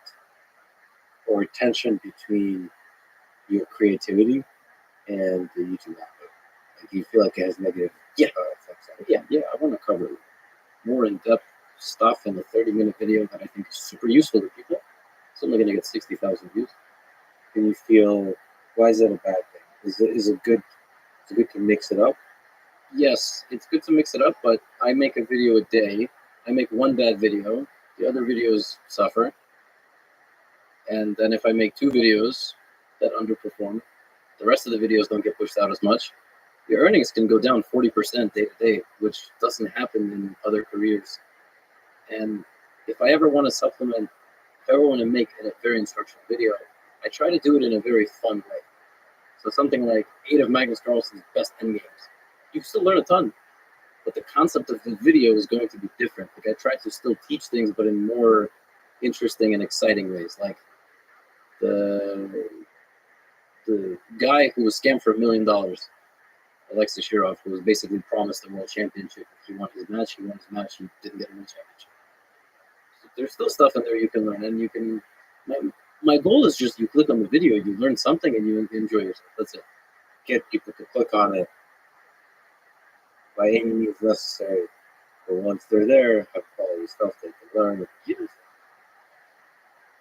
Speaker 3: or tension between your creativity and the YouTube output? Like, do you feel like it has negative effects on it?
Speaker 6: Yeah. I want to cover more in-depth stuff in a 30-minute video that I think is super useful to people. It's only going to get 60,000 views.
Speaker 3: Can you feel, why is that a bad thing? Is it good to mix it up?
Speaker 6: Yes, it's good to mix it up, but I make a video a day. I make one bad video. The other videos suffer. And then if I make 2 videos that underperform, the rest of the videos don't get pushed out as much. Your earnings can go down 40% day to day, which doesn't happen in other careers. And if I ever want to supplement, if I ever want to make a very instructional video, I try to do it in a very fun way. So something like 8 of Magnus Carlsen's best endgames. You still learn a ton, but the concept of the video is going to be different. Like I try to still teach things, but in more interesting and exciting ways. Like the guy who was scammed for $1 million, Alexei Shirov, who was basically promised the world championship. If he won his match, he didn't get a world championship. So there's still stuff in there you can learn, and you can. My goal is just you click on the video, you learn something, and you enjoy yourself. That's it.
Speaker 3: Get people to click on it by any means necessary. But once they're there, have quality stuff they can learn.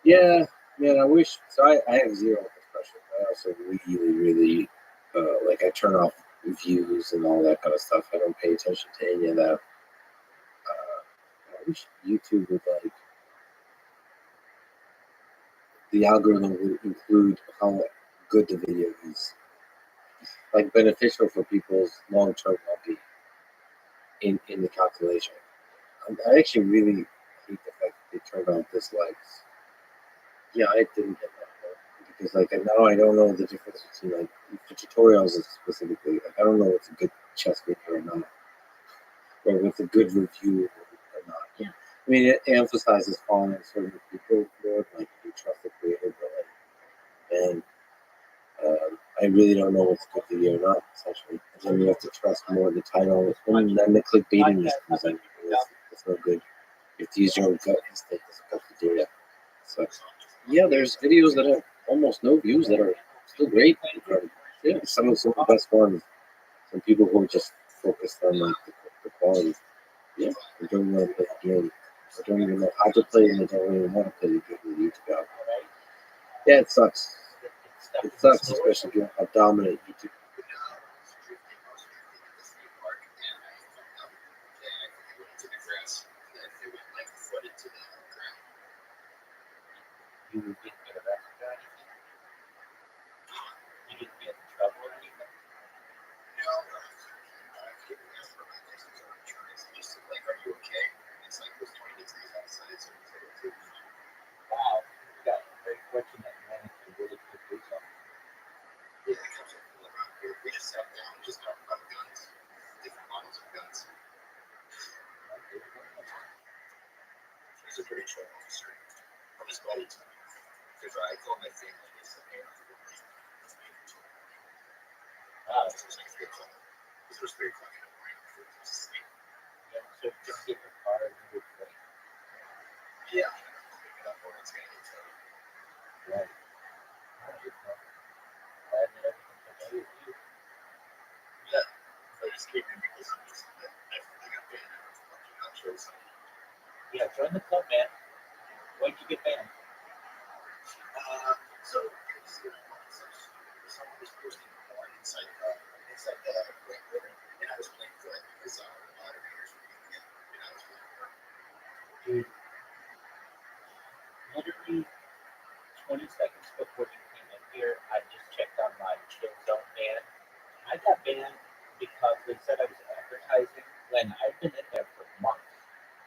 Speaker 3: Yeah, man, I wish. So I have zero expression. I also really, really, I turn off views and all that kind of stuff. I don't pay attention to any of that. I wish YouTube would the algorithm would include how good the video is, like beneficial for people's long-term well-being in the calculation. I actually really hate the fact that they turned on dislikes. Yeah, I didn't get that because now I don't know the difference between for tutorials specifically. I don't know what's a good chess video or not, or what's a good review or not.
Speaker 6: Yeah.
Speaker 3: I mean, it emphasizes following certain people more, like you trust the creator, but I really don't know what's good for you or not, essentially. And then you have to trust more the title, and then the clickbaiting comes in. It's no good. You have to use your own gut instinct as opposed to data. Sucks.
Speaker 6: Yeah, there's videos that have almost no views that are still great.
Speaker 3: Incredible.
Speaker 6: Yeah.
Speaker 3: Some of the best ones. Some people who are just focused on like the quality.
Speaker 6: Yeah.
Speaker 3: They don't want to play the game. They don't even know how to play, and they don't even want to play the game they need to go. Yeah, it sucks. It sucks, especially if you have dominant YouTube.
Speaker 1: You didn't get arrested or anything? You didn't get in trouble or anything? Wow, you got very fortunate and managed to really quick do something. Wow, so you just get the car and you would play. Right. Glad that everything's okay with you. Yeah, join the club, man. When'd you get banned? Dude, literally 20 seconds before you came in here, I just checked on my chill zone ban. I got banned because they said I was advertising when I've been in there for months,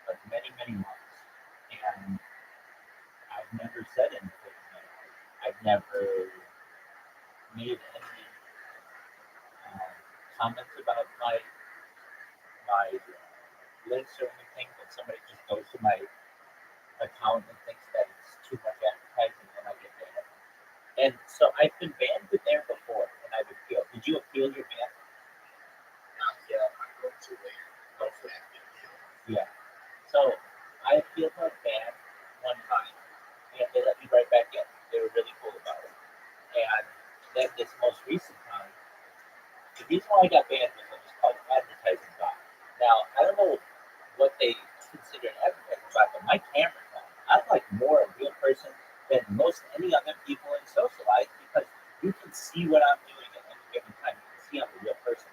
Speaker 1: like many, many months. And I've never said anything. I've never made any um, comments about my links or anything, but somebody just goes to my account and thinks that it's too much advertising and I get banned. And so I've been banned there before and I've appealed. Did you appeal your ban? Yeah. So I appealed my ban one time and they let me right back in. They were really cool about it. And then this most recent time, the reason why I got banned was what was called advertising bot. Now, I don't know what they consider an advertising bot, but my camera's on. I'm like more a real person than most any other people in social life because you can see what I'm doing at any given time. You can see I'm a real person.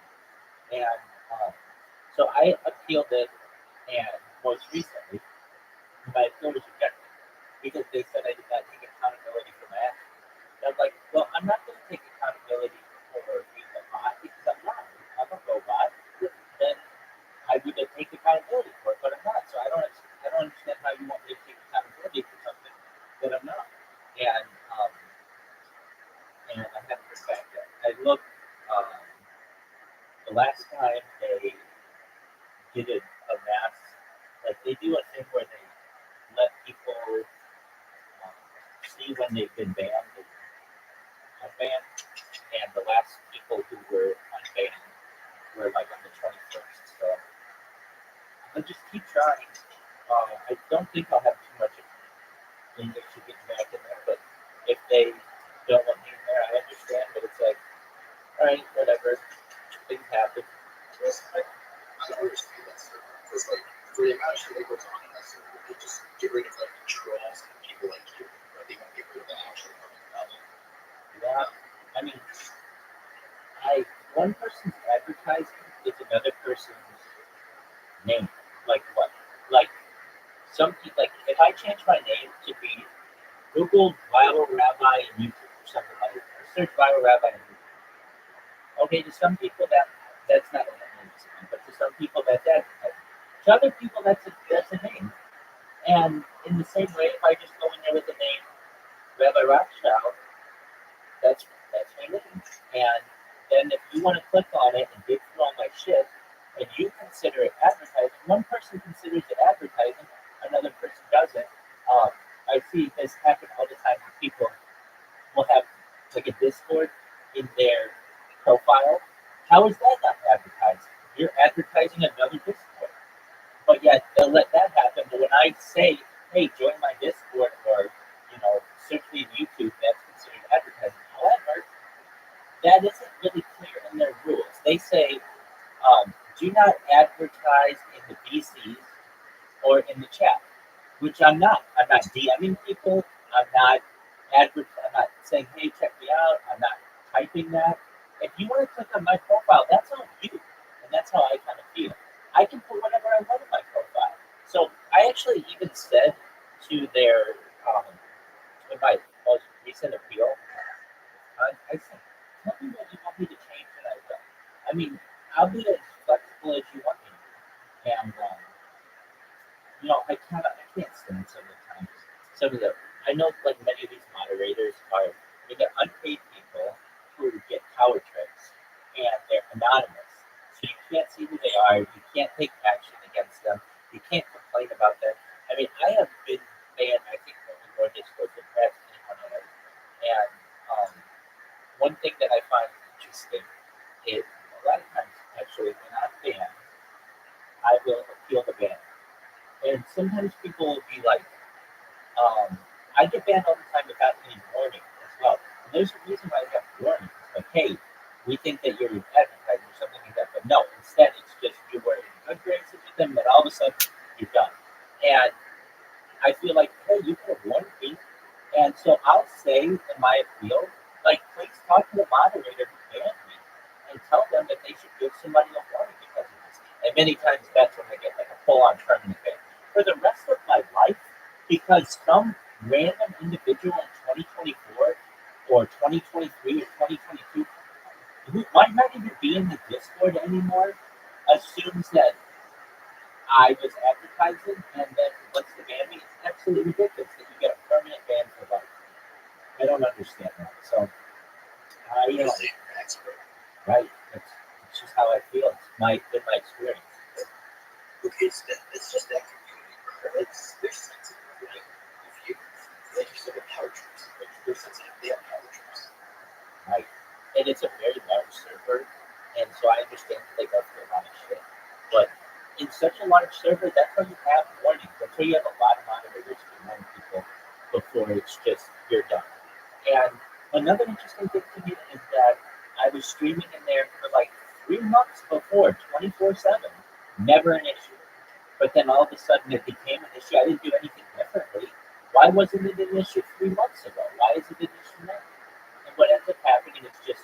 Speaker 1: And so I appealed it, and most recently, my appeal was rejected because they said I did not take accountability for my actions. And I'm like, well, I'm not going to take accountability for being a bot because I'm not. I'm a robot. Then I would take accountability for it, but I'm not. So I don't understand how you want me to take accountability for something that I'm not. And and I haven't heard back yet. I looked the last time they did a mass, like they do a thing where they let people see when they've been banned and unbanned, and the last people who were unbanned were like on the 21st. So I'll just keep trying. I don't think I'll have too much English to get back in there, but if they don't want me in there, I understand. But it's like, all right, whatever, things happen. Yeah, I mean, one person's advertising is another person's name. Like what? Like some people, like if I change my name to be Google Viral Rabbi and YouTube or something like that, or search Viral Rabbi and YouTube. Okay, to some people that's not what that means, but to some people that's advertising. To other people that's a name. And in the same way, if I just go in there with the name Rabbi Rothschild, that's my name. And then if you want to click on it and dig through all my shit, and you consider it advertising, one person considers it advertising, another person doesn't. I see this happen all the time. People will have like a Discord in their but yet they'll let that happen. But when I say, hey, join my Discord or, search me on YouTube, that's considered advertising. However, that isn't really clear in their rules. They say, do not advertise in the VCs or in the chat, which I'm not. I'm not DMing people. I'm not saying, hey, check me out. I'm not typing that. If you want to click on my profile, that's on you, and that's how I kind of feel. I can put whatever I want in my profile. So I actually even said to their in my most recent appeal, I said, tell me what you want me to change, and I will. I mean, I'll be as flexible as you want me to be. And I can't stand some of the times. Some of the I know like many of these moderators are they're unpaid people who get power trips and they're anonymous. So you can't see who they are, you can't take action against them, you can't complain about them. I mean, I have been banned, I think, from more Discord than perhaps anyone else. And one thing that I find interesting is a lot of times actually when I'm banned, I will appeal the ban. And sometimes people will be like, I get banned all the time without any warning as well. And there's a reason why I have warnings. Like, hey, we think that you're advertising or something like that. But no, instead it's just you were in good graces with them, but all of a sudden you're done. And I feel like, hey, you could have warned me. And so I'll say in my appeal, like, please talk to the moderator who banned me and tell them that they should give somebody a warning because of this. And many times that's when I get like a full on permanent ban. For the rest of my life, because some random individual in 2024 or 2023 or 2022 who might not even be in the Discord anymore assumes that I was advertising and then wants to ban me. It's absolutely ridiculous that you get a permanent ban for life. I don't understand that. So I right. It's just how I feel. Been my experience.
Speaker 6: Okay, it's just that community. They're sensitive, right? If you like you said with power trips, they're sensitive. They have power trips.
Speaker 1: Right. And it's a very large server, and so I understand that they go through a lot of shit. But in such a large server, that's why you have warnings. That's why you have a lot of moderators to warn people before it's just you're done. And another interesting thing to me is that I was streaming in there for like 3 months before, 24/7, never an issue. But then all of a sudden it became an issue. I didn't do anything differently. Why wasn't it an issue 3 months ago? Why is it an issue now? And what ends up happening is just,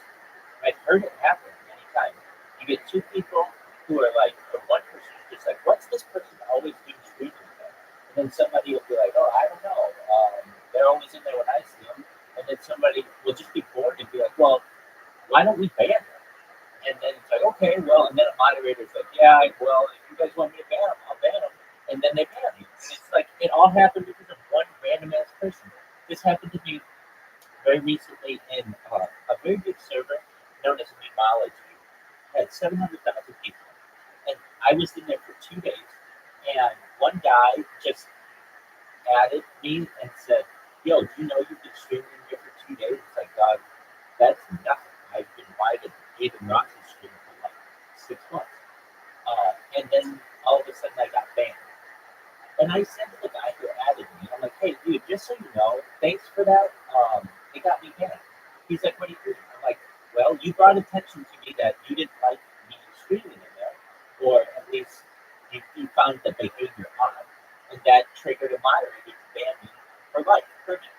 Speaker 1: I've heard it happen many times. You get two people who are like, or one person is just like, what's this person always doing streaming with? And then somebody will be like, oh, I don't know. They're always in there when I see them. And then somebody will just be bored and be like, well, why don't we ban them? And then it's like, okay, well, and then a moderator's like, yeah, well, if you guys want me to ban them, I'll ban them. And then they ban you. And it's like, it all happened because of one random ass person. This happened to me very recently in a very big server known as Mnemology. It had 700,000 people. And I was in there for 2 days. And one guy just added me and said, yo, do you know you've been streaming in here for 2 days? It's like, dog, that's nothing. I've been invited David Rothschild stream for like 6 months. And then all of a sudden I got banned. And I said to the guy who added me, I'm like, hey, dude, just so you know, thanks for that. It got me banned. He's like, what do you do? I'm like, well, you brought attention to me that you didn't like me streaming in there, or at least you found the behavior odd, and that triggered a moderator to ban me for life, permanently.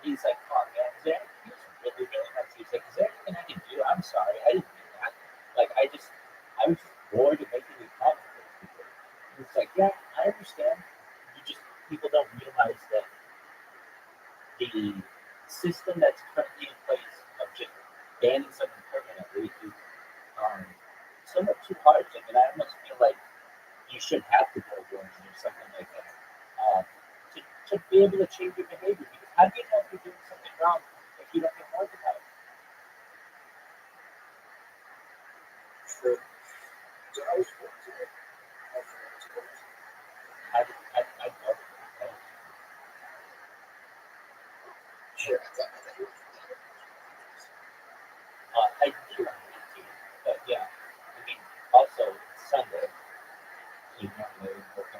Speaker 1: He's like, oh man, is there anything? He was really, really nice. He's like, is there anything I can do? I'm sorry, I didn't mean that. Like, I was just bored of making you comment with people. And it's like, yeah, I understand. People don't realize that the system that's currently in place of just banning someone permanently is somewhat too harsh. I mean, I almost feel like you should have to go warning or something like that to be able to change your behavior. Because how do you know if you're doing something wrong if you don't get warned about it?
Speaker 6: True. So I was wondering,
Speaker 1: I know.
Speaker 6: sure, I thought you were
Speaker 1: I do want to, but yeah. I mean, also Sunday, you normally work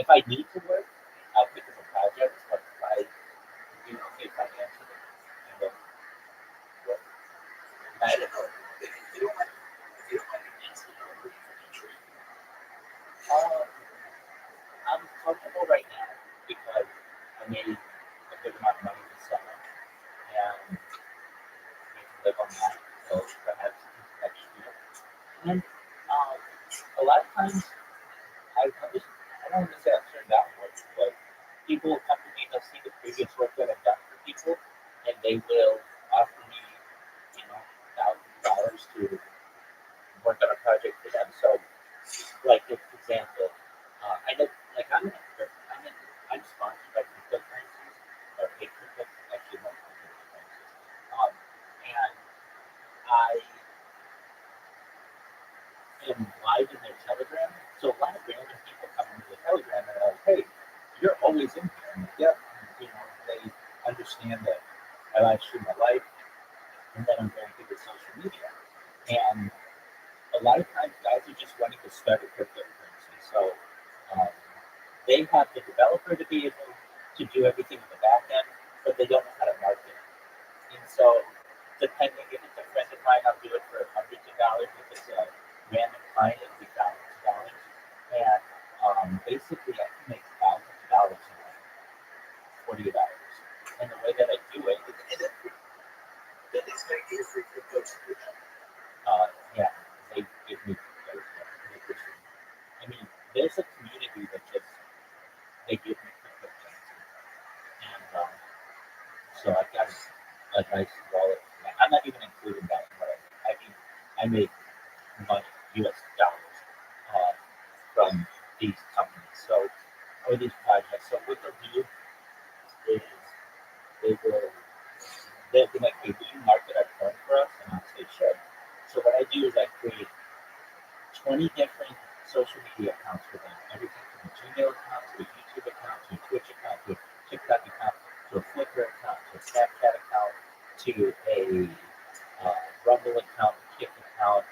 Speaker 1: I need to work, I'll pick up a project. But if I, say financially, I will work.
Speaker 6: I
Speaker 1: And
Speaker 6: don't know. If you don't like asking, what are you training?
Speaker 1: I'm comfortable right now because I made a good amount of money this summer, and I can live on that. So perhaps next year. And a lot of times I'm just, I don't want to say I've turned down work, but people will come to me and they'll see the previous work that I've done for people, and they will offer me, $1,000 to work on a project for them. So, like, for example, I know, like, I'm sponsored by cryptocurrencies, or a crypto, actually, multiple cryptocurrencies. And I am live in their Telegram. So a lot of random people come into the Telegram and they're like, hey, you're always in here. And yep, they understand that I live stream my life and that I'm very good with social media. And a lot of times guys are just wanting to start a cryptocurrency. So um, they have the developer to be able to do everything in the back end, but they don't know how to market it. And so, depending if it's a friend of mine, I'll do it for hundreds of dollars. If it's a random client, it'll be thousands of dollars. And basically, I can make thousands of dollars in like 48 hours. And the way that I do it,
Speaker 6: Then it's like your free crypto subscription.
Speaker 1: yeah, they give me those. I mean, there's a community that just they give me cryptocurrency, and so I've got a nice wallet. I'm not even including that in what I mean. I make money, U.S. dollars, uh, from these companies. So, or these projects. So what they'll do is they will they'll be like, hey, will you market our phone for us? And I'll say, sure. So what I do is I create 20 different social media accounts for them. Everything from a Gmail account to a YouTube account to a Twitch account to a TikTok account to a Flickr account to a Snapchat account to a Rumble account, Kik account.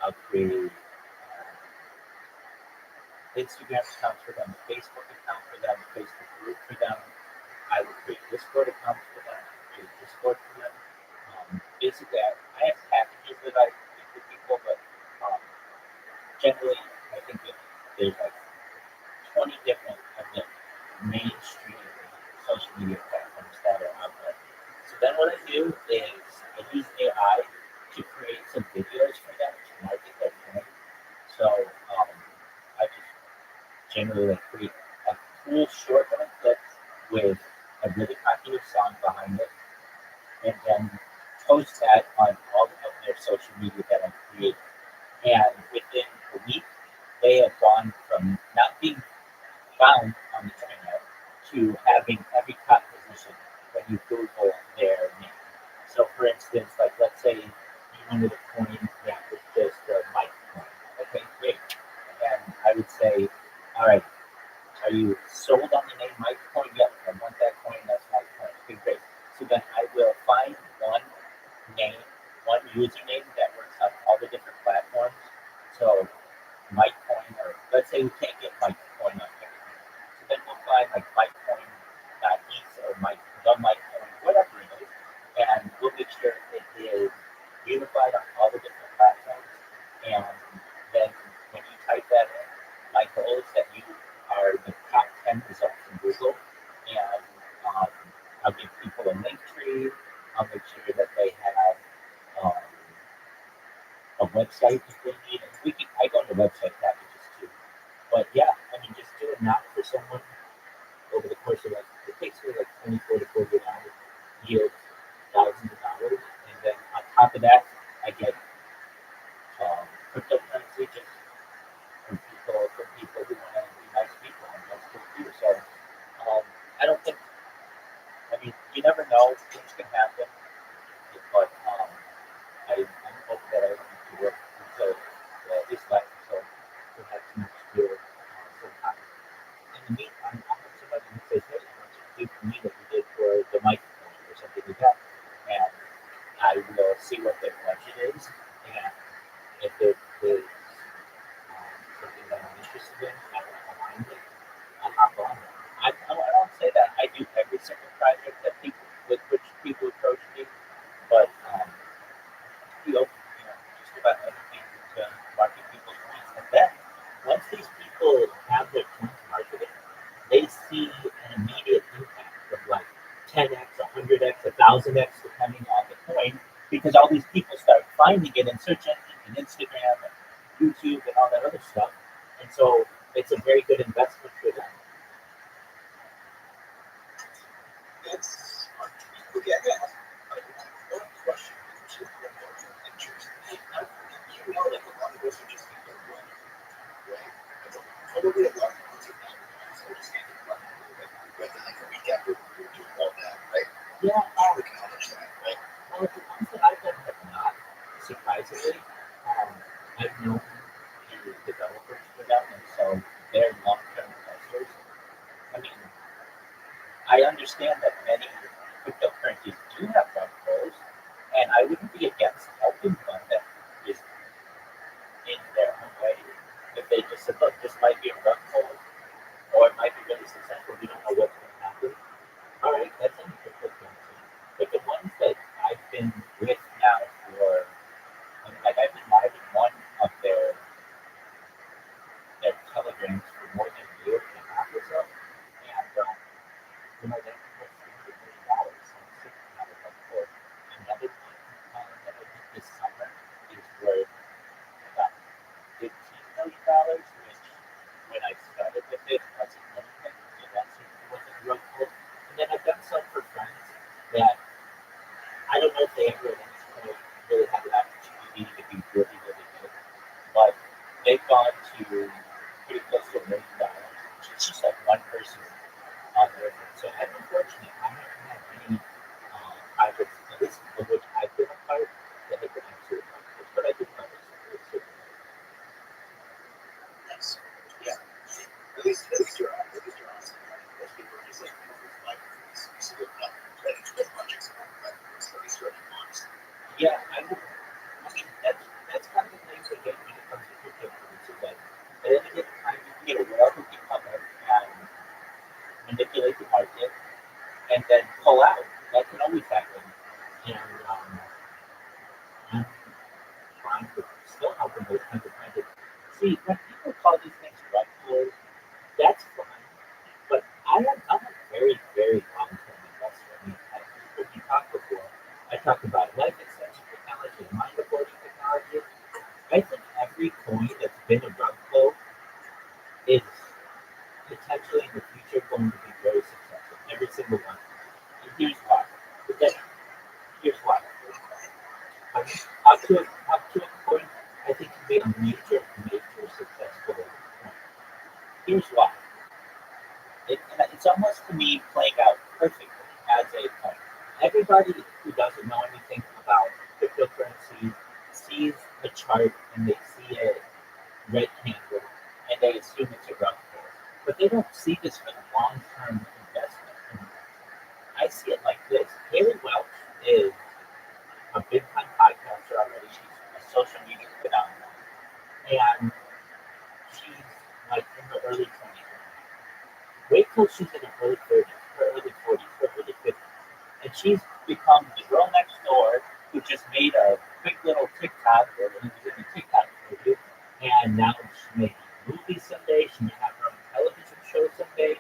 Speaker 1: I'll create Instagram accounts for them, Facebook account for them, Facebook group for them. I would create Discord accounts for them, create Discord for them. Basically, I have packages that I give to people, but generally, I think that there's like 20 different of the mainstream social media platforms that are out there. So then what I do is I use AI to create some videos for them to market their brand. So I just generally like create a cool short little clip with a really popular song behind it, and then post that on all of their social media that I create. And within a week, they have gone from not being found on the internet to having every top position when you Google their name. So, for instance, like let's say you wanted a coin that was just a mic coin. Okay, great. And I would say, all right, are you sold on the name mic coin? Yep, I want that coin. That's my coin. Okay, great. So then I will find one name, one username that works on all the different platforms. So Litecoin, or let's say we can't get Litecoin on everything. So then we'll find like Litecoin.eth or the Litecoin, whatever it is, and we'll make sure it is unified on all the different platforms. And then when you type that in, my goal is that you are the top 10 results in Google, and I'll give people a link tree. I'll make sure that they have um, a website if they need it. I go into website packages too. But yeah, I mean, just do a knock for someone over the course of like, it takes me like 24 to 48 hours, yields thousands of dollars. And then on top of that, I get cryptocurrency just from people who want to be nice people. And that's cool too. So I don't think, I mean, you never know, things can happen. But I'm hoping that I don't have to work until this life, so perhaps next year sometime. In the meantime, I'll have somebody who says, hey, I want you to do for me what you did for the microphone or something like that. And I will see what their budget is. And if it is something that I'm interested in, I will align it. I'll hop I do every single project that people with which people approach me, but just about anything to market people's points. And then once these people have their points marketed, they see an immediate impact of like 10x, 100x, 1000x, depending on the coin, because all these people start finding it in search engines and Instagram and YouTube and all that other stuff. And so it's a very good investment for them.
Speaker 7: That's okay. I got one question, which is interesting. You know, like a lot of us are just thinking of money, right? Probably a lot of us are not understanding money. Like a week after we do all that, right?
Speaker 1: Yeah,
Speaker 7: How we can manage that, right?
Speaker 1: well, the ones that I've done have not, surprisingly. I've known the developers for them, and so they're long-term investors. I mean, I understand that many cryptocurrencies do have rug pulls, and I wouldn't be against helping one that is in their own way. If they just said, look, this might be a rug pull, or it might be really successful, we don't know what's going to happen. All right, that's any cryptocurrency. But the ones that I've been with now for, like I've been live in one of their telegrams for more than a year and a half or so, and they put $300 million on sitting out of that court. Another one that I did this summer is worth about $15 million, which when I started with it wasn't anything, so that certainly wasn't a rug pull. And then I've done some for friends that I don't know if they ever at any point really had an opportunity to be really, really good, but they've gone to pretty close to $1 million. It's just like one person on there. So I've been fortunate. I haven't had any projects, at least of which I've been a part, that have been absolute numbers, but I do know it's certainly.
Speaker 7: Nice. Yeah. At least you're on. At least you're on something. Most people are just like these little projects on like at least you're honest.
Speaker 1: Yeah, I mean that's kind of the thing again when it comes to cryptocurrency. That at any given time you can get a whale who can come in and manipulate the market and then pull out. That can always happen. And I'm trying to still help them with independent. See, when people call these things rug pulls, that's fine. But I'm a very, very long-term investor. I mean, when we talked before, I talked about life extension technology, mind reporting technology. I think every coin that's been a rug pull is potentially in the future going to be very successful. Every single one. And here's why. Because here's why. I mean, up to a point, I think can be a major, major successful point. Here's why. It's almost to me playing out perfectly as a point. Everybody who doesn't know anything about cryptocurrency sees a chart and they see a red candle and they assume it's a rug pull. But they don't see this for the long-term investment. And I see it like this. Haley Welch is a big-time podcaster already. She's a social media phenomenon. And she's like in her early 20s. Wait till she's in her early 30s, her early 40s, her early 50s. And she's become the girl next door who just made a quick little TikTok, or was in the TikTok movie, and now she may be movies someday, she may have her own television show someday,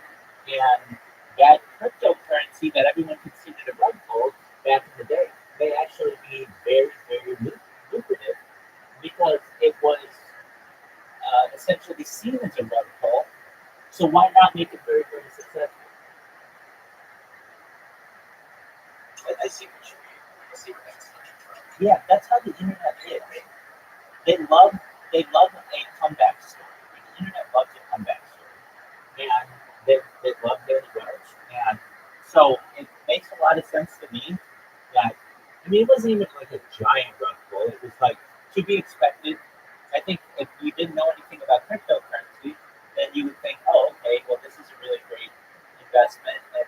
Speaker 1: and that cryptocurrency that everyone considered a rug pull back in the day may actually be very, very lucrative because it was essentially seen as a rug pull. So why not make it very, very successful?
Speaker 7: I see what you mean. I see where that's coming from.
Speaker 1: Yeah, that's how the internet is. They love a comeback story. The internet loves a comeback story, and they love Daily Welch, and so it makes a lot of sense to me that I mean it wasn't even like a giant rug pull. It was like to be expected. I think if you didn't know anything about cryptocurrency, then you would think, oh, okay, well this is a really great investment, and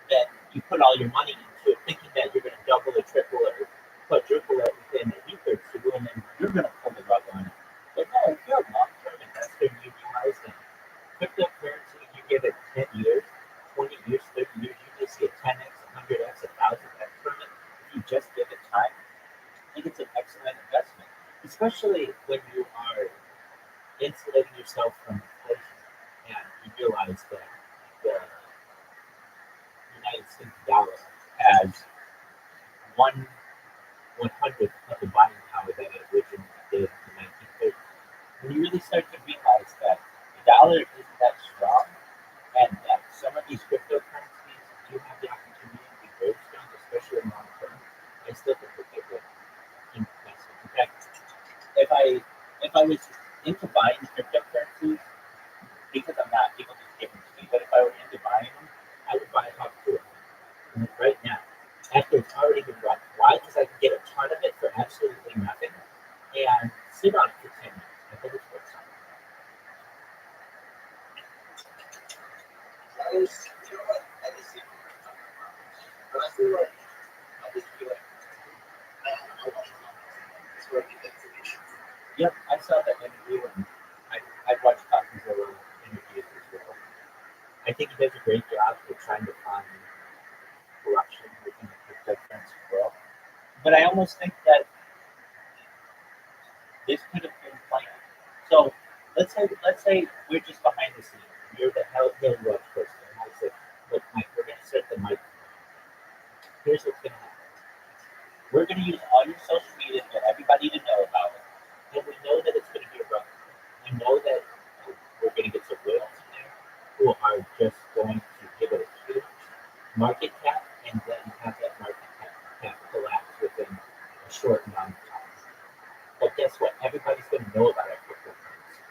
Speaker 1: then you put all your money into it, thinking that you're going to double or triple or quadruple it within a week or two, and then you're going to pull the rug on it. But no, if you're a long-term investor and you realize that cryptocurrency, you give it 10 years, 20 years think it's an excellent investment, especially when you are insulating yourself from inflation and you realize that the United States dollar has 1/100th of the buying power that it originally did in the 1930s. When you really start to realize that the dollar isn't that strong and that some of these cryptocurrencies do have the opportunity to be very strong, especially in long term, I still think that they're good investments. In fact, if I was into buying cryptocurrencies, because I'm not, people just give them to me, but if I were into buying them, I would buy about two of them right now. After it's already been run. Why? Because I can get a ton of it for absolutely nothing and sit on it for 10 years. I think it's worth something.
Speaker 7: You know what? I just see but I feel like I just feel like I watch it's where I get the information.
Speaker 1: Yep, I saw that interview and I watched copies of the interviews as well. I think he does a great job of trying to find corruption within the cryptocurrency world. But I almost think that this could have been planned. So let's say we're just behind the scenes. You're the Hill Road person. And I say, look, Mike, we're gonna set the mic. Here's what's gonna happen. We're gonna use all your social media to get everybody to know about it. And we know that it's gonna be a rough. We know that we're gonna get some whales in there who are just going to give it a huge market cap and then have that market cap collapse within a short amount of time. But guess what? Everybody's going to know about our cryptocurrency.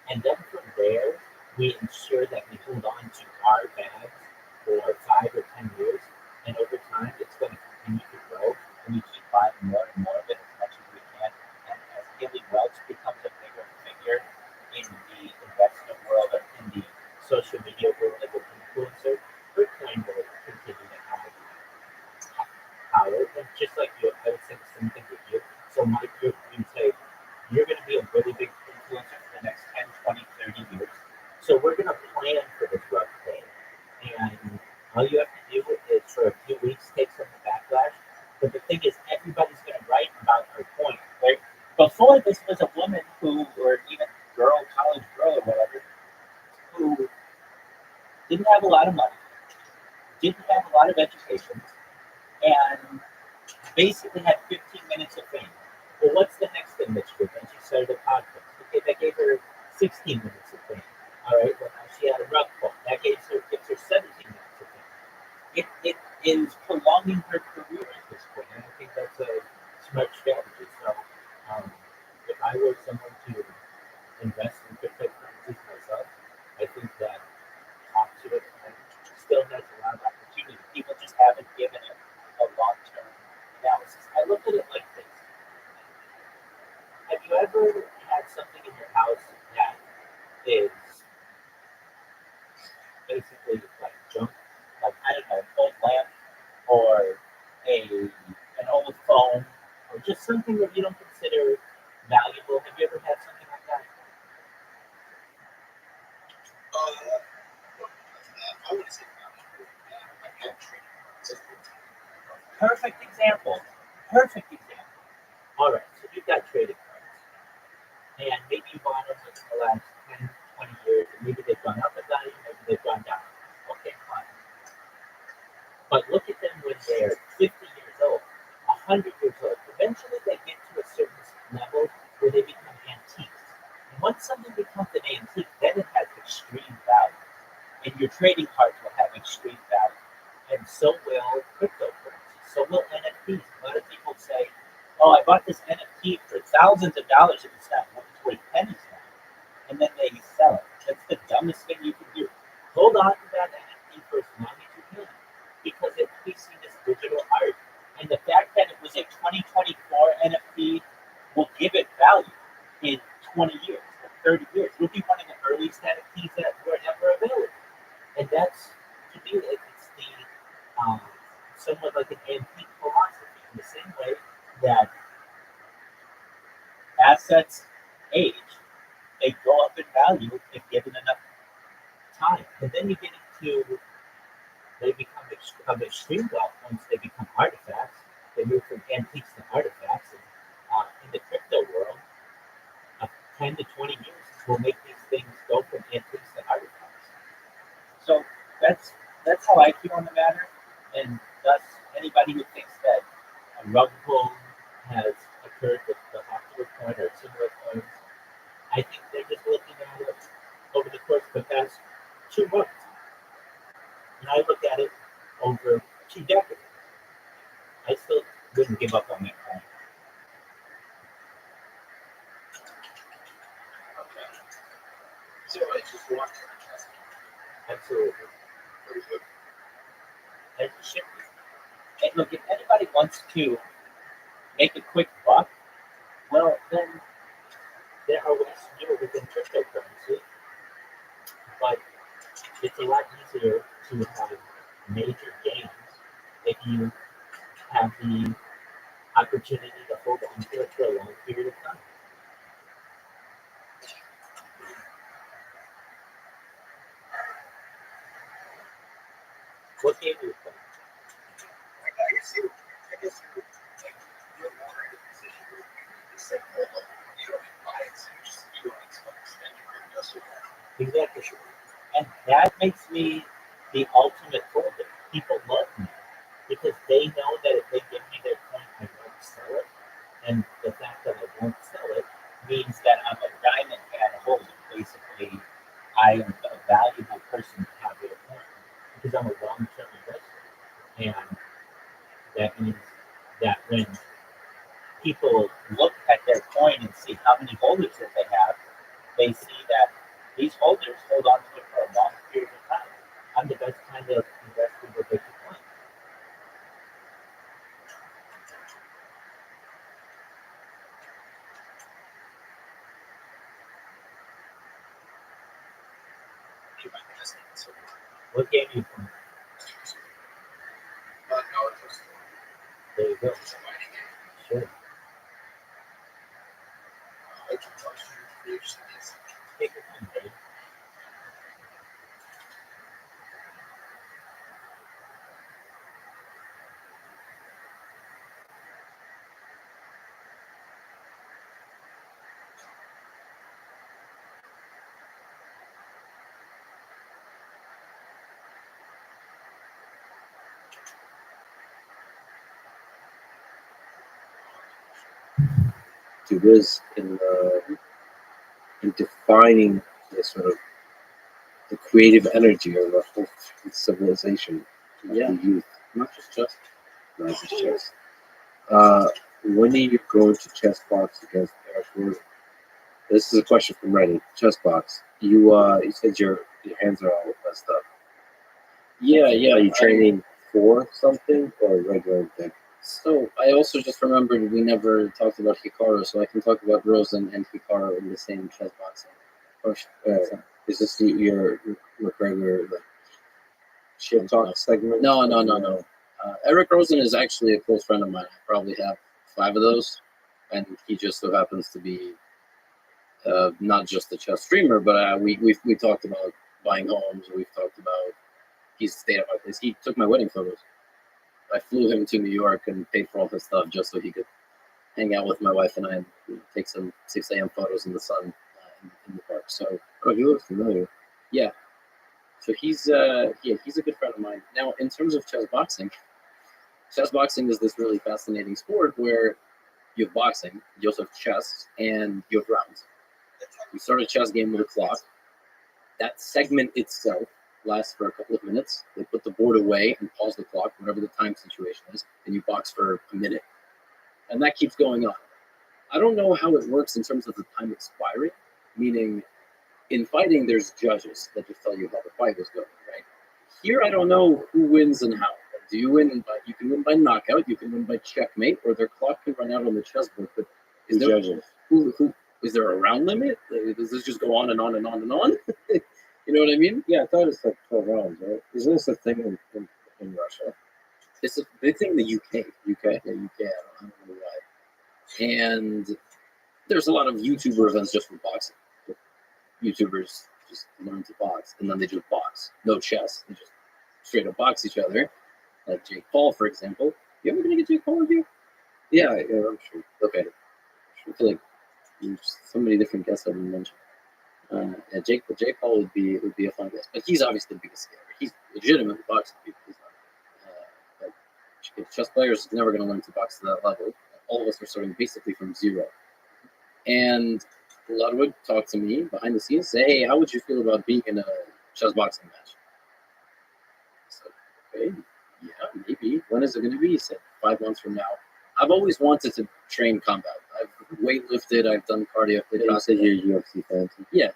Speaker 1: And then from there, we ensure that we hold on to our bags for 5 or 10 years. And over time, it's going to continue to grow. And we keep buying more and more of it as much as we can. And as Gilly Welch becomes a bigger figure in the investment world or in the social media world as an influencer, Bitcoin will continue to have power. And just like you, I would say the same thing with you. So Mike, you say you're going to be a really big influencer for the next 10, 20, 30 years. So we're going to plan for this rough day. And all you have to do is for a few weeks take some of the backlash. But the thing is, everybody's going to write about our point. Right? Before this was a woman who, or even girl, college girl or whatever, who didn't have a lot of money, didn't have a lot of education, and basically had 15 minutes of fame. Well, what's the next thing that she did? Then she started a podcast. Okay, that gave her 16 minutes of fame. All right, well, now she had a rug pull. That gives her 17 minutes of fame. It is prolonging her career at this point, and I think that's a smart strategy. So, if I were someone to invest in cryptocurrencies myself, I think that to it and still has a lot of opportunity. People just haven't given it a long-term analysis. I look at it like this. Have you ever had something in your house that is basically like junk? Like, I don't know, an old lamp or an old phone or just something that you don't consider valuable. Have you ever had something like that?
Speaker 7: I would say I have trading cards.
Speaker 1: Perfect example. Perfect example. All right, so you've got trading cards. And maybe you bought them within the last 10, 20 years, and maybe they've gone up in value, maybe they've gone down. Okay, fine. But look at them when they're 50 years old, 100 years old. Eventually, they get to a certain level where they become antiques. And once something becomes an antique, then it has extreme value. And your trading cards will have extreme value. And so will cryptocurrency. So will NFTs. A lot of people say, oh, I bought this NFT for thousands of dollars and it's worth pennies now. And then they sell it. That's the dumbest thing you can do. Hold on to that NFT for as long as you can. Because it will be seen as digital art. And the fact that it was a 2024 NFT will give it value in 20 years or 30 years. It will be one of the earliest NFTs that were ever available. And that's, to me, it's the somewhat like an antique philosophy. In the same way that assets age, they go up in value if given enough time. And then you get into, they become of extreme wealth once they become artifacts. They move from antiques to artifacts. And has occurred with the hospital coin or similar coins. I think they're just looking at it over the course of the past 2 months. And I look at it over 2 decades. I still wouldn't give up on that coin.
Speaker 7: Okay. So I just want to test
Speaker 1: Absolutely.
Speaker 7: very good.
Speaker 1: And, it should be. And look, if anybody wants to make a quick buck, well, then there are ways to do it within cryptocurrency, but it's a lot easier to have major gains if you have the opportunity to hold on to it for a long period of time. What game do you play?
Speaker 7: I guess you like you're more in a position where you just say, hold on, you don't even buy it, so you don't expect to spend your money just for that.
Speaker 1: Exactly. And that makes me the ultimate holder. People love me because they know that if they give me their coin, I won't sell it. And the fact that I won't sell it means that I'm a diamond can holder. Basically, I am a valuable person to have their coin because I'm a long-term investor. And that means that when people look at their coin and see how many holders that they have, they see that these holders hold on to it for a long period of time. I'm the best kind of investor that they could find.
Speaker 7: You might be listening to someone.
Speaker 1: What game you playing?
Speaker 7: But no, it's just
Speaker 1: There you go.
Speaker 7: it's a fighting game.
Speaker 1: Sure.
Speaker 7: It's a question for you just is.
Speaker 1: Take your time, Dave.
Speaker 3: To Wiz in defining the sort of the creative energy of a whole civilization of
Speaker 6: Yeah.
Speaker 3: the youth,
Speaker 6: Not just chess.
Speaker 3: not just chess. When are you going to chess box against Eric Rosen? This is a question from Reddit. Chess box. You said your hands are all messed up.
Speaker 6: Yeah.
Speaker 3: Are you training for something or a regular thing?
Speaker 6: So I also just remembered we never talked about Hikaru, so I can talk about Rosen and Hikaru in the same chess boxing.
Speaker 3: Or is this your regular like shit talk segment?
Speaker 6: No. Eric Rosen is actually a close friend of mine. I probably have 5 of those, and he just so happens to be not just a chess streamer, but we talked about buying homes. We've talked about he's stayed at my place. He took my wedding photos. I flew him to New York and paid for all his stuff just so he could hang out with my wife and I and take some 6 a.m. photos in the sun in the park. So
Speaker 3: Oh, he looks familiar.
Speaker 6: yeah, so he's he's a good friend of mine. Now, in terms of chess boxing is this really fascinating sport where you have boxing, you also have chess, and you have rounds. You start a chess game with a clock. That segment itself lasts for a couple of minutes. They put the board away and pause the clock, whatever the time situation is, and you box for a minute. And that keeps going on. I don't know how it works in terms of the time expiring, meaning in fighting, there's judges that just tell you how the fight is going, right? Here, I don't know who wins and how. Do you win by, you can win by knockout, you can win by checkmate, or their clock can run out on the chessboard, but is there,
Speaker 3: Judges.
Speaker 6: who is there a round limit? Does this just go on and on and on and on? You know what I mean?
Speaker 3: Yeah, I thought it's like 12 rounds, right? Isn't this a thing in Russia?
Speaker 6: It's a big thing in the UK.
Speaker 3: UK?
Speaker 6: Yeah, UK, I don't know why. And there's a lot of YouTuber events just for boxing. YouTubers just learn to box, and then they just box. No chess. They just straight up box each other. Like Jake Paul, for example. You ever gonna get Jake Paul with you?
Speaker 3: Yeah, I'm sure.
Speaker 6: Okay. I feel like there's so many different guests I didn't mention. Yeah, Jake Paul would be a fun guest, but he's obviously the biggest scaler. He's legitimately boxing people. He's not. But chess players is never going to learn to box to that level. all of us were starting basically from zero. And a lot would talk to me behind the scenes, say, hey, how would you feel about being in a chess boxing match? I said, okay, yeah, maybe. When is it going to be? He said, 5 months from now. I've always wanted to train combat. I've weightlifted, I've done cardio.
Speaker 3: You said you're a UFC fan too.
Speaker 6: Yeah,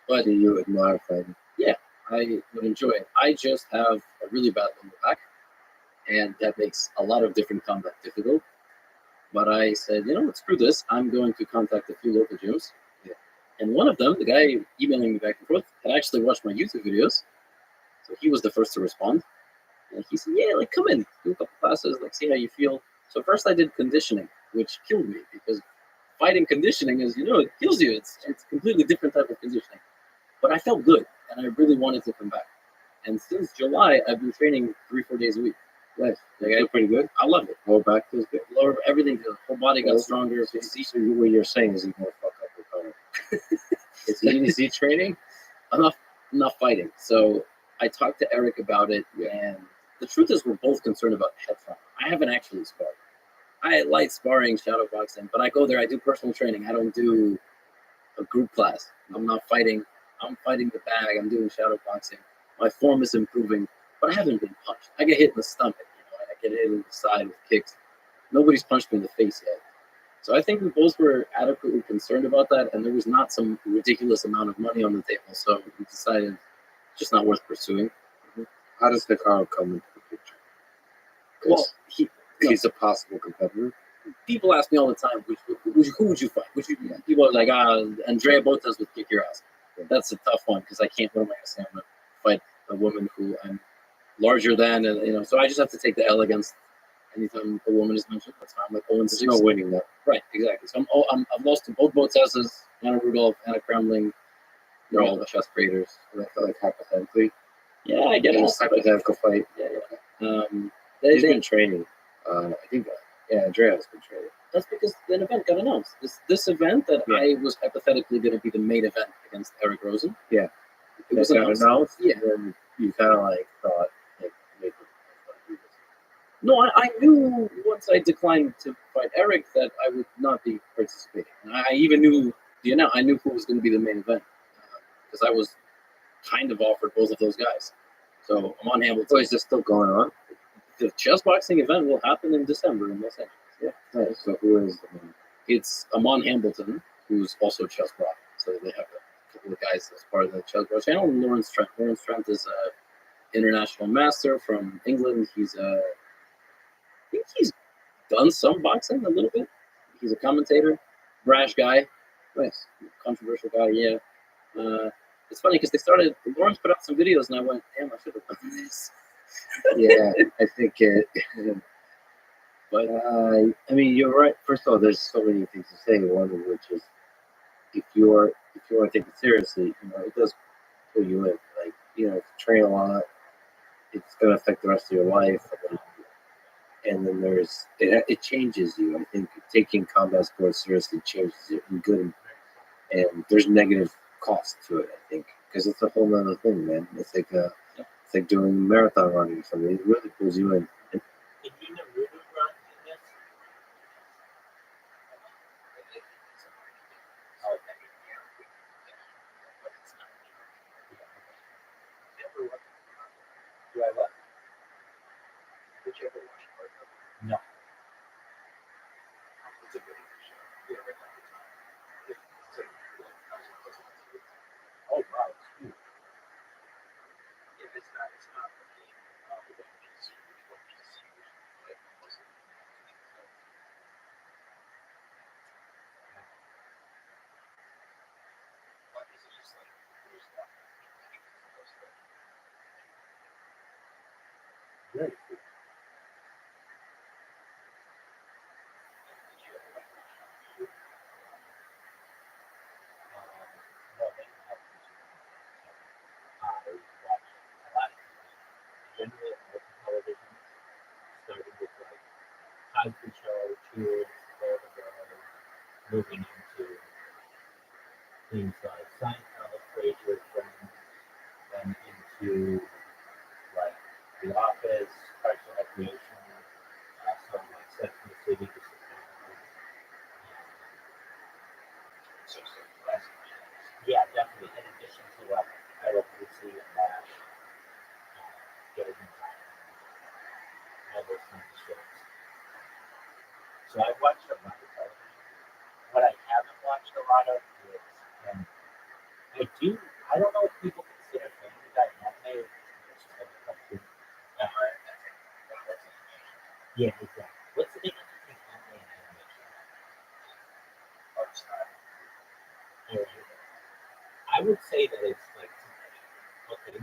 Speaker 6: but
Speaker 3: So you admire fighting.
Speaker 6: yeah, I would enjoy it. I just have a really bad lower back, and that makes a lot of different combat difficult. But I said, you know what, screw this. I'm going to contact a few local gyms.
Speaker 3: Yeah.
Speaker 6: And one of them, the guy emailing me back and forth, had actually watched my YouTube videos. So he was the first to respond. And he said, yeah, like, come in, do a couple classes, like, see how you feel. So first I did conditioning, which killed me because fighting conditioning is, you know, it kills you. It's a completely different type of conditioning. But I felt good, and I really wanted to come back. And since July, I've been training 3-4 days a week.
Speaker 3: Nice.
Speaker 6: Like,
Speaker 3: I feel pretty good.
Speaker 6: I love it.
Speaker 3: Lower back feels good.
Speaker 6: Lower everything, the whole body got
Speaker 3: Well,
Speaker 6: stronger.
Speaker 3: So what you're saying is you want to fuck up your opponent. Is he training?
Speaker 6: I'm not fighting. So I talked to Eric about it, and the truth is we're both concerned about head trauma. I haven't actually sparred. I like sparring, shadow boxing, but I go there, I do personal training. I don't do a group class. I'm not fighting. I'm fighting the bag. I'm doing shadow boxing. My form is improving, but I haven't been punched. I get hit in the stomach. You know, I get hit in the side with kicks. Nobody's punched me in the face yet. So I think we both were adequately concerned about that, and there was not some ridiculous amount of money on the table. So we decided it's just not worth pursuing.
Speaker 3: How does Hikaru come into the picture?
Speaker 6: Well,
Speaker 3: He's a possible competitor.
Speaker 6: people ask me all the time, who would you fight? People are like, Andrea Botas would kick your ass. That's a tough one because I can't. What am I going to say? I'm going to fight a woman who I'm larger than, and you know. So I just have to take the L against anytime a woman is mentioned. That's fine. I'm like 0-6.
Speaker 3: There's no winning that.
Speaker 6: Right, exactly. So I've lost to both Botasas, Anna Rudolph, Anna Kremling. They're all the chess creators.
Speaker 3: I feel like hypothetically.
Speaker 6: Yeah, I get it.
Speaker 3: It's a hypothetical fight.
Speaker 6: Yeah.
Speaker 3: He's been training. I think. Andrea has been training.
Speaker 6: That's because an event got announced. This event that I was hypothetically going to be the main event against Eric Rosen.
Speaker 3: Yeah.
Speaker 6: It was announced.
Speaker 3: Yeah. And you kind of like thought, like, maybe.
Speaker 6: No, I knew once I declined to fight Eric that I would not be participating. And I even knew I knew who was going to be the main event because I was kind of offered both of those guys. So I'm on Hamilton.
Speaker 3: So is this still going on?
Speaker 6: The chess boxing event will happen in December in Los Angeles.
Speaker 3: Yeah. Nice. So who is?
Speaker 6: It's Amon Hamilton, who's also chess pro. So they have a couple of guys as part of the chess pro channel. And Lawrence Trent. Lawrence Trent is a international master from England. I think he's done some boxing a little bit. He's a commentator, brash guy, nice, controversial guy. Yeah. It's funny because Lawrence put out some videos, and I went, damn, I should have done this.
Speaker 3: Yeah, I think it. But I mean, you're right. First of all, there's so many things to say. One of which is, if you want to take it seriously, it does pull you in. Like, if you train a lot, it's going to affect the rest of your life. And then it changes you. I think taking combat sports seriously changes you in good, and there's negative cost to it. I think because it's a whole other thing, man. It's like doing marathon running or something. It really pulls you in.
Speaker 1: Did you know Ruben run in this? Do I what?
Speaker 7: Did you ever watch Marco?
Speaker 1: No.
Speaker 7: It's a good show. You ever have the time? It's like,
Speaker 1: Oh wow, it's huge.
Speaker 7: yeah, it's not like the One Piece huge, One Piece huge, like most of the One Piece is just like, there's not
Speaker 1: Very cool. No, they don't have to. I watch a lot of TV. Generally, American television, starting with like Cosby Show, Cheers, Golden Girls, moving into things like Seinfeld, Frasier, Friends, then into like The Office, Parks and Recreation, some like Sex and the City, The Sopranos, Yeah, definitely. In addition to what I love Lucy and that, Getting Time, all those kinds of shows. So I've watched a lot of television. What I haven't watched a lot of is, and I don't know if people consider Family Guy anime or it's just like a cartoon. Yeah, exactly. What's the difference between anime and animation? Or, I would say that it's like, okay,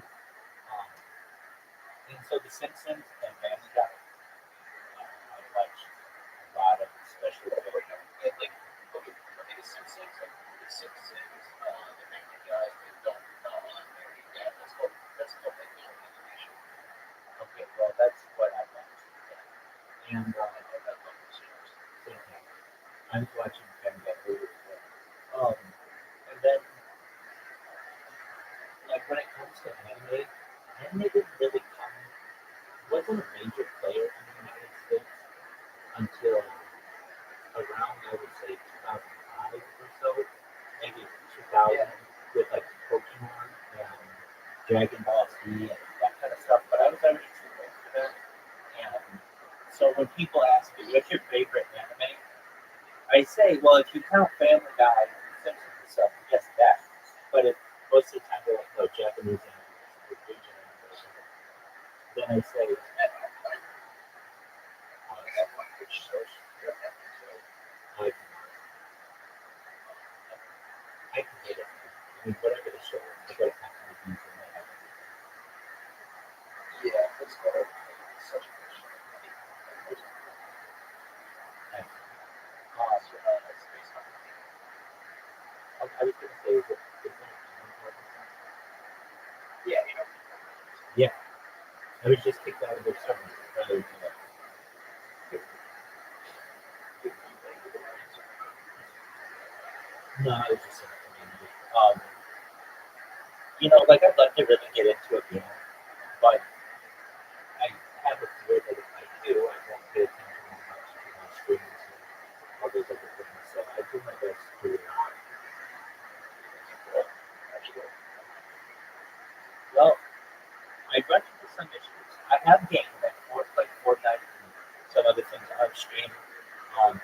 Speaker 1: and so The Simpsons and Family Guy, I watch a lot of, especially okay, well that's what I watch. And same thing. I was watching Family Guy earlier today. And then like when it comes to anime didn't really wasn't a major player in the United States until around I would say 2005 or so, maybe 2000 with like Pokemon and Dragon Ball Z and that kind of stuff. But I was already too old for that. And so when people ask me, what's your favorite anime? I say, well, if you count Family Guy and Simpsons and stuff, yes, that. But if most of the time they're like, no, Japanese anime, or Asian anime, or something, then I say, I, I can get it. I mean, whatever the show is, I got to have to be from that. I was going to say, is it yeah, I was just kicked out of their server. No, I was just in the community. Like I'd love to really get into a game, but I have a fear that if I do, I won't pay attention as much to my streams and all those other things. So I do my best to. Well, I run into some issues. I have games like Fortnite and some other things on stream. Um,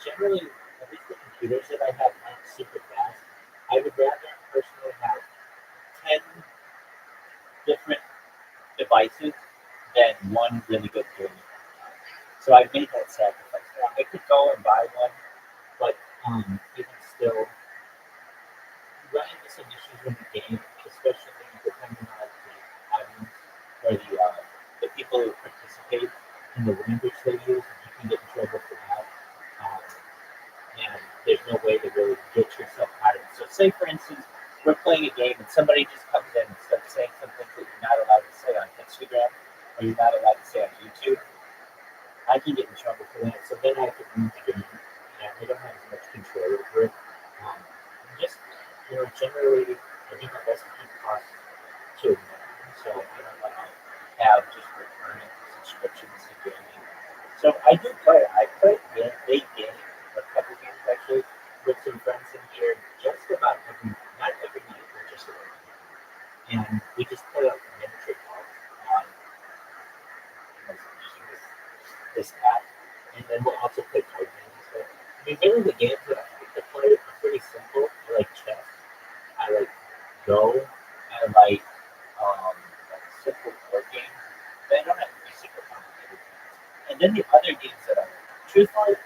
Speaker 1: Generally, at least the computers that I have aren't super fast. I would rather personally have 10 different devices than one really good game. So I've made that sacrifice. Now, I could go and buy one, but even still, you run into some issues in the game, especially depending on the audience or the people who participate in the language they use, and you can get in trouble for that. Um, and there's no way to really get yourself out of it. So, say for instance, we're playing a game and somebody just comes in and starts saying some things that you're not allowed to say on Instagram or you're not allowed to say on YouTube. I can get in trouble for that. So then I can leave the game, and I don't have as much control over it. Um, just generally, I do my best to keep costs to a minimum. So I don't want to have just recurring subscriptions to gaming. So I do play. I play a game, a couple games actually, with some friends in here, just about not every night, but just about every night. And we just play like miniature golf on using this app, and then we'll also play card games. So, I mean, really, the games that I like to play are pretty simple. I like chess. I like Go. I like simple board games. They don't have to be super complicated. And then the other games that I like, truthfully,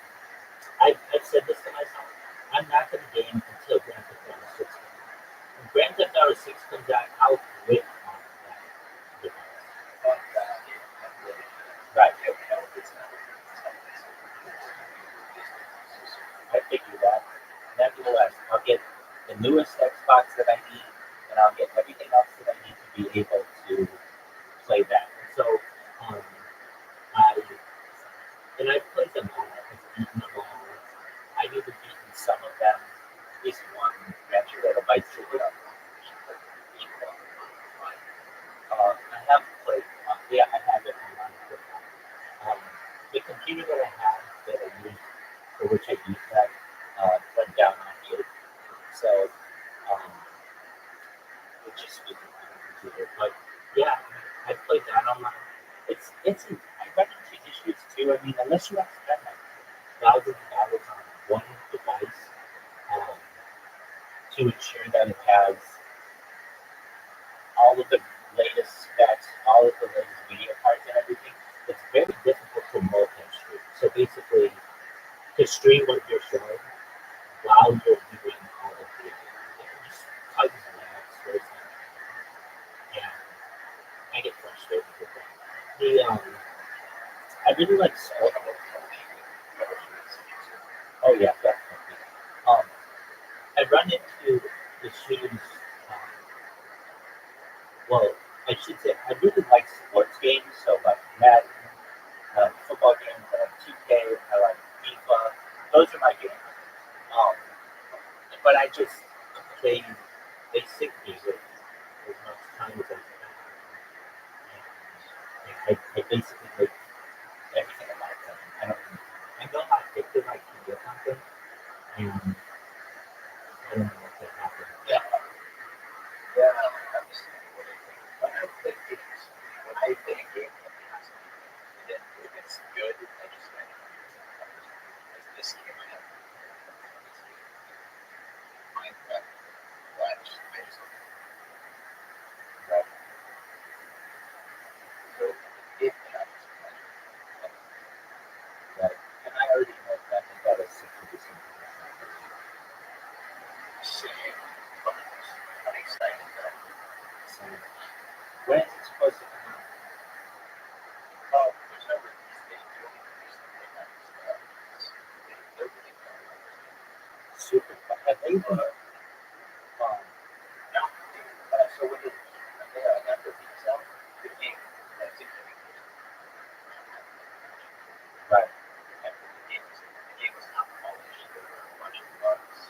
Speaker 1: I've said this to myself. I'm not going to game until Grand Theft Auto 6 comes out. When Grand Theft Auto 6 comes out, I'll quit on that device. Right. I figured that. Nevertheless, I'll get the newest Xbox that I need, and I'll get everything else that I need to be able to play that. And so, um, I I've played them all. I've beaten them all. I've even beaten some of them. At least one. Actually, that Vice City. I have played. Yeah, I have it online. The computer that I have that I use for which I use that went down on me So it just was on the computer. But yeah, I played that online. I run into issues too. I mean, unless you have to spend like thousands of dollars on one device um, to ensure that it has all of the latest specs, all of the latest video cards and everything, it's very difficult to multi-stream. So basically, to stream what you're showing while you're doing all of the just causes lag, slows down. Yeah, I get frustrated with that. I really like sport. Oh yeah, definitely. Um, I run into issues. Um, well, I should say I really like sports games. So like Madden, football games, I like 2K, I like FIFA. Those are my games. Um, but they sink me with as much time as I can. And I basically make everything about them. I know how addictive I can get on them, and I don't know what that happened.
Speaker 7: Yeah, yeah, I understand what I think. When I play games, when I play a game that has and then if it's good, I just spend it. Like this game, I have Minecraft, Flash, I just right. So the game that I just
Speaker 1: Right. And I already know that I got a 60%
Speaker 7: sitting, but I'm excited that
Speaker 1: so when is it supposed to come out?
Speaker 7: there's no release date. The only release date they have is they're really far.
Speaker 1: Super fun. I think
Speaker 7: Now, so when they have the release out, the game that's in
Speaker 1: right,
Speaker 7: the game was not polished. There were a bunch of bugs.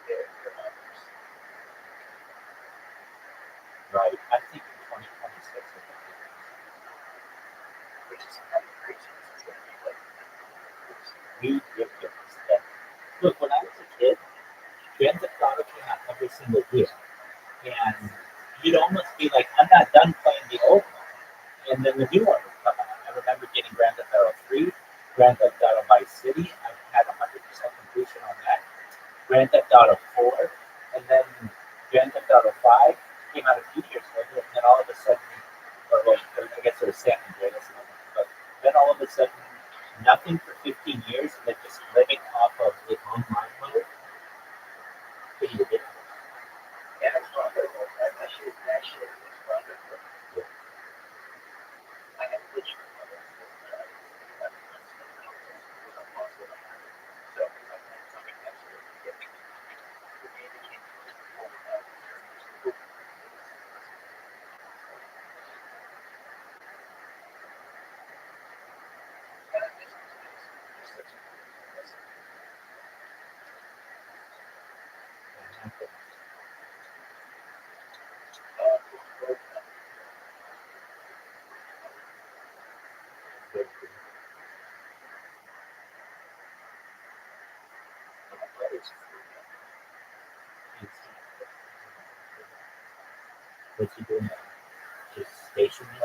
Speaker 7: They're not
Speaker 1: right. I'm thinking 2026 is the year.
Speaker 7: which is kind of crazy because it's going to be like
Speaker 1: Ridiculous. Yeah. Look, when I was a kid, Grand Theft Auto came out every single year. And you'd almost be like, I'm not done playing the old one. And then the new one would come out. I remember getting Grand Theft Auto 3, Grand Theft Auto Vice City. I had 100% completion on that. Grand Theft Auto 4, and then Grand Theft Auto 5 came out a few years later, and then all of a sudden, or well, I guess it was San Andreas, but then all of a sudden, nothing for 15 years, and then just living off of the online mode. Pretty ridiculous.
Speaker 7: yeah, it's wonderful. Actually, it's wonderful.
Speaker 1: Yeah.
Speaker 7: I have literally so I'm coming next year to get the game that came out. And I miss those days. It's such a
Speaker 1: What's he doing now? Just stationary?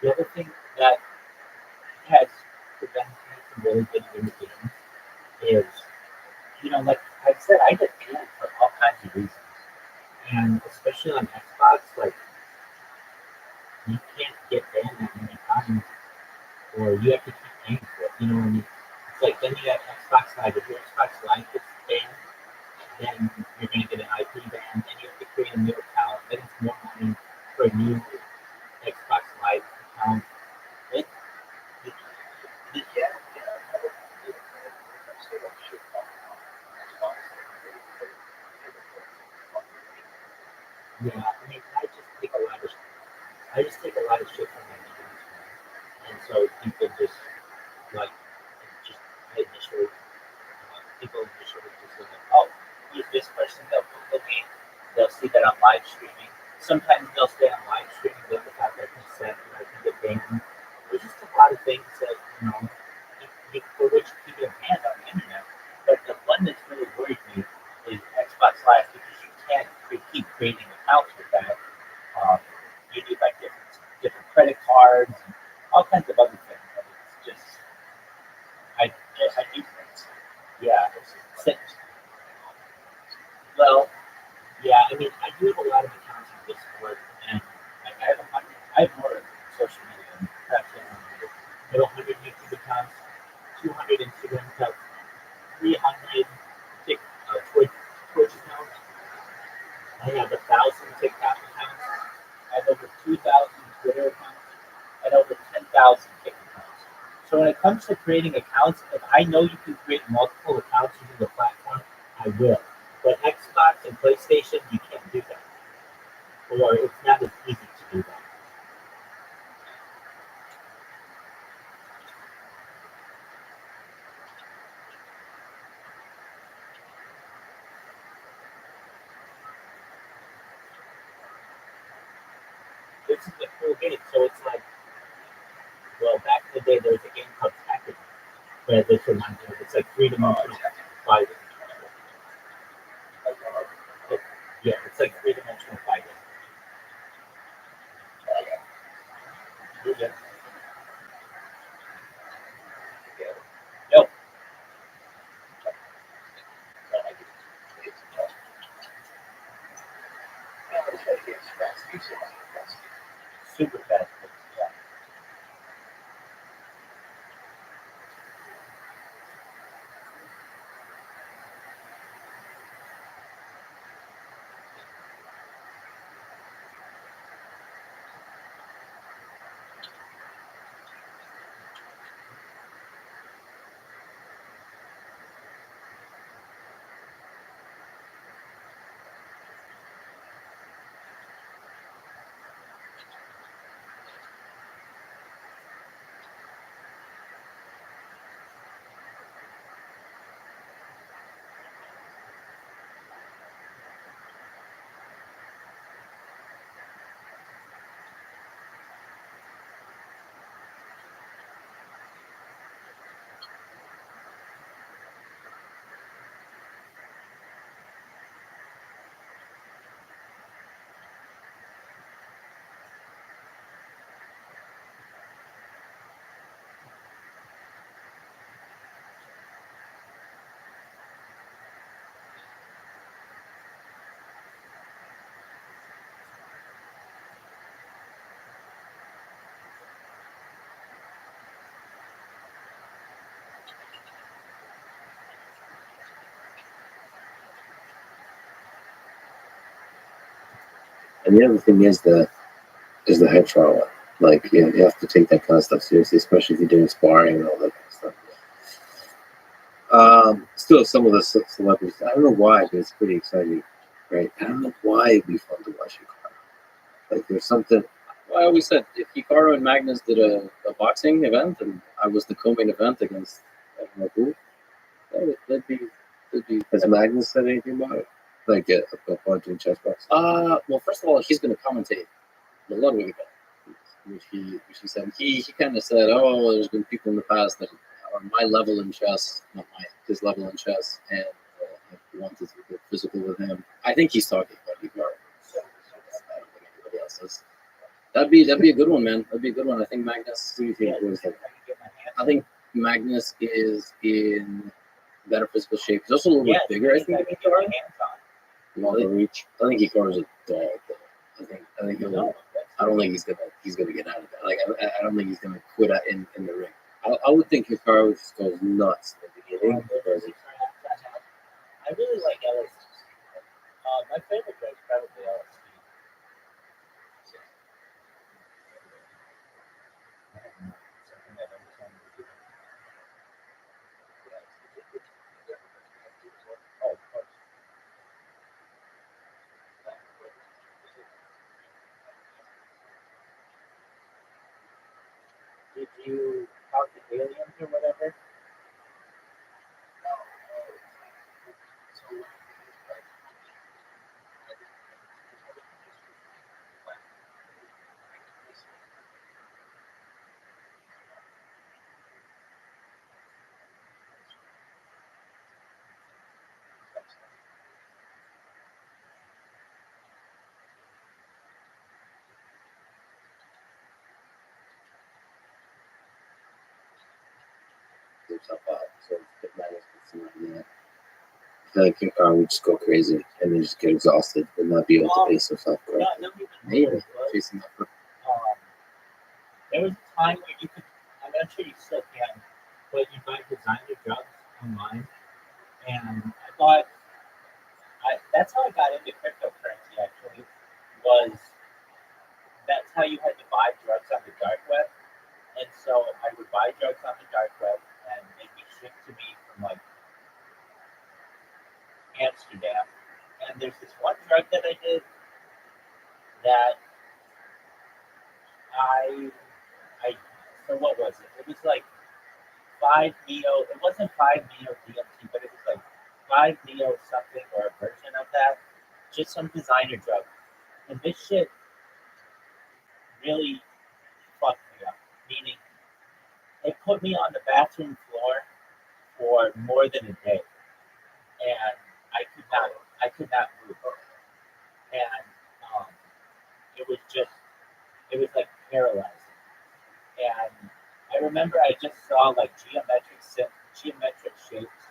Speaker 1: The other thing that has prevented me from really getting into games is like I said, I get banned for all kinds of reasons, and especially on Xbox, like you can't get banned that many times, or you have to keep paying for it. You know what I mean? It's like then you have Xbox Live. If your Xbox Live gets banned, then you're going to get an IP ban, then you have to create a new account, then it's more money for a new Xbox Live account. It, it, it, yeah, I mean, I just take a lot of shit from my neighbors, and so people just like, just initially, people initially just like, oh, who's this person? They'll Google me, they'll see that I'm live streaming. Sometimes they'll stay on live streaming without their consent, and I can get banned. There's just a lot of things that, for which keep your hand on the internet. But the one that's really worried me is Xbox Live because you can't keep creating accounts with that. Um, you need like different credit cards and all kinds of other things. And it's just I do things. Yeah. Well, yeah. I mean, I do have a lot of accounts on Discord, and like I have more social media than perhaps anyone. I have 100 YouTube accounts, 200 Instagram accounts, 300 Twitch accounts. I have 1,000 TikTok accounts. I have over 2,000 Twitter accounts and over 10,000 Tik accounts. So when it comes to creating accounts, if I know you can create multiple accounts using the platform, I will. But Xbox and PlayStation, you can't do that, or it's not as easy to do that. This is a cool game. So it's like, well, back in the day, there was a game called Tekken, where this reminds me of. It's like three-dimensional fighting. Yeah, it's like three-dimensional fighting. Yeah. Yo, super fast. Yeah.
Speaker 3: And the other thing is the head trauma. Like you have to take that kind of stuff seriously, especially if you're doing sparring and all that kind of stuff. Still, some of the celebrities, I don't know why, but it's pretty exciting, right? I don't know why it'd be fun to watch Hikaru. Like there's something.
Speaker 6: Well, I always said if Hikaru and Magnus did a boxing event and I was the co-main event against I don't know who, that'd be.
Speaker 3: Has Magnus said anything about it? Like a bunch of chess box?
Speaker 6: Well, first of all, he's going to commentate the Ludwig event, which he said. He kind of said, oh, there's been people in the past that are my level in chess, not his level in chess, and I wanted to get physical with him. I think he's talking about Hikaru. So I don't think anybody else is. That'd be a good one, man. That'd be a good one. I think Magnus. I think Magnus is in better physical shape. He's also a little
Speaker 1: Yeah,
Speaker 6: bit bigger, I think.
Speaker 1: I can get my hands on.
Speaker 3: Longer reach.
Speaker 6: I think Hikaru's a dog, though. I think he'll.
Speaker 1: No,
Speaker 6: I don't think he's gonna get out of that. Like I don't think he's gonna quit in the ring.
Speaker 3: I would think Hikaru just goes nuts in the beginning because
Speaker 1: I really like LSD. My favorite drug is probably LSD. I don't know. Something that I'm trying to do. Oh, of course. Did you talk to aliens or whatever?
Speaker 3: himself out. So it's minus something like that. I feel like Hikaru would just go crazy and then just get exhausted and not be able to pace himself correctly.
Speaker 1: Not even
Speaker 3: Maybe
Speaker 1: close.
Speaker 3: chasing that for
Speaker 1: There was a time where you could, I'm not sure you still can, but you buy designer drugs online. And I thought, that's how I got into cryptocurrency actually, was that's how you had to buy drugs on the dark web. And so I would buy drugs on the dark web and they'd be shipped to me from like Amsterdam. And there's this one drug that I did that I, I, so what was it? It was like 5 Neo. It wasn't 5 Neo DMT, but it was like 5 Neo something or a version of that. Just some designer drug. And this shit really fucked me up. Meaning, it put me on the bathroom floor for more than a day, and I could not move. And um, it was just, it was like paralyzing. And I remember I just saw like geometric shapes,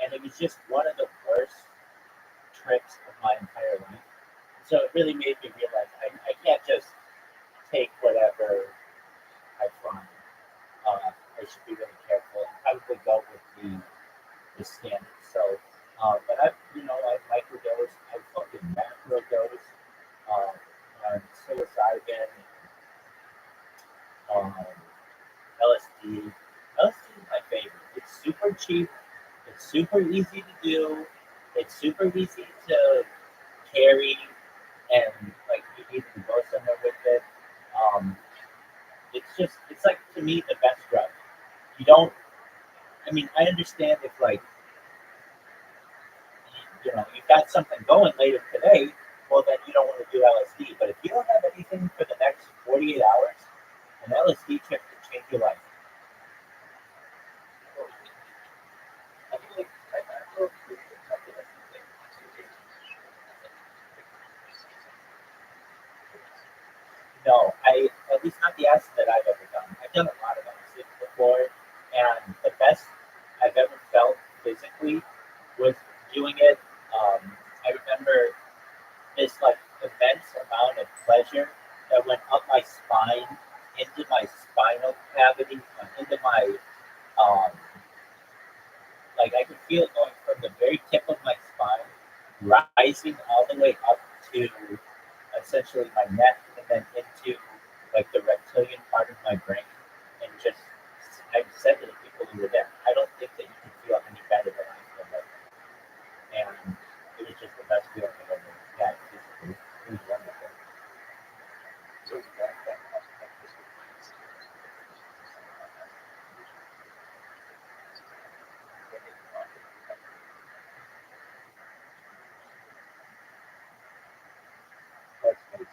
Speaker 1: and it was just one of the worst trips of my entire life. So it really made me realize I can't just take whatever I find. I should be really careful and probably go with the standards. So, but I microdose, I fucking macrodose on psilocybin, um, LSD. LSD is my favorite. It's super cheap. It's super easy to do. It's super easy to carry, and like you need to go somewhere with it. Um, it's like to me the best drug. You don't. I mean, I understand if like you've got something going later today, well then you don't want to do LSD. But if you don't have anything for the next 48 hours, an LSD trip can change your life. No, at least not the acid that I've ever done. I've done a lot of acid before, and the best I've ever felt physically was doing it. I remember this like immense amount of pleasure that went up my spine, into my spinal cavity, into my um, like I could feel it going from the very tip of my spine, rising all the way up to essentially my neck, and then into like the reptilian part of my brain, and just I said to the people who were there, I don't think that you can feel any better than I feel right now. And it was just the best feeling I've ever had physically. It was wonderful. That's amazing.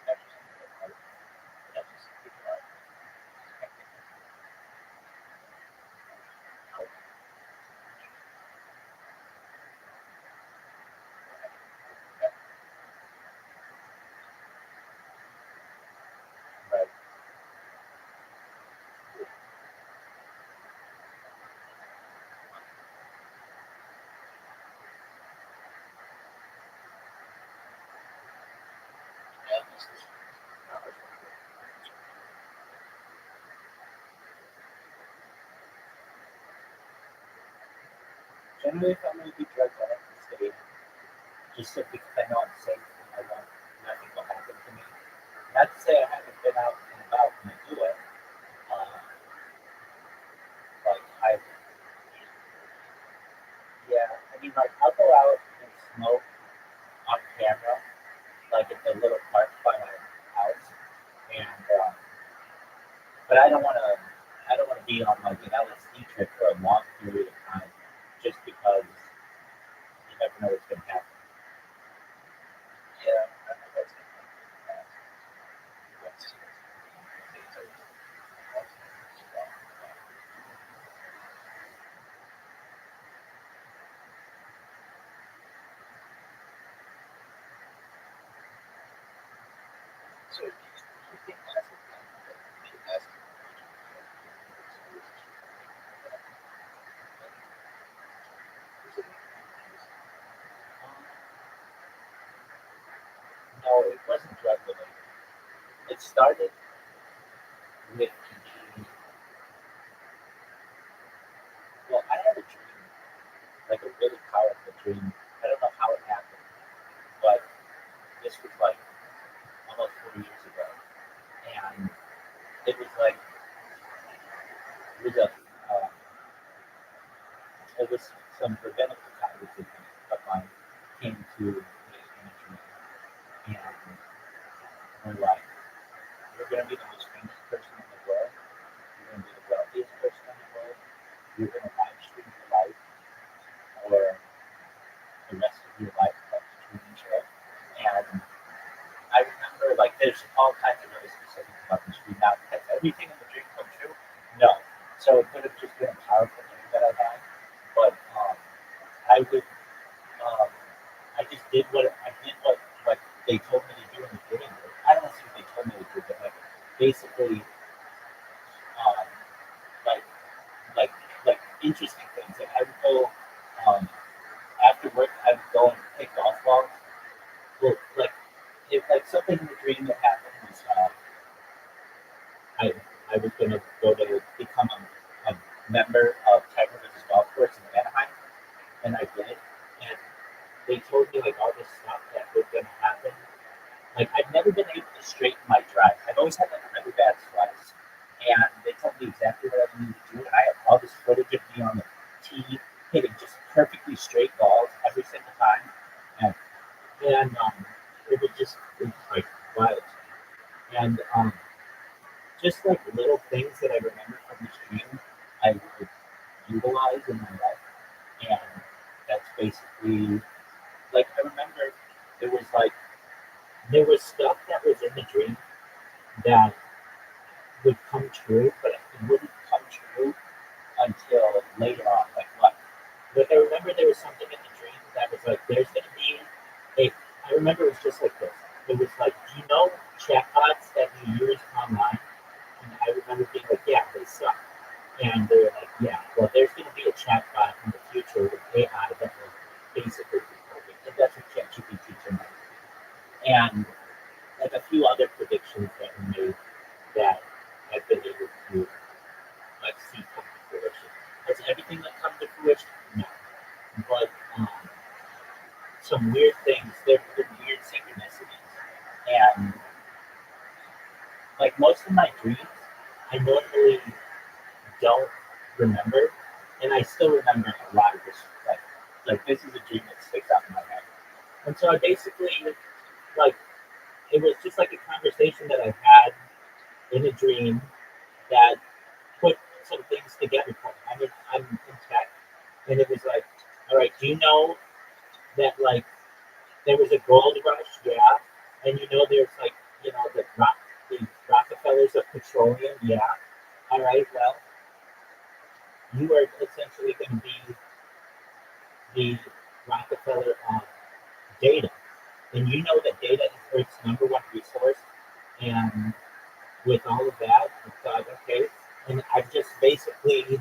Speaker 1: Generally, if I'm going to do drugs, I like to stay in, just simply because I know I'm safe and I won't, nothing will happen to me. Not to say I haven't been out and about when I do it. Uh, like I, yeah, I mean, like I'll go out and smoke on camera, like at the little park by my house, and but I don't want to. I don't want to be on like an LSD trip for a long period of time, just because you never know what's going to happen.
Speaker 7: Yeah, I know that's what's so you think that's the best
Speaker 1: No, it wasn't drug related. It started with the, well, I had a dream, like a really powerful dream. I don't know how it happened, but this was like almost 4 years ago, and it was like it was a it was some rabbinical conversation of mine came to me in a dream, and we're like, you're gonna be the most famous person in the world. You're gonna be the wealthiest person in the world. You're gonna live stream your life for the rest of your life, like the Truman Show. And I remember, like, there's all kinds of really specific about this dream. Now, has everything in the dream come true? No. So it could have just been a powerful dream that I had. But I would, um, I just did what they told me to do in the dream. I don't know if they told me to do, but like basically, um, like like like interesting things. Like I would go after work. I would go and pick golf balls. Well, like if like something in the dream that happened was I I was gonna go to become a member of Tiger Woods golf course in Anaheim, and I did. And they told me like all this stuff that was gonna happen. Like I've never been able to straighten my drive. I've always had like really bad slice, and they told me exactly what I needed to do. And I have all this footage of me on the tee hitting just perfectly straight balls every single time, and it was just it was like wild. And just like little things that I remember from this dream, I would utilize in my life, and that's basically like I remember there was like there was stuff that was in the dream that would come true, but it wouldn't come true until later on. Like what? Like I remember there was something in the dream that was like, there's gonna be a. I remember it was just like this. It was like, do you know chatbots that you use online? And I remember being like, yeah, they suck. And they were like, yeah, well, there's gonna be a chatbot in the future with AI that will basically be perfect. And that's what ChatGPT turned out to be. And like a few other predictions that were made that I've been able to like see come to fruition. Has everything that come to fruition? No. But some weird things, there have been weird synchronicities. And like most of my dreams, I normally don't remember, and I still remember a lot of this. Like this is a dream that sticks out in my head. And so I basically like it was just like a conversation that I had in a dream that put some things together for me. I'm in tech, and it was like, all right, do you know that like there was a gold rush? Yeah, and you know there's like the Rockefellers of petroleum. Yeah, all right. Well, you are essentially going to be the Rockefeller of data, and you know that data is Earth's number one resource, and with all of that, I thought, okay, and I've just basically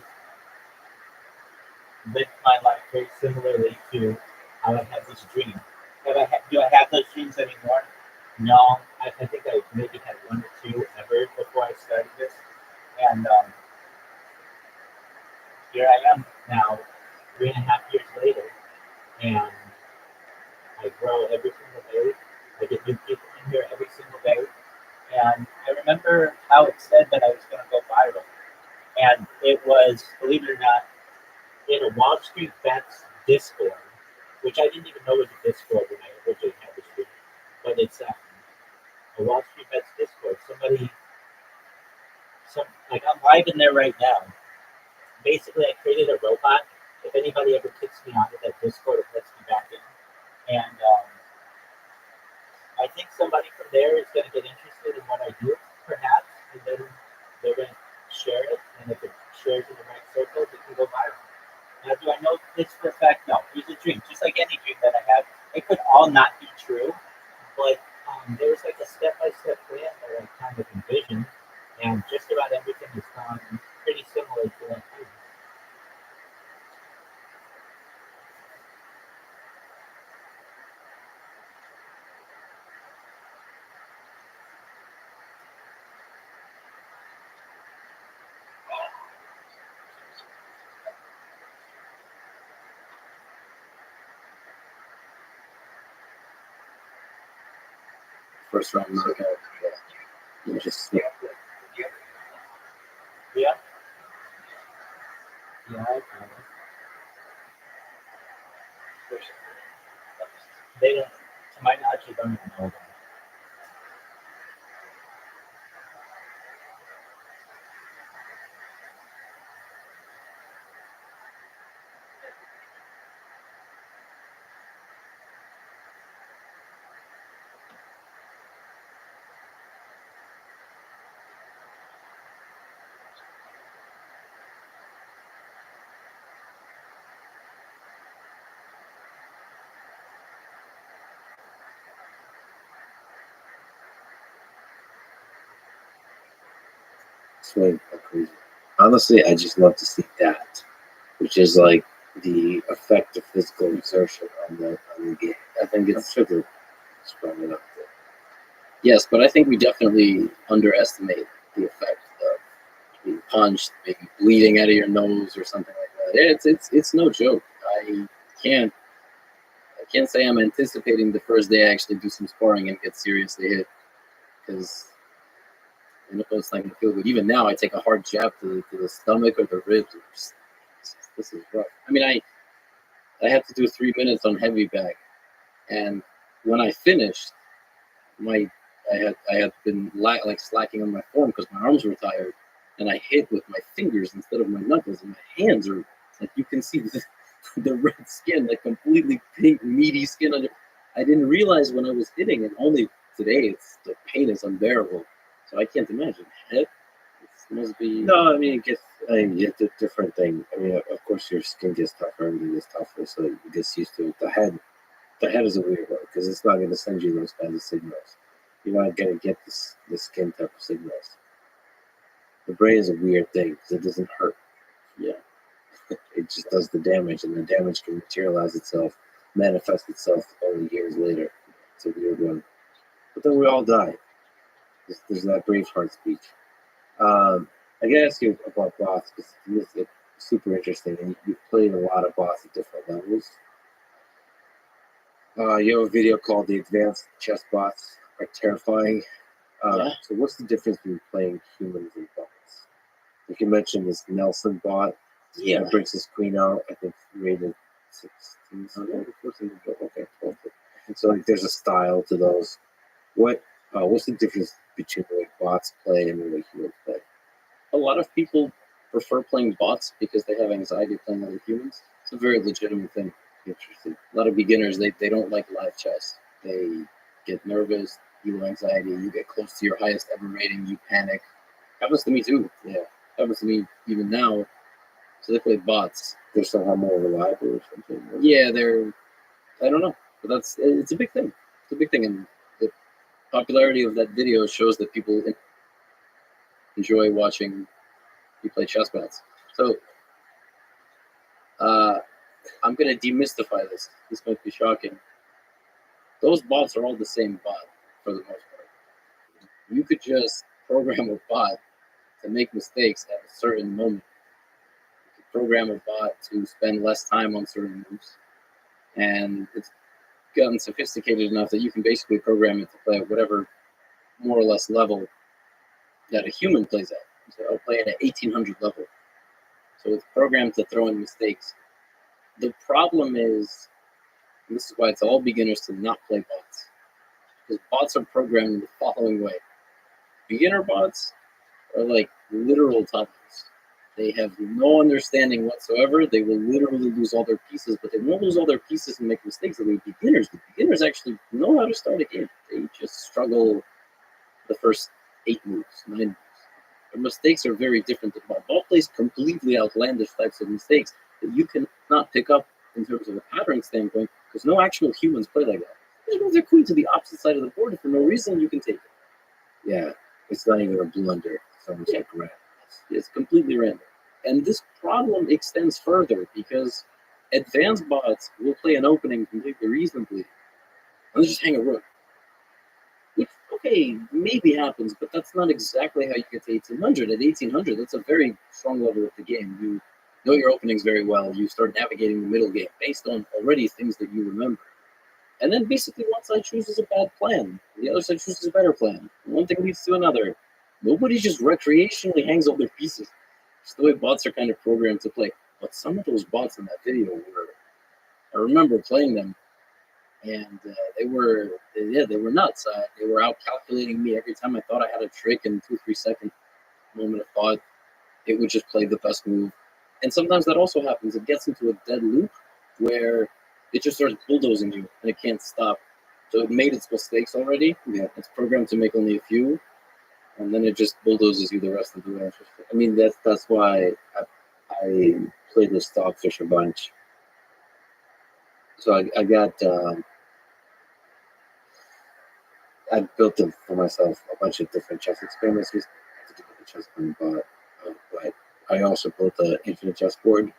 Speaker 1: lived my life very similarly to how I had this dream. Do I have those dreams anymore? No, I think I maybe had one or two ever before I started this, and here I am now, 3.5 years later. and I grow every single day. I get new people in here every single day. And I remember how it said that I was going to go viral. And it was, believe it or not, in a Wall Street Bets Discord, which I didn't even know was a Discord when I originally had the stream. But it's a Wall Street Bets Discord. Like I'm live in there right now. Basically, I created a robot. If anybody ever kicks me out of that Discord, it lets me back in. And I think somebody from there is going to get interested in what I do, perhaps, and then they're going to share it. And if it shares in the right circles, it can go viral. Now, do I know this for a fact? No. It was a dream, just like any dream that I have. It could all not be true, but there's like a step-by-step plan that I kind of envisioned, and just about everything has gone pretty similar to that dream.
Speaker 6: First round knockout. Yeah, just
Speaker 1: Yeah. Yeah, I got it. They don't, to my knowledge, they don't even know that.
Speaker 3: Swing like crazy. Honestly, I just love to see that, which is like the effect of physical exertion on the game. I think it's super strong enough.
Speaker 6: yes, but I think we definitely underestimate the effect of being punched, maybe bleeding out of your nose or something like that. It's no joke. I can't I can't say I'm anticipating the first day I actually do some sparring and get seriously hit, because I know it's not gonna feel good. Even now, I take a hard jab to the stomach or the ribs. This is rough. I mean, I had to do 3 minutes on heavy bag, and when I finished, my I had been like slacking on my form because my arms were tired, and I hit with my fingers instead of my knuckles, and my hands are like, you can see the red skin, like completely pink meaty skin under. I didn't realize when I was hitting, and only today the pain is unbearable. So I can't imagine. It must be.
Speaker 3: No, I mean, it's a different thing. I mean, of course, your skin gets tougher, everything gets tougher, so it gets used to it. The head is a weird one because it's not going to send you those kinds of signals. You're not going to get the skin type of signals. The brain is a weird thing because it doesn't hurt.
Speaker 6: Yeah.
Speaker 3: It just does the damage, and the damage can materialize itself, manifest itself only years later. It's a weird one. But then we all die. There's that Braveheart speech. I gotta ask you about bots because it's super interesting, and you've played a lot of bots at different levels. You have a video called "The Advanced Chess Bots Are Terrifying."
Speaker 6: Yeah.
Speaker 3: So, what's the difference between playing humans and bots? Like you mentioned, this Nelson bot.
Speaker 6: Yeah.
Speaker 3: That brings his queen out. I think rated 1600. Okay, 12. So, like, there's a style to those. What's the difference between the way bots play and the way humans play?
Speaker 6: A lot of people prefer playing bots because they have anxiety playing other humans. It's a very legitimate thing.
Speaker 3: Interesting.
Speaker 6: A lot of beginners, they don't like live chess. They get nervous, you have anxiety, you get close to your highest ever rating, you panic. Happens to me too.
Speaker 3: Yeah.
Speaker 6: Happens to me even now. So they play bots.
Speaker 3: They're somehow more reliable or something.
Speaker 6: Yeah, I don't know. But it's a big thing. It's a big thing. And the popularity of that video shows that people enjoy watching you play chess bots. So I'm going to demystify this. This might be shocking. Those bots are all the same bot for the most part. You could just program a bot to make mistakes at a certain moment. You could program a bot to spend less time on certain moves. and it's gotten sophisticated enough that you can basically program it to play at whatever more or less level that a human plays at. So I'll play at an 1800 level. So it's programmed to throw in mistakes. The problem is, and this is why it's all beginners to not play bots, because bots are programmed in the following way. Beginner bots are like literal toddlers. They have no understanding whatsoever. They will literally lose all their pieces, but they won't lose all their pieces and make mistakes the way beginners do. Beginners actually know how to start a game. They just struggle the first 8 moves, 9 moves. Their mistakes are very different than ball. Ball plays completely outlandish types of mistakes that you cannot pick up in terms of a pattern standpoint, because no actual humans play like that. They move their queen to the opposite side of the board, and for no reason you can take it.
Speaker 3: Yeah, it's not even a blunder. It's almost like random.
Speaker 6: It's completely random. And this problem extends further because advanced bots will play an opening completely reasonably and just hang a rook. Which, okay, maybe happens, but that's not exactly how you get to 1800. At 1800, that's a very strong level of the game. You know your openings very well. You start navigating the middle game based on already things that you remember. And then basically one side chooses a bad plan, the other side chooses a better plan. One thing leads to another. Nobody just recreationally hangs all their pieces. It's the way bots are kind of programmed to play. But some of those bots in that video were, I remember playing them, and they were nuts. They were out calculating me every time I thought I had a trick in 2-3 second moment of thought. It would just play the best move. And sometimes that also happens. It gets into a dead loop where it just starts bulldozing you and it can't stop. So it made its mistakes already. Yeah, it's programmed to make only a few, and then it just bulldozes you the rest of the way.
Speaker 3: I mean, that's why I played with Stockfish a bunch. So I got I built them for myself a bunch of different chess experiments. Just to do the chessboard, but I also built an infinite chessboard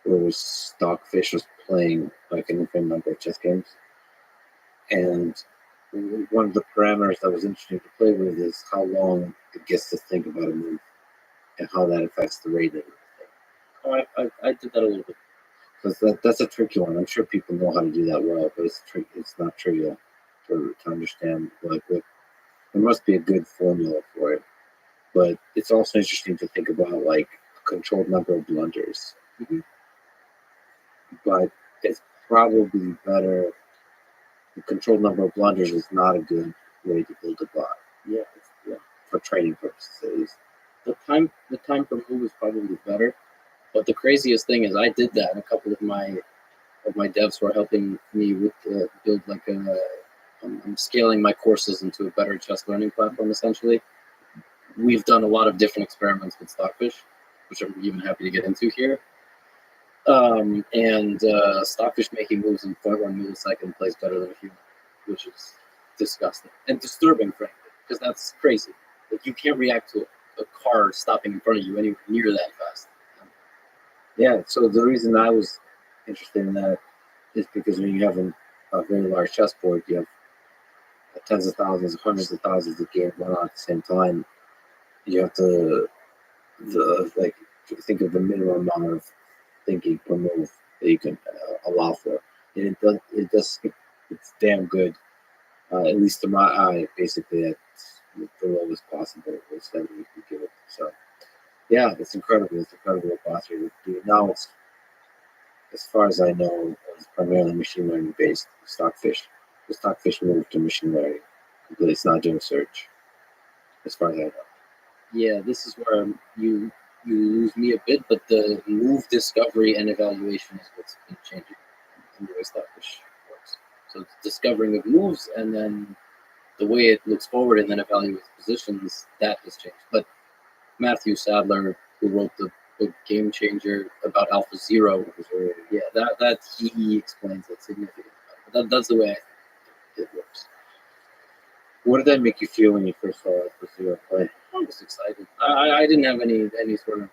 Speaker 3: where it was Stockfish was playing like an infinite number of chess games, and one of the parameters that was interesting to play with is how long it gets to think about a move and how that affects the rating.
Speaker 6: Oh, I did that a little bit.
Speaker 3: Because that's a tricky one. I'm sure people know how to do that well, but it's tricky. It's not trivial to understand. Like, there must be a good formula for it. But it's also interesting to think about like a controlled number of blunders.
Speaker 6: Mm-hmm.
Speaker 3: But it's probably better. The controlled number of blunders is not a good way to build a bot.
Speaker 6: Yeah,
Speaker 3: For training purposes, at least.
Speaker 6: The time per move is probably better. But the craziest thing is I did that, and a couple of my devs were helping me with build like I'm scaling my courses into a better chess learning platform. Essentially, we've done a lot of different experiments with Stockfish, which I'm even happy to get into here. And Stockfish making moves in 0.1 millisecond plays better than a human, which is disgusting and disturbing, frankly, because that's crazy. Like, you can't react to a car stopping in front of you anywhere near that fast.
Speaker 3: Yeah, so the reason I was interested in that is because when you have a very large chessboard, you have tens of thousands, hundreds of thousands of games going on at the same time. You have to think of the minimum amount of thinking per move that you can allow for. And it's damn good, at least to my eye. Basically, it's the lowest possible that we can give it. So, yeah, it's incredible. It's incredible what bots are able to do. Now it's, as far as I know, it's primarily machine learning based. Stockfish, the Stockfish moved to machine learning, but it's not doing search, as far as I know.
Speaker 6: Yeah, this is where you lose me a bit, but the move discovery and evaluation is what's been changing in the way Stockfish works. So it's discovering of moves, and then the way it looks forward and then evaluates positions, that has changed. But Matthew Sadler, who wrote the book Game Changer about Alpha Zero, yeah, that he explains it significantly. That's the way I think it works.
Speaker 3: What did that make you feel when you first saw Alpha Zero play?
Speaker 6: I was excited. I didn't have any sort of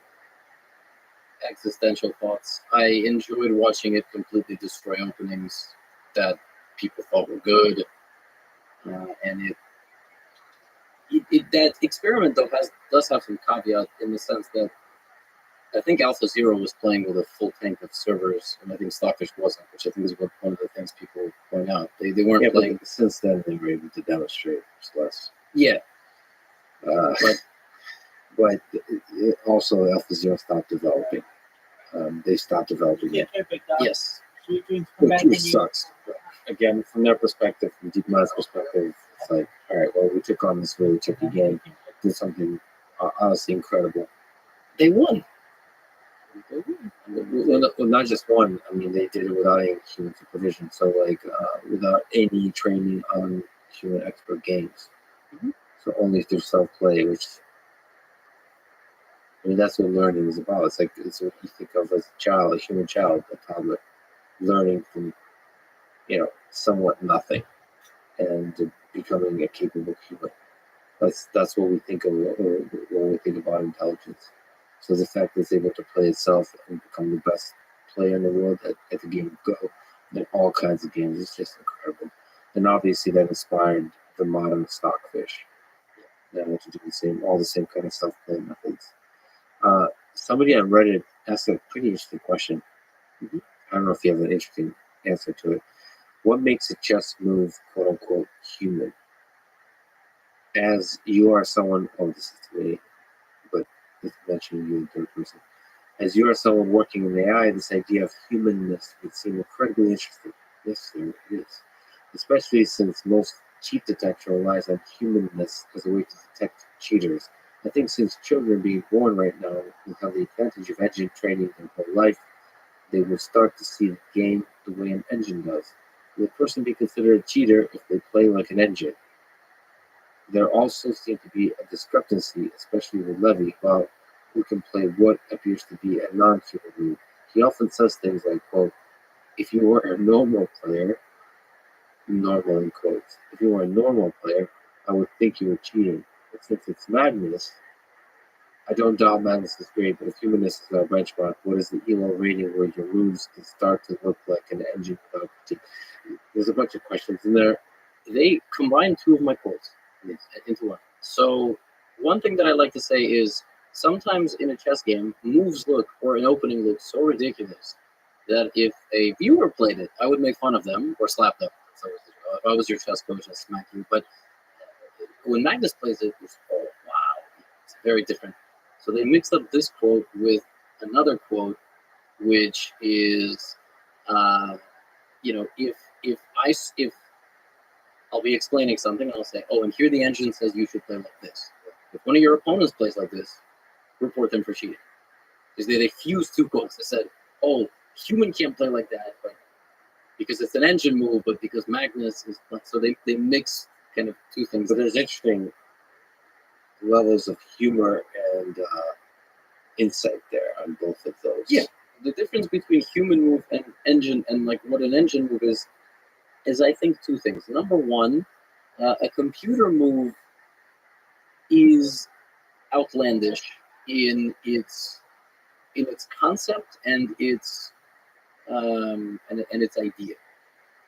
Speaker 6: existential thoughts. I enjoyed watching it completely destroy openings that people thought were good, and that experiment though does have some caveat in the sense that I think Alpha Zero was playing with a full tank of servers, and I think Stockfish wasn't, which I think is one of the things people point out. They weren't playing.
Speaker 3: But since then, they were able to demonstrate less.
Speaker 6: Yeah,
Speaker 3: But also, Alpha Zero stopped developing. They stopped developing it,
Speaker 6: yes.
Speaker 1: Sweet dreams come back
Speaker 3: which
Speaker 1: and you.
Speaker 3: sucks. But again, from their perspective, from Deep Mind's perspective, it's like, all right, well, we took on this really tricky game, did something honestly incredible.
Speaker 6: They won.
Speaker 3: Well, not just one. I mean, they did it without any human supervision. So, like, without any training on human expert games. So only through self-play, which, I mean, that's what learning is about. It's like, it's what you think of as a child, a human child, a toddler, learning from, somewhat nothing and becoming a capable human. That's what we think of when we think about intelligence. So the fact that it's able to play itself and become the best player in the world at the game of Go, in all kinds of games, is just incredible. And obviously that inspired the modern Stockfish. That want to do all the same kind of self-play methods. Somebody on Reddit asked a pretty interesting question. I don't know if you have an interesting answer to it. What makes a chess move, quote unquote, human? As you are someone, this is to me, but it's mentioning you in third person. As you are someone working in AI, this idea of humanness would seem incredibly interesting. Yes, sir, it is. Especially since most cheat detection relies on humanness as a way to detect cheaters. I think since children being born right now will have the advantage of engine training their whole life, they will start to see the game the way an engine does. Will a person be considered a cheater if they play like an engine? There also seems to be a discrepancy, especially with Levy, about who can play what appears to be a non-human move. He often says things like, quote, if you were a normal player, normal in quotes, if you were a normal player, I would think you were cheating. But since it's madness, I don't doubt madness is great, but if humanness is our benchmark, what is the ELO rating where your moves can start to look like an engine without critique? There's a bunch of questions in there.
Speaker 6: They combined two of my quotes into one. So one thing that I like to say is sometimes in a chess game, moves look or an opening looks so ridiculous that if a viewer played it, I would make fun of them or slap them. So if I was your chess coach, I'd smack you. But when Magnus plays it, it's wow, it's very different. So they mixed up this quote with another quote, which is, if I'll be explaining something, and I'll say, oh, and here the engine says you should play like this. If one of your opponents plays like this, report them for cheating. Because they fused two quotes. They said, oh, human can't play like that, but because it's an engine move, but because Magnus is... So they mix kind of two things.
Speaker 3: But there's interesting levels of humor and insight there on both of those.
Speaker 6: Yeah, the difference between human move and engine, and like what an engine move is I think two things. Number one, a computer move is outlandish in its concept and its idea.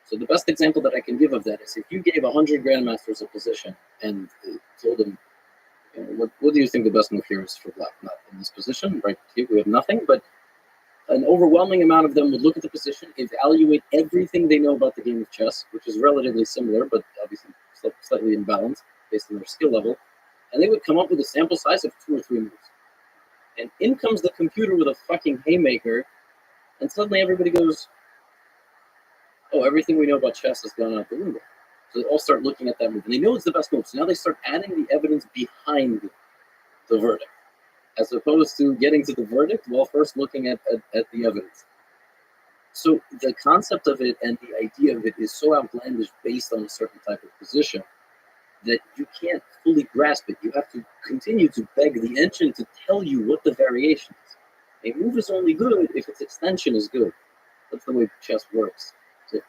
Speaker 6: So the best example that I can give of that is if you gave 100 grandmasters a position and told them, what do you think the best move here is for black? Not in this position, right here we have nothing, but an overwhelming amount of them would look at the position, evaluate everything they know about the game of chess, which is relatively similar, but obviously slightly imbalanced based on their skill level, and they would come up with a sample size of 2 or 3 moves. And in comes the computer with a fucking haymaker, and suddenly everybody goes, oh, everything we know about chess has gone out the window. So they all start looking at that move, and they know it's the best move. So now they start adding the evidence behind the verdict, as opposed to getting to the verdict while first looking at the evidence. So the concept of it and the idea of it is so outlandish based on a certain type of position that you can't fully grasp it. You have to continue to beg the engine to tell you what the variation is. A move is only good if its extension is good. That's the way chess works. So,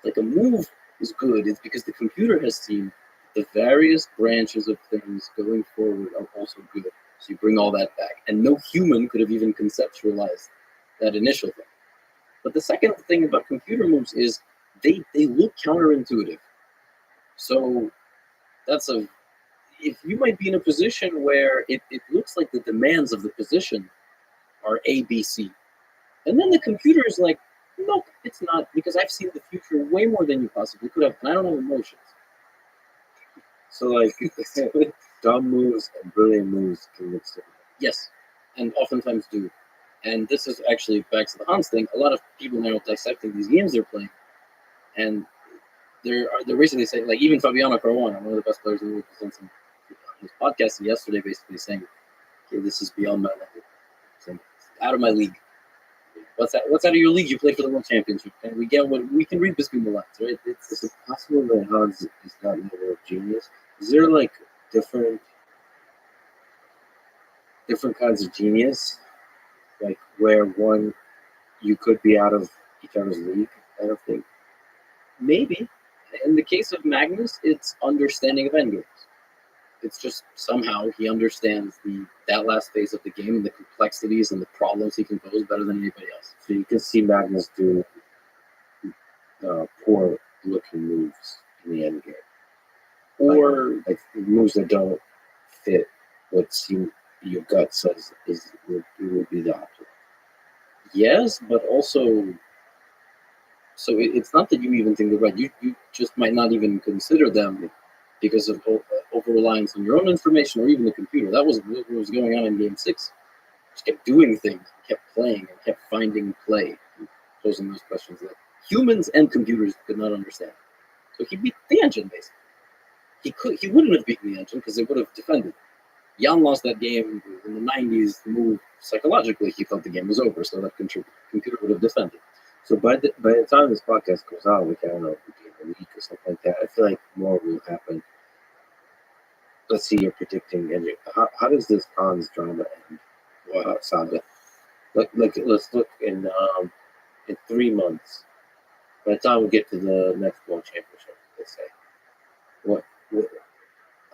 Speaker 6: like a move is good, it's because the computer has seen the various branches of things going forward are also good. So you bring all that back. And no human could have even conceptualized that initial thing. But the second thing about computer moves is they look counterintuitive. So if you might be in a position where it looks like the demands of the position are A, B, C. And then the computer is like, nope, it's not, because I've seen the future way more than you possibly could have, and I don't have emotions.
Speaker 3: So like dumb moves and brilliant moves can mix together.
Speaker 6: Yes, and oftentimes do. And this is actually back to the Hans thing. A lot of people now are dissecting these games they're playing, and they're basically saying, like, even Fabiano Caruana, one of the best players in the world, presents on his podcast yesterday, basically saying, okay, this is beyond my level. Saying, out of my league. What's out of your league? You play for the World Championship. And we get what we can read between the lines, right?
Speaker 3: Is it possible that Hans is not level of genius? Is there like different kinds of genius? Like where one you could be out of each other's league? I don't think.
Speaker 6: Maybe. In the case of Magnus, it's understanding of endgames. It's just somehow he understands that last phase of the game and the complexities and the problems he can pose better than anybody else.
Speaker 3: So you can see Magnus do poor looking moves in the end game.
Speaker 6: Or
Speaker 3: like moves that don't fit what your gut says would be the option.
Speaker 6: yes, but also, so it's not that you even think they're right. You just might not even consider them because of over-reliance on your own information or even the computer. That was what was going on in Game 6. Just kept doing things, kept playing, and kept finding play, and posing those questions that humans and computers could not understand. So he beat the engine, basically. He wouldn't have beaten the engine because they would have defended. Jan lost that game in the 90s. The move psychologically, he thought the game was over, so that computer would have defended.
Speaker 3: So by the time this podcast goes out, which I don't know, if it'll be in a week or something like that, I feel like more will happen. Let's see, you're predicting, and how does this Hans drama end? Saga. Let's look in 3 months. By the time we get to the next World Championship, let's say, what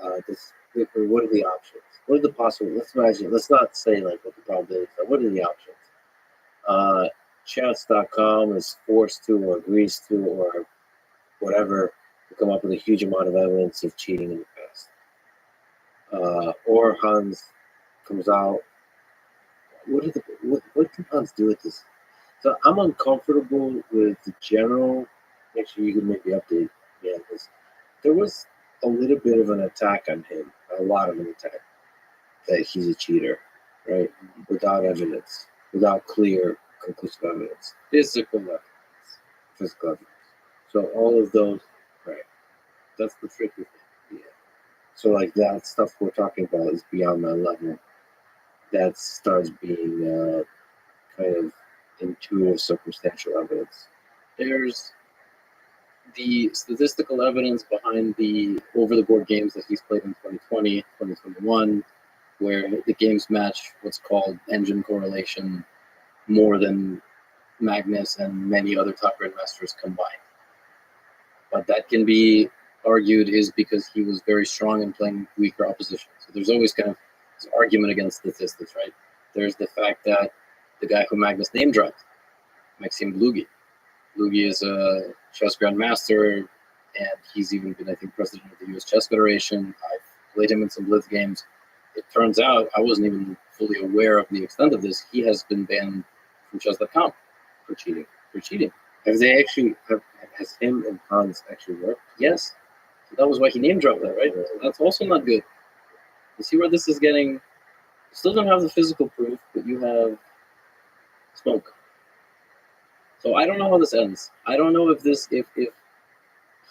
Speaker 3: are the options? What are the possible? Let's imagine. Let's not say like what the probabilities are. What are the options? Chess.com is forced to or agrees to or whatever to come up with a huge amount of evidence of cheating in the past. Or Hans comes out. What can Hans do with this? So I'm uncomfortable with the general. Make sure you can maybe update me on this. There was a little bit of an attack on him, a lot of an attack, that he's a cheater, right? Without evidence, without clear, conclusive evidence. Physical evidence. So all of those, right? That's the tricky thing. Yeah. So like that stuff we're talking about is beyond my level. That starts being kind of intuitive, circumstantial evidence.
Speaker 6: There's the statistical evidence behind the over-the-board games that he's played in 2020, 2021, where the games match what's called engine correlation more than Magnus and many other top grandmasters combined. But that can be argued is because he was very strong in playing weaker opposition. So there's always kind of this argument against statistics, right? There's the fact that the guy who Magnus name dropped, Maxim Blugi. Blugi is a chess grandmaster, and he's even been, I think, president of the U.S. Chess Federation. I've played him in some Blitz games. It turns out I wasn't even fully aware of the extent of this. He has been banned from chess.com for cheating.
Speaker 3: Have they actually, has him and Hans actually worked?
Speaker 6: Yes. So that was why he name dropped that, right? So that's also not good. You see where this is getting, you still don't have the physical proof, but you have smoke. So I don't know how this ends. I don't know if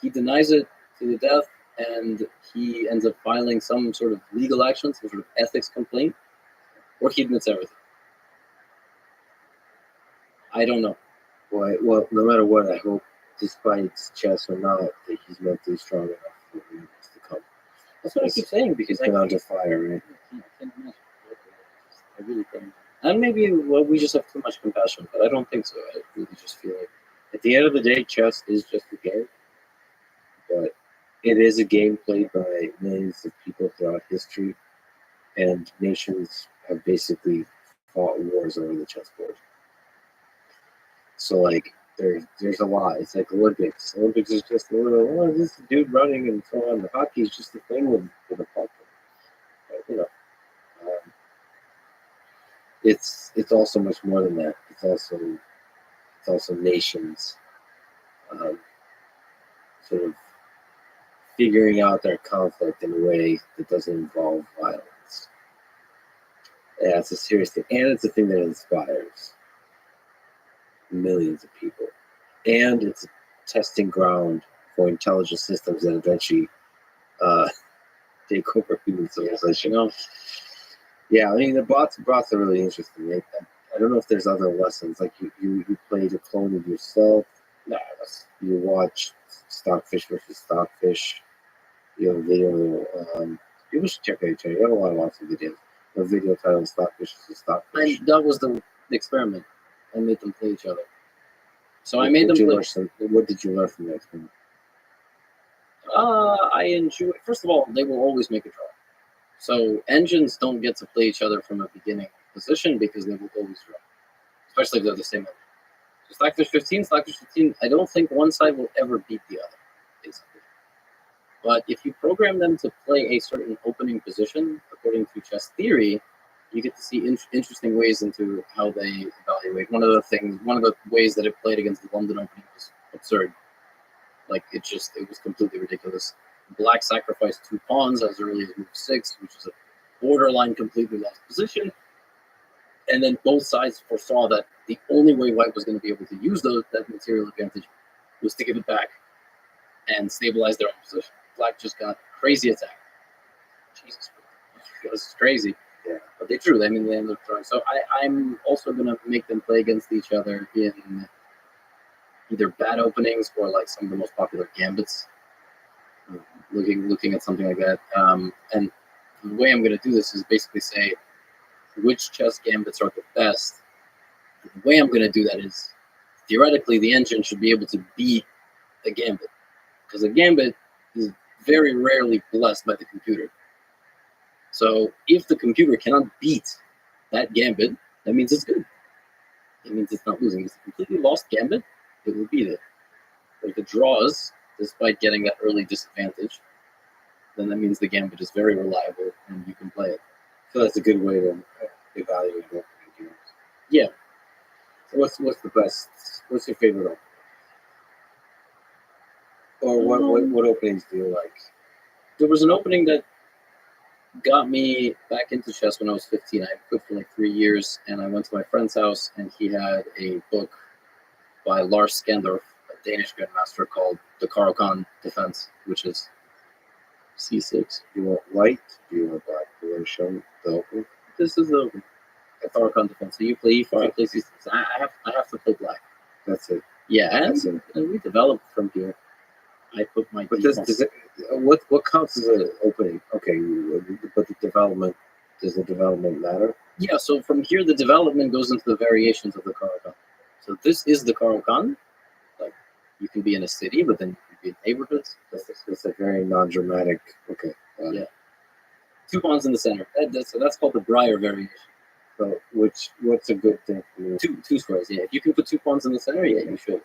Speaker 6: he denies it to the death and he ends up filing some sort of legal action, some sort of ethics complaint, or he admits everything. I don't know.
Speaker 3: Well, no matter what, I hope, despite chess or not, that he's mentally strong enough for him to come.
Speaker 6: That's what I keep saying, because
Speaker 3: he's been under fire, right?
Speaker 6: I really can't. And maybe we just have too much compassion, but I don't think so. I really just feel like
Speaker 3: at the end of the day, chess is just a game, but it is a game played by millions of people throughout history, and nations have basically fought wars over the chessboard. So like there's a lot. It's like Olympics. Olympics is just a little, oh, this dude running and so on. The hockey is just a thing with a puck. But, it's also much more than that. It's also nations um, sort of figuring out their conflict in a way that doesn't involve violence. Yeah, it's a serious thing, and it's a thing that inspires millions of people, and it's a testing ground for intelligent systems that eventually uh, take over human civilization. Yeah, I mean the bots are really interesting. I don't know if there's other lessons like you played a clone of yourself.
Speaker 6: No,
Speaker 3: You watch Stockfish versus Stockfish. You have a video. People should check out each other. You have a lot of awesome videos. A video titled Stockfish versus Stockfish.
Speaker 6: that was the experiment. I made them play each other. So I made them play.
Speaker 3: What did you learn from that experiment?
Speaker 6: I enjoy. First of all, they will always make a draw. So engines don't get to play each other from a beginning position because they will always draw, especially if they're the same engine. So Stockfish 15, I don't think one side will ever beat the other, basically. But if you program them to play a certain opening position, according to chess theory, you get to see interesting ways into how they evaluate. One of the ways that it played against the London opening was absurd. Like it was completely ridiculous. Black sacrificed 2 pawns as early as move 6, which is a borderline completely lost position. And then both sides foresaw that the only way White was going to be able to use that material advantage was to give it back and stabilize their own position. Black just got crazy attack. Jesus Christ. It was crazy.
Speaker 3: Yeah.
Speaker 6: But they drew. I mean, they ended up drawing. So I'm also going to make them play against each other in either bad openings or like some of the most popular gambits. Looking at something like that. And the way I'm going to do this is basically say which chess gambits are the best. The way I'm going to do that is theoretically the engine should be able to beat a gambit because a gambit is very rarely blessed by the computer. So if the computer cannot beat that gambit, that means it's good. That means it's not losing. If it's a completely lost gambit, it will beat it. But if it draws, despite getting that early disadvantage, then that means the gambit is very reliable and you can play it.
Speaker 3: So that's a good way to evaluate opening games.
Speaker 6: Yeah.
Speaker 3: So what's the best? What's your favorite opening? Or what openings do you like?
Speaker 6: There was an opening that got me back into chess when I was 15. I quit for like 3 years, and I went to my friend's house, and he had a book by Lars Skandorf, a Danish grandmaster, called The Caro-Kann Defense, which is C6.
Speaker 3: Do you want white? Do you want black? Do you want to show me the opening?
Speaker 6: This is the Caro-Kann Defense. So you play E4, I play C6. I have to play black.
Speaker 3: That's it.
Speaker 6: Yeah,
Speaker 3: That's it.
Speaker 6: and we developed from here. I put my.
Speaker 3: But what counts as an opening? Okay, but the development, does the development matter?
Speaker 6: Yeah, so from here the development goes into the variations of the Caro-Kann. So this is the Caro-Kann. Like you can be in a city, but then you can be in neighborhoods.
Speaker 3: That's a very non-dramatic. Okay.
Speaker 6: Yeah. 2 pawns in the center. That's called the Breyer variation.
Speaker 3: So what's a good thing for you?
Speaker 6: Two squares. Yeah, if you can put 2 pawns in the center, yeah, you should.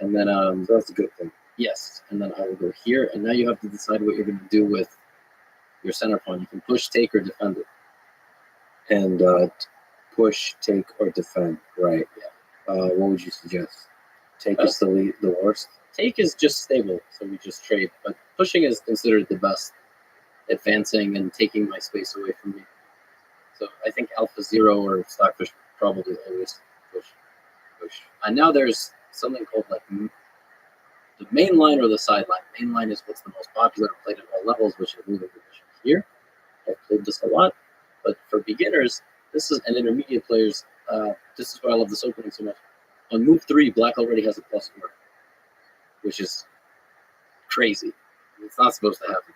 Speaker 6: And then
Speaker 3: So that's a good thing.
Speaker 6: yes, and then I will go here, and now you have to decide what you're going to do with your center pawn. You can push, take, or defend it.
Speaker 3: And push, take, or defend. Right.
Speaker 6: Yeah.
Speaker 3: What would you suggest? Take is the worst.
Speaker 6: Take is just stable, so we just trade. But pushing is considered the best, advancing and taking my space away from me. So I think Alpha Zero or Stockfish probably always push. And now there's something called like the main line or the sideline. Main line is what's the most popular, played at all levels, which is moving position here. I've played this a lot, but for beginners, and intermediate players, this is why I love this opening so much. On move 3, Black already has a +4, which is crazy. It's not supposed to happen.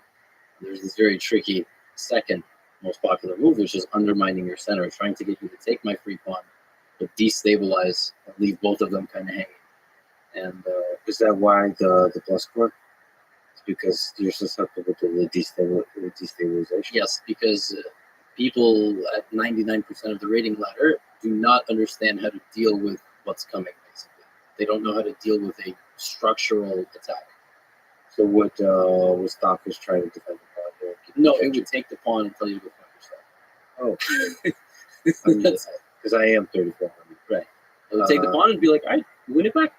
Speaker 6: There's this very tricky second most popular move, which is undermining your center, trying to get you to take my free pawn, but destabilize and leave both of them kind of hanging. And
Speaker 3: is that why the +4? It's because you're susceptible to the destabilization.
Speaker 6: Yes, because people at 99% of the rating ladder do not understand how to deal with what's coming, basically. They don't know how to deal with a structural attack.
Speaker 3: So would Stockfish trying to defend the pawn?
Speaker 6: No, it would take the pawn and tell you to go find yourself.
Speaker 3: Oh. Because I am 3,400.
Speaker 6: Right. I would take the pawn and be like, all right, win it back.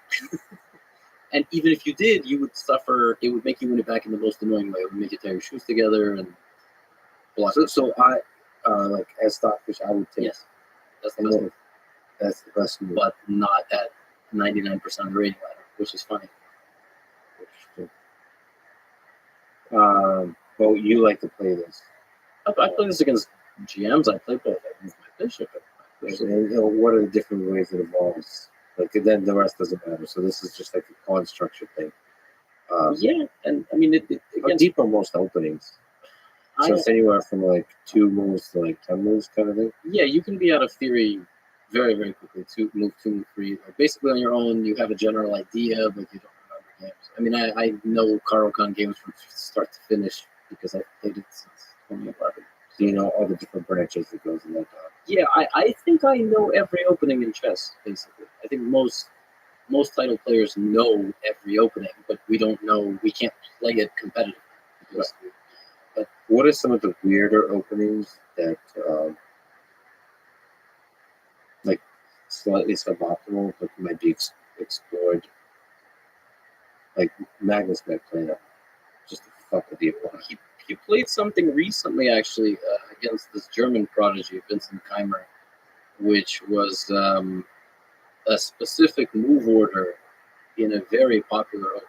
Speaker 6: And even if you did, you would suffer. It would make you win it back in the most annoying way. It would make you tie your shoes together and block.
Speaker 3: So I, like as stockfish, I would take.
Speaker 6: Yes, that's the best move.
Speaker 3: That's the best move.
Speaker 6: But not at 99% of the rating ladder, which is funny.
Speaker 3: Well, you like to play this.
Speaker 6: I play this against GMs. I play both. I move my bishop.
Speaker 3: And, what are the different ways it evolves? Like, then the rest doesn't matter. So this is just like a pawn structure thing.
Speaker 6: Yeah, and I mean,
Speaker 3: how deep are most openings? So it's anywhere from like 2 moves to like 10 moves kind of thing?
Speaker 6: Yeah, you can be out of theory very, very quickly. Move 2, move 3. Like basically on your own, you have a general idea, but you don't remember games. I mean, I know Caro-Kann games from start to finish because I've played it since 2011.
Speaker 3: So you know all the different branches that goes in that dog.
Speaker 6: Yeah, I think I know every opening in chess, basically. I think most title players know every opening, but we don't know. We can't play it competitively.
Speaker 3: Right. But what are some of the weirder openings that, like, slightly suboptimal, but might be explored? Like, Magnus might play that just to fuck with the opponent.
Speaker 6: He played something recently, actually, against this German prodigy, Vincent Keimer, which was a specific move order in a very popular opening.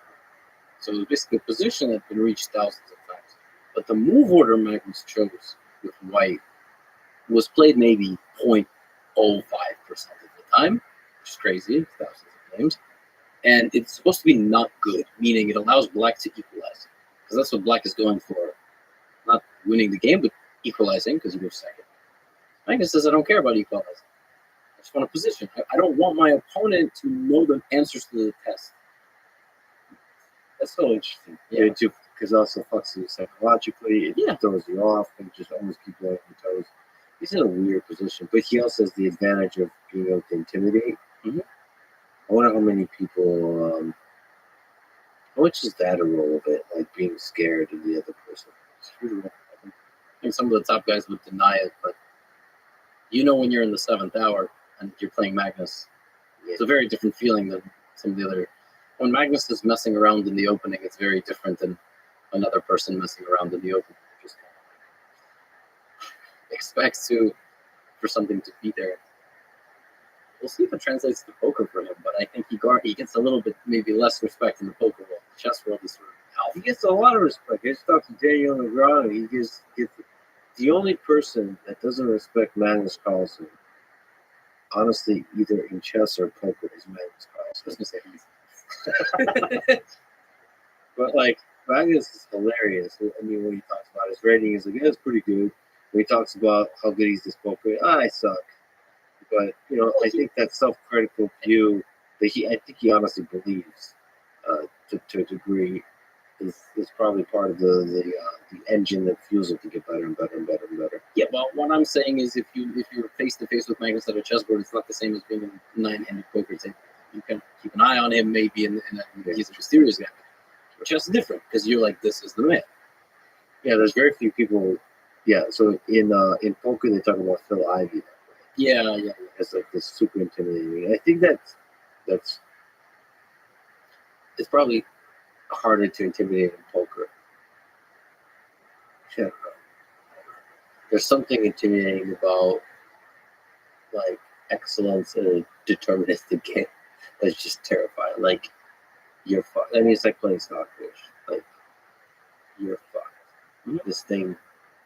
Speaker 6: So it was basically a position that had been reached thousands of times. But the move order Magnus chose with white was played maybe 0.05% of the time, which is crazy, thousands of games. And it's supposed to be not good, meaning it allows black to equalize. Because that's what black is going for. Not winning the game, but equalizing, because you go second. Magnus says, I don't care about equalizing. I just want a position. I don't want my opponent to know the answers to the test.
Speaker 3: That's so interesting. Yeah, too, because it also fucks you psychologically. It throws you off and just almost keep you on your toes. He's in a weird position, but he also has the advantage of being able to intimidate.
Speaker 6: Mm-hmm.
Speaker 3: I wonder how many people. How much is that a role of it? Like being scared of the other person.
Speaker 6: I think some of the top guys would deny it, but when you're in the 7th hour and you're playing Magnus, it's a very different feeling than some of the other. When Magnus is messing around in the opening, it's very different than another person messing around in the opening. Just expects for something to be there. We'll see if it translates to poker for him, but I think he gets a little bit maybe less respect in the poker world. The chess world is sort of
Speaker 3: he gets a lot of respect. I just talked to Daniel Negreanu. He gets the only person that doesn't respect Magnus Carlsen, honestly, either in chess or poker, is Magnus Carlsen. But like Magnus is hilarious. I mean, when he talks about his rating, he's like, it's pretty good. When he talks about how good he's this poker, I suck. But I think that self-critical view that I think he honestly believes, to a degree, is probably part of the engine that fuels it to get better and better and better and better.
Speaker 6: Yeah, well, what I'm saying is, if you're face to face with Magnus at a chessboard, it's not the same as being in a 9-handed poker table. You can keep an eye on him, maybe, he's a mysterious guy. Chess is different because you're like, this is the man.
Speaker 3: Yeah, there's very few people. Yeah, so in poker they talk about Phil Ivey.
Speaker 6: Yeah.
Speaker 3: It's like this super intimidating. I think that's it's probably harder to intimidate in poker. Yeah. There's something intimidating about like excellence in a deterministic game that's just terrifying. Like you're fucked. I mean, it's like playing stockfish. Like you're fucked. Mm-hmm. This thing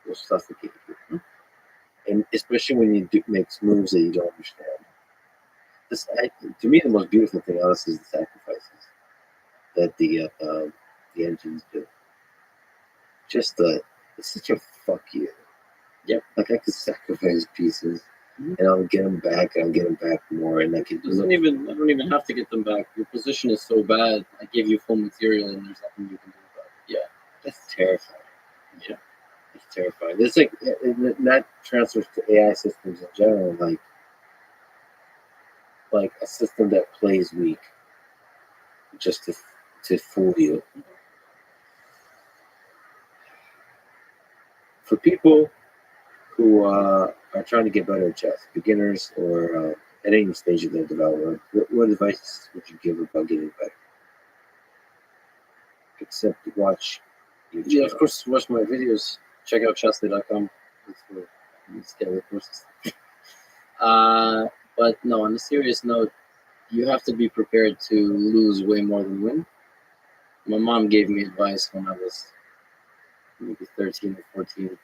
Speaker 3: will suffocate you. Mm-hmm. And especially when you make moves that you don't understand. To me, the most beautiful thing, honestly, is the sacrifices that the engines do. Just it's such a fuck you.
Speaker 6: Yep.
Speaker 3: Like I could sacrifice pieces, and I'll get them back, and I'll get them back more, and I don't
Speaker 6: even have to get them back. Your position is so bad. I give you full material, and there's nothing you can do about it. Yeah,
Speaker 3: that's terrifying. Yeah. It's terrifying. It's like that transfers to AI systems in general, like a system that plays weak, just to fool you. For people who are trying to get better at chess, beginners or at any stage of their development, what advice would you give about getting better? Except to watch YouTube.
Speaker 6: Yeah, of course, watch my videos. Check out chessday.com. That's where you scale the courses. But no, on a serious note, you have to be prepared to lose way more than win. My mom gave me advice when I was maybe 13 or 14,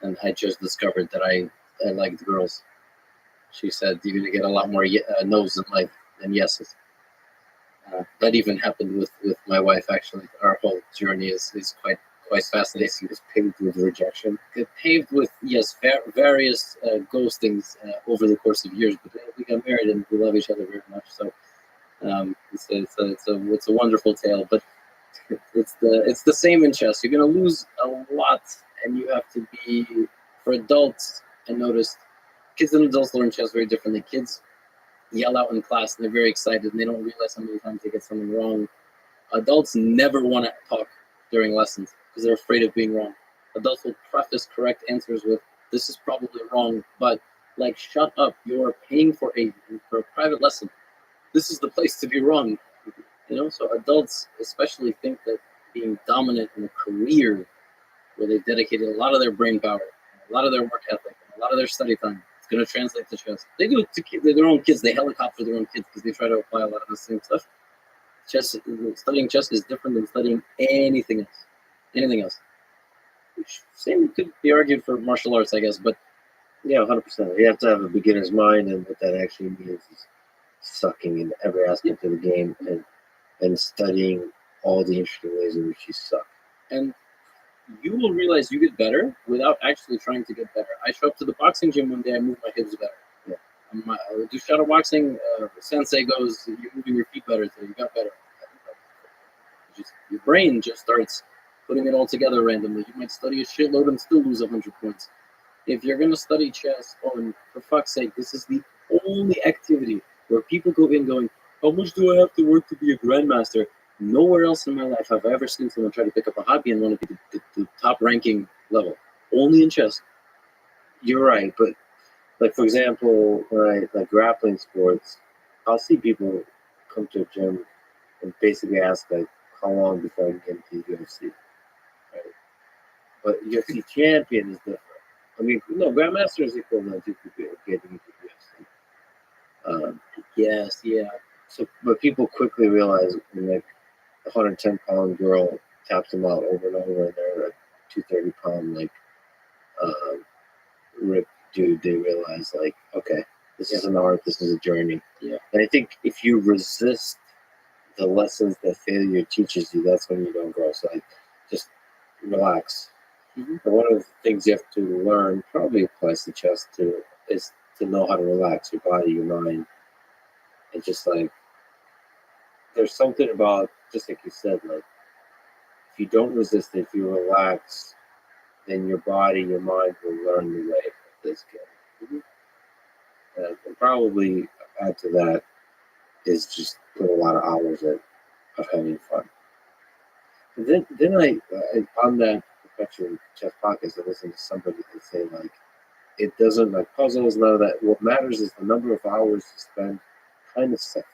Speaker 6: and I just discovered that I liked girls. She said, you're going to get a lot more no's in life than yeses. That even happened with my wife, actually. Our whole journey is quite fascinating.
Speaker 3: It's paved with rejection.
Speaker 6: Paved with, yes, various ghostings over the course of years, but we got married and we love each other very much. So it's a wonderful tale, but it's the same in chess. You're gonna lose a lot, and you have to be, for adults. I noticed kids and adults learn chess very differently. Kids yell out in class and they're very excited and they don't realize how many times they get something wrong. Adults never want to talk during lessons because they're afraid of being wrong. Adults will preface correct answers with, this is probably wrong, but like, shut up, you're paying for a private lesson. This is the place to be wrong. So adults especially think that being dominant in a career where they've dedicated a lot of their brain power, a lot of their work ethic, a lot of their study time, it's going to translate to chess. They do it to their own kids. They helicopter their own kids because they try to apply a lot of the same stuff. Studying chess is different than studying anything else. Anything else. Which same could be argued for martial arts, I guess, but
Speaker 3: yeah, 100%. You have to have a beginner's mind, and what that actually means is sucking in every aspect of the game and studying all the interesting ways in which you suck.
Speaker 6: And you will realize you get better without actually trying to get better. I show up to the boxing gym one day, I move my hips better.
Speaker 3: Yeah.
Speaker 6: I do shadow boxing. Sensei goes, you're moving your feet better today. You got better. Your brain just starts putting it all together randomly. You might study a shitload and still lose 100 points. If you're going to study chess, and for fuck's sake, this is the only activity where people go in going, how much do I have to work to be a grandmaster? Nowhere else in my life have I ever seen someone try to pick up a hobby and want to be the top ranking level. Only in chess.
Speaker 3: You're right, but like, for example, when I like grappling sports, I'll see people come to a gym and basically ask like, how long before I can get into UFC, right? But UFC champion is different. I mean, no, grandmaster is equivalent to getting into UFC.
Speaker 6: Yes, yeah.
Speaker 3: So, but people quickly realize when like a 110-pound girl taps them out over and over, and they're a 230-pound like rip dude. They realize like, okay, this is an art. This is a journey.
Speaker 6: Yeah.
Speaker 3: And I think if you resist the lessons that failure teaches you, that's when you don't grow. So like, just relax.
Speaker 6: Mm-hmm.
Speaker 3: And one of the things you have to learn, probably applies to chess too, is to know how to relax your body, your mind. And just like, there's something about, just like you said, like, if you don't resist it, if you relax, then your body, your mind will learn the way of this game. Mm-hmm. And probably add to that is just put a lot of hours in of having fun. And then I on that Perpetual Chess podcast, I listened to somebody that say like, it doesn't, like puzzles, none of that. What matters is the number of hours you spend kind of suffering.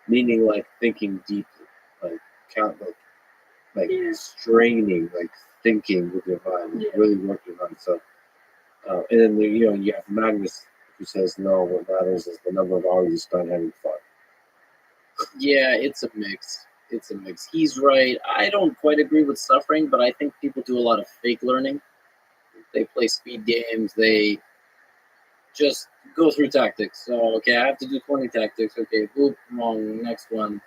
Speaker 3: Meaning like thinking deeply, like straining, like thinking with your mind, really working on. So, and then you have Magnus who says no. What matters is the number of hours you spend having fun.
Speaker 6: Yeah, it's a mix. He's right. I don't quite agree with suffering, but I think people do a lot of fake learning. They play speed games. They just go through tactics. So, okay, I have to do 20 tactics. Okay, boop, wrong, next one.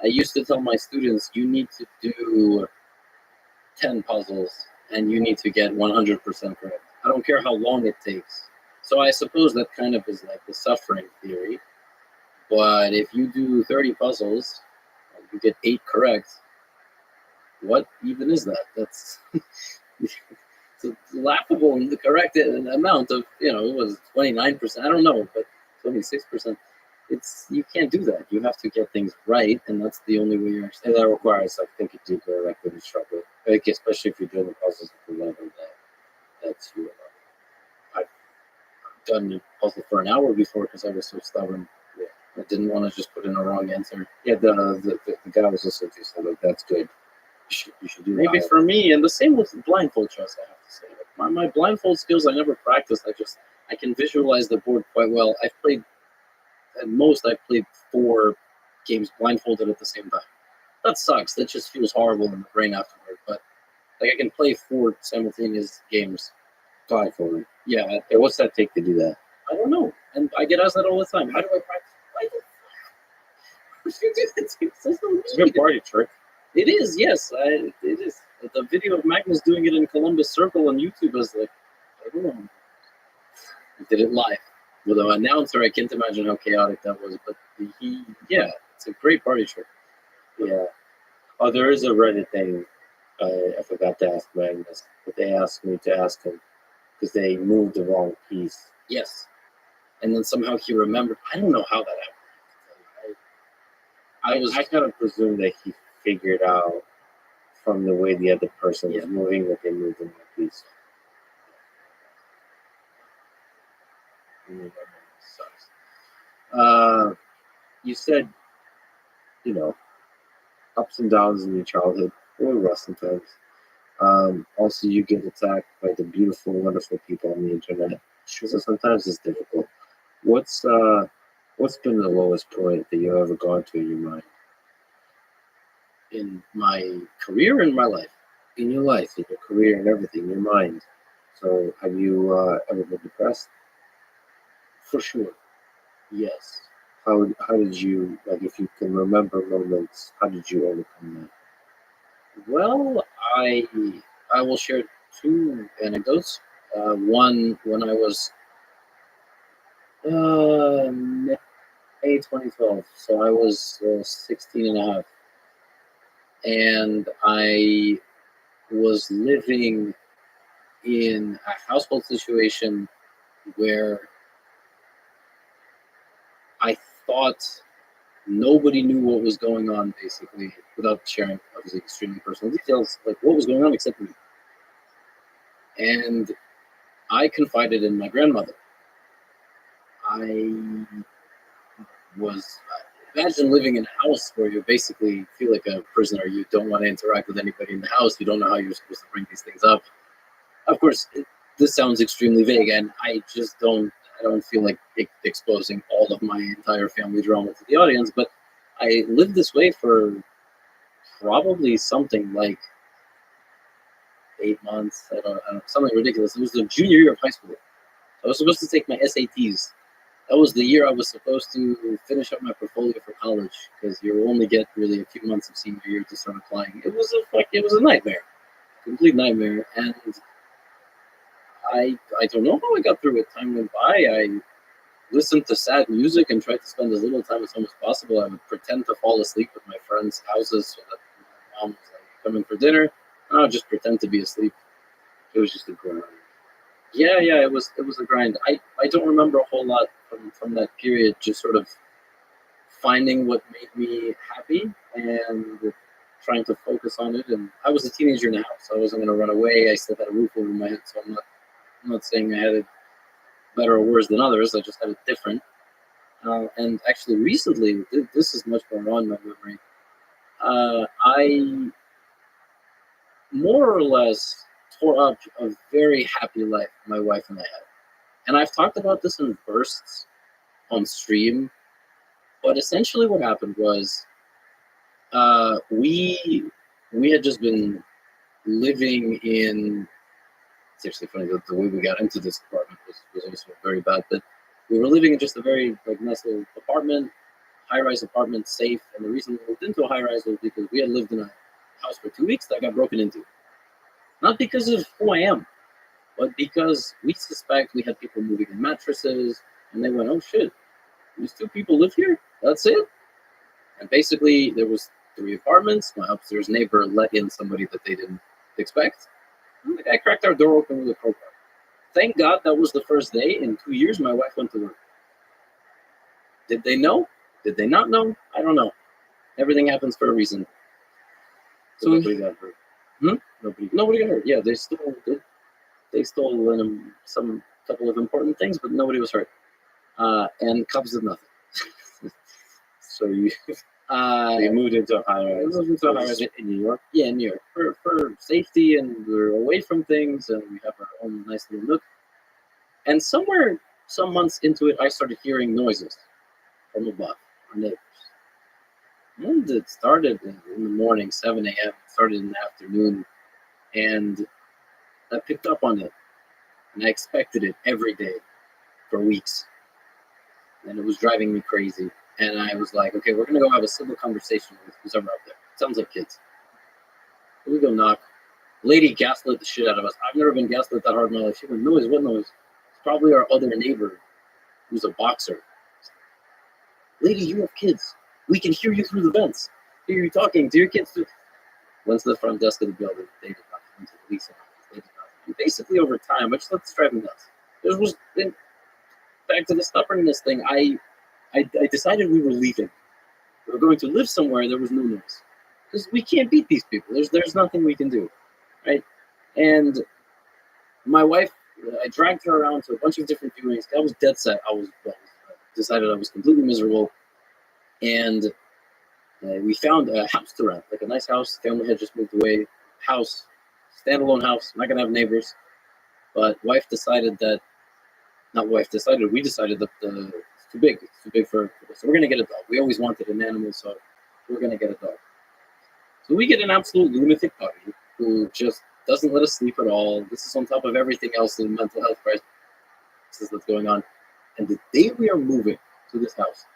Speaker 6: I used to tell my students, you need to do 10 puzzles and you need to get 100% correct. I don't care how long it takes. So I suppose that kind of is like the suffering theory. But if you do 30 puzzles and you get 8 correct, what even is that? That's it's a laughable and the correct amount of, it was 29%. I don't know, but 26%. You can't do that. You have to get things right, and that's the only way you're actually.
Speaker 3: And that requires like thinking deeper, like when you struggle, like especially if you're doing the puzzles at the level that's your level.
Speaker 6: done the puzzle for an hour before because I was so stubborn.
Speaker 3: Yeah.
Speaker 6: I didn't want to just put in a wrong answer.
Speaker 3: Yeah, the guy was also just like, that's good. You should do
Speaker 6: Maybe
Speaker 3: that.
Speaker 6: for me, and the same with blindfold chess, I have to say. Like my blindfold skills, I never practiced. I can visualize the board quite well. I've played, at most, I've played 4 games blindfolded at the same time. That sucks. That just feels horrible in the brain afterward. But like I can play 4 simultaneous games
Speaker 3: blindfolded.
Speaker 6: Yeah,
Speaker 3: Hey, what's that take to do that?
Speaker 6: I don't know. And I get asked that all the time. How do I practice? Why the fuck would you do that to yourself?
Speaker 3: It's a good party trick.
Speaker 6: It is, yes. It is. The video of Magnus doing it in Columbus Circle on YouTube is like, I don't know. He did it live. With an announcer, I can't imagine how chaotic that was. But it's a great party trick.
Speaker 3: Yeah. Oh, there is a Reddit thing. I forgot to ask Magnus, but they asked me to ask him because they moved the wrong piece.
Speaker 6: Yes. And then somehow he remembered. I don't know how that happened.
Speaker 3: I kind of presume that he figured out from the way the other person was
Speaker 6: Yeah.
Speaker 3: moving that they moved the wrong piece.
Speaker 6: Sucks.
Speaker 3: You said, ups and downs in your childhood, or rough sometimes. Also, you get attacked by the beautiful, wonderful people on the internet. So sometimes it's difficult. What's been the lowest point that you've ever gone to in your mind?
Speaker 6: In my career, in my life.
Speaker 3: In your life, in your career, and everything, your mind. So, have you ever been depressed?
Speaker 6: For sure. Yes.
Speaker 3: How did you, like, if you can remember moments, how did you overcome
Speaker 6: Well, I will share 2 anecdotes. One when I was May 2012, so I was 16 and a half, and I was living in a household situation where I thought nobody knew what was going on, basically, without sharing, obviously, extremely personal details, like what was going on except me. And I confided in my grandmother. I was, imagine living in a house where you basically feel like a prisoner. You don't want to interact with anybody in the house. You don't know how you're supposed to bring these things up. Of course, this sounds extremely vague, and I don't feel like exposing all of my entire family drama to the audience, but I lived this way for probably something like 8 months. I don't know, something ridiculous. It was the junior year of high school. I was supposed to take my SATs. That was the year I was supposed to finish up my portfolio for college, because you only get really a few months of senior year to start applying. It was a nightmare, complete nightmare, and I don't know how I got through it. Time went by. I listened to sad music and tried to spend as little time at home as possible. I would pretend to fall asleep at my friends' houses so that my mom was like coming for dinner, and I would just pretend to be asleep.
Speaker 3: it? It was just a grind.
Speaker 6: Yeah, it was a grind. I don't remember a whole lot from that period. Just sort of finding what made me happy and trying to focus on it. And I was a teenager now, so I wasn't going to run away. I still had a roof over my head, so I'm not saying I had it better or worse than others. I just had it different. And actually, recently, this is much more on my memory. I more or less tore up a very happy life my wife and I had. And I've talked about this in bursts on stream, but essentially what happened was we had just been living in. It's actually funny that the way we got into this apartment was also very bad, but we were living in just a very nice little apartment, high-rise apartment, safe. And the reason we moved into a high-rise was because we had lived in a house for 2 weeks that got broken into. Not because of who I am, but because we suspect we had people moving in mattresses, and they went, "Oh shit, these 2 people live here? That's it?" And basically, there was 3 apartments. My upstairs neighbor let in somebody that they didn't expect. And the guy cracked our door open with a crowbar. Thank God that was the first day. In 2 years, my wife went to work. Did they know? Did they not know? I don't know. Everything happens for a reason.
Speaker 3: So nobody got hurt.
Speaker 6: Hmm?
Speaker 3: Nobody
Speaker 6: Nobody got hurt. Yeah, they stole some couple of important things, but nobody was hurt. And Cubs did nothing.
Speaker 3: So you moved into a high rise.
Speaker 6: Moved into a high rise.
Speaker 3: In New York.
Speaker 6: Yeah, in New York for safety, and we're away from things, and we have our own nice little nook. And somewhere, some months into it, I started hearing noises from above, our neighbors. And it started in the morning, 7 a.m. It started in the afternoon, and I picked up on it, and I expected it every day for weeks, and it was driving me crazy. And I was like, okay, we're gonna go have a civil conversation with who's ever up there. Sounds like kids. We go knock. Lady gaslit the shit out of us. I've never been gaslit that hard in my life. She went, noise, what noise? It's probably our other neighbor who's a boxer. Lady, you have kids. We can hear you through the vents. Hear you talking to your kids. Went to the front desk of the building. They did not come into the leasing office. They did not. And basically, over time, I just let this drive me nuts. There was, back to the stubbornness thing, I decided we were leaving. We were going to live somewhere there was no noise. Because we can't beat these people. There's nothing we can do. Right? And my wife, I dragged her around to a bunch of different viewings. I was dead set. I decided I was completely miserable. And we found a house to rent, like a nice house. The family had just moved away. House, standalone house. Not going to have neighbors. But we decided that it's too big. It's too big for us. So we're going to get a dog. We always wanted an animal, so we're going to get a dog. So we get an absolute lunatic puppy who just doesn't let us sleep at all. This is on top of everything else in mental health crisis that's going on. And the day we are moving to this house,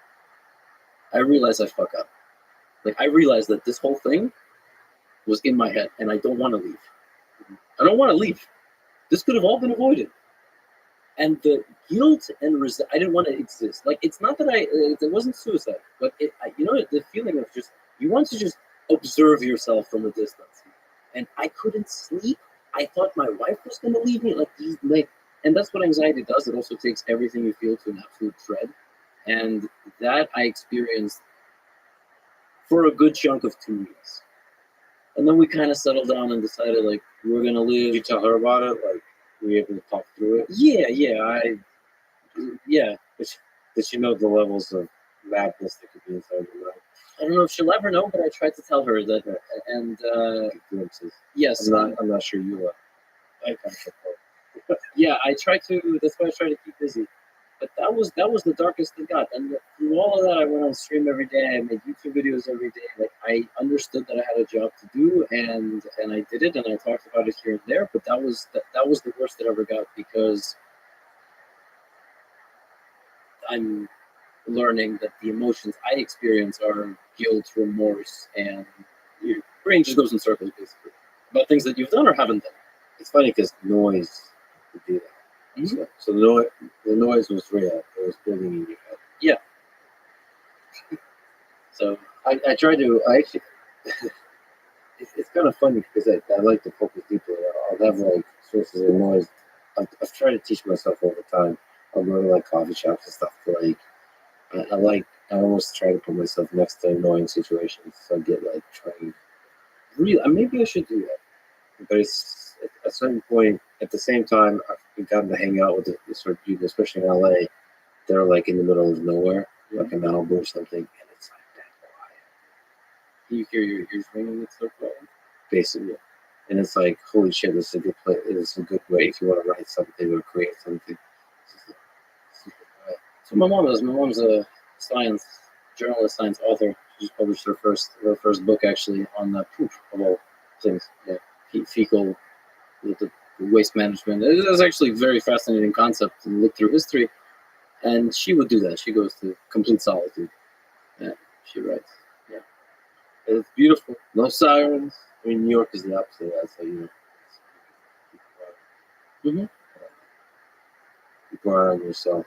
Speaker 6: I realized I fuck up. Like, I realized that this whole thing was in my head, and I don't want to leave. I don't want to leave. This could have all been avoided. And the guilt and I didn't want to exist. Like, it's not that it wasn't suicide, but the feeling of just, you want to just observe yourself from a distance. And I couldn't sleep. I thought my wife was going to leave me. And that's what anxiety does. It also takes everything you feel to an absolute dread. And that I experienced for a good chunk of 2 weeks. And then we kind of settled down and decided, like, we're going to live.
Speaker 3: Did you tell her about it? Like, were you able to talk through it?
Speaker 6: Yeah.
Speaker 3: Did she know the levels of madness that could be inside your mind?
Speaker 6: I don't know if she'll ever know, but I tried to tell her that. And
Speaker 3: glimpses.
Speaker 6: Yes,
Speaker 3: I'm not sure you I kind of support.
Speaker 6: Yeah, I try to. That's why I try to keep busy. But that was the darkest it got. And through all of that, I went on stream every day. I made YouTube videos every day. Like, I understood that I had a job to do, and I did it, and I talked about it here and there. But that was the worst it ever got, because I'm learning that the emotions I experience are guilt, remorse, and your brain just goes in circles, basically, about things that you've done or haven't done.
Speaker 3: It's funny because noise could do that.
Speaker 6: Mm-hmm.
Speaker 3: So the noise was real. It was building in your head.
Speaker 6: Yeah. So
Speaker 3: I try to. I actually. It's kind of funny because I like to focus deeply. I'll have like sources of noise. I've tried to teach myself over time. I'll go to like coffee shops and stuff. I almost try to put myself next to annoying situations. So I get like trained. Really, maybe I should do that. But it's at a certain point. At the same time, I've gotten to hang out with this sort of people, especially in LA. They're like in the middle of nowhere, like in Malibu or something, and it's like that quiet.
Speaker 6: you hear your ears ringing and stuff like that.
Speaker 3: Basically. And it's like, holy shit, this is a good place. It's a good way if you want to write something or create something.
Speaker 6: So my mom does. My mom's a science journalist, science author. She just published her first book, actually, on poop, of all things. Yeah, fecal the waste management. It was actually a very fascinating concept to look through history. And she would do that. She goes to complete solitude. Yeah, she writes. Yeah,
Speaker 3: it's beautiful. No sirens. I mean, New York is the opposite of that. So people are on yourself.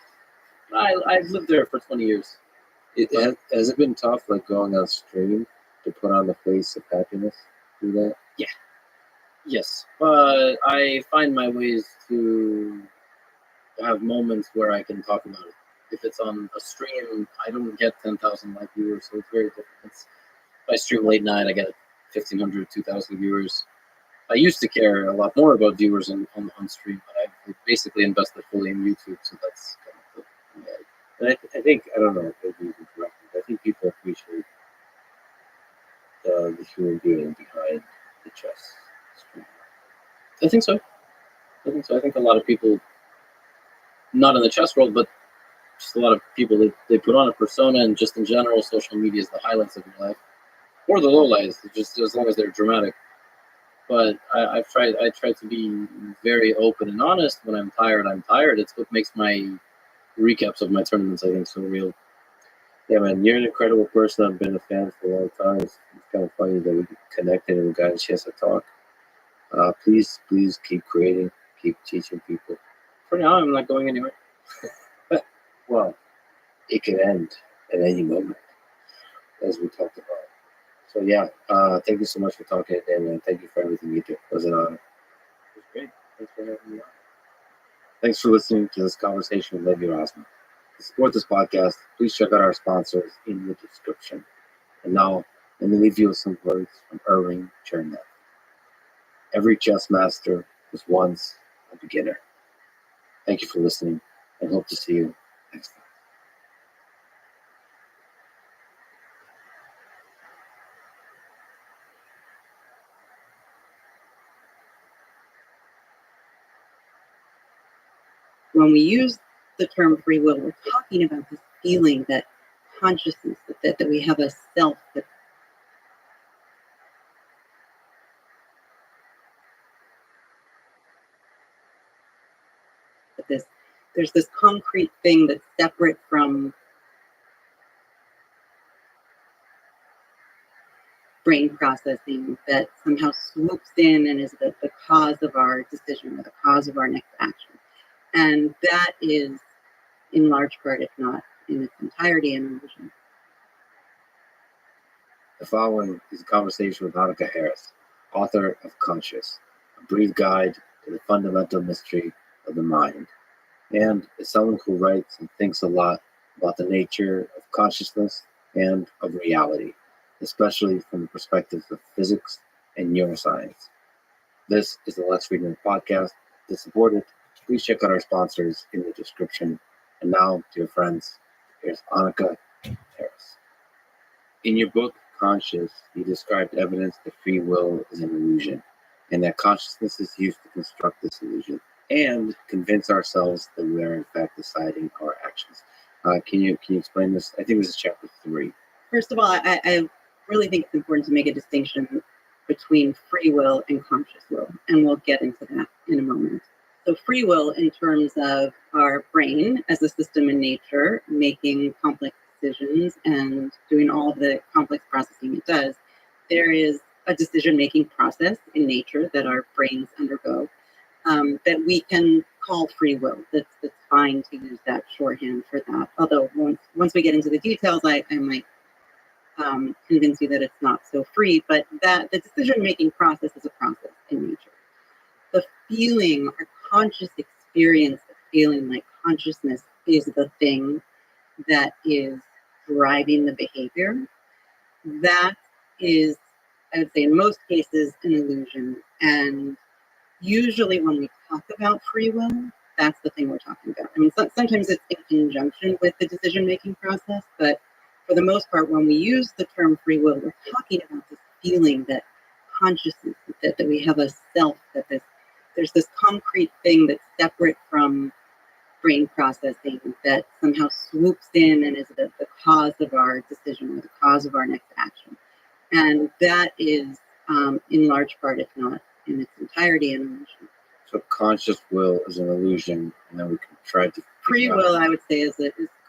Speaker 6: I've lived there for 20 years.
Speaker 3: Has it been tough, like going on stream, to put on the face of happiness through that?
Speaker 6: Yeah. Yes, but I find my ways to have moments where I can talk about it. If it's on a stream, I don't get 10,000 live viewers, so it's very different. If I stream late night, I get 1,500, 2,000 viewers. I used to care a lot more about viewers on stream, but basically invested fully in YouTube, so that's kind of the
Speaker 3: And I think, I don't know, maybe you can correct me, but I think people appreciate the human being behind the chess screen.
Speaker 6: I think so. I think a lot of people, not in the chess world, but just a lot of people, they put on a persona, and just in general, social media is the highlights of your life, or the lowlights, just as long as they're dramatic. But I try to be very open and honest. When I'm tired, I'm tired. It's what makes my recaps of my tournaments, I think, so real.
Speaker 3: Yeah, man, you're an incredible person. I've been a fan for a long time. It's kind of funny that we connected and we got a chance to talk. Please keep creating, keep teaching people.
Speaker 6: For now, I'm not going anywhere.
Speaker 3: Well, it could end at any moment, as we talked about. So yeah, thank you so much for talking today, man. Thank you for everything you do. It was an honor.
Speaker 6: It was great. Thanks for having me on.
Speaker 3: Thanks for listening to this conversation with Levi Rosman. To support this podcast, please check out our sponsors in the description. And now, let me leave you with some words from Irving Chernev. Every chess master was once a beginner. Thank you for listening, and hope to see you next time.
Speaker 2: When we use the term free will, we're talking about this feeling that consciousness, that we have a self, that there's this concrete thing that's separate from brain processing that somehow swoops in and is the cause of our decision or the cause of our next action. And that is, in large part, if not in its entirety, an illusion.
Speaker 3: The following is a conversation with Hanukkah Harris, author of Conscious, a brief guide to the fundamental mystery of the mind, and is someone who writes and thinks a lot about the nature of consciousness and of reality, especially from the perspectives of physics and neuroscience. This is the Let's Read More podcast. To support it, please check out our sponsors in the description. And now, dear friends, here's Hanukkah Harris. In your book, Conscious, you described evidence that free will is an illusion, and that consciousness is used to construct this illusion and convince ourselves that we are in fact deciding our actions. Can you explain this? I think this is chapter 3.
Speaker 2: First of all, I really think it's important to make a distinction between free will and conscious will, and we'll get into that in a moment. So free will in terms of our brain as a system in nature, making complex decisions and doing all of the complex processing it does, there is a decision-making process in nature that our brains undergo that we can call free will. That's fine to use that shorthand for that. Although once we get into the details, I might convince you that it's not so free, but that the decision-making process is a process in nature. The feeling, our conscious experience of feeling like consciousness is the thing that is driving the behavior. That is, I would say, in most cases, an illusion. And usually when we talk about free will, that's the thing we're talking about. I mean, sometimes it's in conjunction with the decision-making process, but for the most part, when we use the term free will, we're talking about this feeling that consciousness, that we have a self, that there's this concrete thing that's separate from brain processing that somehow swoops in and is the cause of our decision or the cause of our next action. And that is, in large part, if not in its entirety, an illusion.
Speaker 3: So conscious will is an illusion, and then we can try to...
Speaker 2: Free will, I would say, is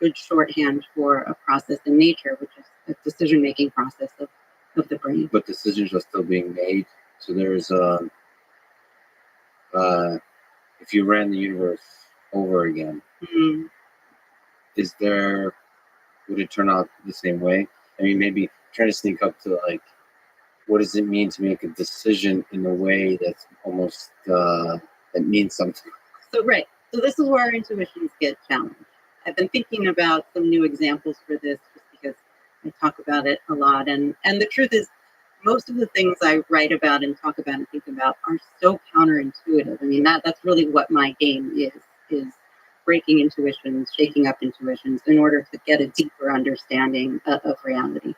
Speaker 2: good shorthand for a process in nature, which is a decision-making process of the brain.
Speaker 3: But decisions are still being made. So there's, if you ran the universe over again, would it turn out the same way? I mean, maybe trying to sneak up to like, what does it mean to make a decision in a way that's almost, that means something?
Speaker 2: So this is where our intuitions get challenged. I've been thinking about some new examples for this just because I talk about it a lot. And the truth is, most of the things I write about and talk about and think about are so counterintuitive. I mean, that's really what my game is breaking intuitions, shaking up intuitions in order to get a deeper understanding of reality.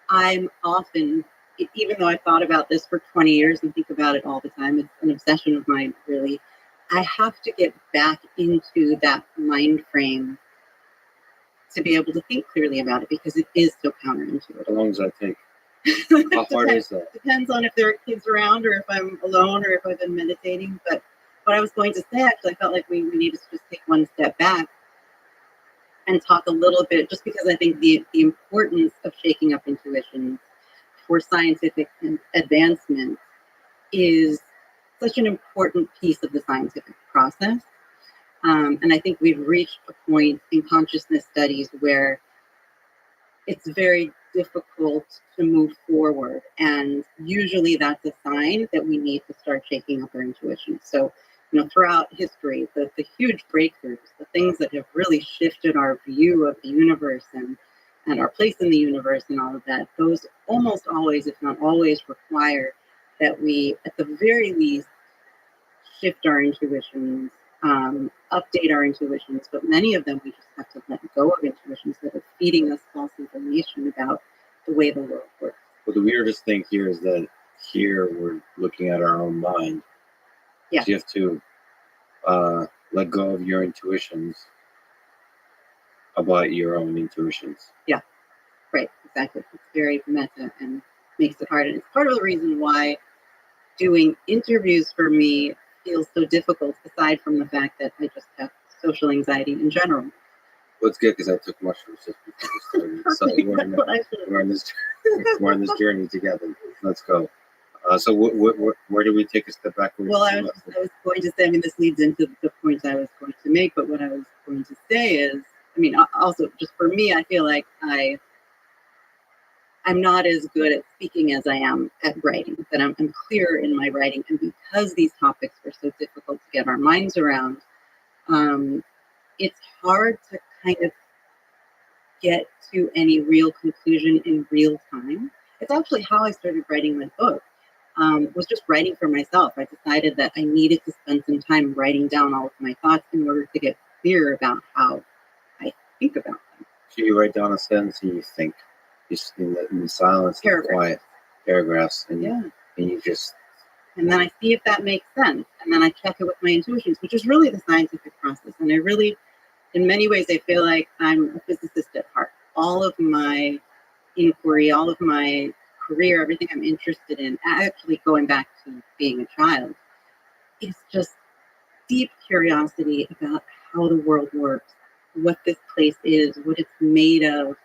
Speaker 2: I'm often, even though I've thought about this for 20 years and think about it all the time, it's an obsession of mine, really. I have to get back into that mind frame to be able to think clearly about it because it is so counterintuitive.
Speaker 3: How long does that take? How hard is that?
Speaker 2: Depends on if there are kids around or if I'm alone or if I've been meditating. But what I was going to say, actually, I felt like we needed to just take one step back and talk a little bit, just because I think the importance of shaking up intuitions for scientific advancement is such an important piece of the scientific process. And I think we've reached a point in consciousness studies where it's very difficult to move forward. And usually that's a sign that we need to start shaking up our intuition. So, throughout history, the huge breakthroughs, the things that have really shifted our view of the universe and our place in the universe and all of that, those almost always, if not always, require that we, at the very least, shift our intuitions, update our intuitions, but many of them we just have to let go of intuitions that are feeding us false information about the way the world works.
Speaker 3: Well, the weirdest thing here is that here we're looking at our own mind.
Speaker 2: Yeah.
Speaker 3: So you have to let go of your intuitions about your own intuitions.
Speaker 2: Yeah, right, exactly. It's very meta and makes it hard. And it's part of the reason why doing interviews for me feels so difficult, aside from the fact that I just have social anxiety in general.
Speaker 3: Well, it's good because I took mushrooms just before we started. So we're on this journey together. Let's go. So where do we take a step back?
Speaker 2: Well, I was going to say, I mean, this leads into the point I was going to make, but what I was going to say is, I mean, also just for me, I feel like I'm not as good at speaking as I am at writing, that I'm clearer in my writing. And because these topics are so difficult to get our minds around, it's hard to kind of get to any real conclusion in real time. It's actually how I started writing my book, was just writing for myself. I decided that I needed to spend some time writing down all of my thoughts in order to get clear about how I think about them.
Speaker 3: So you write down a sentence and you think, just in the silence, and quiet paragraphs, and you just.
Speaker 2: And then I see if that makes sense, and then I check it with my intuitions, which is really the scientific process. And I really, in many ways, I feel like I'm a physicist at heart. All of my inquiry, all of my career, everything I'm interested in, actually going back to being a child, is just deep curiosity about how the world works, what this place is, what it's made of,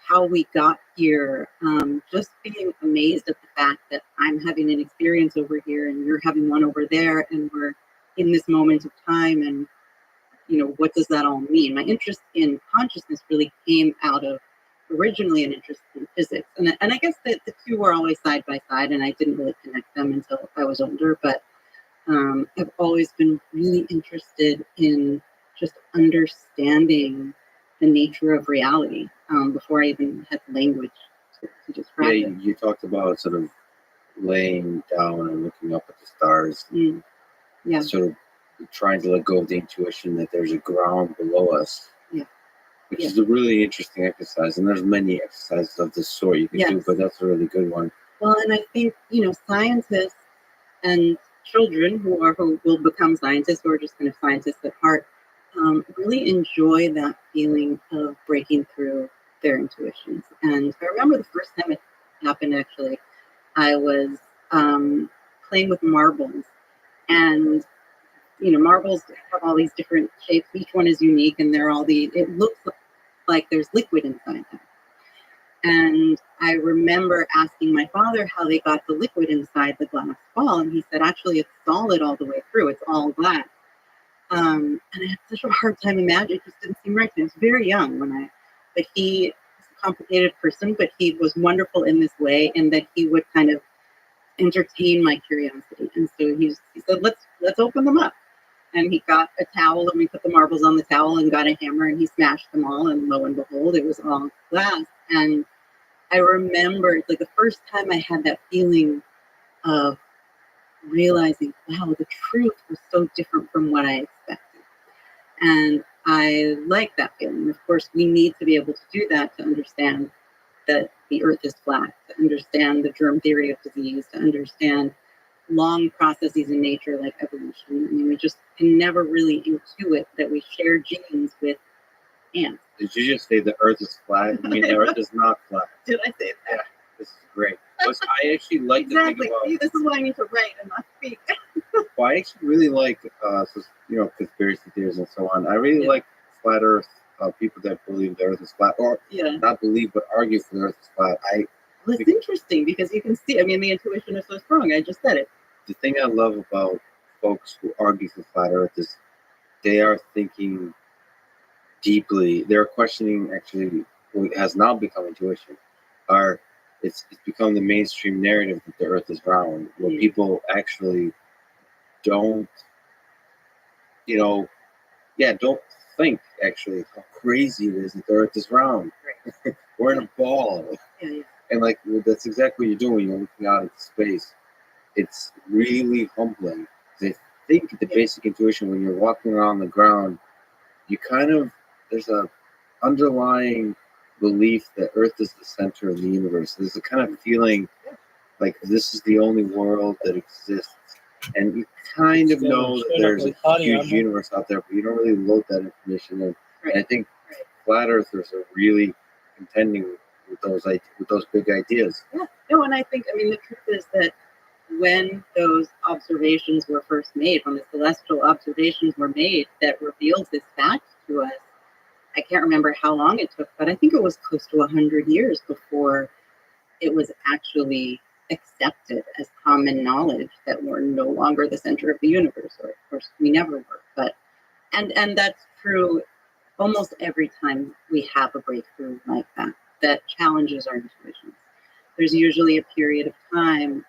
Speaker 2: how we got here, just being amazed at the fact that I'm having an experience over here and you're having one over there, and we're in this moment of time, and what does that all mean? My interest in consciousness really came out of originally an interest in physics, and I guess that the two were always side by side, and I didn't really connect them until I was older. But I've always been really interested in just understanding the nature of reality before I even had language to describe it.
Speaker 3: You talked about sort of laying down and looking up at the stars.
Speaker 2: Yeah.
Speaker 3: Sort of trying to let go of the intuition that there's a ground below us.
Speaker 2: Yeah.
Speaker 3: Which is a really interesting exercise. And there's many exercises of this sort you can do, but that's a really good one.
Speaker 2: Well, and I think, scientists and children who will become scientists, or just kind of scientists at heart, really enjoy that feeling of breaking through their intuitions. And I remember the first time it happened, actually, I was playing with marbles. And, marbles have all these different shapes. Each one is unique, and it looks like there's liquid inside them. And I remember asking my father how they got the liquid inside the glass ball. And he said, actually, it's solid all the way through. It's all glass. And I had such a hard time imagining. It just didn't seem right. I was very young but he was a complicated person, but he was wonderful in this way, and that he would kind of entertain my curiosity. And so he said, let's open them up. And he got a towel, and we put the marbles on the towel, and got a hammer, and he smashed them all. And lo and behold, it was all glass. And I remember it's like the first time I had that feeling of realizing, wow, the truth was so different from what I expected. And I like that feeling. Of course, we need to be able to do that to understand that the earth is flat, to understand the germ theory of disease, to understand long processes in nature like evolution. I mean, we just can never really intuit that we share genes with ants.
Speaker 3: Did you just say the earth is flat? I mean, the earth is not flat.
Speaker 2: Did I say that?
Speaker 3: Yeah, this is great. I actually like to think
Speaker 2: Exactly.
Speaker 3: about.
Speaker 2: See, this is what I need to write and not speak.
Speaker 3: Well, I actually really like, conspiracy theories and so on. I really like flat Earth people that believe the Earth is flat, or not believe but argue for the Earth is flat.
Speaker 2: Well, it's interesting because you can see. I mean, the intuition is so strong. I just said it.
Speaker 3: The thing I love about folks who argue for flat Earth is they are thinking deeply. They're questioning actually what has now become intuition. It's become the mainstream narrative that the Earth is round, where people actually don't, don't think actually how crazy it is that the Earth is round.
Speaker 2: Right.
Speaker 3: We're in a ball.
Speaker 2: Yeah.
Speaker 3: And that's exactly what you're doing. You're looking out into space. It's really humbling. I think the basic intuition when you're walking around the ground, there's a underlying belief that Earth is the center of the universe. There's a kind of feeling like this is the only world that exists. And you kind of know that there's a huge universe out there, but you don't really load that information in.
Speaker 2: Right.
Speaker 3: And I think flat earthers are really contending with those big ideas.
Speaker 2: Yeah. No, and I think, the truth is that when those observations were first made, when the celestial observations were made that revealed this fact to us, I can't remember how long it took, but I think it was close to 100 years before it was actually accepted as common knowledge that we're no longer the center of the universe, or of course we never were. But and that's true almost every time we have a breakthrough like that challenges our intuitions. There's usually a period of time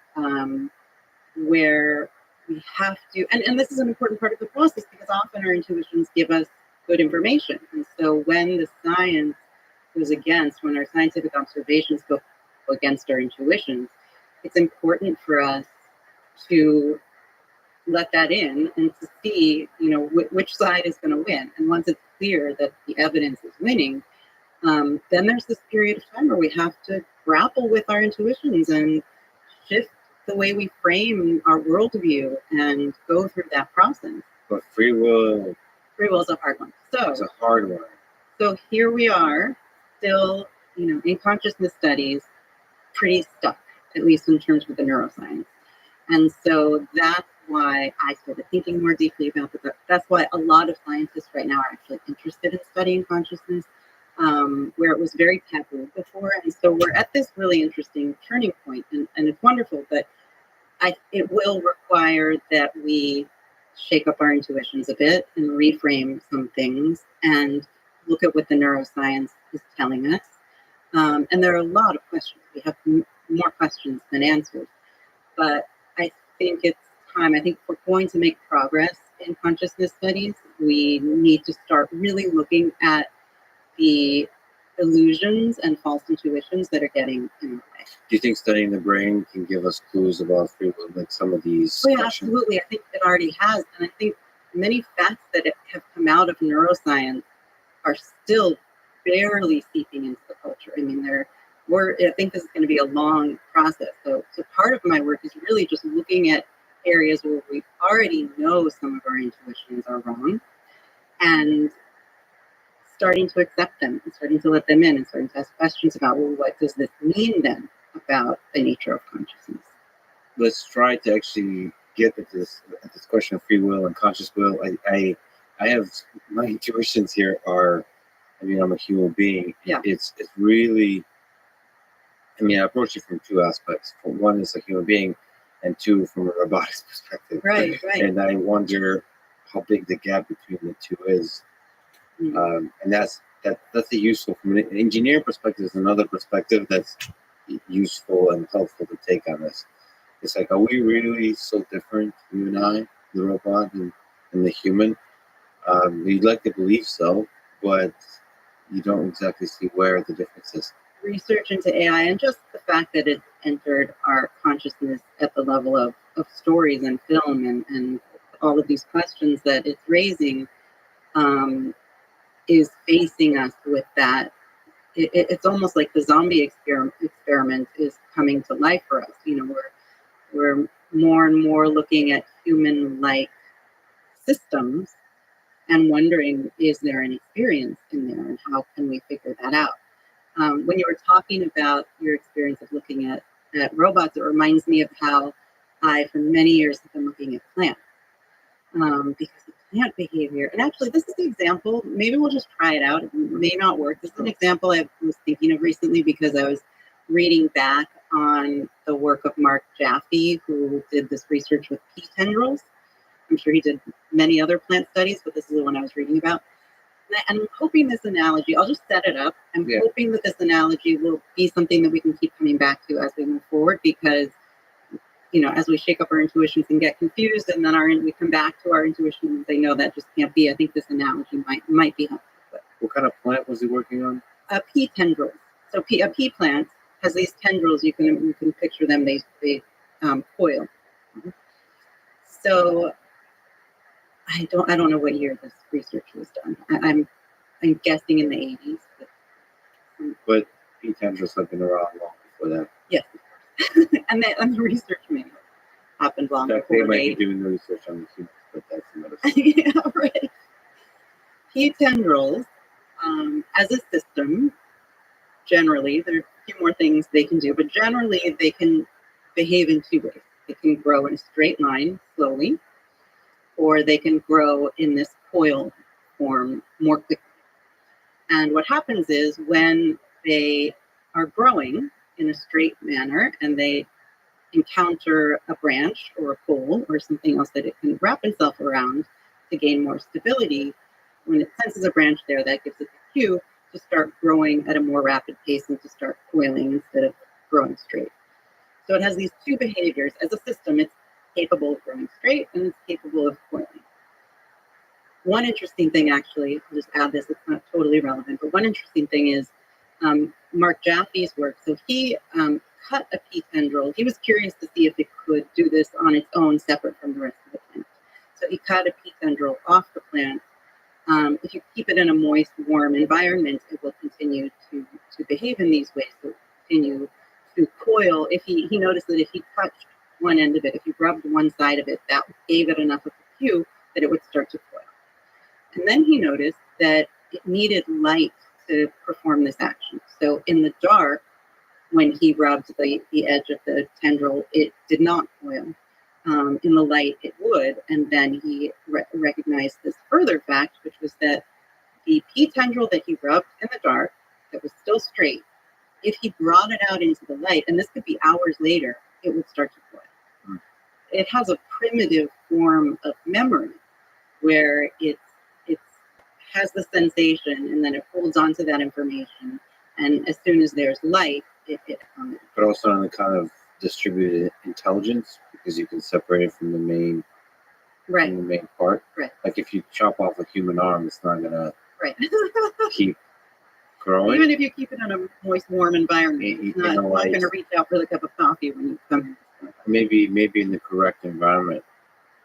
Speaker 2: where we have to, and this is an important part of the process because often our intuitions give us good information. And so when the science goes against, when our scientific observations go against our intuitions, it's important for us to let that in and to see, which side is going to win. And once it's clear that the evidence is winning, then there's this period of time where we have to grapple with our intuitions and shift the way we frame our worldview and go through that process.
Speaker 3: But free will
Speaker 2: is a hard one.
Speaker 3: It's a hard one.
Speaker 2: So here we are, still, in consciousness studies, pretty stuck, at least in terms of the neuroscience. And so that's why I started thinking more deeply about it. That's why a lot of scientists right now are actually interested in studying consciousness, where it was very taboo before. And so we're at this really interesting turning point, and it's wonderful, but it will require that we shake up our intuitions a bit and reframe some things and look at what the neuroscience is telling us. And there are a lot of questions. We have more questions than answers. But I think it's time. I think if we're going to make progress in consciousness studies, we need to start really looking at the illusions and false intuitions that are getting in the way.
Speaker 3: Do you think studying the brain can give us clues about free will, like some of these?
Speaker 2: Oh, yeah, absolutely. I think it already has. And I think many facts that have come out of neuroscience are still barely seeping into the culture. I mean, I think this is going to be a long process. So part of my work is really just looking at areas where we already know some of our intuitions are wrong and starting to accept them and starting to let them in and starting to ask questions about, well, what does this mean then about the nature of consciousness?
Speaker 3: Let's try to actually get at this question of free will and conscious will. I have, my intuitions here are, I'm a human being.
Speaker 2: Yeah.
Speaker 3: It's really, I approach it from two aspects. One is a human being, and two, from a robotics perspective.
Speaker 2: Right.
Speaker 3: And I wonder how big the gap between the two is. And that's the useful, from an engineer perspective, is another perspective that's useful and helpful to take on this. It's like, are we really so different, you and I, the robot and the human? You'd like to believe so, but you don't exactly see where the difference is.
Speaker 2: research into AI and just the fact that it's entered our consciousness at the level of stories and film and all of these questions that it's raising is facing us with that. It's almost like the zombie experiment is coming to life for us. We're more and more looking at human-like systems and wondering, is there an experience in there, and how can we figure that out? When you were talking about your experience of looking at robots, it reminds me of how I, for many years, have been looking at plants. Because the plant behavior, and actually, this is the example. Maybe we'll just try it out. It may not work. This is an example I was thinking of recently because I was reading back on the work of Mark Jaffe, who did this research with pea tendrils. I'm sure he did many other plant studies, but this is the one I was reading about. And I'm hoping this analogy, I'll just set it up. I'm hoping that this analogy will be something that we can keep coming back to as we move forward, because, as we shake up our intuitions and get confused, and then we come back to our intuition and say, no, that just can't be. I think this analogy might be helpful. But
Speaker 3: What kind of plant was he working on?
Speaker 2: pea tendrils. So a pea plant has these tendrils. You can picture them. They coil.
Speaker 3: Mm-hmm.
Speaker 2: So I don't know what year this research was done. I'm guessing in the 80s.
Speaker 3: But pea tendrils have been around long before that.
Speaker 2: Yes. and the research maybe happened long
Speaker 3: In fact,
Speaker 2: before
Speaker 3: they might
Speaker 2: they...
Speaker 3: be doing the research on the humans, but that's another
Speaker 2: Yeah, right. Pea tendrils, as a system, generally, there are a few more things they can do, but generally they can behave in two ways. They can grow in a straight line slowly, or they can grow in this coil form more quickly. And what happens is when they are growing in a straight manner and they encounter a branch or a pole or something else that it can wrap itself around to gain more stability, when it senses a branch there, that gives it the cue to start growing at a more rapid pace and to start coiling instead of growing straight. So it has these two behaviors. As a system, it's capable of growing straight and it's capable of coiling. One interesting thing, actually, I'll just add this, it's not totally relevant, but one interesting thing is Mark Jaffe's work. So he cut a pea tendril. He was curious to see if it could do this on its own, separate from the rest of the plant. So he cut a pea tendril off the plant. If you keep it in a moist, warm environment, it will continue to behave in these ways. So it will continue to coil. If he noticed that if he touched one end of it, if he rubbed one side of it, that gave it enough of a cue that it would start to coil. And then he noticed that it needed light to perform this action. So in the dark, when he rubbed the edge of the tendril, it did not coil. In the light, it would. And then he recognized this further fact, which was that the pea tendril that he rubbed in the dark, that was still straight, if he brought it out into the light, and this could be hours later, it would start to coil. It has a primitive form of memory where it has the sensation and then it holds on to that information. And as soon as there's light, it
Speaker 3: But also on the kind of distributed intelligence, because you can separate it from the main part.
Speaker 2: Right.
Speaker 3: Like if you chop off a human arm, it's not gonna keep growing.
Speaker 2: Even if you keep it in a moist, warm environment, it's not going to reach out for the cup of coffee when you come in.
Speaker 3: Maybe in the correct environment.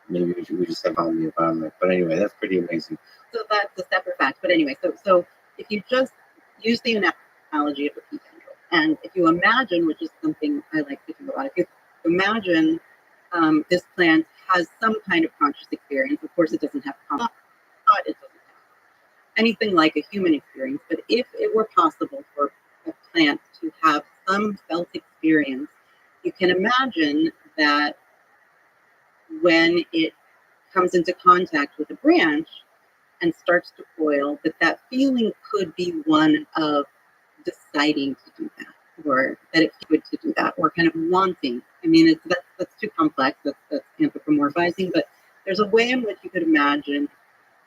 Speaker 3: Maybe we just have on the environment. But anyway, that's pretty amazing.
Speaker 2: So that's a separate fact. But anyway, so if you just use the analogy of a pea tendril, and if you imagine, which is something I like to do a lot, if you imagine this plant has some kind of conscious experience. Of course, it doesn't have conscious thought. It doesn't have anything like a human experience. But if it were possible for a plant to have some felt experience, you can imagine that when it comes into contact with a branch and starts to coil, that feeling could be one of deciding to do that, or that it would to do that, or kind of wanting. I mean, that's too complex. That's anthropomorphizing, but there's a way in which you could imagine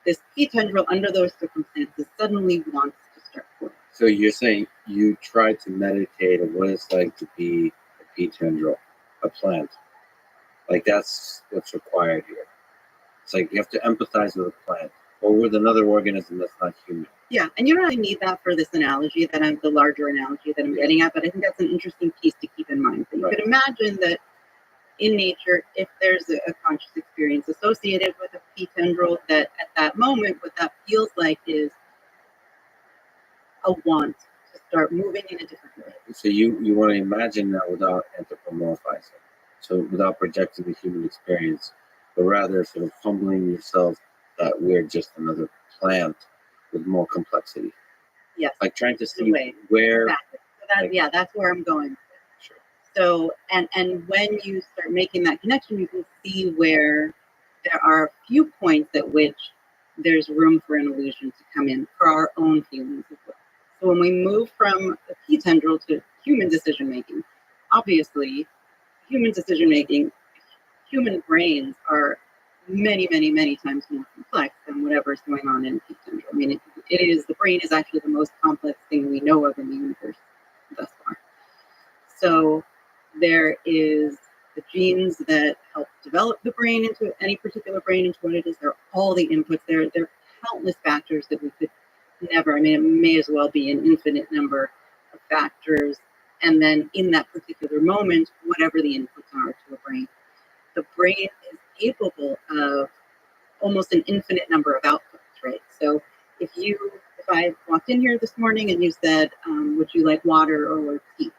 Speaker 2: this pea tendril under those circumstances suddenly wants to start coiling.
Speaker 3: So you're saying you try to meditate on what it's like to be a pea tendril, a plant. Like that's what's required here. It's like you have to empathize with a plant. or with another organism that's not human.
Speaker 2: Yeah, and you don't really need that for this analogy that I'm the larger analogy that I'm getting at, but I think that's an interesting piece to keep in mind. That you could imagine that in nature, if there's a conscious experience associated with a pea tendril, that at that moment, what that feels like is a want to start moving in a different way.
Speaker 3: So you want to imagine that without anthropomorphizing, so without projecting the human experience, but rather sort of humbling yourself that we're just another plant with more complexity.
Speaker 2: Yes.
Speaker 3: Like trying to see
Speaker 2: way.
Speaker 3: where.
Speaker 2: Exactly. So that,
Speaker 3: like,
Speaker 2: yeah, that's where I'm going.
Speaker 3: Sure.
Speaker 2: So, and when you start making that connection, you can see where there are a few points at which there's room for an illusion to come in for our own feelings as well. So when we move from the pea tendril to human decision making, obviously, human decision making, human brains are many, many, many times more complex than whatever's going on in pea tendril. I mean, the brain is actually the most complex thing we know of in the universe thus far. So there is the genes that help develop the brain into any particular brain into what it is. There are all the inputs there. There are countless factors that we could never, I mean, it may as well be an infinite number of factors. And then in that particular moment, whatever the inputs are to a brain, the brain is capable of almost an infinite number of outputs, right? So if I walked in here this morning and you said, would you like water or tea?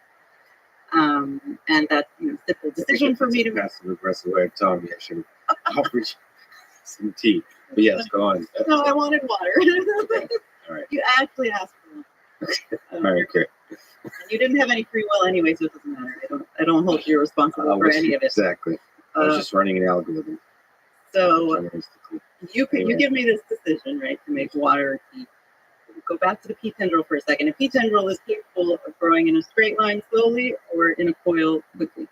Speaker 2: And that's a simple decision for me to make.
Speaker 3: Passive aggressive way of telling me I should have offered you some tea. But yes, go on.
Speaker 2: No, I wanted water.
Speaker 3: Okay. All right.
Speaker 2: You actually asked for one.
Speaker 3: All right, great.
Speaker 2: And you didn't have any free will anyway, so it doesn't matter. I don't hold you responsible for any of it.
Speaker 3: Exactly. I was just running an algorithm.
Speaker 2: So you give me this decision, right, to make water or tea. Go back to the pea tendril for a second. A pea tendril is capable of growing in a straight line slowly or in a coil quickly.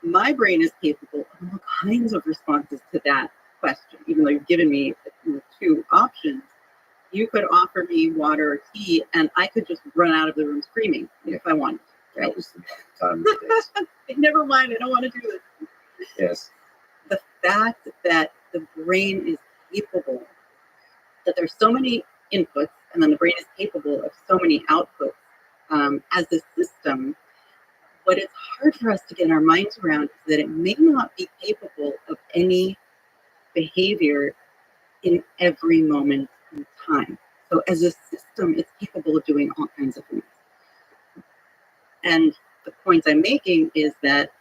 Speaker 2: My brain is capable of all kinds of responses to that question. Even though you've given me two options, you could offer me water or tea, and I could just run out of the room screaming if I wanted. Right?
Speaker 3: That was the time.
Speaker 2: Never mind. I don't want to do this.
Speaker 3: Yes.
Speaker 2: The fact that the brain is capable, that there's so many inputs, and then the brain is capable of so many outputs as a system, what it's hard for us to get our minds around is that it may not be capable of any behavior in every moment in time. So as a system, it's capable of doing all kinds of things. And the point I'm making is that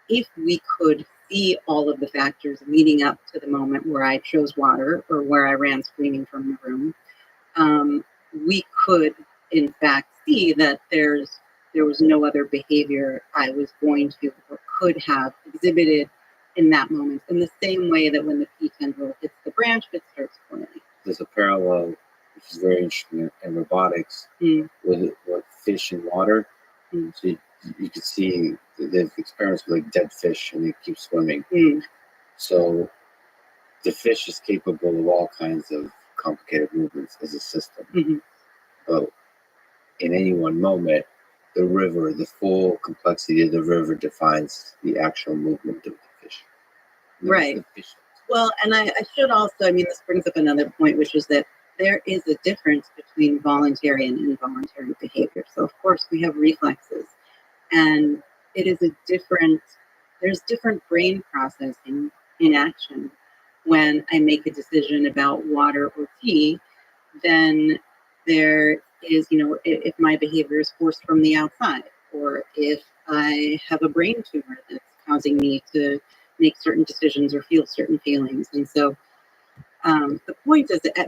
Speaker 2: if we could see all of the factors leading up to the moment where I chose water or where I ran screaming from the room, we could, in fact, see that there was no other behavior I was going to or could have exhibited in that moment, in the same way that when the pea tendril hits the branch, it starts coiling.
Speaker 3: There's a parallel, which is very interesting in robotics, with fish and water. So you can see they've experiments with like dead fish and they keep swimming. So the fish is capable of all kinds of complicated movements as a system. But in any one moment, the river, the full complexity of the river defines the actual movement of the fish.
Speaker 2: Right.
Speaker 3: The fish.
Speaker 2: Well, and I should also, this brings up another point, which is that there is a difference between voluntary and involuntary behavior. So, of course, we have reflexes. And it is there's different brain processing in action when I make a decision about water or tea than there is, if my behavior is forced from the outside, or if I have a brain tumor that's causing me to make certain decisions or feel certain feelings. And so the point is that